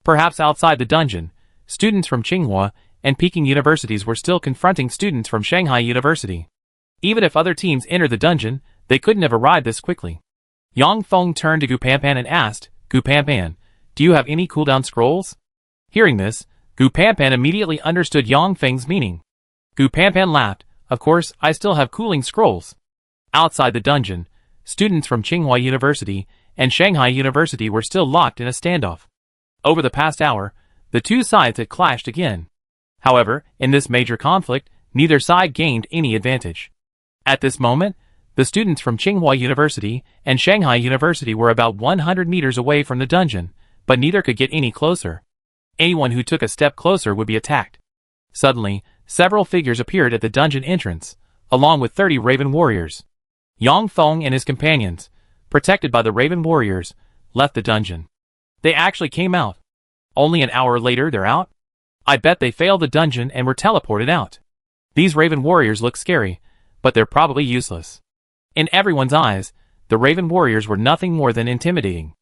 Perhaps outside the dungeon, students from Tsinghua and Peking universities were still confronting students from Shanghai University. Even if other teams entered the dungeon, they couldn't have arrived this quickly. Yang Feng turned to Gu Panpan and asked, "Gu Panpan, do you have any cooldown scrolls?" Hearing this, Gu Panpan immediately understood Yang Feng's meaning. Gu Panpan laughed, "Of course, I still have cooling scrolls." Outside the dungeon, students from Tsinghua University and Shanghai University were still locked in a standoff. Over the past hour, the two sides had clashed again. However, in this major conflict, neither side gained any advantage. At this moment, the students from Tsinghua University and Shanghai University were about 100 meters away from the dungeon, but neither could get any closer. Anyone who took a step closer would be attacked. Suddenly, several figures appeared at the dungeon entrance, along with 30 Raven warriors. Yang Feng and his companions, protected by the Raven Warriors, left the dungeon. They actually came out. Only an hour later they're out? I bet they failed the dungeon and were teleported out. These Raven Warriors look scary, but they're probably useless. In everyone's eyes, the Raven Warriors were nothing more than intimidating.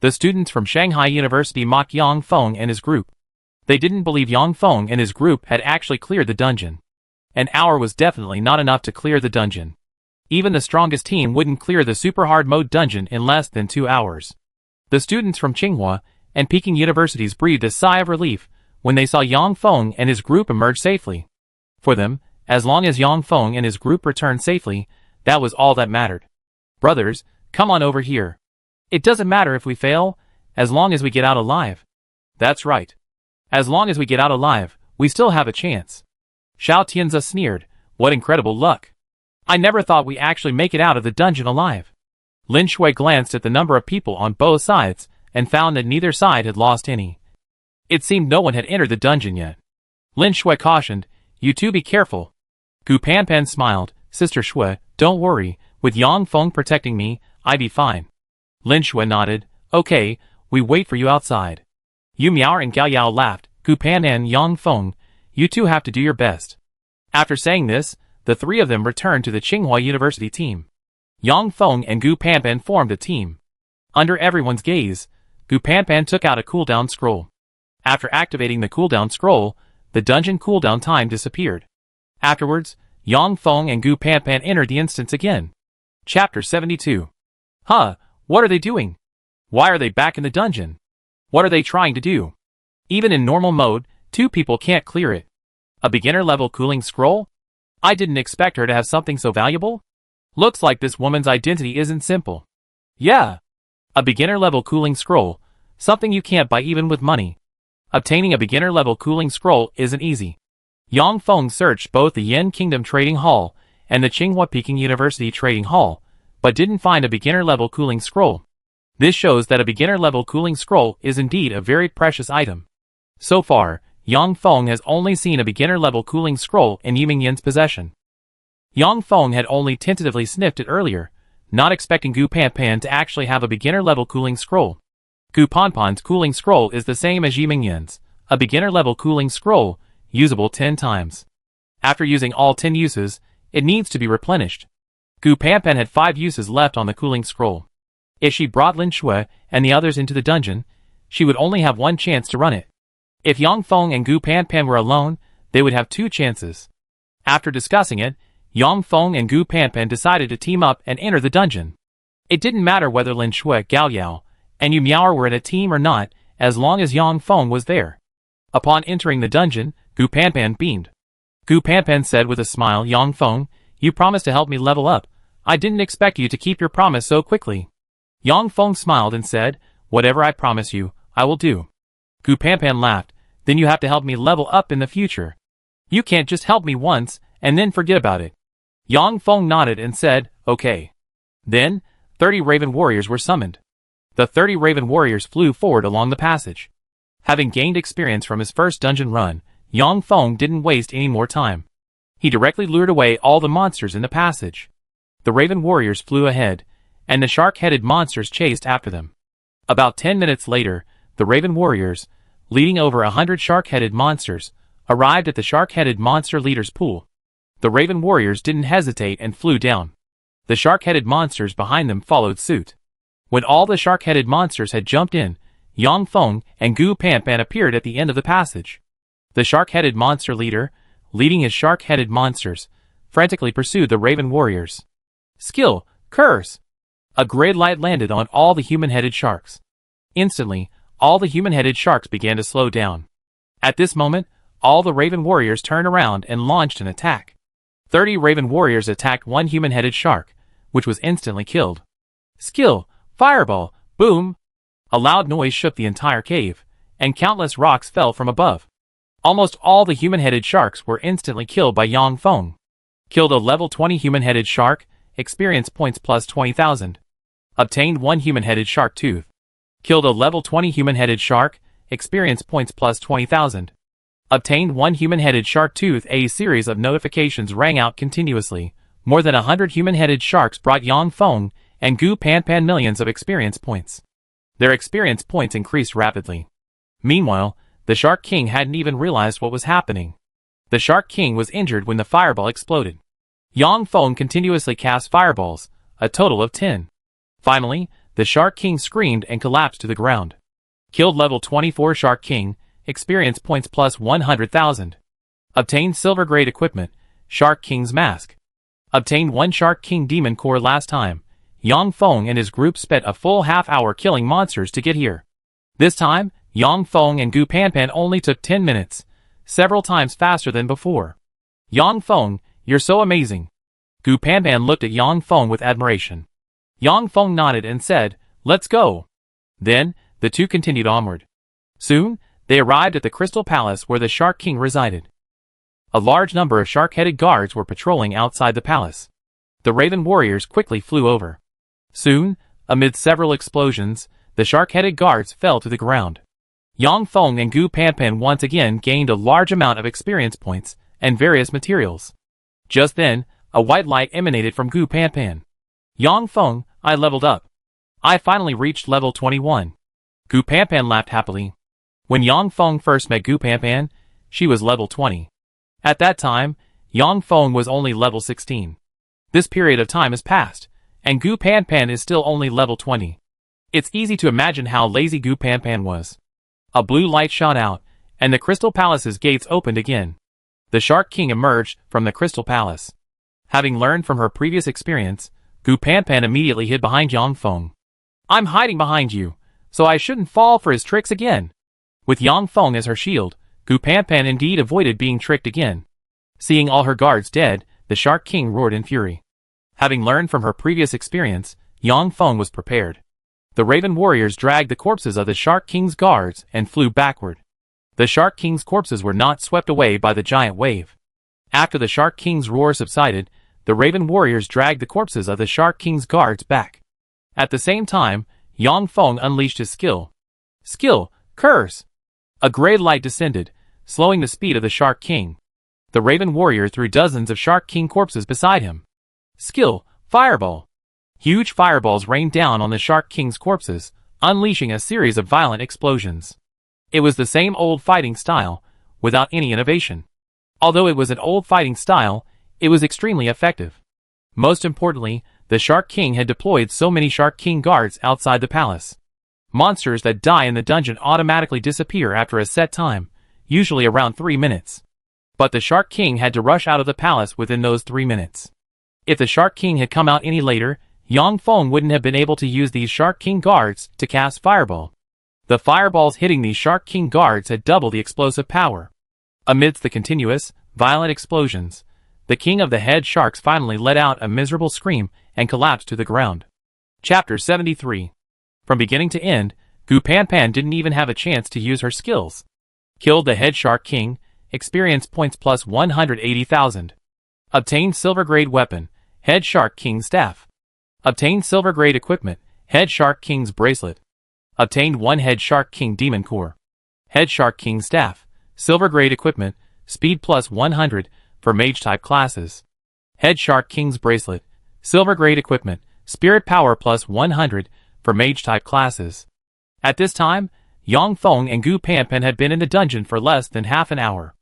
The students from Shanghai University mocked Yang Feng and his group. They didn't believe Yang Feng and his group had actually cleared the dungeon. An hour was definitely not enough to clear the dungeon. Even the strongest team wouldn't clear the super hard mode dungeon in less than 2 hours. The students from Tsinghua and Peking universities breathed a sigh of relief when they saw Yang Feng and his group emerge safely. For them, as long as Yang Feng and his group returned safely, that was all that mattered. Brothers, come on over here. It doesn't matter if we fail, as long as we get out alive. That's right. As long as we get out alive, we still have a chance. Xiao Tianzi sneered, what incredible luck. I never thought we actually make it out of the dungeon alive. Lin Shui glanced at the number of people on both sides and found that neither side had lost any. It seemed no one had entered the dungeon yet. Lin Shui cautioned, you two be careful. Gu Panpan smiled, Sister Shui, don't worry, with Yang Feng protecting me, I be fine. Lin Shui nodded, okay, we wait for you outside. Yu Miao and Gao Yao laughed, Gu Pan and Yang Feng, you two have to do your best. After saying this, the three of them returned to the Tsinghua University team. Yang Feng and Gu Panpan formed a team. Under everyone's gaze, Gu Panpan took out a cooldown scroll. After activating the cooldown scroll, the dungeon cooldown time disappeared. Afterwards, Yang Feng and Gu Panpan entered the instance again. Chapter 72. Huh, what are they doing? Why are they back in the dungeon? What are they trying to do? Even in normal mode, 2 people can't clear it. A beginner-level cooling scroll? I didn't expect her to have something so valuable. Looks like this woman's identity isn't simple. Yeah. A beginner-level cooling scroll, something you can't buy even with money. Obtaining a beginner-level cooling scroll isn't easy. Yang Feng searched both the Yen Kingdom Trading Hall and the Tsinghua Peking University Trading Hall, but didn't find a beginner-level cooling scroll. This shows that a beginner-level cooling scroll is indeed a very precious item. So far, Yang Feng has only seen a beginner-level cooling scroll in Yiming Yan's possession. Yang Feng had only tentatively sniffed it earlier, not expecting Gu Panpan to actually have a beginner-level cooling scroll. Gu Panpan's cooling scroll is the same as Yiming Yan's, a beginner-level cooling scroll, usable 10 times. After using all 10 uses, it needs to be replenished. Gu Panpan had 5 uses left on the cooling scroll. If she brought Lin Shui and the others into the dungeon, she would only have 1 chance to run it. If Yang Feng and Gu Panpan were alone, they would have 2 chances. After discussing it, Yang Feng and Gu Panpan decided to team up and enter the dungeon. It didn't matter whether Lin Shui, Gao Yao, and Yu Miao were in a team or not, as long as Yang Feng was there. Upon entering the dungeon, Gu Panpan beamed. Gu Panpan said with a smile, Yang Feng, you promised to help me level up. I didn't expect you to keep your promise so quickly. Yang Feng smiled and said, whatever I promise you, I will do. Gu Panpan laughed, then you have to help me level up in the future. You can't just help me once, and then forget about it. Yang Feng nodded and said, okay. Then, 30 Raven Warriors were summoned. The 30 Raven Warriors flew forward along the passage. Having gained experience from his first dungeon run, Yang Feng didn't waste any more time. He directly lured away all the monsters in the passage. The Raven Warriors flew ahead, and the shark-headed monsters chased after them. About 10 minutes later, the Raven Warriors, leading over 100 shark-headed monsters, arrived at the shark-headed monster leader's pool. The Raven Warriors didn't hesitate and flew down. The shark-headed monsters behind them followed suit. When all the shark-headed monsters had jumped in, Yang Feng and Gu Panpan appeared at the end of the passage. The shark-headed monster leader, leading his shark-headed monsters, frantically pursued the Raven Warriors. Skill, curse! A great light landed on all the human-headed sharks. Instantly, all the human-headed sharks began to slow down. At this moment, all the Raven Warriors turned around and launched an attack. 30 Raven Warriors attacked one human-headed shark, which was instantly killed. Skill, fireball, boom! A loud noise shook the entire cave, and countless rocks fell from above. Almost all the human-headed sharks were instantly killed by Yang Feng. Killed a level 20 human-headed shark, experience points plus 20,000. Obtained 1 human-headed shark tooth. Killed a level 20 human-headed shark, experience points plus 20,000. Obtained 1 human-headed shark tooth. A series of notifications rang out continuously, more than 100 human-headed sharks brought Yang Feng and Gu Panpan millions of experience points. Their experience points increased rapidly. Meanwhile, the Shark King hadn't even realized what was happening. The Shark King was injured when the fireball exploded. Yang Feng continuously cast fireballs, a total of 10. Finally, the Shark King screamed and collapsed to the ground. Killed level 24 Shark King, experience points plus 100,000. Obtained silver grade equipment, Shark King's mask. Obtained 1 Shark King demon core. Last time, Yang Feng and his group spent a full half-hour killing monsters to get here. This time, Yang Feng and Gu Panpan only took 10 minutes, several times faster than before. Yang Feng, you're so amazing. Gu Panpan looked at Yang Feng with admiration. Yang Feng nodded and said, "Let's go." Then, the two continued onward. Soon, they arrived at the Crystal Palace where the Shark King resided. A large number of shark-headed guards were patrolling outside the palace. The Raven warriors quickly flew over. Soon, amid several explosions, the shark-headed guards fell to the ground. Yang Feng and Gu Panpan once again gained a large amount of experience points and various materials. Just then, a white light emanated from Gu Panpan. "Yang Feng, I leveled up. I finally reached level 21. Gu Panpan laughed happily. When Yang Feng first met Gu Panpan, she was level 20. At that time, Yang Feng was only level 16. This period of time has passed, and Gu Panpan is still only level 20. It's easy to imagine how lazy Gu Panpan was. A blue light shot out, and the Crystal Palace's gates opened again. The Shark King emerged from the Crystal Palace. Having learned from her previous experience, Gu Panpan immediately hid behind Yang Feng. "I'm hiding behind you, so I shouldn't fall for his tricks again." With Yang Feng as her shield, Gu Panpan indeed avoided being tricked again. Seeing all her guards dead, the Shark King roared in fury. Having learned from her previous experience, Yang Feng was prepared. The Raven warriors dragged the corpses of the Shark King's guards and flew backward. The Shark King's corpses were not swept away by the giant wave. After the Shark King's roar subsided, the Raven warriors dragged the corpses of the Shark King's guards back. At the same time, Yang Feng unleashed his skill. Skill, curse! A gray light descended, slowing the speed of the Shark King. The Raven warrior threw dozens of Shark King corpses beside him. Skill, fireball! Huge fireballs rained down on the Shark King's corpses, unleashing a series of violent explosions. It was the same old fighting style, without any innovation. Although it was an old fighting style, it was extremely effective. Most importantly, the Shark King had deployed so many Shark King guards outside the palace. Monsters that die in the dungeon automatically disappear after a set time, usually around 3 minutes. But the Shark King had to rush out of the palace within those 3 minutes. If the Shark King had come out any later, Yang Feng wouldn't have been able to use these Shark King guards to cast fireball. The fireballs hitting these Shark King guards had double the explosive power. Amidst the continuous, violent explosions, the king of the head sharks finally let out a miserable scream and collapsed to the ground. Chapter 73. From beginning to end, Gu Panpan didn't even have a chance to use her skills. Killed the head Shark King, experience points plus 180,000. Obtained silver grade weapon, head Shark King staff. Obtained silver grade equipment, head Shark King's bracelet. Obtained 1 head Shark King demon core. Head Shark King staff, silver grade equipment, speed plus 100 for mage type classes. Head Shark King's bracelet, silver grade equipment, spirit power plus 100 for mage type classes. At this time, Yang Feng and Gu Panpan had been in the dungeon for less than half an hour.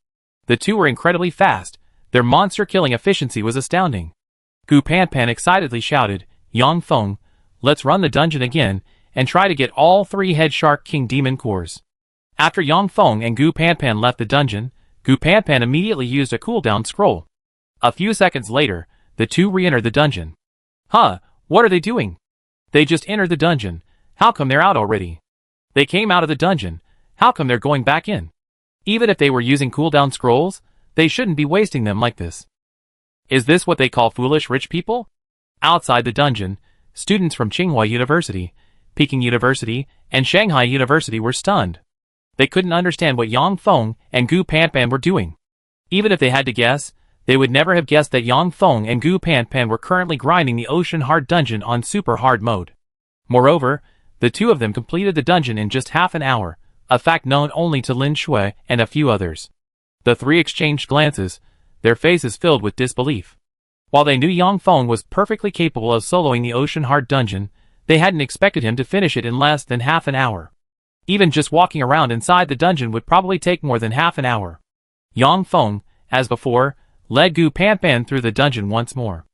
The two were incredibly fast. Their monster killing efficiency was astounding. Gu Panpan excitedly shouted, "Yang Feng, let's run the dungeon again and try to get all 3 head Shark King demon cores." After Yang Feng and Gu Panpan left the dungeon, Gu Panpan immediately used a cooldown scroll. A few seconds later, the two re-entered the dungeon. Huh, what are they doing? They just entered the dungeon. How come they're out already? They came out of the dungeon. How come they're going back in? Even if they were using cooldown scrolls, they shouldn't be wasting them like this. Is this what they call foolish rich people? Outside the dungeon, students from Tsinghua University, Peking University, and Shanghai University were stunned. They couldn't understand what Yang Feng and Gu Panpan were doing. Even if they had to guess, they would never have guessed that Yang Feng and Gu Panpan were currently grinding the Ocean Hard Dungeon on super hard mode. Moreover, the two of them completed the dungeon in just half an hour, a fact known only to Lin Shui and a few others. The three exchanged glances, their faces filled with disbelief. While they knew Yang Feng was perfectly capable of soloing the Ocean Heart dungeon, they hadn't expected him to finish it in less than half an hour. Even just walking around inside the dungeon would probably take more than half an hour. Yang Feng, as before, led Gu Panpan through the dungeon once more.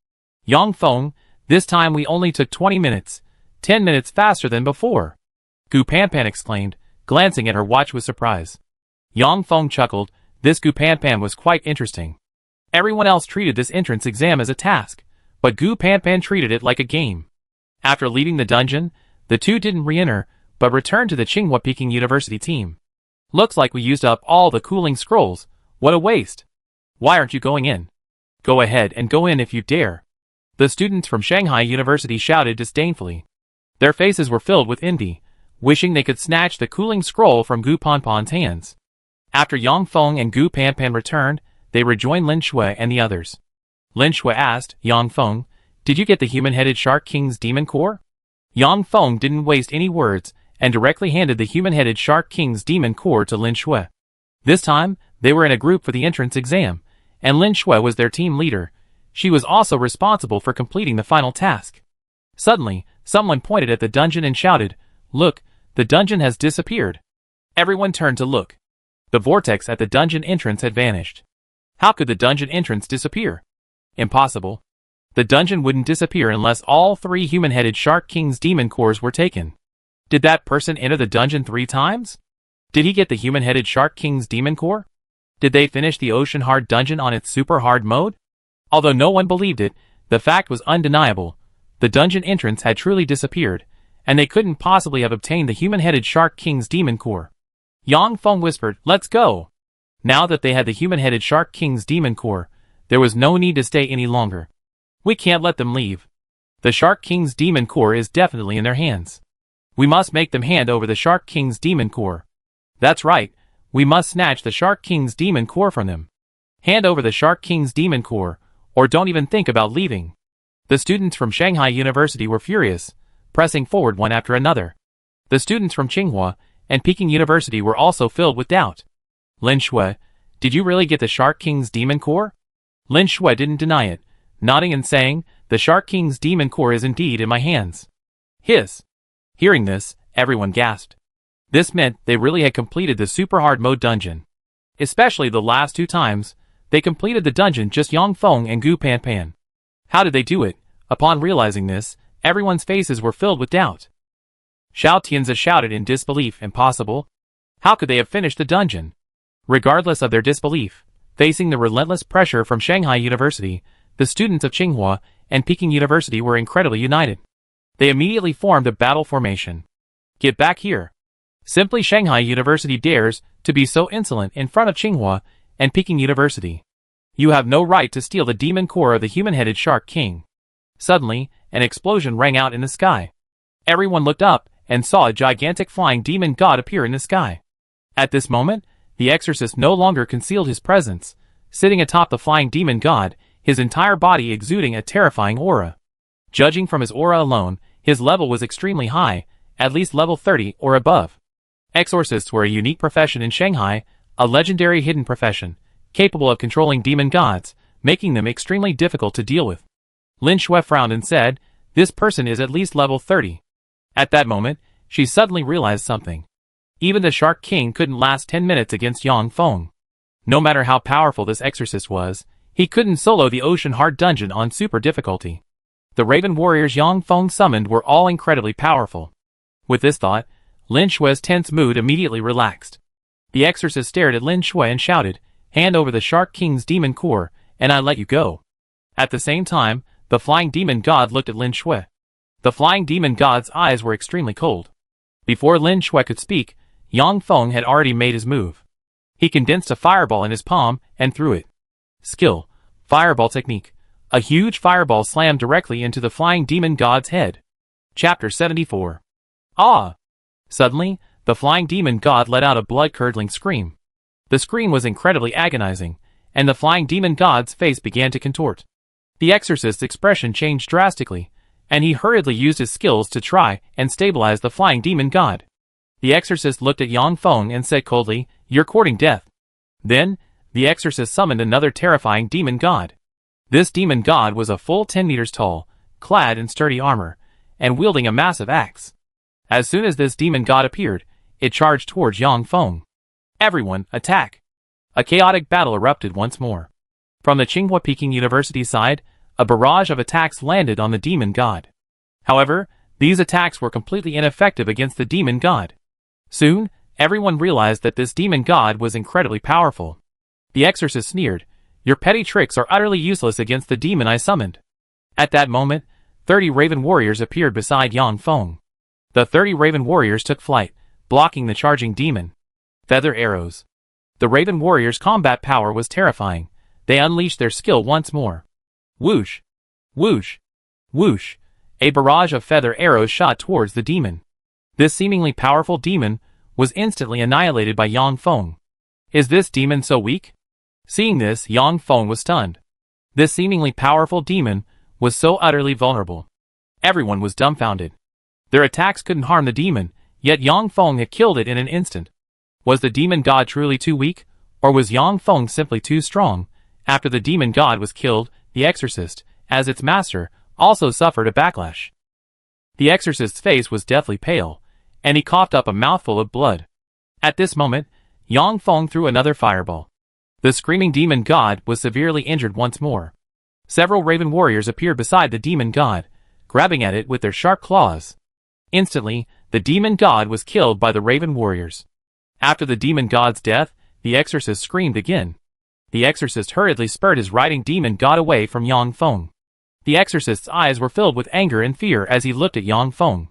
Yang Feng, this time we only took 20 minutes, 10 minutes faster than before. Gu Panpan exclaimed, glancing at her watch with surprise. Yang Feng chuckled, this Gu Panpan was quite interesting. Everyone else treated this entrance exam as a task, but Gu Panpan treated it like a game. After leaving the dungeon, the two didn't re-enter, but returned to the Tsinghua Peking University team. Looks like we used up all the cooling scrolls. What a waste. Why aren't you going in? Go ahead and go in if you dare. The students from Shanghai University shouted disdainfully. Their faces were filled with envy, wishing they could snatch the cooling scroll from Gu Panpan's hands. After Yang Feng and Gu Panpan returned, they rejoined Lin Shui and the others. Lin Shui asked, Yang Feng, did you get the human-headed Shark King's demon core? Yang Feng didn't waste any words, and directly handed the human-headed Shark King's demon core to Lin Shui. This time, they were in a group for the entrance exam, and Lin Shui was their team leader. She was also responsible for completing the final task. Suddenly, someone pointed at the dungeon and shouted, look, the dungeon has disappeared. Everyone turned to look. The vortex at the dungeon entrance had vanished. How could the dungeon entrance disappear? Impossible. The dungeon wouldn't disappear unless all 3 human-headed Shark King's demon cores were taken. Did that person enter the dungeon 3 times? Did he get the human-headed Shark King's demon core? Did they finish the Ocean Hard dungeon on its super hard mode? Although no one believed it, the fact was undeniable. The dungeon entrance had truly disappeared, and they couldn't possibly have obtained the human-headed Shark King's demon core. Yang Feng whispered, let's go. Now that they had the human-headed Shark King's demon core, there was no need to stay any longer. We can't let them leave. The Shark King's demon core is definitely in their hands. We must make them hand over the Shark King's demon core. That's right, we must snatch the Shark King's demon core from them. Hand over the Shark King's demon core, or don't even think about leaving. The students from Shanghai University were furious, pressing forward one after another. The students from Tsinghua and Peking University were also filled with doubt. Lin Shui, did you really get the Shark King's demon core? Lin Shui didn't deny it, nodding and saying, the Shark King's demon core is indeed in my hands. Hiss. Hearing this, everyone gasped. This meant they really had completed the super hard mode dungeon. Especially the last 2 times, they completed the dungeon just Yang Feng and Gu Panpan. How did they do it? Upon realizing this, everyone's faces were filled with doubt. Xiao Tianzi shouted in disbelief, impossible. How could they have finished the dungeon? Regardless of their disbelief, facing the relentless pressure from Shanghai University, the students of Tsinghua and Peking University were incredibly united. They immediately formed a battle formation. Get back here. Simply Shanghai University dares to be so insolent in front of Tsinghua and Peking University. You have no right to steal the demon core of the human-headed Shark King. Suddenly, an explosion rang out in the sky. Everyone looked up and saw a gigantic flying demon god appear in the sky. At this moment, the exorcist no longer concealed his presence, sitting atop the flying demon god, his entire body exuding a terrifying aura. Judging from his aura alone, his level was extremely high, at least level 30 or above. Exorcists were a unique profession in Shanghai, a legendary hidden profession, capable of controlling demon gods, making them extremely difficult to deal with. Lin Shui frowned and said, this person is at least level 30. At that moment, she suddenly realized something. Even the Shark King couldn't last 10 minutes against Yang Feng. No matter how powerful this exorcist was, he couldn't solo the Ocean Hard dungeon on super difficulty. The Raven warriors Yang Feng summoned were all incredibly powerful. With this thought, Lin Shui's tense mood immediately relaxed. The exorcist stared at Lin Shui and shouted, hand over the Shark King's demon core, and I let you go. At the same time, the flying demon god looked at Lin Shui. The flying demon god's eyes were extremely cold. Before Lin Shui could speak, Yang Feng had already made his move. He condensed a fireball in his palm and threw it. Skill, fireball technique. A huge fireball slammed directly into the flying demon god's head. Chapter 74. Ah! Suddenly, the flying demon god let out a blood-curdling scream. The scream was incredibly agonizing, and the flying demon god's face began to contort. The exorcist's expression changed drastically, and he hurriedly used his skills to try and stabilize the flying demon god. The exorcist looked at Yang Feng and said coldly, you're courting death. Then, the exorcist summoned another terrifying demon god. This demon god was a full 10 meters tall, clad in sturdy armor, and wielding a massive axe. As soon as this demon god appeared, it charged towards Yang Feng. Everyone, attack! A chaotic battle erupted once more. From the Tsinghua Peking University side, a barrage of attacks landed on the demon god. However, these attacks were completely ineffective against the demon god. Soon, everyone realized that this demon god was incredibly powerful. The exorcist sneered, "Your petty tricks are utterly useless against the demon I summoned." At that moment, 30 Raven warriors appeared beside Yang Feng. The 30 Raven warriors took flight, blocking the charging demon. Feather arrows. The Raven warriors' combat power was terrifying. They unleashed their skill once more. Whoosh! Whoosh! Whoosh! A barrage of feather arrows shot towards the demon. This seemingly powerful demon was instantly annihilated by Yang Feng. Is this demon so weak? Seeing this, Yang Feng was stunned. This seemingly powerful demon was so utterly vulnerable. Everyone was dumbfounded. Their attacks couldn't harm the demon, yet Yang Feng had killed it in an instant. Was the demon god truly too weak, or was Yang Feng simply too strong? After the demon god was killed, the exorcist, as its master, also suffered a backlash. The exorcist's face was deathly pale, and he coughed up a mouthful of blood. At this moment, Yang Feng threw another fireball. The screaming demon god was severely injured once more. Several Raven warriors appeared beside the demon god, grabbing at it with their sharp claws. Instantly, the demon god was killed by the Raven warriors. After the demon god's death, the exorcist screamed again. The exorcist hurriedly spurred his riding demon god away from Yang Feng. The exorcist's eyes were filled with anger and fear as he looked at Yang Feng.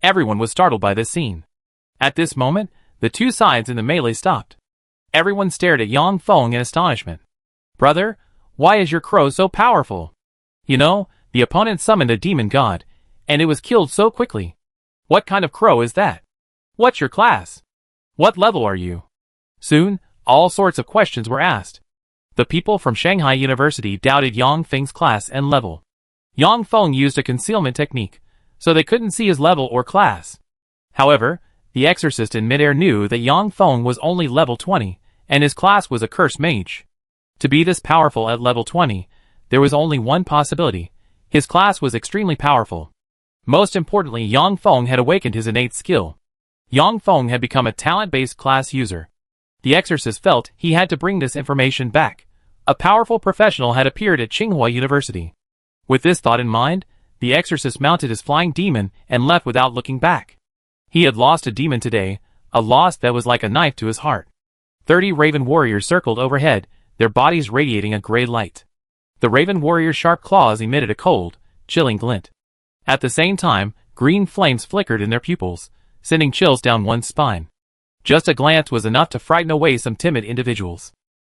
Everyone was startled by this scene. At this moment, the two sides in the melee stopped. Everyone stared at Yang Feng in astonishment. "Brother, why is your crow so powerful?" "You know, the opponent summoned a demon god, and it was killed so quickly." "What kind of crow is that? What's your class? What level are you?" Soon, all sorts of questions were asked. The people from Shanghai University doubted Yang Feng's class and level. Yang Feng used a concealment technique, so they couldn't see his level or class. However, the exorcist in midair knew that Yang Feng was only level 20, and his class was a cursed mage. To be this powerful at level 20, there was only one possibility. His class was extremely powerful. Most importantly, Yang Feng had awakened his innate skill. Yang Feng had become a talent-based class user. The exorcist felt he had to bring this information back. A powerful professional had appeared at Tsinghua University. With this thought in mind, the exorcist mounted his flying demon and left without looking back. He had lost a demon today, a loss that was like a knife to his heart. 30 Raven warriors circled overhead, their bodies radiating a gray light. The Raven warriors' sharp claws emitted a cold, chilling glint. At the same time, green flames flickered in their pupils, sending chills down one's spine. Just a glance was enough to frighten away some timid individuals.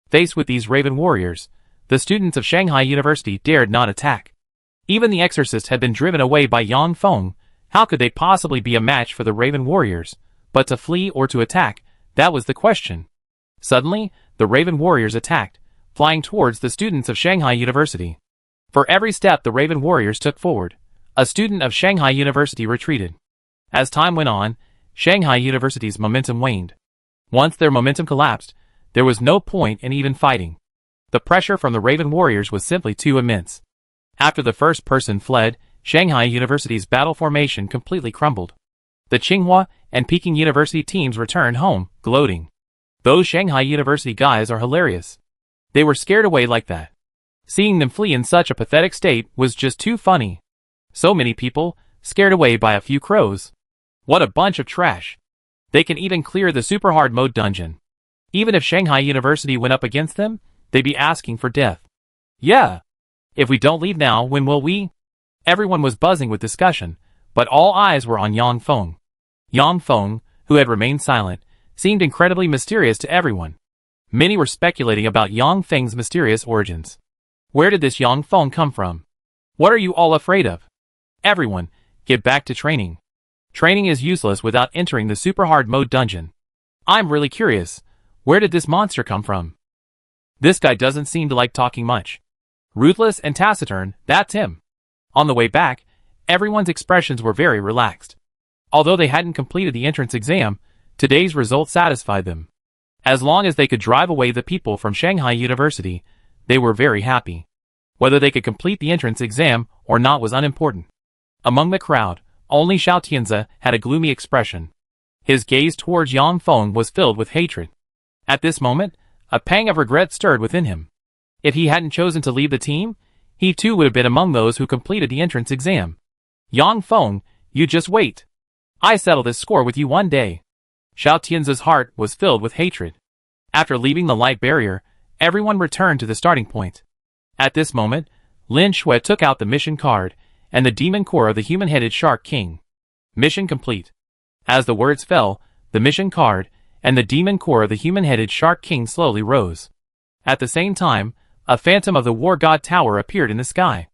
Faced with these Raven warriors, the students of Shanghai University dared not attack. Even the exorcist had been driven away by Yang Feng. How could they possibly be a match for the Raven warriors? But to flee or to attack, that was the question. Suddenly, the Raven warriors attacked, flying towards the students of Shanghai University. For every step the Raven warriors took forward, a student of Shanghai University retreated. As time went on, Shanghai University's momentum waned. Once their momentum collapsed, there was no point in even fighting. The pressure from the Raven warriors was simply too immense. After the first person fled, Shanghai University's battle formation completely crumbled. The Tsinghua and Peking University teams returned home, gloating. "Those Shanghai University guys are hilarious. They were scared away like that. Seeing them flee in such a pathetic state was just too funny. So many people, scared away by a few crows. What a bunch of trash. They can even clear the super hard mode dungeon. Even if Shanghai University went up against them, they'd be asking for death. Yeah. If we don't leave now, when will we?" Everyone was buzzing with discussion, but all eyes were on Yang Feng. Yang Feng, who had remained silent, seemed incredibly mysterious to everyone. Many were speculating about Yang Feng's mysterious origins. Where did this Yang Feng come from? What are you all afraid of? Everyone, get back to training. Training is useless without entering the super hard mode dungeon. I'm really curious. Where did this monster come from? This guy doesn't seem to like talking much. Ruthless and taciturn, that's him. On the way back, everyone's expressions were very relaxed. Although they hadn't completed the entrance exam, today's results satisfied them. As long as they could drive away the people from Shanghai University, they were very happy. Whether they could complete the entrance exam or not was unimportant. Among the crowd, only Xiao Tianze had a gloomy expression. His gaze towards Yang Feng was filled with hatred. At this moment, a pang of regret stirred within him. If he hadn't chosen to leave the team, he too would have been among those who completed the entrance exam. Yang Feng, you just wait. I settle this score with you one day. Xiao Tianze's heart was filled with hatred. After leaving the light barrier, everyone returned to the starting point. At this moment, Lin Shui took out the mission card and the demon core of the human-headed Shark King. Mission complete. As the words fell, the mission card and the demon core of the human-headed Shark King slowly rose. At the same time, a phantom of the War God Tower appeared in the sky.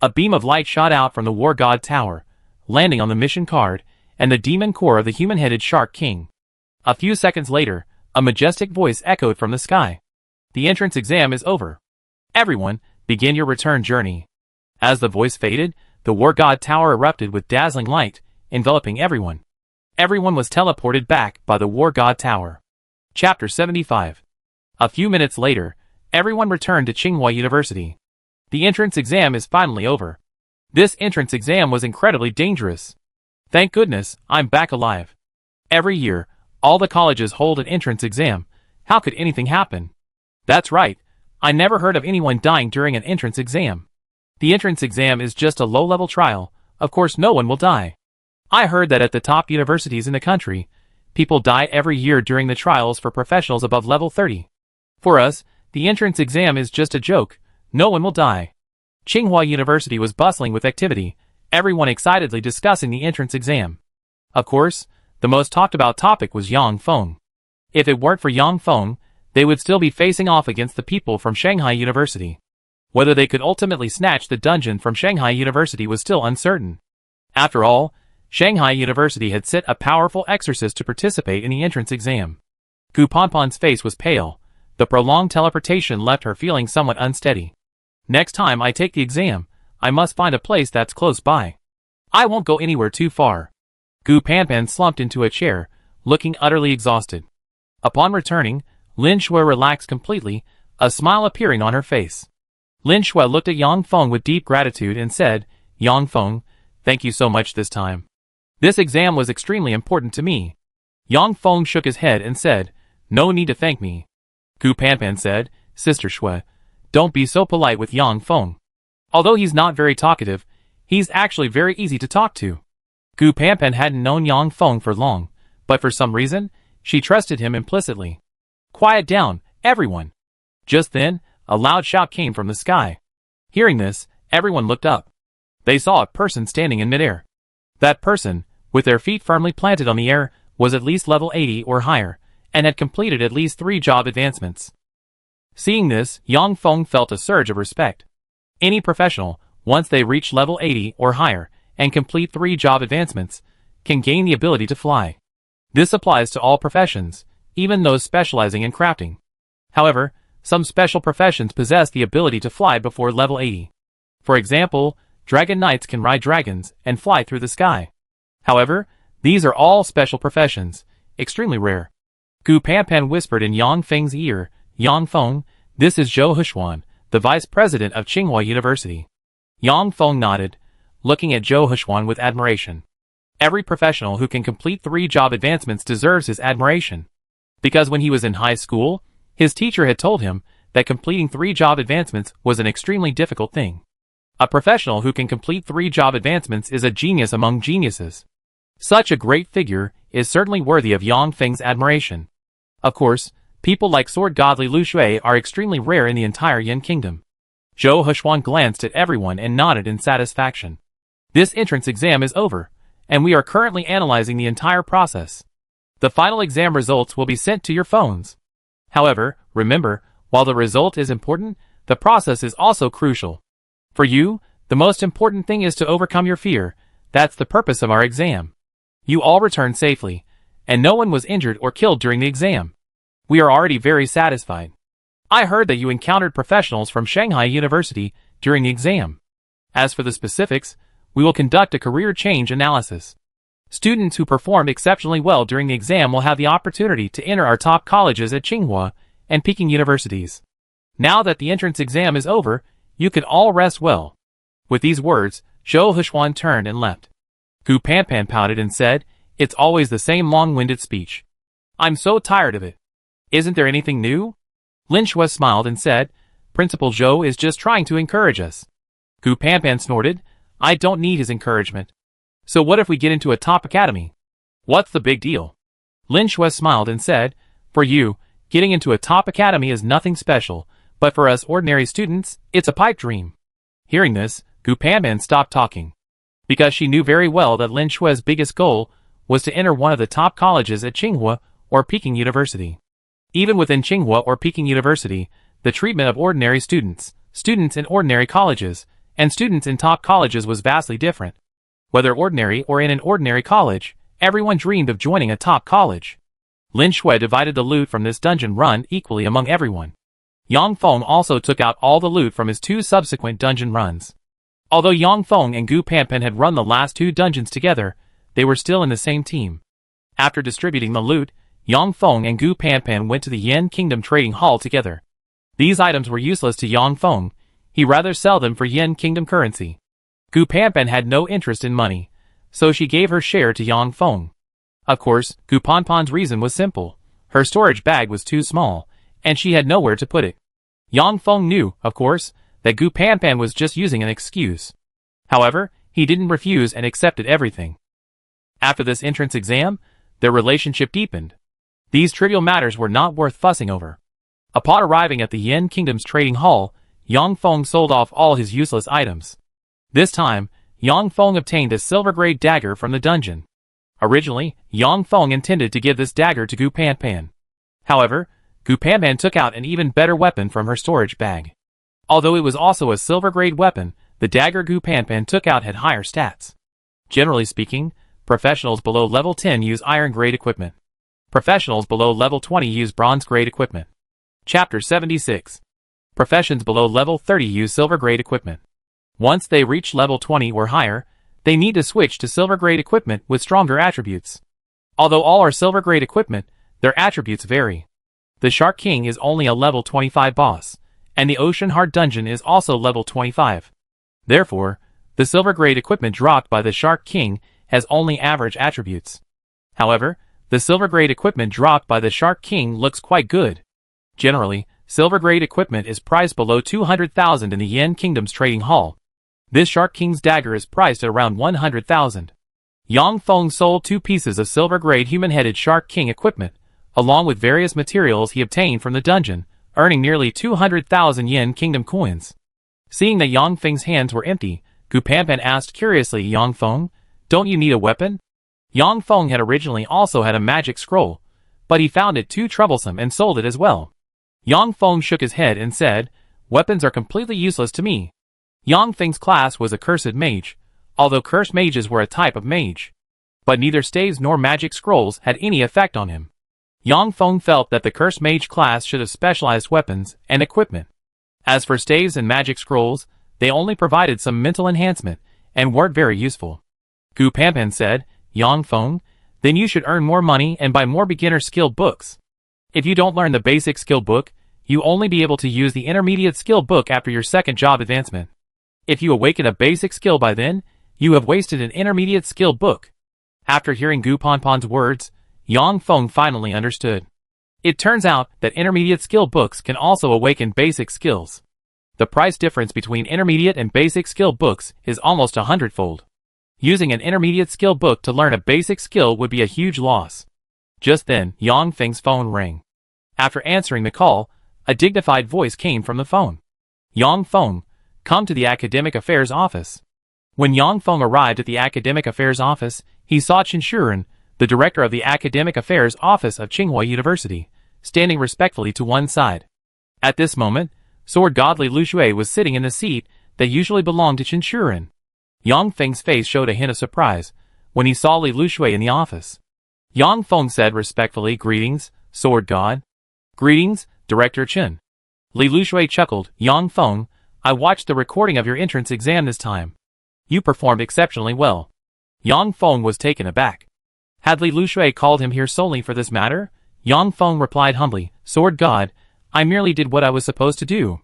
A beam of light shot out from the War God Tower, landing on the mission card and the demon core of the human-headed Shark King. A few seconds later, a majestic voice echoed from the sky. The entrance exam is over. Everyone, begin your return journey. As the voice faded, the War God Tower erupted with dazzling light, enveloping everyone. Everyone was teleported back by the War God Tower. Chapter 75. A few minutes later, everyone returned to Tsinghua University. The entrance exam is finally over. This entrance exam was incredibly dangerous. Thank goodness, I'm back alive. Every year, all the colleges hold an entrance exam. How could anything happen? That's right. I never heard of anyone dying during an entrance exam. The entrance exam is just a low-level trial. Of course no one will die. I heard that at the top universities in the country, people die every year during the trials for professionals above level 30. For us, the entrance exam is just a joke. No one will die. Tsinghua University was bustling with activity, everyone excitedly discussing the entrance exam. Of course, the most talked about topic was Yang Feng. If it weren't for Yang Feng, they would still be facing off against the people from Shanghai University. Whether they could ultimately snatch the dungeon from Shanghai University was still uncertain. After all, Shanghai University had sent a powerful exorcist to participate in the entrance exam. Gu Ponpon's face was pale. The prolonged teleportation left her feeling somewhat unsteady. Next time I take the exam, I must find a place that's close by. I won't go anywhere too far. Gu Panpan slumped into a chair, looking utterly exhausted. Upon returning, Lin Shui relaxed completely, a smile appearing on her face. Lin Shui looked at Yang Feng with deep gratitude and said, Yang Feng, thank you so much this time. This exam was extremely important to me. Yang Feng shook his head and said, no need to thank me. Gu Panpan said, Sister Shui, don't be so polite with Yang Feng. Although he's not very talkative, he's actually very easy to talk to. Gu Panpan hadn't known Yang Feng for long, but for some reason, she trusted him implicitly. Quiet down, everyone. Just then, a loud shout came from the sky. Hearing this, everyone looked up. They saw a person standing in midair. That person, with their feet firmly planted on the air, was at least level 80 or higher, and had completed at least 3 job advancements. Seeing this, Yang Feng felt a surge of respect. Any professional, once they reach level 80 or higher, and complete 3 job advancements, can gain the ability to fly. This applies to all professions, even those specializing in crafting. However, some special professions possess the ability to fly before level 80. For example, dragon knights can ride dragons and fly through the sky. However, these are all special professions, extremely rare. Gu Panpan whispered in Yang Feng's ear, Yang Feng, this is Zhou Hushuan, the vice president of Tsinghua University. Yang Feng nodded, looking at Zhou Hushuan with admiration. Every professional who can complete 3 job advancements deserves his admiration. Because when he was in high school, his teacher had told him that completing 3 job advancements was an extremely difficult thing. A professional who can complete 3 job advancements is a genius among geniuses. Such a great figure is certainly worthy of Yang Feng's admiration. Of course, people like sword godly Lu Shui are extremely rare in the entire Yin Kingdom. Zhou Hushuan glanced at everyone and nodded in satisfaction. This entrance exam is over, and we are currently analyzing the entire process. The final exam results will be sent to your phones. However, remember, while the result is important, the process is also crucial. For you, the most important thing is to overcome your fear. That's the purpose of our exam. You all returned safely, and no one was injured or killed during the exam. We are already very satisfied. I heard that you encountered professionals from Shanghai University during the exam. As for the specifics, we will conduct a career change analysis. Students who performed exceptionally well during the exam will have the opportunity to enter our top colleges at Tsinghua and Peking universities. Now that the entrance exam is over, You can all rest well." With these words, Zhou Huxuan turned and left. Gu Panpan pouted and said, "It's always the same long-winded speech. I'm so tired of it. Isn't there anything new?" Lin Shui smiled and said, "Principal Zhou is just trying to encourage us." Gu Panpan snorted, "I don't need his encouragement. So what if we get into a top academy? What's the big deal?" Lin Shui smiled and said, "For you, getting into a top academy is nothing special, but for us ordinary students, it's a pipe dream." Hearing this, Gu Panpan stopped talking. Because she knew very well that Lin Shui's biggest goal was to enter one of the top colleges at Tsinghua or Peking University. Even within Tsinghua or Peking University, the treatment of ordinary students, students in ordinary colleges, and students in top colleges was vastly different. Whether ordinary or in an ordinary college, everyone dreamed of joining a top college. Lin Shui divided the loot from this dungeon run equally among everyone. Yang Feng also took out all the loot from his 2 subsequent dungeon runs. Although Yang Feng and Gu Panpan had run the last 2 dungeons together, they were still in the same team. After distributing the loot, Yang Feng and Gu Panpan went to the Yen Kingdom Trading Hall together. These items were useless to Yang Feng. He rather sell them for Yen Kingdom currency. Gu Panpan had no interest in money, so she gave her share to Yang Feng. Of course, Gu Panpan's reason was simple. Her storage bag was too small, and she had nowhere to put it. Yang Feng knew, of course, that Gu Panpan was just using an excuse. However, he didn't refuse and accepted everything. After this entrance exam, their relationship deepened. These trivial matters were not worth fussing over. Upon arriving at the Yen Kingdom's trading hall, Yang Feng sold off all his useless items. This time, Yang Feng obtained a silver-grade dagger from the dungeon. Originally, Yang Feng intended to give this dagger to Gu Panpan. However, Gu Panpan took out an even better weapon from her storage bag. Although it was also a silver-grade weapon, the dagger Gu Panpan took out had higher stats. Generally speaking, professionals below level 10 use iron-grade equipment. Professionals below level 20 use bronze-grade equipment. Chapter 76. Professions below level 30 use silver-grade equipment. Once they reach level 20 or higher, they need to switch to silver-grade equipment with stronger attributes. Although all are silver-grade equipment, their attributes vary. The Shark King is only a level 25 boss, and the Ocean Heart Dungeon is also level 25. Therefore, the silver-grade equipment dropped by the Shark King has only average attributes. However, the silver-grade equipment dropped by the Shark King looks quite good. Generally, silver-grade equipment is priced below 200,000 in the Yen Kingdom's trading hall. This Shark King's dagger is priced at around 100,000. Yang Feng sold 2 pieces of silver-grade human-headed Shark King equipment, along with various materials he obtained from the dungeon, earning nearly 200,000 Yen Kingdom coins. Seeing that Yang Feng's hands were empty, Gu Panpan asked curiously, "Yang Feng, don't you need a weapon?" Yang Feng had originally also had a magic scroll, but he found it too troublesome and sold it as well. Yang Feng shook his head and said, "Weapons are completely useless to me." Yang Feng's class was a cursed mage, although cursed mages were a type of mage. But neither staves nor magic scrolls had any effect on him. Yang Feng felt that the cursed mage class should have specialized weapons and equipment. As for staves and magic scrolls, they only provided some mental enhancement and weren't very useful. Gu Panpan said, "Yang Feng, then you should earn more money and buy more beginner skill books. If you don't learn the basic skill book, you only be able to use the intermediate skill book after your second job advancement. If you awaken a basic skill by then, you have wasted an intermediate skill book." After hearing Gu Panpan's words, Yang Feng finally understood. It turns out that intermediate skill books can also awaken basic skills. The price difference between intermediate and basic skill books is almost 100-fold. Using an intermediate skill book to learn a basic skill would be a huge loss. Just then, Yang Feng's phone rang. After answering the call, a dignified voice came from the phone. "Yang Feng, come to the Academic Affairs office." When Yang Feng arrived at the Academic Affairs office, he saw Chen Shuren, the director of the Academic Affairs Office of Tsinghua University, standing respectfully to one side. At this moment, Sword God Li Lushui was sitting in the seat that usually belonged to Chen Shuren. Yang Feng's face showed a hint of surprise when he saw Li Lushui in the office. Yang Feng said respectfully, "Greetings, Sword God." "Greetings, Director Chen." Li Lushui chuckled, "Yang Feng, I watched the recording of your entrance exam this time. You performed exceptionally well." Yang Feng was taken aback. Had Li Lushui called him here solely for this matter? Yang Feng replied humbly, "Sword God, I merely did what I was supposed to do."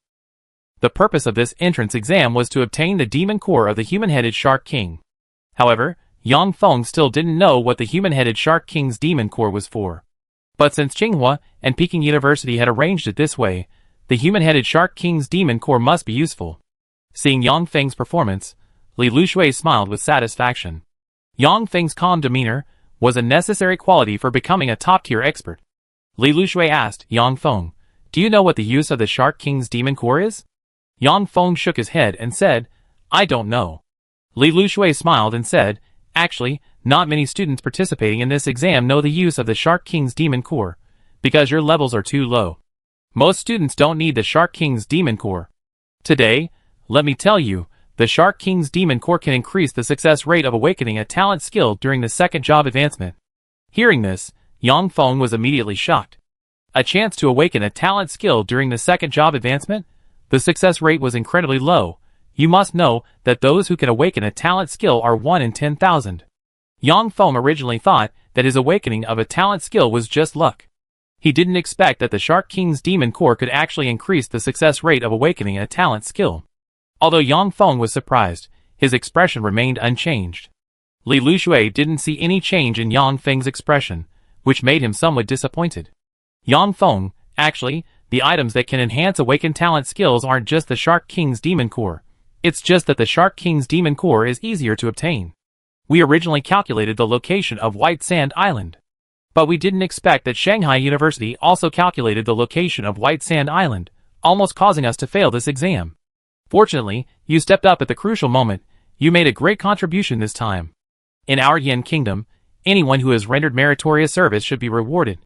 The purpose of this entrance exam was to obtain the demon core of the human-headed Shark King. However, Yang Feng still didn't know what the human-headed Shark King's demon core was for. But since Tsinghua and Peking University had arranged it this way, the human-headed Shark King's demon core must be useful. Seeing Yang Feng's performance, Li Lushui smiled with satisfaction. Yang Feng's calm demeanor was a necessary quality for becoming a top-tier expert. Li Lushui asked Yang Feng, "Do you know what the use of the Shark King's demon core is?" Yang Feng shook his head and said, "I don't know." Li Lushui smiled and said, "Actually, not many students participating in this exam know the use of the Shark King's demon core, because your levels are too low. Most students don't need the Shark King's demon core. Today, let me tell you, the Shark King's demon core can increase the success rate of awakening a talent skill during the second job advancement." Hearing this, Yang Feng was immediately shocked. A chance to awaken a talent skill during the second job advancement? The success rate was incredibly low. You must know that those who can awaken a talent skill are 1 in 10,000. Yang Feng originally thought that his awakening of a talent skill was just luck. He didn't expect that the Shark King's demon core could actually increase the success rate of awakening a talent skill. Although Yang Feng was surprised, his expression remained unchanged. Li Lushui didn't see any change in Yang Feng's expression, which made him somewhat disappointed. Yang Feng, actually, the items that can enhance awakened talent skills aren't just the Shark King's demon core. It's just that the Shark King's demon core is easier to obtain. We originally calculated the location of White Sand Island. But we didn't expect that Shanghai University also calculated the location of White Sand Island, almost causing us to fail this exam. Fortunately, you stepped up at the crucial moment. You made a great contribution this time. In our Yin Kingdom, anyone who has rendered meritorious service should be rewarded.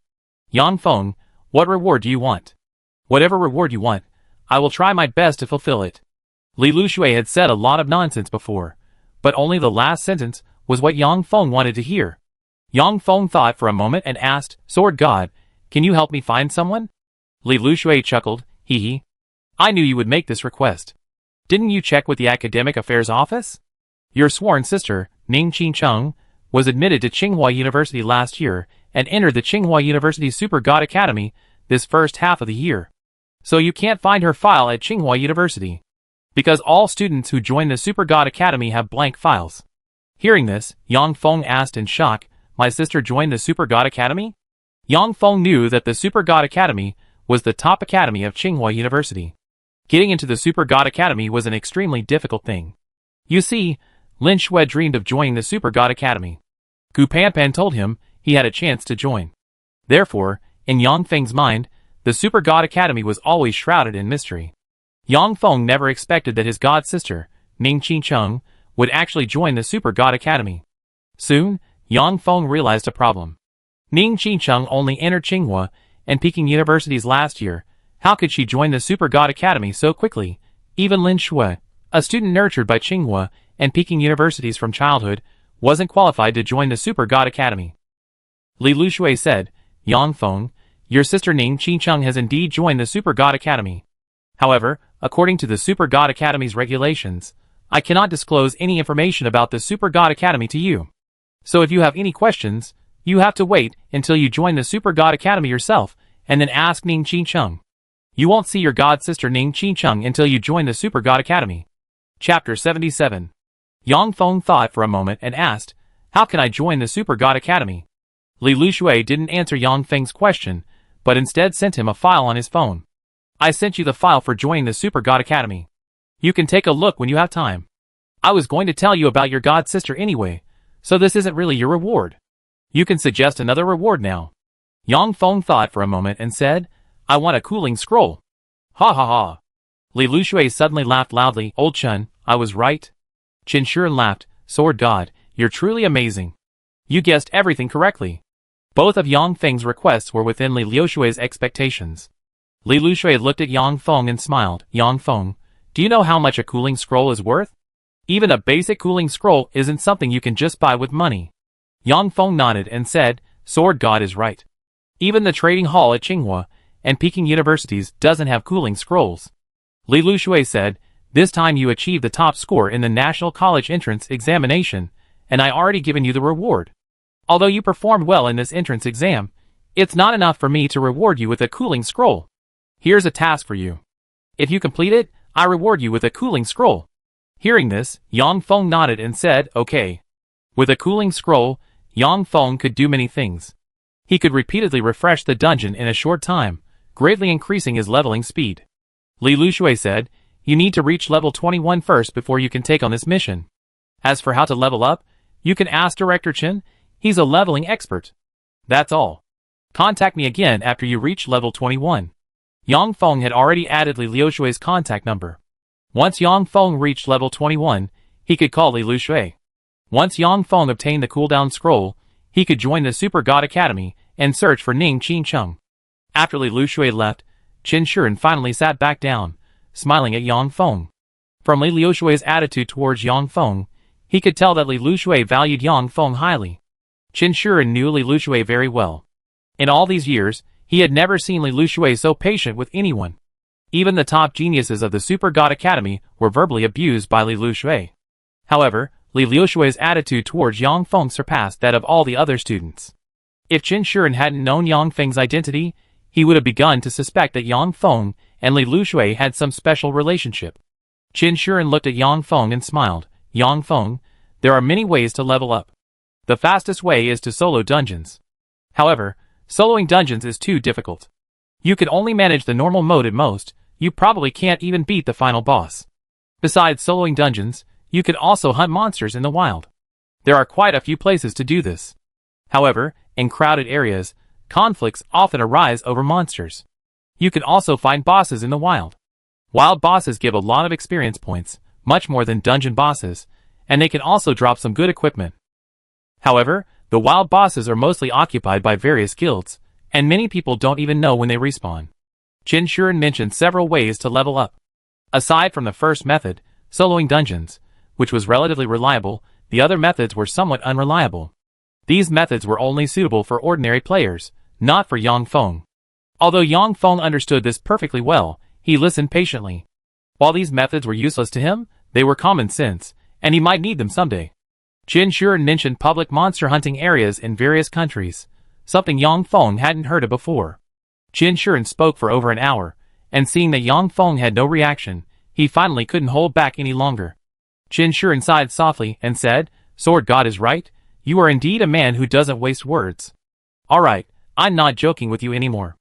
Yang Feng, what reward do you want? Whatever reward you want, I will try my best to fulfill it. Li Lushui had said a lot of nonsense before, but only the last sentence was what Yang Feng wanted to hear. Yang Feng thought for a moment and asked, "Sword God, can you help me find someone?" Li Lushui chuckled, "Hee hee. I knew you would make this request. Didn't you check with the Academic Affairs Office? Your sworn sister, Ning Qingcheng, was admitted to Tsinghua University last year and entered the Tsinghua University Super God Academy this first half of the year. So you can't find her file at Tsinghua University, because all students who join the Super God Academy have blank files." Hearing this, Yang Feng asked in shock, "My sister joined the Super God Academy?" Yang Feng knew that the Super God Academy was the top academy of Tsinghua University. Getting into the Super God Academy was an extremely difficult thing. You see, Lin Shui dreamed of joining the Super God Academy. Gu Panpan told him he had a chance to join. Therefore, in Yang Feng's mind, the Super God Academy was always shrouded in mystery. Yang Feng never expected that his god sister, Ning Qingcheng, would actually join the Super God Academy. Soon, Yang Feng realized a problem. Ning Qingcheng only entered Tsinghua and Peking Universities last year. How could she join the Super God Academy so quickly? Even Lin Shui, a student nurtured by Tsinghua and Peking Universities from childhood, wasn't qualified to join the Super God Academy. Li Lushui said, "Yang Feng, your sister Ning Qingcheng has indeed joined the Super God Academy. However, according to the Super God Academy's regulations, I cannot disclose any information about the Super God Academy to you. So if you have any questions, you have to wait until you join the Super God Academy yourself and then ask Ning Qingcheng. You won't see your god sister Ning Qingcheng until you join the Super God Academy." Chapter 77. Yang Feng thought for a moment and asked, "How can I join the Super God Academy?" Li Lushui didn't answer Yang Feng's question, but instead sent him a file on his phone. "I sent you the file for joining the Super God Academy. You can take a look when you have time. I was going to tell you about your god sister anyway, so this isn't really your reward. You can suggest another reward now." Yang Feng thought for a moment and said, "I want a cooling scroll." "Ha ha ha." Li Lushui suddenly laughed loudly. "Old Chun, I was right." Qin Shuren laughed. "Sword God, you're truly amazing. You guessed everything correctly." Both of Yang Feng's requests were within Li Lushui's expectations. Li Lushui looked at Yang Feng and smiled. "Yang Feng, do you know how much a cooling scroll is worth? Even a basic cooling scroll isn't something you can just buy with money." Yang Feng nodded and said, "Sword God is right. Even the trading hall at Tsinghua and Peking Universities doesn't have cooling scrolls." Li Lushui said, "This time you achieved the top score in the National College Entrance Examination, and I already given you the reward. Although you performed well in this entrance exam, it's not enough for me to reward you with a cooling scroll. Here's a task for you. If you complete it, I reward you with a cooling scroll. Hearing this, Yang Feng nodded and said, okay. With a cooling scroll, Yang Feng could do many things. He could repeatedly refresh the dungeon in a short time, greatly increasing his leveling speed. Li Lushui said, you need to reach level 21 first before you can take on this mission. As for how to level up, you can ask Director Chen, he's a leveling expert. That's all. Contact me again after you reach level 21. Yang Feng had already added Li Lushui's contact number. Once Yang Feng reached level 21, he could call Li Lushui. Once Yang Feng obtained the cooldown scroll, he could join the Super God Academy and search for Ning Qingcheng. After Li Lushui left, Qin Shiren finally sat back down, smiling at Yang Feng. From Li Lushui's attitude towards Yang Feng, he could tell that Li Lushui valued Yang Feng highly. Qin Shiren knew Li Lushui very well. In all these years, he had never seen Li Lushui so patient with anyone. Even the top geniuses of the Super God Academy were verbally abused by Li Lushui. However, Li Lushui's attitude towards Yang Feng surpassed that of all the other students. If Qin Shiren hadn't known Yang Feng's identity, he would have begun to suspect that Yang Feng and Li Lushui had some special relationship. Qin Shiren looked at Yang Feng and smiled. Yang Feng, there are many ways to level up. The fastest way is to solo dungeons. However, soloing dungeons is too difficult. You can only manage the normal mode at most, you probably can't even beat the final boss. Besides soloing dungeons, you can also hunt monsters in the wild. There are quite a few places to do this. However, in crowded areas, conflicts often arise over monsters. You can also find bosses in the wild. Wild bosses give a lot of experience points, much more than dungeon bosses, and they can also drop some good equipment. However, the wild bosses are mostly occupied by various guilds, and many people don't even know when they respawn. Qin Shiren mentioned several ways to level up. Aside from the first method, soloing dungeons, which was relatively reliable, the other methods were somewhat unreliable. These methods were only suitable for ordinary players, not for Yang Feng. Although Yang Feng understood this perfectly well, he listened patiently. While these methods were useless to him, they were common sense, and he might need them someday. Qin Shiren mentioned public monster hunting areas in various countries, something Yang Feng hadn't heard of before. Qin Shiren spoke for over an hour, and seeing that Yang Feng had no reaction, he finally couldn't hold back any longer. Qin Shiren sighed softly and said, Sword God is right, you are indeed a man who doesn't waste words. Alright, I'm not joking with you anymore.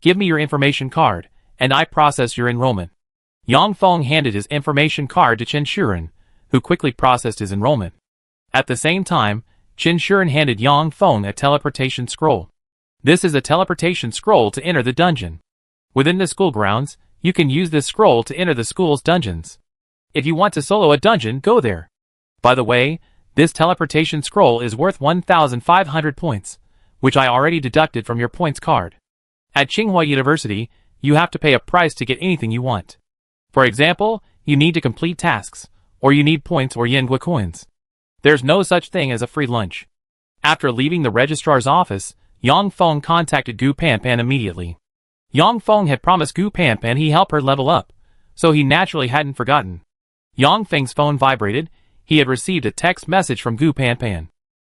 Give me your information card, and I process your enrollment. Yang Feng handed his information card to Qin Shiren, who quickly processed his enrollment. At the same time, Qin Shiren handed Yang Feng a teleportation scroll. This is a teleportation scroll to enter the dungeon. Within the school grounds, you can use this scroll to enter the school's dungeons. If you want to solo a dungeon, go there. By the way, this teleportation scroll is worth 1,500 points, which I already deducted from your points card. At Tsinghua University, you have to pay a price to get anything you want. For example, you need to complete tasks, or you need points or Yenhua coins. There's no such thing as a free lunch. After leaving the registrar's office, Yang Feng contacted Gu Panpan immediately. Yang Feng had promised Gu Panpan he'd help her level up, so he naturally hadn't forgotten. Yang Feng's phone vibrated. He had received a text message from Gu Panpan.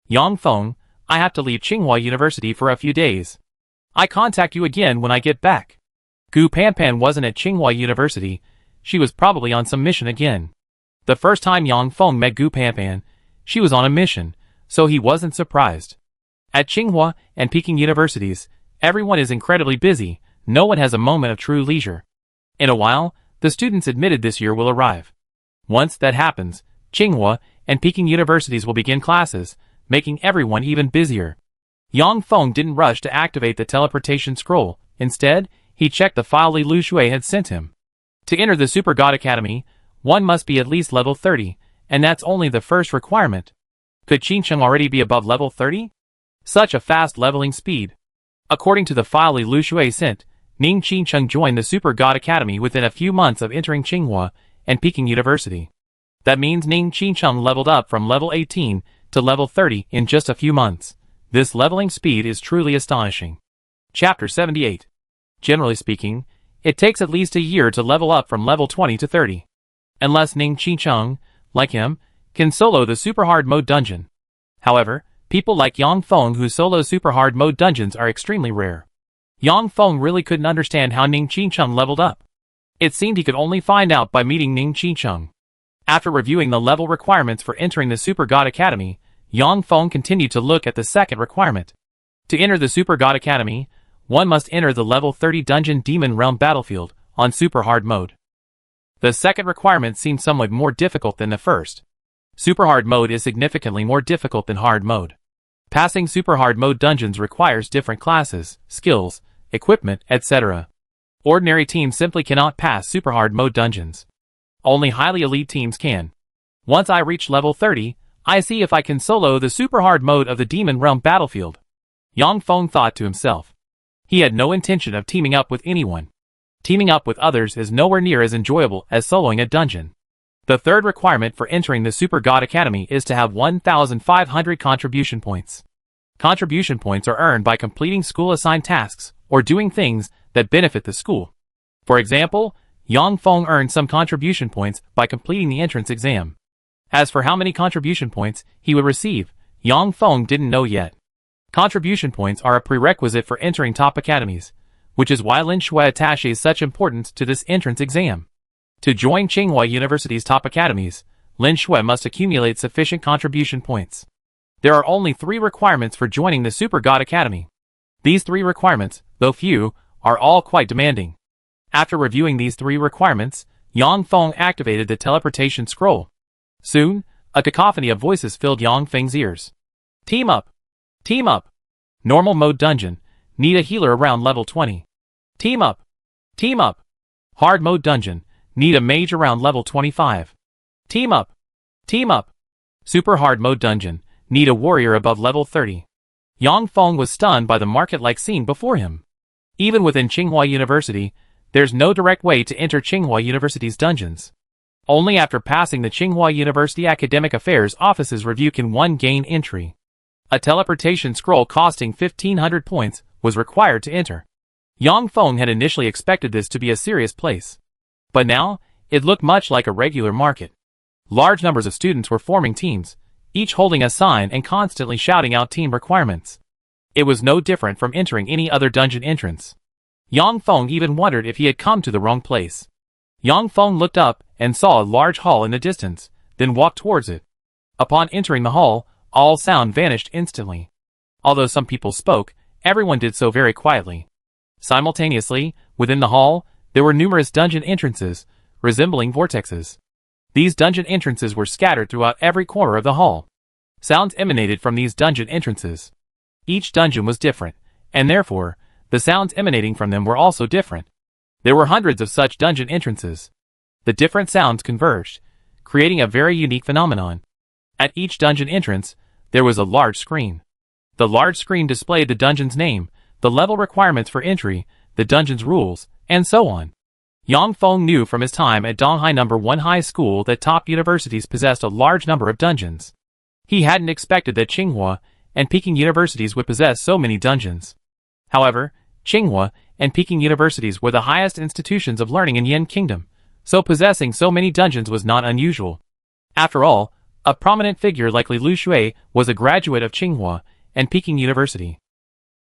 Yang Feng, I have to leave Tsinghua University for a few days. I contact you again when I get back. Gu Panpan wasn't at Tsinghua University. She was probably on some mission again. The first time Yang Feng met Gu Panpan, she was on a mission, so he wasn't surprised. At Tsinghua and Peking universities, everyone is incredibly busy, no one has a moment of true leisure. In a while, the students admitted this year will arrive. Once that happens, Tsinghua and Peking universities will begin classes, making everyone even busier. Yang Feng didn't rush to activate the teleportation scroll. Instead, he checked the file Li Lushui had sent him. To enter the Super God Academy, one must be at least level 30, and that's only the first requirement. Could Qingcheng already be above level 30? Such a fast leveling speed. According to the file Li Lushui sent, Ning Qingcheng joined the Super God Academy within a few months of entering Tsinghua and Peking University. That means Ning Qingcheng leveled up from level 18 to level 30 in just a few months. This leveling speed is truly astonishing. Chapter 78. Generally speaking, it takes at least a year to level up from level 20 to 30. Unless Ning Qingcheng, like him, can solo the super hard mode dungeon. However, people like Yang Feng who solo super hard mode dungeons are extremely rare. Yang Feng really couldn't understand how Ning Qingcheng leveled up. It seemed he could only find out by meeting Ning Chi-chung. After reviewing the level requirements for entering the Super God Academy, Yang Feng continued to look at the second requirement. To enter the Super God Academy, one must enter the level 30 Dungeon Demon Realm battlefield on Super Hard mode. The second requirement seemed somewhat more difficult than the first. Super Hard mode is significantly more difficult than Hard mode. Passing Super Hard mode dungeons requires different classes, skills, equipment, etc. Ordinary teams simply cannot pass Super Hard mode dungeons. Only highly elite teams can. Once I reach level 30, I see if I can solo the Super Hard mode of the Demon Realm battlefield. Yang Feng thought to himself. He had no intention of teaming up with anyone. Teaming up with others is nowhere near as enjoyable as soloing a dungeon. The third requirement for entering the Super God Academy is to have 1,500 contribution points. Contribution points are earned by completing school-assigned tasks or doing things that benefit the school. For example, Yang Feng earned some contribution points by completing the entrance exam. As for how many contribution points he would receive, Yang Feng didn't know yet. Contribution points are a prerequisite for entering top academies, which is why Lin Shui attaches such importance to this entrance exam. To join Tsinghua University's top academies, Lin Shui must accumulate sufficient contribution points. There are only 3 requirements for joining the Super God Academy. These 3 requirements, though few, are all quite demanding. After reviewing these 3 requirements, Yang Feng activated the teleportation scroll. Soon, a cacophony of voices filled Yang Feng's ears. Team up! Team up! Normal mode dungeon. Need a healer around level 20. Team up! Team up! Hard mode dungeon. Need a mage around level 25. Team up! Team up! Super hard mode dungeon. Need a warrior above level 30. Yang Feng was stunned by the market-like scene before him. Even within Tsinghua University, there's no direct way to enter Tsinghua University's dungeons. Only after passing the Tsinghua University Academic Affairs Office's review can one gain entry. A teleportation scroll costing 1,500 points was required to enter. Yang Feng had initially expected this to be a serious place. But now, it looked much like a regular market. Large numbers of students were forming teams, each holding a sign and constantly shouting out team requirements. It was no different from entering any other dungeon entrance. Yang Feng even wondered if he had come to the wrong place. Yang Feng looked up and saw a large hall in the distance, then walked towards it. Upon entering the hall, all sound vanished instantly. Although some people spoke, everyone did so very quietly. Simultaneously, within the hall, there were numerous dungeon entrances, resembling vortexes. These dungeon entrances were scattered throughout every corner of the hall. Sounds emanated from these dungeon entrances. Each dungeon was different, and therefore, the sounds emanating from them were also different. There were hundreds of such dungeon entrances. The different sounds converged, creating a very unique phenomenon. At each dungeon entrance, there was a large screen. The large screen displayed the dungeon's name, the level requirements for entry, the dungeon's rules, and so on. Yang Feng knew from his time at Donghai No. 1 High School that top universities possessed a large number of dungeons. He hadn't expected that Tsinghua and Peking universities would possess so many dungeons. However, Tsinghua and Peking universities were the highest institutions of learning in Yen Kingdom, so possessing so many dungeons was not unusual. After all, a prominent figure like Lu Shui was a graduate of Tsinghua and Peking University.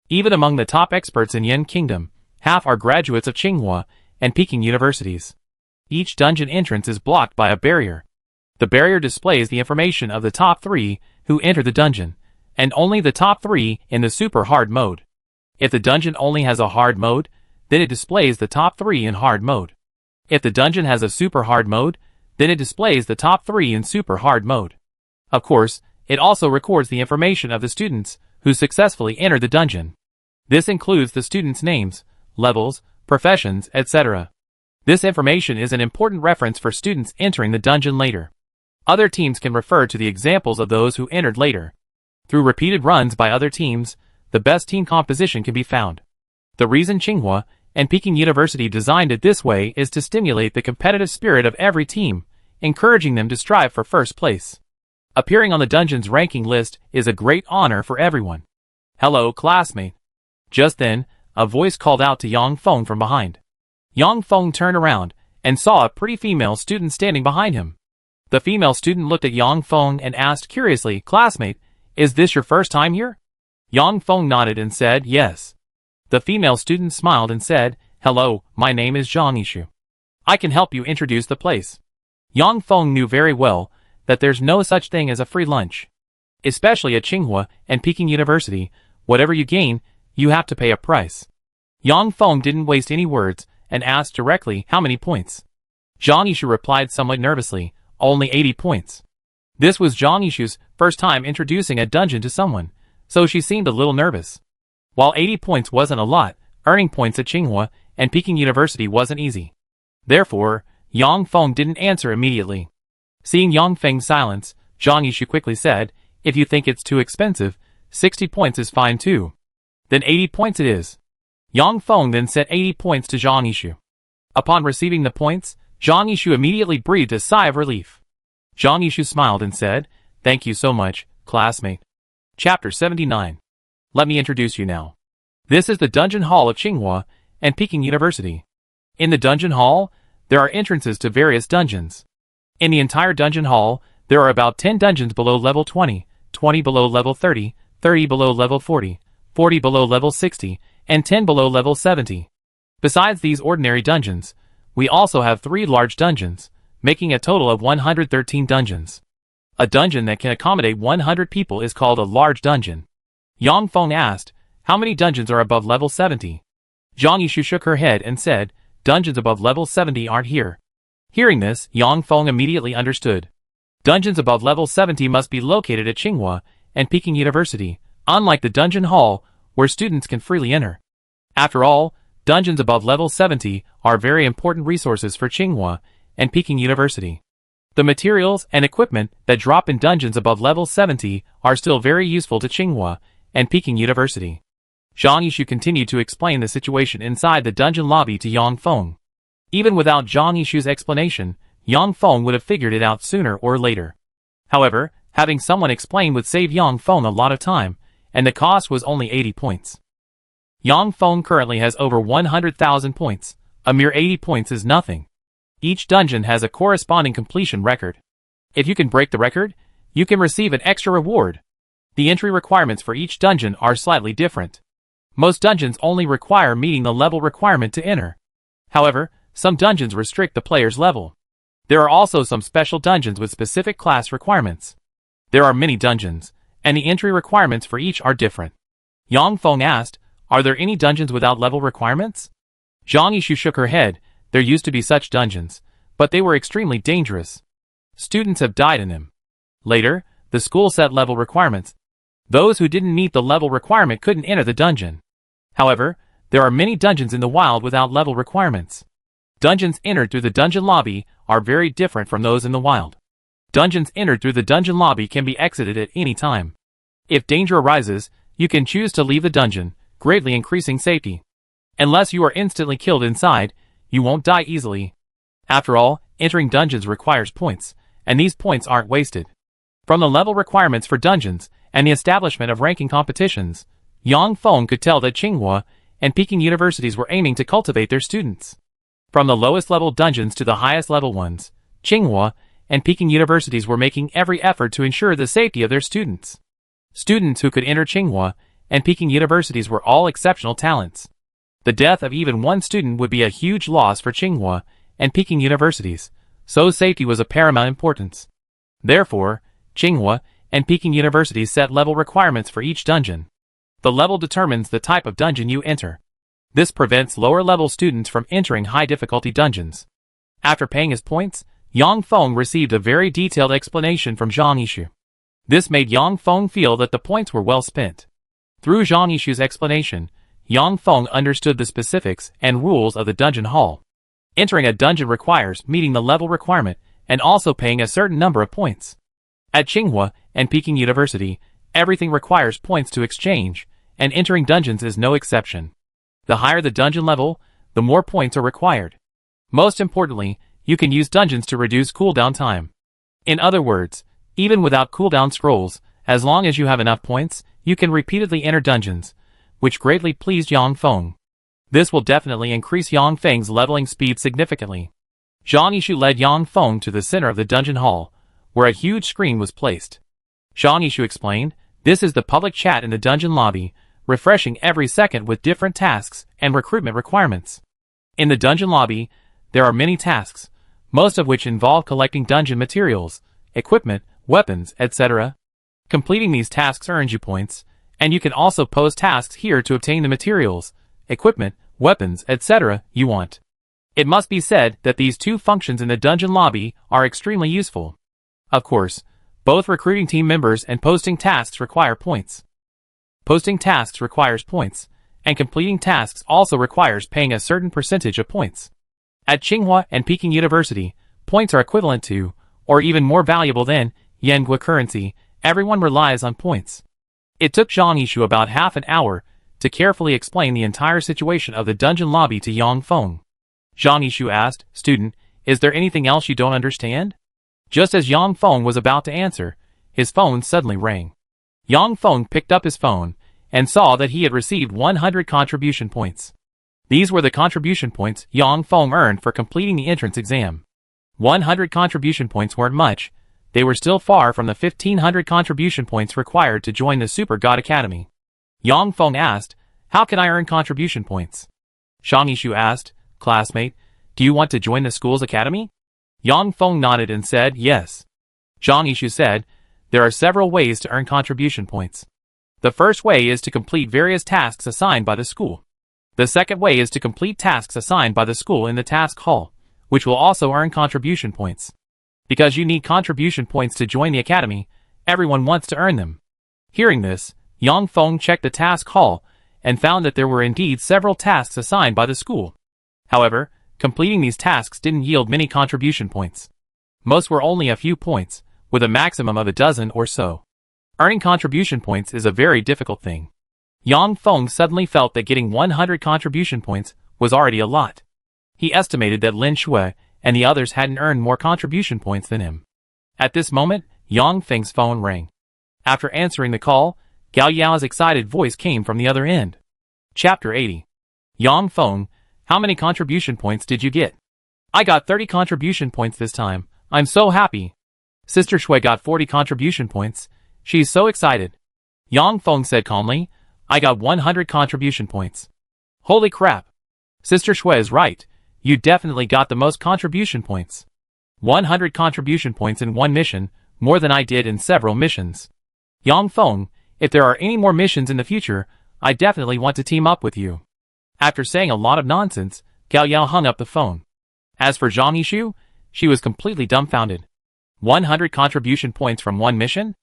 Even among the top experts in Yen Kingdom, half are graduates of Tsinghua and Peking universities. Each dungeon entrance is blocked by a barrier. The barrier displays the information of the top 3 who enter the dungeon, and only the top 3 in the super hard mode. If the dungeon only has a hard mode, then it displays the top 3 in hard mode. If the dungeon has a super hard mode, then it displays the top 3 in super hard mode. Of course, it also records the information of the students who successfully entered the dungeon. This includes the students' names, levels, professions, etc. This information is an important reference for students entering the dungeon later. Other teams can refer to the examples of those who entered later. Through repeated runs by other teams, the best team composition can be found. The reason Tsinghua and Peking University designed it this way is to stimulate the competitive spirit of every team, encouraging them to strive for first place. Appearing on the dungeon's ranking list is a great honor for everyone. Hello, classmate. Just then, a voice called out to Yang Feng from behind. Yang Feng turned around and saw a pretty female student standing behind him. The female student looked at Yang Feng and asked curiously, "Classmate, is this your first time here?" Yang Feng nodded and said, "Yes." The female student smiled and said, "Hello, my name is Zhang Yishu." I can help you introduce the place. Yang Feng knew very well that there's no such thing as a free lunch. Especially at Tsinghua and Peking University, whatever you gain, you have to pay a price. Yang Feng didn't waste any words and asked directly how many points. Zhang Yishu replied somewhat nervously, only 80 points. This was Zhang Yishu's first time introducing a dungeon to someone, so she seemed a little nervous. While 80 points wasn't a lot, earning points at Tsinghua and Peking University wasn't easy. Therefore, Yang Feng didn't answer immediately. Seeing Yang Feng's silence, Zhang Yishu quickly said, if you think it's too expensive, 60 points is fine too. Then 80 points it is. Yang Feng then sent 80 points to Zhang Yishu. Upon receiving the points, Zhang Yishu immediately breathed a sigh of relief. Zhang Yishu smiled and said, thank you so much, classmate. Chapter 79. Let me introduce you now. This is the Dungeon Hall of Tsinghua and Peking University. In the Dungeon Hall, there are entrances to various dungeons. In the entire Dungeon Hall, there are about 10 dungeons below level 20, 20 below level 30, 30 below level 40, 40 below level 60, and 10 below level 70. Besides these ordinary dungeons, we also have 3 large dungeons, making a total of 113 dungeons. A dungeon that can accommodate 100 people is called a large dungeon. Yang Feng asked, how many dungeons are above level 70? Zhang Yishu shook her head and said, dungeons above level 70 aren't here. Hearing this, Yang Feng immediately understood. Dungeons above level 70 must be located at Tsinghua and Peking University, unlike the Dungeon Hall, where students can freely enter. After all, dungeons above level 70 are very important resources for Tsinghua and Peking University. The materials and equipment that drop in dungeons above level 70 are still very useful to Tsinghua and Peking University. Zhang Yishu continued to explain the situation inside the dungeon lobby to Yang Feng. Even without Zhang Yishu's explanation, Yang Feng would have figured it out sooner or later. However, having someone explain would save Yang Feng a lot of time, and the cost was only 80 points. Yang Feng currently has over 100,000 points. A mere 80 points is nothing. Each dungeon has a corresponding completion record. If you can break the record, you can receive an extra reward. The entry requirements for each dungeon are slightly different. Most dungeons only require meeting the level requirement to enter. However, some dungeons restrict the player's level. There are also some special dungeons with specific class requirements. There are many dungeons, and the entry requirements for each are different. Yang Feng asked, are there any dungeons without level requirements? Zhang Yishu shook her head. There used to be such dungeons, but they were extremely dangerous. Students have died in them. Later, the school set level requirements. Those who didn't meet the level requirement couldn't enter the dungeon. However, there are many dungeons in the wild without level requirements. Dungeons entered through the dungeon lobby are very different from those in the wild. Dungeons entered through the dungeon lobby can be exited at any time. If danger arises, you can choose to leave the dungeon, greatly increasing safety. Unless you are instantly killed inside, you won't die easily. After all, entering dungeons requires points, and these points aren't wasted. From the level requirements for dungeons and the establishment of ranking competitions, Yang Feng could tell that Tsinghua and Peking universities were aiming to cultivate their students. From the lowest level dungeons to the highest level ones, Tsinghua and Peking universities were making every effort to ensure the safety of their students. Students who could enter Tsinghua and Peking universities were all exceptional talents. The death of even one student would be a huge loss for Tsinghua and Peking universities, so safety was of paramount importance. Therefore, Tsinghua and Peking universities set level requirements for each dungeon. The level determines the type of dungeon you enter. This prevents lower-level students from entering high-difficulty dungeons. After paying his points, Yang Feng received a very detailed explanation from Zhang Yishu. This made Yang Feng feel that the points were well spent. Through Zhang Yishu's explanation, Yang Feng understood the specifics and rules of the dungeon hall. Entering a dungeon requires meeting the level requirement and also paying a certain number of points. At Tsinghua and Peking University, everything requires points to exchange, and entering dungeons is no exception. The higher the dungeon level, the more points are required. Most importantly, you can use dungeons to reduce cooldown time. In other words, even without cooldown scrolls, as long as you have enough points, you can repeatedly enter dungeons, which greatly pleased Yang Feng. This will definitely increase Yang Feng's leveling speed significantly. Zhang Yishu led Yang Feng to the center of the dungeon hall, where a huge screen was placed. Zhang Yishu explained, this is the public chat in the dungeon lobby, refreshing every second with different tasks and recruitment requirements. In the dungeon lobby, there are many tasks, most of which involve collecting dungeon materials, equipment, weapons, etc. Completing these tasks earns you points, and you can also pose tasks here to obtain the materials, equipment, weapons, etc. you want. It must be said that these two functions in the dungeon lobby are extremely useful. Of course, both recruiting team members and posting tasks require points. Posting tasks requires points, and completing tasks also requires paying a certain percentage of points. At Tsinghua and Peking University, points are equivalent to, or even more valuable than, Yenghua currency. Everyone relies on points. It took Zhang Yishu about half an hour to carefully explain the entire situation of the dungeon lobby to Yang Feng. Zhang Yishu asked, "Student, is there anything else you don't understand?" Just as Yang Feng was about to answer, his phone suddenly rang. Yang Feng picked up his phone and saw that he had received 100 contribution points. These were the contribution points Yang Feng earned for completing the entrance exam. 100 contribution points weren't much. They were still far from the 1500 contribution points required to join the Super God Academy. Yang Feng asked, "How can I earn contribution points?" Zhang Yishu asked, "Classmate, do you want to join the school's academy?" Yang Feng nodded and said, "Yes." Zhang Yishu said, "There are several ways to earn contribution points. The first way is to complete various tasks assigned by the school. The second way is to complete tasks assigned by the school in the task hall, which will also earn contribution points. Because you need contribution points to join the academy, everyone wants to earn them." Hearing this, Yang Feng checked the task hall and found that there were indeed several tasks assigned by the school. However, completing these tasks didn't yield many contribution points. Most were only a few points, with a maximum of a dozen or so. Earning contribution points is a very difficult thing. Yang Feng suddenly felt that getting 100 contribution points was already a lot. He estimated that Lin Shui and the others hadn't earned more contribution points than him. At this moment, Yang Feng's phone rang. After answering the call, Gao Yao's excited voice came from the other end. Chapter 80. Yang Feng, how many contribution points did you get? I got 30 contribution points this time. I'm so happy. Sister Shui got 40 contribution points. She's so excited. Yang Feng said calmly, I got 100 contribution points. Holy crap. Sister Shui is right. You definitely got the most contribution points. 100 contribution points in one mission, more than I did in several missions. Yang Feng, if there are any more missions in the future, I definitely want to team up with you. After saying a lot of nonsense, Gao Yao hung up the phone. As for Zhang Yishu, she was completely dumbfounded. 100 contribution points from one mission?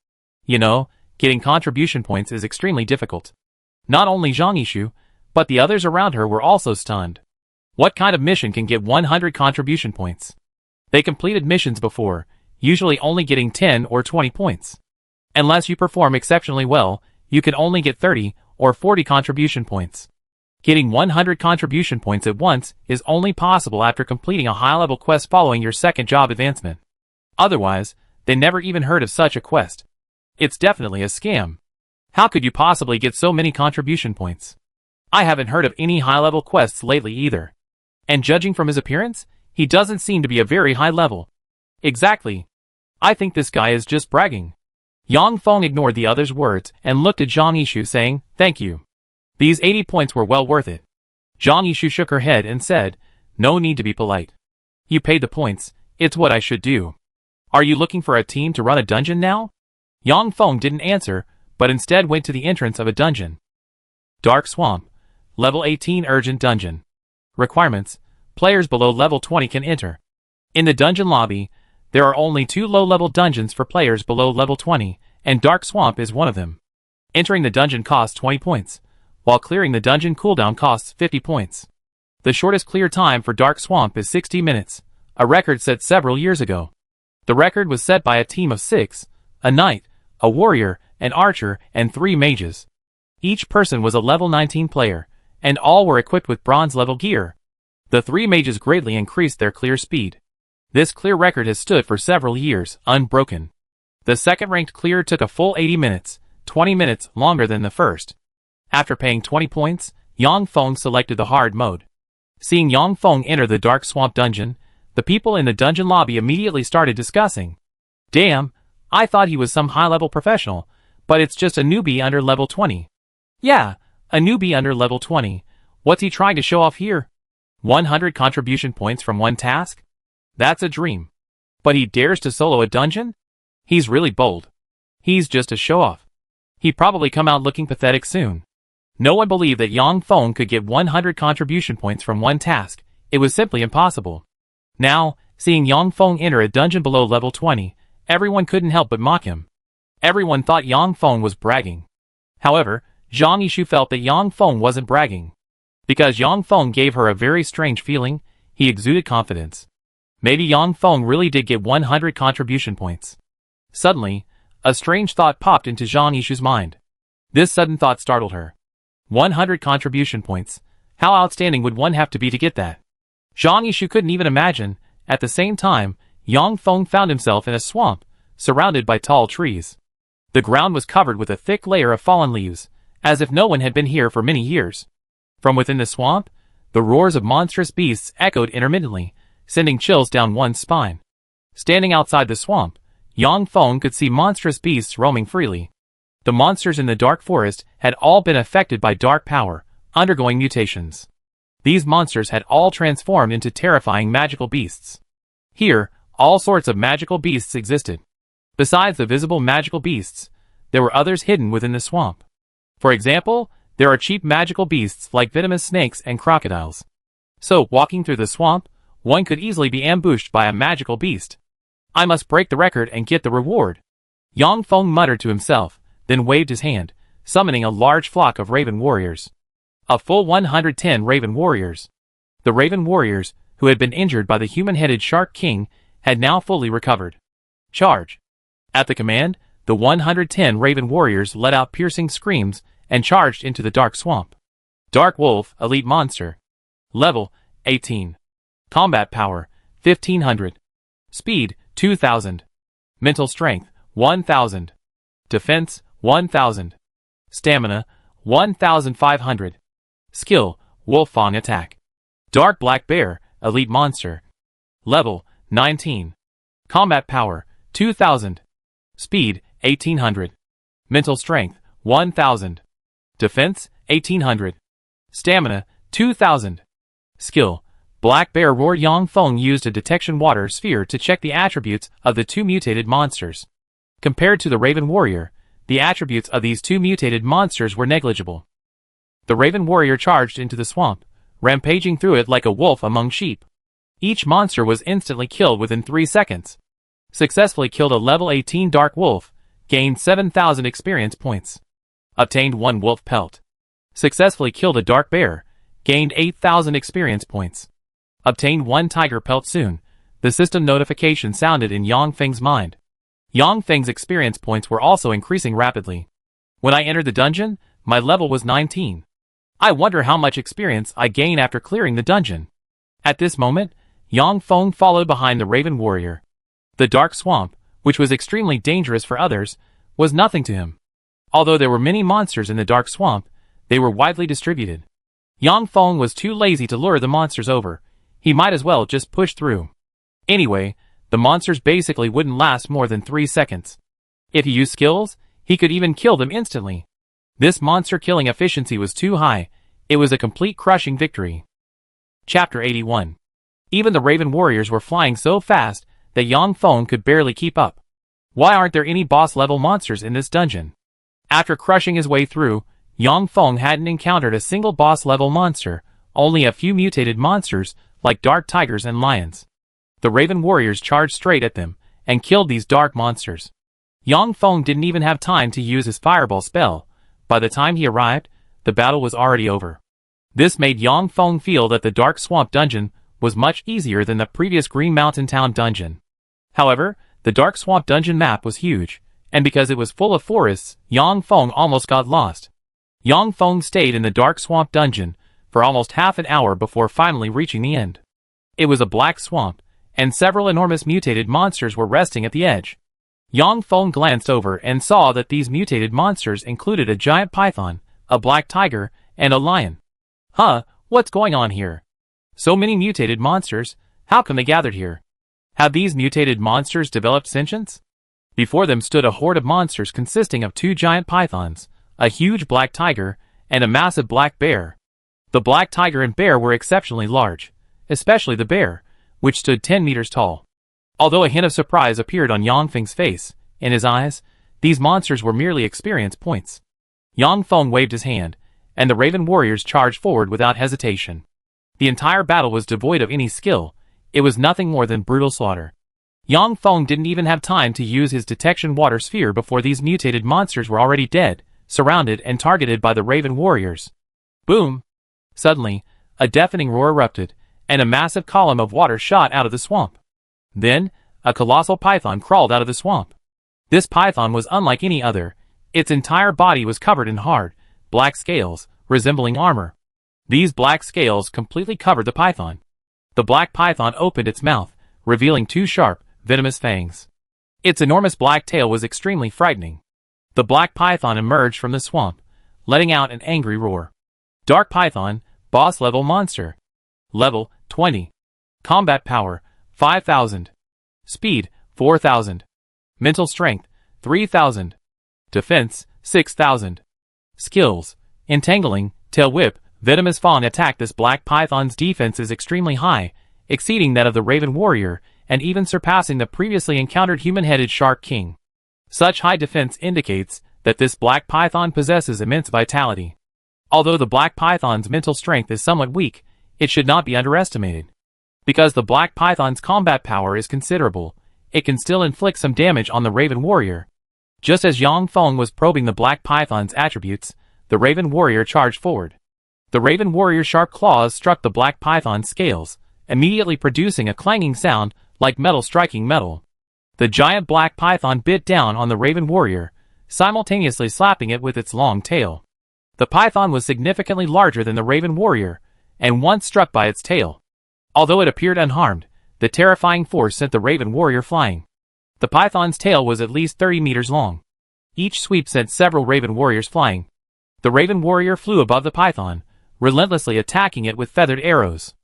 You know, getting contribution points is extremely difficult. Not only Zhang Yishu, but the others around her were also stunned. What kind of mission can get 100 contribution points? They completed missions before, usually only getting 10 or 20 points. Unless you perform exceptionally well, you can only get 30 or 40 contribution points. Getting 100 contribution points at once is only possible after completing a high-level quest following your second job advancement. Otherwise, they never even heard of such a quest. It's definitely a scam. How could you possibly get so many contribution points? I haven't heard of any high-level quests lately either. And judging from his appearance, he doesn't seem to be a very high level. Exactly. I think this guy is just bragging. Yang Feng ignored the other's words and looked at Zhang Yishu saying, "Thank you. These 80 points were well worth it." Zhang Yishu shook her head and said, "No need to be polite. You paid the points, it's what I should do. Are you looking for a team to run a dungeon now?" Yang Feng didn't answer, but instead went to the entrance of a dungeon. Dark Swamp. Level 18 Urgent Dungeon. Requirements: players below level 20 can enter. In the dungeon lobby, there are only 2 low-level dungeons for players below level 20, and Dark Swamp is one of them. Entering the dungeon costs 20 points, while clearing the dungeon cooldown costs 50 points. The shortest clear time for Dark Swamp is 60 minutes, a record set several years ago. The record was set by a team of 6, a knight, a warrior, an archer, and 3 mages. Each person was a level 19 player, and all were equipped with bronze-level gear. The 3 mages greatly increased their clear speed. This clear record has stood for several years, unbroken. The second-ranked clear took a full 80 minutes, 20 minutes longer than the first. After paying 20 points, Yang Feng selected the hard mode. Seeing Yang Feng enter the Dark Swamp dungeon, the people in the dungeon lobby immediately started discussing. Damn, I thought he was some high-level professional, but it's just a newbie under level 20. Yeah, a newbie under level 20. What's he trying to show off here? 100 contribution points from one task? That's a dream. But he dares to solo a dungeon? He's really bold. He's just a show-off. He'd probably come out looking pathetic soon. No one believed that Yang Feng could get 100 contribution points from one task. It was simply impossible. Now, seeing Yang Feng enter a dungeon below level 20, everyone couldn't help but mock him. Everyone thought Yang Feng was bragging. However, Zhang Yishu felt that Yang Feng wasn't bragging. Because Yang Feng gave her a very strange feeling, he exuded confidence. Maybe Yang Feng really did get 100 contribution points. Suddenly, a strange thought popped into Zhang Yishu's mind. This sudden thought startled her. 100 contribution points. How outstanding would one have to be to get that? Zhang Yishu couldn't even imagine. At the same time, Yang Feng found himself in a swamp, surrounded by tall trees. The ground was covered with a thick layer of fallen leaves, as if no one had been here for many years. From within the swamp, the roars of monstrous beasts echoed intermittently, sending chills down one's spine. Standing outside the swamp, Yang Feng could see monstrous beasts roaming freely. The monsters in the dark forest had all been affected by dark power, undergoing mutations. These monsters had all transformed into terrifying magical beasts. Here, all sorts of magical beasts existed. Besides the visible magical beasts, there were others hidden within the swamp. For example, there are cheap magical beasts like venomous snakes and crocodiles. So, walking through the swamp, one could easily be ambushed by a magical beast. I must break the record and get the reward. Yang Feng muttered to himself, then waved his hand, summoning a large flock of raven warriors. A full 110 raven warriors. The raven warriors, who had been injured by the human-headed Shark King, had now fully recovered. Charge! At the command, the 110 raven warriors let out piercing screams and charged into the dark swamp. Dark Wolf, Elite Monster. Level, 18. Combat Power, 1500. Speed, 2000. Mental Strength, 1000. Defense, 1000. Stamina, 1500. Skill, Wolf Fang Attack. Dark Black Bear, Elite Monster. Level, 19. Combat Power, 2000. Speed, 1800. Mental Strength, 1000. Defense, 1800. Stamina, 2000. Skill, Black Bear Roar. Yang Feng used a detection water sphere to check the attributes of the two mutated monsters. Compared to the Raven Warrior, the attributes of these two mutated monsters were negligible. The Raven Warrior charged into the swamp, rampaging through it like a wolf among sheep. Each monster was instantly killed within 3 seconds. Successfully killed a level 18 Dark Wolf, gained 7,000 experience points. Obtained 1 wolf pelt. Successfully killed a Dark Bear, gained 8,000 experience points. Obtained 1 tiger pelt. Soon, the system notification sounded in Yang Feng's mind. Yang Feng's experience points were also increasing rapidly. When I entered the dungeon, my level was 19. I wonder how much experience I gain after clearing the dungeon. At this moment, Yang Feng followed behind the Raven Warrior. The dark swamp, which was extremely dangerous for others, was nothing to him. Although there were many monsters in the dark swamp, they were widely distributed. Yang Feng was too lazy to lure the monsters over. He might as well just push through. Anyway, the monsters basically wouldn't last more than 3 seconds. If he used skills, he could even kill them instantly. This monster killing efficiency was too high. It was a complete crushing victory. Chapter 81. Even the Raven Warriors were flying so fast that Yang Feng could barely keep up. Why aren't there any boss-level monsters in this dungeon? After crushing his way through, Yang Feng hadn't encountered a single boss-level monster, only a few mutated monsters, like dark tigers and lions. The Raven Warriors charged straight at them, and killed these dark monsters. Yang Feng didn't even have time to use his fireball spell. By the time he arrived, the battle was already over. This made Yang Feng feel that the Dark Swamp dungeon was much easier than the previous Green Mountain Town dungeon. However, the Dark Swamp dungeon map was huge, and because it was full of forests, Yang Feng almost got lost. Yang Feng stayed in the Dark Swamp dungeon for almost half an hour before finally reaching the end. It was a black swamp, and several enormous mutated monsters were resting at the edge. Yang Feng glanced over and saw that these mutated monsters included a giant python, a black tiger, and a lion. Huh, what's going on here? So many mutated monsters, how come they gathered here? Have these mutated monsters developed sentience? Before them stood a horde of monsters consisting of 2 giant pythons, a huge black tiger, and a massive black bear. The black tiger and bear were exceptionally large, especially the bear, which stood 10 meters tall. Although a hint of surprise appeared on Yang Feng's face, in his eyes, these monsters were merely experience points. Yang Feng waved his hand, and the Raven warriors charged forward without hesitation. The entire battle was devoid of any skill. It was nothing more than brutal slaughter. Yang Feng didn't even have time to use his detection water sphere before these mutated monsters were already dead, surrounded and targeted by the Raven warriors. Boom! Suddenly, a deafening roar erupted, and a massive column of water shot out of the swamp. Then, a colossal python crawled out of the swamp. This python was unlike any other. Its entire body was covered in hard, black scales, resembling armor. These black scales completely covered the python. The black python opened its mouth, revealing two sharp, venomous fangs. Its enormous black tail was extremely frightening. The black python emerged from the swamp, letting out an angry roar. Dark Python, boss level monster. Level 20. Combat power 5,000. Speed 4,000. Mental strength 3,000. Defense 6,000. Skills: Entangling, Tail Whip. Venomous Fawn attack. This black python's defense is extremely high, exceeding that of the Raven warrior, and even surpassing the previously encountered human-headed Shark King. Such high defense indicates that this black python possesses immense vitality. Although the black python's mental strength is somewhat weak, it should not be underestimated. Because the black python's combat power is considerable, it can still inflict some damage on the Raven warrior. Just as Yang Feng was probing the black python's attributes, the Raven warrior charged forward. The Raven warrior's sharp claws struck the black python's scales, immediately producing a clanging sound like metal striking metal. The giant black python bit down on the Raven warrior, simultaneously slapping it with its long tail. The python was significantly larger than the Raven warrior, and once struck by its tail. Although it appeared unharmed, the terrifying force sent the Raven warrior flying. The python's tail was at least 30 meters long. Each sweep sent several Raven warriors flying. The Raven warrior flew above the python, relentlessly attacking it with feathered arrows.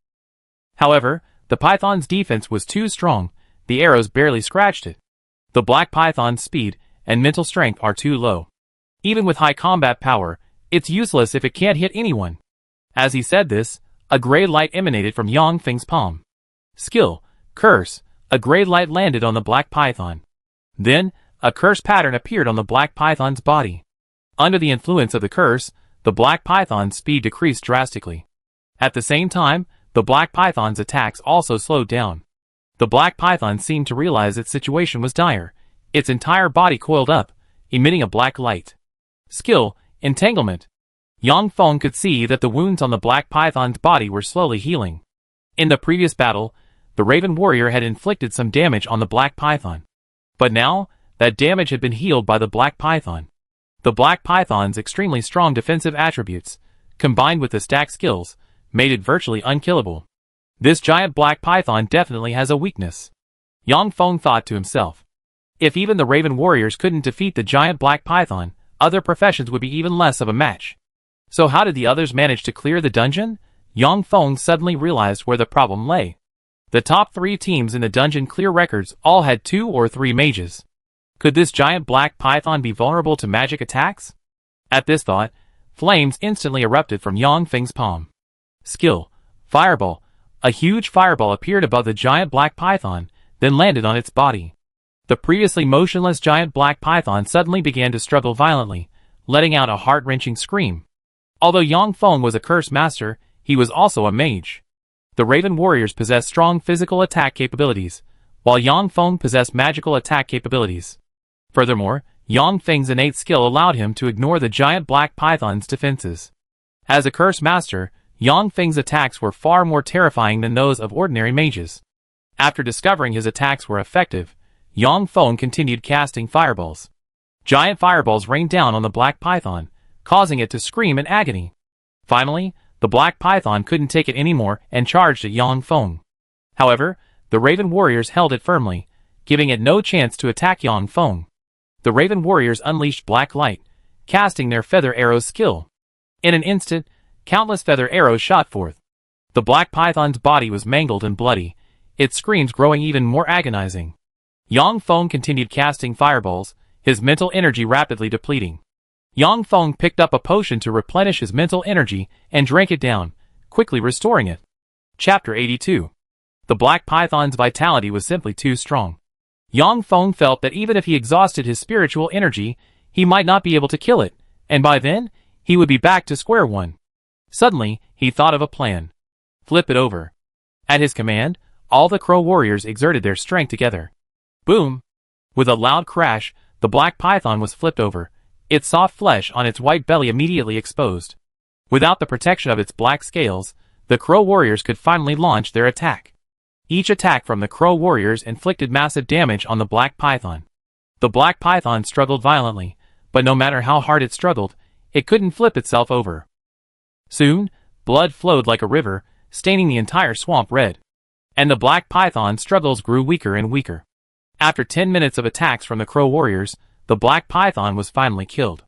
However, the python's defense was too strong. The arrows barely scratched it. The black python's speed and mental strength are too low. Even with high combat power, it's useless if it can't hit anyone. As he said this, a gray light emanated from Yang Feng's palm. Skill: Curse. A gray light landed on the black python. Then, a curse pattern appeared on the black python's body. Under the influence of the curse, the black python's speed decreased drastically. At the same time, the black python's attacks also slowed down. The black python seemed to realize its situation was dire. Its entire body coiled up, emitting a black light. Skill: Entanglement. Yang Feng could see that the wounds on the black python's body were slowly healing. In the previous battle, the Raven warrior had inflicted some damage on the black python. But now, that damage had been healed by the black python. The black python's extremely strong defensive attributes, combined with the stack skills, made it virtually unkillable. This giant black python definitely has a weakness. Yang Feng thought to himself. If even the Raven warriors couldn't defeat the giant black python, other professions would be even less of a match. So how did the others manage to clear the dungeon? Yang Feng suddenly realized where the problem lay. The top 3 teams in the dungeon clear records all had 2 or 3 mages. Could this giant black python be vulnerable to magic attacks? At this thought, flames instantly erupted from Yang Feng's palm. Skill: Fireball. A huge fireball appeared above the giant black python, then landed on its body. The previously motionless giant black python suddenly began to struggle violently, letting out a heart-wrenching scream. Although Yang Feng was a curse master, he was also a mage. The Raven warriors possessed strong physical attack capabilities, while Yang Feng possessed magical attack capabilities. Furthermore, Yang Feng's innate skill allowed him to ignore the giant black python's defenses. As a curse master, Yang Feng's attacks were far more terrifying than those of ordinary mages. After discovering his attacks were effective, Yang Feng continued casting fireballs. Giant fireballs rained down on the black python, causing it to scream in agony. Finally, the black python couldn't take it anymore and charged at Yang Feng. However, the Raven warriors held it firmly, giving it no chance to attack Yang Feng. The Raven warriors unleashed black light, casting their feather arrows skill. In an instant, countless feather arrows shot forth. The black python's body was mangled and bloody, its screams growing even more agonizing. Yang Feng continued casting fireballs, his mental energy rapidly depleting. Yang Feng picked up a potion to replenish his mental energy and drank it down, quickly restoring it. Chapter 82. The Black Python's vitality was simply too strong. Yang Feng felt that even if he exhausted his spiritual energy, he might not be able to kill it, and by then, he would be back to square one. Suddenly, he thought of a plan. Flip it over. At his command, all the crow warriors exerted their strength together. Boom! With a loud crash, the black python was flipped over, its soft flesh on its white belly immediately exposed. Without the protection of its black scales, the crow warriors could finally launch their attack. Each attack from the crow warriors inflicted massive damage on the black python. The black python struggled violently, but no matter how hard it struggled, it couldn't flip itself over. Soon, blood flowed like a river, staining the entire swamp red. And the black python's struggles grew weaker and weaker. After 10 minutes of attacks from the crow warriors, the black python was finally killed.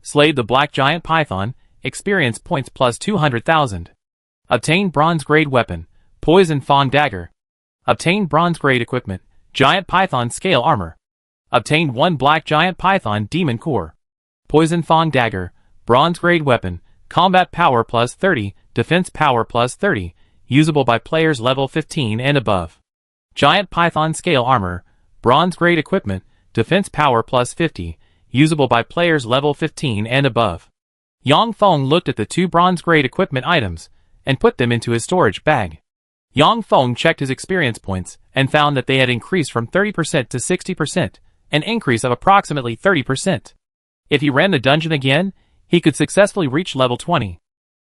Slayed the black giant python, experience points plus 200,000. Obtained bronze grade weapon, poison fawn dagger. Obtained bronze grade equipment, giant python scale armor. Obtained 1 black giant python demon core. Poison fawn dagger, bronze grade weapon, combat power plus 30, defense power plus 30, usable by players level 15 and above. Giant python scale armor, bronze grade equipment, defense power plus 50, usable by players level 15 and above. Yang Feng looked at the 2 bronze grade equipment items and put them into his storage bag. Yang Feng checked his experience points and found that they had increased from 30% to 60%, an increase of approximately 30%. If he ran the dungeon again, he could successfully reach level 20.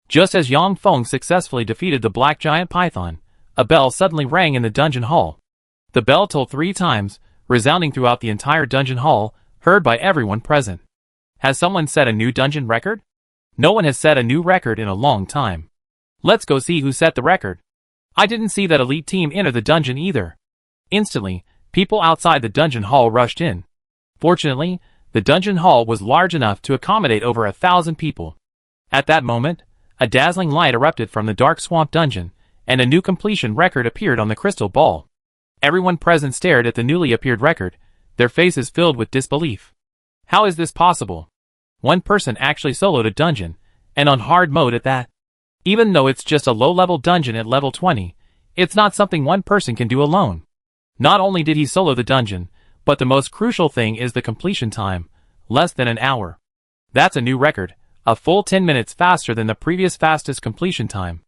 Just as Yang Feng successfully defeated the black giant python, a bell suddenly rang in the dungeon hall. The bell tolled 3 times, resounding throughout the entire dungeon hall, heard by everyone present. Has someone set a new dungeon record? No one has set a new record in a long time. Let's go see who set the record. I didn't see that elite team enter the dungeon either. Instantly, people outside the dungeon hall rushed in. Fortunately, the dungeon hall was large enough to accommodate over 1,000 people. At that moment, a dazzling light erupted from the dark swamp dungeon, and a new completion record appeared on the crystal ball. Everyone present stared at the newly appeared record, their faces filled with disbelief. How is this possible? One person actually soloed a dungeon, and on hard mode at that. Even though it's just a low-level dungeon at level 20, it's not something one person can do alone. Not only did he solo the dungeon, but the most crucial thing is the completion time, less than an hour. That's a new record, a full 10 minutes faster than the previous fastest completion time.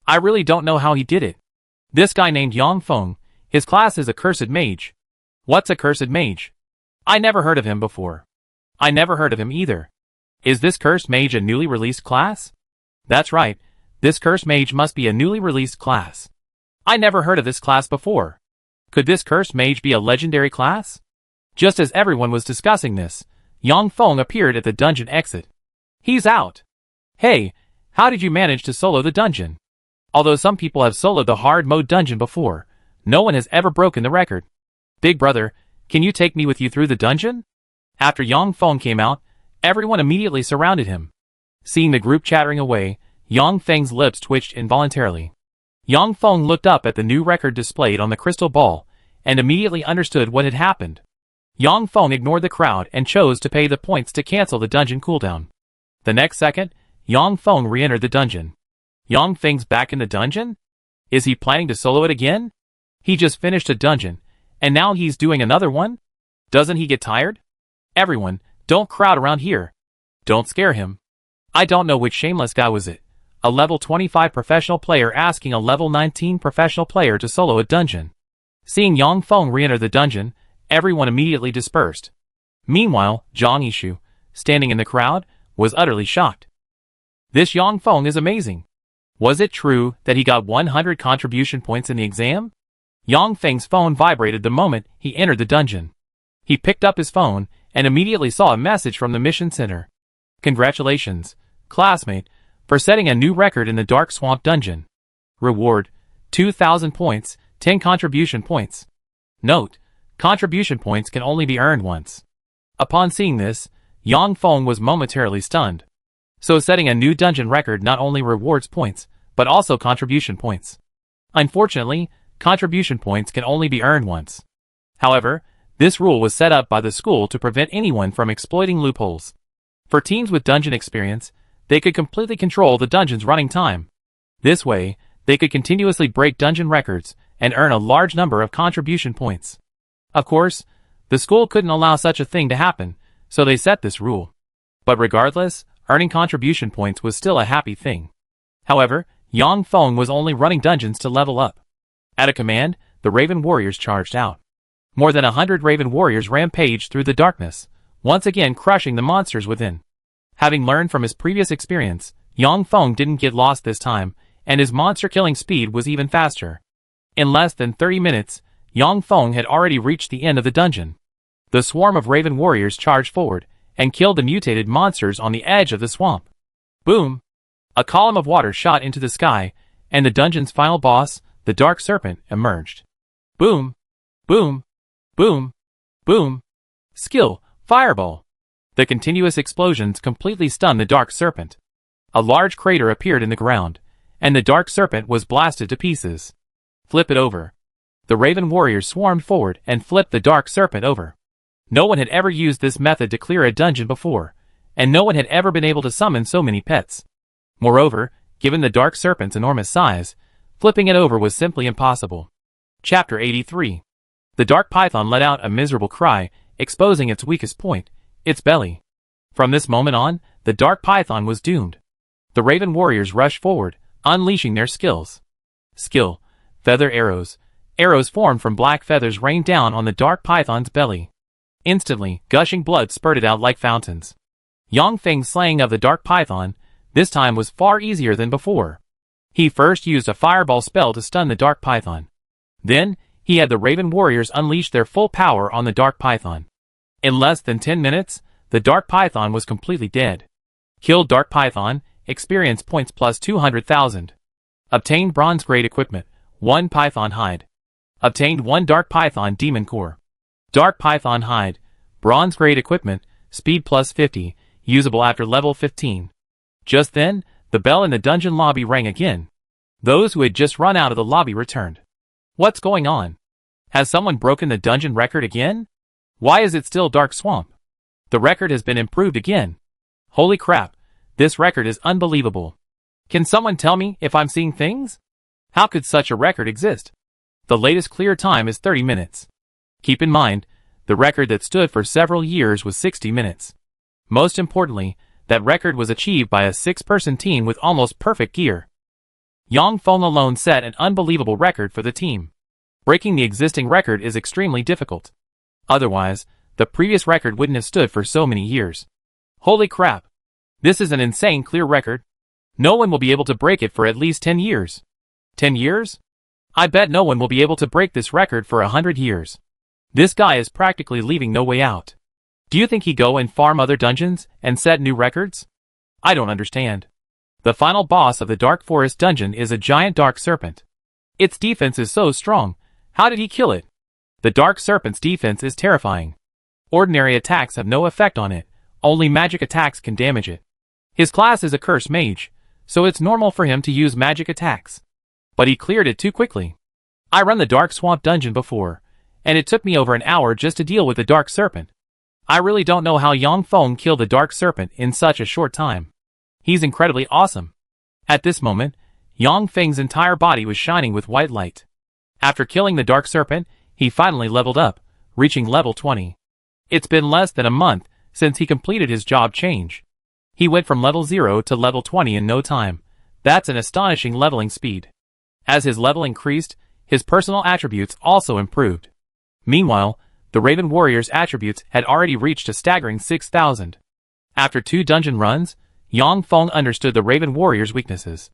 I really don't know how he did it. This guy named Yang Feng, his class is a cursed mage. What's a cursed mage? I never heard of him before. I never heard of him either. Is this cursed mage a newly released class? That's right, this cursed mage must be a newly released class. I never heard of this class before. Could this cursed mage be a legendary class? Just as everyone was discussing this, Yang Feng appeared at the dungeon exit. He's out. Hey, how did you manage to solo the dungeon? Although some people have soloed the hard mode dungeon before, no one has ever broken the record. Big brother, can you take me with you through the dungeon? After Yang Feng came out, everyone immediately surrounded him. Seeing the group chattering away, Yang Feng's lips twitched involuntarily. Yang Feng looked up at the new record displayed on the crystal ball, and immediately understood what had happened. Yang Feng ignored the crowd and chose to pay the points to cancel the dungeon cooldown. The next second, Yang Feng re-entered the dungeon. Yang Feng's back in the dungeon? Is he planning to solo it again? He just finished a dungeon, and now he's doing another one? Doesn't he get tired? Everyone, don't crowd around here. Don't scare him. I don't know which shameless guy was it. A level 25 professional player asking a level 19 professional player to solo a dungeon. Seeing Yang Feng re-enter the dungeon, everyone immediately dispersed. Meanwhile, Zhang Yishu, standing in the crowd, was utterly shocked. This Yang Feng is amazing. Was it true that he got 100 contribution points in the exam? Yang Feng's phone vibrated the moment he entered the dungeon. He picked up his phone and immediately saw a message from the mission center. Congratulations, classmate, for setting a new record in the Dark Swamp dungeon. Reward, 2,000 points, 10 contribution points. Note, contribution points can only be earned once. Upon seeing this, Yang Feng was momentarily stunned. So setting a new dungeon record not only rewards points, but also contribution points. Unfortunately, contribution points can only be earned once. However, this rule was set up by the school to prevent anyone from exploiting loopholes. For teams with dungeon experience, they could completely control the dungeon's running time. This way, they could continuously break dungeon records and earn a large number of contribution points. Of course, the school couldn't allow such a thing to happen, so they set this rule. But regardless, earning contribution points was still a happy thing. However, Yang Feng was only running dungeons to level up. At a command, the Raven Warriors charged out. More than 100 Raven Warriors rampaged through the darkness, once again crushing the monsters within. Having learned from his previous experience, Yang Feng didn't get lost this time, and his monster-killing speed was even faster. In less than 30 minutes, Yang Feng had already reached the end of the dungeon. The swarm of Raven Warriors charged forward, and killed the mutated monsters on the edge of the swamp. Boom! A column of water shot into the sky, and the dungeon's final boss, the Dark Serpent, emerged. Boom! Boom! Boom! Boom! Skill, Fireball! The continuous explosions completely stunned the Dark Serpent. A large crater appeared in the ground, and the Dark Serpent was blasted to pieces. Flip it over. The Raven Warriors swarmed forward and flipped the Dark Serpent over. No one had ever used this method to clear a dungeon before, and no one had ever been able to summon so many pets. Moreover, given the Dark Serpent's enormous size, flipping it over was simply impossible. Chapter 83. The Dark Python let out a miserable cry, exposing its weakest point, its belly. From this moment on, the Dark Python was doomed. The Raven Warriors rushed forward, unleashing their skills. Skill, Feather Arrows. Arrows formed from black feathers rained down on the Dark Python's belly. Instantly, gushing blood spurted out like fountains. Yang Feng's slaying of the Dark Python, this time was far easier than before. He first used a fireball spell to stun the Dark Python. Then, he had the Raven Warriors unleash their full power on the Dark Python. In less than 10 minutes, the Dark Python was completely dead. Killed Dark Python, experience points plus 200,000. Obtained Bronze Grade Equipment, 1 Python Hide. Obtained 1 Dark Python Demon Core. Dark Python Hide, Bronze Grade Equipment, Speed plus 50, usable after level 15. Just then, the bell in the dungeon lobby rang again. Those who had just run out of the lobby returned. What's going on? Has someone broken the dungeon record again? Why is it still Dark Swamp? The record has been improved again. Holy crap, this record is unbelievable. Can someone tell me if I'm seeing things? How could such a record exist? The latest clear time is 30 minutes. Keep in mind, the record that stood for several years was 60 minutes. Most importantly, that record was achieved by a 6-person team with almost perfect gear. Yang Feng alone set an unbelievable record for the team. Breaking the existing record is extremely difficult. Otherwise, the previous record wouldn't have stood for so many years. Holy crap! This is an insane clear record. No one will be able to break it for at least 10 years. 10 years? I bet no one will be able to break this record for 100 years. This guy is practically leaving no way out. Do you think he go and farm other dungeons and set new records? I don't understand. The final boss of the Dark Forest dungeon is a giant Dark Serpent. Its defense is so strong. How did he kill it? The Dark Serpent's defense is terrifying. Ordinary attacks have no effect on it. Only magic attacks can damage it. His class is a Curse Mage, so it's normal for him to use magic attacks. But he cleared it too quickly. I run the Dark Swamp dungeon before, and it took me over an hour just to deal with the Dark Serpent. I really don't know how Yang Feng killed the Dark Serpent in such a short time. He's incredibly awesome. At this moment, Yang Feng's entire body was shining with white light. After killing the Dark Serpent, he finally leveled up, reaching level 20. It's been less than a month since he completed his job change. He went from level 0 to level 20 in no time. That's an astonishing leveling speed. As his level increased, his personal attributes also improved. Meanwhile, the Raven Warrior's attributes had already reached a staggering 6,000. After 2 dungeon runs, Yang Feng understood the Raven Warrior's weaknesses.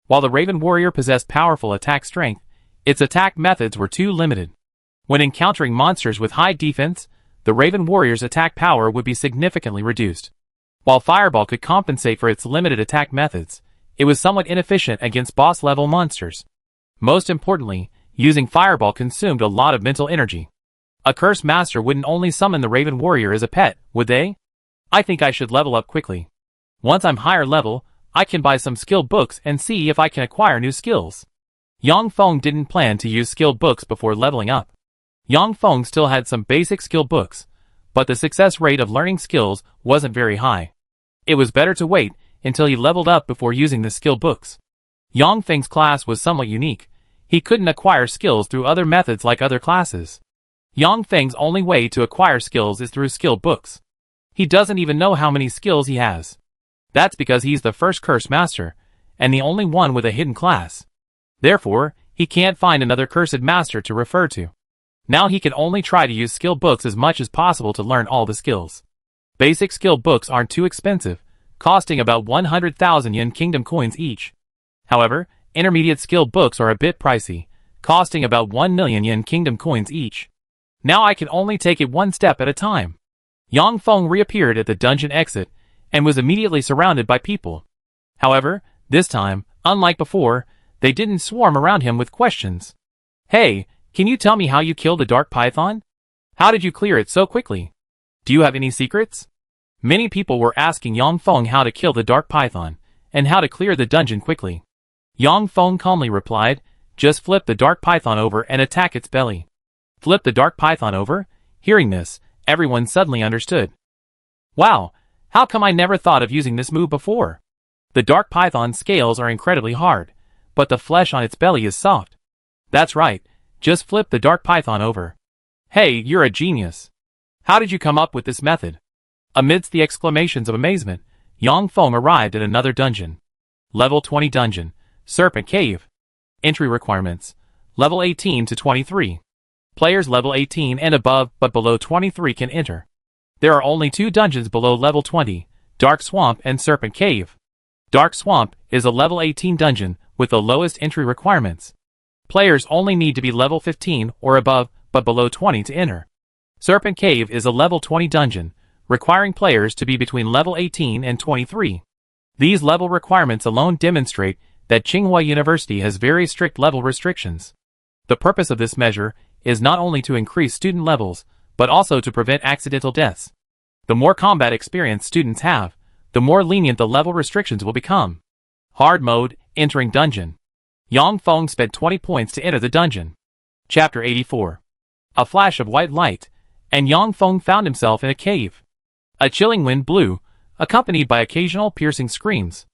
While the Raven Warrior possessed powerful attack strength, its attack methods were too limited. When encountering monsters with high defense, the Raven Warrior's attack power would be significantly reduced. While Fireball could compensate for its limited attack methods, it was somewhat inefficient against boss-level monsters. Most importantly, using Fireball consumed a lot of mental energy. A Curse Master wouldn't only summon the Raven Warrior as a pet, would they? I think I should level up quickly. Once I'm higher level, I can buy some skill books and see if I can acquire new skills. Yang Feng didn't plan to use skill books before leveling up. Yang Feng still had some basic skill books, but the success rate of learning skills wasn't very high. It was better to wait until he leveled up before using the skill books. Yang Feng's class was somewhat unique. He couldn't acquire skills through other methods like other classes. Yang Feng's only way to acquire skills is through skill books. He doesn't even know how many skills he has. That's because he's the first curse master, and the only one with a hidden class. Therefore, he can't find another cursed master to refer to. Now he can only try to use skill books as much as possible to learn all the skills. Basic skill books aren't too expensive, costing about 100,000 yen kingdom coins each. However, intermediate skill books are a bit pricey, costing about 1 million yen kingdom coins each. Now I can only take it one step at a time. Yang Feng reappeared at the dungeon exit, and was immediately surrounded by people. However, this time, unlike before, they didn't swarm around him with questions. Hey, can you tell me how you killed the dark python? How did you clear it so quickly? Do you have any secrets? Many people were asking Yang Feng how to kill the dark python, and how to clear the dungeon quickly. Yang Feng calmly replied, just flip the dark python over and attack its belly. Flip the dark python over? Hearing this, everyone suddenly understood. Wow, how come I never thought of using this move before? The dark python's scales are incredibly hard, but the flesh on its belly is soft. That's right, just flip the dark python over. Hey, you're a genius. How did you come up with this method? Amidst the exclamations of amazement, Yang Feng arrived at another dungeon. Level 20 dungeon, Serpent Cave. Entry requirements, level 18 to 23. Players level 18 and above but below 23 can enter. There are only 2 dungeons below level 20, Dark Swamp and Serpent Cave. Dark Swamp is a level 18 dungeon with the lowest entry requirements. Players only need to be level 15 or above but below 20 to enter. Serpent Cave is a level 20 dungeon, requiring players to be between level 18 and 23. These level requirements alone demonstrate that Tsinghua University has very strict level restrictions. The purpose of this measure is not only to increase student levels, but also to prevent accidental deaths. The more combat experience students have, the more lenient the level restrictions will become. Hard mode, entering dungeon. Yang Feng spent 20 points to enter the dungeon. Chapter 84. A flash of white light, and Yang Feng found himself in a cave. A chilling wind blew, accompanied by occasional piercing screams.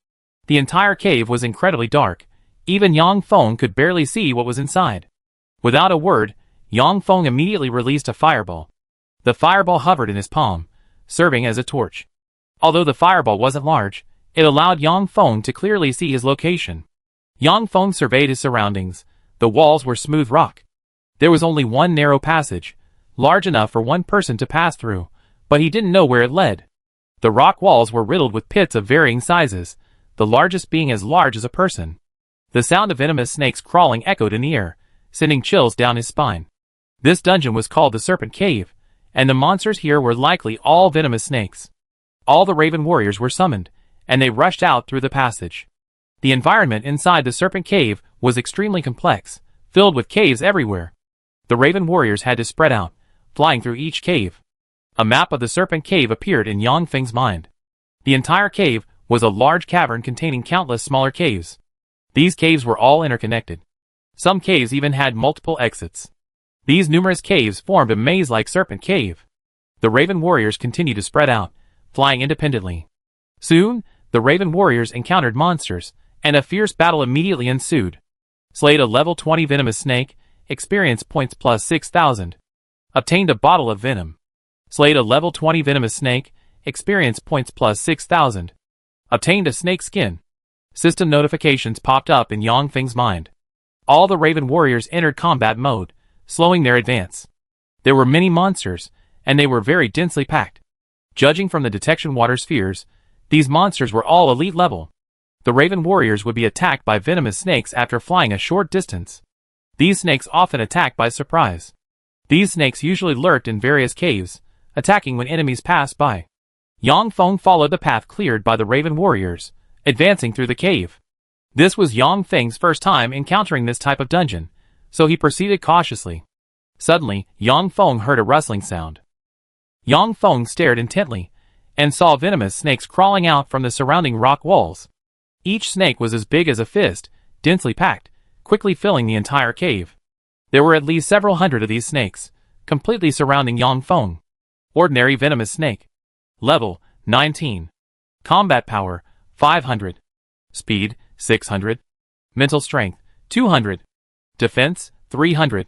The entire cave was incredibly dark. Even Yang Feng could barely see what was inside. Without a word, Yang Feng immediately released a fireball. The fireball hovered in his palm, serving as a torch. Although the fireball wasn't large, it allowed Yang Feng to clearly see his location. Yang Feng surveyed his surroundings. The walls were smooth rock. There was only one narrow passage, large enough for one person to pass through, but he didn't know where it led. The rock walls were riddled with pits of varying sizes, the largest being as large as a person. The sound of venomous snakes crawling echoed in the air, sending chills down his spine. This dungeon was called the Serpent Cave, and the monsters here were likely all venomous snakes. All the Raven warriors were summoned, and they rushed out through the passage. The environment inside the Serpent Cave was extremely complex, filled with caves everywhere. The Raven warriors had to spread out, flying through each cave. A map of the Serpent Cave appeared in Yang Feng's mind. The entire cave was a large cavern containing countless smaller caves. These caves were all interconnected. Some caves even had multiple exits. These numerous caves formed a maze-like Serpent Cave. The Raven warriors continued to spread out, flying independently. Soon, the Raven warriors encountered monsters, and a fierce battle immediately ensued. Slayed a level 20 venomous snake, experience points plus 6,000. Obtained a bottle of venom. Slayed a level 20 venomous snake, experience points plus 6,000. Obtained a snake skin. System notifications popped up in Yang Feng's mind. All the Raven warriors entered combat mode, slowing their advance. There were many monsters, and they were very densely packed. Judging from the detection water spheres, these monsters were all elite level. The Raven warriors would be attacked by venomous snakes after flying a short distance. These snakes often attack by surprise. These snakes usually lurked in various caves, attacking when enemies passed by. Yang Feng followed the path cleared by the Raven warriors, advancing through the cave. This was Yang Feng's first time encountering this type of dungeon, so he proceeded cautiously. Suddenly, Yang Feng heard a rustling sound. Yang Feng stared intently, and saw venomous snakes crawling out from the surrounding rock walls. Each snake was as big as a fist, densely packed, quickly filling the entire cave. There were at least several hundred of these snakes, completely surrounding Yang Feng. Ordinary venomous snake. Level 19. Combat power, 500. Speed, 600. Mental strength, 200. Defense, 300.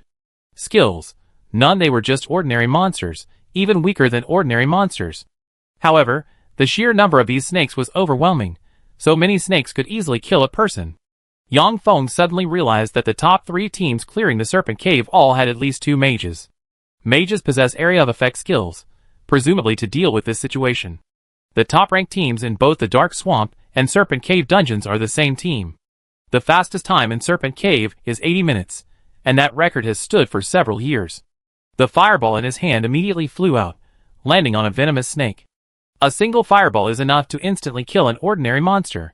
Skills, none. They were just ordinary monsters, even weaker than ordinary monsters. However, the sheer number of these snakes was overwhelming. So many snakes could easily kill a person. Yang Feng suddenly realized that the top 3 teams clearing the Serpent Cave all had at least 2 mages. Mages possess area of effect skills, presumably to deal with this situation. The top-ranked teams in both the Dark Swamp and Serpent Cave dungeons are the same team. The fastest time in Serpent Cave is 80 minutes, and that record has stood for several years. The fireball in his hand immediately flew out, landing on a venomous snake. A single fireball is enough to instantly kill an ordinary monster.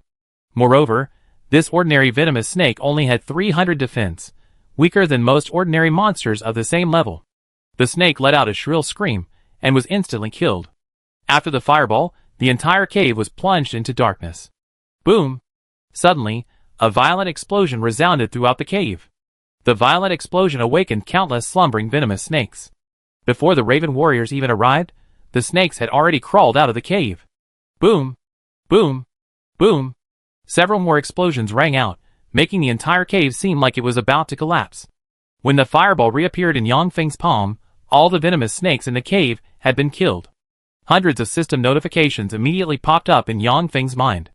Moreover, this ordinary venomous snake only had 300 defense, weaker than most ordinary monsters of the same level. The snake let out a shrill scream and was instantly killed. After the fireball, the entire cave was plunged into darkness. Boom! Suddenly, a violent explosion resounded throughout the cave. The violent explosion awakened countless slumbering venomous snakes. Before the Raven warriors even arrived, the snakes had already crawled out of the cave. Boom! Boom! Boom! Several more explosions rang out, making the entire cave seem like it was about to collapse. When the fireball reappeared in Yang Feng's palm, all the venomous snakes in the cave had been killed. Hundreds of system notifications immediately popped up in Yang Feng's mind.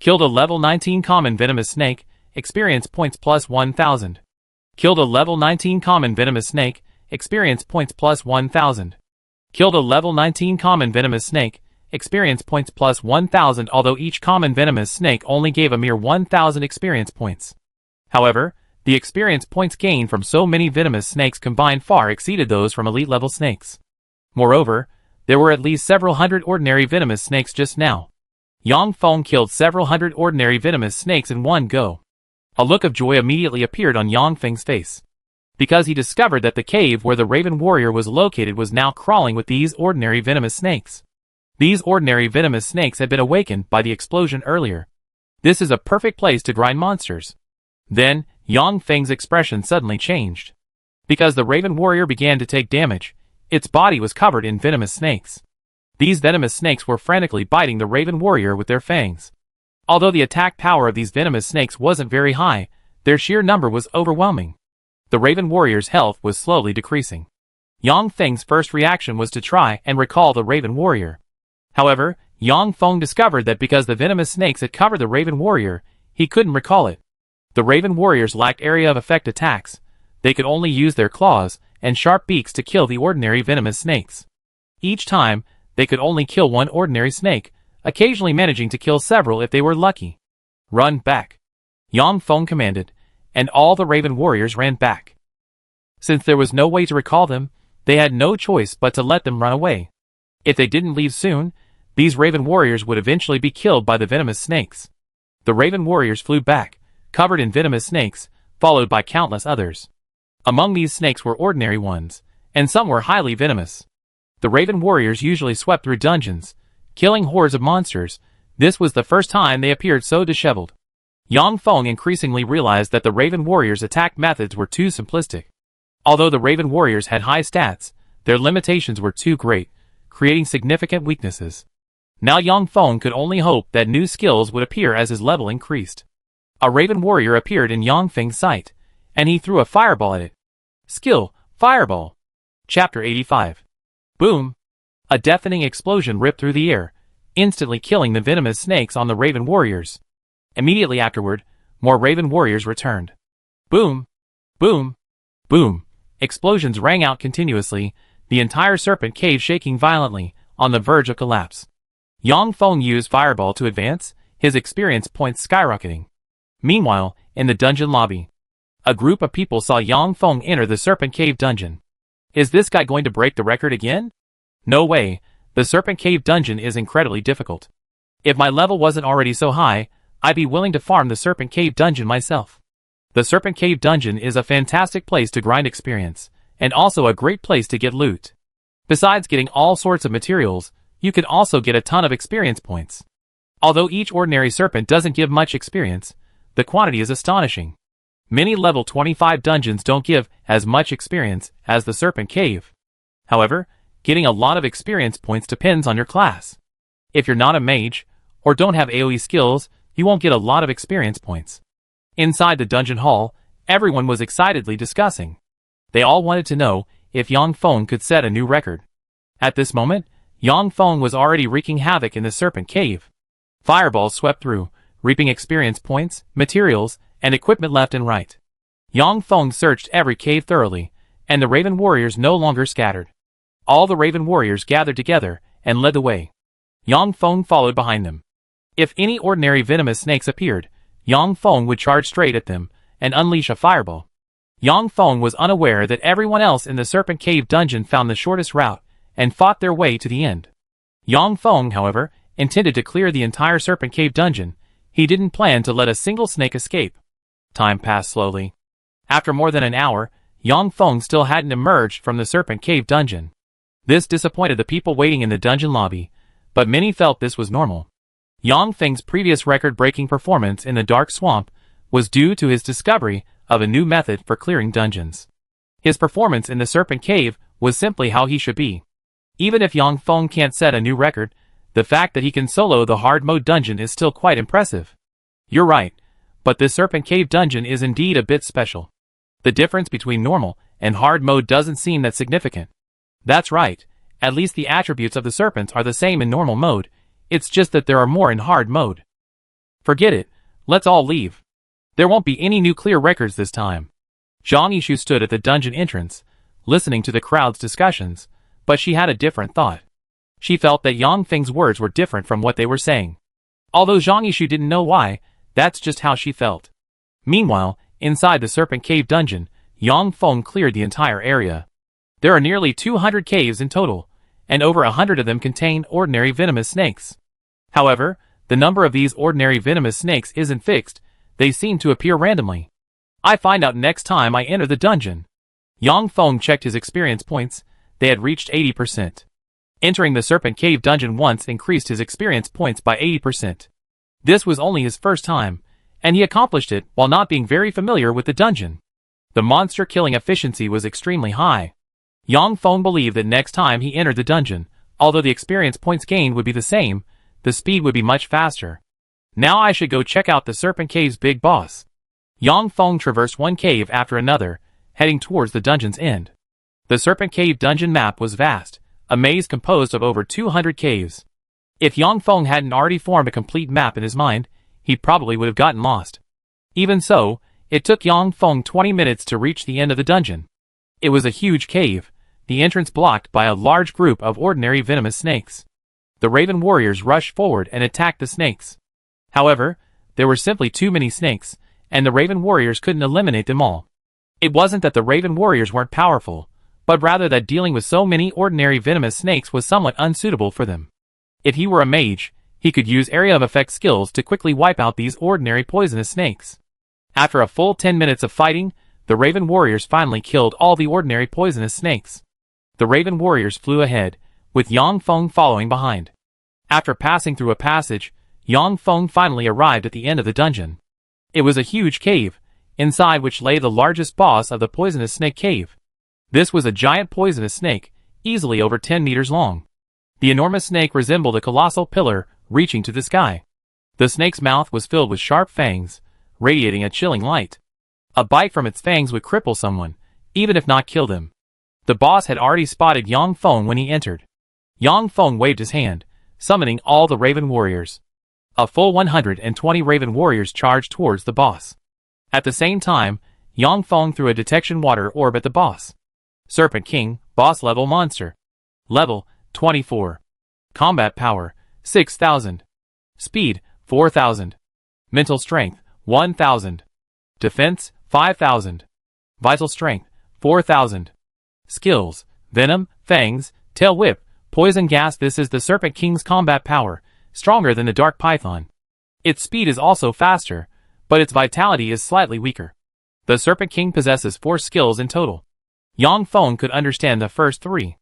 Killed a level 19 common venomous snake, experience points plus 1000. Killed a level 19 common venomous snake, experience points plus 1000. Killed a level 19 common venomous snake, experience points plus 1000. Although each common venomous snake only gave a mere 1000 experience points. However, the experience points gained from so many venomous snakes combined far exceeded those from elite level snakes. Moreover, there were at least several hundred ordinary venomous snakes just now. Yang Feng killed several hundred ordinary venomous snakes in one go. A look of joy immediately appeared on Yang Feng's face, because he discovered that the cave where the Raven warrior was located was now crawling with these ordinary venomous snakes. These ordinary venomous snakes had been awakened by the explosion earlier. This is a perfect place to grind monsters. Then, Yang Feng's expression suddenly changed. Because the Raven warrior began to take damage, its body was covered in venomous snakes. These venomous snakes were frantically biting the Raven warrior with their fangs. Although the attack power of these venomous snakes wasn't very high, their sheer number was overwhelming. The Raven warrior's health was slowly decreasing. Yang Feng's first reaction was to try and recall the Raven warrior. However, Yang Feng discovered that because the venomous snakes had covered the Raven warrior, he couldn't recall it. The Raven warriors lacked area of effect attacks. They could only use their claws and sharp beaks to kill the ordinary venomous snakes. Each time, they could only kill one ordinary snake, occasionally managing to kill several if they were lucky. Run back! Yang Feng commanded, and all the Raven warriors ran back. Since there was no way to recall them, they had no choice but to let them run away. If they didn't leave soon, these Raven warriors would eventually be killed by the venomous snakes. The Raven warriors flew back, covered in venomous snakes, followed by countless others. Among these snakes were ordinary ones, and some were highly venomous. The Raven warriors usually swept through dungeons, killing hordes of monsters. This was the first time they appeared so disheveled. Yang Feng increasingly realized that the Raven warriors' attack methods were too simplistic. Although the Raven warriors had high stats, their limitations were too great, creating significant weaknesses. Now Yang Feng could only hope that new skills would appear as his level increased. A Raven warrior appeared in Yang Feng's sight, and he threw a fireball at it. Skill, Fireball. Chapter 85. Boom! A deafening explosion ripped through the air, instantly killing the venomous snakes on the Raven warriors. Immediately afterward, more Raven warriors returned. Boom! Boom! Boom! Explosions rang out continuously, the entire serpent cave shaking violently, on the verge of collapse. Yang Feng used Fireball to advance, his experience points skyrocketing. Meanwhile, in the dungeon lobby, a group of people saw Yang Feng enter the Serpent Cave dungeon. Is this guy going to break the record again? No way, the Serpent Cave dungeon is incredibly difficult. If my level wasn't already so high, I'd be willing to farm the Serpent Cave dungeon myself. The Serpent Cave dungeon is a fantastic place to grind experience, and also a great place to get loot. Besides getting all sorts of materials, you can also get a ton of experience points. Although each ordinary serpent doesn't give much experience, the quantity is astonishing. Many level 25 dungeons don't give as much experience as the Serpent Cave. However, getting a lot of experience points depends on your class. If you're not a mage, or don't have AoE skills, you won't get a lot of experience points. Inside the dungeon hall, everyone was excitedly discussing. They all wanted to know if Yang Feng could set a new record. At this moment, Yang Feng was already wreaking havoc in the Serpent Cave. Fireballs swept through, reaping experience points, materials, and equipment left and right. Yang Feng searched every cave thoroughly, and the Raven Warriors no longer scattered. All the Raven Warriors gathered together and led the way. Yang Feng followed behind them. If any ordinary venomous snakes appeared, Yang Feng would charge straight at them and unleash a fireball. Yang Feng was unaware that everyone else in the Serpent Cave dungeon found the shortest route and fought their way to the end. Yang Feng, however, intended to clear the entire Serpent Cave dungeon. He didn't plan to let a single snake escape. Time passed slowly. After more than an hour, Yang Feng still hadn't emerged from the Serpent Cave dungeon. This disappointed the people waiting in the dungeon lobby, but many felt this was normal. Yang Feng's previous record-breaking performance in the Dark Swamp was due to his discovery of a new method for clearing dungeons. His performance in the Serpent Cave was simply how he should be. Even if Yang Feng can't set a new record, the fact that he can solo the hard mode dungeon is still quite impressive. You're right, but this Serpent Cave dungeon is indeed a bit special. The difference between normal and hard mode doesn't seem that significant. That's right, at least the attributes of the serpents are the same in normal mode, it's just that there are more in hard mode. Forget it, let's all leave. There won't be any new clear records this time. Zhang Yishu stood at the dungeon entrance, listening to the crowd's discussions, but she had a different thought. She felt that Yang Feng's words were different from what they were saying. Although Zhang Yishu didn't know why, that's just how she felt. Meanwhile, inside the Serpent Cave dungeon, Yang Feng cleared the entire area. There are nearly 200 caves in total, and over 100 of them contain ordinary venomous snakes. However, the number of these ordinary venomous snakes isn't fixed, they seem to appear randomly. I find out next time I enter the dungeon. Yang Feng checked his experience points, they had reached 80%. Entering the Serpent Cave dungeon once increased his experience points by 80%. This was only his first time, and he accomplished it while not being very familiar with the dungeon. The monster killing efficiency was extremely high. Yang Feng believed that next time he entered the dungeon, although the experience points gained would be the same, the speed would be much faster. Now I should go check out the Serpent Cave's big boss. Yang Feng traversed one cave after another, heading towards the dungeon's end. The Serpent Cave dungeon map was vast, a maze composed of over 200 caves. If Yang Feng hadn't already formed a complete map in his mind, he probably would have gotten lost. Even so, it took Yang Feng 20 minutes to reach the end of the dungeon. It was a huge cave, the entrance blocked by a large group of ordinary venomous snakes. The Raven Warriors rushed forward and attacked the snakes. However, there were simply too many snakes, and the Raven Warriors couldn't eliminate them all. It wasn't that the Raven Warriors weren't powerful, but rather that dealing with so many ordinary venomous snakes was somewhat unsuitable for them. If he were a mage, he could use area of effect skills to quickly wipe out these ordinary poisonous snakes. After a full 10 minutes of fighting, the Raven Warriors finally killed all the ordinary poisonous snakes. The Raven Warriors flew ahead, with Yang Feng following behind. After passing through a passage, Yang Feng finally arrived at the end of the dungeon. It was a huge cave, inside which lay the largest boss of the poisonous snake cave. This was a giant poisonous snake, easily over 10 meters long. The enormous snake resembled a colossal pillar reaching to the sky. The snake's mouth was filled with sharp fangs, radiating a chilling light. A bite from its fangs would cripple someone, even if not kill them. The boss had already spotted Yang Feng when he entered. Yang Feng waved his hand, summoning all the Raven Warriors. A full 120 Raven Warriors charged towards the boss. At the same time, Yang Feng threw a detection water orb at the boss. Serpent King, boss level monster. Level, 24. Combat power, 6,000. Speed, 4,000. Mental strength, 1,000. Defense, 5,000. Vital strength, 4,000. Skills, Venom, Fangs, Tail Whip, Poison Gas. This is the Serpent King's combat power, stronger than the Dark Python. Its speed is also faster, but its vitality is slightly weaker. The Serpent King possesses 4 skills in total. Yang Feng could understand the first 3.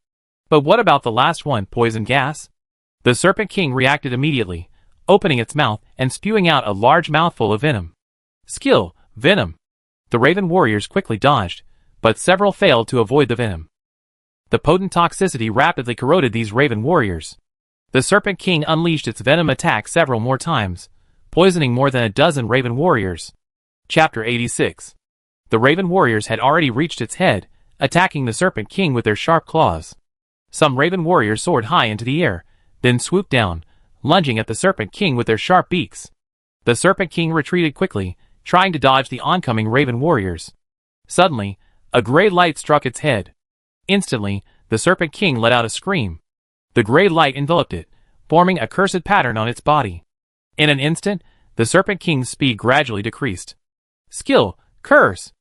But what about the last one, Poison Gas? The Serpent King reacted immediately, opening its mouth and spewing out a large mouthful of venom. Skill, Venom. The Raven Warriors quickly dodged, but several failed to avoid the venom. The potent toxicity rapidly corroded these Raven Warriors. The Serpent King unleashed its venom attack several more times, poisoning more than a dozen Raven warriors. Chapter 86. The Raven warriors had already reached its head, attacking the Serpent King with their sharp claws. Some Raven warriors soared high into the air, then swooped down, lunging at the Serpent King with their sharp beaks. The Serpent King retreated quickly, trying to dodge the oncoming Raven warriors. Suddenly, a gray light struck its head. Instantly, the Serpent King let out a scream. The gray light enveloped it, forming a cursed pattern on its body. In an instant, the Serpent King's speed gradually decreased. Skill, curse!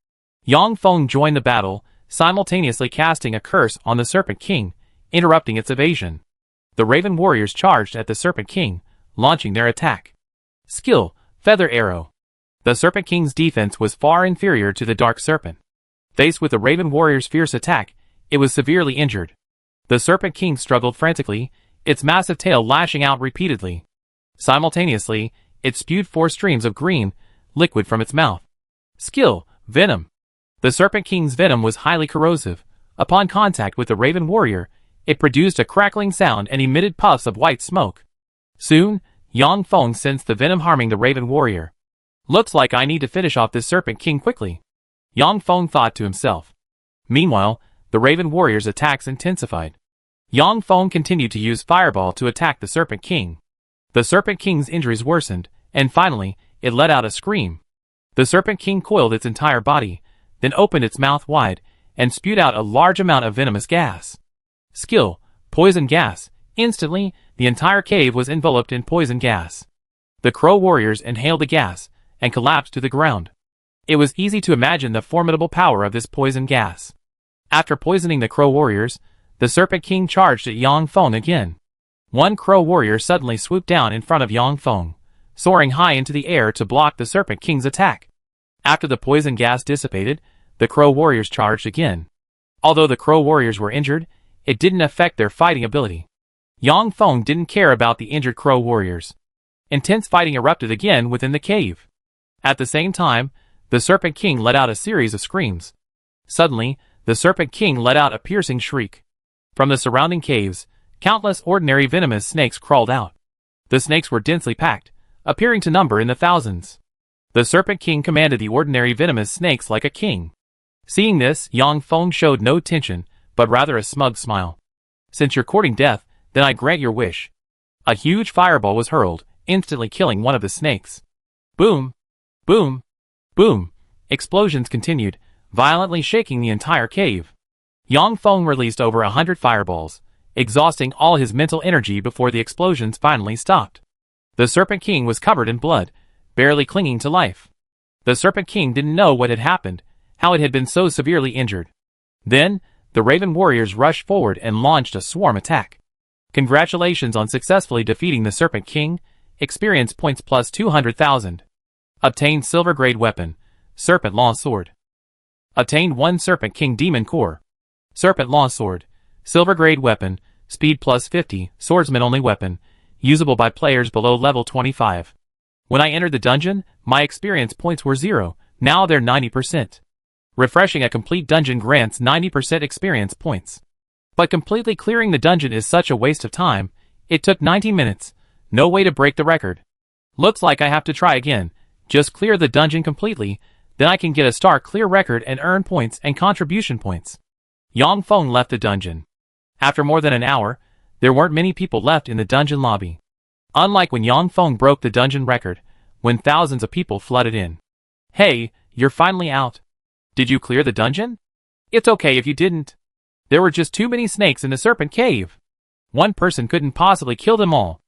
Yang Feng joined the battle, simultaneously casting a curse on the Serpent King, interrupting its evasion. The Raven warriors charged at the Serpent King, launching their attack. Skill, feather arrow. The Serpent King's defense was far inferior to the Dark Serpent. Faced with the Raven warrior's fierce attack, it was severely injured. The Serpent King struggled frantically, its massive tail lashing out repeatedly. Simultaneously, it spewed 4 streams of green liquid from its mouth. Skill, venom. The Serpent King's venom was highly corrosive. Upon contact with the Raven warrior, it produced a crackling sound and emitted puffs of white smoke. Soon, Yang Feng sensed the venom harming the Raven warrior. Looks like I need to finish off this Serpent King quickly, Yang Feng thought to himself. Meanwhile, the Raven warrior's attacks intensified. Yang Feng continued to use Fireball to attack the Serpent King. The Serpent King's injuries worsened, and finally, it let out a scream. The Serpent King coiled its entire body, then opened its mouth wide, and spewed out a large amount of venomous gas. Skill, poison gas. Instantly, the entire cave was enveloped in poison gas. The Crow warriors inhaled the gas, and collapsed to the ground. It was easy to imagine the formidable power of this poison gas. After poisoning the Crow warriors, the Serpent King charged at Yang Feng again. One Crow warrior suddenly swooped down in front of Yang Feng, soaring high into the air to block the Serpent King's attack. After the poison gas dissipated, the Crow warriors charged again. Although the Crow warriors were injured, it didn't affect their fighting ability. Yang Feng didn't care about the injured Crow warriors. Intense fighting erupted again within the cave. At the same time, the Serpent King let out a series of screams. Suddenly, the Serpent King let out a piercing shriek. From the surrounding caves, countless ordinary venomous snakes crawled out. The snakes were densely packed, appearing to number in the thousands. The Serpent King commanded the ordinary venomous snakes like a king. Seeing this, Yang Feng showed no tension, but rather a smug smile. Since you're courting death, then I grant your wish. A huge fireball was hurled, instantly killing one of the snakes. Boom! Boom! Boom! Explosions continued, violently shaking the entire cave. Yang Feng released over 100 fireballs, exhausting all his mental energy before the explosions finally stopped. The Serpent King was covered in blood, barely clinging to life. The Serpent King didn't know what had happened, how it had been so severely injured. Then, the Raven warriors rushed forward and launched a swarm attack. Congratulations on successfully defeating the Serpent King. Experience points plus 200,000. Obtained Silver Grade Weapon, Serpent Law Sword. Obtained 1 Serpent King Demon Core. Serpent Law Sword, Silver Grade Weapon, Speed plus 50, Swordsman only weapon, usable by players below level 25. When I entered the dungeon, my experience points were 0, now they're 90%. Refreshing a complete dungeon grants 90% experience points. But completely clearing the dungeon is such a waste of time, it took 90 minutes, no way to break the record. Looks like I have to try again, just clear the dungeon completely, then I can get a star clear record and earn points and contribution points. Yang Feng left the dungeon. After more than an hour, there weren't many people left in the dungeon lobby. Unlike when Yang Feng broke the dungeon record, when thousands of people flooded in. Hey, you're finally out. Did you clear the dungeon? It's okay if you didn't. There were just too many snakes in the Serpent Cave. One person couldn't possibly kill them all.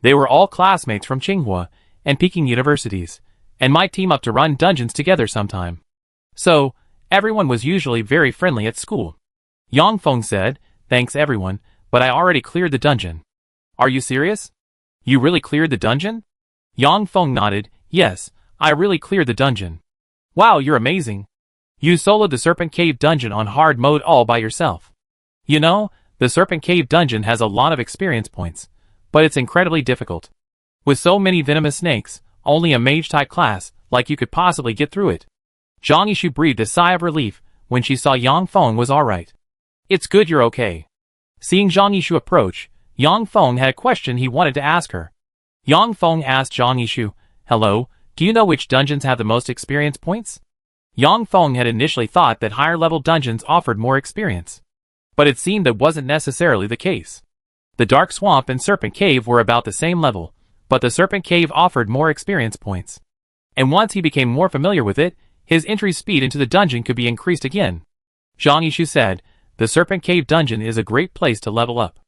They were all classmates from Tsinghua and Peking universities, and might team up to run dungeons together sometime. So, everyone was usually very friendly at school. Yang Feng said, thanks everyone, but I already cleared the dungeon. Are you serious? You really cleared the dungeon? Yang Feng nodded, yes, I really cleared the dungeon. Wow, you're amazing. You soloed the Serpent Cave dungeon on hard mode all by yourself. You know, the Serpent Cave dungeon has a lot of experience points, but it's incredibly difficult. With so many venomous snakes, only a mage-type class like you could possibly get through it. Zhang Yishu breathed a sigh of relief when she saw Yang Feng was alright. It's good you're okay. Seeing Zhang Yishu approach, Yang Feng had a question he wanted to ask her. Yang Feng asked Zhang Yishu, "Hello, do you know which dungeons have the most experience points?" Yang Feng had initially thought that higher-level dungeons offered more experience. But it seemed that wasn't necessarily the case. The Dark Swamp and Serpent Cave were about the same level, but the Serpent Cave offered more experience points. And once he became more familiar with it, his entry speed into the dungeon could be increased again. Zhang Yishu said, "The Serpent Cave dungeon is a great place to level up.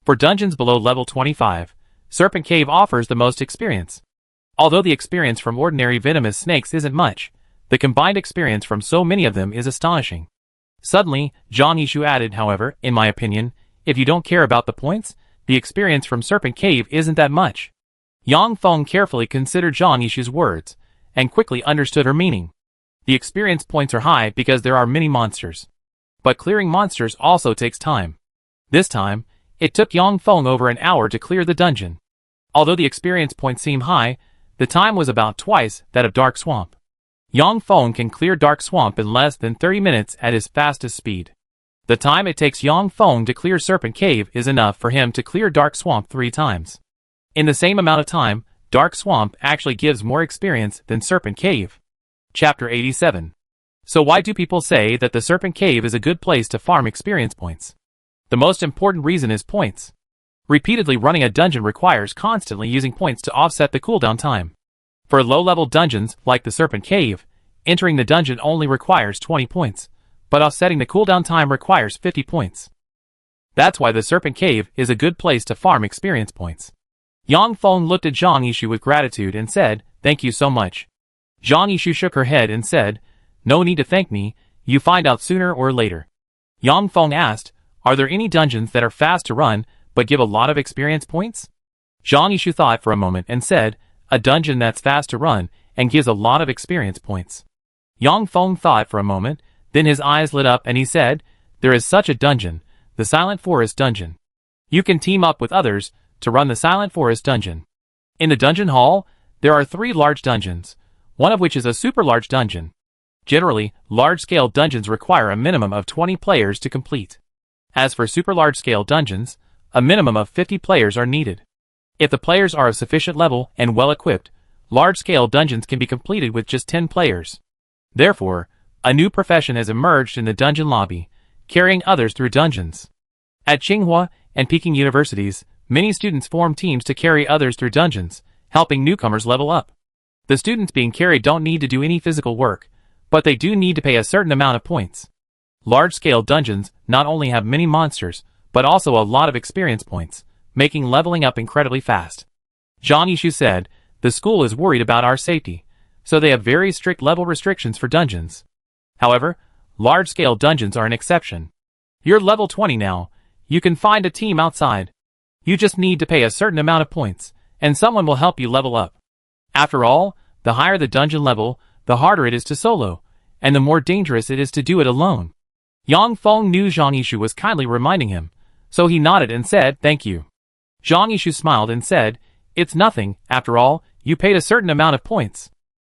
For dungeons below level 25, Serpent Cave offers the most experience. Although the experience from ordinary venomous snakes isn't much, the combined experience from so many of them is astonishing." Suddenly, Zhang Yishu added, "However, in my opinion, if you don't care about the points, the experience from Serpent Cave isn't that much." Yang Feng carefully considered Zhang Yishu's words, and quickly understood her meaning. The experience points are high because there are many monsters. But clearing monsters also takes time. This time, it took Yang Feng over an hour to clear the dungeon. Although the experience points seem high, the time was about twice that of Dark Swamp. Yang Feng can clear Dark Swamp in less than 30 minutes at his fastest speed. The time it takes Yang Feng to clear Serpent Cave is enough for him to clear Dark Swamp 3 times. In the same amount of time, Dark Swamp actually gives more experience than Serpent Cave. Chapter 87. So why do people say that the Serpent Cave is a good place to farm experience points? The most important reason is points. Repeatedly running a dungeon requires constantly using points to offset the cooldown time. For low-level dungeons, like the Serpent Cave, entering the dungeon only requires 20 points, but offsetting the cooldown time requires 50 points. That's why the Serpent Cave is a good place to farm experience points. Yang Feng looked at Zhang Yishu with gratitude and said, "Thank you so much." Zhang Yishu shook her head and said, "No need to thank me, you find out sooner or later." Yang Feng asked, "Are there any dungeons that are fast to run, but give a lot of experience points?" Zhang Yishu thought for a moment and said, "A dungeon that's fast to run, and gives a lot of experience points." Yang Feng thought for a moment, then his eyes lit up and he said, "There is such a dungeon, the Silent Forest Dungeon. You can team up with others to run the Silent Forest Dungeon. In the dungeon hall, there are 3 large dungeons, one of which is a super large dungeon. Generally, large-scale dungeons require a minimum of 20 players to complete. As for super large-scale dungeons, a minimum of 50 players are needed. If the players are of sufficient level and well-equipped, large-scale dungeons can be completed with just 10 players. Therefore, a new profession has emerged in the dungeon lobby, carrying others through dungeons. At Tsinghua and Peking universities, many students form teams to carry others through dungeons, helping newcomers level up. The students being carried don't need to do any physical work, but they do need to pay a certain amount of points. Large-scale dungeons not only have many monsters, but also a lot of experience points, making leveling up incredibly fast. Zhang Yishu said, "The school is worried about our safety, so they have very strict level restrictions for dungeons. However, large-scale dungeons are an exception. You're level 20 now, you can find a team outside. You just need to pay a certain amount of points, and someone will help you level up. After all, the higher the dungeon level, the harder it is to solo, and the more dangerous it is to do it alone." Yang Feng knew Zhang Yishu was kindly reminding him, so he nodded and said, "Thank you." Zhang Yishu smiled and said, "It's nothing, after all, you paid a certain amount of points.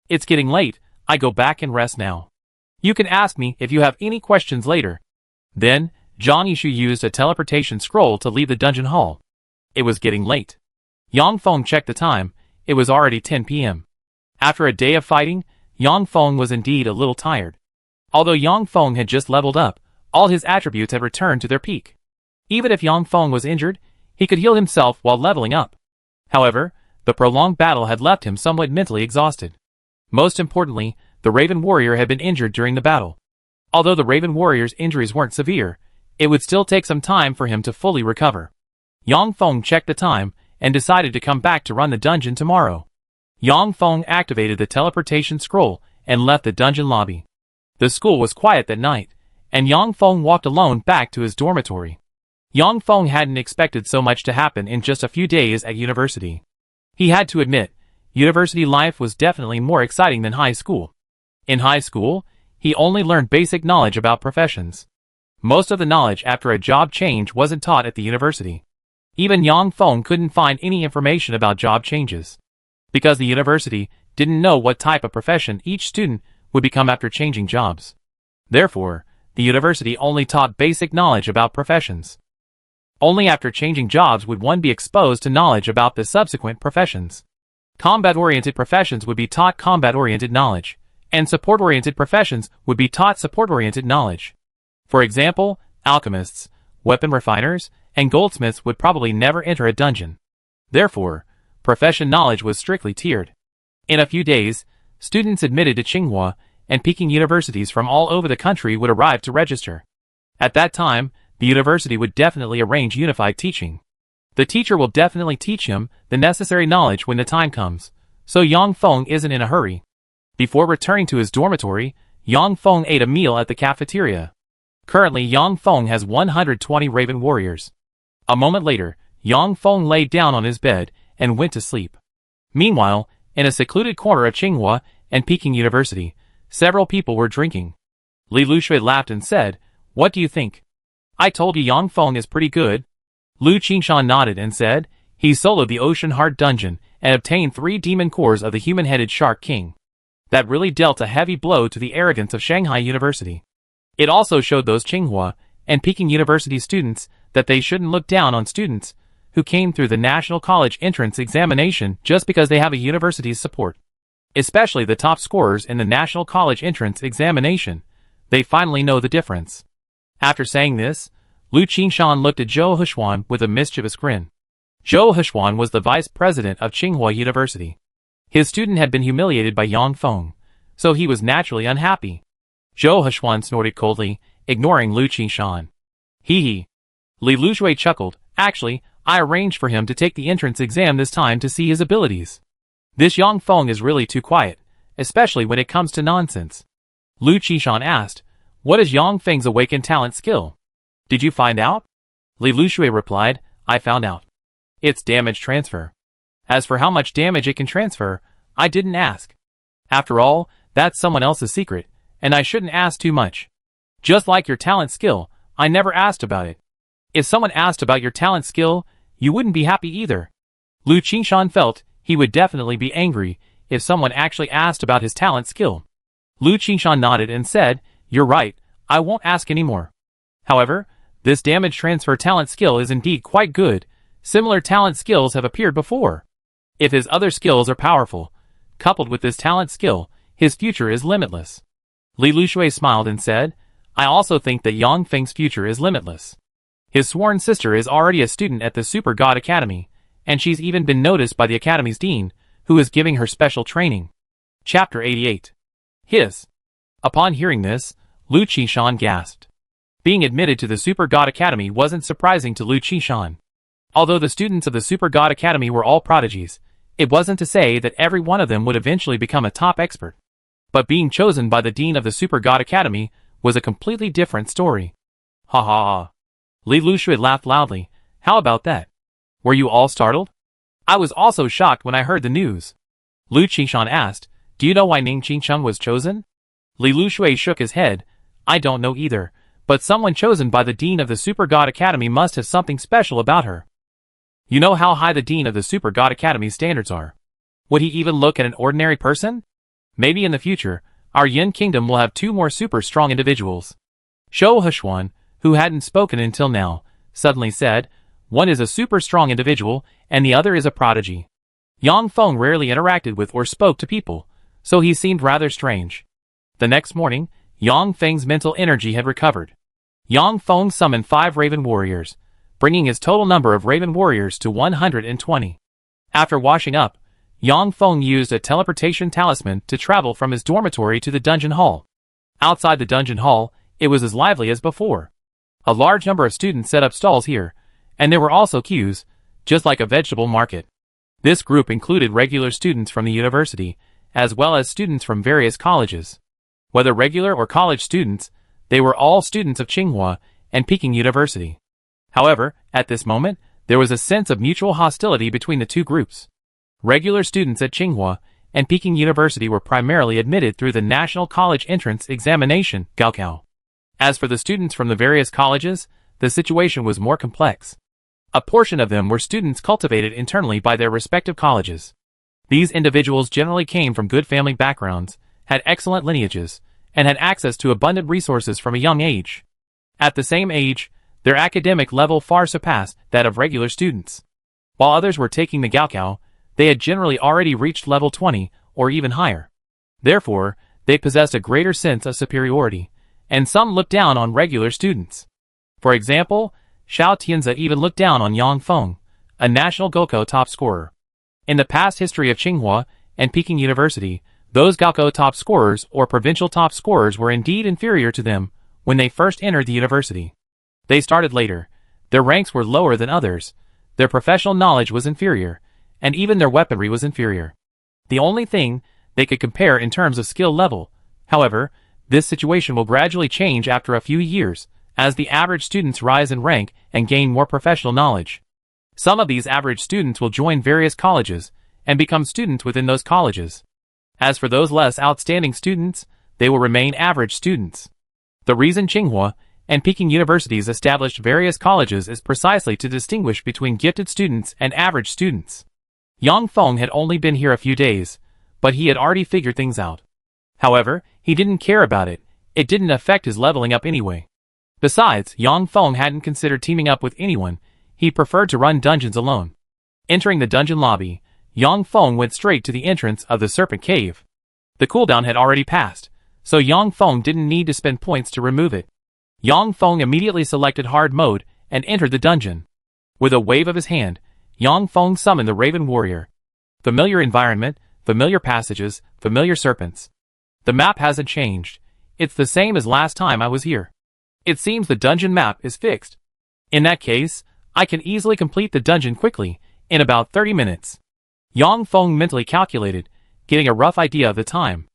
It's getting late, I go back and rest now. You can ask me if you have any questions later." Then, Zhang Yishu used a teleportation scroll to leave the dungeon hall. It was getting late. Yang Feng checked the time, it was already 10 p.m. After a day of fighting, Yang Feng was indeed a little tired. Although Yang Feng had just leveled up, all his attributes had returned to their peak. Even if Yang Feng was injured, he could heal himself while leveling up. However, the prolonged battle had left him somewhat mentally exhausted. Most importantly, the Raven Warrior had been injured during the battle. Although the Raven Warrior's injuries weren't severe, it would still take some time for him to fully recover. Yang Feng checked the time, and decided to come back to run the dungeon tomorrow. Yang Feng activated the teleportation scroll, and left the dungeon lobby. The school was quiet that night, and Yang Feng walked alone back to his dormitory. Yang Feng hadn't expected so much to happen in just a few days at university. He had to admit, university life was definitely more exciting than high school. In high school, he only learned basic knowledge about professions. Most of the knowledge after a job change wasn't taught at the university. Even Yang Feng couldn't find any information about job changes, because the university didn't know what type of profession each student would become after changing jobs. Therefore, the university only taught basic knowledge about professions. Only after changing jobs would one be exposed to knowledge about the subsequent professions. Combat-oriented professions would be taught combat-oriented knowledge, and support-oriented professions would be taught support-oriented knowledge. For example, alchemists, weapon refiners, and goldsmiths would probably never enter a dungeon. Therefore, profession knowledge was strictly tiered. In a few days, students admitted to Tsinghua and Peking universities from all over the country would arrive to register. At that time, the university would definitely arrange unified teaching. The teacher will definitely teach him the necessary knowledge when the time comes, so Yang Feng isn't in a hurry. Before returning to his dormitory, Yang Feng ate a meal at the cafeteria. Currently, Yang Feng has 120 Raven warriors. A moment later, Yang Feng lay down on his bed and went to sleep. Meanwhile, in a secluded corner of Tsinghua and Peking University, several people were drinking. Li Lushui laughed and said, "What do you think? I told you Yang Feng is pretty good." Lu Qingshan nodded and said, "He soloed the Ocean Heart Dungeon and obtained 3 demon cores of the human-headed Shark King. That really dealt a heavy blow to the arrogance of Shanghai University. It also showed those Tsinghua and Peking University students that they shouldn't look down on students who came through the National College entrance examination just because they have a university's support. Especially the top scorers in the National College entrance examination. They finally know the difference." After saying this, Lu Qingshan looked at Zhou Hushuan with a mischievous grin. Zhou Hushuan was the vice president of Tsinghua University. His student had been humiliated by Yang Feng, so he was naturally unhappy. Zhou Hushuan snorted coldly, ignoring Lu Qingshan. Hee hee. Li Lushui chuckled. "Actually, I arranged for him to take the entrance exam this time to see his abilities. This Yang Feng is really too quiet, especially when it comes to nonsense." Lu Qingshan asked, "What is Yang Feng's awakened talent skill? Did you find out?" Li Lushui replied, "I found out. It's damage transfer. As for how much damage it can transfer, I didn't ask. After all, that's someone else's secret, and I shouldn't ask too much. Just like your talent skill, I never asked about it. If someone asked about your talent skill, you wouldn't be happy either." Lu Qingshan felt he would definitely be angry if someone actually asked about his talent skill. Lu Qingshan nodded and said, "You're right, I won't ask anymore. However, this damage transfer talent skill is indeed quite good. Similar talent skills have appeared before. If his other skills are powerful, coupled with this talent skill, his future is limitless." Li Lushui smiled and said, "I also think that Yang Feng's future is limitless. His sworn sister is already a student at the Super God Academy, and she's even been noticed by the Academy's dean, who is giving her special training." Chapter 88. His. Upon hearing this, Lu Qingshan gasped. Being admitted to the Super God Academy wasn't surprising to Lu Qingshan. Although the students of the Super God Academy were all prodigies, it wasn't to say that every one of them would eventually become a top expert. But being chosen by the dean of the Super God Academy was a completely different story. Ha ha ha. Li Lushui laughed loudly. "How about that? Were you all startled?" "I was also shocked when I heard the news." Lu Qingshan asked, "Do you know why Ning Qingshan was chosen?" Li Lushui shook his head. "I don't know either, but someone chosen by the dean of the Super God Academy must have something special about her. You know how high the dean of the Super God Academy's standards are. Would he even look at an ordinary person? Maybe in the future, our Yin Kingdom will have 2 more super strong individuals." Zhou Hushuan, who hadn't spoken until now, suddenly said, "One is a super strong individual, and the other is a prodigy." Yang Feng rarely interacted with or spoke to people, so he seemed rather strange. The next morning, Yang Feng's mental energy had recovered. Yang Feng summoned 5 Raven warriors, bringing his total number of Raven warriors to 120. After washing up, Yang Feng used a teleportation talisman to travel from his dormitory to the dungeon hall. Outside the dungeon hall, it was as lively as before. A large number of students set up stalls here, and there were also queues, just like a vegetable market. This group included regular students from the university, as well as students from various colleges. Whether regular or college students, they were all students of Tsinghua and Peking University. However, at this moment, there was a sense of mutual hostility between the two groups. Regular students at Tsinghua and Peking University were primarily admitted through the National College Entrance Examination, Gaokao. As for the students from the various colleges, the situation was more complex. A portion of them were students cultivated internally by their respective colleges. These individuals generally came from good family backgrounds, had excellent lineages, and had access to abundant resources from a young age. At the same age, Their academic level far surpassed that of regular students. While others were taking the Gaokao, they had generally already reached level 20 or even higher. Therefore, they possessed a greater sense of superiority, and some looked down on regular students. For example, Xiao Tianzi even looked down on Yang Feng, a national Gaokao top scorer. In the past history of Tsinghua and Peking University, those Gaokao top scorers or provincial top scorers were indeed inferior to them when they first entered the university. They started later, their ranks were lower than others, their professional knowledge was inferior, and even their weaponry was inferior. The only thing they could compare in terms of skill level. However, this situation will gradually change after a few years, as the average students rise in rank and gain more professional knowledge. Some of these average students will join various colleges and become students within those colleges. As for those less outstanding students, they will remain average students. The reason Tsinghua and Peking universities established various colleges is precisely to distinguish between gifted students and average students. Yang Feng had only been here a few days, but he had already figured things out. However, he didn't care about it, it didn't affect his leveling up anyway. Besides, Yang Feng hadn't considered teaming up with anyone, he preferred to run dungeons alone. Entering the dungeon lobby, Yang Feng went straight to the entrance of the Serpent Cave. The cooldown had already passed, so Yang Feng didn't need to spend points to remove it. Yang Feng immediately selected hard mode and entered the dungeon. With a wave of his hand, Yang Feng summoned the Raven Warrior. Familiar environment, familiar passages, familiar serpents. The map hasn't changed. It's the same as last time I was here. It seems the dungeon map is fixed. In that case, I can easily complete the dungeon quickly, in about 30 minutes. Yang Feng mentally calculated, getting a rough idea of the time.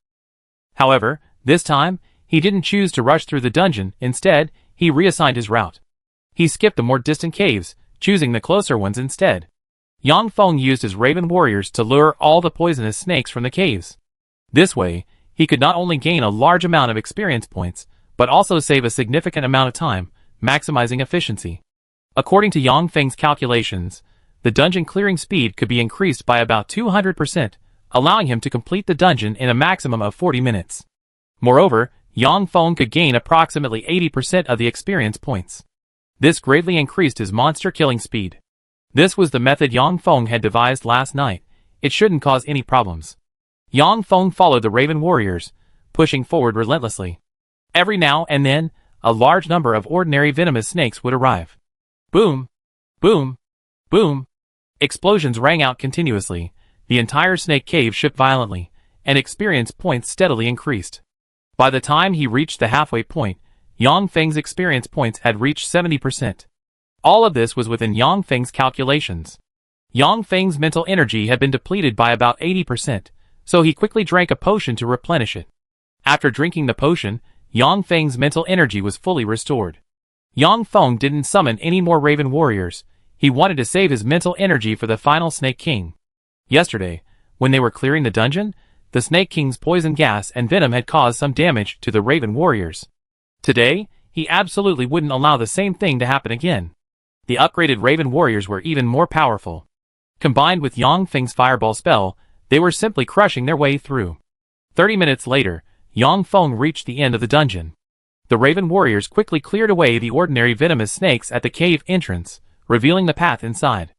However, this time, he didn't choose to rush through the dungeon, instead, he reassigned his route. He skipped the more distant caves, choosing the closer ones instead. Yang Feng used his Raven Warriors to lure all the poisonous snakes from the caves. This way, he could not only gain a large amount of experience points, but also save a significant amount of time, maximizing efficiency. According to Yang Feng's calculations, the dungeon clearing speed could be increased by about 200%, allowing him to complete the dungeon in a maximum of 40 minutes. Moreover, Yang Feng could gain approximately 80% of the experience points. This greatly increased his monster killing speed. This was the method Yang Feng had devised last night. It shouldn't cause any problems. Yang Feng followed the Raven Warriors, pushing forward relentlessly. Every now and then, a large number of ordinary venomous snakes would arrive. Boom! Boom! Boom! Explosions rang out continuously, the entire snake cave shook violently, and experience points steadily increased. By the time he reached the halfway point, Yang Feng's experience points had reached 70%. All of this was within Yang Feng's calculations. Yang Feng's mental energy had been depleted by about 80%, so he quickly drank a potion to replenish it. After drinking the potion, Yang Feng's mental energy was fully restored. Yang Feng didn't summon any more Raven Warriors. He wanted to save his mental energy for the final Snake King. Yesterday, when they were clearing the dungeon, the Snake King's poison gas and venom had caused some damage to the Raven Warriors. Today, he absolutely wouldn't allow the same thing to happen again. The upgraded Raven Warriors were even more powerful. Combined with Yang Feng's fireball spell, they were simply crushing their way through. 30 minutes later, Yang Feng reached the end of the dungeon. The Raven Warriors quickly cleared away the ordinary venomous snakes at the cave entrance, revealing the path inside.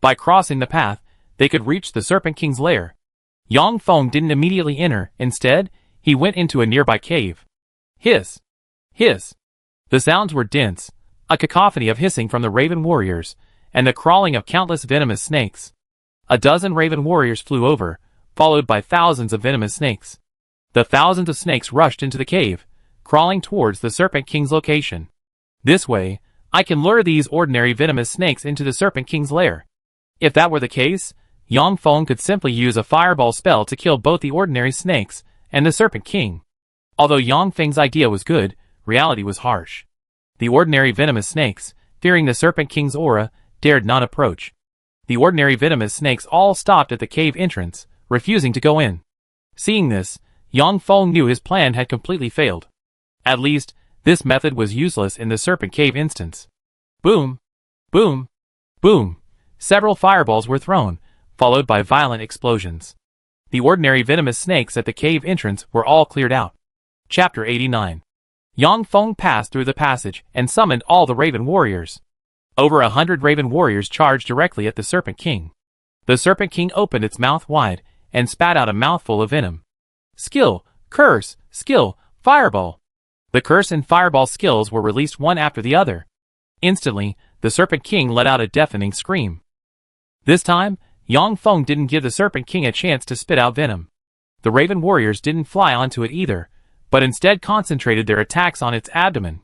By crossing the path, they could reach the Serpent King's lair. Yang Feng didn't immediately enter, instead, he went into a nearby cave. Hiss! Hiss! The sounds were dense, a cacophony of hissing from the Raven Warriors, and the crawling of countless venomous snakes. A dozen Raven Warriors flew over, followed by thousands of venomous snakes. The thousands of snakes rushed into the cave, crawling towards the Serpent King's location. This way, I can lure these ordinary venomous snakes into the Serpent King's lair. If that were the case, Yang Feng could simply use a fireball spell to kill both the ordinary snakes and the Serpent King. Although Yang Feng's idea was good, reality was harsh. The ordinary venomous snakes, fearing the Serpent King's aura, dared not approach. The ordinary venomous snakes all stopped at the cave entrance, refusing to go in. Seeing this, Yang Feng knew his plan had completely failed. At least, this method was useless in the Serpent Cave instance. Boom! Boom! Boom! Several fireballs were thrown, followed by violent explosions. The ordinary venomous snakes at the cave entrance were all cleared out. Chapter 89. Yang Feng passed through the passage and summoned all the Raven warriors. Over 100 Raven warriors charged directly at the Serpent King. The Serpent King opened its mouth wide and spat out a mouthful of venom. Skill, curse, skill, fireball. The curse and fireball skills were released one after the other. Instantly, the Serpent King let out a deafening scream. This time, Yang Feng didn't give the Serpent King a chance to spit out venom. The Raven warriors didn't fly onto it either, but instead concentrated their attacks on its abdomen.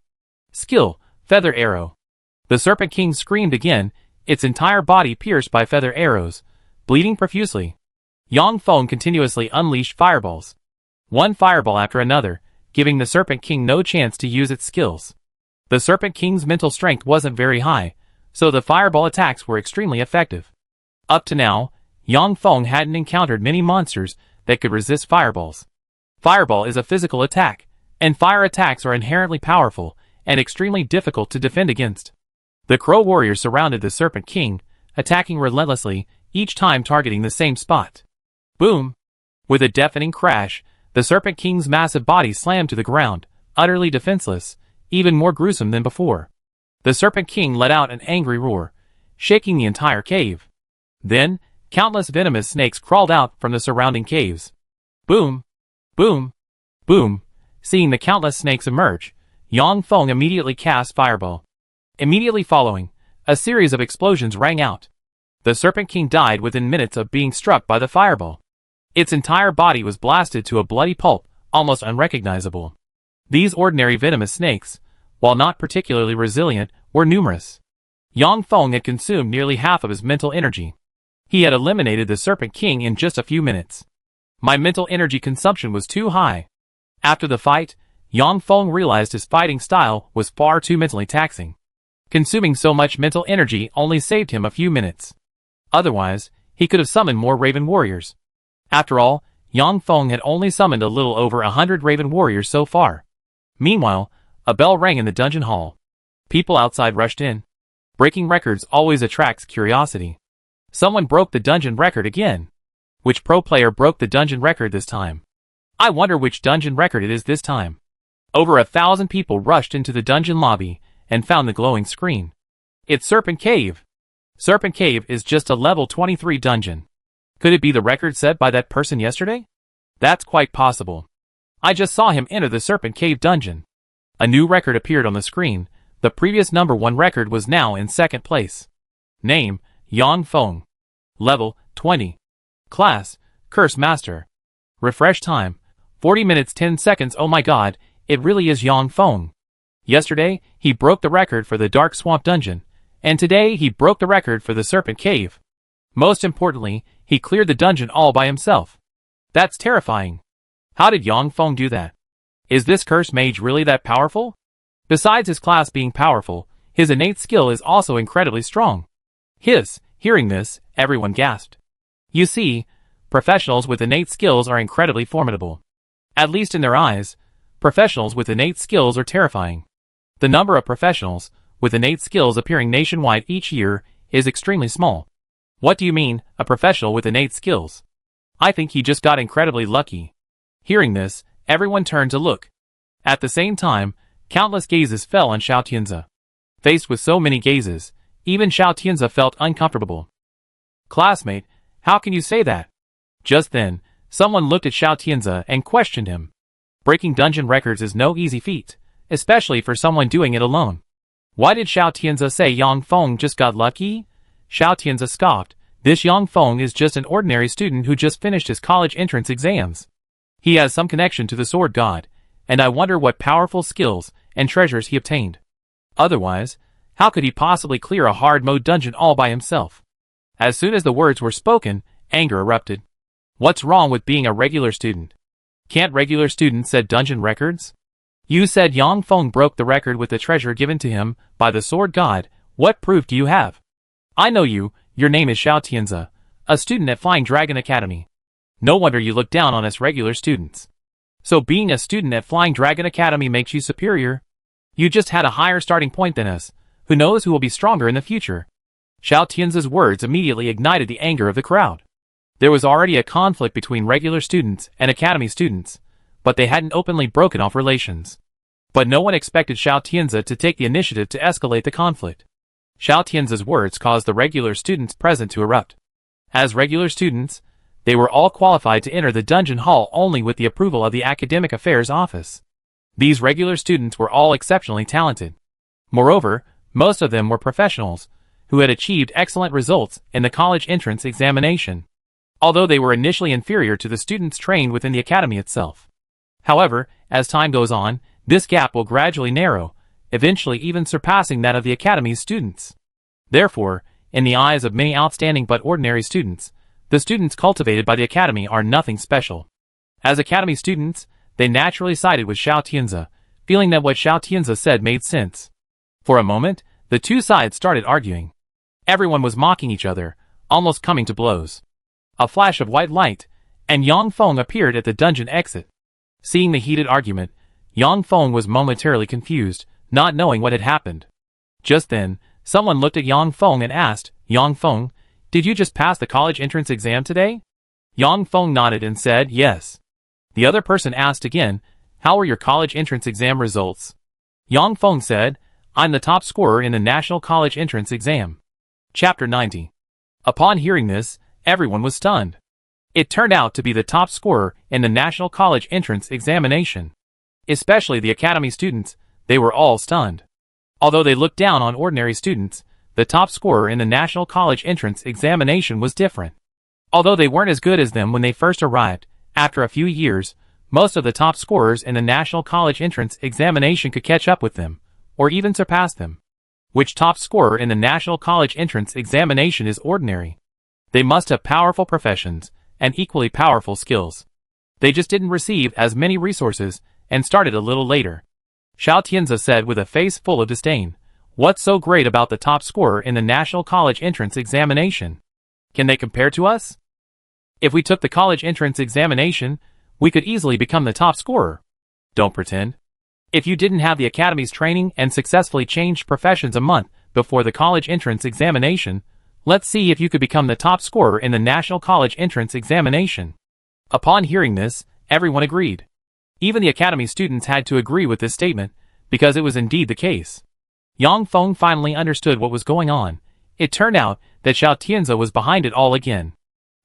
Skill, feather arrow. The Serpent King screamed again, its entire body pierced by feather arrows, bleeding profusely. Yang Feng continuously unleashed fireballs. One fireball after another, giving the Serpent King no chance to use its skills. The Serpent King's mental strength wasn't very high, so the fireball attacks were extremely effective. Up to now, Yang Feng hadn't encountered many monsters that could resist fireballs. Fireball is a physical attack, and fire attacks are inherently powerful and extremely difficult to defend against. The Crow warriors surrounded the Serpent King, attacking relentlessly, each time targeting the same spot. Boom! With a deafening crash, the Serpent King's massive body slammed to the ground, utterly defenseless, even more gruesome than before. The Serpent King let out an angry roar, shaking the entire cave. Then, countless venomous snakes crawled out from the surrounding caves. Boom! Boom! Boom! Seeing the countless snakes emerge, Yang Feng immediately cast Fireball. Immediately following, a series of explosions rang out. The Serpent King died within minutes of being struck by the fireball. Its entire body was blasted to a bloody pulp, almost unrecognizable. These ordinary venomous snakes, while not particularly resilient, were numerous. Yang Feng had consumed nearly half of his mental energy. He had eliminated the Serpent King in just a few minutes. My mental energy consumption was too high. After the fight, Yang Feng realized his fighting style was far too mentally taxing. Consuming so much mental energy only saved him a few minutes. Otherwise, he could have summoned more Raven warriors. After all, Yang Feng had only summoned a little over 100 Raven warriors so far. Meanwhile, a bell rang in the dungeon hall. People outside rushed in. Breaking records always attracts curiosity. Someone broke the dungeon record again. Which pro player broke the dungeon record this time? I wonder which dungeon record it is this time. Over 1,000 people rushed into the dungeon lobby and found the glowing screen. It's Serpent Cave. Serpent Cave is just a level 23 dungeon. Could it be the record set by that person yesterday? That's quite possible. I just saw him enter the Serpent Cave dungeon. A new record appeared on the screen. The previous #1 record was now in second place. Name, Yang Feng. Level, 20. Class, Curse Master. Refresh time, 40 minutes 10 seconds. Oh my god, it really is Yang Feng. Yesterday, he broke the record for the Dark Swamp Dungeon, and today he broke the record for the Serpent Cave. Most importantly, he cleared the dungeon all by himself. That's terrifying. How did Yang Feng do that? Is this curse mage really that powerful? Besides his class being powerful, his innate skill is also incredibly strong. Hearing this, everyone gasped. You see, professionals with innate skills are incredibly formidable. At least in their eyes, professionals with innate skills are terrifying. The number of professionals with innate skills appearing nationwide each year is extremely small. What do you mean, a professional with innate skills? I think he just got incredibly lucky. Hearing this, everyone turned to look. At the same time, countless gazes fell on Xiao Tianzi. Faced with so many gazes, even Xiao Tianzi felt uncomfortable. Classmate, how can you say that? Just then, someone looked at Xiao Tianzi and questioned him. Breaking dungeon records is no easy feat, especially for someone doing it alone. Why did Xiao Tianzi say Yang Feng just got lucky? Xiao Tianzi scoffed. This Yang Feng is just an ordinary student who just finished his college entrance exams. He has some connection to the sword god, and I wonder what powerful skills and treasures he obtained. Otherwise, how could he possibly clear a hard mode dungeon all by himself? As soon as the words were spoken, anger erupted. What's wrong with being a regular student? Can't regular students set dungeon records? You said Yang Feng broke the record with the treasure given to him by the sword god. What proof do you have? I know you, your name is Xiao Tianzi, a student at Flying Dragon Academy. No wonder you look down on us regular students. So being a student at Flying Dragon Academy makes you superior? You just had a higher starting point than us. Who knows who will be stronger in the future? Xiao Tianzi's words immediately ignited the anger of the crowd. There was already a conflict between regular students and academy students, but they hadn't openly broken off relations. But no one expected Xiao Tianze to take the initiative to escalate the conflict. Xiao Tianze's words caused the regular students present to erupt. As regular students, they were all qualified to enter the dungeon hall only with the approval of the Academic Affairs Office. These regular students were all exceptionally talented. Moreover, most of them were professionals, who had achieved excellent results in the college entrance examination, although they were initially inferior to the students trained within the academy itself. However, as time goes on, this gap will gradually narrow, eventually even surpassing that of the academy's students. Therefore, in the eyes of many outstanding but ordinary students, the students cultivated by the academy are nothing special. As academy students, they naturally sided with Xiao Tianze, feeling that what Xiao Tianze said made sense. For a moment, the two sides started arguing. Everyone was mocking each other, almost coming to blows. A flash of white light, and Yang Feng appeared at the dungeon exit. Seeing the heated argument, Yang Feng was momentarily confused, not knowing what had happened. Just then, someone looked at Yang Feng and asked, "Yang Feng, did you just pass the college entrance exam today?" Yang Feng nodded and said, "Yes." The other person asked again, "How were your college entrance exam results?" Yang Feng said, "I'm the top scorer in the National College Entrance Exam." Chapter 90. Upon hearing this, everyone was stunned. It turned out to be the top scorer in the National College Entrance Examination. Especially the academy students, they were all stunned. Although they looked down on ordinary students, the top scorer in the National College Entrance Examination was different. Although they weren't as good as them when they first arrived, after a few years, most of the top scorers in the National College Entrance Examination could catch up with them, or even surpass them. Which top scorer in the National College Entrance Examination is ordinary? They must have powerful professions, and equally powerful skills. They just didn't receive as many resources, and started a little later. Xiao Tianze said with a face full of disdain, "What's so great about the top scorer in the National College Entrance Examination? Can they compare to us? If we took the college entrance examination, we could easily become the top scorer. Don't pretend. If you didn't have the academy's training and successfully changed professions a month before the college entrance examination, let's see if you could become the top scorer in the National College Entrance Examination." Upon hearing this, everyone agreed. Even the academy students had to agree with this statement, because it was indeed the case. Yang Feng finally understood what was going on. It turned out that Xiao Tianze was behind it all again.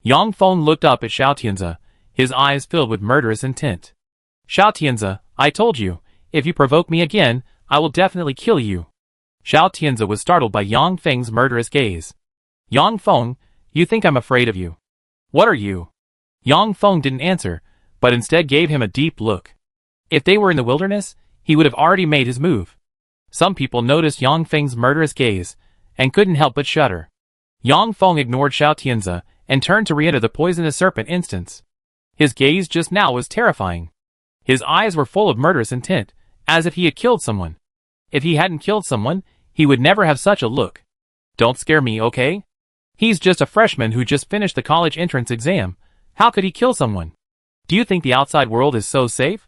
Yang Feng looked up at Xiao Tianze, his eyes filled with murderous intent. "Xiao Tianze, I told you, if you provoke me again, I will definitely kill you." Xiao Tianze was startled by Yang Feng's murderous gaze. "Yang Feng, you think I'm afraid of you? What are you?" Yang Feng didn't answer, but instead gave him a deep look. If they were in the wilderness, he would have already made his move. Some people noticed Yang Feng's murderous gaze, and couldn't help but shudder. Yang Feng ignored Xiao Tianze, and turned to re-enter the poisonous serpent instance. His gaze just now was terrifying. His eyes were full of murderous intent, as if he had killed someone. If he hadn't killed someone, he would never have such a look. "Don't scare me, okay? He's just a freshman who just finished the college entrance exam. How could he kill someone? Do you think the outside world is so safe?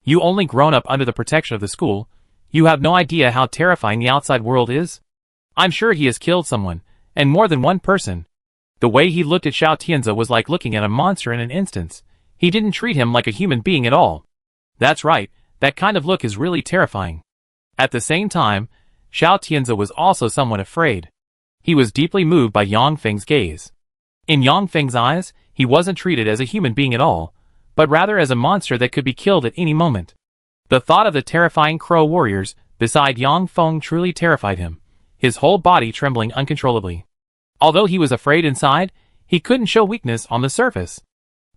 You only grown up under the protection of the school. You have no idea how terrifying the outside world is. I'm sure he has killed someone, and more than one person." The way he looked at Xiao Tianze was like looking at a monster in an instance. He didn't treat him like a human being at all. That's right, that kind of look is really terrifying. At the same time, Xiao Tianze was also somewhat afraid. He was deeply moved by Yang Feng's gaze. In Yang Feng's eyes, he wasn't treated as a human being at all, but rather as a monster that could be killed at any moment. The thought of the terrifying crow warriors beside Yang Feng truly terrified him, his whole body trembling uncontrollably. Although he was afraid inside, he couldn't show weakness on the surface.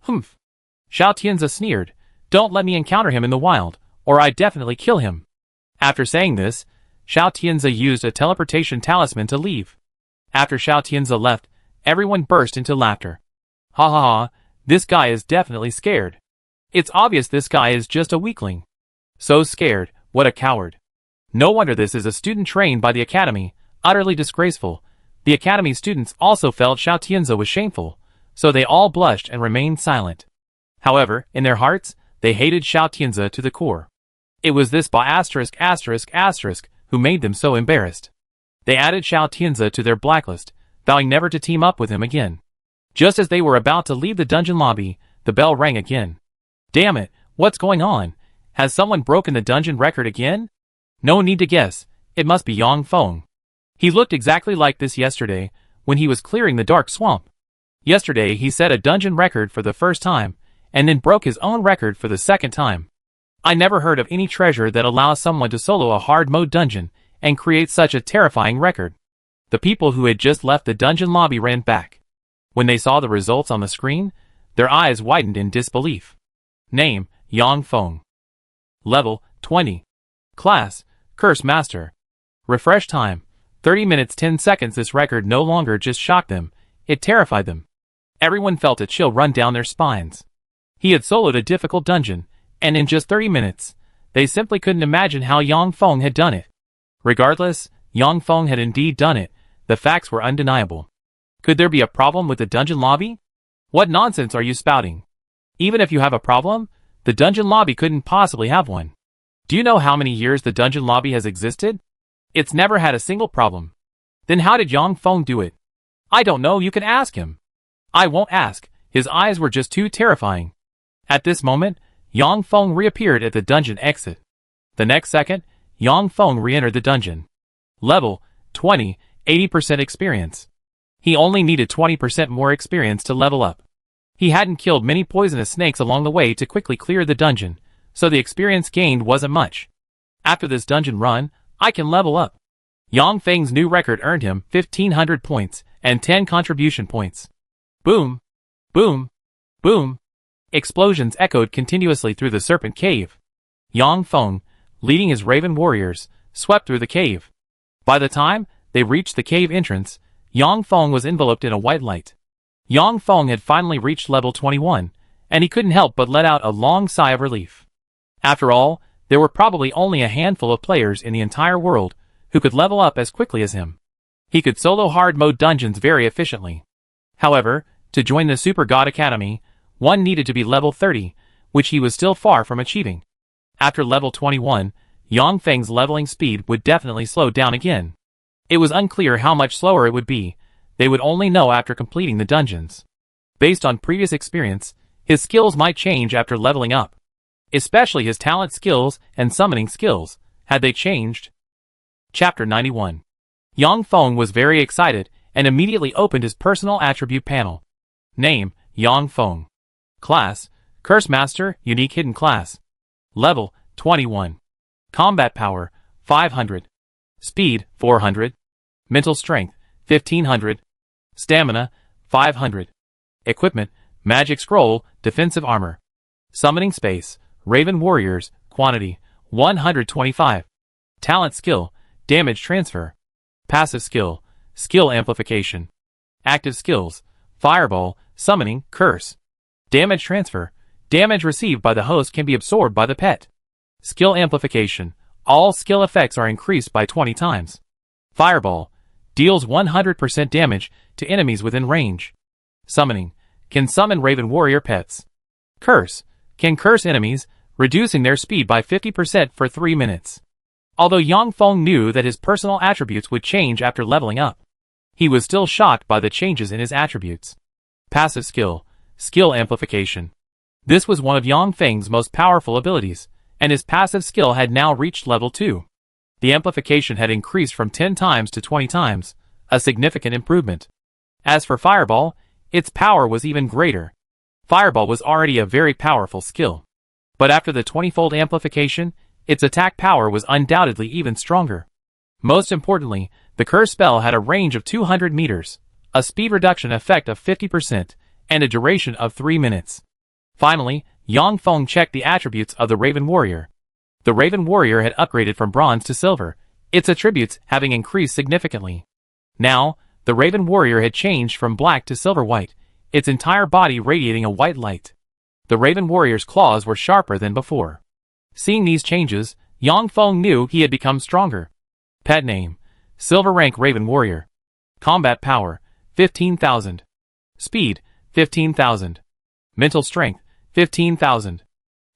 "Humph." Xiao Tianze sneered, "Don't let me encounter him in the wild, or I'd definitely kill him." After saying this, Xiao Tianze used a teleportation talisman to leave. After Xiao Tianze left, everyone burst into laughter. "Ha ha ha, this guy is definitely scared. It's obvious this guy is just a weakling. So scared, what a coward. No wonder this is a student trained by the academy, utterly disgraceful." The academy students also felt Xiao Tianze was shameful, so they all blushed and remained silent. However, in their hearts, they hated Xiao Tianze to the core. It was this **** who made them so embarrassed. They added Xiao Tianze to their blacklist, vowing never to team up with him again. Just as they were about to leave the dungeon lobby, the bell rang again. "Damn it, what's going on? Has someone broken the dungeon record again? No need to guess, it must be Yang Feng. He looked exactly like this yesterday, when he was clearing the dark swamp. Yesterday he set a dungeon record for the first time, and then broke his own record for the second time. I never heard of any treasure that allows someone to solo a hard mode dungeon and create such a terrifying record. The people who had just left the dungeon lobby ran back. When they saw the results on the screen, their eyes widened in disbelief. Name, Yang Feng. Level, 20. Class, Curse Master. Refresh time, 30 minutes 10 seconds. This record no longer just shocked them, it terrified them. Everyone felt a chill run down their spines. He had soloed a difficult dungeon, and in just 30 minutes, they simply couldn't imagine how Yang Feng had done it. Regardless, Yang Feng had indeed done it, the facts were undeniable. Could there be a problem with the dungeon lobby? What nonsense are you spouting? Even if you have a problem, the dungeon lobby couldn't possibly have one. Do you know how many years the dungeon lobby has existed? It's never had a single problem. Then how did Yang Feng do it? I don't know, you can ask him. I won't ask, his eyes were just too terrifying. At this moment, Yang Feng reappeared at the dungeon exit. The next second, Yang Feng re-entered the dungeon. Level, 20, 80% experience. He only needed 20% more experience to level up. He hadn't killed many poisonous snakes along the way to quickly clear the dungeon, so the experience gained wasn't much. After this dungeon run, I can level up. Yang Feng's new record earned him 1,500 points and 10 contribution points. Boom! Boom! Boom! Explosions echoed continuously through the Serpent Cave. Yang Feng, leading his Raven warriors, swept through the cave. By the time they reached the cave entrance, Yang Feng was enveloped in a white light. Yang Feng had finally reached level 21, and he couldn't help but let out a long sigh of relief. After all, there were probably only a handful of players in the entire world who could level up as quickly as him. He could solo hard mode dungeons very efficiently. However, to join the Super God Academy, one needed to be level 30, which he was still far from achieving. After level 21, Yang Feng's leveling speed would definitely slow down again. It was unclear how much slower it would be. They would only know after completing the dungeons. Based on previous experience, his skills might change after leveling up. Especially his talent skills and summoning skills, had they changed. Chapter 91. Yang Feng was very excited and immediately opened his personal attribute panel. Name, Yang Feng. Class, Curse Master, Unique Hidden Class. Level, 21. Combat Power, 500. Speed, 400. Mental Strength, 1500. Stamina, 500. Equipment, Magic Scroll, Defensive Armor. Summoning Space, Raven Warriors, Quantity, 125. Talent Skill, Damage Transfer. Passive Skill, Skill Amplification. Active Skills, Fireball, Summoning, Curse. Damage Transfer, damage received by the host can be absorbed by the pet. Skill Amplification, all skill effects are increased by 20 times. Fireball, deals 100% damage to enemies within range. Summoning, can summon Raven Warrior pets. Curse, can curse enemies, reducing their speed by 50% for 3 minutes. Although Yang Feng knew that his personal attributes would change after leveling up, he was still shocked by the changes in his attributes. Passive Skill, Skill Amplification. This was one of Yang Feng's most powerful abilities, and his passive skill had now reached level 2. The amplification had increased from 10 times to 20 times, a significant improvement. As for Fireball, its power was even greater. Fireball was already a very powerful skill. But after the 20-fold amplification, its attack power was undoubtedly even stronger. Most importantly, the curse spell had a range of 200 meters, a speed reduction effect of 50%, and a duration of 3 minutes. Finally, Yang Feng checked the attributes of the Raven Warrior. The Raven Warrior had upgraded from bronze to silver, its attributes having increased significantly. Now, the Raven Warrior had changed from black to silver-white, its entire body radiating a white light. The Raven Warrior's claws were sharper than before. Seeing these changes, Yang Feng knew he had become stronger. Pet name, Silver Rank Raven Warrior. Combat Power, 15,000. Speed, 15,000. Mental Strength, 15,000.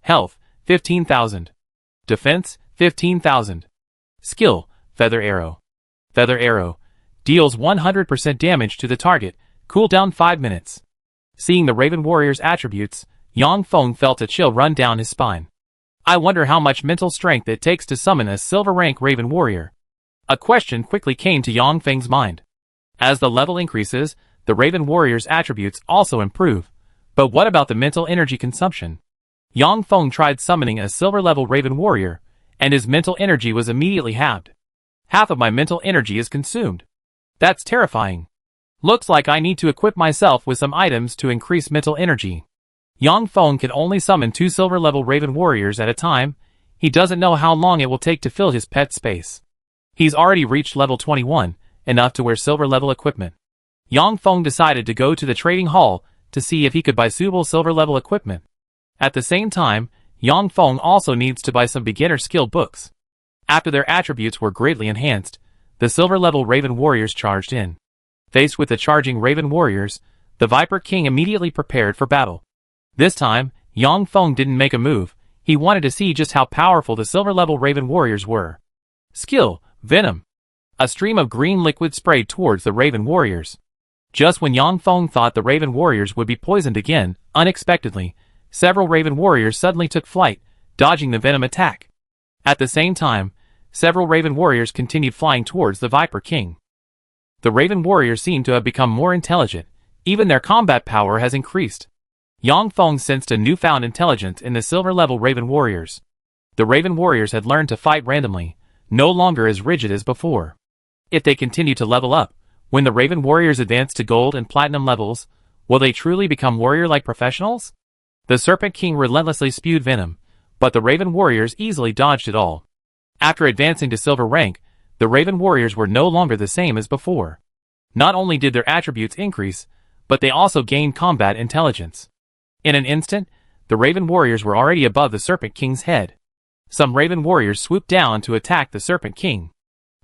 Health, 15,000. Defense, 15,000. Skill, Feather Arrow. Feather Arrow, deals 100% damage to the target, cooldown 5 minutes. Seeing the Raven Warrior's attributes, Yang Feng felt a chill run down his spine. I wonder how much mental strength it takes to summon a silver rank Raven Warrior. A question quickly came to Yang Feng's mind. As the level increases, the Raven Warrior's attributes also improve. But what about the mental energy consumption? Yang Feng tried summoning a silver-level Raven Warrior, and his mental energy was immediately halved. Half of my mental energy is consumed. That's terrifying. Looks like I need to equip myself with some items to increase mental energy. Yang Feng can only summon 2 silver-level Raven Warriors at a time. He doesn't know how long it will take to fill his pet space. He's already reached level 21, enough to wear silver-level equipment. Yang Feng decided to go to the trading hall to see if he could buy suitable silver-level equipment. At the same time, Yang Feng also needs to buy some beginner skill books. After their attributes were greatly enhanced, the silver-level Raven Warriors charged in. Faced with the charging Raven Warriors, the Viper King immediately prepared for battle. This time, Yang Feng didn't make a move. He wanted to see just how powerful the silver-level Raven Warriors were. Skill, Venom. A stream of green liquid sprayed towards the Raven Warriors. Just when Yang Feng thought the Raven Warriors would be poisoned again, unexpectedly, several Raven Warriors suddenly took flight, dodging the venom attack. At the same time, several Raven Warriors continued flying towards the Viper King. The Raven Warriors seem to have become more intelligent. Even their combat power has increased. Yang Feng sensed a newfound intelligence in the silver-level Raven Warriors. The Raven Warriors had learned to fight randomly, no longer as rigid as before. If they continue to level up, when the Raven Warriors advance to gold and platinum levels, will they truly become warrior-like professionals? The Serpent King relentlessly spewed venom, but the Raven Warriors easily dodged it all. After advancing to silver rank, the Raven Warriors were no longer the same as before. Not only did their attributes increase, but they also gained combat intelligence. In an instant, the Raven Warriors were already above the Serpent King's head. Some Raven Warriors swooped down to attack the Serpent King.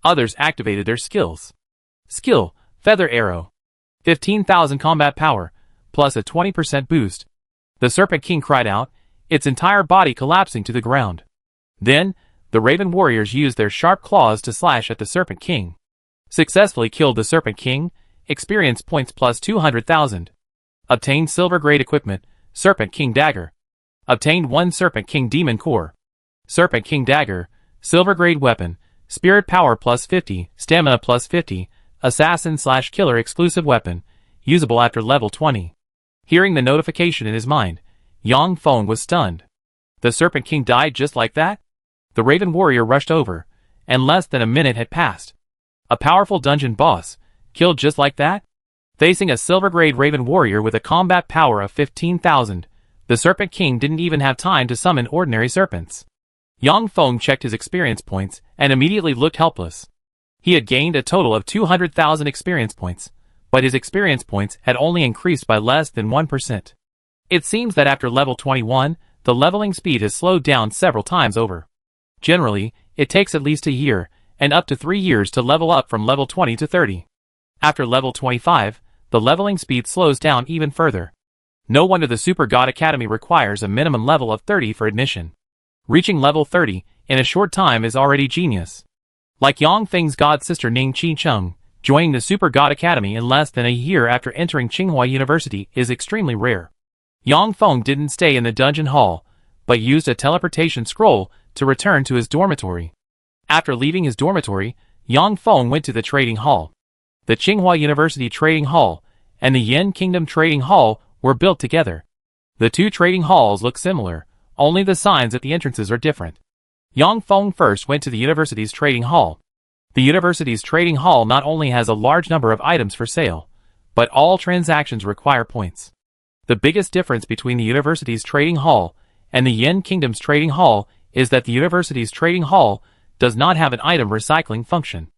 Others activated their skills. Skill, Feather Arrow. 15,000 combat power, plus a 20% boost. The Serpent King cried out, its entire body collapsing to the ground. Then, the Raven Warriors used their sharp claws to slash at the Serpent King. Successfully killed the Serpent King, experience points plus 200,000. Obtained silver-grade equipment, Serpent King Dagger. Obtained 1 Serpent King Demon Core. Serpent King Dagger, silver-grade weapon, spirit power plus 50, stamina plus 50, assassin/killer exclusive weapon, usable after level 20. Hearing the notification in his mind, Yang Feng was stunned. The Serpent King died just like that? The Raven Warrior rushed over, and less than a minute had passed. A powerful dungeon boss, killed just like that? Facing a silver-grade Raven Warrior with a combat power of 15,000, the Serpent King didn't even have time to summon ordinary serpents. Yang Feng checked his experience points and immediately looked helpless. He had gained a total of 200,000 experience points, but his experience points had only increased by less than 1%. It seems that after level 21, the leveling speed has slowed down several times over. Generally, it takes at least a year, and up to 3 years to level up from level 20 to 30. After level 25, the leveling speed slows down even further. No wonder the Super God Academy requires a minimum level of 30 for admission. Reaching level 30 in a short time is already genius. Like Yang Feng's god sister Ning Chi Chung, joining the Super God Academy in less than a year after entering Tsinghua University is extremely rare. Yang Feng didn't stay in the dungeon hall, but used a teleportation scroll to return to his dormitory. After leaving his dormitory, Yang Feng went to the trading hall. The Tsinghua University Trading Hall and the Yin Kingdom Trading Hall were built together. The two trading halls look similar, only the signs at the entrances are different. Yang Feng first went to the university's trading hall. The university's trading hall not only has a large number of items for sale, but all transactions require points. The biggest difference between the university's trading hall and the Yin Kingdom's trading hall is that the university's trading hall does not have an item recycling function.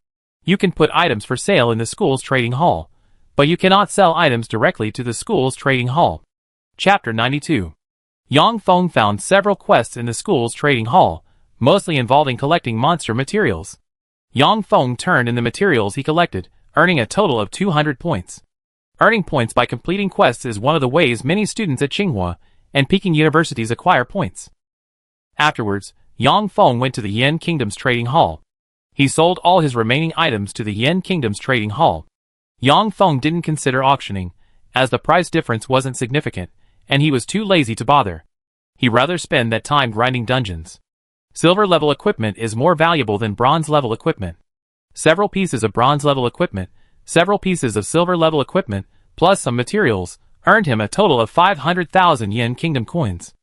You can put items for sale in the school's trading hall, but you cannot sell items directly to the school's trading hall. Chapter 92. Yang Feng found several quests in the school's trading hall, mostly involving collecting monster materials. Yang Feng turned in the materials he collected, earning a total of 200 points. Earning points by completing quests is one of the ways many students at Tsinghua and Peking universities acquire points. Afterwards, Yang Feng went to the Yin Kingdom's trading hall. He sold all his remaining items to the Yin Kingdom's trading hall. Yang Feng didn't consider auctioning, as the price difference wasn't significant, and he was too lazy to bother. He'd rather spend that time grinding dungeons. Silver-level equipment is more valuable than bronze-level equipment. Several pieces of bronze-level equipment, several pieces of silver-level equipment, plus some materials, earned him a total of 500,000 yen kingdom coins.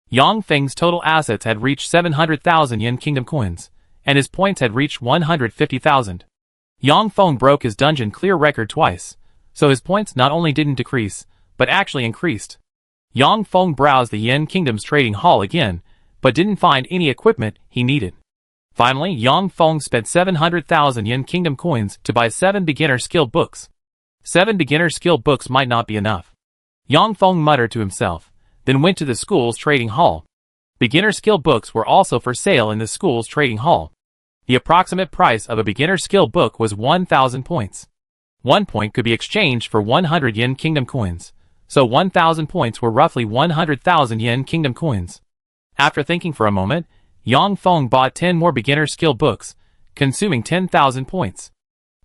Yang Feng's total assets had reached 700,000 yen kingdom coins, and his points had reached 150,000. Yang Feng broke his dungeon clear record twice, so his points not only didn't decrease, but actually increased. Yang Feng browsed the Yen Kingdom's trading hall again, but didn't find any equipment he needed. Finally, Yang Feng spent 700,000 Yen Kingdom coins to buy 7 beginner skill books. 7 beginner skill books might not be enough. Yang Feng muttered to himself, then went to the school's trading hall. Beginner skill books were also for sale in the school's trading hall. The approximate price of a beginner skill book was 1,000 points. 1 point could be exchanged for 100 Yen Kingdom coins, so 1,000 points were roughly 100,000 Yen Kingdom coins. After thinking for a moment, Yang Feng bought 10 more beginner skill books, consuming 10,000 points.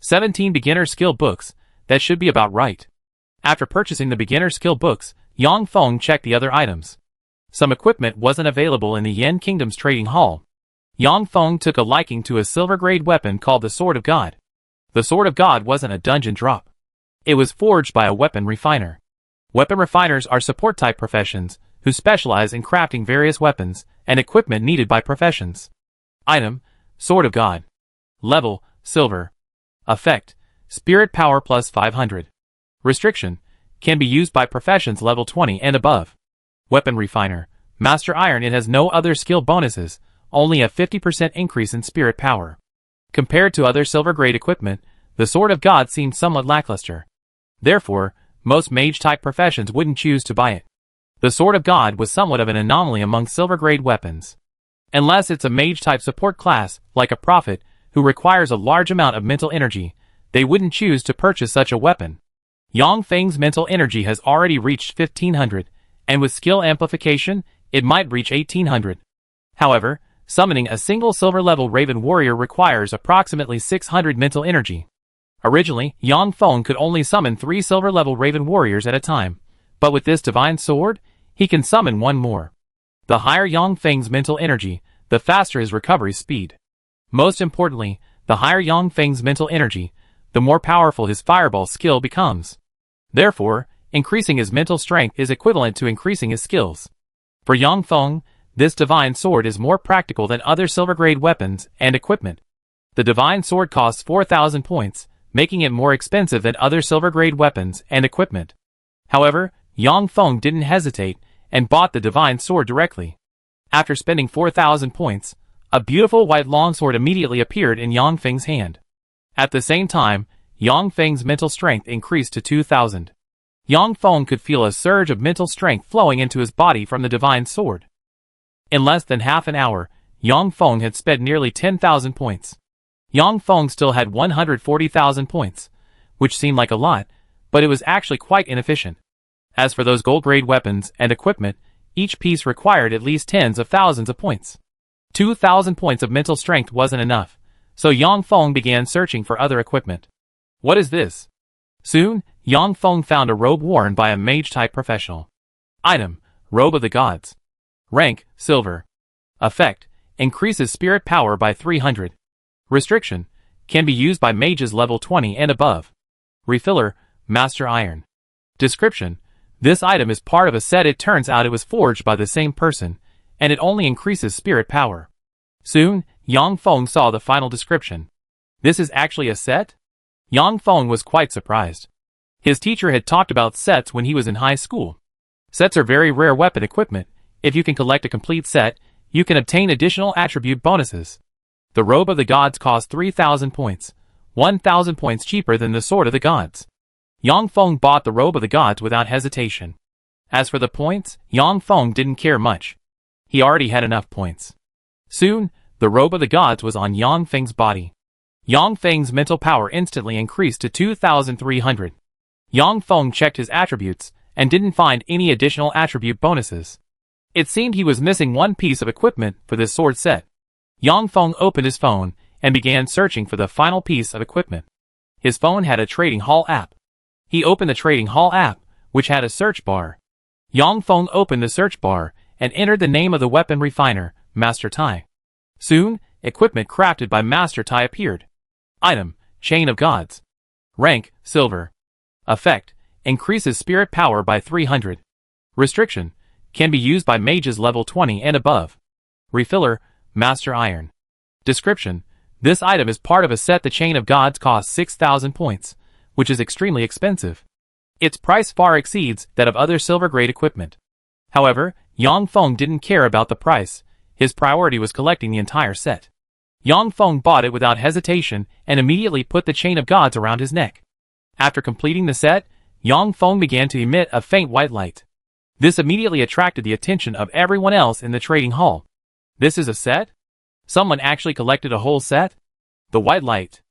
17 beginner skill books, that should be about right. After purchasing the beginner skill books, Yang Feng checked the other items. Some equipment wasn't available in the Yen Kingdom's trading hall. Yang Feng took a liking to a silver-grade weapon called the Sword of God. The Sword of God wasn't a dungeon drop. It was forged by a weapon refiner. Weapon refiners are support-type professions who specialize in crafting various weapons and equipment needed by professions. Item: Sword of God. Level: Silver. Effect: Spirit power plus 500. Restriction: Can be used by professions level 20 and above. Weapon refiner. Master Iron. It has no other skill bonuses, only a 50% increase in spirit power. Compared to other silver-grade equipment, the Sword of God seemed somewhat lackluster. Therefore, most mage-type professions wouldn't choose to buy it. The Sword of God was somewhat of an anomaly among silver-grade weapons. Unless it's a mage-type support class, like a prophet, who requires a large amount of mental energy, they wouldn't choose to purchase such a weapon. Yang Feng's mental energy has already reached 1,500, and with skill amplification, it might reach 1,800. However, summoning a single silver-level Raven Warrior requires approximately 600 mental energy. Originally, Yang Feng could only summon 3 silver-level Raven Warriors at a time, but with this divine sword, he can summon 1 more. The higher Yang Feng's mental energy, the faster his recovery speed. Most importantly, the higher Yang Feng's mental energy, the more powerful his fireball skill becomes. Therefore, increasing his mental strength is equivalent to increasing his skills. For Yang Feng, this divine sword is more practical than other silver-grade weapons and equipment. The divine sword costs 4,000 points, making it more expensive than other silver-grade weapons and equipment. However, Yang Feng didn't hesitate and bought the divine sword directly. After spending 4,000 points, a beautiful white longsword immediately appeared in Yang Feng's hand. At the same time, Yang Feng's mental strength increased to 2,000. Yang Feng could feel a surge of mental strength flowing into his body from the divine sword. In less than half an hour, Yang Feng had spent nearly 10,000 points. Yang Feng still had 140,000 points, which seemed like a lot, but it was actually quite inefficient. As for those gold-grade weapons and equipment, each piece required at least tens of thousands of points. 2,000 points of mental strength wasn't enough, so Yang Feng began searching for other equipment. What is this? Soon, Yang Feng found a robe worn by a mage-type professional. Item: Robe of the Gods. Rank: Silver. Effect: Increases spirit power by 300. Restriction: Can be used by mages level 20 and above. Refiller: Master Iron. Description: This item is part of a set. It turns out it was forged by the same person, and it only increases spirit power. Soon, Yang Feng saw the final description. This is actually a set? Yang Feng was quite surprised. His teacher had talked about sets when he was in high school. Sets are very rare weapon equipment. If you can collect a complete set, you can obtain additional attribute bonuses. The Robe of the Gods cost 3,000 points, 1,000 points cheaper than the Sword of the Gods. Yang Feng bought the Robe of the Gods without hesitation. As for the points, Yang Feng didn't care much. He already had enough points. Soon, the Robe of the Gods was on Yang Feng's body. Yang Feng's mental power instantly increased to 2,300. Yang Feng checked his attributes and didn't find any additional attribute bonuses. It seemed he was missing one piece of equipment for this sword set. Yang Feng opened his phone and began searching for the final piece of equipment. His phone had a trading hall app. He opened the trading hall app, which had a search bar. Yang Feng opened the search bar and entered the name of the weapon refiner, Master Tai. Soon, equipment crafted by Master Tai appeared. Item: Chain of Gods. Rank: Silver. Effect: increases spirit power by 300. Restriction: can be used by mages level 20 and above. Refiller: Master Iron. Description: this item is part of a set. The Chain of Gods costs 6,000 points, which is extremely expensive. Its price far exceeds that of other silver-grade equipment. However, Yang Feng didn't care about the price. His priority was collecting the entire set. Yang Feng bought it without hesitation and immediately put the Chain of Gods around his neck. After completing the set, Yang Feng began to emit a faint white light. This immediately attracted the attention of everyone else in the trading hall. This is a set? Someone actually collected a whole set? The white light.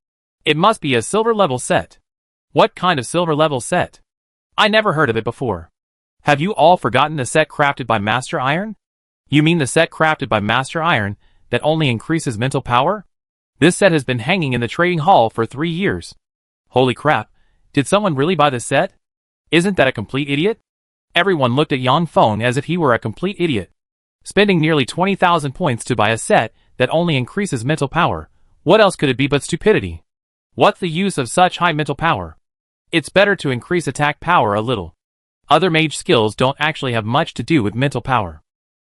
It must be a silver level set. What kind of silver level set? I never heard of it before. Have you all forgotten the set crafted by Master Iron? You mean the set crafted by Master Iron that only increases mental power? This set has been hanging in the trading hall for 3 years. Holy crap, did someone really buy this set? Isn't that a complete idiot? Everyone looked at Yang Feng as if he were a complete idiot. Spending nearly 20,000 points to buy a set that only increases mental power. What else could it be but stupidity? What's the use of such high mental power? It's better to increase attack power a little. Other mage skills don't actually have much to do with mental power.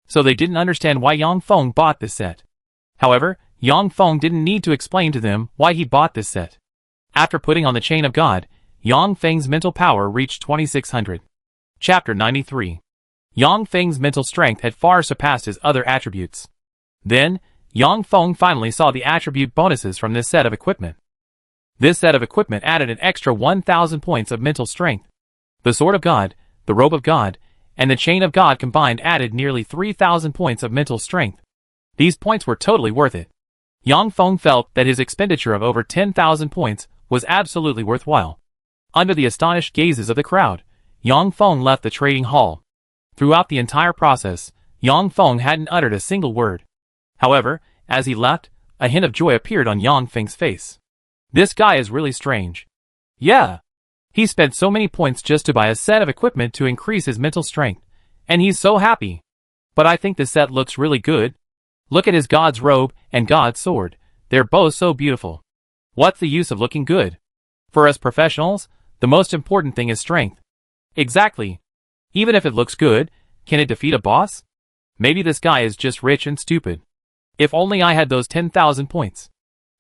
So they didn't understand why Yang Feng bought this set. However, Yang Feng didn't need to explain to them why he bought this set. After putting on the Chain of God, Yang Feng's mental power reached 2600. Chapter 93. Yang Feng's mental strength had far surpassed his other attributes. Then, Yang Feng finally saw the attribute bonuses from this set of equipment. This set of equipment added an extra 1,000 points of mental strength. The Sword of God, the Robe of God, and the Chain of God combined added nearly 3,000 points of mental strength. These points were totally worth it. Yang Feng felt that his expenditure of over 10,000 points was absolutely worthwhile. Under the astonished gazes of the crowd, Yang Feng left the trading hall. Throughout the entire process, Yang Feng hadn't uttered a single word. However, as he left, a hint of joy appeared on Yang Feng's face. This guy is really strange. Yeah. He spent so many points just to buy a set of equipment to increase his mental strength, and he's so happy. But I think this set looks really good. Look at his God's robe and God's sword. They're both so beautiful. What's the use of looking good? For us professionals, the most important thing is strength. Exactly. Even if it looks good, can it defeat a boss? Maybe this guy is just rich and stupid. If only I had those 10,000 points.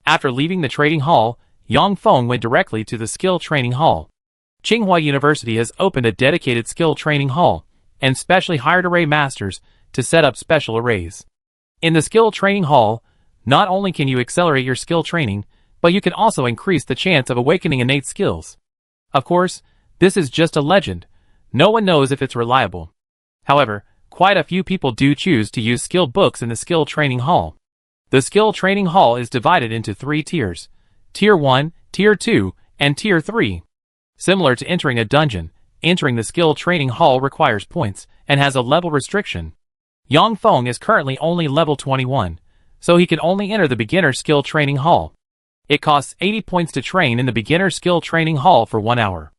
After leaving the trading hall, Yang Feng went directly to the skill training hall. Tsinghua University has opened a dedicated skill training hall, and specially hired array masters to set up special arrays. In the skill training hall, not only can you accelerate your skill training, but you can also increase the chance of awakening innate skills. Of course, this is just a legend. No one knows if it's reliable. However, quite a few people do choose to use skill books in the skill training hall. The skill training hall is divided into 3 tiers: Tier 1, Tier 2, and Tier 3. Similar to entering a dungeon, entering the skill training hall requires points and has a level restriction. Yang Feng is currently only level 21, so he can only enter the beginner skill training hall. It costs 80 points to train in the beginner skill training hall for 1 hour.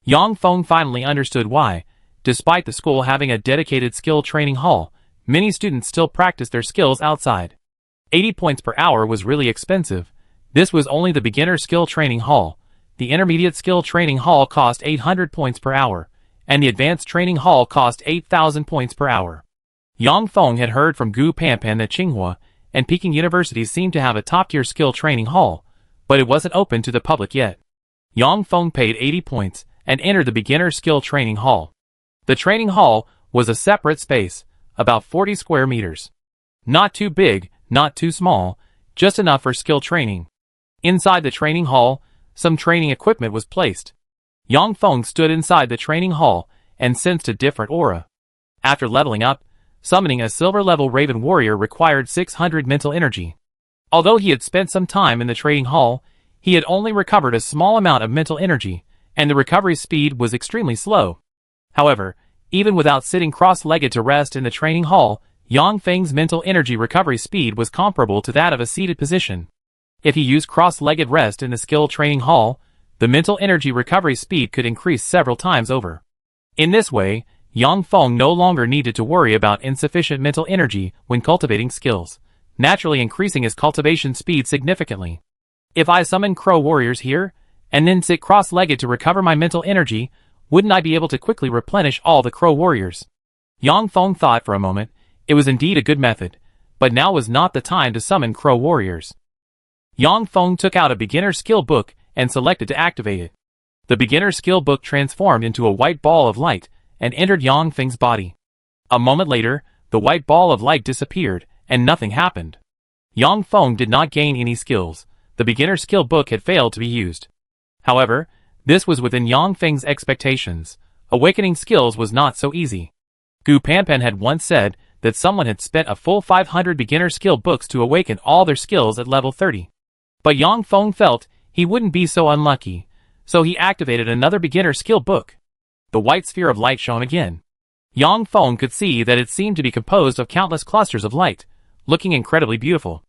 Yang Feng finally understood why, despite the school having a dedicated skill training hall, many students still practice their skills outside. 80 points per hour was really expensive. This was only the beginner skill training hall. The intermediate skill training hall cost 800 points per hour, and the advanced training hall cost 8,000 points per hour. Yang Feng had heard from Gu Panpan that Tsinghua and Peking universities seemed to have a top-tier skill training hall, but it wasn't open to the public yet. Yang Feng paid 80 points and entered the beginner skill training hall. The training hall was a separate space, about 40 square meters. Not too big, not too small, just enough for skill training. Inside the training hall, some training equipment was placed. Yang Feng stood inside the training hall and sensed a different aura. After leveling up, summoning a silver-level Raven Warrior required 600 mental energy. Although he had spent some time in the training hall, he had only recovered a small amount of mental energy, and the recovery speed was extremely slow. However, even without sitting cross-legged to rest in the training hall, Yang Feng's mental energy recovery speed was comparable to that of a seated position. If he used cross-legged rest in the skill training hall, the mental energy recovery speed could increase several times over. In this way, Yang Feng no longer needed to worry about insufficient mental energy when cultivating skills, naturally increasing his cultivation speed significantly. If I summon crow warriors here, and then sit cross-legged to recover my mental energy, wouldn't I be able to quickly replenish all the crow warriors? Yang Feng thought for a moment. It was indeed a good method, but now was not the time to summon crow warriors. Yang Feng took out a beginner skill book and selected to activate it. The beginner skill book transformed into a white ball of light and entered Yang Feng's body. A moment later, the white ball of light disappeared, and nothing happened. Yang Feng did not gain any skills. The beginner skill book had failed to be used. However, this was within Yang Feng's expectations. Awakening skills was not so easy. Gu Panpan had once said that someone had spent a full 500 beginner skill books to awaken all their skills at level 30. But Yang Feng felt he wouldn't be so unlucky, so he activated another beginner skill book. The white sphere of light shone again. Yang Feng could see that it seemed to be composed of countless clusters of light, looking incredibly beautiful.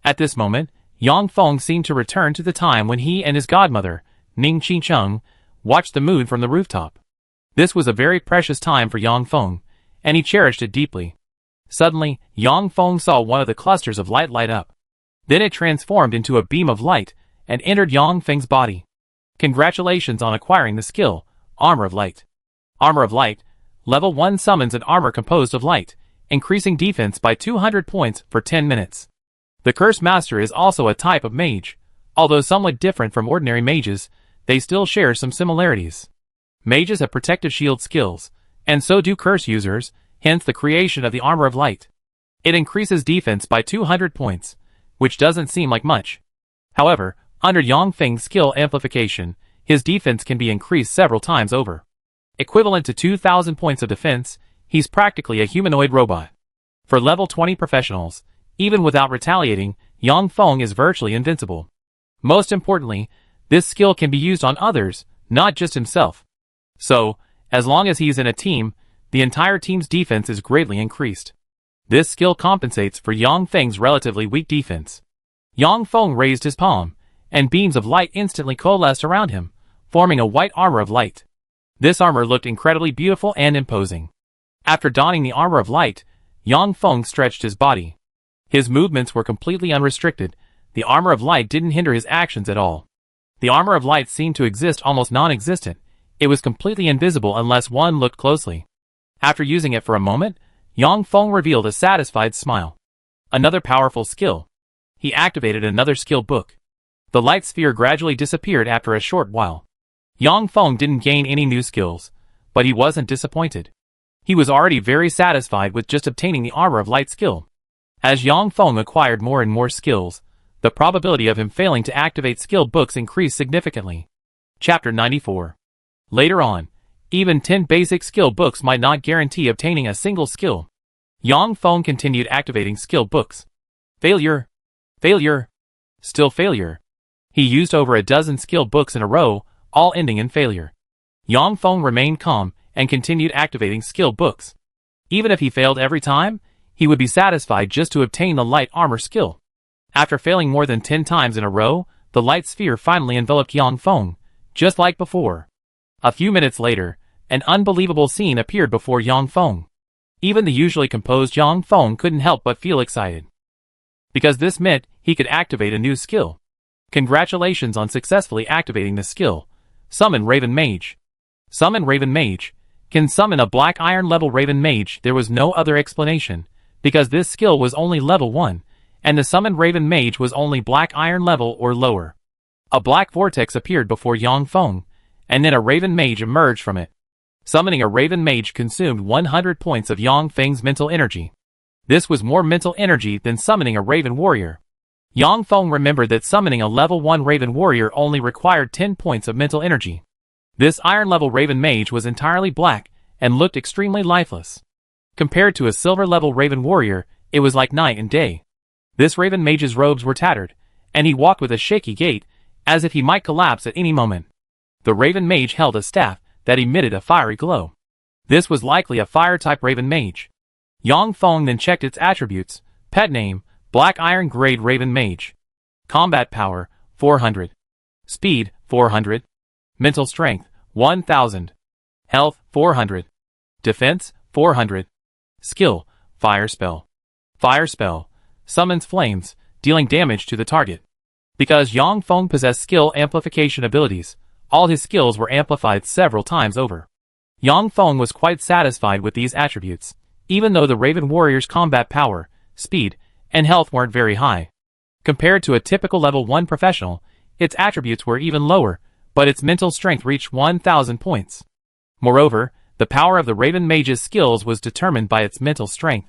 At this moment, Yang Feng seemed to return to the time when he and his godmother, Ning Qicheng, watched the moon from the rooftop. This was a very precious time for Yang Feng, and he cherished it deeply. Suddenly, Yang Feng saw one of the clusters of light up. Then it transformed into a beam of light and entered Yang Feng's body. Congratulations on acquiring the skill, Armor of Light. Armor of Light, level 1 summons an armor composed of light, increasing defense by 200 points for 10 minutes. The Curse Master is also a type of mage. Although somewhat different from ordinary mages, they still share some similarities. Mages have protective shield skills, and so do curse users, hence the creation of the Armor of Light. It increases defense by 200 points, which doesn't seem like much. However, under Yang Feng's skill amplification, his defense can be increased several times over. Equivalent to 2,000 points of defense, he's practically a humanoid robot. For level 20 professionals, even without retaliating, Yang Feng is virtually invincible. Most importantly, this skill can be used on others, not just himself. So, as long as he's in a team, the entire team's defense is greatly increased. This skill compensates for Yang Feng's relatively weak defense. Yang Feng raised his palm, and beams of light instantly coalesced around him, forming a white armor of light. This armor looked incredibly beautiful and imposing. After donning the armor of light, Yang Feng stretched his body. His movements were completely unrestricted. The armor of light didn't hinder his actions at all. The armor of light seemed to exist almost non-existent. It was completely invisible unless one looked closely. After using it for a moment, Yang Feng revealed a satisfied smile. Another powerful skill. He activated another skill book. The light sphere gradually disappeared after a short while. Yang Feng didn't gain any new skills, but he wasn't disappointed. He was already very satisfied with just obtaining the Armor of Light skill. As Yang Feng acquired more and more skills, the probability of him failing to activate skill books increased significantly. Chapter 94. Later on, even 10 basic skill books might not guarantee obtaining a single skill. Yang Feng continued activating skill books. Failure. Failure. Still failure. He used over a dozen skill books in a row, all ending in failure. Yang Feng remained calm and continued activating skill books. Even if he failed every time, he would be satisfied just to obtain the light armor skill. After failing more than 10 times in a row, the light sphere finally enveloped Yang Feng, just like before. A few minutes later, an unbelievable scene appeared before Yang Feng. Even the usually composed Yang Feng couldn't help but feel excited. Because this meant he could activate a new skill. Congratulations on successfully activating the skill. Summon Raven Mage. Summon Raven Mage. Can summon a Black Iron level Raven Mage. There was no other explanation, because this skill was only level 1, and the summoned Raven Mage was only Black Iron level or lower. A black vortex appeared before Yang Feng, and then a Raven Mage emerged from it. Summoning a Raven Mage consumed 100 points of Yang Feng's mental energy. This was more mental energy than summoning a Raven Warrior. Yang Feng remembered that summoning a level 1 Raven Warrior only required 10 points of mental energy. This Iron level Raven Mage was entirely black and looked extremely lifeless. Compared to a Silver level Raven Warrior, it was like night and day. This Raven Mage's robes were tattered, and he walked with a shaky gait, as if he might collapse at any moment. The Raven Mage held a staff that emitted a fiery glow. This was likely a fire-type Raven Mage. Yang Feng then checked its attributes. Pet name, Black Iron Grade Raven Mage. Combat Power, 400. Speed, 400. Mental Strength, 1000. Health, 400. Defense, 400. Skill, Fire Spell. Fire Spell. Summons flames, dealing damage to the target. Because Yang Feng possessed skill amplification abilities, all his skills were amplified several times over. Yang Feng was quite satisfied with these attributes, even though the Raven Warrior's combat power, speed, and health weren't very high. Compared to a typical level 1 professional, its attributes were even lower, but its mental strength reached 1,000 points. Moreover, the power of the Raven Mage's skills was determined by its mental strength.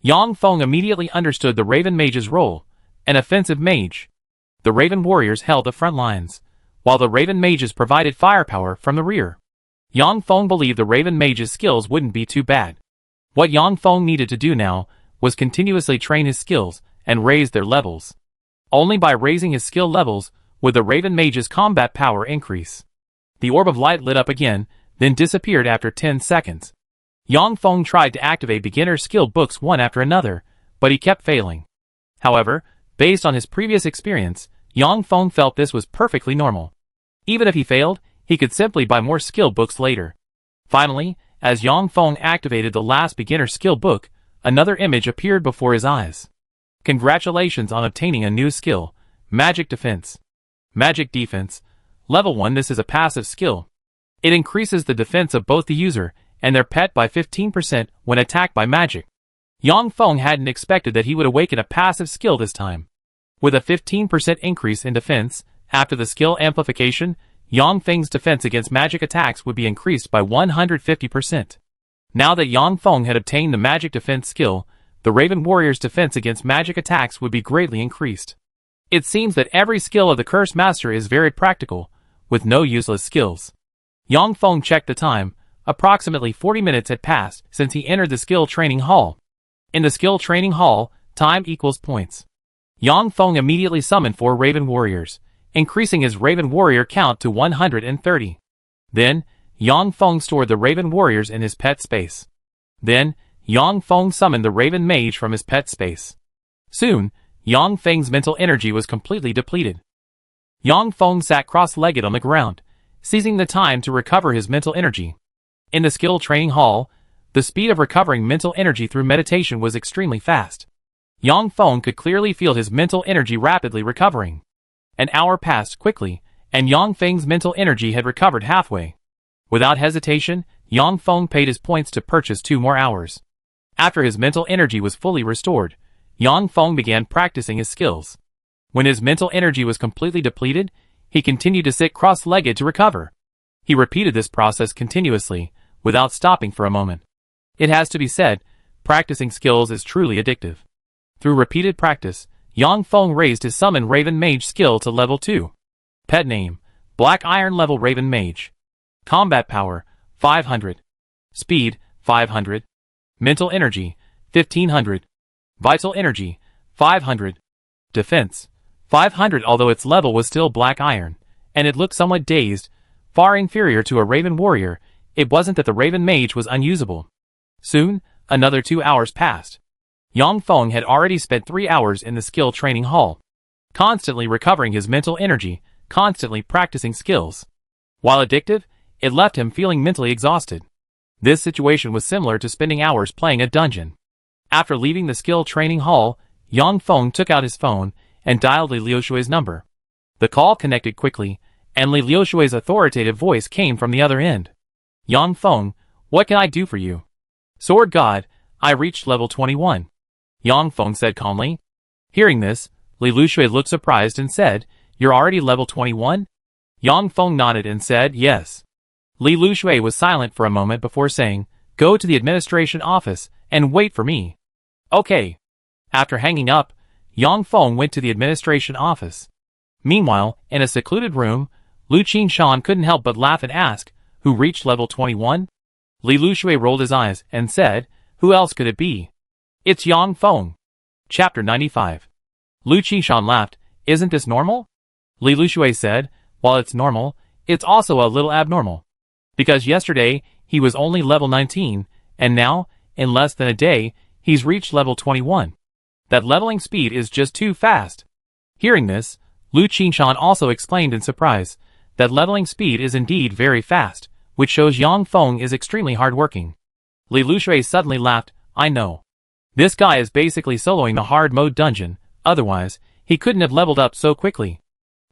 Yang Feng immediately understood the Raven Mage's role, an offensive mage. The Raven Warriors held the front lines, while the Raven Mages provided firepower from the rear. Yang Feng believed the Raven Mage's skills wouldn't be too bad. What Yang Feng needed to do now was continuously train his skills and raise their levels. Only by raising his skill levels would the Raven Mage's combat power increase. The orb of light lit up again, then disappeared after 10 seconds. Yang Feng tried to activate beginner skill books one after another, but he kept failing. However, based on his previous experience, Yang Feng felt this was perfectly normal. Even if he failed, he could simply buy more skill books later. Finally, as Yang Feng activated the last beginner skill book, another image appeared before his eyes. Congratulations on obtaining a new skill, Magic Defense. Magic Defense. Level 1. This is a passive skill. It increases the defense of both the user and their pet by 15% when attacked by magic. Yang Feng hadn't expected that he would awaken a passive skill this time. With a 15% increase in defense, after the skill amplification, Yang Feng's defense against magic attacks would be increased by 150%. Now that Yang Feng had obtained the magic defense skill, the Raven Warrior's defense against magic attacks would be greatly increased. It seems that every skill of the Curse Master is very practical, with no useless skills. Yang Feng checked the time. Approximately 40 minutes had passed since he entered the skill training hall. In the skill training hall, time equals points. Yang Feng immediately summoned 4 Raven Warriors, increasing his Raven Warrior count to 130. Then, Yang Feng stored the Raven Warriors in his pet space. Then, Yang Feng summoned the Raven Mage from his pet space. Soon, Yang Feng's mental energy was completely depleted. Yang Feng sat cross-legged on the ground, seizing the time to recover his mental energy. In the skill training hall, the speed of recovering mental energy through meditation was extremely fast. Yang Feng could clearly feel his mental energy rapidly recovering. An hour passed quickly, and Yang Feng's mental energy had recovered halfway. Without hesitation, Yang Feng paid his points to purchase 2 more hours. After his mental energy was fully restored, Yang Feng began practicing his skills. When his mental energy was completely depleted, he continued to sit cross-legged to recover. He repeated this process continuously, without stopping for a moment. It has to be said, practicing skills is truly addictive. Through repeated practice, Yang Feng raised his Summon Raven Mage skill to level 2. Pet name, Black Iron Level Raven Mage. Combat power, 500. Speed, 500. Mental energy, 1500. Vital energy, 500. Defense, 500. Although its level was still Black Iron, and it looked somewhat dazed, far inferior to a Raven Warrior, it wasn't that the Raven Mage was unusable. Soon, another 2 hours passed. Yang Feng had already spent 3 hours in the skill training hall, constantly recovering his mental energy, constantly practicing skills. While addictive, it left him feeling mentally exhausted. This situation was similar to spending hours playing a dungeon. After leaving the skill training hall, Yang Feng took out his phone and dialed Li Liushui's number. The call connected quickly, and Li Liushui's authoritative voice came from the other end. Yang Feng, what can I do for you? Sword God, I reached level 21. Yang Feng said calmly. Hearing this, Li Liushui looked surprised and said, You're already level 21? Yang Feng nodded and said, Yes. Li Liushui was silent for a moment before saying, Go to the administration office and wait for me. Okay. After hanging up, Yang Feng went to the administration office. Meanwhile, in a secluded room, Lu Qingshan couldn't help but laugh and ask, Who reached level 21? Li Liushui rolled his eyes and said, Who else could it be? It's Yang Feng. Chapter 95. Lu Qingshan laughed. Isn't this normal? Li Liushui said, While it's normal, it's also a little abnormal. Because yesterday, he was only level 19, and now, in less than a day, he's reached level 21. That leveling speed is just too fast. Hearing this, Lu Qingshan also exclaimed in surprise, that leveling speed is indeed very fast, which shows Yang Feng is extremely hardworking. Li Lushui suddenly laughed. I know. This guy is basically soloing the hard mode dungeon, otherwise, he couldn't have leveled up so quickly.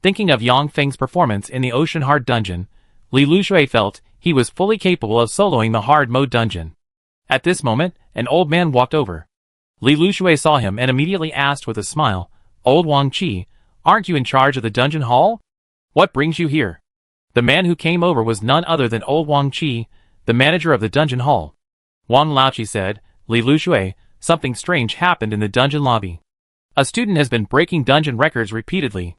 Thinking of Yang Feng's performance in the Ocean Hard dungeon, Li Lushui felt he was fully capable of soloing the hard mode dungeon. At this moment, an old man walked over. Li Lushui saw him and immediately asked with a smile, Old Wang Qi, aren't you in charge of the dungeon hall? What brings you here? The man who came over was none other than Old Wang Qi, the manager of the dungeon hall. Wang Laoqi said, Li Lushui, something strange happened in the dungeon lobby. A student has been breaking dungeon records repeatedly.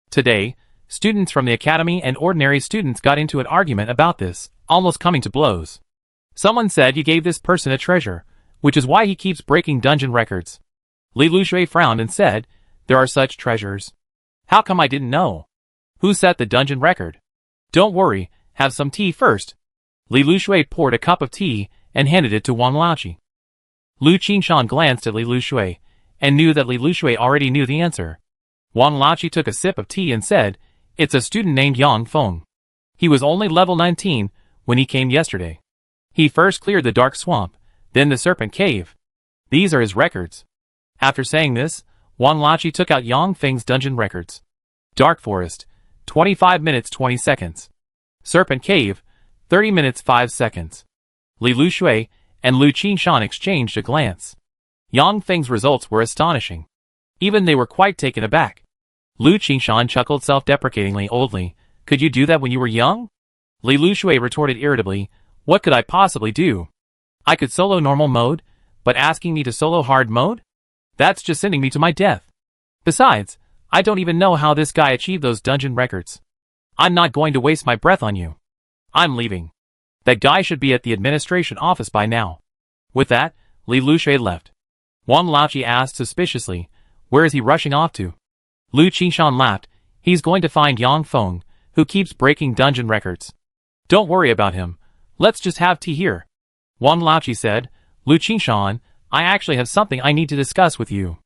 Today, students from the academy and ordinary students got into an argument about this, almost coming to blows. Someone said you gave this person a treasure, which is why he keeps breaking dungeon records. Li Lushui frowned and said, There are such treasures. How come I didn't know? Who set the dungeon record? Don't worry, have some tea first. Li Lushui poured a cup of tea and handed it to Wang Laoqi. Lu Qingshan glanced at Li Lushui and knew that Li Lushui already knew the answer. Wang Laoqi took a sip of tea and said, It's a student named Yang Feng. He was only level 19 when he came yesterday. He first cleared the dark swamp, then the serpent cave. These are his records. After saying this, Wang Laoqi took out Yang Feng's dungeon records. Dark Forest, 25 minutes 20 seconds. Serpent Cave, 30 minutes 5 seconds. Li Lushui and Lu Qingshan exchanged a glance. Yang Feng's results were astonishing. Even they were quite taken aback. Lu Qingshan chuckled self-deprecatingly oldly. Could you do that when you were young? Li Lushui retorted irritably, What could I possibly do? I could solo normal mode, but asking me to solo hard mode? That's just sending me to my death. Besides, I don't even know how this guy achieved those dungeon records. I'm not going to waste my breath on you. I'm leaving. That guy should be at the administration office by now. With that, Li Lushui left. Wang Laoqi asked suspiciously, Where is he rushing off to? Lu Qingshan laughed, He's going to find Yang Feng, who keeps breaking dungeon records. Don't worry about him. Let's just have tea here. Wang Laoqi said, Lu Qingshan, I actually have something I need to discuss with you.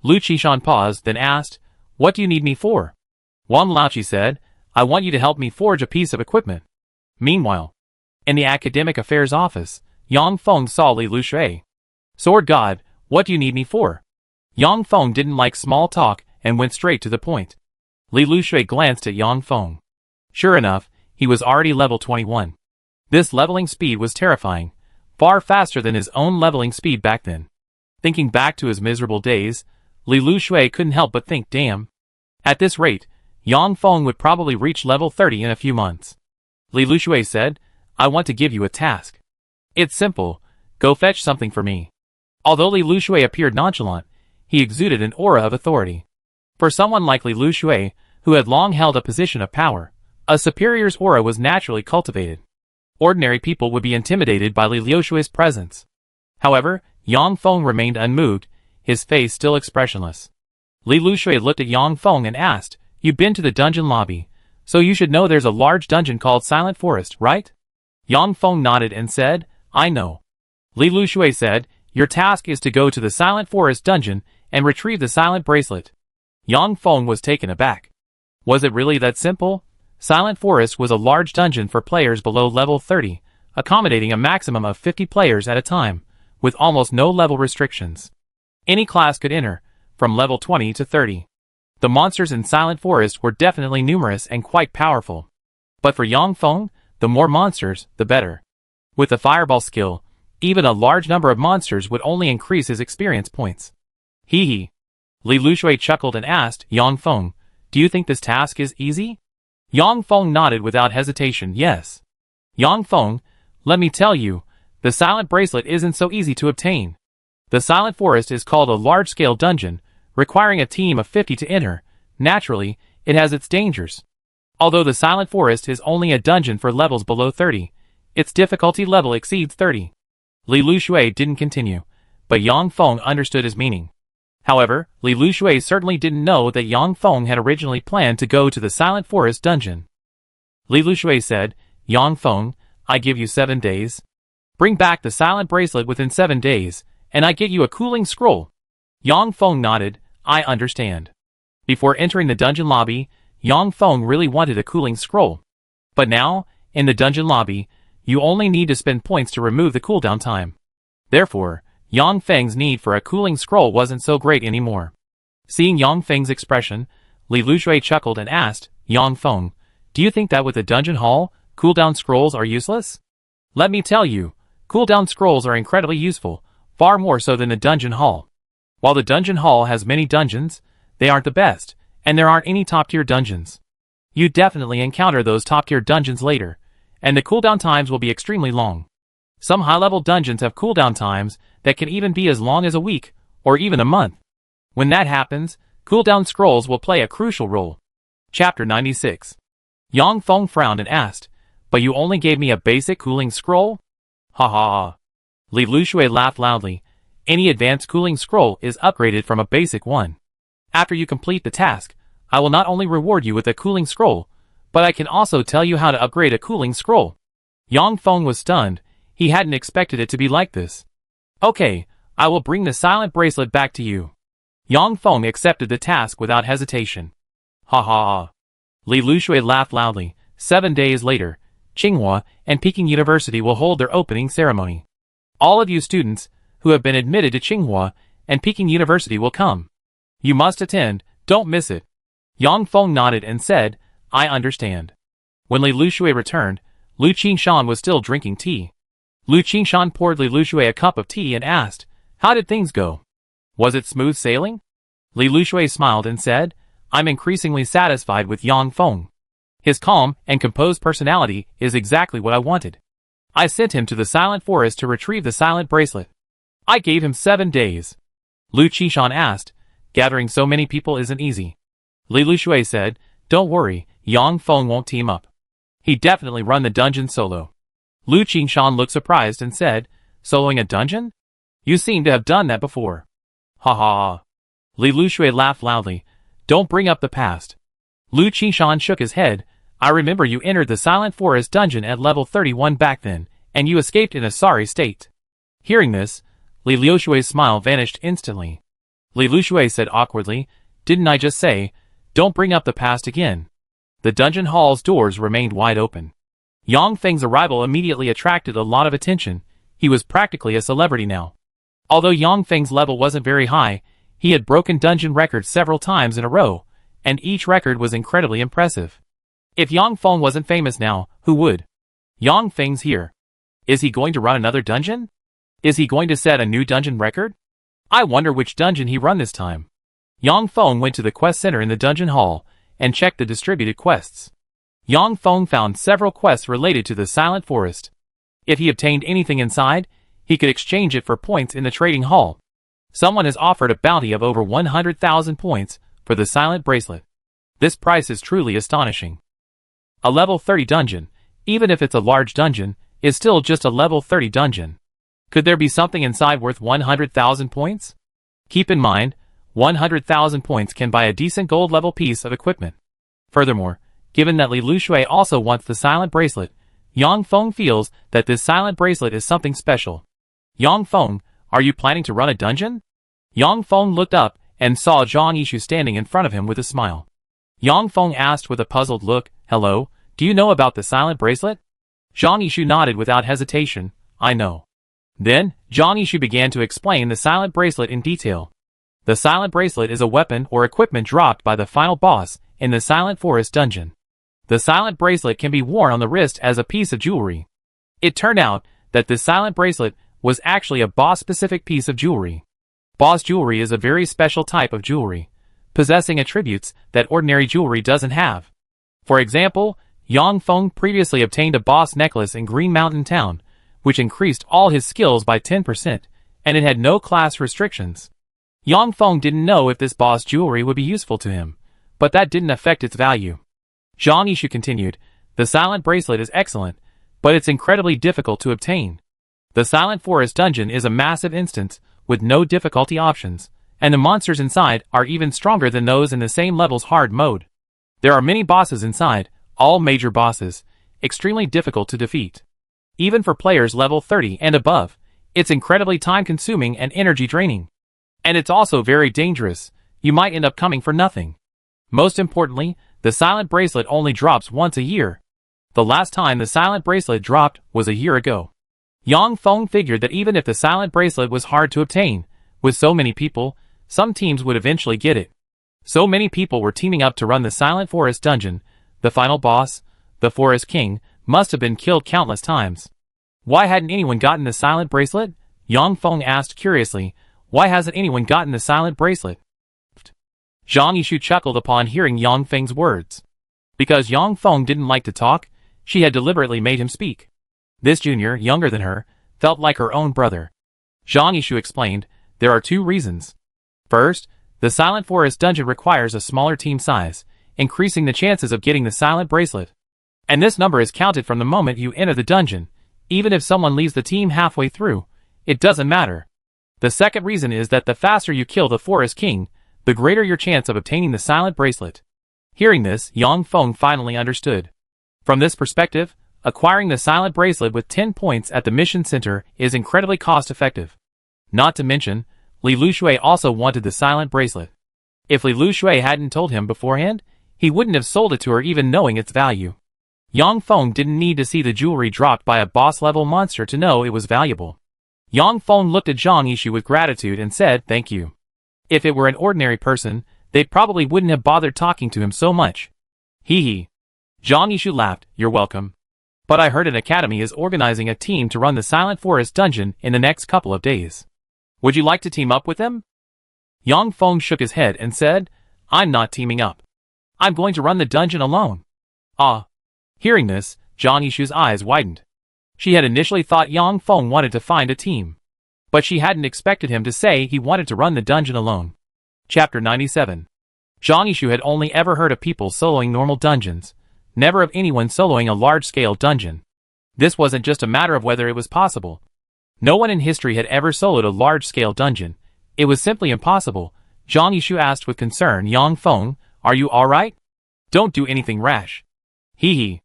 Lu Qingshan paused, then asked, What do you need me for? Wang Laoqi said, I want you to help me forge a piece of equipment. Meanwhile, in the academic affairs office, Yang Feng saw Li Lushui. Sword God, what do you need me for? Yang Feng didn't like small talk and went straight to the point. Li Lushui glanced at Yang Feng. Sure enough, he was already level 21. This leveling speed was terrifying, far faster than his own leveling speed back then. Thinking back to his miserable days, Li Lushui couldn't help but think, damn. At this rate, Yang Feng would probably reach level 30 in a few months. Li Lushui said, I want to give you a task. It's simple, go fetch something for me. Although Li Lushui appeared nonchalant, he exuded an aura of authority. For someone like Li Lushui, who had long held a position of power, a superior's aura was naturally cultivated. Ordinary people would be intimidated by Li Lushui's presence. However, Yang Feng remained unmoved, his face still expressionless. Li Lushui looked at Yang Feng and asked, You've been to the dungeon lobby, so you should know there's a large dungeon called Silent Forest, right? Yang Feng nodded and said, I know. Li Lushui said, Your task is to go to the Silent Forest dungeon and retrieve the silent bracelet. Yang Feng was taken aback. Was it really that simple? Silent Forest was a large dungeon for players below level 30, accommodating a maximum of 50 players at a time, with almost no level restrictions. Any class could enter, from level 20 to 30. The monsters in Silent Forest were definitely numerous and quite powerful. But for Yang Feng, the more monsters, the better. With the fireball skill, even a large number of monsters would only increase his experience points. Hee hee. Li Lushui chuckled and asked, Yang Feng, do you think this task is easy? Yang Feng nodded without hesitation, yes. Yang Feng, let me tell you, the silent bracelet isn't so easy to obtain. The Silent Forest is called a large-scale dungeon, requiring a team of 50 to enter. Naturally, it has its dangers. Although the Silent Forest is only a dungeon for levels below 30, its difficulty level exceeds 30. Li Lushui didn't continue, but Yang Feng understood his meaning. However, Li Lushui certainly didn't know that Yang Feng had originally planned to go to the Silent Forest dungeon. Li Lushui said, Yang Feng, I give you 7 days. Bring back the silent bracelet within 7 days, and I get you a cooling scroll. Yang Feng nodded, I understand. Before entering the dungeon lobby, Yang Feng really wanted a cooling scroll. But now, in the dungeon lobby, You only need to spend points to remove the cooldown time. Therefore, Yang Feng's need for a cooling scroll wasn't so great anymore. Seeing Yang Feng's expression, Li Lushui chuckled and asked, Yang Feng, do you think that with the dungeon hall, cooldown scrolls are useless? Let me tell you, cooldown scrolls are incredibly useful, far more so than the dungeon hall. While the dungeon hall has many dungeons, they aren't the best, and there aren't any top-tier dungeons. You definitely encounter those top-tier dungeons later, and the cooldown times will be extremely long. Some high-level dungeons have cooldown times that can even be as long as a week, or even a month. When that happens, cooldown scrolls will play a crucial role. Chapter 96. Yang Feng frowned and asked, but you only gave me a basic cooling scroll? Ha ha ha. Li Lushui laughed loudly. Any advanced cooling scroll is upgraded from a basic one. After you complete the task, I will not only reward you with a cooling scroll, but I can also tell you how to upgrade a cooling scroll. Yang Feng was stunned. He hadn't expected it to be like this. Okay, I will bring the silent bracelet back to you. Yang Feng accepted the task without hesitation. Ha ha ha. Li Lushui laughed loudly. 7 days later, Tsinghua and Peking University will hold their opening ceremony. All of you students who have been admitted to Tsinghua and Peking University will come. You must attend, don't miss it. Yang Feng nodded and said, I understand. When Li Lushui returned, Lu Qingshan was still drinking tea. Lu Qingshan poured Li Lushui a cup of tea and asked, how did things go? Was it smooth sailing? Li Lushui smiled and said, I'm increasingly satisfied with Yang Feng. His calm and composed personality is exactly what I wanted. I sent him to the Silent Forest to retrieve the silent bracelet. I gave him 7 days. Lu Qingshan asked, gathering so many people isn't easy. Li Lushui said, don't worry, Yang Feng won't team up. He definitely run the dungeon solo. Lu Qingshan looked surprised and said, soloing a dungeon? You seem to have done that before. Ha ha ha. Li Lushui laughed loudly. Don't bring up the past. Lu Qingshan shook his head. I remember you entered the Silent Forest dungeon at level 31 back then, and you escaped in a sorry state. Hearing this, Li Lushui's smile vanished instantly. Li Lushui said awkwardly, didn't I just say, don't bring up the past again. The dungeon hall's doors remained wide open. Yang Feng's arrival immediately attracted a lot of attention. He was practically a celebrity now. Although Yang Feng's level wasn't very high, he had broken dungeon records several times in a row, and each record was incredibly impressive. If Yang Feng wasn't famous now, who would? Yang Feng's here. Is he going to run another dungeon? Is he going to set a new dungeon record? I wonder which dungeon he run this time. Yang Feng went to the quest center in the dungeon hall and checked the distributed quests. Yang Feng found several quests related to the Silent Forest. If he obtained anything inside, he could exchange it for points in the trading hall. Someone has offered a bounty of over 100,000 points for the silent bracelet. This price is truly astonishing. A level 30 dungeon, even if it's a large dungeon, is still just a level 30 dungeon. Could there be something inside worth 100,000 points? Keep in mind, 100,000 points can buy a decent gold level piece of equipment. Furthermore, given that Li Lushui also wants the silent bracelet, Yang Feng feels that this silent bracelet is something special. Yang Feng, are you planning to run a dungeon? Yang Feng looked up and saw Zhang Yishu standing in front of him with a smile. Yang Feng asked with a puzzled look, hello, do you know about the silent bracelet? Zhang Yishu nodded without hesitation, I know. Then, Zhang Yishu began to explain the silent bracelet in detail. The silent bracelet is a weapon or equipment dropped by the final boss in the Silent Forest dungeon. The silent bracelet can be worn on the wrist as a piece of jewelry. It turned out that this silent bracelet was actually a boss-specific piece of jewelry. Boss jewelry is a very special type of jewelry, possessing attributes that ordinary jewelry doesn't have. For example, Yang Feng previously obtained a boss necklace in Green Mountain Town, which increased all his skills by 10%, and it had no class restrictions. Yang Feng didn't know if this boss jewelry would be useful to him, but that didn't affect its value. Zhang Yishu continued, the silent bracelet is excellent, but it's incredibly difficult to obtain. The Silent Forest dungeon is a massive instance with no difficulty options, and the monsters inside are even stronger than those in the same level's hard mode. There are many bosses inside, all major bosses, extremely difficult to defeat. Even for players level 30 and above, it's incredibly time-consuming and energy-draining. And it's also very dangerous. You might end up coming for nothing. Most importantly, the silent bracelet only drops once a year. The last time the silent bracelet dropped was a year ago. Yang Feng figured that even if the silent bracelet was hard to obtain, with so many people, some teams would eventually get it. So many people were teaming up to run the Silent Forest dungeon. The final boss, the Forest King, must have been killed countless times. Why hadn't anyone gotten the silent bracelet? Yang Feng asked curiously. Why hasn't anyone gotten the silent bracelet? Zhang Yishu chuckled upon hearing Yang Feng's words. Because Yang Feng didn't like to talk, she had deliberately made him speak. This junior, younger than her, felt like her own brother. Zhang Yishu explained, there are two reasons. First, the Silent Forest dungeon requires a smaller team size, increasing the chances of getting the silent bracelet. And this number is counted from the moment you enter the dungeon. Even if someone leaves the team halfway through, it doesn't matter. The second reason is that the faster you kill the Forest King, the greater your chance of obtaining the silent bracelet. Hearing this, Yang Feng finally understood. From this perspective, acquiring the silent bracelet with 10 points at the mission center is incredibly cost-effective. Not to mention, Li Lushui also wanted the silent bracelet. If Li Lushui hadn't told him beforehand, he wouldn't have sold it to her even knowing its value. Yang Feng didn't need to see the jewelry dropped by a boss-level monster to know it was valuable. Yang Feng looked at Zhang Yishu with gratitude and said, thank you. If it were an ordinary person, they probably wouldn't have bothered talking to him so much. Hee hee. Zhang Yishu laughed, you're welcome. But I heard an academy is organizing a team to run the Silent Forest dungeon in the next couple of days. Would you like to team up with them? Yang Feng shook his head and said, I'm not teaming up. I'm going to run the dungeon alone. Ah. Hearing this, Zhang Yishu's eyes widened. She had initially thought Yang Feng wanted to find a team. But she hadn't expected him to say he wanted to run the dungeon alone. Chapter 97. Zhang Yishu had only ever heard of people soloing normal dungeons, never of anyone soloing a large-scale dungeon. This wasn't just a matter of whether it was possible. No one in history had ever soloed a large-scale dungeon. It was simply impossible. Zhang Yishu asked with concern, Yang Feng, are you alright? Don't do anything rash. Hee hee.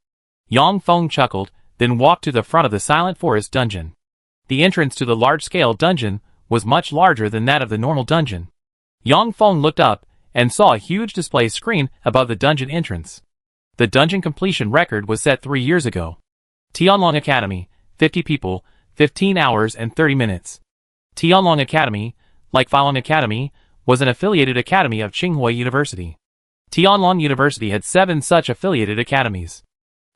Yang Feng chuckled, then walked to the front of the Silent Forest dungeon. The entrance to the large-scale dungeon was much larger than that of the normal dungeon. Yang Feng looked up and saw a huge display screen above the dungeon entrance. The dungeon completion record was set 3 years ago. Tianlong Academy, 50 people, 15 hours and 30 minutes. Tianlong Academy, like Falun Academy, was an affiliated academy of Tsinghua University. Tianlong University had 7 such affiliated academies.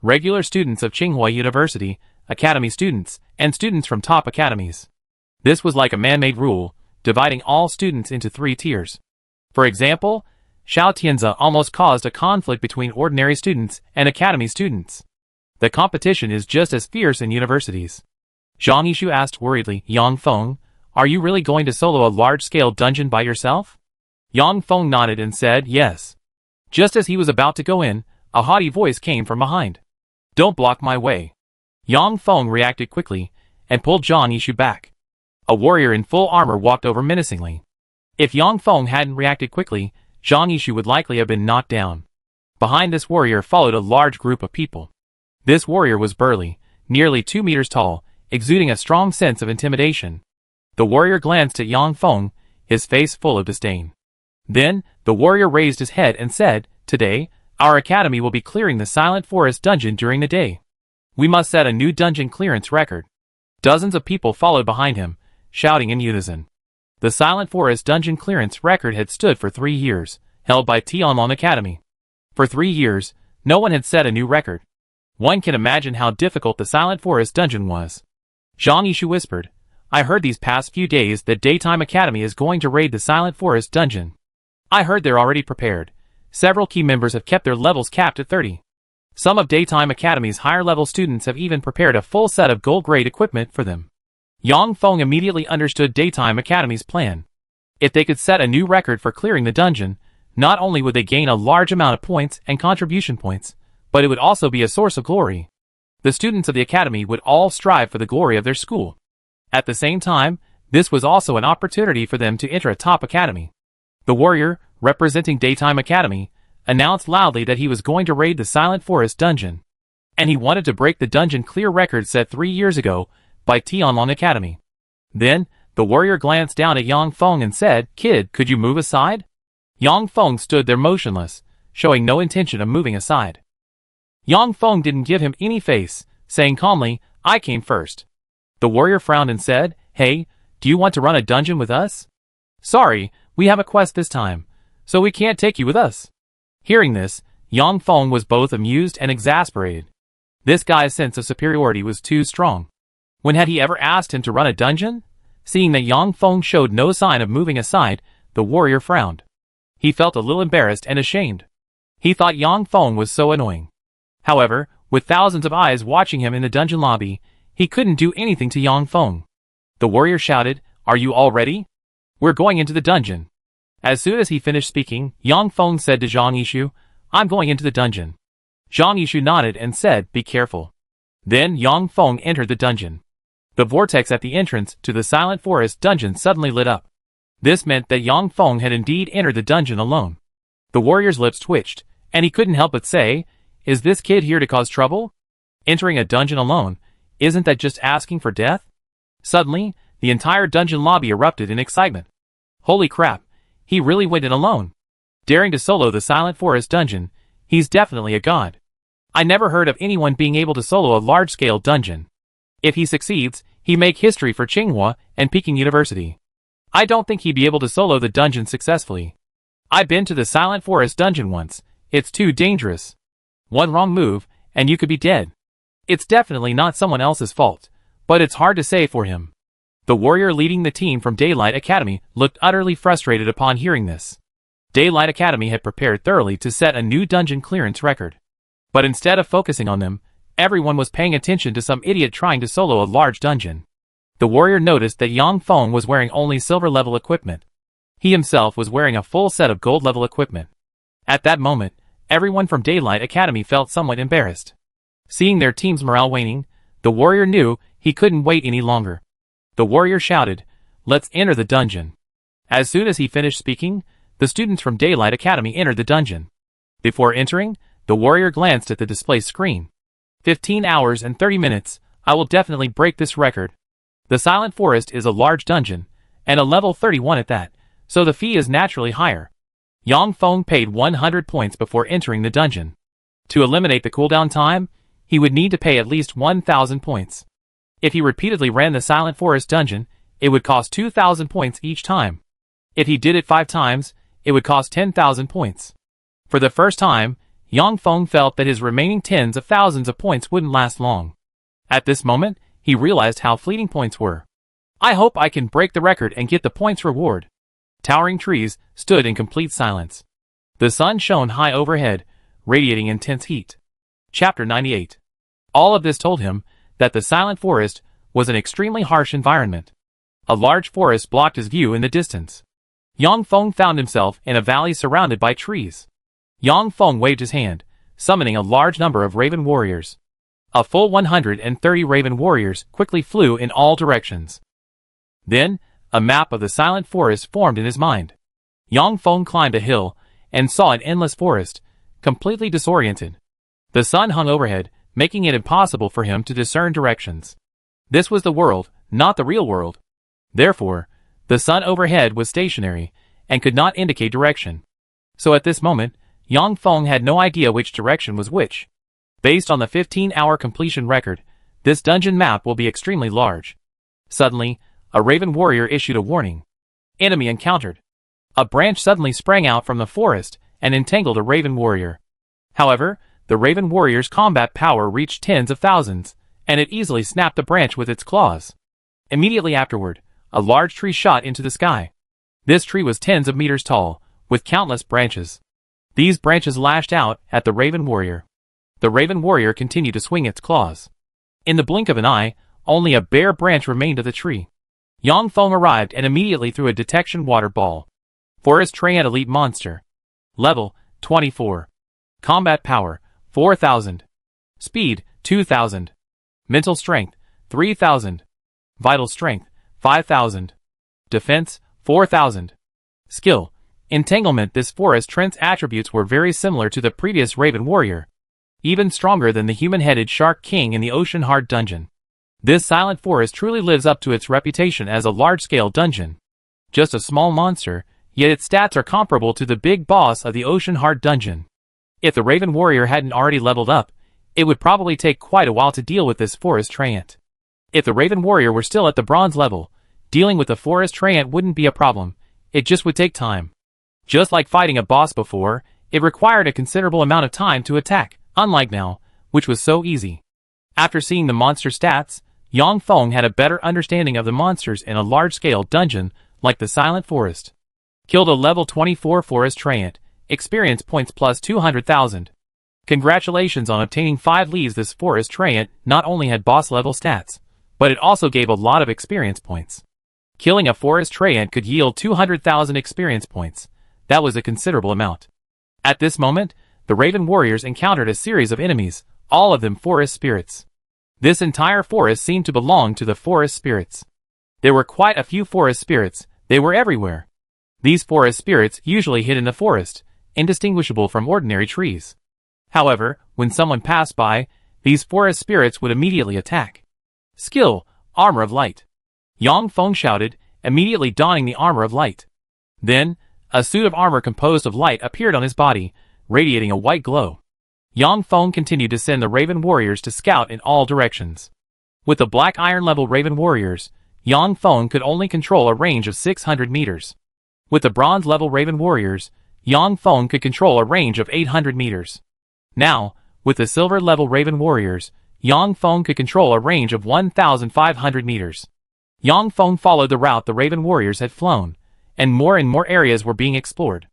Regular students of Tsinghua University, academy students, and students from top academies. This was like a man-made rule, dividing all students into 3 tiers. For example, Xiao Tianzi almost caused a conflict between ordinary students and academy students. The competition is just as fierce in universities. Zhang Yishu asked worriedly, Yang Feng, are you really going to solo a large-scale dungeon by yourself? Yang Feng nodded and said, yes. Just as he was about to go in, a haughty voice came from behind. Don't block my way. Yang Feng reacted quickly, and pulled Zhang Yishu back. A warrior in full armor walked over menacingly. If Yang Feng hadn't reacted quickly, Zhang Yishu would likely have been knocked down. Behind this warrior followed a large group of people. This warrior was burly, nearly 2 meters tall, exuding a strong sense of intimidation. The warrior glanced at Yang Feng, his face full of disdain. Then, the warrior raised his head and said, today, our academy will be clearing the Silent Forest dungeon during the day. We must set a new dungeon clearance record. Dozens of people followed behind him, shouting in unison. The Silent Forest dungeon clearance record had stood for 3 years, held by Tianlong Academy. For 3 years, no one had set a new record. One can imagine how difficult the Silent Forest dungeon was. Zhang Yishu whispered, I heard these past few days that Daytime Academy is going to raid the Silent Forest dungeon. I heard they're already prepared. Several key members have kept their levels capped at 30. Some of Daytime Academy's higher-level students have even prepared a full set of gold-grade equipment for them. Yang Feng immediately understood Daytime Academy's plan. If they could set a new record for clearing the dungeon, not only would they gain a large amount of points and contribution points, but it would also be a source of glory. The students of the academy would all strive for the glory of their school. At the same time, this was also an opportunity for them to enter a top academy. The warrior, representing Daytime Academy, announced loudly that he was going to raid the Silent Forest dungeon. And he wanted to break the dungeon clear record set 3 years ago by Tianlong Academy. Then, the warrior glanced down at Yang Feng and said, Kid, could you move aside? Yang Feng stood there motionless, showing no intention of moving aside. Yang Feng didn't give him any face, saying calmly, I came first. The warrior frowned and said, Hey, do you want to run a dungeon with us? Sorry, we have a quest this time, so we can't take you with us. Hearing this, Yang Feng was both amused and exasperated. This guy's sense of superiority was too strong. When had he ever asked him to run a dungeon? Seeing that Yang Feng showed no sign of moving aside, the warrior frowned. He felt a little embarrassed and ashamed. He thought Yang Feng was so annoying. However, with thousands of eyes watching him in the dungeon lobby, he couldn't do anything to Yang Feng. The warrior shouted, Are you all ready? We're going into the dungeon. As soon as he finished speaking, Yang Feng said to Zhang Yishu, I'm going into the dungeon. Zhang Yishu nodded and said, Be careful. Then Yang Feng entered the dungeon. The vortex at the entrance to the Silent Forest dungeon suddenly lit up. This meant that Yang Feng had indeed entered the dungeon alone. The warrior's lips twitched, and he couldn't help but say, Is this kid here to cause trouble? Entering a dungeon alone, isn't that just asking for death? Suddenly, the entire dungeon lobby erupted in excitement. Holy crap, he really went in alone. Daring to solo the Silent Forest dungeon, he's definitely a god. I never heard of anyone being able to solo a large-scale dungeon. If he succeeds, he make history for Tsinghua and Peking University. I don't think he'd be able to solo the dungeon successfully. I've been to the Silent Forest dungeon once. It's too dangerous. One wrong move, and you could be dead. It's definitely not someone else's fault, but it's hard to say for him. The warrior leading the team from Daylight Academy looked utterly frustrated upon hearing this. Daylight Academy had prepared thoroughly to set a new dungeon clearance record. But instead of focusing on them, everyone was paying attention to some idiot trying to solo a large dungeon. The warrior noticed that Yang Feng was wearing only silver-level equipment. He himself was wearing a full set of gold-level equipment. At that moment, everyone from Daylight Academy felt somewhat embarrassed. Seeing their team's morale waning, the warrior knew he couldn't wait any longer. The warrior shouted, Let's enter the dungeon. As soon as he finished speaking, the students from Daylight Academy entered the dungeon. Before entering, the warrior glanced at the display screen. 15 hours and 30 minutes, I will definitely break this record. The Silent Forest is a large dungeon, and a level 31 at that, so the fee is naturally higher. Yang Feng paid 100 points before entering the dungeon. To eliminate the cooldown time, he would need to pay at least 1,000 points. If he repeatedly ran the Silent Forest dungeon, it would cost 2,000 points each time. If he did it 5 times, it would cost 10,000 points. For the first time, Yang Feng felt that his remaining tens of thousands of points wouldn't last long. At this moment, he realized how fleeting points were. I hope I can break the record and get the points reward. Towering trees stood in complete silence. The sun shone high overhead, radiating intense heat. Chapter 98. All of this told him that the Silent Forest was an extremely harsh environment. A large forest blocked his view in the distance. Yang Feng found himself in a valley surrounded by trees. Yang Feng waved his hand, summoning a large number of raven warriors. A full 130 raven warriors quickly flew in all directions. Then, a map of the Silent Forest formed in his mind. Yang Feng climbed a hill and saw an endless forest, completely disoriented. The sun hung overhead, making it impossible for him to discern directions. This was the world, not the real world. Therefore, the sun overhead was stationary and could not indicate direction. So at this moment, Yang Feng had no idea which direction was which. Based on the 15-hour completion record, this dungeon map will be extremely large. Suddenly, a raven warrior issued a warning. Enemy encountered. A branch suddenly sprang out from the forest and entangled a raven warrior. However, the raven warrior's combat power reached tens of thousands, and it easily snapped the branch with its claws. Immediately afterward, a large tree shot into the sky. This tree was tens of meters tall, with countless branches. These branches lashed out at the raven warrior. The raven warrior continued to swing its claws. In the blink of an eye, only a bare branch remained of the tree. Yang Feng arrived and immediately threw a detection water ball. Forest Treant Elite Monster. Level, 24. Combat Power, 4,000. Speed, 2,000. Mental Strength, 3,000. Vital Strength, 5,000. Defense, 4,000. Skill, Entanglement. This Forest Treant's attributes were very similar to the previous Raven Warrior. Even stronger than the human-headed Shark King in the Ocean Heart Dungeon. This Silent Forest truly lives up to its reputation as a large-scale dungeon. Just a small monster, yet its stats are comparable to the big boss of the Ocean Heart Dungeon. If the Raven Warrior hadn't already leveled up, It would probably take quite a while to deal with this forest treant. If the Raven Warrior were still at the bronze level, dealing with the forest treant wouldn't be a problem, it just would take time. Just like fighting a boss before, it required a considerable amount of time to attack, unlike now, which was so easy. After seeing the monster stats, Yang Feng had a better understanding of the monsters in a large-scale dungeon like the Silent Forest. Killed a level 24 forest treant, experience points plus 200,000. Congratulations on obtaining 5 leaves. This forest treant not only had boss-level stats, but it also gave a lot of experience points. Killing a forest treant could yield 200,000 experience points. That was a considerable amount. At this moment, the Raven Warriors encountered a series of enemies, all of them forest spirits. This entire forest seemed to belong to the forest spirits. There were quite a few forest spirits, they were everywhere. These forest spirits usually hid in the forest, indistinguishable from ordinary trees. However, when someone passed by, these forest spirits would immediately attack. Skill, Armor of Light. Yang Feng shouted, immediately donning the Armor of Light. Then, a suit of armor composed of light appeared on his body, radiating a white glow. Yang Feng continued to send the Raven Warriors to scout in all directions. With the Black Iron level Raven Warriors, Yang Feng could only control a range of 600 meters. With the Bronze level Raven Warriors, Yang Feng could control a range of 800 meters. Now, with the Silver level Raven Warriors, Yang Feng could control a range of 1,500 meters. Yang Feng followed the route the Raven Warriors had flown, and more areas were being explored.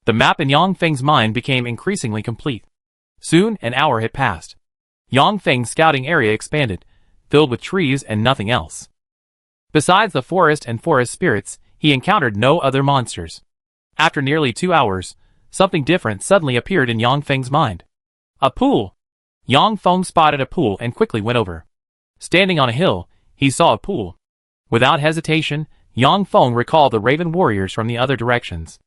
The map in Yang Feng's mind became increasingly complete. Soon, an hour had passed. Yang Feng's scouting area expanded, filled with trees and nothing else. Besides the forest and forest spirits, he encountered no other monsters. After nearly 2 hours, something different suddenly appeared in Yang Feng's mind. A pool! Yang Feng spotted a pool and quickly went over. Standing on a hill, he saw a pool. Without hesitation, Yang Feng recalled the Raven Warriors from the other directions.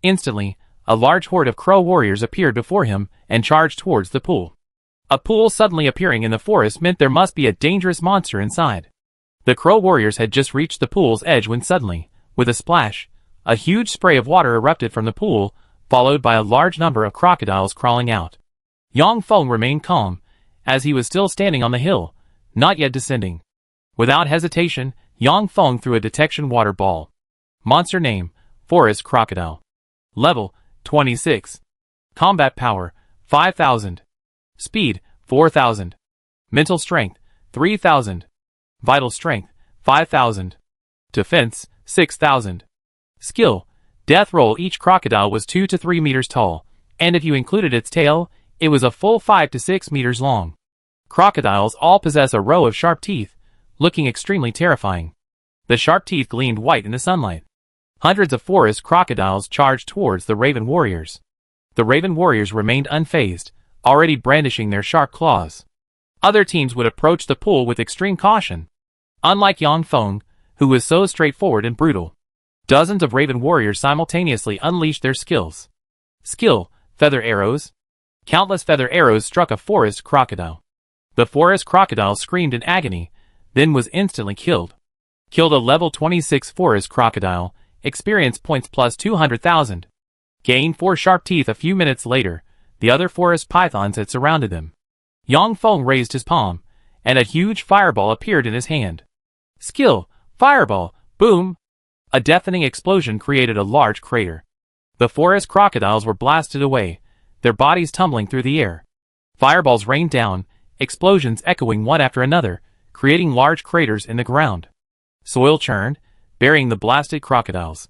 Instantly, a large horde of Crow Warriors appeared before him and charged towards the pool. A pool suddenly appearing in the forest meant there must be a dangerous monster inside. The Crow Warriors had just reached the pool's edge when suddenly, with a splash, a huge spray of water erupted from the pool, followed by a large number of crocodiles crawling out. Yang Feng remained calm, as he was still standing on the hill, not yet descending. Without hesitation, Yang Feng threw a detection water ball. Monster name, Forest Crocodile. Level, 26. Combat power, 5,000. Speed, 4,000. Mental strength, 3,000. Vital strength, 5,000. Defense, 6,000. Skill, death roll. Each crocodile was 2 to 3 meters tall, and if you included its tail, it was a full 5 to 6 meters long. Crocodiles all possess a row of sharp teeth, looking extremely terrifying. The sharp teeth gleamed white in the sunlight. Hundreds of forest crocodiles charged towards the Raven Warriors. The Raven Warriors remained unfazed, already brandishing their sharp claws. Other teams would approach the pool with extreme caution. Unlike Yang Feng, who was so straightforward and brutal. Dozens of Raven Warriors simultaneously unleashed their skills. Skill, Feather Arrows. Countless feather arrows struck a forest crocodile. The forest crocodile screamed in agony, then was instantly killed. Killed a level 26 forest crocodile, experience points plus 200,000. Gained 4 sharp teeth a few minutes later, the other forest pythons had surrounded them. Yang Feng raised his palm, and a huge fireball appeared in his hand. Skill, Fireball, boom! A deafening explosion created a large crater. The forest crocodiles were blasted away, their bodies tumbling through the air. Fireballs rained down, explosions echoing one after another, creating large craters in the ground. Soil churned, burying the blasted crocodiles.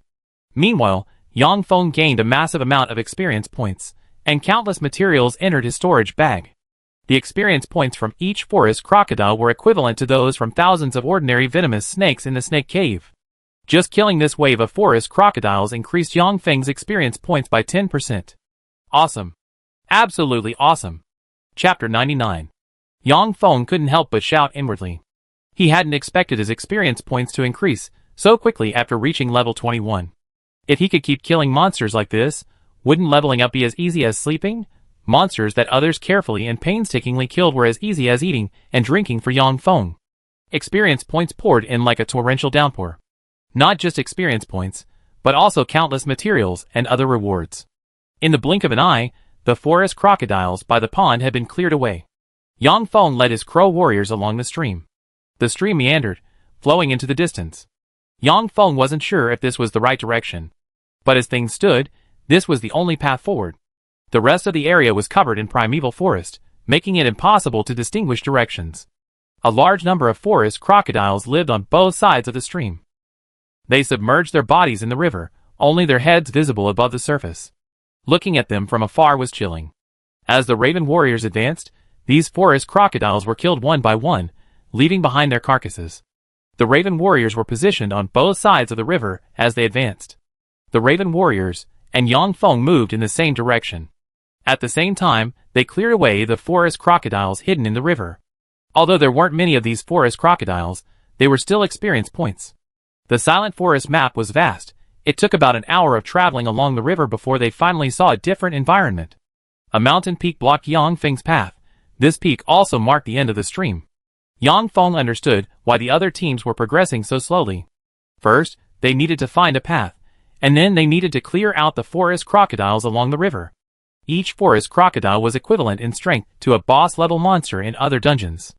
Meanwhile, Yang Feng gained a massive amount of experience points, and countless materials entered his storage bag. The experience points from each forest crocodile were equivalent to those from thousands of ordinary venomous snakes in the snake cave. Just killing this wave of forest crocodiles increased Yang Feng's experience points by 10%. Awesome. Absolutely awesome. Chapter 99. Yang Feng couldn't help but shout inwardly. He hadn't expected his experience points to increase so quickly after reaching level 21. If he could keep killing monsters like this, wouldn't leveling up be as easy as sleeping? Monsters that others carefully and painstakingly killed were as easy as eating and drinking for Yang Feng. Experience points poured in like a torrential downpour. Not just experience points, but also countless materials and other rewards. In the blink of an eye, the forest crocodiles by the pond had been cleared away. Yang Feng led his crow warriors along the stream. The stream meandered, flowing into the distance. Yang Feng wasn't sure if this was the right direction. But as things stood, this was the only path forward. The rest of the area was covered in primeval forest, making it impossible to distinguish directions. A large number of forest crocodiles lived on both sides of the stream. They submerged their bodies in the river, only their heads visible above the surface. Looking at them from afar was chilling. As the Raven warriors advanced, these forest crocodiles were killed one by one, leaving behind their carcasses. The Raven warriors were positioned on both sides of the river as they advanced. The Raven warriors and Yang Feng moved in the same direction. At the same time, they cleared away the forest crocodiles hidden in the river. Although there weren't many of these forest crocodiles, they were still experience points. The Silent Forest map was vast. It took about an hour of traveling along the river before they finally saw a different environment. A mountain peak blocked Yang Feng's path. This peak also marked the end of the stream. Yang Feng understood why the other teams were progressing so slowly. First, they needed to find a path, and then they needed to clear out the forest crocodiles along the river. Each forest crocodile was equivalent in strength to a boss-level monster in other dungeons.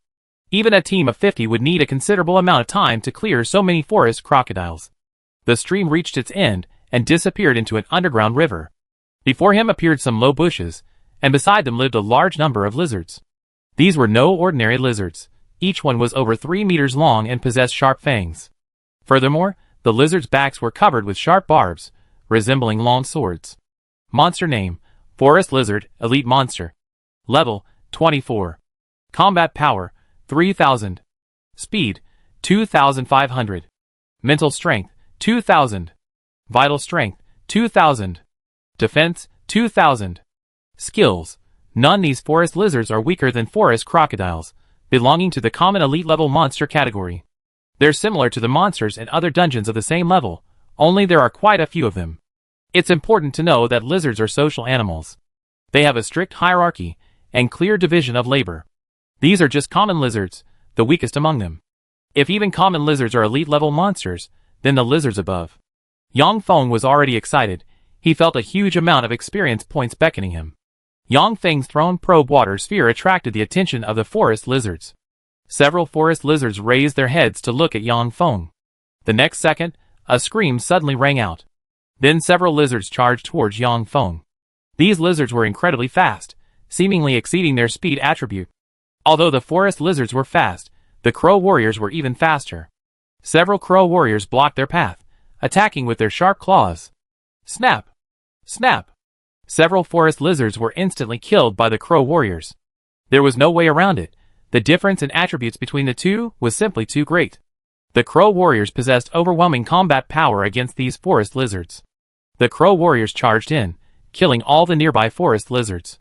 Even a team of 50 would need a considerable amount of time to clear so many forest crocodiles. The stream reached its end and disappeared into an underground river. Before him appeared some low bushes, and beside them lived a large number of lizards. These were no ordinary lizards. Each one was over 3 meters long and possessed sharp fangs. Furthermore, the lizards' backs were covered with sharp barbs, resembling long swords. Monster name: Forest Lizard, Elite Monster. Level: 24. Combat Power: 3000. Speed: 2500. Mental Strength: 2000. Vital Strength: 2000. Defense: 2000. Skills: none. These forest lizards are weaker than forest crocodiles, belonging to the common elite level monster category. They're similar to the monsters in other dungeons of the same level, only there are quite a few of them. It's important to know that lizards are social animals. They have a strict hierarchy and clear division of labor. These are just common lizards, the weakest among them. If even common lizards are elite level monsters, then the lizards above. Yang Feng was already excited. He felt a huge amount of experience points beckoning him. Yang Feng's thrown probe water sphere attracted the attention of the forest lizards. Several forest lizards raised their heads to look at Yang Feng. The next second, a scream suddenly rang out. Then several lizards charged towards Yang Feng. These lizards were incredibly fast, seemingly exceeding their speed attribute. Although the forest lizards were fast, the crow warriors were even faster. Several crow warriors blocked their path, attacking with their sharp claws. Snap! Snap! Several forest lizards were instantly killed by the crow warriors. There was no way around it. The difference in attributes between the two was simply too great. The crow warriors possessed overwhelming combat power against these forest lizards. The crow warriors charged in, killing all the nearby forest lizards.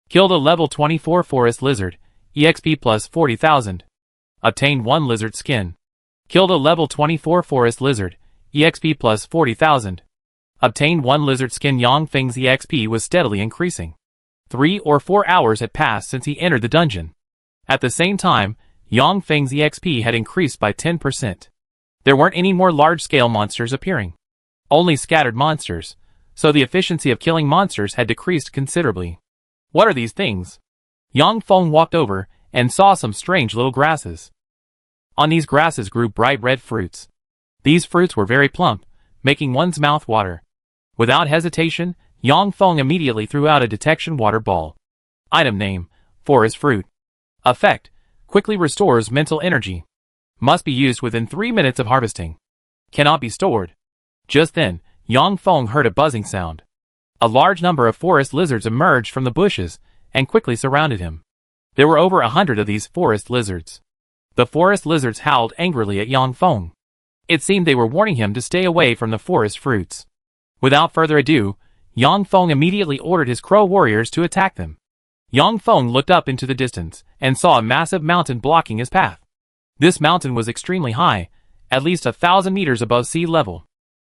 Killed a level 24 forest lizard, EXP plus 40,000. Obtained 1 lizard skin. Killed a level 24 forest lizard, EXP plus 40,000. Obtained 1 lizard skin. Yang Feng's EXP was steadily increasing. 3 or 4 hours had passed since he entered the dungeon. At the same time, Yang Feng's EXP had increased by 10%. There weren't any more large-scale monsters appearing. Only scattered monsters, so the efficiency of killing monsters had decreased considerably. What are these things? Yang Feng walked over and saw some strange little grasses. On these grasses grew bright red fruits. These fruits were very plump, making one's mouth water. Without hesitation, Yang Feng immediately threw out a detection water ball. Item name: Forest Fruit. Effect: quickly restores mental energy. Must be used within 3 minutes of harvesting. Cannot be stored. Just then, Yang Feng heard a buzzing sound. A large number of forest lizards emerged from the bushes and quickly surrounded him. There were over 100 of these forest lizards. The forest lizards howled angrily at Yang Feng. It seemed they were warning him to stay away from the forest fruits. Without further ado, Yang Feng immediately ordered his crow warriors to attack them. Yang Feng looked up into the distance and saw a massive mountain blocking his path. This mountain was extremely high, at least 1,000 meters above sea level.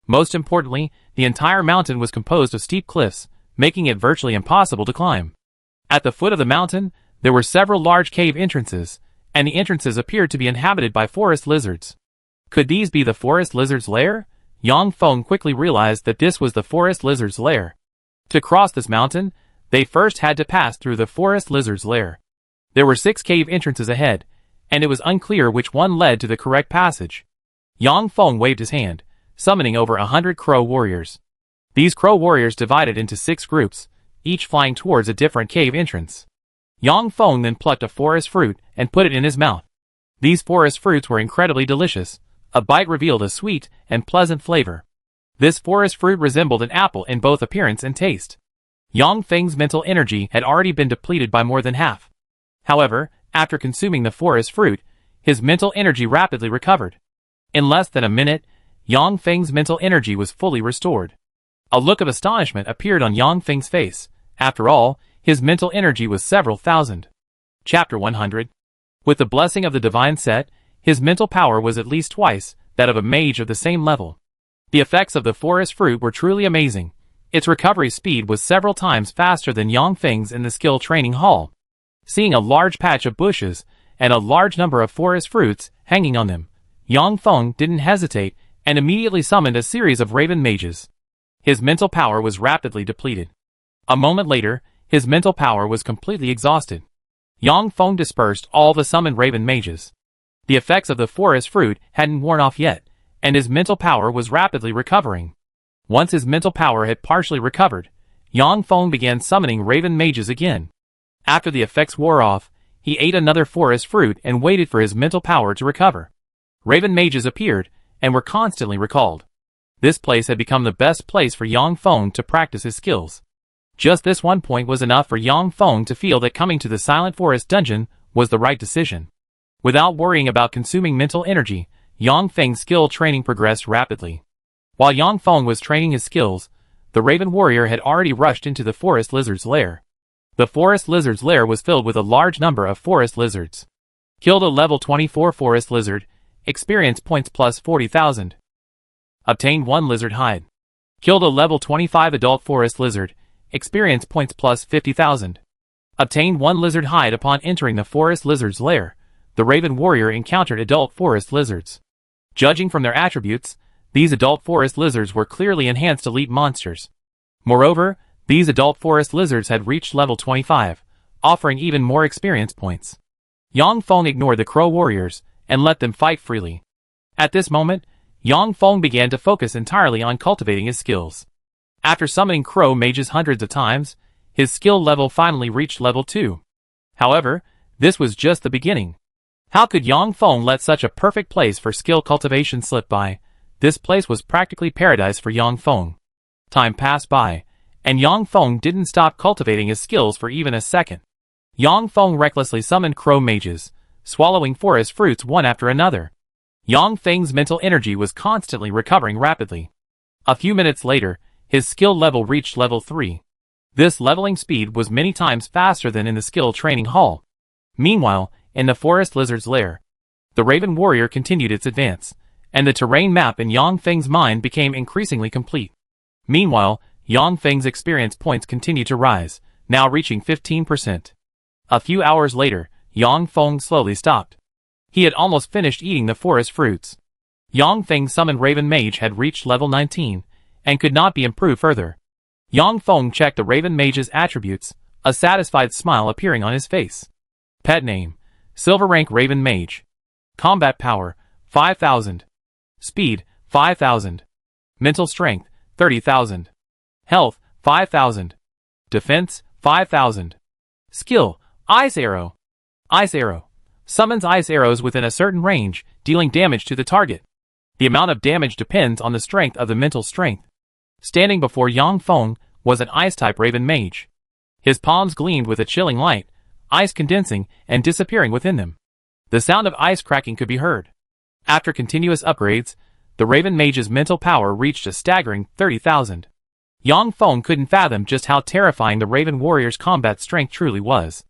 Most importantly, the entire mountain was composed of steep cliffs, making it virtually impossible to climb. At the foot of the mountain, there were several large cave entrances, and the entrances appeared to be inhabited by forest lizards. Could these be the forest lizard's lair? Yang Feng quickly realized that this was the forest lizard's lair. To cross this mountain, they first had to pass through the forest lizard's lair. There were 6 cave entrances ahead, and it was unclear which one led to the correct passage. Yang Feng waved his hand, summoning over 100 crow warriors. These crow warriors divided into 6 groups, each flying towards a different cave entrance. Yang Feng then plucked a forest fruit and put it in his mouth. These forest fruits were incredibly delicious. A bite revealed a sweet and pleasant flavor. This forest fruit resembled an apple in both appearance and taste. Yang Feng's mental energy had already been depleted by more than half. However, after consuming the forest fruit, his mental energy rapidly recovered. In less than a minute, Yang Feng's mental energy was fully restored. A look of astonishment appeared on Yang Feng's face. After all, his mental energy was several thousand. Chapter 100. With the blessing of the divine set, his mental power was at least twice that of a mage of the same level. The effects of the forest fruit were truly amazing. Its recovery speed was several times faster than Yang Feng's in the skill training hall. Seeing a large patch of bushes and a large number of forest fruits hanging on them, Yang Feng didn't hesitate and immediately summoned a series of raven mages. His mental power was rapidly depleted. A moment later, his mental power was completely exhausted. Yang Feng dispersed all the summoned raven mages. The effects of the forest fruit hadn't worn off yet, and his mental power was rapidly recovering. Once his mental power had partially recovered, Yang Feng began summoning raven mages again. After the effects wore off, he ate another forest fruit and waited for his mental power to recover. Raven mages appeared, and were constantly recalled. This place had become the best place for Yang Feng to practice his skills. Just this one point was enough for Yang Feng to feel that coming to the Silent Forest dungeon was the right decision. Without worrying about consuming mental energy, Yang Feng's skill training progressed rapidly. While Yang Feng was training his skills, the Raven Warrior had already rushed into the Forest Lizard's lair. The Forest Lizard's lair was filled with a large number of forest lizards. Killed a level 24 Forest Lizard, experience points plus 40,000. Obtained 1 lizard hide. Killed a level 25 adult Forest Lizard, experience points plus 50,000. Obtained 1 lizard hide upon entering the Forest Lizard's lair. The Raven Warrior encountered adult forest lizards. Judging from their attributes, these adult forest lizards were clearly enhanced elite monsters. Moreover, these adult forest lizards had reached level 25, offering even more experience points. Yang Feng ignored the crow warriors and let them fight freely. At this moment, Yang Feng began to focus entirely on cultivating his skills. After summoning crow mages hundreds of times, his skill level finally reached level 2. However, this was just the beginning. How could Yang Feng let such a perfect place for skill cultivation slip by? This place was practically paradise for Yang Feng. Time passed by, and Yang Feng didn't stop cultivating his skills for even a second. Yang Feng recklessly summoned crow mages, swallowing forest fruits one after another. Yang Feng's mental energy was constantly recovering rapidly. A few minutes later, his skill level reached level 3. This leveling speed was many times faster than in the skill training hall. Meanwhile, in the Forest Lizard's lair, the Raven Warrior continued its advance, and the terrain map in Yang Feng's mind became increasingly complete. Meanwhile, Yang Feng's experience points continued to rise, now reaching 15%. A few hours later, Yang Feng slowly stopped. He had almost finished eating the forest fruits. Yang Feng's summoned Raven Mage had reached level 19, and could not be improved further. Yang Feng checked the Raven Mage's attributes, a satisfied smile appearing on his face. Pet name: Silver Rank Raven Mage. Combat Power: 5,000. Speed: 5,000. Mental Strength: 30,000. Health: 5,000. Defense: 5,000. Skill: Ice Arrow. Ice Arrow summons ice arrows within a certain range, dealing damage to the target. The amount of damage depends on the strength of the mental strength. Standing before Yang Feng was an ice-type Raven Mage. His palms gleamed with a chilling light, ice condensing and disappearing within them. The sound of ice cracking could be heard. After continuous upgrades, the Raven Mage's mental power reached a staggering 30,000. Yang Feng couldn't fathom just how terrifying the Raven Warrior's combat strength truly was.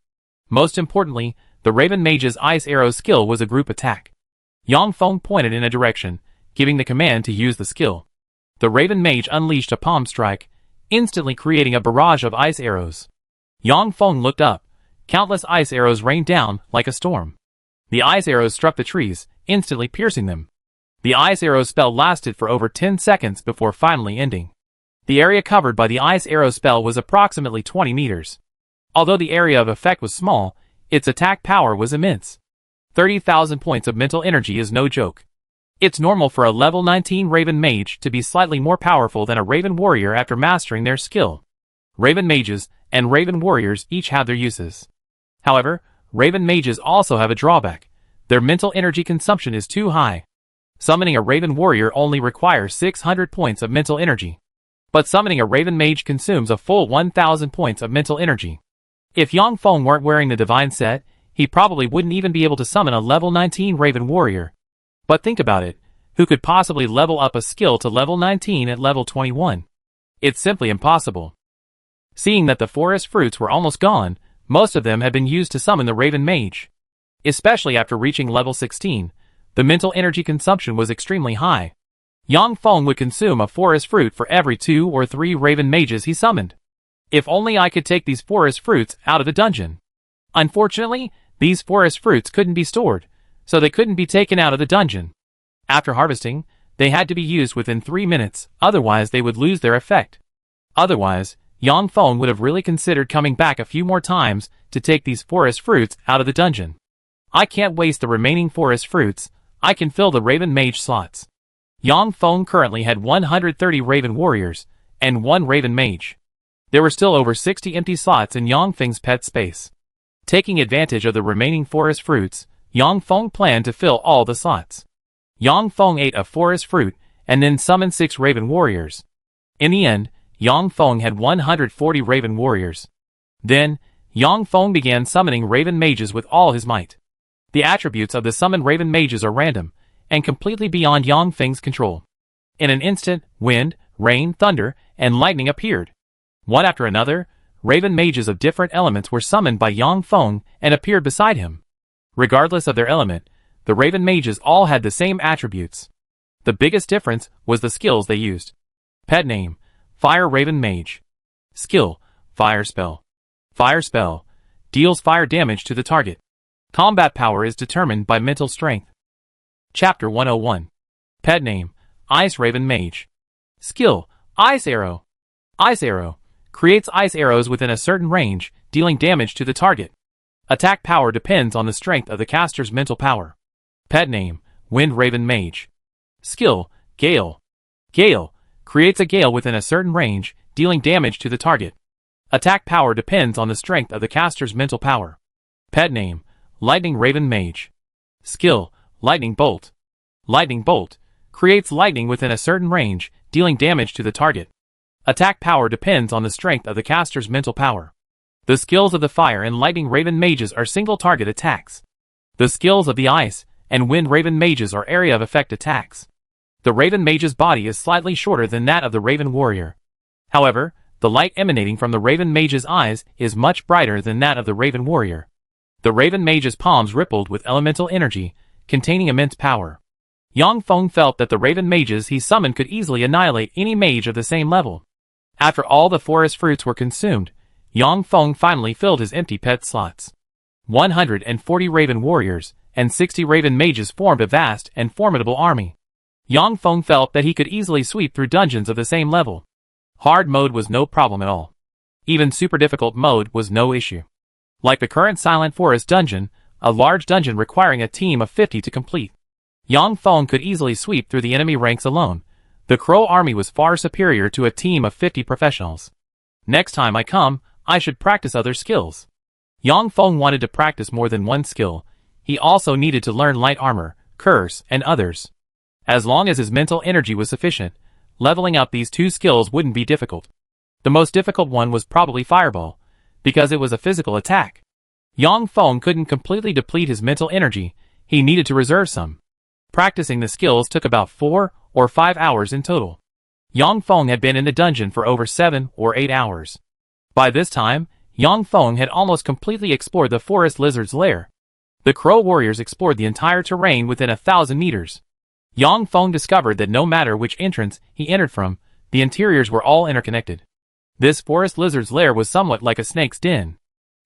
Most importantly, the Raven Mage's ice arrow skill was a group attack. Yang Feng pointed in a direction, giving the command to use the skill. The Raven Mage unleashed a palm strike, instantly creating a barrage of ice arrows. Yang Feng looked up. Countless ice arrows rained down like a storm. The ice arrows struck the trees, instantly piercing them. The ice arrow spell lasted for over 10 seconds before finally ending. The area covered by the ice arrow spell was approximately 20 meters. Although the area of effect was small, Its attack power was immense. 30,000 points of mental energy is no joke. It's normal for a level 19 Raven Mage to be slightly more powerful than a Raven Warrior after mastering their skill. Raven Mages and Raven Warriors each have their uses. However, Raven Mages also have a drawback. Their mental energy consumption is too high. Summoning a Raven Warrior only requires 600 points of mental energy. But summoning a Raven Mage consumes a full 1,000 points of mental energy. If Yang Feng weren't wearing the Divine Set, he probably wouldn't even be able to summon a level 19 Raven Warrior. But think about it, who could possibly level up a skill to level 19 at level 21? It's simply impossible. Seeing that the forest fruits were almost gone, most of them had been used to summon the Raven Mage. Especially after reaching level 16, the mental energy consumption was extremely high. Yang Feng would consume a forest fruit for every 2 or 3 Raven Mages he summoned. If only I could take these forest fruits out of the dungeon. Unfortunately, these forest fruits couldn't be stored, so they couldn't be taken out of the dungeon. After harvesting, they had to be used within 3 minutes, otherwise they would lose their effect. Otherwise, Yang Feng would have really considered coming back a few more times to take these forest fruits out of the dungeon. I can't waste the remaining forest fruits, I can fill the Raven Mage slots. Yang Feng currently had 130 Raven Warriors, and 1 Raven Mage. There were still over 60 empty slots in Yang Feng's pet space. Taking advantage of the remaining forest fruits, Yang Feng planned to fill all the slots. Yang Feng ate a forest fruit, and then summoned 6 Raven Warriors. In the end, Yang Feng had 140 Raven Warriors. Then, Yang Feng began summoning Raven Mages with all his might. The attributes of the summoned Raven Mages are random, and completely beyond Yang Feng's control. In an instant, wind, rain, thunder, and lightning appeared. One after another, Raven Mages of different elements were summoned by Yang Feng and appeared beside him. Regardless of their element, the Raven Mages all had the same attributes. The biggest difference was the skills they used. Pet name: Fire Raven Mage. Skill: Fire Spell. Fire Spell deals fire damage to the target. Combat power is determined by mental strength. Chapter 101. Pet name: Ice Raven Mage. Skill: Ice Arrow. Ice Arrow creates ice arrows within a certain range, dealing damage to the target. Attack power depends on the strength of the caster's mental power. Pet name: Wind Raven Mage. Skill: Gale. Gale creates a gale within a certain range, dealing damage to the target. Attack power depends on the strength of the caster's mental power. Pet name: Lightning Raven Mage. Skill: Lightning Bolt. Lightning Bolt creates lightning within a certain range, dealing damage to the target. Attack power depends on the strength of the caster's mental power. The skills of the Fire and Lightning Raven Mages are single target attacks. The skills of the Ice and Wind Raven Mages are area of effect attacks. The Raven Mage's body is slightly shorter than that of the Raven Warrior. However, the light emanating from the Raven Mage's eyes is much brighter than that of the Raven Warrior. The Raven Mage's palms rippled with elemental energy, containing immense power. Yang Feng felt that the Raven Mages he summoned could easily annihilate any mage of the same level. After all the forest fruits were consumed, Yang Feng finally filled his empty pet slots. 140 Raven Warriors and 60 Raven Mages formed a vast and formidable army. Yang Feng felt that he could easily sweep through dungeons of the same level. Hard mode was no problem at all. Even super difficult mode was no issue. Like the current Silent Forest dungeon, a large dungeon requiring a team of 50 to complete. Yang Feng could easily sweep through the enemy ranks alone. The Crow army was far superior to a team of 50 professionals. Next time I come, I should practice other skills. Yang Feng wanted to practice more than one skill. He also needed to learn light armor, curse, and others. As long as his mental energy was sufficient, leveling up these 2 skills wouldn't be difficult. The most difficult one was probably Fireball, because it was a physical attack. Yang Feng couldn't completely deplete his mental energy, he needed to reserve some. Practicing the skills took about 4 or 5 hours in total. Yang Feng had been in the dungeon for over 7 or 8 hours. By this time, Yang Feng had almost completely explored the forest lizard's lair. The Crow warriors explored the entire terrain within 1,000 meters. Yang Feng discovered that no matter which entrance he entered from, the interiors were all interconnected. This forest lizard's lair was somewhat like a snake's den.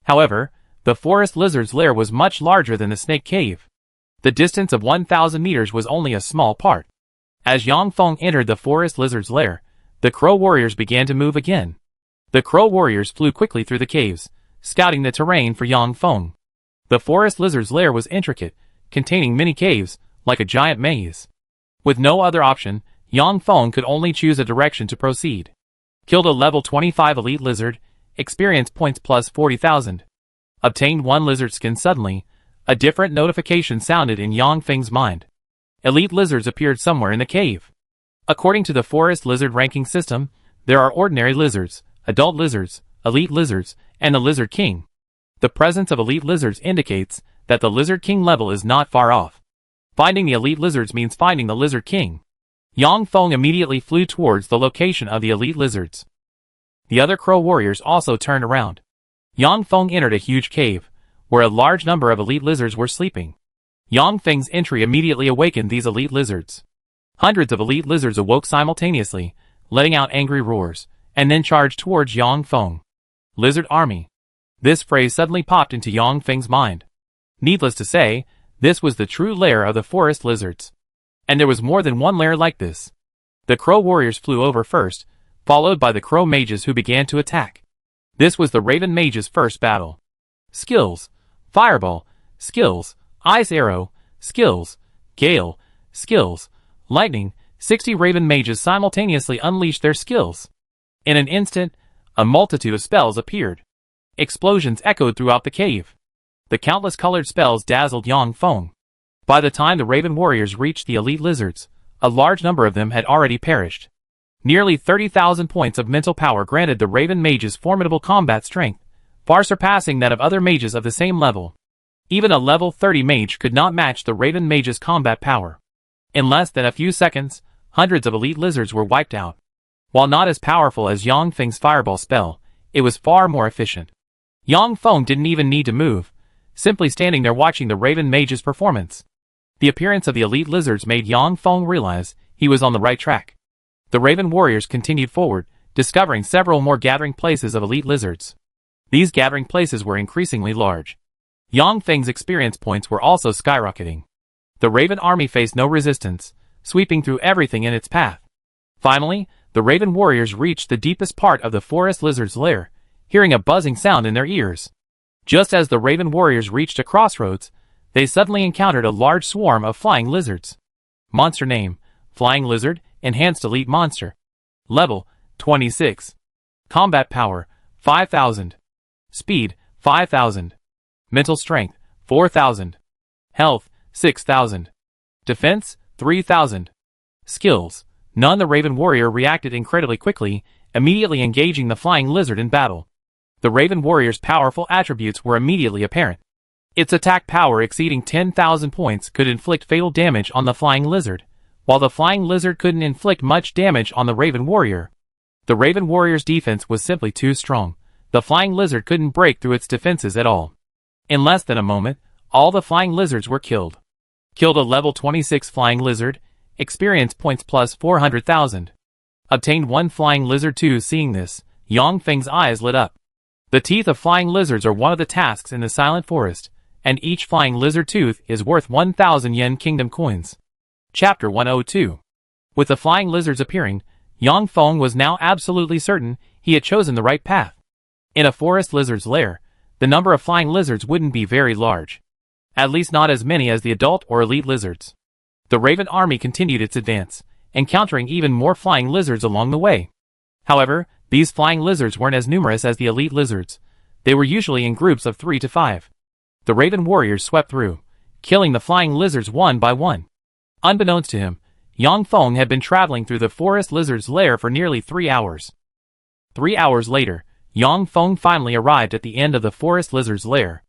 However, the forest lizard's lair was much larger than the snake cave. The distance of 1,000 meters was only a small part. As Yang Feng entered the forest lizard's lair, the Crow warriors began to move again. The Crow warriors flew quickly through the caves, scouting the terrain for Yang Feng. The forest lizard's lair was intricate, containing many caves, like a giant maze. With no other option, Yang Feng could only choose a direction to proceed. Killed a level 25 elite lizard, experience points plus 40,000. Obtained 1 lizard skin. Suddenly, a different notification sounded in Yang Feng's mind. Elite lizards appeared somewhere in the cave. According to the forest lizard ranking system, there are ordinary lizards, adult lizards, elite lizards, and the lizard king. The presence of elite lizards indicates that the lizard king level is not far off. Finding the elite lizards means finding the lizard king. Yang Feng immediately flew towards the location of the elite lizards. The other crow warriors also turned around. Yang Feng entered a huge cave, where a large number of elite lizards were sleeping. Yang Feng's entry immediately awakened these elite lizards. Hundreds of elite lizards awoke simultaneously, letting out angry roars, and then charged towards Yang Feng. Lizard army. This phrase suddenly popped into Yang Feng's mind. Needless to say, this was the true lair of the forest lizards. And there was more than one lair like this. The crow warriors flew over first, followed by the crow mages who began to attack. This was the raven mages' first battle. Skills: Fireball. Skills: Ice Arrow. Skills: Gale. Skills: Lightning. 60 raven mages simultaneously unleashed their skills. In an instant, a multitude of spells appeared. Explosions echoed throughout the cave. The countless colored spells dazzled Yang Feng. By the time the raven warriors reached the elite lizards, a large number of them had already perished. Nearly 30,000 points of mental power granted the raven mages formidable combat strength, far surpassing that of other mages of the same level. Even a level 30 mage could not match the raven mages' combat power. In less than a few seconds, hundreds of elite lizards were wiped out. While not as powerful as Yang Feng's fireball spell, it was far more efficient. Yang Feng didn't even need to move, simply standing there watching the raven mage's performance. The appearance of the elite lizards made Yang Feng realize he was on the right track. The raven warriors continued forward, discovering several more gathering places of elite lizards. These gathering places were increasingly large. Yang Feng's experience points were also skyrocketing. The raven army faced no resistance, sweeping through everything in its path. Finally, the raven warriors reached the deepest part of the forest lizard's lair, hearing a buzzing sound in their ears. Just as the raven warriors reached a crossroads, they suddenly encountered a large swarm of flying lizards. Monster name: Flying Lizard, Enhanced Elite Monster. Level: 26. Combat Power: 5,000. Speed: 5,000. Mental Strength: 4,000. Health: 6,000. Defense: 3,000. Skills: None. The raven warrior reacted incredibly quickly, immediately engaging the flying lizard in battle. The raven warrior's powerful attributes were immediately apparent. Its attack power exceeding 10,000 points could inflict fatal damage on the flying lizard, while the flying lizard couldn't inflict much damage on the raven warrior. The raven warrior's defense was simply too strong. The flying lizard couldn't break through its defenses at all. In less than a moment, all the flying lizards were killed. Killed a level 26 flying lizard, experience points plus 400,000. Obtained 1 flying lizard too. Seeing this, Yang Feng's eyes lit up. The teeth of flying lizards are one of the tasks in the Silent Forest, and each flying lizard tooth is worth 1,000 yen kingdom coins. Chapter 102. With the flying lizards appearing, Yang Feng was now absolutely certain he had chosen the right path. In a forest lizard's lair, the number of flying lizards wouldn't be very large. At least not as many as the adult or elite lizards. The raven army continued its advance, encountering even more flying lizards along the way. However, these flying lizards weren't as numerous as the elite lizards. They were usually in groups of 3 to 5. The raven warriors swept through, killing the flying lizards one by one. Unbeknownst to him, Yang Feng had been traveling through the forest lizard's lair for nearly 3 hours. 3 hours later, Yang Feng finally arrived at the end of the forest lizard's lair.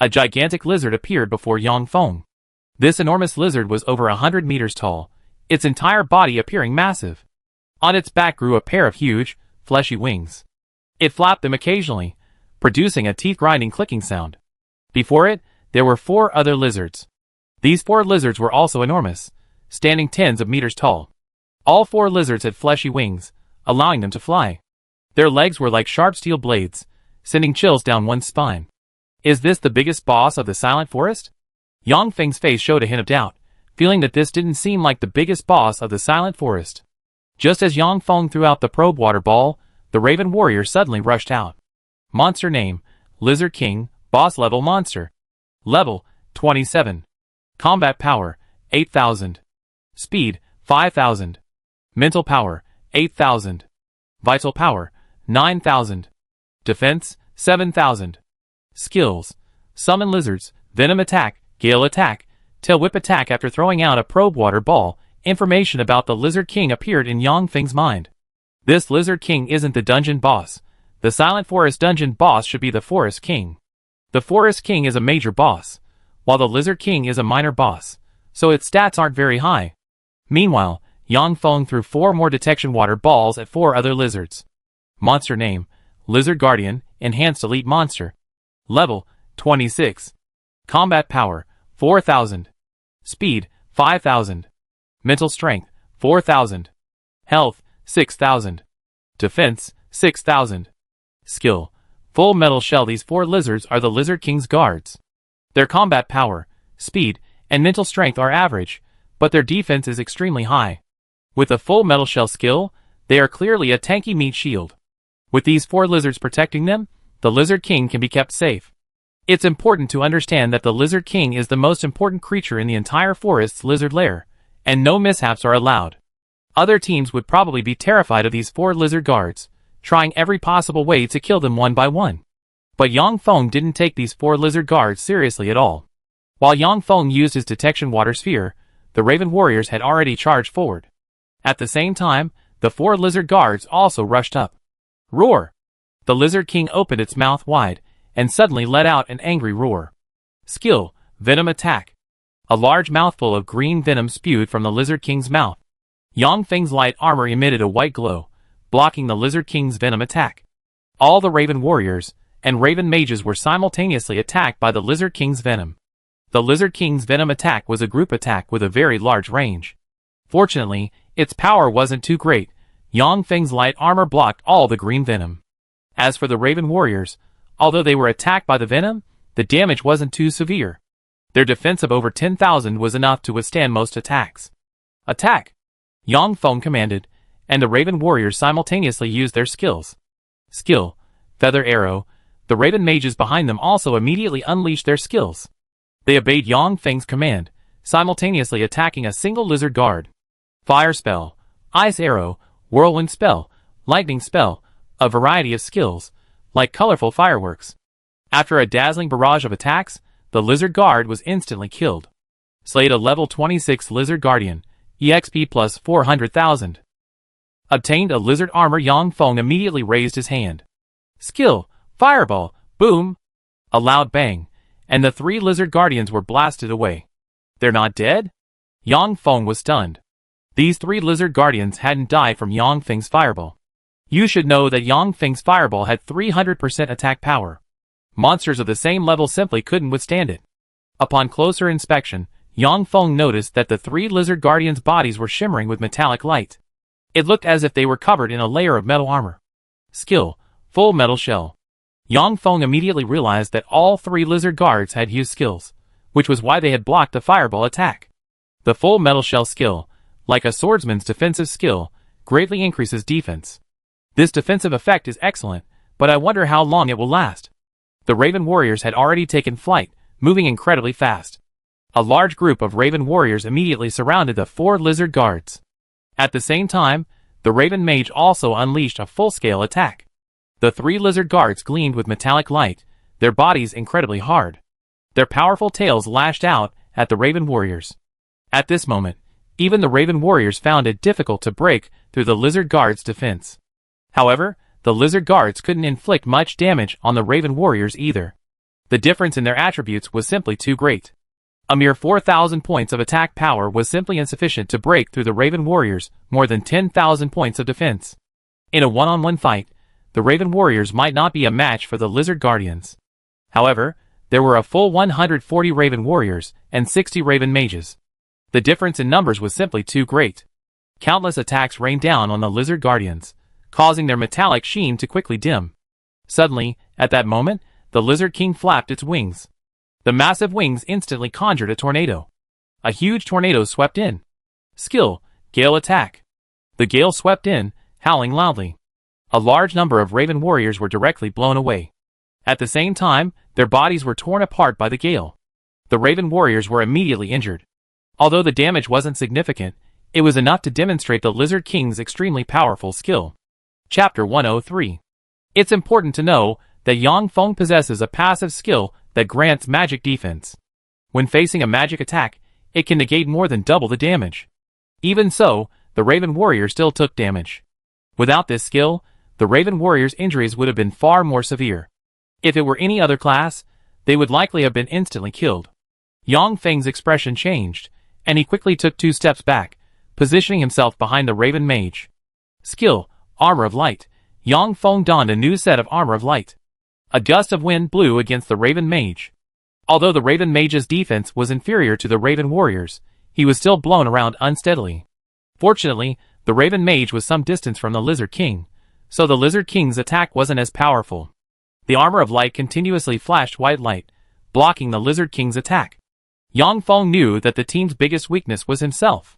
A gigantic lizard appeared before Yang Feng. This enormous lizard was over 100 meters tall, its entire body appearing massive. On its back grew a pair of huge, fleshy wings. It flapped them occasionally, producing a teeth-grinding clicking sound. Before it, there were 4 other lizards. These 4 lizards were also enormous, standing tens of meters tall. All 4 lizards had fleshy wings, allowing them to fly. Their legs were like sharp steel blades, sending chills down one's spine. Is this the biggest boss of the Silent Forest? Yang Feng's face showed a hint of doubt, feeling that this didn't seem like the biggest boss of the Silent Forest. Just as Yang Feng threw out the probe water ball, the raven warrior suddenly rushed out. Monster name: Lizard King, boss level monster. Level 27. Combat Power 8,000. Speed 5,000. Mental Power 8,000. Vital Power 9,000. Defense 7,000. Skills: Summon Lizards, Venom Attack, Gale Attack, Tail Whip Attack. After throwing out a probe water ball, information about the Lizard King appeared in Yang Feng's mind. This Lizard King isn't the dungeon boss. The Silent Forest dungeon boss should be the Forest King. The Forest King is a major boss, while the Lizard King is a minor boss, so its stats aren't very high. Meanwhile, Yang Feng threw 4 more detection water balls at 4 other lizards. Monster name: Lizard Guardian, Enhanced Elite Monster. Level 26. Combat Power 4,000. Speed 5,000. Mental Strength 4,000. Health 6,000. Defense 6,000. Skill: Full Metal Shell. These 4 lizards are the Lizard King's guards. Their combat power, speed, and mental strength are average, but their defense is extremely high. With a Full Metal Shell skill, they are clearly a tanky meat shield. With these 4 lizards protecting them, the Lizard King can be kept safe. It's important to understand that the Lizard King is the most important creature in the entire forest's lizard lair, and no mishaps are allowed. Other teams would probably be terrified of these 4 lizard guards, trying every possible way to kill them one by one. But Yang Feng didn't take these 4 lizard guards seriously at all. While Yang Feng used his detection water sphere, the Raven warriors had already charged forward. At the same time, the 4 lizard guards also rushed up. Roar! The Lizard King opened its mouth wide, and suddenly let out an angry roar. Skill: Venom Attack. A large mouthful of green venom spewed from the Lizard King's mouth. Yang Feng's light armor emitted a white glow, blocking the Lizard King's venom attack. All the Raven warriors and Raven mages were simultaneously attacked by the Lizard King's venom. The Lizard King's venom attack was a group attack with a very large range. Fortunately, its power wasn't too great. Yang Feng's light armor blocked all the green venom. As for the Raven warriors, although they were attacked by the venom, the damage wasn't too severe. Their defense of over 10,000 was enough to withstand most attacks. Attack! Yang Feng commanded, and the Raven warriors simultaneously used their skills. Skill: Feather Arrow. The Raven mages behind them also immediately unleashed their skills. They obeyed Yang Feng's command, simultaneously attacking a single lizard guard. Fire Spell, Ice Arrow, Whirlwind Spell, Lightning Spell, a variety of skills, like colorful fireworks. After a dazzling barrage of attacks, the lizard guard was instantly killed. Slayed a level 26 Lizard Guardian, EXP plus 400,000. Obtained a lizard armor. Yang Feng immediately raised his hand. Skill: Fireball, boom! A loud bang, and the 3 lizard guardians were blasted away. They're not dead? Yang Feng was stunned. These 3 lizard guardians hadn't died from Yang Feng's fireball. You should know that Yang Feng's fireball had 300% attack power. Monsters of the same level simply couldn't withstand it. Upon closer inspection, Yang Feng noticed that the 3 lizard guardians' bodies were shimmering with metallic light. It looked as if they were covered in a layer of metal armor. Skill: Full Metal Shell. Yang Feng immediately realized that all 3 lizard guards had used skills, which was why they had blocked the fireball attack. The Full Metal Shell skill, like a swordsman's defensive skill, greatly increases defense. This defensive effect is excellent, but I wonder how long it will last. The Raven warriors had already taken flight, moving incredibly fast. A large group of Raven warriors immediately surrounded the 4 lizard guards. At the same time, the Raven mage also unleashed a full-scale attack. The 3 lizard guards gleamed with metallic light, their bodies incredibly hard. Their powerful tails lashed out at the Raven warriors. At this moment, even the Raven warriors found it difficult to break through the lizard guards' defense. However, the lizard guards couldn't inflict much damage on the Raven warriors either. The difference in their attributes was simply too great. A mere 4,000 points of attack power was simply insufficient to break through the Raven warriors' more than 10,000 points of defense. In a one-on-one fight, the Raven warriors might not be a match for the lizard guardians. However, there were a full 140 Raven warriors and 60 Raven mages. The difference in numbers was simply too great. Countless attacks rained down on the lizard guardians, causing their metallic sheen to quickly dim. Suddenly, at that moment, the Lizard King flapped its wings. The massive wings instantly conjured a tornado. A huge tornado swept in. Skill: Gale Attack. The gale swept in, howling loudly. A large number of Raven warriors were directly blown away. At the same time, their bodies were torn apart by the gale. The Raven warriors were immediately injured. Although the damage wasn't significant, it was enough to demonstrate the Lizard King's extremely powerful skill. Chapter 103. It's important to know that Yang Feng possesses a passive skill that grants magic defense. When facing a magic attack, it can negate more than double the damage. Even so, the Raven warrior still took damage. Without this skill, the Raven warrior's injuries would have been far more severe. If it were any other class, they would likely have been instantly killed. Yang Feng's expression changed, and he quickly took 2 steps back, positioning himself behind the Raven mage. Skill, Armor of Light. Yang Feng donned a new set of Armor of Light. A gust of wind blew against the Raven mage. Although the Raven mage's defense was inferior to the Raven warrior's, he was still blown around unsteadily. Fortunately, the Raven mage was some distance from the Lizard King, so the Lizard King's attack wasn't as powerful. The Armor of Light continuously flashed white light, blocking the Lizard King's attack. Yang Feng knew that the team's biggest weakness was himself.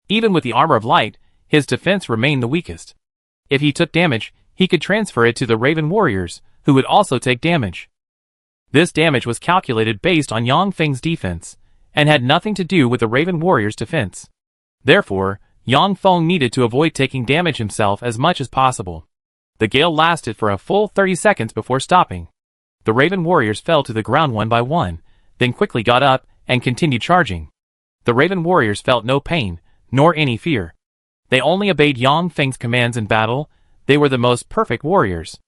Even with the Armor of Light, his defense remained the weakest. If he took damage, he could transfer it to the Raven warriors, who would also take damage. This damage was calculated based on Yang Feng's defense, and had nothing to do with the Raven warrior's defense. Therefore, Yang Feng needed to avoid taking damage himself as much as possible. The gale lasted for a full 30 seconds before stopping. The Raven warriors fell to the ground one by one, then quickly got up and continued charging. The Raven warriors felt no pain, nor any fear. They only obeyed Yang Feng's commands in battle. They were the most perfect warriors.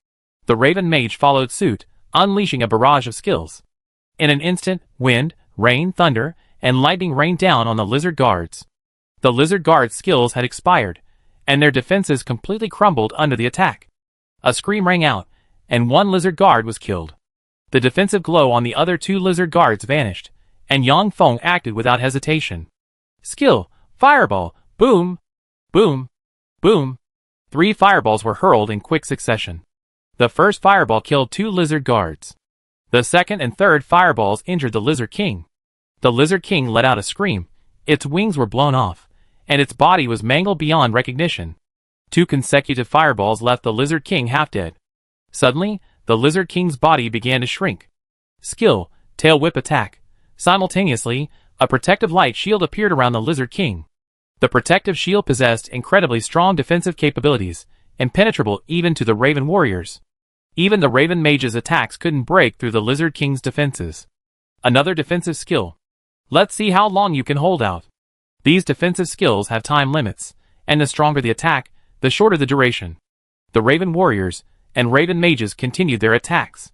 The Raven mage followed suit, unleashing a barrage of skills. In an instant, wind, rain, thunder, and lightning rained down on the Lizard Guards. The Lizard Guards' skills had expired, and their defenses completely crumbled under the attack. A scream rang out, and one Lizard Guard was killed. The defensive glow on the other 2 Lizard Guards vanished, and Yang Feng acted without hesitation. Skill, Fireball, boom, boom, boom. 3 fireballs were hurled in quick succession. The first fireball killed 2 Lizard Guards. The second and third fireballs injured the Lizard King. The Lizard King let out a scream, its wings were blown off, and its body was mangled beyond recognition. 2 consecutive fireballs left the Lizard King half dead. Suddenly, the Lizard King's body began to shrink. Skill, Tail Whip Attack. Simultaneously, a protective light shield appeared around the Lizard King. The protective shield possessed incredibly strong defensive capabilities, impenetrable even to the Raven warriors. Even the Raven mage's attacks couldn't break through the Lizard King's defenses. Another defensive skill. Let's see how long you can hold out. These defensive skills have time limits, and the stronger the attack, the shorter the duration. The Raven warriors and Raven mages continued their attacks.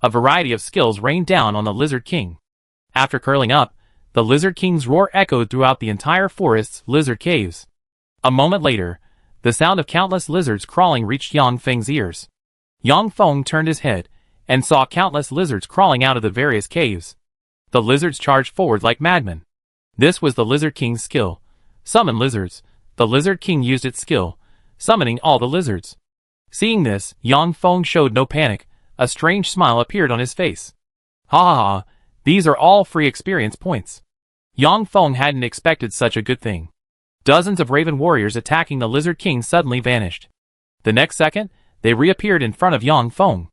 A variety of skills rained down on the Lizard King. After curling up, the Lizard King's roar echoed throughout the entire forest's lizard caves. A moment later, the sound of countless lizards crawling reached Yang Feng's ears. Yang Feng turned his head, and saw countless lizards crawling out of the various caves. The lizards charged forward like madmen. This was the Lizard King's skill. Summon lizards. The Lizard King used its skill, summoning all the lizards. Seeing this, Yang Feng showed no panic. A strange smile appeared on his face. Ha ha ha, these are all free experience points. Yang Feng hadn't expected such a good thing. Dozens of Raven warriors attacking the Lizard King suddenly vanished. The next second, they reappeared in front of Yang Feng.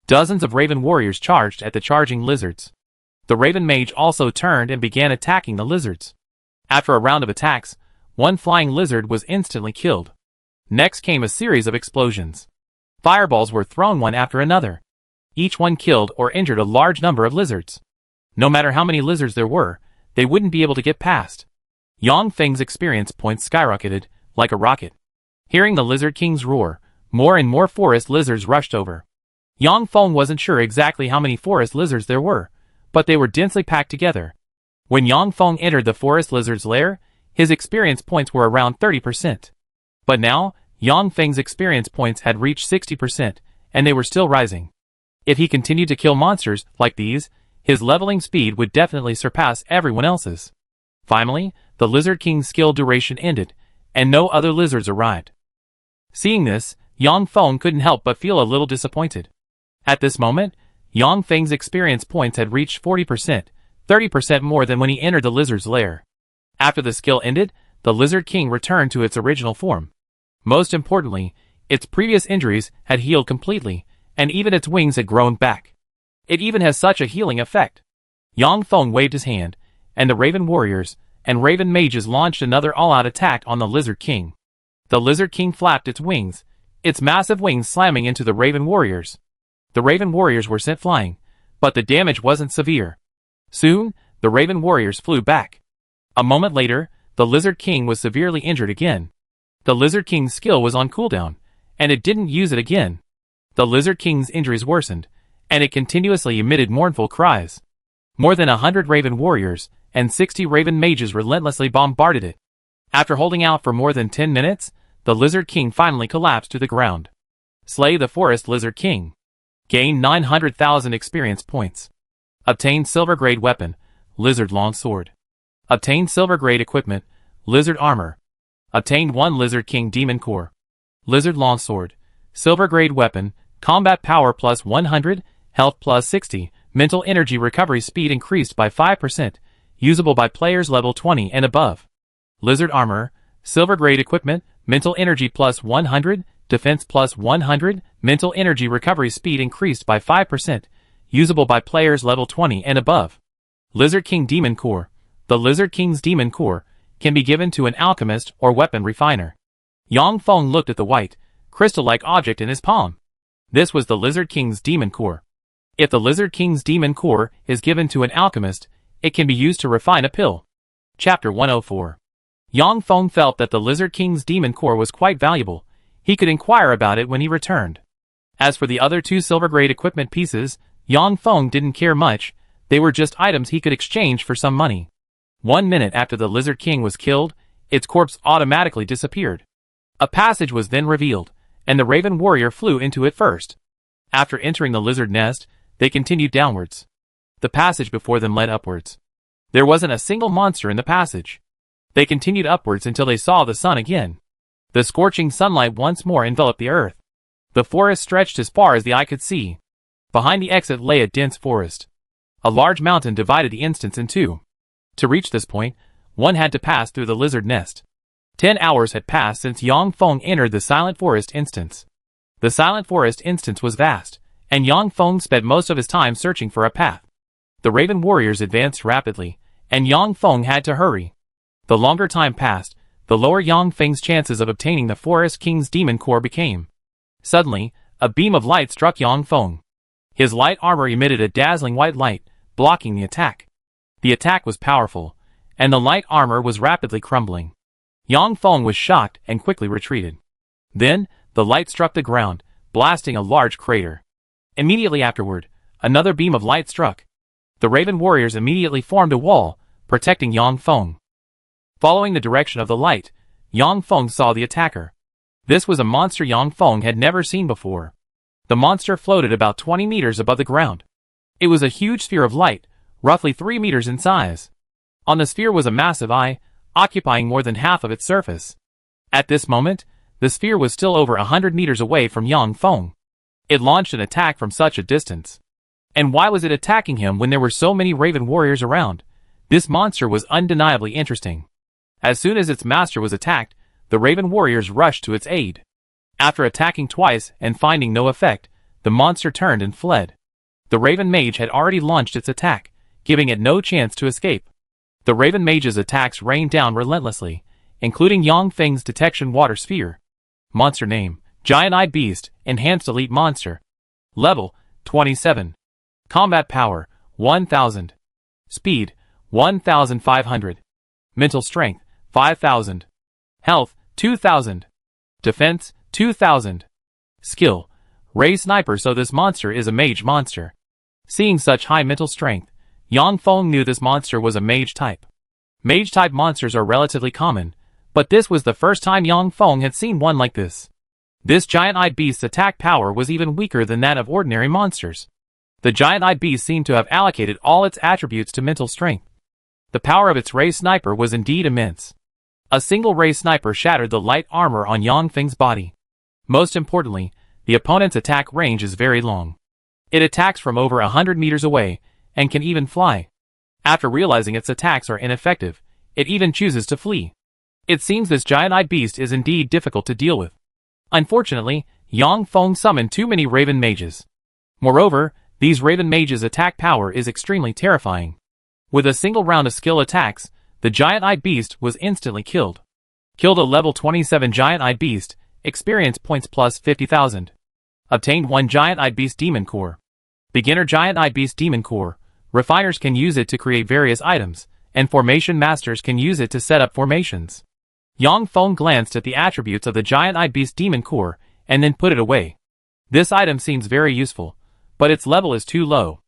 Dozens of Raven warriors charged at the charging lizards. The Raven mage also turned and began attacking the lizards. After a round of attacks, one flying lizard was instantly killed. Next came a series of explosions. Fireballs were thrown one after another. Each one killed or injured a large number of lizards. No matter how many lizards there were, they wouldn't be able to get past. Yang Feng's experience points skyrocketed, like a rocket. Hearing the Lizard King's roar, more and more forest lizards rushed over. Yang Feng wasn't sure exactly how many forest lizards there were, but they were densely packed together. When Yang Feng entered the forest lizard's lair, his experience points were around 30%. But now, Yang Feng's experience points had reached 60%, and they were still rising. If he continued to kill monsters like these, his leveling speed would definitely surpass everyone else's. Finally, the Lizard King's skill duration ended, and no other lizards arrived. Seeing this, Yang Feng couldn't help but feel a little disappointed. At this moment, Yang Feng's experience points had reached 40%, 30% more than when he entered the lizard's lair. After the skill ended, the Lizard King returned to its original form. Most importantly, its previous injuries had healed completely, and even its wings had grown back. It even has such a healing effect. Yang Feng waved his hand, and the Raven warriors and Raven mages launched another all-out attack on the Lizard King. The Lizard King flapped its wings, its massive wings slamming into the Raven warriors. The Raven warriors were sent flying, but the damage wasn't severe. Soon, the Raven warriors flew back. A moment later, the Lizard King was severely injured again. The Lizard King's skill was on cooldown, and it didn't use it again. The Lizard King's injuries worsened, and it continuously emitted mournful cries. More than 100 Raven warriors and 60 Raven mages relentlessly bombarded it. After holding out for more than 10 minutes, the Lizard King finally collapsed to the ground. Slay the Forest Lizard King. Gain 900,000 experience points. Obtain Silver Grade Weapon, Lizard Longsword. Obtain Silver Grade Equipment, Lizard Armor. Obtained 1 Lizard King Demon Core. Lizard Longsword. Silver Grade Weapon, Combat Power plus 100, Health plus 60, Mental Energy Recovery Speed increased by 5%, usable by players level 20 and above. Lizard Armor, Silver Grade Equipment, Mental Energy plus 100, Defense plus 100, Mental Energy Recovery Speed increased by 5%, usable by players level 20 and above. Lizard King Demon Core. The Lizard King's Demon Core can be given to an alchemist or weapon refiner. Yang Feng looked at the white, crystal-like object in his palm. This was the Lizard King's Demon Core. If the Lizard King's Demon Core is given to an alchemist, it can be used to refine a pill. Chapter 104. Yang Feng felt that the Lizard King's Demon Core was quite valuable. He could inquire about it when he returned. As for the other 2 silver grade equipment pieces, Yang Feng didn't care much. They were just items he could exchange for some money. 1 minute after the Lizard King was killed, its corpse automatically disappeared. A passage was then revealed, and the Raven warrior flew into it first. After entering the lizard nest, they continued downwards. The passage before them led upwards. There wasn't a single monster in the passage. They continued upwards until they saw the sun again. The scorching sunlight once more enveloped the earth. The forest stretched as far as the eye could see. Behind the exit lay a dense forest. A large mountain divided the instance in two. To reach this point, one had to pass through the lizard nest. 10 hours had passed since Yang Feng entered the Silent Forest instance. The Silent Forest instance was vast, and Yang Feng spent most of his time searching for a path. The Raven warriors advanced rapidly, and Yang Feng had to hurry. The longer time passed, the lower Yang Feng's chances of obtaining the Forest King's Demon Core became. Suddenly, a beam of light struck Yang Feng. His light armor emitted a dazzling white light, blocking the attack. The attack was powerful, and the light armor was rapidly crumbling. Yang Feng was shocked and quickly retreated. Then, the light struck the ground, blasting a large crater. Immediately afterward, another beam of light struck. The Raven warriors immediately formed a wall, protecting Yang Feng. Following the direction of the light, Yang Feng saw the attacker. This was a monster Yang Feng had never seen before. The monster floated about 20 meters above the ground. It was a huge sphere of light, roughly 3 meters in size. On the sphere was a massive eye, occupying more than half of its surface. At this moment, the sphere was still over 100 meters away from Yang Feng. It launched an attack from such a distance. And why was it attacking him when there were so many Raven warriors around? This monster was undeniably interesting. As soon as its master was attacked, the Raven warriors rushed to its aid. After attacking twice and finding no effect, the monster turned and fled. The Raven mage had already launched its attack, giving it no chance to escape. The Raven mage's attacks rained down relentlessly, including Yang Feng's detection water sphere. Monster name: Giant-Eyed Beast, Enhanced Elite Monster. Level: 27. Combat Power: 1000. Speed: 1500. Mental Strength: 5000. Health: 2000. Defense: 2000. Skill: Ray Sniper. So this monster is a mage monster. Seeing such high mental strength, Yang Feng knew this monster was a mage type. Mage type monsters are relatively common, but this was the first time Yang Feng had seen one like this. This Giant-Eyed Beast's attack power was even weaker than that of ordinary monsters. The Giant-Eyed Beast seemed to have allocated all its attributes to mental strength. The power of its Ray Sniper was indeed immense. A single Ray Sniper shattered the light armor on Yang Feng's body. Most importantly, the opponent's attack range is very long. It attacks from over 100 meters away, and can even fly. After realizing its attacks are ineffective, it even chooses to flee. It seems this Giant-Eyed Beast is indeed difficult to deal with. Unfortunately, Yang Feng summoned too many Raven mages. Moreover, these Raven mages' attack power is extremely terrifying. With a single round of skill attacks, the giant-eyed beast was instantly killed. Killed a level 27 giant-eyed beast, experience points plus 50,000. Obtained 1 giant-eyed beast demon core. Beginner giant-eyed beast demon core. Refiners can use it to create various items, and formation masters can use it to set up formations. Yang Feng glanced at the attributes of the giant-eyed beast demon core, and then put it away. This item seems very useful, but its level is too low.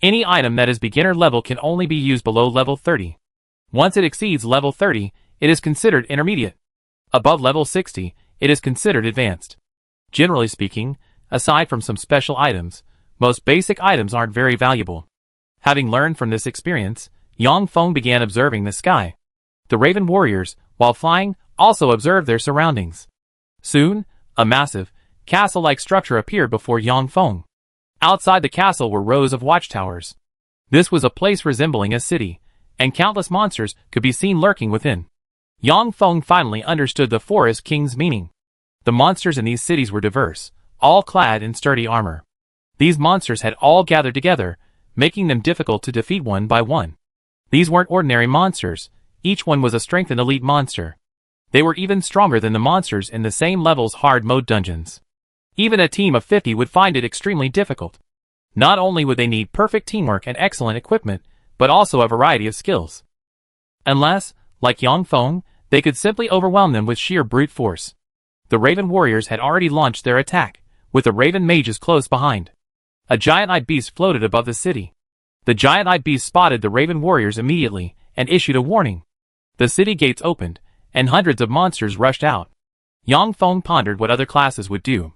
Any item that is beginner level can only be used below level 30. Once it exceeds level 30, it is considered intermediate. Above level 60, it is considered advanced. Generally speaking, aside from some special items, most basic items aren't very valuable. Having learned from this experience, Yang Feng began observing the sky. The Raven warriors, while flying, also observed their surroundings. Soon, a massive, castle-like structure appeared before Yang Feng. Outside the castle were rows of watchtowers. This was a place resembling a city, and countless monsters could be seen lurking within. Yang Feng finally understood the Forest King's meaning. The monsters in these cities were diverse, all clad in sturdy armor. These monsters had all gathered together, making them difficult to defeat one by one. These weren't ordinary monsters, each one was a strengthened elite monster. They were even stronger than the monsters in the same level's hard mode dungeons. Even a team of 50 would find it extremely difficult. Not only would they need perfect teamwork and excellent equipment, but also a variety of skills. Unless, like Yang Feng, they could simply overwhelm them with sheer brute force. The Raven warriors had already launched their attack, with the Raven mages close behind. A giant-eyed beast floated above the city. The giant-eyed beast spotted the Raven warriors immediately, and issued a warning. The city gates opened, and hundreds of monsters rushed out. Yang Feng pondered what other classes would do.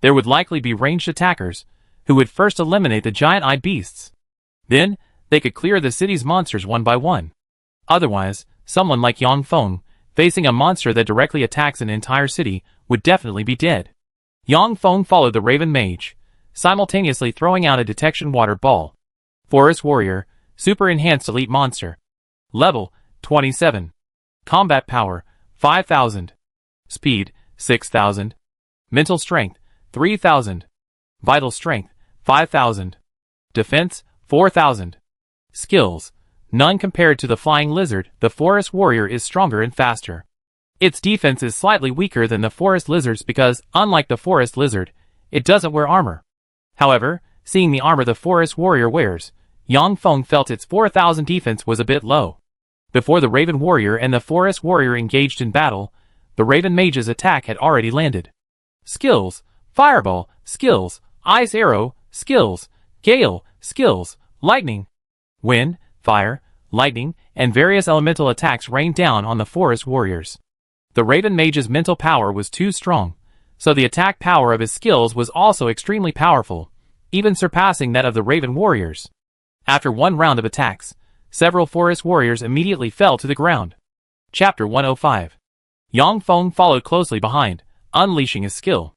There would likely be ranged attackers, who would first eliminate the giant-eyed beasts. Then, they could clear the city's monsters one by one. Otherwise, someone like Yang Feng, facing a monster that directly attacks an entire city, would definitely be dead. Yang Feng followed the Raven Mage, simultaneously throwing out a detection water ball. Forest Warrior, Super Enhanced Elite Monster. Level, 27. Combat Power, 5,000. Speed, 6,000. Mental Strength, 3,000. Vital Strength, 5,000. Defense, 4,000. Skills. None compared to the Flying Lizard. The Forest Warrior is stronger and faster. Its defense is slightly weaker than the Forest Lizard's because, unlike the Forest Lizard, it doesn't wear armor. However, seeing the armor the Forest Warrior wears, Yang Feng felt its 4,000 defense was a bit low. Before the Raven Warrior and the Forest Warrior engaged in battle, the Raven Mage's attack had already landed. Skills. Fireball. Skills. Ice Arrow. Skills. Gale. Skills. Lightning. Wind, fire, lightning, and various elemental attacks rained down on the Forest Warriors. The Raven Mage's mental power was too strong, so the attack power of his skills was also extremely powerful, even surpassing that of the Raven Warriors. After one round of attacks, several Forest Warriors immediately fell to the ground. Chapter 105. Yang Feng followed closely behind, unleashing his skill.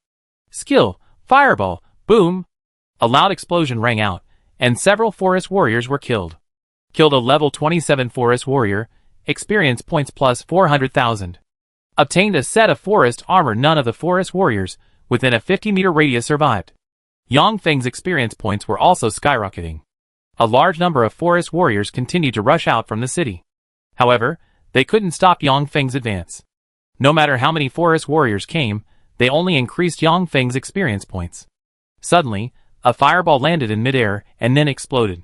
Skill, Fireball, boom! A loud explosion rang out, and several Forest Warriors were killed. Killed a level 27 Forest Warrior, experience points plus 400,000. Obtained a set of forest armor. None of the Forest Warriors within a 50-meter radius survived. Yang Feng's experience points were also skyrocketing. A large number of Forest Warriors continued to rush out from the city. However, they couldn't stop Yang Feng's advance. No matter how many Forest Warriors came, they only increased Yang Feng's experience points. Suddenly, a fireball landed in midair and then exploded.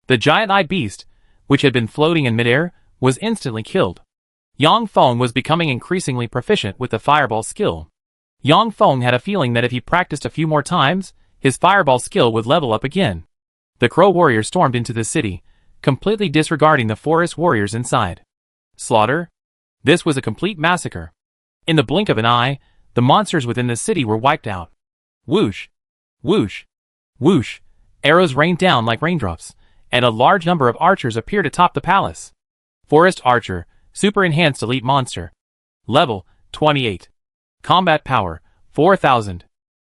The giant-eyed beast, which had been floating in midair, was instantly killed. Yang Feng was becoming increasingly proficient with the fireball skill. Yang Feng had a feeling that if he practiced a few more times, his fireball skill would level up again. The Crow Warrior stormed into the city, completely disregarding the Forest Warriors inside. Slaughter? This was a complete massacre. In the blink of an eye, the monsters within the city were wiped out. Whoosh! Whoosh! Whoosh! Arrows rained down like raindrops, and a large number of archers appeared atop the palace. Forest Archer, Super Enhanced Elite Monster. Level, 28. Combat Power, 4,000.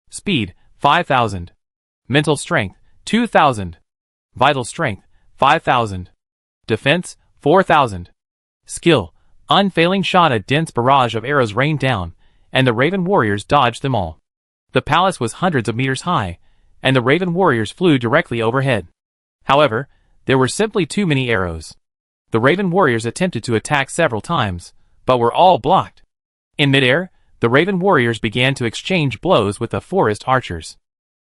Speed, 5,000. Mental Strength, 2,000. Vital Strength, 5,000. Defense, 4,000. Skill, Unfailing Shot. A dense barrage of arrows rained down, and the Raven Warriors dodged them all. The palace was hundreds of meters high, and the Raven Warriors flew directly overhead. However, there were simply too many arrows. The Raven warriors attempted to attack several times, but were all blocked. In midair, the Raven warriors began to exchange blows with the forest archers.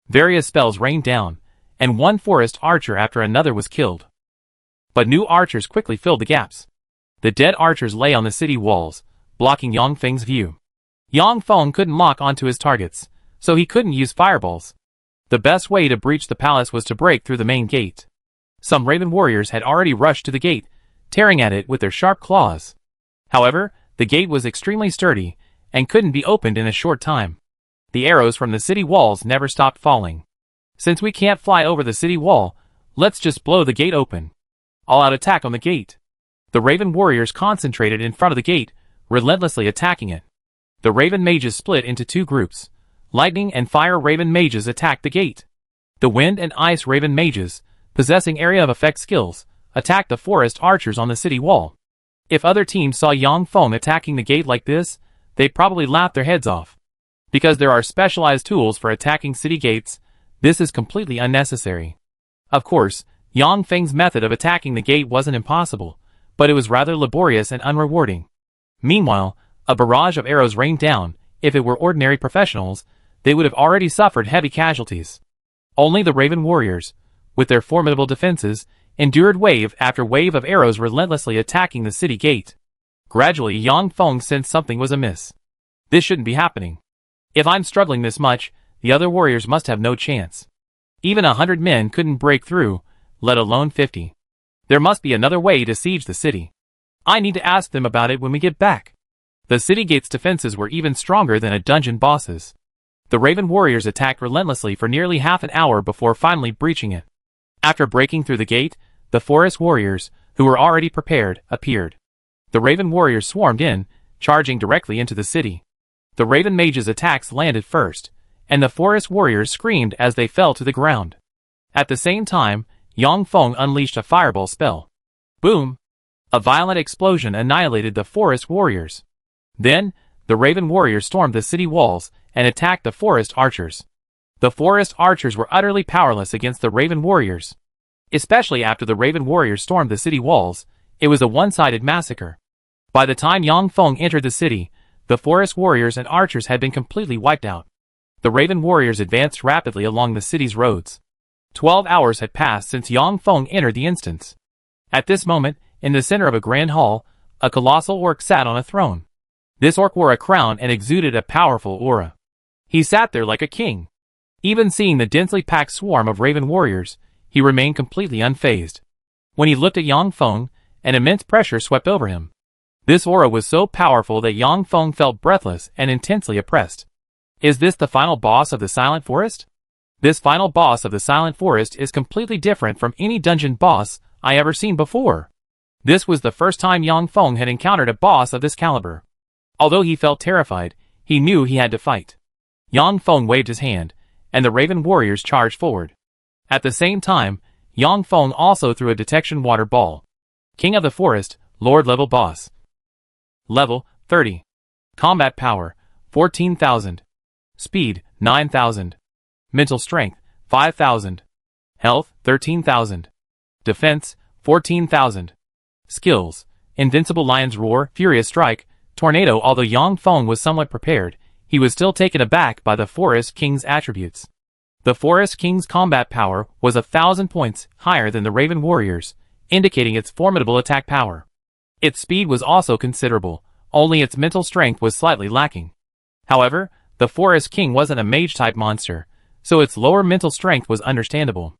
Various spells rained down, and one forest archer after another was killed. But new archers quickly filled the gaps. The dead archers lay on the city walls, blocking Yang Feng's view. Yang Feng couldn't lock onto his targets, so he couldn't use fireballs. The best way to breach the palace was to break through the main gate. Some Raven warriors had already rushed to the gate, tearing at it with their sharp claws. However, the gate was extremely sturdy, and couldn't be opened in a short time. The arrows from the city walls never stopped falling. Since we can't fly over the city wall, let's just blow the gate open. All-out attack on the gate. The Raven warriors concentrated in front of the gate, relentlessly attacking it. The Raven mages split into two groups. Lightning and Fire Raven mages attacked the gate. The Wind and Ice Raven mages, possessing area of effect skills, attacked the forest archers on the city wall. If other teams saw Yang Feng attacking the gate like this, they'd probably laugh their heads off. Because there are specialized tools for attacking city gates, this is completely unnecessary. Of course, Yang Feng's method of attacking the gate wasn't impossible, but it was rather laborious and unrewarding. Meanwhile, a barrage of arrows rained down. If it were ordinary professionals, they would have already suffered heavy casualties. Only the Raven warriors, with their formidable defenses, endured wave after wave of arrows relentlessly attacking the city gate. Gradually, Yang Feng sensed something was amiss. This shouldn't be happening. If I'm struggling this much, the other warriors must have no chance. Even 100 men couldn't break through, let alone 50. There must be another way to siege the city. I need to ask them about it when we get back. The city gate's defenses were even stronger than a dungeon boss's. The Raven warriors attacked relentlessly for nearly half an hour before finally breaching it. After breaking through the gate, the forest warriors, who were already prepared, appeared. The Raven warriors swarmed in, charging directly into the city. The Raven mages' attacks landed first, and the forest warriors screamed as they fell to the ground. At the same time, Yang Feng unleashed a fireball spell. Boom! A violent explosion annihilated the forest warriors. Then, the Raven warriors stormed the city walls and attacked the forest archers. The forest archers were utterly powerless against the Raven warriors. Especially after the Raven warriors stormed the city walls, it was a one-sided massacre. By the time Yang Feng entered the city, the forest warriors and archers had been completely wiped out. The Raven warriors advanced rapidly along the city's roads. 12 hours had passed since Yang Feng entered the instance. At this moment, in the center of a grand hall, a colossal orc sat on a throne. This orc wore a crown and exuded a powerful aura. He sat there like a king. Even seeing the densely packed swarm of Raven warriors, he remained completely unfazed. When he looked at Yang Feng, an immense pressure swept over him. This aura was so powerful that Yang Feng felt breathless and intensely oppressed. Is this the final boss of the Silent Forest? This final boss of the Silent Forest is completely different from any dungeon boss I ever seen before. This was the first time Yang Feng had encountered a boss of this caliber. Although he felt terrified, he knew he had to fight. Yang Feng waved his hand, and the Raven warriors charged forward. At the same time, Yang Feng also threw a detection water ball. King of the Forest, Lord level boss. Level, 30. Combat power, 14,000. Speed, 9,000. Mental strength, 5,000. Health, 13,000. Defense, 14,000. Skills, Invincible Lion's Roar, Furious Strike, Tornado. Although Yang Feng was somewhat prepared, he was still taken aback by the Forest King's attributes. The Forest King's combat power was 1,000 points higher than the Raven Warriors, indicating its formidable attack power. Its speed was also considerable, only its mental strength was slightly lacking. However, the Forest King wasn't a mage-type monster, so its lower mental strength was understandable.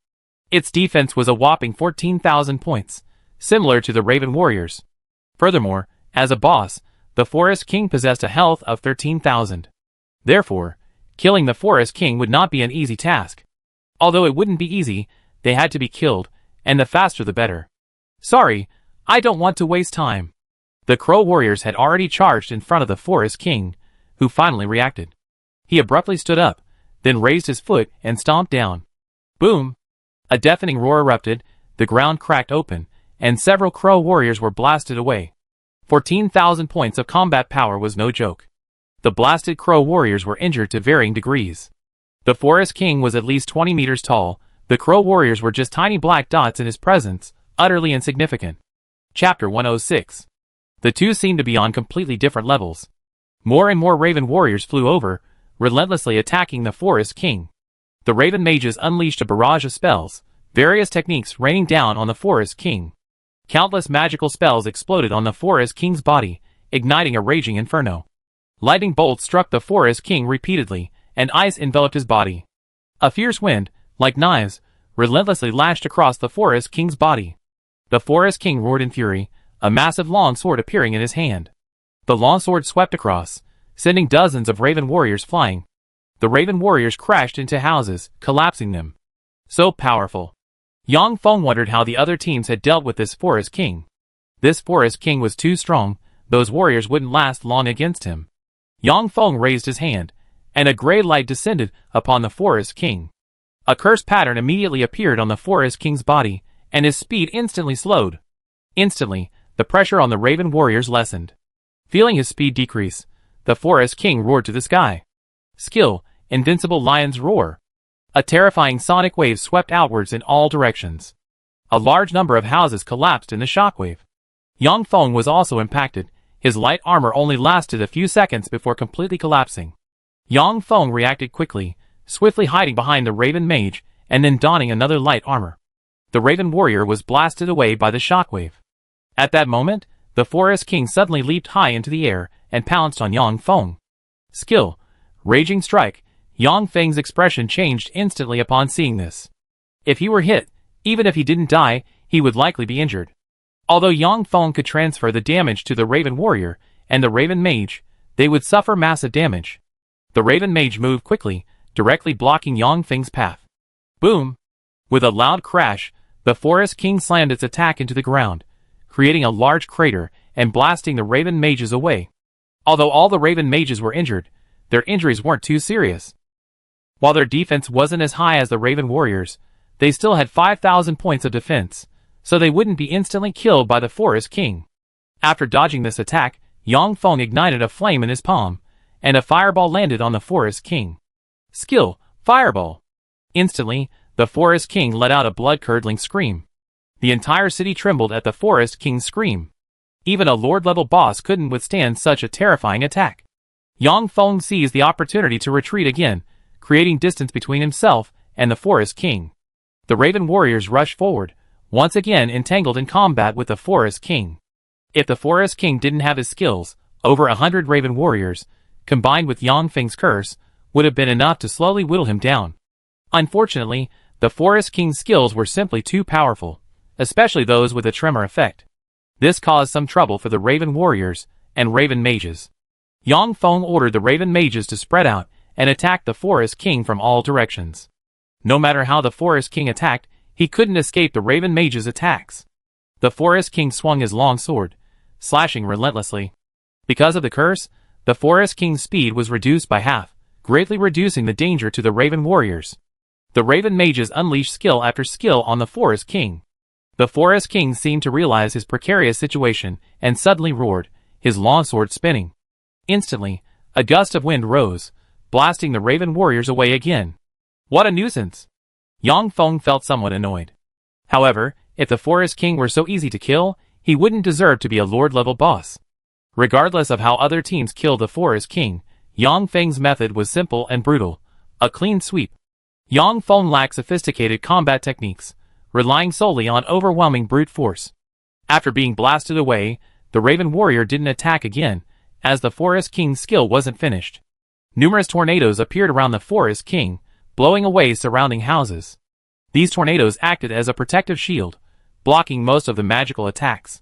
Its defense was a whopping 14,000 points, similar to the Raven Warriors. Furthermore, as a boss, the Forest King possessed a health of 13,000. Therefore, killing the Forest King would not be an easy task. Although it wouldn't be easy, they had to be killed, and the faster the better. Sorry, I don't want to waste time. The Crow Warriors had already charged in front of the Forest King, who finally reacted. He abruptly stood up, then raised his foot and stomped down. Boom! A deafening roar erupted, the ground cracked open, and several Crow Warriors were blasted away. 14,000 points of combat power was no joke. The blasted Crow Warriors were injured to varying degrees. The Forest King was at least 20 meters tall, the Crow Warriors were just tiny black dots in his presence, utterly insignificant. Chapter 106. The two seemed to be on completely different levels. More and more Raven warriors flew over, relentlessly attacking the Forest King. The Raven mages unleashed a barrage of spells, various techniques raining down on the Forest King. Countless magical spells exploded on the Forest King's body, igniting a raging inferno. Lightning bolts struck the Forest King repeatedly, and ice enveloped his body. A fierce wind, like knives, relentlessly lashed across the Forest King's body. The Forest King roared in fury, a massive long sword appearing in his hand. The long sword swept across, sending dozens of Raven warriors flying. The Raven warriors crashed into houses, collapsing them. So powerful. Yang Feng wondered how the other teams had dealt with this Forest King. This Forest King was too strong, those warriors wouldn't last long against him. Yang Feng raised his hand, and a gray light descended upon the Forest King. A curse pattern immediately appeared on the Forest King's body, and his speed instantly slowed. Instantly, the pressure on the Raven warriors lessened. Feeling his speed decrease, the Forest King roared to the sky. Skill, Invincible Lion's Roar. A terrifying sonic wave swept outwards in all directions. A large number of houses collapsed in the shockwave. Yang Feng was also impacted. His light armor only lasted a few seconds before completely collapsing. Yang Feng reacted quickly, swiftly hiding behind the Raven mage, and then donning another light armor. The Raven warrior was blasted away by the shockwave. At that moment, the Forest King suddenly leaped high into the air and pounced on Yang Feng. Skill, Raging Strike. Yang Feng's expression changed instantly upon seeing this. If he were hit, even if he didn't die, he would likely be injured. Although Yang Feng could transfer the damage to the Raven warrior and the Raven mage, they would suffer massive damage. The Raven mage moved quickly, directly blocking Yang Feng's path. Boom! With a loud crash, the Forest King slammed its attack into the ground, creating a large crater and blasting the Raven mages away. Although all the Raven mages were injured, their injuries weren't too serious. While their defense wasn't as high as the Raven warriors, they still had 5,000 points of defense, so they wouldn't be instantly killed by the Forest King. After dodging this attack, Yang Feng ignited a flame in his palm, and a fireball landed on the Forest King. Skill, Fireball. Instantly, the Forest King let out a blood-curdling scream. The entire city trembled at the Forest King's scream. Even a Lord-level boss couldn't withstand such a terrifying attack. Yang Feng seized the opportunity to retreat again, creating distance between himself and the Forest King. The Raven warriors rushed forward, once again entangled in combat with the Forest King. If the Forest King didn't have his skills, over 100 Raven warriors, combined with Yang Feng's curse, would have been enough to slowly whittle him down. Unfortunately, the Forest King's skills were simply too powerful, especially those with a tremor effect. This caused some trouble for the Raven warriors and Raven mages. Yang Feng ordered the Raven mages to spread out and attack the Forest King from all directions. No matter how the Forest King attacked, he couldn't escape the Raven mage's attacks. The Forest King swung his long sword, slashing relentlessly. Because of the curse, the Forest King's speed was reduced by half, greatly reducing the danger to the Raven warriors. The Raven mages unleashed skill after skill on the Forest King. The Forest King seemed to realize his precarious situation and suddenly roared, his longsword spinning. Instantly, a gust of wind rose, blasting the Raven warriors away again. What a nuisance! Yang Feng felt somewhat annoyed. However, if the Forest King were so easy to kill, he wouldn't deserve to be a Lord-level boss. Regardless of how other teams killed the Forest King, Yang Feng's method was simple and brutal, a clean sweep. Yang Feng lacked sophisticated combat techniques, relying solely on overwhelming brute force. After being blasted away, the Raven warrior didn't attack again, as the Forest King's skill wasn't finished. Numerous tornadoes appeared around the Forest King, blowing away surrounding houses. These tornadoes acted as a protective shield, blocking most of the magical attacks.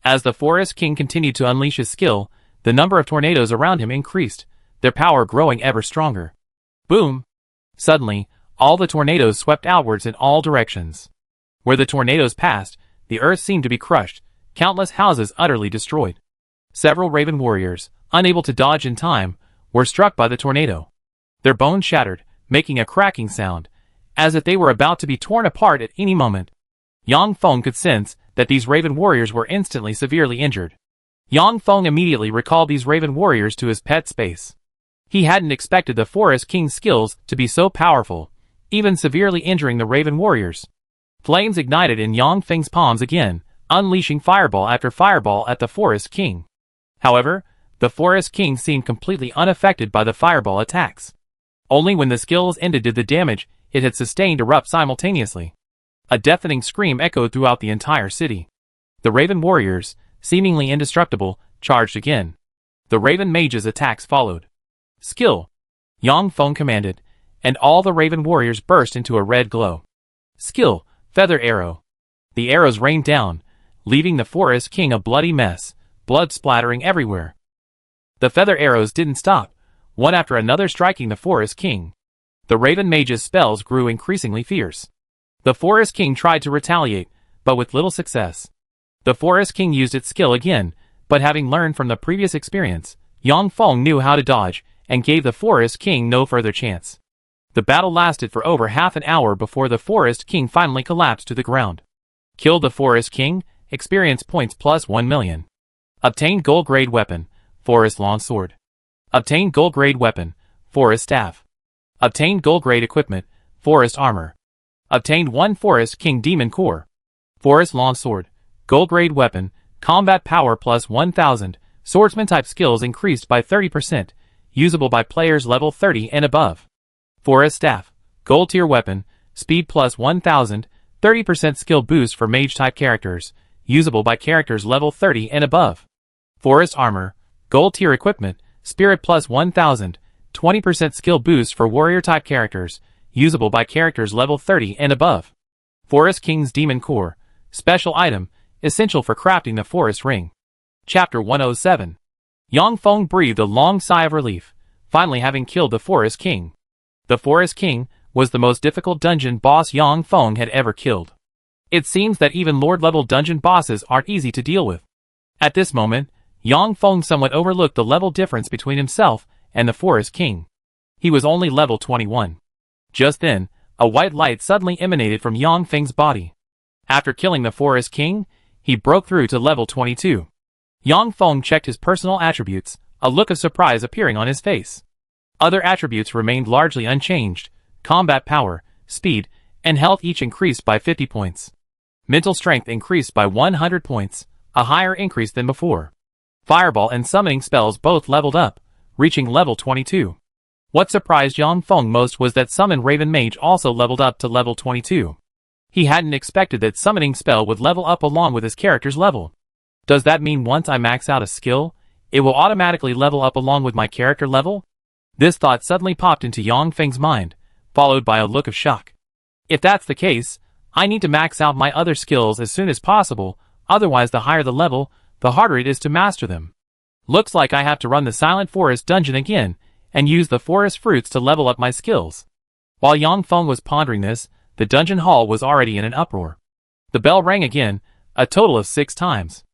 As the Forest King continued to unleash his skill, the number of tornadoes around him increased, their power growing ever stronger. Boom! Suddenly, all the tornadoes swept outwards in all directions. Where the tornadoes passed, the earth seemed to be crushed, countless houses utterly destroyed. Several Raven warriors, unable to dodge in time, were struck by the tornado. Their bones shattered, making a cracking sound, as if they were about to be torn apart at any moment. Yang Feng could sense that these Raven warriors were instantly severely injured. Yang Feng immediately recalled these Raven warriors to his pet space. He hadn't expected the Forest King's skills to be so powerful, even severely injuring the Raven warriors. Flames ignited in Yang Feng's palms again, unleashing fireball after fireball at the Forest King. However, the Forest King seemed completely unaffected by the fireball attacks. Only when the skills ended did the damage it had sustained erupt simultaneously. A deafening scream echoed throughout the entire city. The Raven warriors, seemingly indestructible, charged again. The Raven mage's attacks followed. Skill! Yang Feng commanded, and all the Raven warriors burst into a red glow. Skill! Feather arrow! The arrows rained down, leaving the Forest King a bloody mess, blood splattering everywhere. The feather arrows didn't stop, one after another striking the Forest King. The Raven mage's spells grew increasingly fierce. The Forest King tried to retaliate, but with little success. The Forest King used its skill again, but having learned from the previous experience, Yang Feng knew how to dodge, and gave the Forest King no further chance. The battle lasted for over half an hour before the Forest King finally collapsed to the ground. Killed the Forest King, experience points plus 1 million. Obtained gold grade weapon, Forest Longsword. Obtained gold grade weapon, Forest Staff. Obtained gold grade equipment, Forest Armor. Obtained 1 Forest King Demon Core. Forest Longsword, gold grade weapon, combat power plus 1000, swordsman type skills increased by 30%, usable by players level 30 and above. Forest Staff, gold tier weapon, speed plus 1000, 30% skill boost for mage type characters, usable by characters level 30 and above. Forest Armor, gold tier equipment, spirit plus 1000, 20% skill boost for warrior type characters, usable by characters level 30 and above. Forest King's Demon Core, special item, essential for crafting the Forest Ring. Chapter 107. Yang Feng breathed a long sigh of relief, finally having killed the Forest King. The Forest King was the most difficult dungeon boss Yang Feng had ever killed. It seems that even Lord-level dungeon bosses aren't easy to deal with. At this moment, Yang Feng somewhat overlooked the level difference between himself and the Forest King. He was only level 21. Just then, a white light suddenly emanated from Yang Feng's body. After killing the Forest King, he broke through to level 22. Yang Feng checked his personal attributes, a look of surprise appearing on his face. Other attributes remained largely unchanged. Combat power, speed, and health each increased by 50 points. Mental strength increased by 100 points, a higher increase than before. Fireball and summoning spells both leveled up, reaching level 22. What surprised Yang Feng most was that Summon Raven Mage also leveled up to level 22. He hadn't expected that summoning spell would level up along with his character's level. Does that mean once I max out a skill, it will automatically level up along with my character level? This thought suddenly popped into Yang Feng's mind, followed by a look of shock. If that's the case, I need to max out my other skills as soon as possible, otherwise the higher the level, the harder it is to master them. Looks like I have to run the Silent Forest dungeon again, and use the forest fruits to level up my skills. While Yang Feng was pondering this, the dungeon hall was already in an uproar. The bell rang again, a total of 6 times.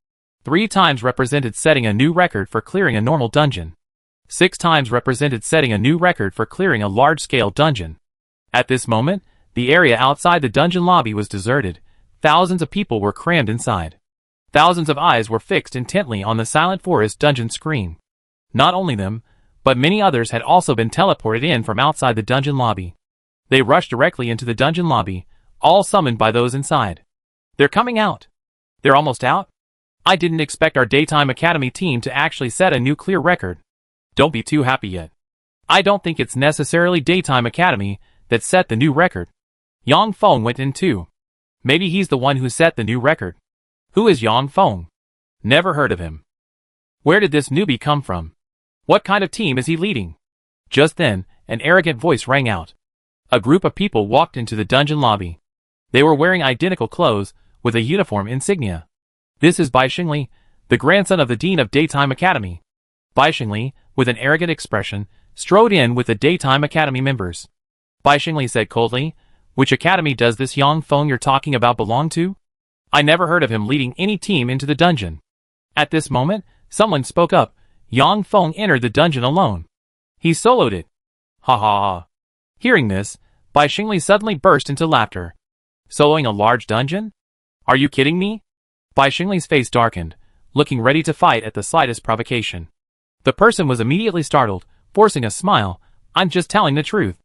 3 times represented setting a new record for clearing a normal dungeon. 6 times represented setting a new record for clearing a large-scale dungeon. At this moment, the area outside the dungeon lobby was deserted. Thousands of people were crammed inside. Thousands of eyes were fixed intently on the Silent Forest dungeon screen. Not only them, but many others had also been teleported in from outside the dungeon lobby. They rushed directly into the dungeon lobby, all summoned by those inside. They're coming out. They're almost out? I didn't expect our Daytime Academy team to actually set a new clear record. Don't be too happy yet. I don't think it's necessarily Daytime Academy that set the new record. Yang Feng went in too. Maybe he's the one who set the new record. Who is Yang Feng? Never heard of him. Where did this newbie come from? What kind of team is he leading? Just then, an arrogant voice rang out. A group of people walked into the dungeon lobby. They were wearing identical clothes, with a uniform insignia. This is Bai Xingli, the grandson of the Dean of Daytime Academy. Bai Xingli, with an arrogant expression, strode in with the Daytime Academy members. Bai Xingli said coldly, "Which academy does this Yang Feng you're talking about belong to? I never heard of him leading any team into the dungeon." At this moment, someone spoke up. Yang Feng entered the dungeon alone. He soloed it. Ha ha ha. Hearing this, Bai Xingli suddenly burst into laughter. Soloing a large dungeon? Are you kidding me? Bai Xingli's face darkened, looking ready to fight at the slightest provocation. The person was immediately startled, forcing a smile. I'm just telling the truth.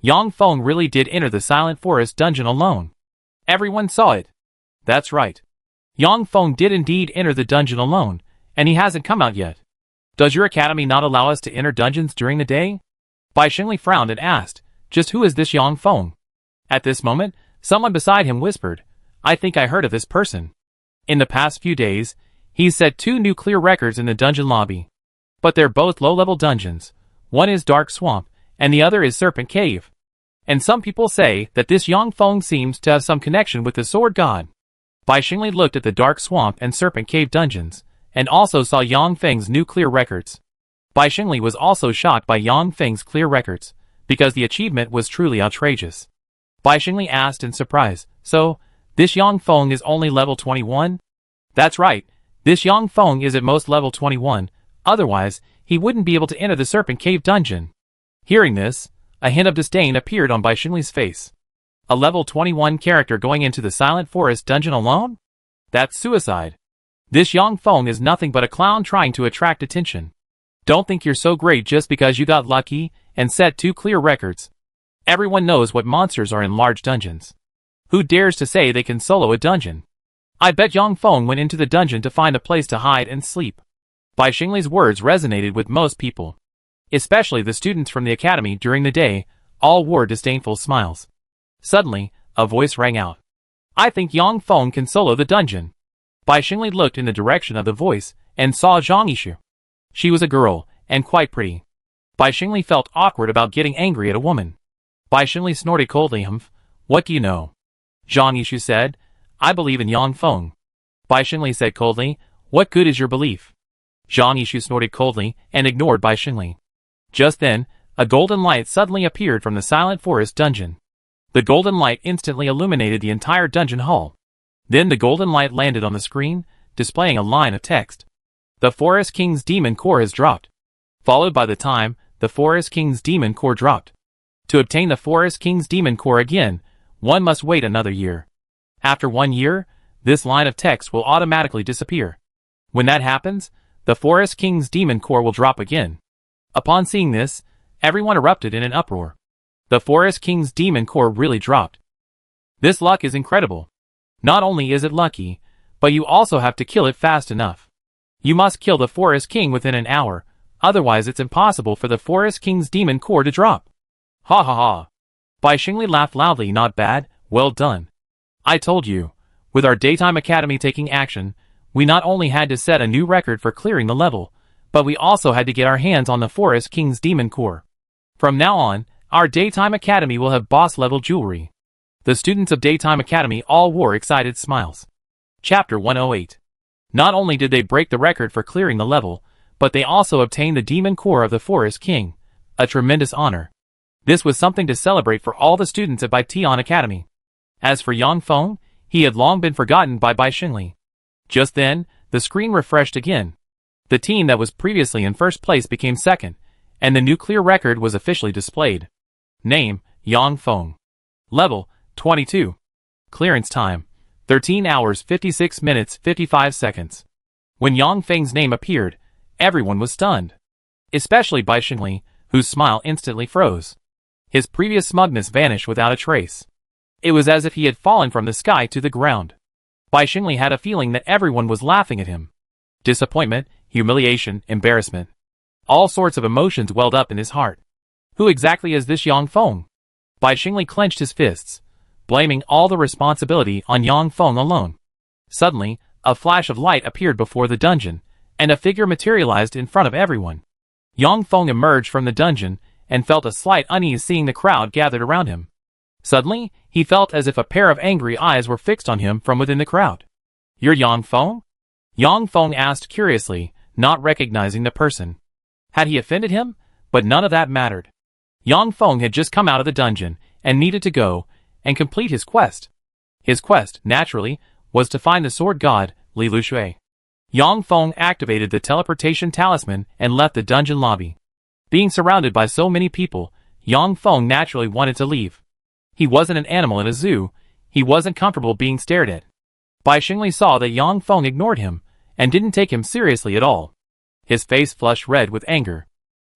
Yang Feng really did enter the Silent Forest dungeon alone. Everyone saw it. That's right. Yang Feng did indeed enter the dungeon alone, and he hasn't come out yet. Does your academy not allow us to enter dungeons during the day? Bai Xingli frowned and asked, just who is this Yang Feng? At this moment, someone beside him whispered, I think I heard of this person. In the past few days, he's set 2 new clear records in the dungeon lobby. But they're both low-level dungeons. One is Dark Swamp, and the other is Serpent Cave. And some people say that this Yang Feng seems to have some connection with the Sword God. Bai Xingli looked at the Dark Swamp and Serpent Cave dungeons, and also saw Yang Feng's new clear records. Bai Xingli was also shocked by Yang Feng's clear records, because the achievement was truly outrageous. Bai Xingli asked in surprise, so, this Yang Feng is only level 21? That's right, this Yang Feng is at most level 21, otherwise, he wouldn't be able to enter the Serpent Cave dungeon. Hearing this, a hint of disdain appeared on Bai Xingli's face. A level 21 character going into the Silent Forest dungeon alone? That's suicide. This Yang Feng is nothing but a clown trying to attract attention. Don't think you're so great just because you got lucky and set 2 clear records. Everyone knows what monsters are in large dungeons. Who dares to say they can solo a dungeon? I bet Yang Feng went into the dungeon to find a place to hide and sleep. Bai Xingli's words resonated with most people. Especially the students from the academy during the day, all wore disdainful smiles. Suddenly, a voice rang out. I think Yang Feng can solo the dungeon. Bai Xingli looked in the direction of the voice and saw Zhang Yishu. She was a girl, and quite pretty. Bai Xingli felt awkward about getting angry at a woman. Bai Xingli snorted coldly. What do you know? Zhang Yishu said, I believe in Yang Feng. Bai Xingli said coldly, what good is your belief? Zhang Yishu snorted coldly and ignored Bai Xingli. Just then, a golden light suddenly appeared from the Silent Forest dungeon. The golden light instantly illuminated the entire dungeon hall. Then the golden light landed on the screen, displaying a line of text. The Forest King's Demon Core has dropped. Followed by the time, the Forest King's Demon Core dropped. To obtain the Forest King's Demon Core again, one must wait another year. After 1 year, this line of text will automatically disappear. When that happens, the Forest King's Demon Core will drop again. Upon seeing this, everyone erupted in an uproar. The Forest King's Demon Core really dropped. This luck is incredible. Not only is it lucky, but you also have to kill it fast enough. You must kill the Forest King within an hour, otherwise it's impossible for the Forest King's Demon Core to drop. Ha ha ha. Bai Xingli laughed loudly. Not bad, well done. I told you, with our Daytime Academy taking action, we not only had to set a new record for clearing the level, but we also had to get our hands on the Forest King's Demon Core. From now on, our Daytime Academy will have boss-level jewelry. The students of Daytime Academy all wore excited smiles. Chapter 108. Not only did they break the record for clearing the level, but they also obtained the Demon Core of the Forest King, a tremendous honor. This was something to celebrate for all the students at Baitian Academy. As for Yang Feng, he had long been forgotten by Bai Xingli. Just then, the screen refreshed again. The team that was previously in first place became second, and the nuclear record was officially displayed. Name, Yang Feng. Level, 22. Clearance time, 13 hours 56 minutes 55 seconds. When Yang Feng's name appeared, everyone was stunned. Especially Bai Xingli, whose smile instantly froze. His previous smugness vanished without a trace. It was as if he had fallen from the sky to the ground. Bai Xingli had a feeling that everyone was laughing at him. Disappointment, humiliation, embarrassment. All sorts of emotions welled up in his heart. Who exactly is this Yang Feng? Bai Xingli clenched his fists, blaming all the responsibility on Yang Feng alone. Suddenly, a flash of light appeared before the dungeon, and a figure materialized in front of everyone. Yang Feng emerged from the dungeon and felt a slight unease seeing the crowd gathered around him. Suddenly, he felt as if a pair of angry eyes were fixed on him from within the crowd. You're Yang Feng? Yang Feng asked curiously, not recognizing the person. Had he offended him? But none of that mattered. Yang Feng had just come out of the dungeon and needed to go and complete his quest. His quest, naturally, was to find the sword god, Li Lushui. Yang Feng activated the teleportation talisman and left the dungeon lobby. Being surrounded by so many people, Yang Feng naturally wanted to leave. He wasn't an animal in a zoo, he wasn't comfortable being stared at. Bai Xingli saw that Yang Feng ignored him, and didn't take him seriously at all. His face flushed red with anger.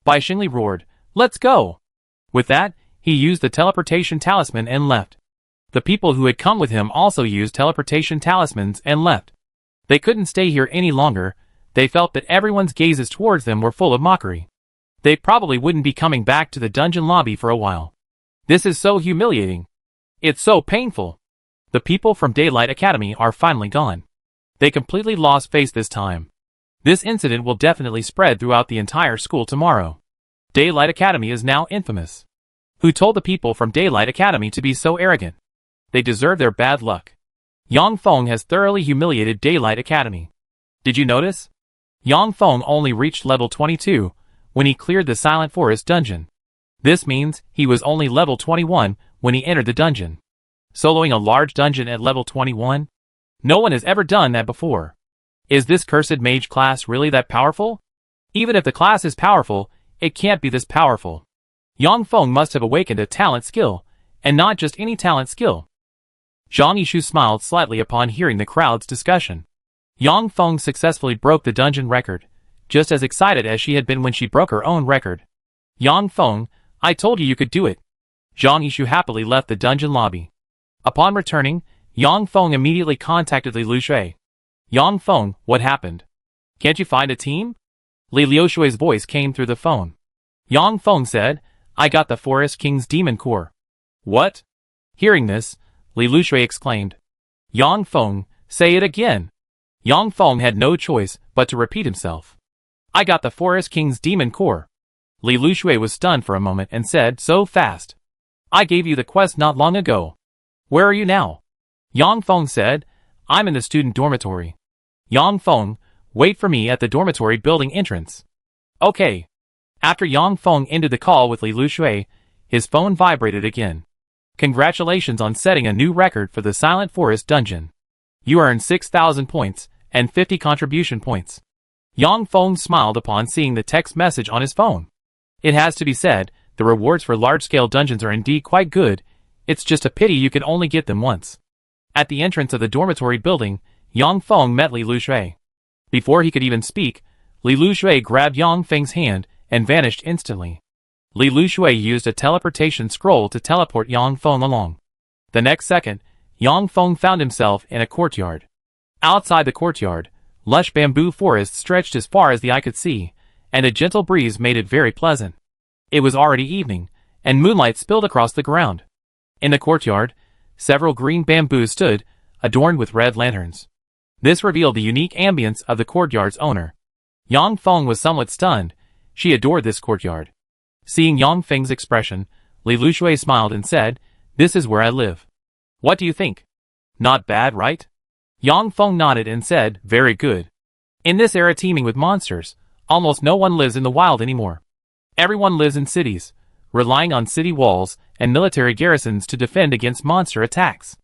Bai Xingli roared, "Let's go!" With that, he used the teleportation talisman and left. The people who had come with him also used teleportation talismans and left. They couldn't stay here any longer. They felt that everyone's gazes towards them were full of mockery. They probably wouldn't be coming back to the dungeon lobby for a while. This is so humiliating. It's so painful. The people from Daylight Academy are finally gone. They completely lost face this time. This incident will definitely spread throughout the entire school tomorrow. Daylight Academy is now infamous. Who told the people from Daylight Academy to be so arrogant? They deserve their bad luck. Yang Feng has thoroughly humiliated Daylight Academy. Did you notice? Yang Feng only reached level 22 when he cleared the Silent Forest dungeon. This means he was only level 21 when he entered the dungeon. Soloing a large dungeon at level 21? No one has ever done that before. Is this cursed mage class really that powerful? Even if the class is powerful, it can't be this powerful. Yang Feng must have awakened a talent skill, and not just any talent skill. Zhang Yishu smiled slightly upon hearing the crowd's discussion. Yang Feng successfully broke the dungeon record, just as excited as she had been when she broke her own record. Yang Feng, I told you you could do it. Zhang Yishu happily left the dungeon lobby. Upon returning, Yang Feng immediately contacted Li Lushui. Yang Feng, what happened? Can't you find a team? Li Liushui's voice came through the phone. Yang Feng said, I got the Forest King's demon core. What? Hearing this, Li Lushui exclaimed. Yang Feng, say it again. Yang Feng had no choice but to repeat himself. I got the Forest King's demon core. Li Lushui was stunned for a moment and said so fast. I gave you the quest not long ago. Where are you now? Yang Feng said, I'm in the student dormitory. Yang Feng, wait for me at the dormitory building entrance. Okay. After Yang Feng ended the call with Li Lushui, his phone vibrated again. Congratulations on setting a new record for the Silent Forest dungeon. You earned 6,000 points and 50 contribution points. Yang Feng smiled upon seeing the text message on his phone. It has to be said, the rewards for large-scale dungeons are indeed quite good. It's just a pity you can only get them once. At the entrance of the dormitory building, Yang Feng met Li Lushui. Before he could even speak, Li Lushui grabbed Yang Feng's hand and vanished instantly. Li Lushui used a teleportation scroll to teleport Yang Feng along. The next second, Yang Feng found himself in a courtyard. Outside the courtyard, lush bamboo forest stretched as far as the eye could see, and a gentle breeze made it very pleasant. It was already evening, and moonlight spilled across the ground. In the courtyard, several green bamboos stood, adorned with red lanterns. This revealed the unique ambience of the courtyard's owner. Yang Feng was somewhat stunned. She adored this courtyard. Seeing Yang Feng's expression, Li Lushui smiled and said, This is where I live. What do you think? Not bad, right? Yang Feng nodded and said, Very good. In this era teeming with monsters, almost no one lives in the wild anymore. Everyone lives in cities, relying on city walls and military garrisons to defend against monster attacks.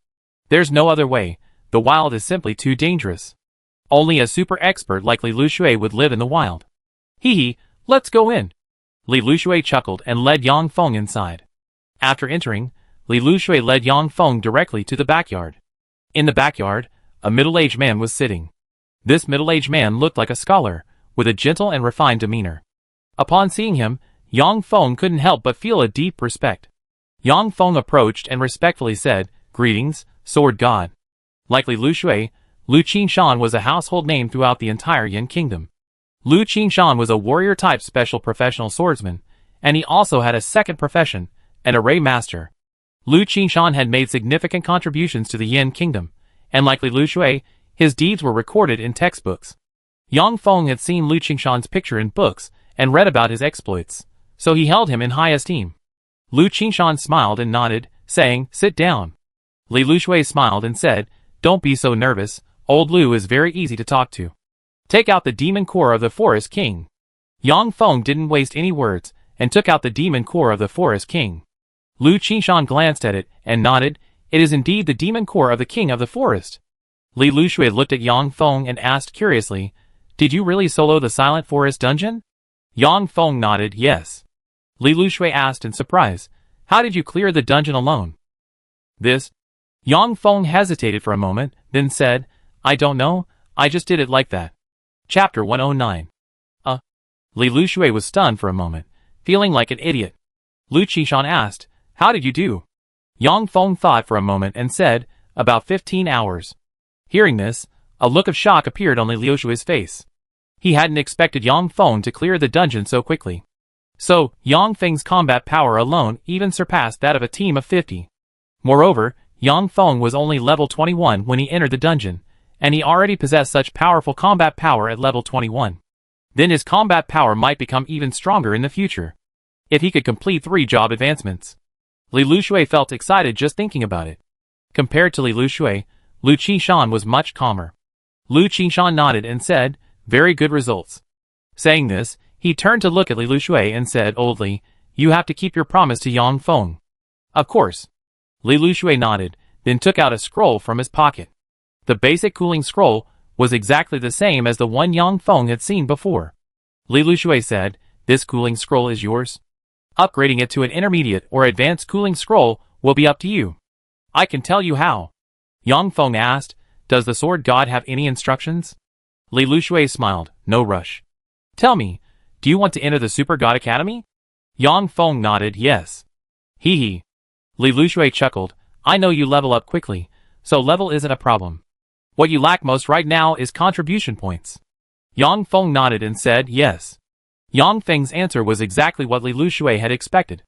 There's no other way. The wild is simply too dangerous. Only a super expert like Li Lushui would live in the wild. Hee hee, let's go in. Li Lushui chuckled and led Yang Feng inside. After entering, Li Lushui led Yang Feng directly to the backyard. In the backyard, a middle-aged man was sitting. This middle-aged man looked like a scholar, with a gentle and refined demeanor. Upon seeing him, Yang Feng couldn't help but feel a deep respect. Yang Feng approached and respectfully said, Greetings, Sword God. Like Li Lushui, Lu Qingshan was a household name throughout the entire Yin Kingdom. Lu Qingshan was a warrior-type special professional swordsman, and he also had a second profession, an array master. Lu Qingshan had made significant contributions to the Yin Kingdom, and like Li Lushui, his deeds were recorded in textbooks. Yang Feng had seen Lu Qingshan's picture in books and read about his exploits, so he held him in high esteem. Lu Qingshan smiled and nodded, saying, Sit down. Li Lushui smiled and said, Don't be so nervous, old Lu is very easy to talk to. Take out the demon core of the Forest King. Yang Feng didn't waste any words, and took out the demon core of the Forest King. Lu Qingshan glanced at it, and nodded, It is indeed the demon core of the King of the Forest. Li Lushui looked at Yang Feng and asked curiously, Did you really solo the Silent Forest dungeon? Yang Feng nodded, Yes. Li Lushui asked in surprise, How did you clear the dungeon alone? This? Yang Feng hesitated for a moment, then said, I don't know, I just did it like that. Chapter 109. Li Lushui was stunned for a moment, feeling like an idiot. Lu Qingshan asked, How did you do? Yang Feng thought for a moment and said, About 15 hours. Hearing this, A look of shock appeared on Li Liushui's face. He hadn't expected Yang Feng to clear the dungeon so quickly. So, Yang Feng's combat power alone even surpassed that of a team of 50. Moreover, Yang Feng was only level 21 when he entered the dungeon, and he already possessed such powerful combat power at level 21. Then his combat power might become even stronger in the future, if he could complete 3 job advancements. Li Liushui felt excited just thinking about it. Compared to Li Liushui, Lu Qishan was much calmer. Lu Qishan nodded and said, "Very good results." Saying this, he turned to look at Li Liushui and said, "Old Li, you have to keep your promise to Yang Feng." "Of course." Li Liushui nodded, then took out a scroll from his pocket. The basic cooling scroll was exactly the same as the one Yang Feng had seen before. Li Liushui said, "This cooling scroll is yours. Upgrading it to an intermediate or advanced cooling scroll will be up to you. I can tell you how." Yang Feng asked, "Does the sword god have any instructions?" Li Liushui smiled, "No rush. Tell me, do you want to enter the Super God Academy?" Yang Feng nodded, "Yes." Hee hee. Li Liushui chuckled, "I know you level up quickly, so level isn't a problem. What you lack most right now is contribution points." Yang Feng nodded and said, "Yes." Yang Feng's answer was exactly what Li Liushui had expected.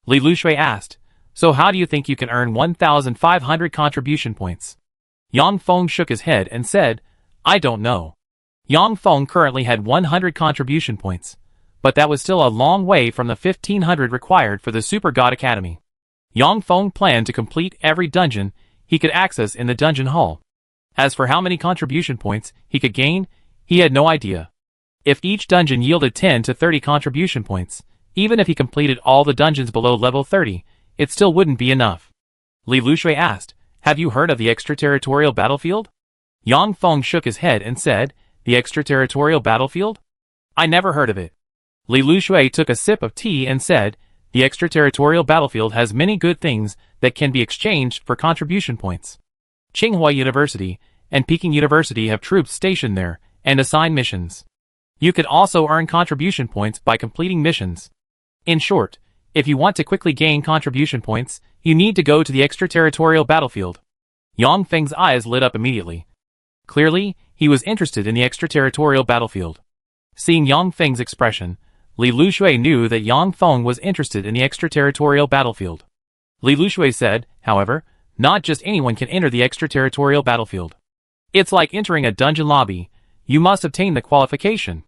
Li Liushui asked, "So how do you think you can earn 1,500 contribution points?" Yang Feng shook his head and said, "I don't know." Yang Feng currently had 100 contribution points, but that was still a long way from the 1,500 required for the Super God Academy. Yang Feng planned to complete every dungeon he could access in the dungeon hall. As for how many contribution points he could gain, he had no idea. If each dungeon yielded 10 to 30 contribution points, even if he completed all the dungeons below level 30, it still wouldn't be enough. Li Liushui asked, "Have you heard of the extraterritorial battlefield?" Yang Feng shook his head and said, "The extraterritorial battlefield? I never heard of it." Li Liushui took a sip of tea and said, "The extraterritorial battlefield has many good things that can be exchanged for contribution points. Tsinghua University and Peking University have troops stationed there and assign missions. You could also earn contribution points by completing missions. In short, if you want to quickly gain contribution points, you need to go to the extraterritorial battlefield." Yang Feng's eyes lit up immediately. Clearly, he was interested in the extraterritorial battlefield. Seeing Yang Feng's expression, Li Liushui knew that Yang Feng was interested in the extraterritorial battlefield. Li Liushui said, however, "Not just anyone can enter the extraterritorial battlefield. It's like entering a dungeon lobby. You must obtain the qualification."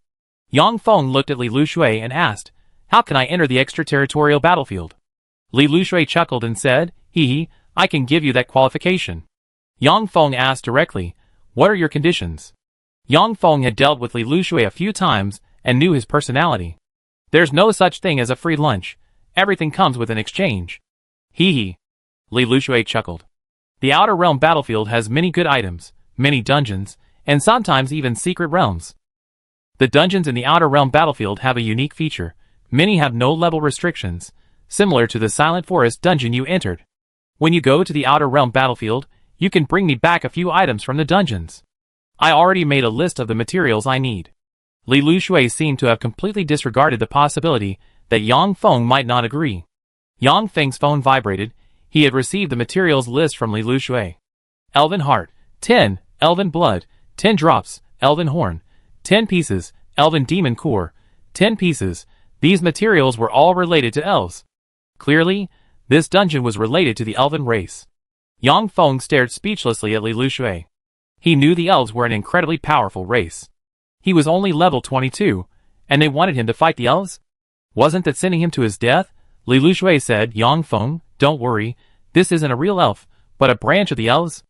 Yang Feng looked at Li Liushui and asked, "How can I enter the extraterritorial battlefield?" Li Liushui chuckled and said, "Hee hee, I can give you that qualification." Yang Feng asked directly, "What are your conditions?" Yang Feng had dealt with Li Liushui a few times and knew his personality. "There's no such thing as a free lunch. Everything comes with an exchange." Hee hee. Li Liushui chuckled. The Outer Realm battlefield has many good items, many dungeons, and sometimes even secret realms. The dungeons in the Outer Realm battlefield have a unique feature. Many have no level restrictions, similar to the Silent Forest dungeon you entered. When you go to the Outer Realm battlefield, you can bring me back a few items from the dungeons. I already made a list of the materials I need." Li Liushui seemed to have completely disregarded the possibility that Yang Feng might not agree. Yang Feng's phone vibrated. He had received the materials list from Li Liushui. Elven Heart, 10, Elven Blood, 10 drops, Elven Horn, 10 pieces, Elven Demon Core, 10 pieces. These materials were all related to elves. Clearly, this dungeon was related to the elven race. Yang Feng stared speechlessly at Li Liushui. He knew the elves were an incredibly powerful race. He was only level 22, and they wanted him to fight the elves? Wasn't that sending him to his death? Li Liushui said, "Yang Feng, don't worry, this isn't a real elf, but a branch of the elves."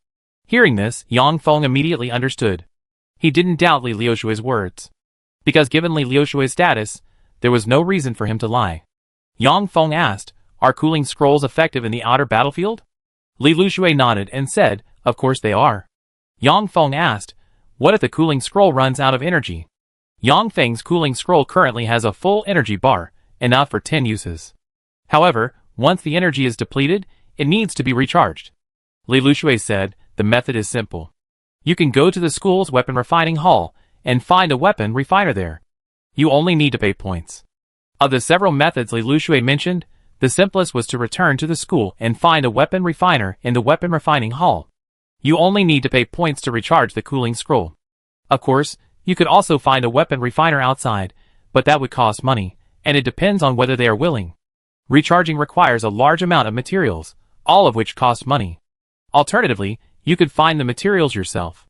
Hearing this, Yang Feng immediately understood. He didn't doubt Li Liushui's words. Because given Li Liushui's status, there was no reason for him to lie. Yang Feng asked, "Are cooling scrolls effective in the outer battlefield?" Li Liushui nodded and said, "Of course they are." Yang Feng asked, "What if the cooling scroll runs out of energy?" Yang Feng's cooling scroll currently has a full energy bar, enough for 10 uses. However, once the energy is depleted, it needs to be recharged. Li Liushui said, "The method is simple. You can go to the school's weapon refining hall and find a weapon refiner there. You only need to pay points." Of the several methods Li Liushui mentioned, the simplest was to return to the school and find a weapon refiner in the weapon refining hall. You only need to pay points to recharge the cooling scroll. Of course, you could also find a weapon refiner outside, but that would cost money, and it depends on whether they are willing. Recharging requires a large amount of materials, all of which cost money. Alternatively, you could find the materials yourself.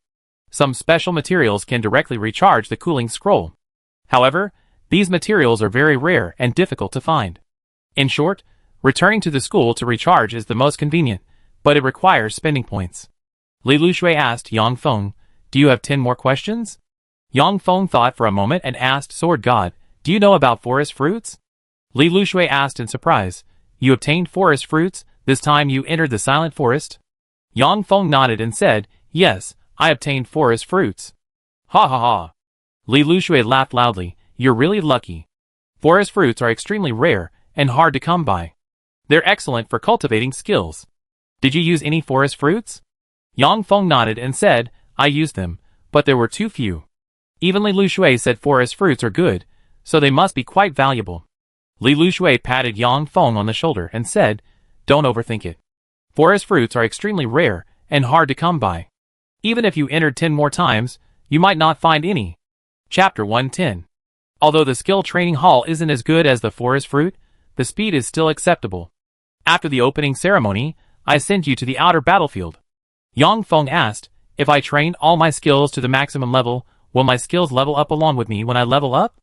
Some special materials can directly recharge the cooling scroll. However, these materials are very rare and difficult to find. In short, returning to the school to recharge is the most convenient, but it requires spending points. Li Lushui asked Yang Feng, "Do you have 10 more questions?" Yang Feng thought for a moment and asked Sword God, "Do you know about forest fruits?" Li Lushui asked in surprise, "You obtained forest fruits this time you entered the silent forest?" Yang Feng nodded and said, "Yes, I obtained forest fruits." Ha ha ha. Li Lushui laughed loudly, "You're really lucky. Forest fruits are extremely rare and hard to come by. They're excellent for cultivating skills. Did you use any forest fruits?" Yang Feng nodded and said, "I used them, but there were too few." Even Li Lushui said forest fruits are good, so they must be quite valuable. Li Lushui patted Yang Feng on the shoulder and said, "Don't overthink it. Forest fruits are extremely rare and hard to come by. Even if you entered 10 more times, you might not find any." Chapter 110. Although the skill training hall isn't as good as the forest fruit, the speed is still acceptable. After the opening ceremony, I send you to the outer battlefield. Yang Feng asked, "If I train all my skills to the maximum level, will my skills level up along with me when I level up?"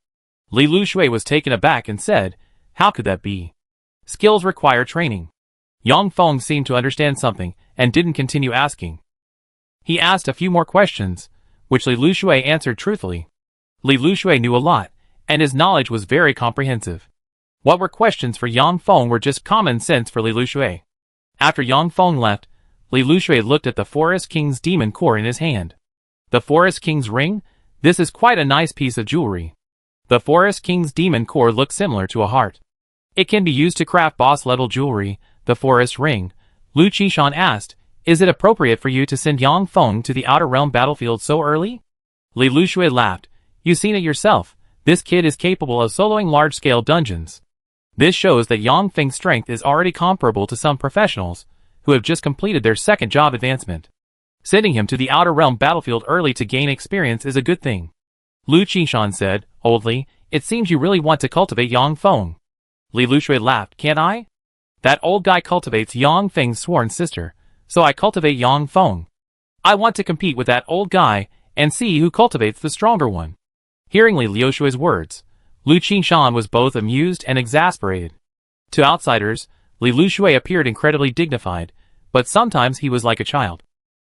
Li Lushui was taken aback and said, "How could that be? Skills require training." Yang Feng seemed to understand something and didn't continue asking. He asked a few more questions, which Li Lushui answered truthfully. Li Lushui knew a lot, and his knowledge was very comprehensive. What were questions for Yang Feng were just common sense for Li Lushui. After Yang Feng left, Li Lushui looked at the Forest King's demon core in his hand. The Forest King's ring? This is quite a nice piece of jewelry. The Forest King's demon core looks similar to a heart. It can be used to craft boss-level jewelry. The Forest Ring. Lu Qishan asked, "Is it appropriate for you to send Yang Feng to the Outer Realm battlefield so early?" Li Lushui laughed. "You've seen it yourself. This kid is capable of soloing large-scale dungeons. This shows that Yang Feng's strength is already comparable to some professionals who have just completed their second job advancement. Sending him to the Outer Realm battlefield early to gain experience is a good thing." Lu Qishan said, "Oldly, it seems you really want to cultivate Yang Feng." Li Lushui laughed, "Can't I? That old guy cultivates Yang Feng's sworn sister, so I cultivate Yang Feng. I want to compete with that old guy and see who cultivates the stronger one." Hearing Li Lushui's words, Lu Qishan was both amused and exasperated. To outsiders, Li Lushui appeared incredibly dignified, but sometimes he was like a child.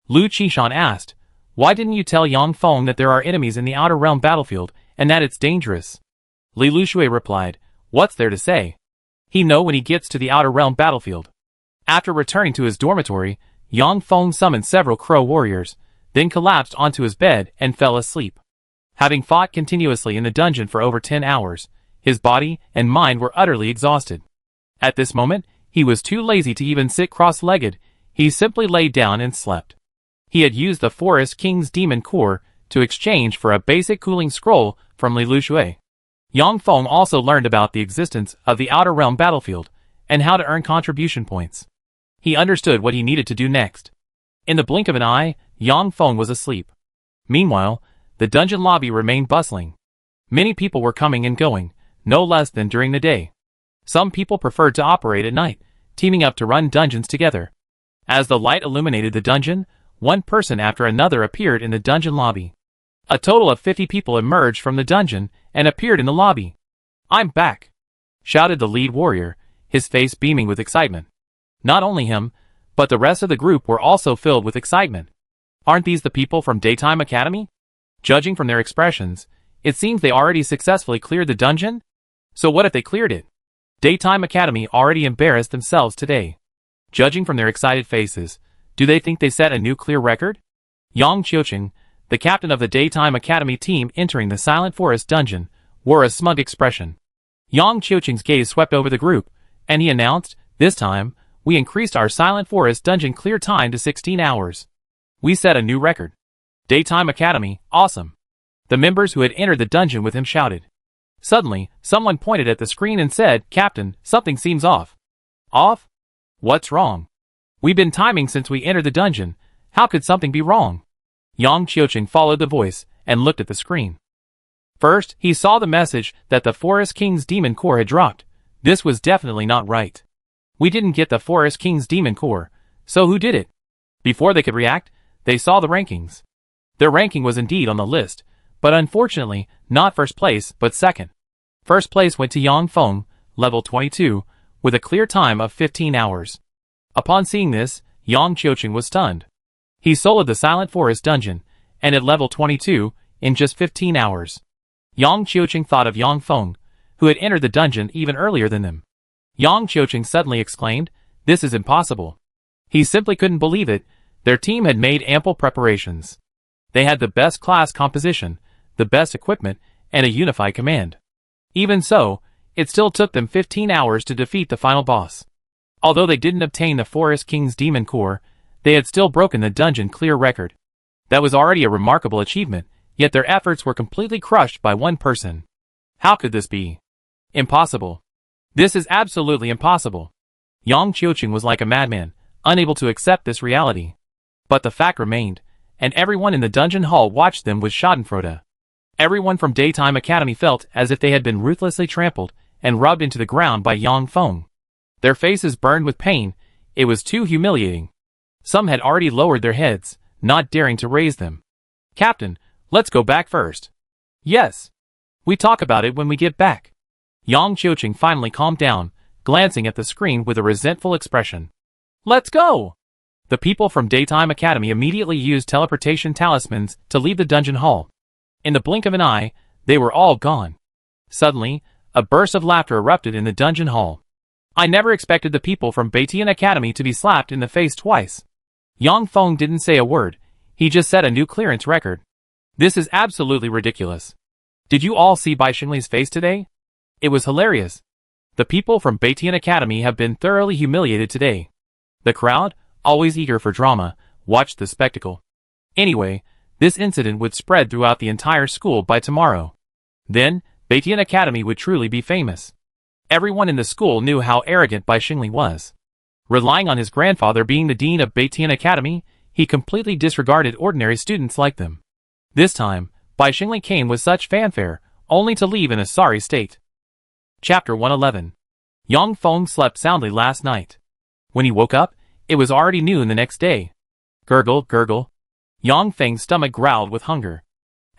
Lu Qishan asked, "Why didn't you tell Yang Feng that there are enemies in the Outer Realm battlefield and that it's dangerous?" Li Lushui replied, "What's there to say? He know when he gets to the Outer Realm battlefield." After returning to his dormitory, Yang Feng summoned several crow warriors, then collapsed onto his bed and fell asleep. Having fought continuously in the dungeon for over 10 hours, his body and mind were utterly exhausted. At this moment, he was too lazy to even sit cross-legged. He simply lay down and slept. He had used the Forest King's demon core to exchange for a basic cooling scroll from Li Lushui. Yang Feng also learned about the existence of the Outer Realm battlefield and how to earn contribution points. He understood what he needed to do next. In the blink of an eye, Yang Feng was asleep. Meanwhile, the dungeon lobby remained bustling. Many people were coming and going, no less than during the day. Some people preferred to operate at night, teaming up to run dungeons together. As the light illuminated the dungeon, one person after another appeared in the dungeon lobby. A total of 50 people emerged from the dungeon and appeared in the lobby. "I'm back!" shouted the lead warrior, his face beaming with excitement. Not only him, but the rest of the group were also filled with excitement. Aren't these the people from Daytime Academy? Judging from their expressions, it seems they already successfully cleared the dungeon? So what if they cleared it? Daytime Academy already embarrassed themselves today. Judging from their excited faces, do they think they set a new clear record? Yang Qiuqing, the captain of the Daytime Academy team entering the Silent Forest dungeon, wore a smug expression. Yang Qiuqing's gaze swept over the group, and he announced, "This time, we increased our Silent Forest dungeon clear time to 16 hours. We set a new record. Daytime Academy, awesome." The members who had entered the dungeon with him shouted. Suddenly, someone pointed at the screen and said, "Captain, something seems off." "Off? What's wrong? We've been timing since we entered the dungeon. How could something be wrong? Yang Qiuqing followed the voice and looked at the screen. First, he saw the message that the Forest King's Demon Core had dropped. This was definitely not right. We didn't get the Forest King's Demon Core, so who did it? Before they could react, they saw the rankings. Their ranking was indeed on the list, but unfortunately, not first place, but second. First place went to Yang Feng, level 22, with a clear time of 15 hours. Upon seeing this, Yang Qiuqing was stunned. He soloed the Silent Forest dungeon, and at level 22, in just 15 hours. Yang Qiuqing thought of Yang Feng, who had entered the dungeon even earlier than them. Yang Qiuqing suddenly exclaimed, "This is impossible." He simply couldn't believe it. Their team had made ample preparations. They had the best class composition, the best equipment, and a unified command. Even so, it still took them 15 hours to defeat the final boss. Although they didn't obtain the Forest King's Demon Core, they had still broken the dungeon clear record. That was already a remarkable achievement, yet their efforts were completely crushed by one person. How could this be? Impossible. This is absolutely impossible. Yang Qiuqing was like a madman, unable to accept this reality. But the fact remained, and everyone in the dungeon hall watched them with schadenfreude. Everyone from Daytime Academy felt as if they had been ruthlessly trampled and rubbed into the ground by Yang Feng. Their faces burned with pain. It was too humiliating. Some had already lowered their heads, not daring to raise them. "Captain, let's go back first." "Yes. We talk about it when we get back." Yang Qiuqing finally calmed down, glancing at the screen with a resentful expression. "Let's go!" The people from Daytime Academy immediately used teleportation talismans to leave the dungeon hall. In the blink of an eye, they were all gone. Suddenly, a burst of laughter erupted in the dungeon hall. I never expected the people from Beitian Academy to be slapped in the face twice. Yang Feng didn't say a word, he just set a new clearance record. This is absolutely ridiculous. Did you all see Bai Xingli's face today? It was hilarious. The people from Beitian Academy have been thoroughly humiliated today. The crowd, always eager for drama, watched the spectacle. Anyway, this incident would spread throughout the entire school by tomorrow. Then, Beitian Academy would truly be famous. Everyone in the school knew how arrogant Bai Xingli was. Relying on his grandfather being the dean of Beitian Academy, he completely disregarded ordinary students like them. This time, Bai Xingli came with such fanfare, only to leave in a sorry state. Chapter 111. Yang Feng slept soundly last night. When he woke up, it was already noon the next day. Gurgle, gurgle. Yang Feng's stomach growled with hunger.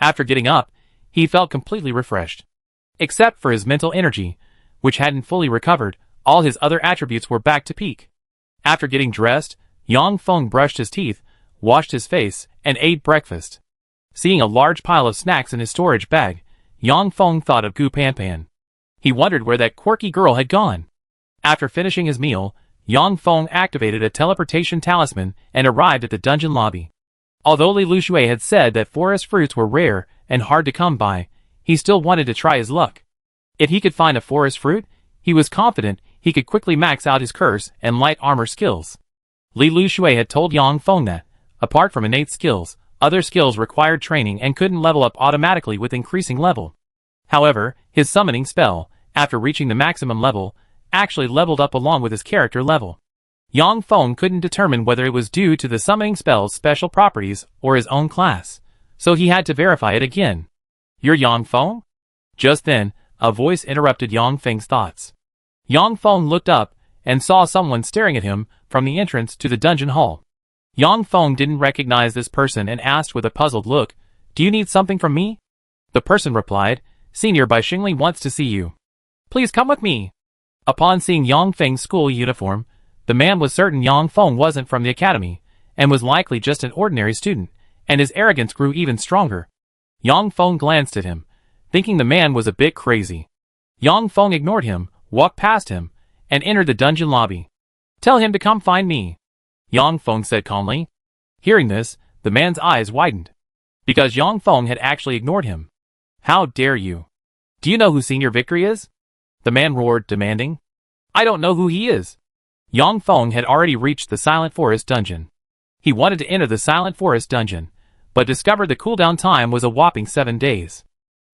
After getting up, he felt completely refreshed. Except for his mental energy, which hadn't fully recovered, all his other attributes were back to peak. After getting dressed, Yang Feng brushed his teeth, washed his face, and ate breakfast. Seeing a large pile of snacks in his storage bag, Yang Feng thought of Gu Panpan. He wondered where that quirky girl had gone. After finishing his meal, Yang Feng activated a teleportation talisman and arrived at the dungeon lobby. Although Li Lushui had said that forest fruits were rare and hard to come by, he still wanted to try his luck. If he could find a forest fruit, he was confident he could quickly max out his curse and light armor skills. Li Lushui had told Yang Feng that, apart from innate skills, other skills required training and couldn't level up automatically with increasing level. However, his summoning spell, after reaching the maximum level, actually leveled up along with his character level. Yang Feng couldn't determine whether it was due to the summoning spell's special properties or his own class, so he had to verify it again. "You're Yang Feng?" Just then, a voice interrupted Yang Feng's thoughts. Yang Feng looked up and saw someone staring at him from the entrance to the dungeon hall. Yang Feng didn't recognize this person and asked with a puzzled look, "Do you need something from me?" The person replied, "Senior Bai Xingli wants to see you. Please come with me." Upon seeing Yang Feng's school uniform, the man was certain Yang Feng wasn't from the academy, and was likely just an ordinary student, and his arrogance grew even stronger. Yang Feng glanced at him, thinking the man was a bit crazy. Yang Feng ignored him, walked past him, and entered the dungeon lobby. "Tell him to come find me," Yang Feng said calmly. Hearing this, the man's eyes widened. Because Yang Feng had actually ignored him. "How dare you? Do you know who Senior Victory is?" the man roared, demanding. "I don't know who he is." Yang Feng had already reached the Silent Forest dungeon. He wanted to enter the Silent Forest dungeon, but discovered the cooldown time was a whopping 7 days.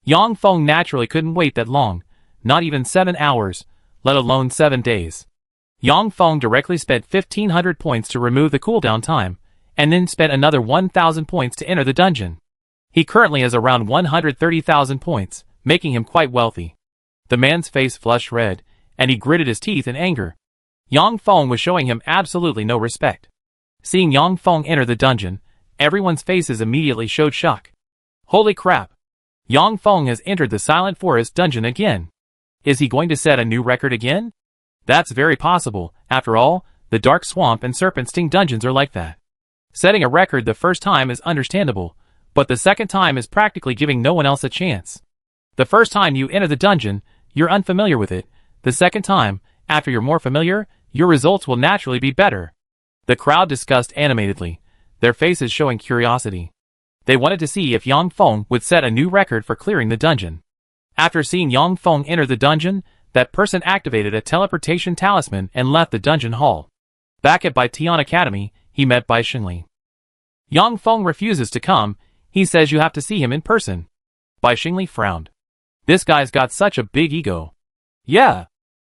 Yang Feng naturally couldn't wait that long, not even 7 hours, let alone 7 days. Yang Feng directly spent 1,500 points to remove the cooldown time, and then spent another 1,000 points to enter the dungeon. He currently has around 130,000 points, making him quite wealthy. The man's face flushed red, and he gritted his teeth in anger. Yang Feng was showing him absolutely no respect. Seeing Yang Feng enter the dungeon, everyone's faces immediately showed shock. Holy crap! Yang Feng has entered the Silent Forest dungeon again. Is he going to set a new record again? That's very possible. After all, the Dark Swamp and Serpent Sting dungeons are like that. Setting a record the first time is understandable, but the second time is practically giving no one else a chance. The first time you enter the dungeon, you're unfamiliar with it. The second time, after you're more familiar, your results will naturally be better. The crowd discussed animatedly, their faces showing curiosity. They wanted to see if Yang Feng would set a new record for clearing the dungeon. After seeing Yang Feng enter the dungeon, that person activated a teleportation talisman and left the dungeon hall. Back at Baitian Academy, he met Bai Xingli. Yang Feng refuses to come. He says you have to see him in person. Bai Xingli frowned. This guy's got such a big ego. Yeah.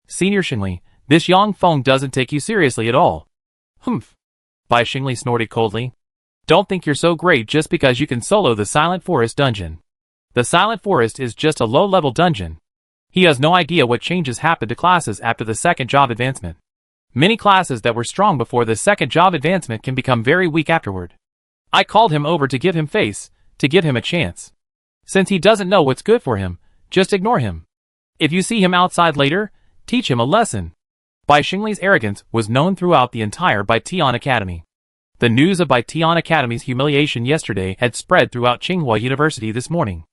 Senior Xingli, this Yang Feng doesn't take you seriously at all. Humph. Bai Xingli snorted coldly. Don't think you're so great just because you can solo the Silent Forest dungeon. The Silent Forest is just a low-level dungeon. He has no idea what changes happened to classes after the second job advancement. Many classes that were strong before the second job advancement can become very weak afterward. I called him over to give him face, to give him a chance. Since he doesn't know what's good for him, just ignore him. If you see him outside later, teach him a lesson. Bai Xingli's arrogance was known throughout the entire Baitian Academy. The news of Baitian Academy's humiliation yesterday had spread throughout Tsinghua University this morning.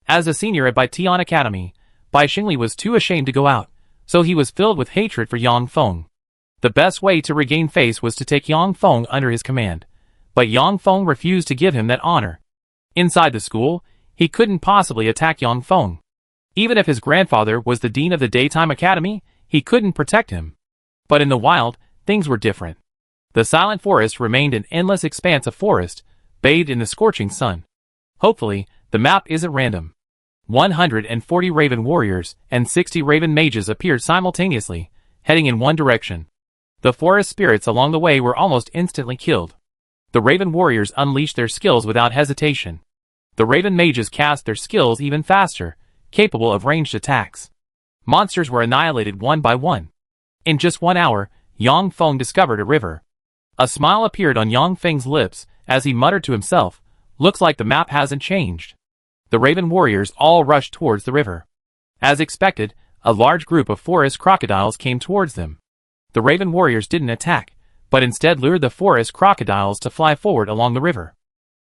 As a senior at Baitian Academy, Bai Xingli was too ashamed to go out, so he was filled with hatred for Yang Feng. The best way to regain face was to take Yang Feng under his command, but Yang Feng refused to give him that honor. Inside the school, he couldn't possibly attack Yang Feng. Even if his grandfather was the dean of the Daytime Academy, he couldn't protect him. But in the wild, things were different. The Silent Forest remained an endless expanse of forest, bathed in the scorching sun. Hopefully, the map isn't random. 140 Raven warriors and 60 Raven mages appeared simultaneously, heading in one direction. The forest spirits along the way were almost instantly killed. The Raven warriors unleashed their skills without hesitation. The Raven mages cast their skills even faster, capable of ranged attacks. Monsters were annihilated one by one. In just 1 hour, Yang Feng discovered a river. A smile appeared on Yang Feng's lips as he muttered to himself, "Looks like the map hasn't changed." The Raven warriors all rushed towards the river. As expected, a large group of forest crocodiles came towards them. The Raven warriors didn't attack, but instead lured the forest crocodiles to fly forward along the river.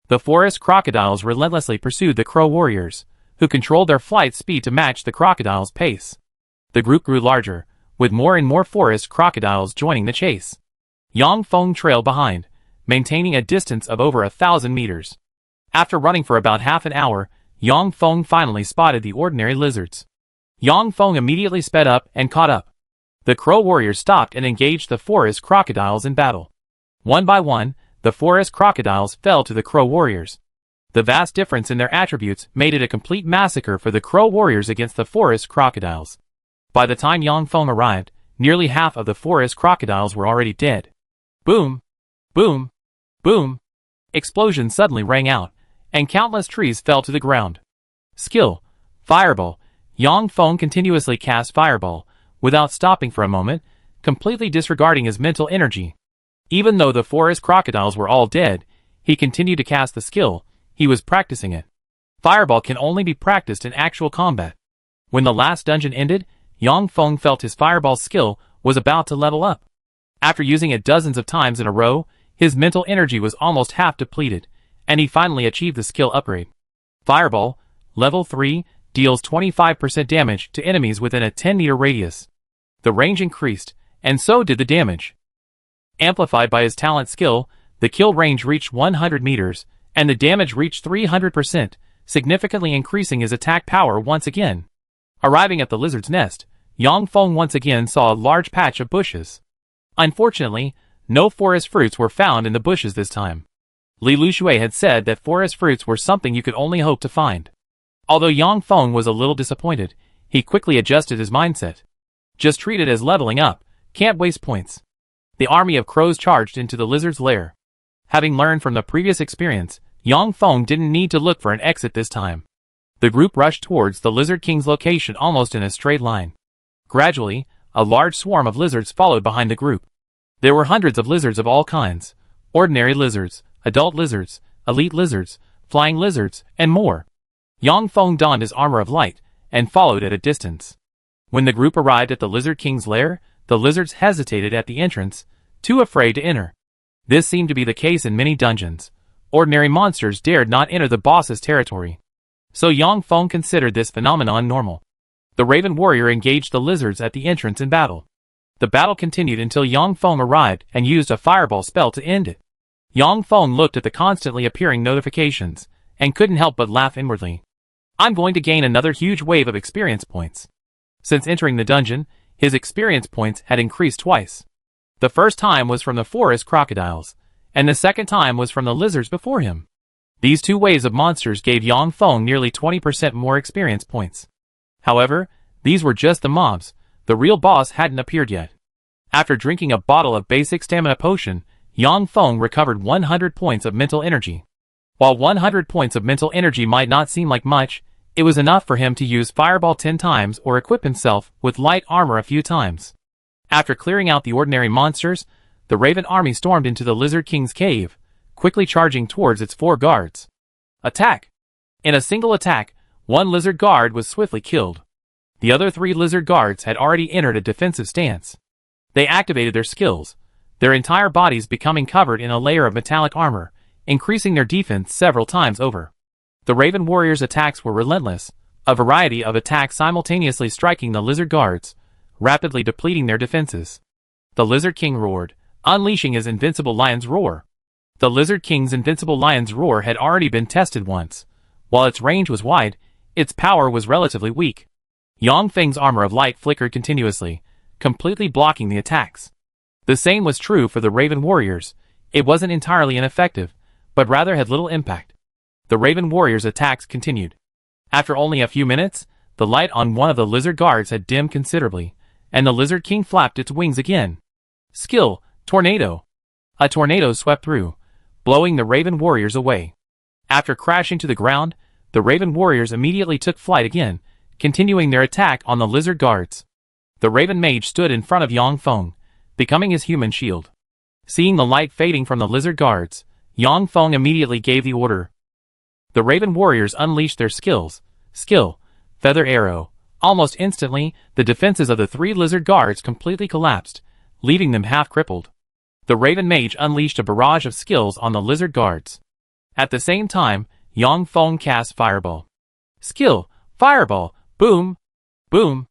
The forest crocodiles relentlessly pursued the crow warriors, who controlled their flight speed to match the crocodiles' pace. The group grew larger, with more and more forest crocodiles joining the chase. Yang Feng trailed behind, maintaining a distance of over 1,000 meters. After running for about half an hour, Yang Feng finally spotted the ordinary lizards. Yang Feng immediately sped up and caught up. The crow warriors stopped and engaged the forest crocodiles in battle. One by one, the forest crocodiles fell to the crow warriors. The vast difference in their attributes made it a complete massacre for the crow warriors against the forest crocodiles. By the time Yang Feng arrived, nearly half of the forest crocodiles were already dead. Boom! Boom! Boom! Explosions suddenly rang out, and countless trees fell to the ground. Skill: Fireball. Yang Feng continuously cast Fireball, without stopping for a moment, completely disregarding his mental energy. Even though the forest crocodiles were all dead, he continued to cast the skill. He was practicing it. Fireball can only be practiced in actual combat. When the last dungeon ended, Yang Feng felt his Fireball skill was about to level up. After using it dozens of times in a row, his mental energy was almost half depleted, and he finally achieved the skill upgrade. Fireball, level 3, deals 25% damage to enemies within a 10-meter radius. The range increased, and so did the damage. Amplified by his talent skill, the kill range reached 100 meters, and the damage reached 300%, significantly increasing his attack power once again. Arriving at the lizard's nest, Yang Feng once again saw a large patch of bushes. Unfortunately, no forest fruits were found in the bushes this time. Li Lushui had said that forest fruits were something you could only hope to find. Although Yang Feng was a little disappointed, he quickly adjusted his mindset. Just treat it as leveling up, can't waste points. The army of crows charged into the lizard's lair. Having learned from the previous experience, Yang Feng didn't need to look for an exit this time. The group rushed towards the Lizard King's location almost in a straight line. Gradually, a large swarm of lizards followed behind the group. There were hundreds of lizards of all kinds: ordinary lizards, adult lizards, elite lizards, flying lizards, and more. Yang Feng donned his armor of light and followed at a distance. When the group arrived at the Lizard King's lair, the lizards hesitated at the entrance, too afraid to enter. This seemed to be the case in many dungeons. Ordinary monsters dared not enter the boss's territory. So Yang Feng considered this phenomenon normal. The Raven Warrior engaged the lizards at the entrance in battle. The battle continued until Yang Feng arrived and used a fireball spell to end it. Yang Feng looked at the constantly appearing notifications and couldn't help but laugh inwardly. I'm going to gain another huge wave of experience points. Since entering the dungeon, his experience points had increased twice. The first time was from the forest crocodiles, and the second time was from the lizards before him. These two waves of monsters gave Yang Feng nearly 20% more experience points. However, these were just the mobs. The real boss hadn't appeared yet. After drinking a bottle of basic stamina potion, Yang Feng recovered 100 points of mental energy. While 100 points of mental energy might not seem like much, it was enough for him to use Fireball 10 times or equip himself with light armor a few times. After clearing out the ordinary monsters, the Raven army stormed into the Lizard King's cave, quickly charging towards its 4 guards. Attack! In a single attack, 1 lizard guard was swiftly killed. The other 3 lizard guards had already entered a defensive stance. They activated their skills, their entire bodies becoming covered in a layer of metallic armor, increasing their defense several times over. The Raven Warriors' attacks were relentless, a variety of attacks simultaneously striking the lizard guards, rapidly depleting their defenses. The Lizard King roared, unleashing his invincible lion's roar. The Lizard King's invincible lion's roar had already been tested once. While its range was wide, its power was relatively weak. Yang Feng's armor of light flickered continuously, completely blocking the attacks. The same was true for the Raven Warriors. It wasn't entirely ineffective, but rather had little impact. The Raven Warriors' attacks continued. After only a few minutes, the light on one of the lizard guards had dimmed considerably, and the Lizard King flapped its wings again. Skill, Tornado. A tornado swept through, blowing the Raven Warriors away. After crashing to the ground, the Raven Warriors immediately took flight again, continuing their attack on the lizard guards. The Raven Mage stood in front of Yang Feng, becoming his human shield. Seeing the light fading from the lizard guards, Yang Feng immediately gave the order. The Raven Warriors unleashed their skills. Skill, Feather Arrow. Almost instantly, the defenses of the 3 lizard guards completely collapsed, leaving them half-crippled. The Raven Mage unleashed a barrage of skills on the lizard guards. At the same time, Yang Feng cast Fireball. Skill, Fireball. Boom! Boom!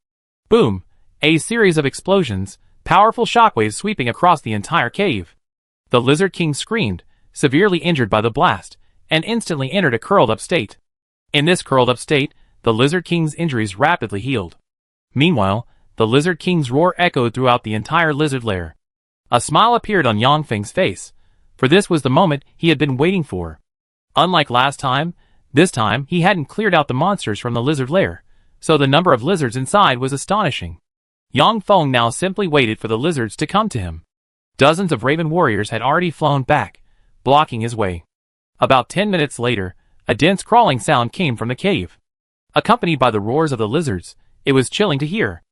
Boom! A series of explosions, powerful shockwaves sweeping across the entire cave. The Lizard King screamed, severely injured by the blast, and instantly entered a curled-up state. In this curled-up state, the Lizard King's injuries rapidly healed. Meanwhile, the Lizard King's roar echoed throughout the entire lizard lair. A smile appeared on Yang Feng's face, for this was the moment he had been waiting for. Unlike last time, this time he hadn't cleared out the monsters from the lizard lair, so the number of lizards inside was astonishing. Yang Feng now simply waited for the lizards to come to him. Dozens of Raven Warriors had already flown back, blocking his way. About 10 minutes later, a dense crawling sound came from the cave. Accompanied by the roars of the lizards, it was chilling to hear.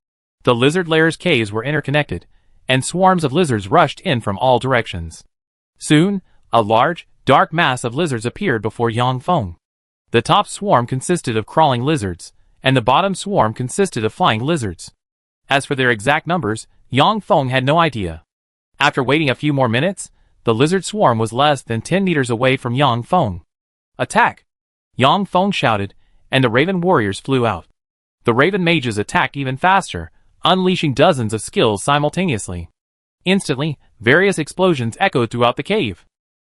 The lizard lair's caves were interconnected, and swarms of lizards rushed in from all directions. Soon, a large, dark mass of lizards appeared before Yang Feng. The top swarm consisted of crawling lizards, and the bottom swarm consisted of flying lizards. As for their exact numbers, Yang Feng had no idea. After waiting a few more minutes, the lizard swarm was less than 10 meters away from Yang Feng. Attack! Yang Feng shouted, and the Raven Warriors flew out. The Raven Mages attacked even faster, unleashing dozens of skills simultaneously. Instantly, various explosions echoed throughout the cave.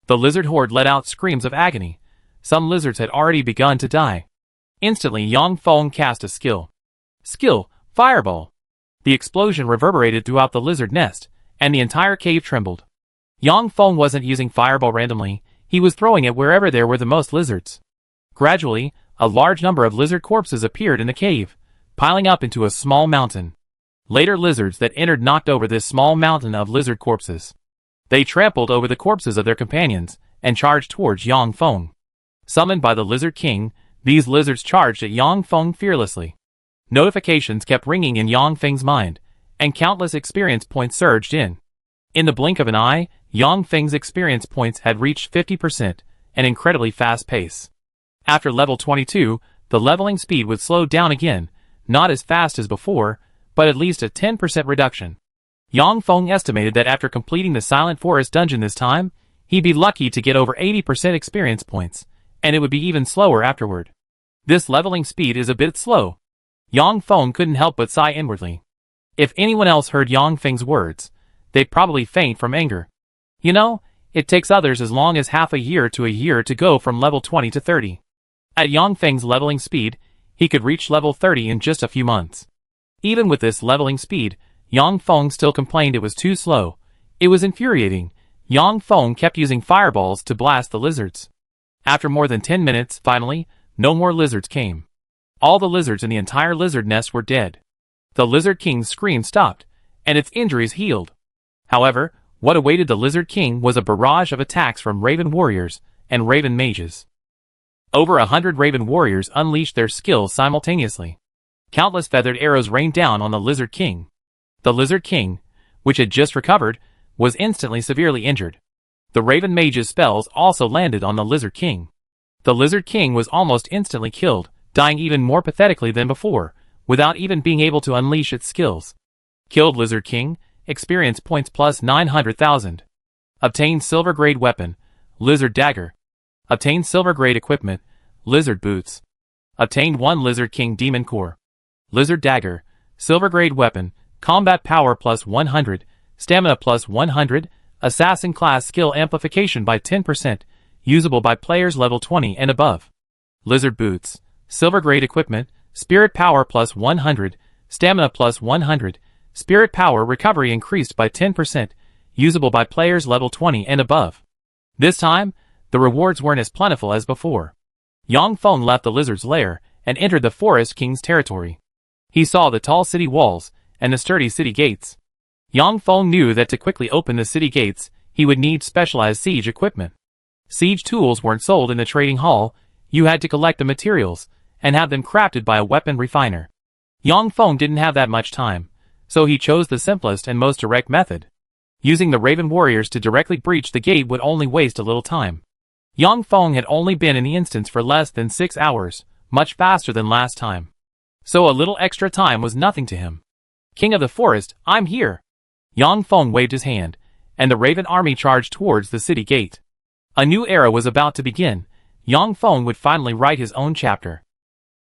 The lizard horde let out screams of agony. Some lizards had already begun to die. Instantly, Yang Feng cast a skill. Skill, Fireball. The explosion reverberated throughout the lizard nest, and the entire cave trembled. Yang Feng wasn't using Fireball randomly, he was throwing it wherever there were the most lizards. Gradually, a large number of lizard corpses appeared in the cave, piling up into a small mountain. Later lizards that entered knocked over this small mountain of lizard corpses. They trampled over the corpses of their companions, and charged towards Yang Feng. Summoned by the Lizard King, these lizards charged at Yang Feng fearlessly. Notifications kept ringing in Yang Feng's mind, and countless experience points surged in. In the blink of an eye, Yang Feng's experience points had reached 50%, an incredibly fast pace. After level 22, the leveling speed would slow down again, not as fast as before, but at least a 10% reduction. Yang Feng estimated that after completing the Silent Forest dungeon this time, he'd be lucky to get over 80% experience points, and it would be even slower afterward. This leveling speed is a bit slow. Yang Feng couldn't help but sigh inwardly. If anyone else heard Yang Feng's words, they'd probably faint from anger. You know, it takes others as long as half a year to go from level 20 to 30. At Yang Feng's leveling speed, he could reach level 30 in just a few months. Even with this leveling speed, Yang Feng still complained it was too slow. It was infuriating. Yang Feng kept using fireballs to blast the lizards. After more than 10 minutes, finally, no more lizards came. All the lizards in the entire lizard nest were dead. The Lizard King's scream stopped, and its injuries healed. However, what awaited the Lizard King was a barrage of attacks from Raven warriors and Raven mages. Over 100 Raven warriors unleashed their skills simultaneously. Countless feathered arrows rained down on the Lizard King. The Lizard King, which had just recovered, was instantly severely injured. The Raven mages' spells also landed on the Lizard King. The Lizard King was almost instantly killed, dying even more pathetically than before, without even being able to unleash its skills. Killed Lizard King, experience points plus 900,000. Obtained silver grade weapon, Lizard Dagger. Obtained silver grade equipment, Lizard Boots. Obtained 1 Lizard King Demon Core. Lizard Dagger, silver grade weapon, combat power plus 100, stamina plus 100, assassin class skill amplification by 10%, usable by players level 20 and above. Lizard Boots, silver grade equipment, spirit power plus 100, stamina plus 100, spirit power recovery increased by 10%, usable by players level 20 and above. This time, the rewards weren't as plentiful as before. Yang Feng left the lizard's lair and entered the Forest King's territory. He saw the tall city walls and the sturdy city gates. Yang Feng knew that to quickly open the city gates, he would need specialized siege equipment. Siege tools weren't sold in the trading hall. You had to collect the materials and have them crafted by a weapon refiner. Yang Feng didn't have that much time, so he chose the simplest and most direct method. Using the Raven warriors to directly breach the gate would only waste a little time. Yang Feng had only been in the instance for less than 6 hours, much faster than last time. So a little extra time was nothing to him. King of the Forest, I'm here! Yang Feng waved his hand, and the Raven army charged towards the city gate. A new era was about to begin. Yang Feng would finally write his own chapter.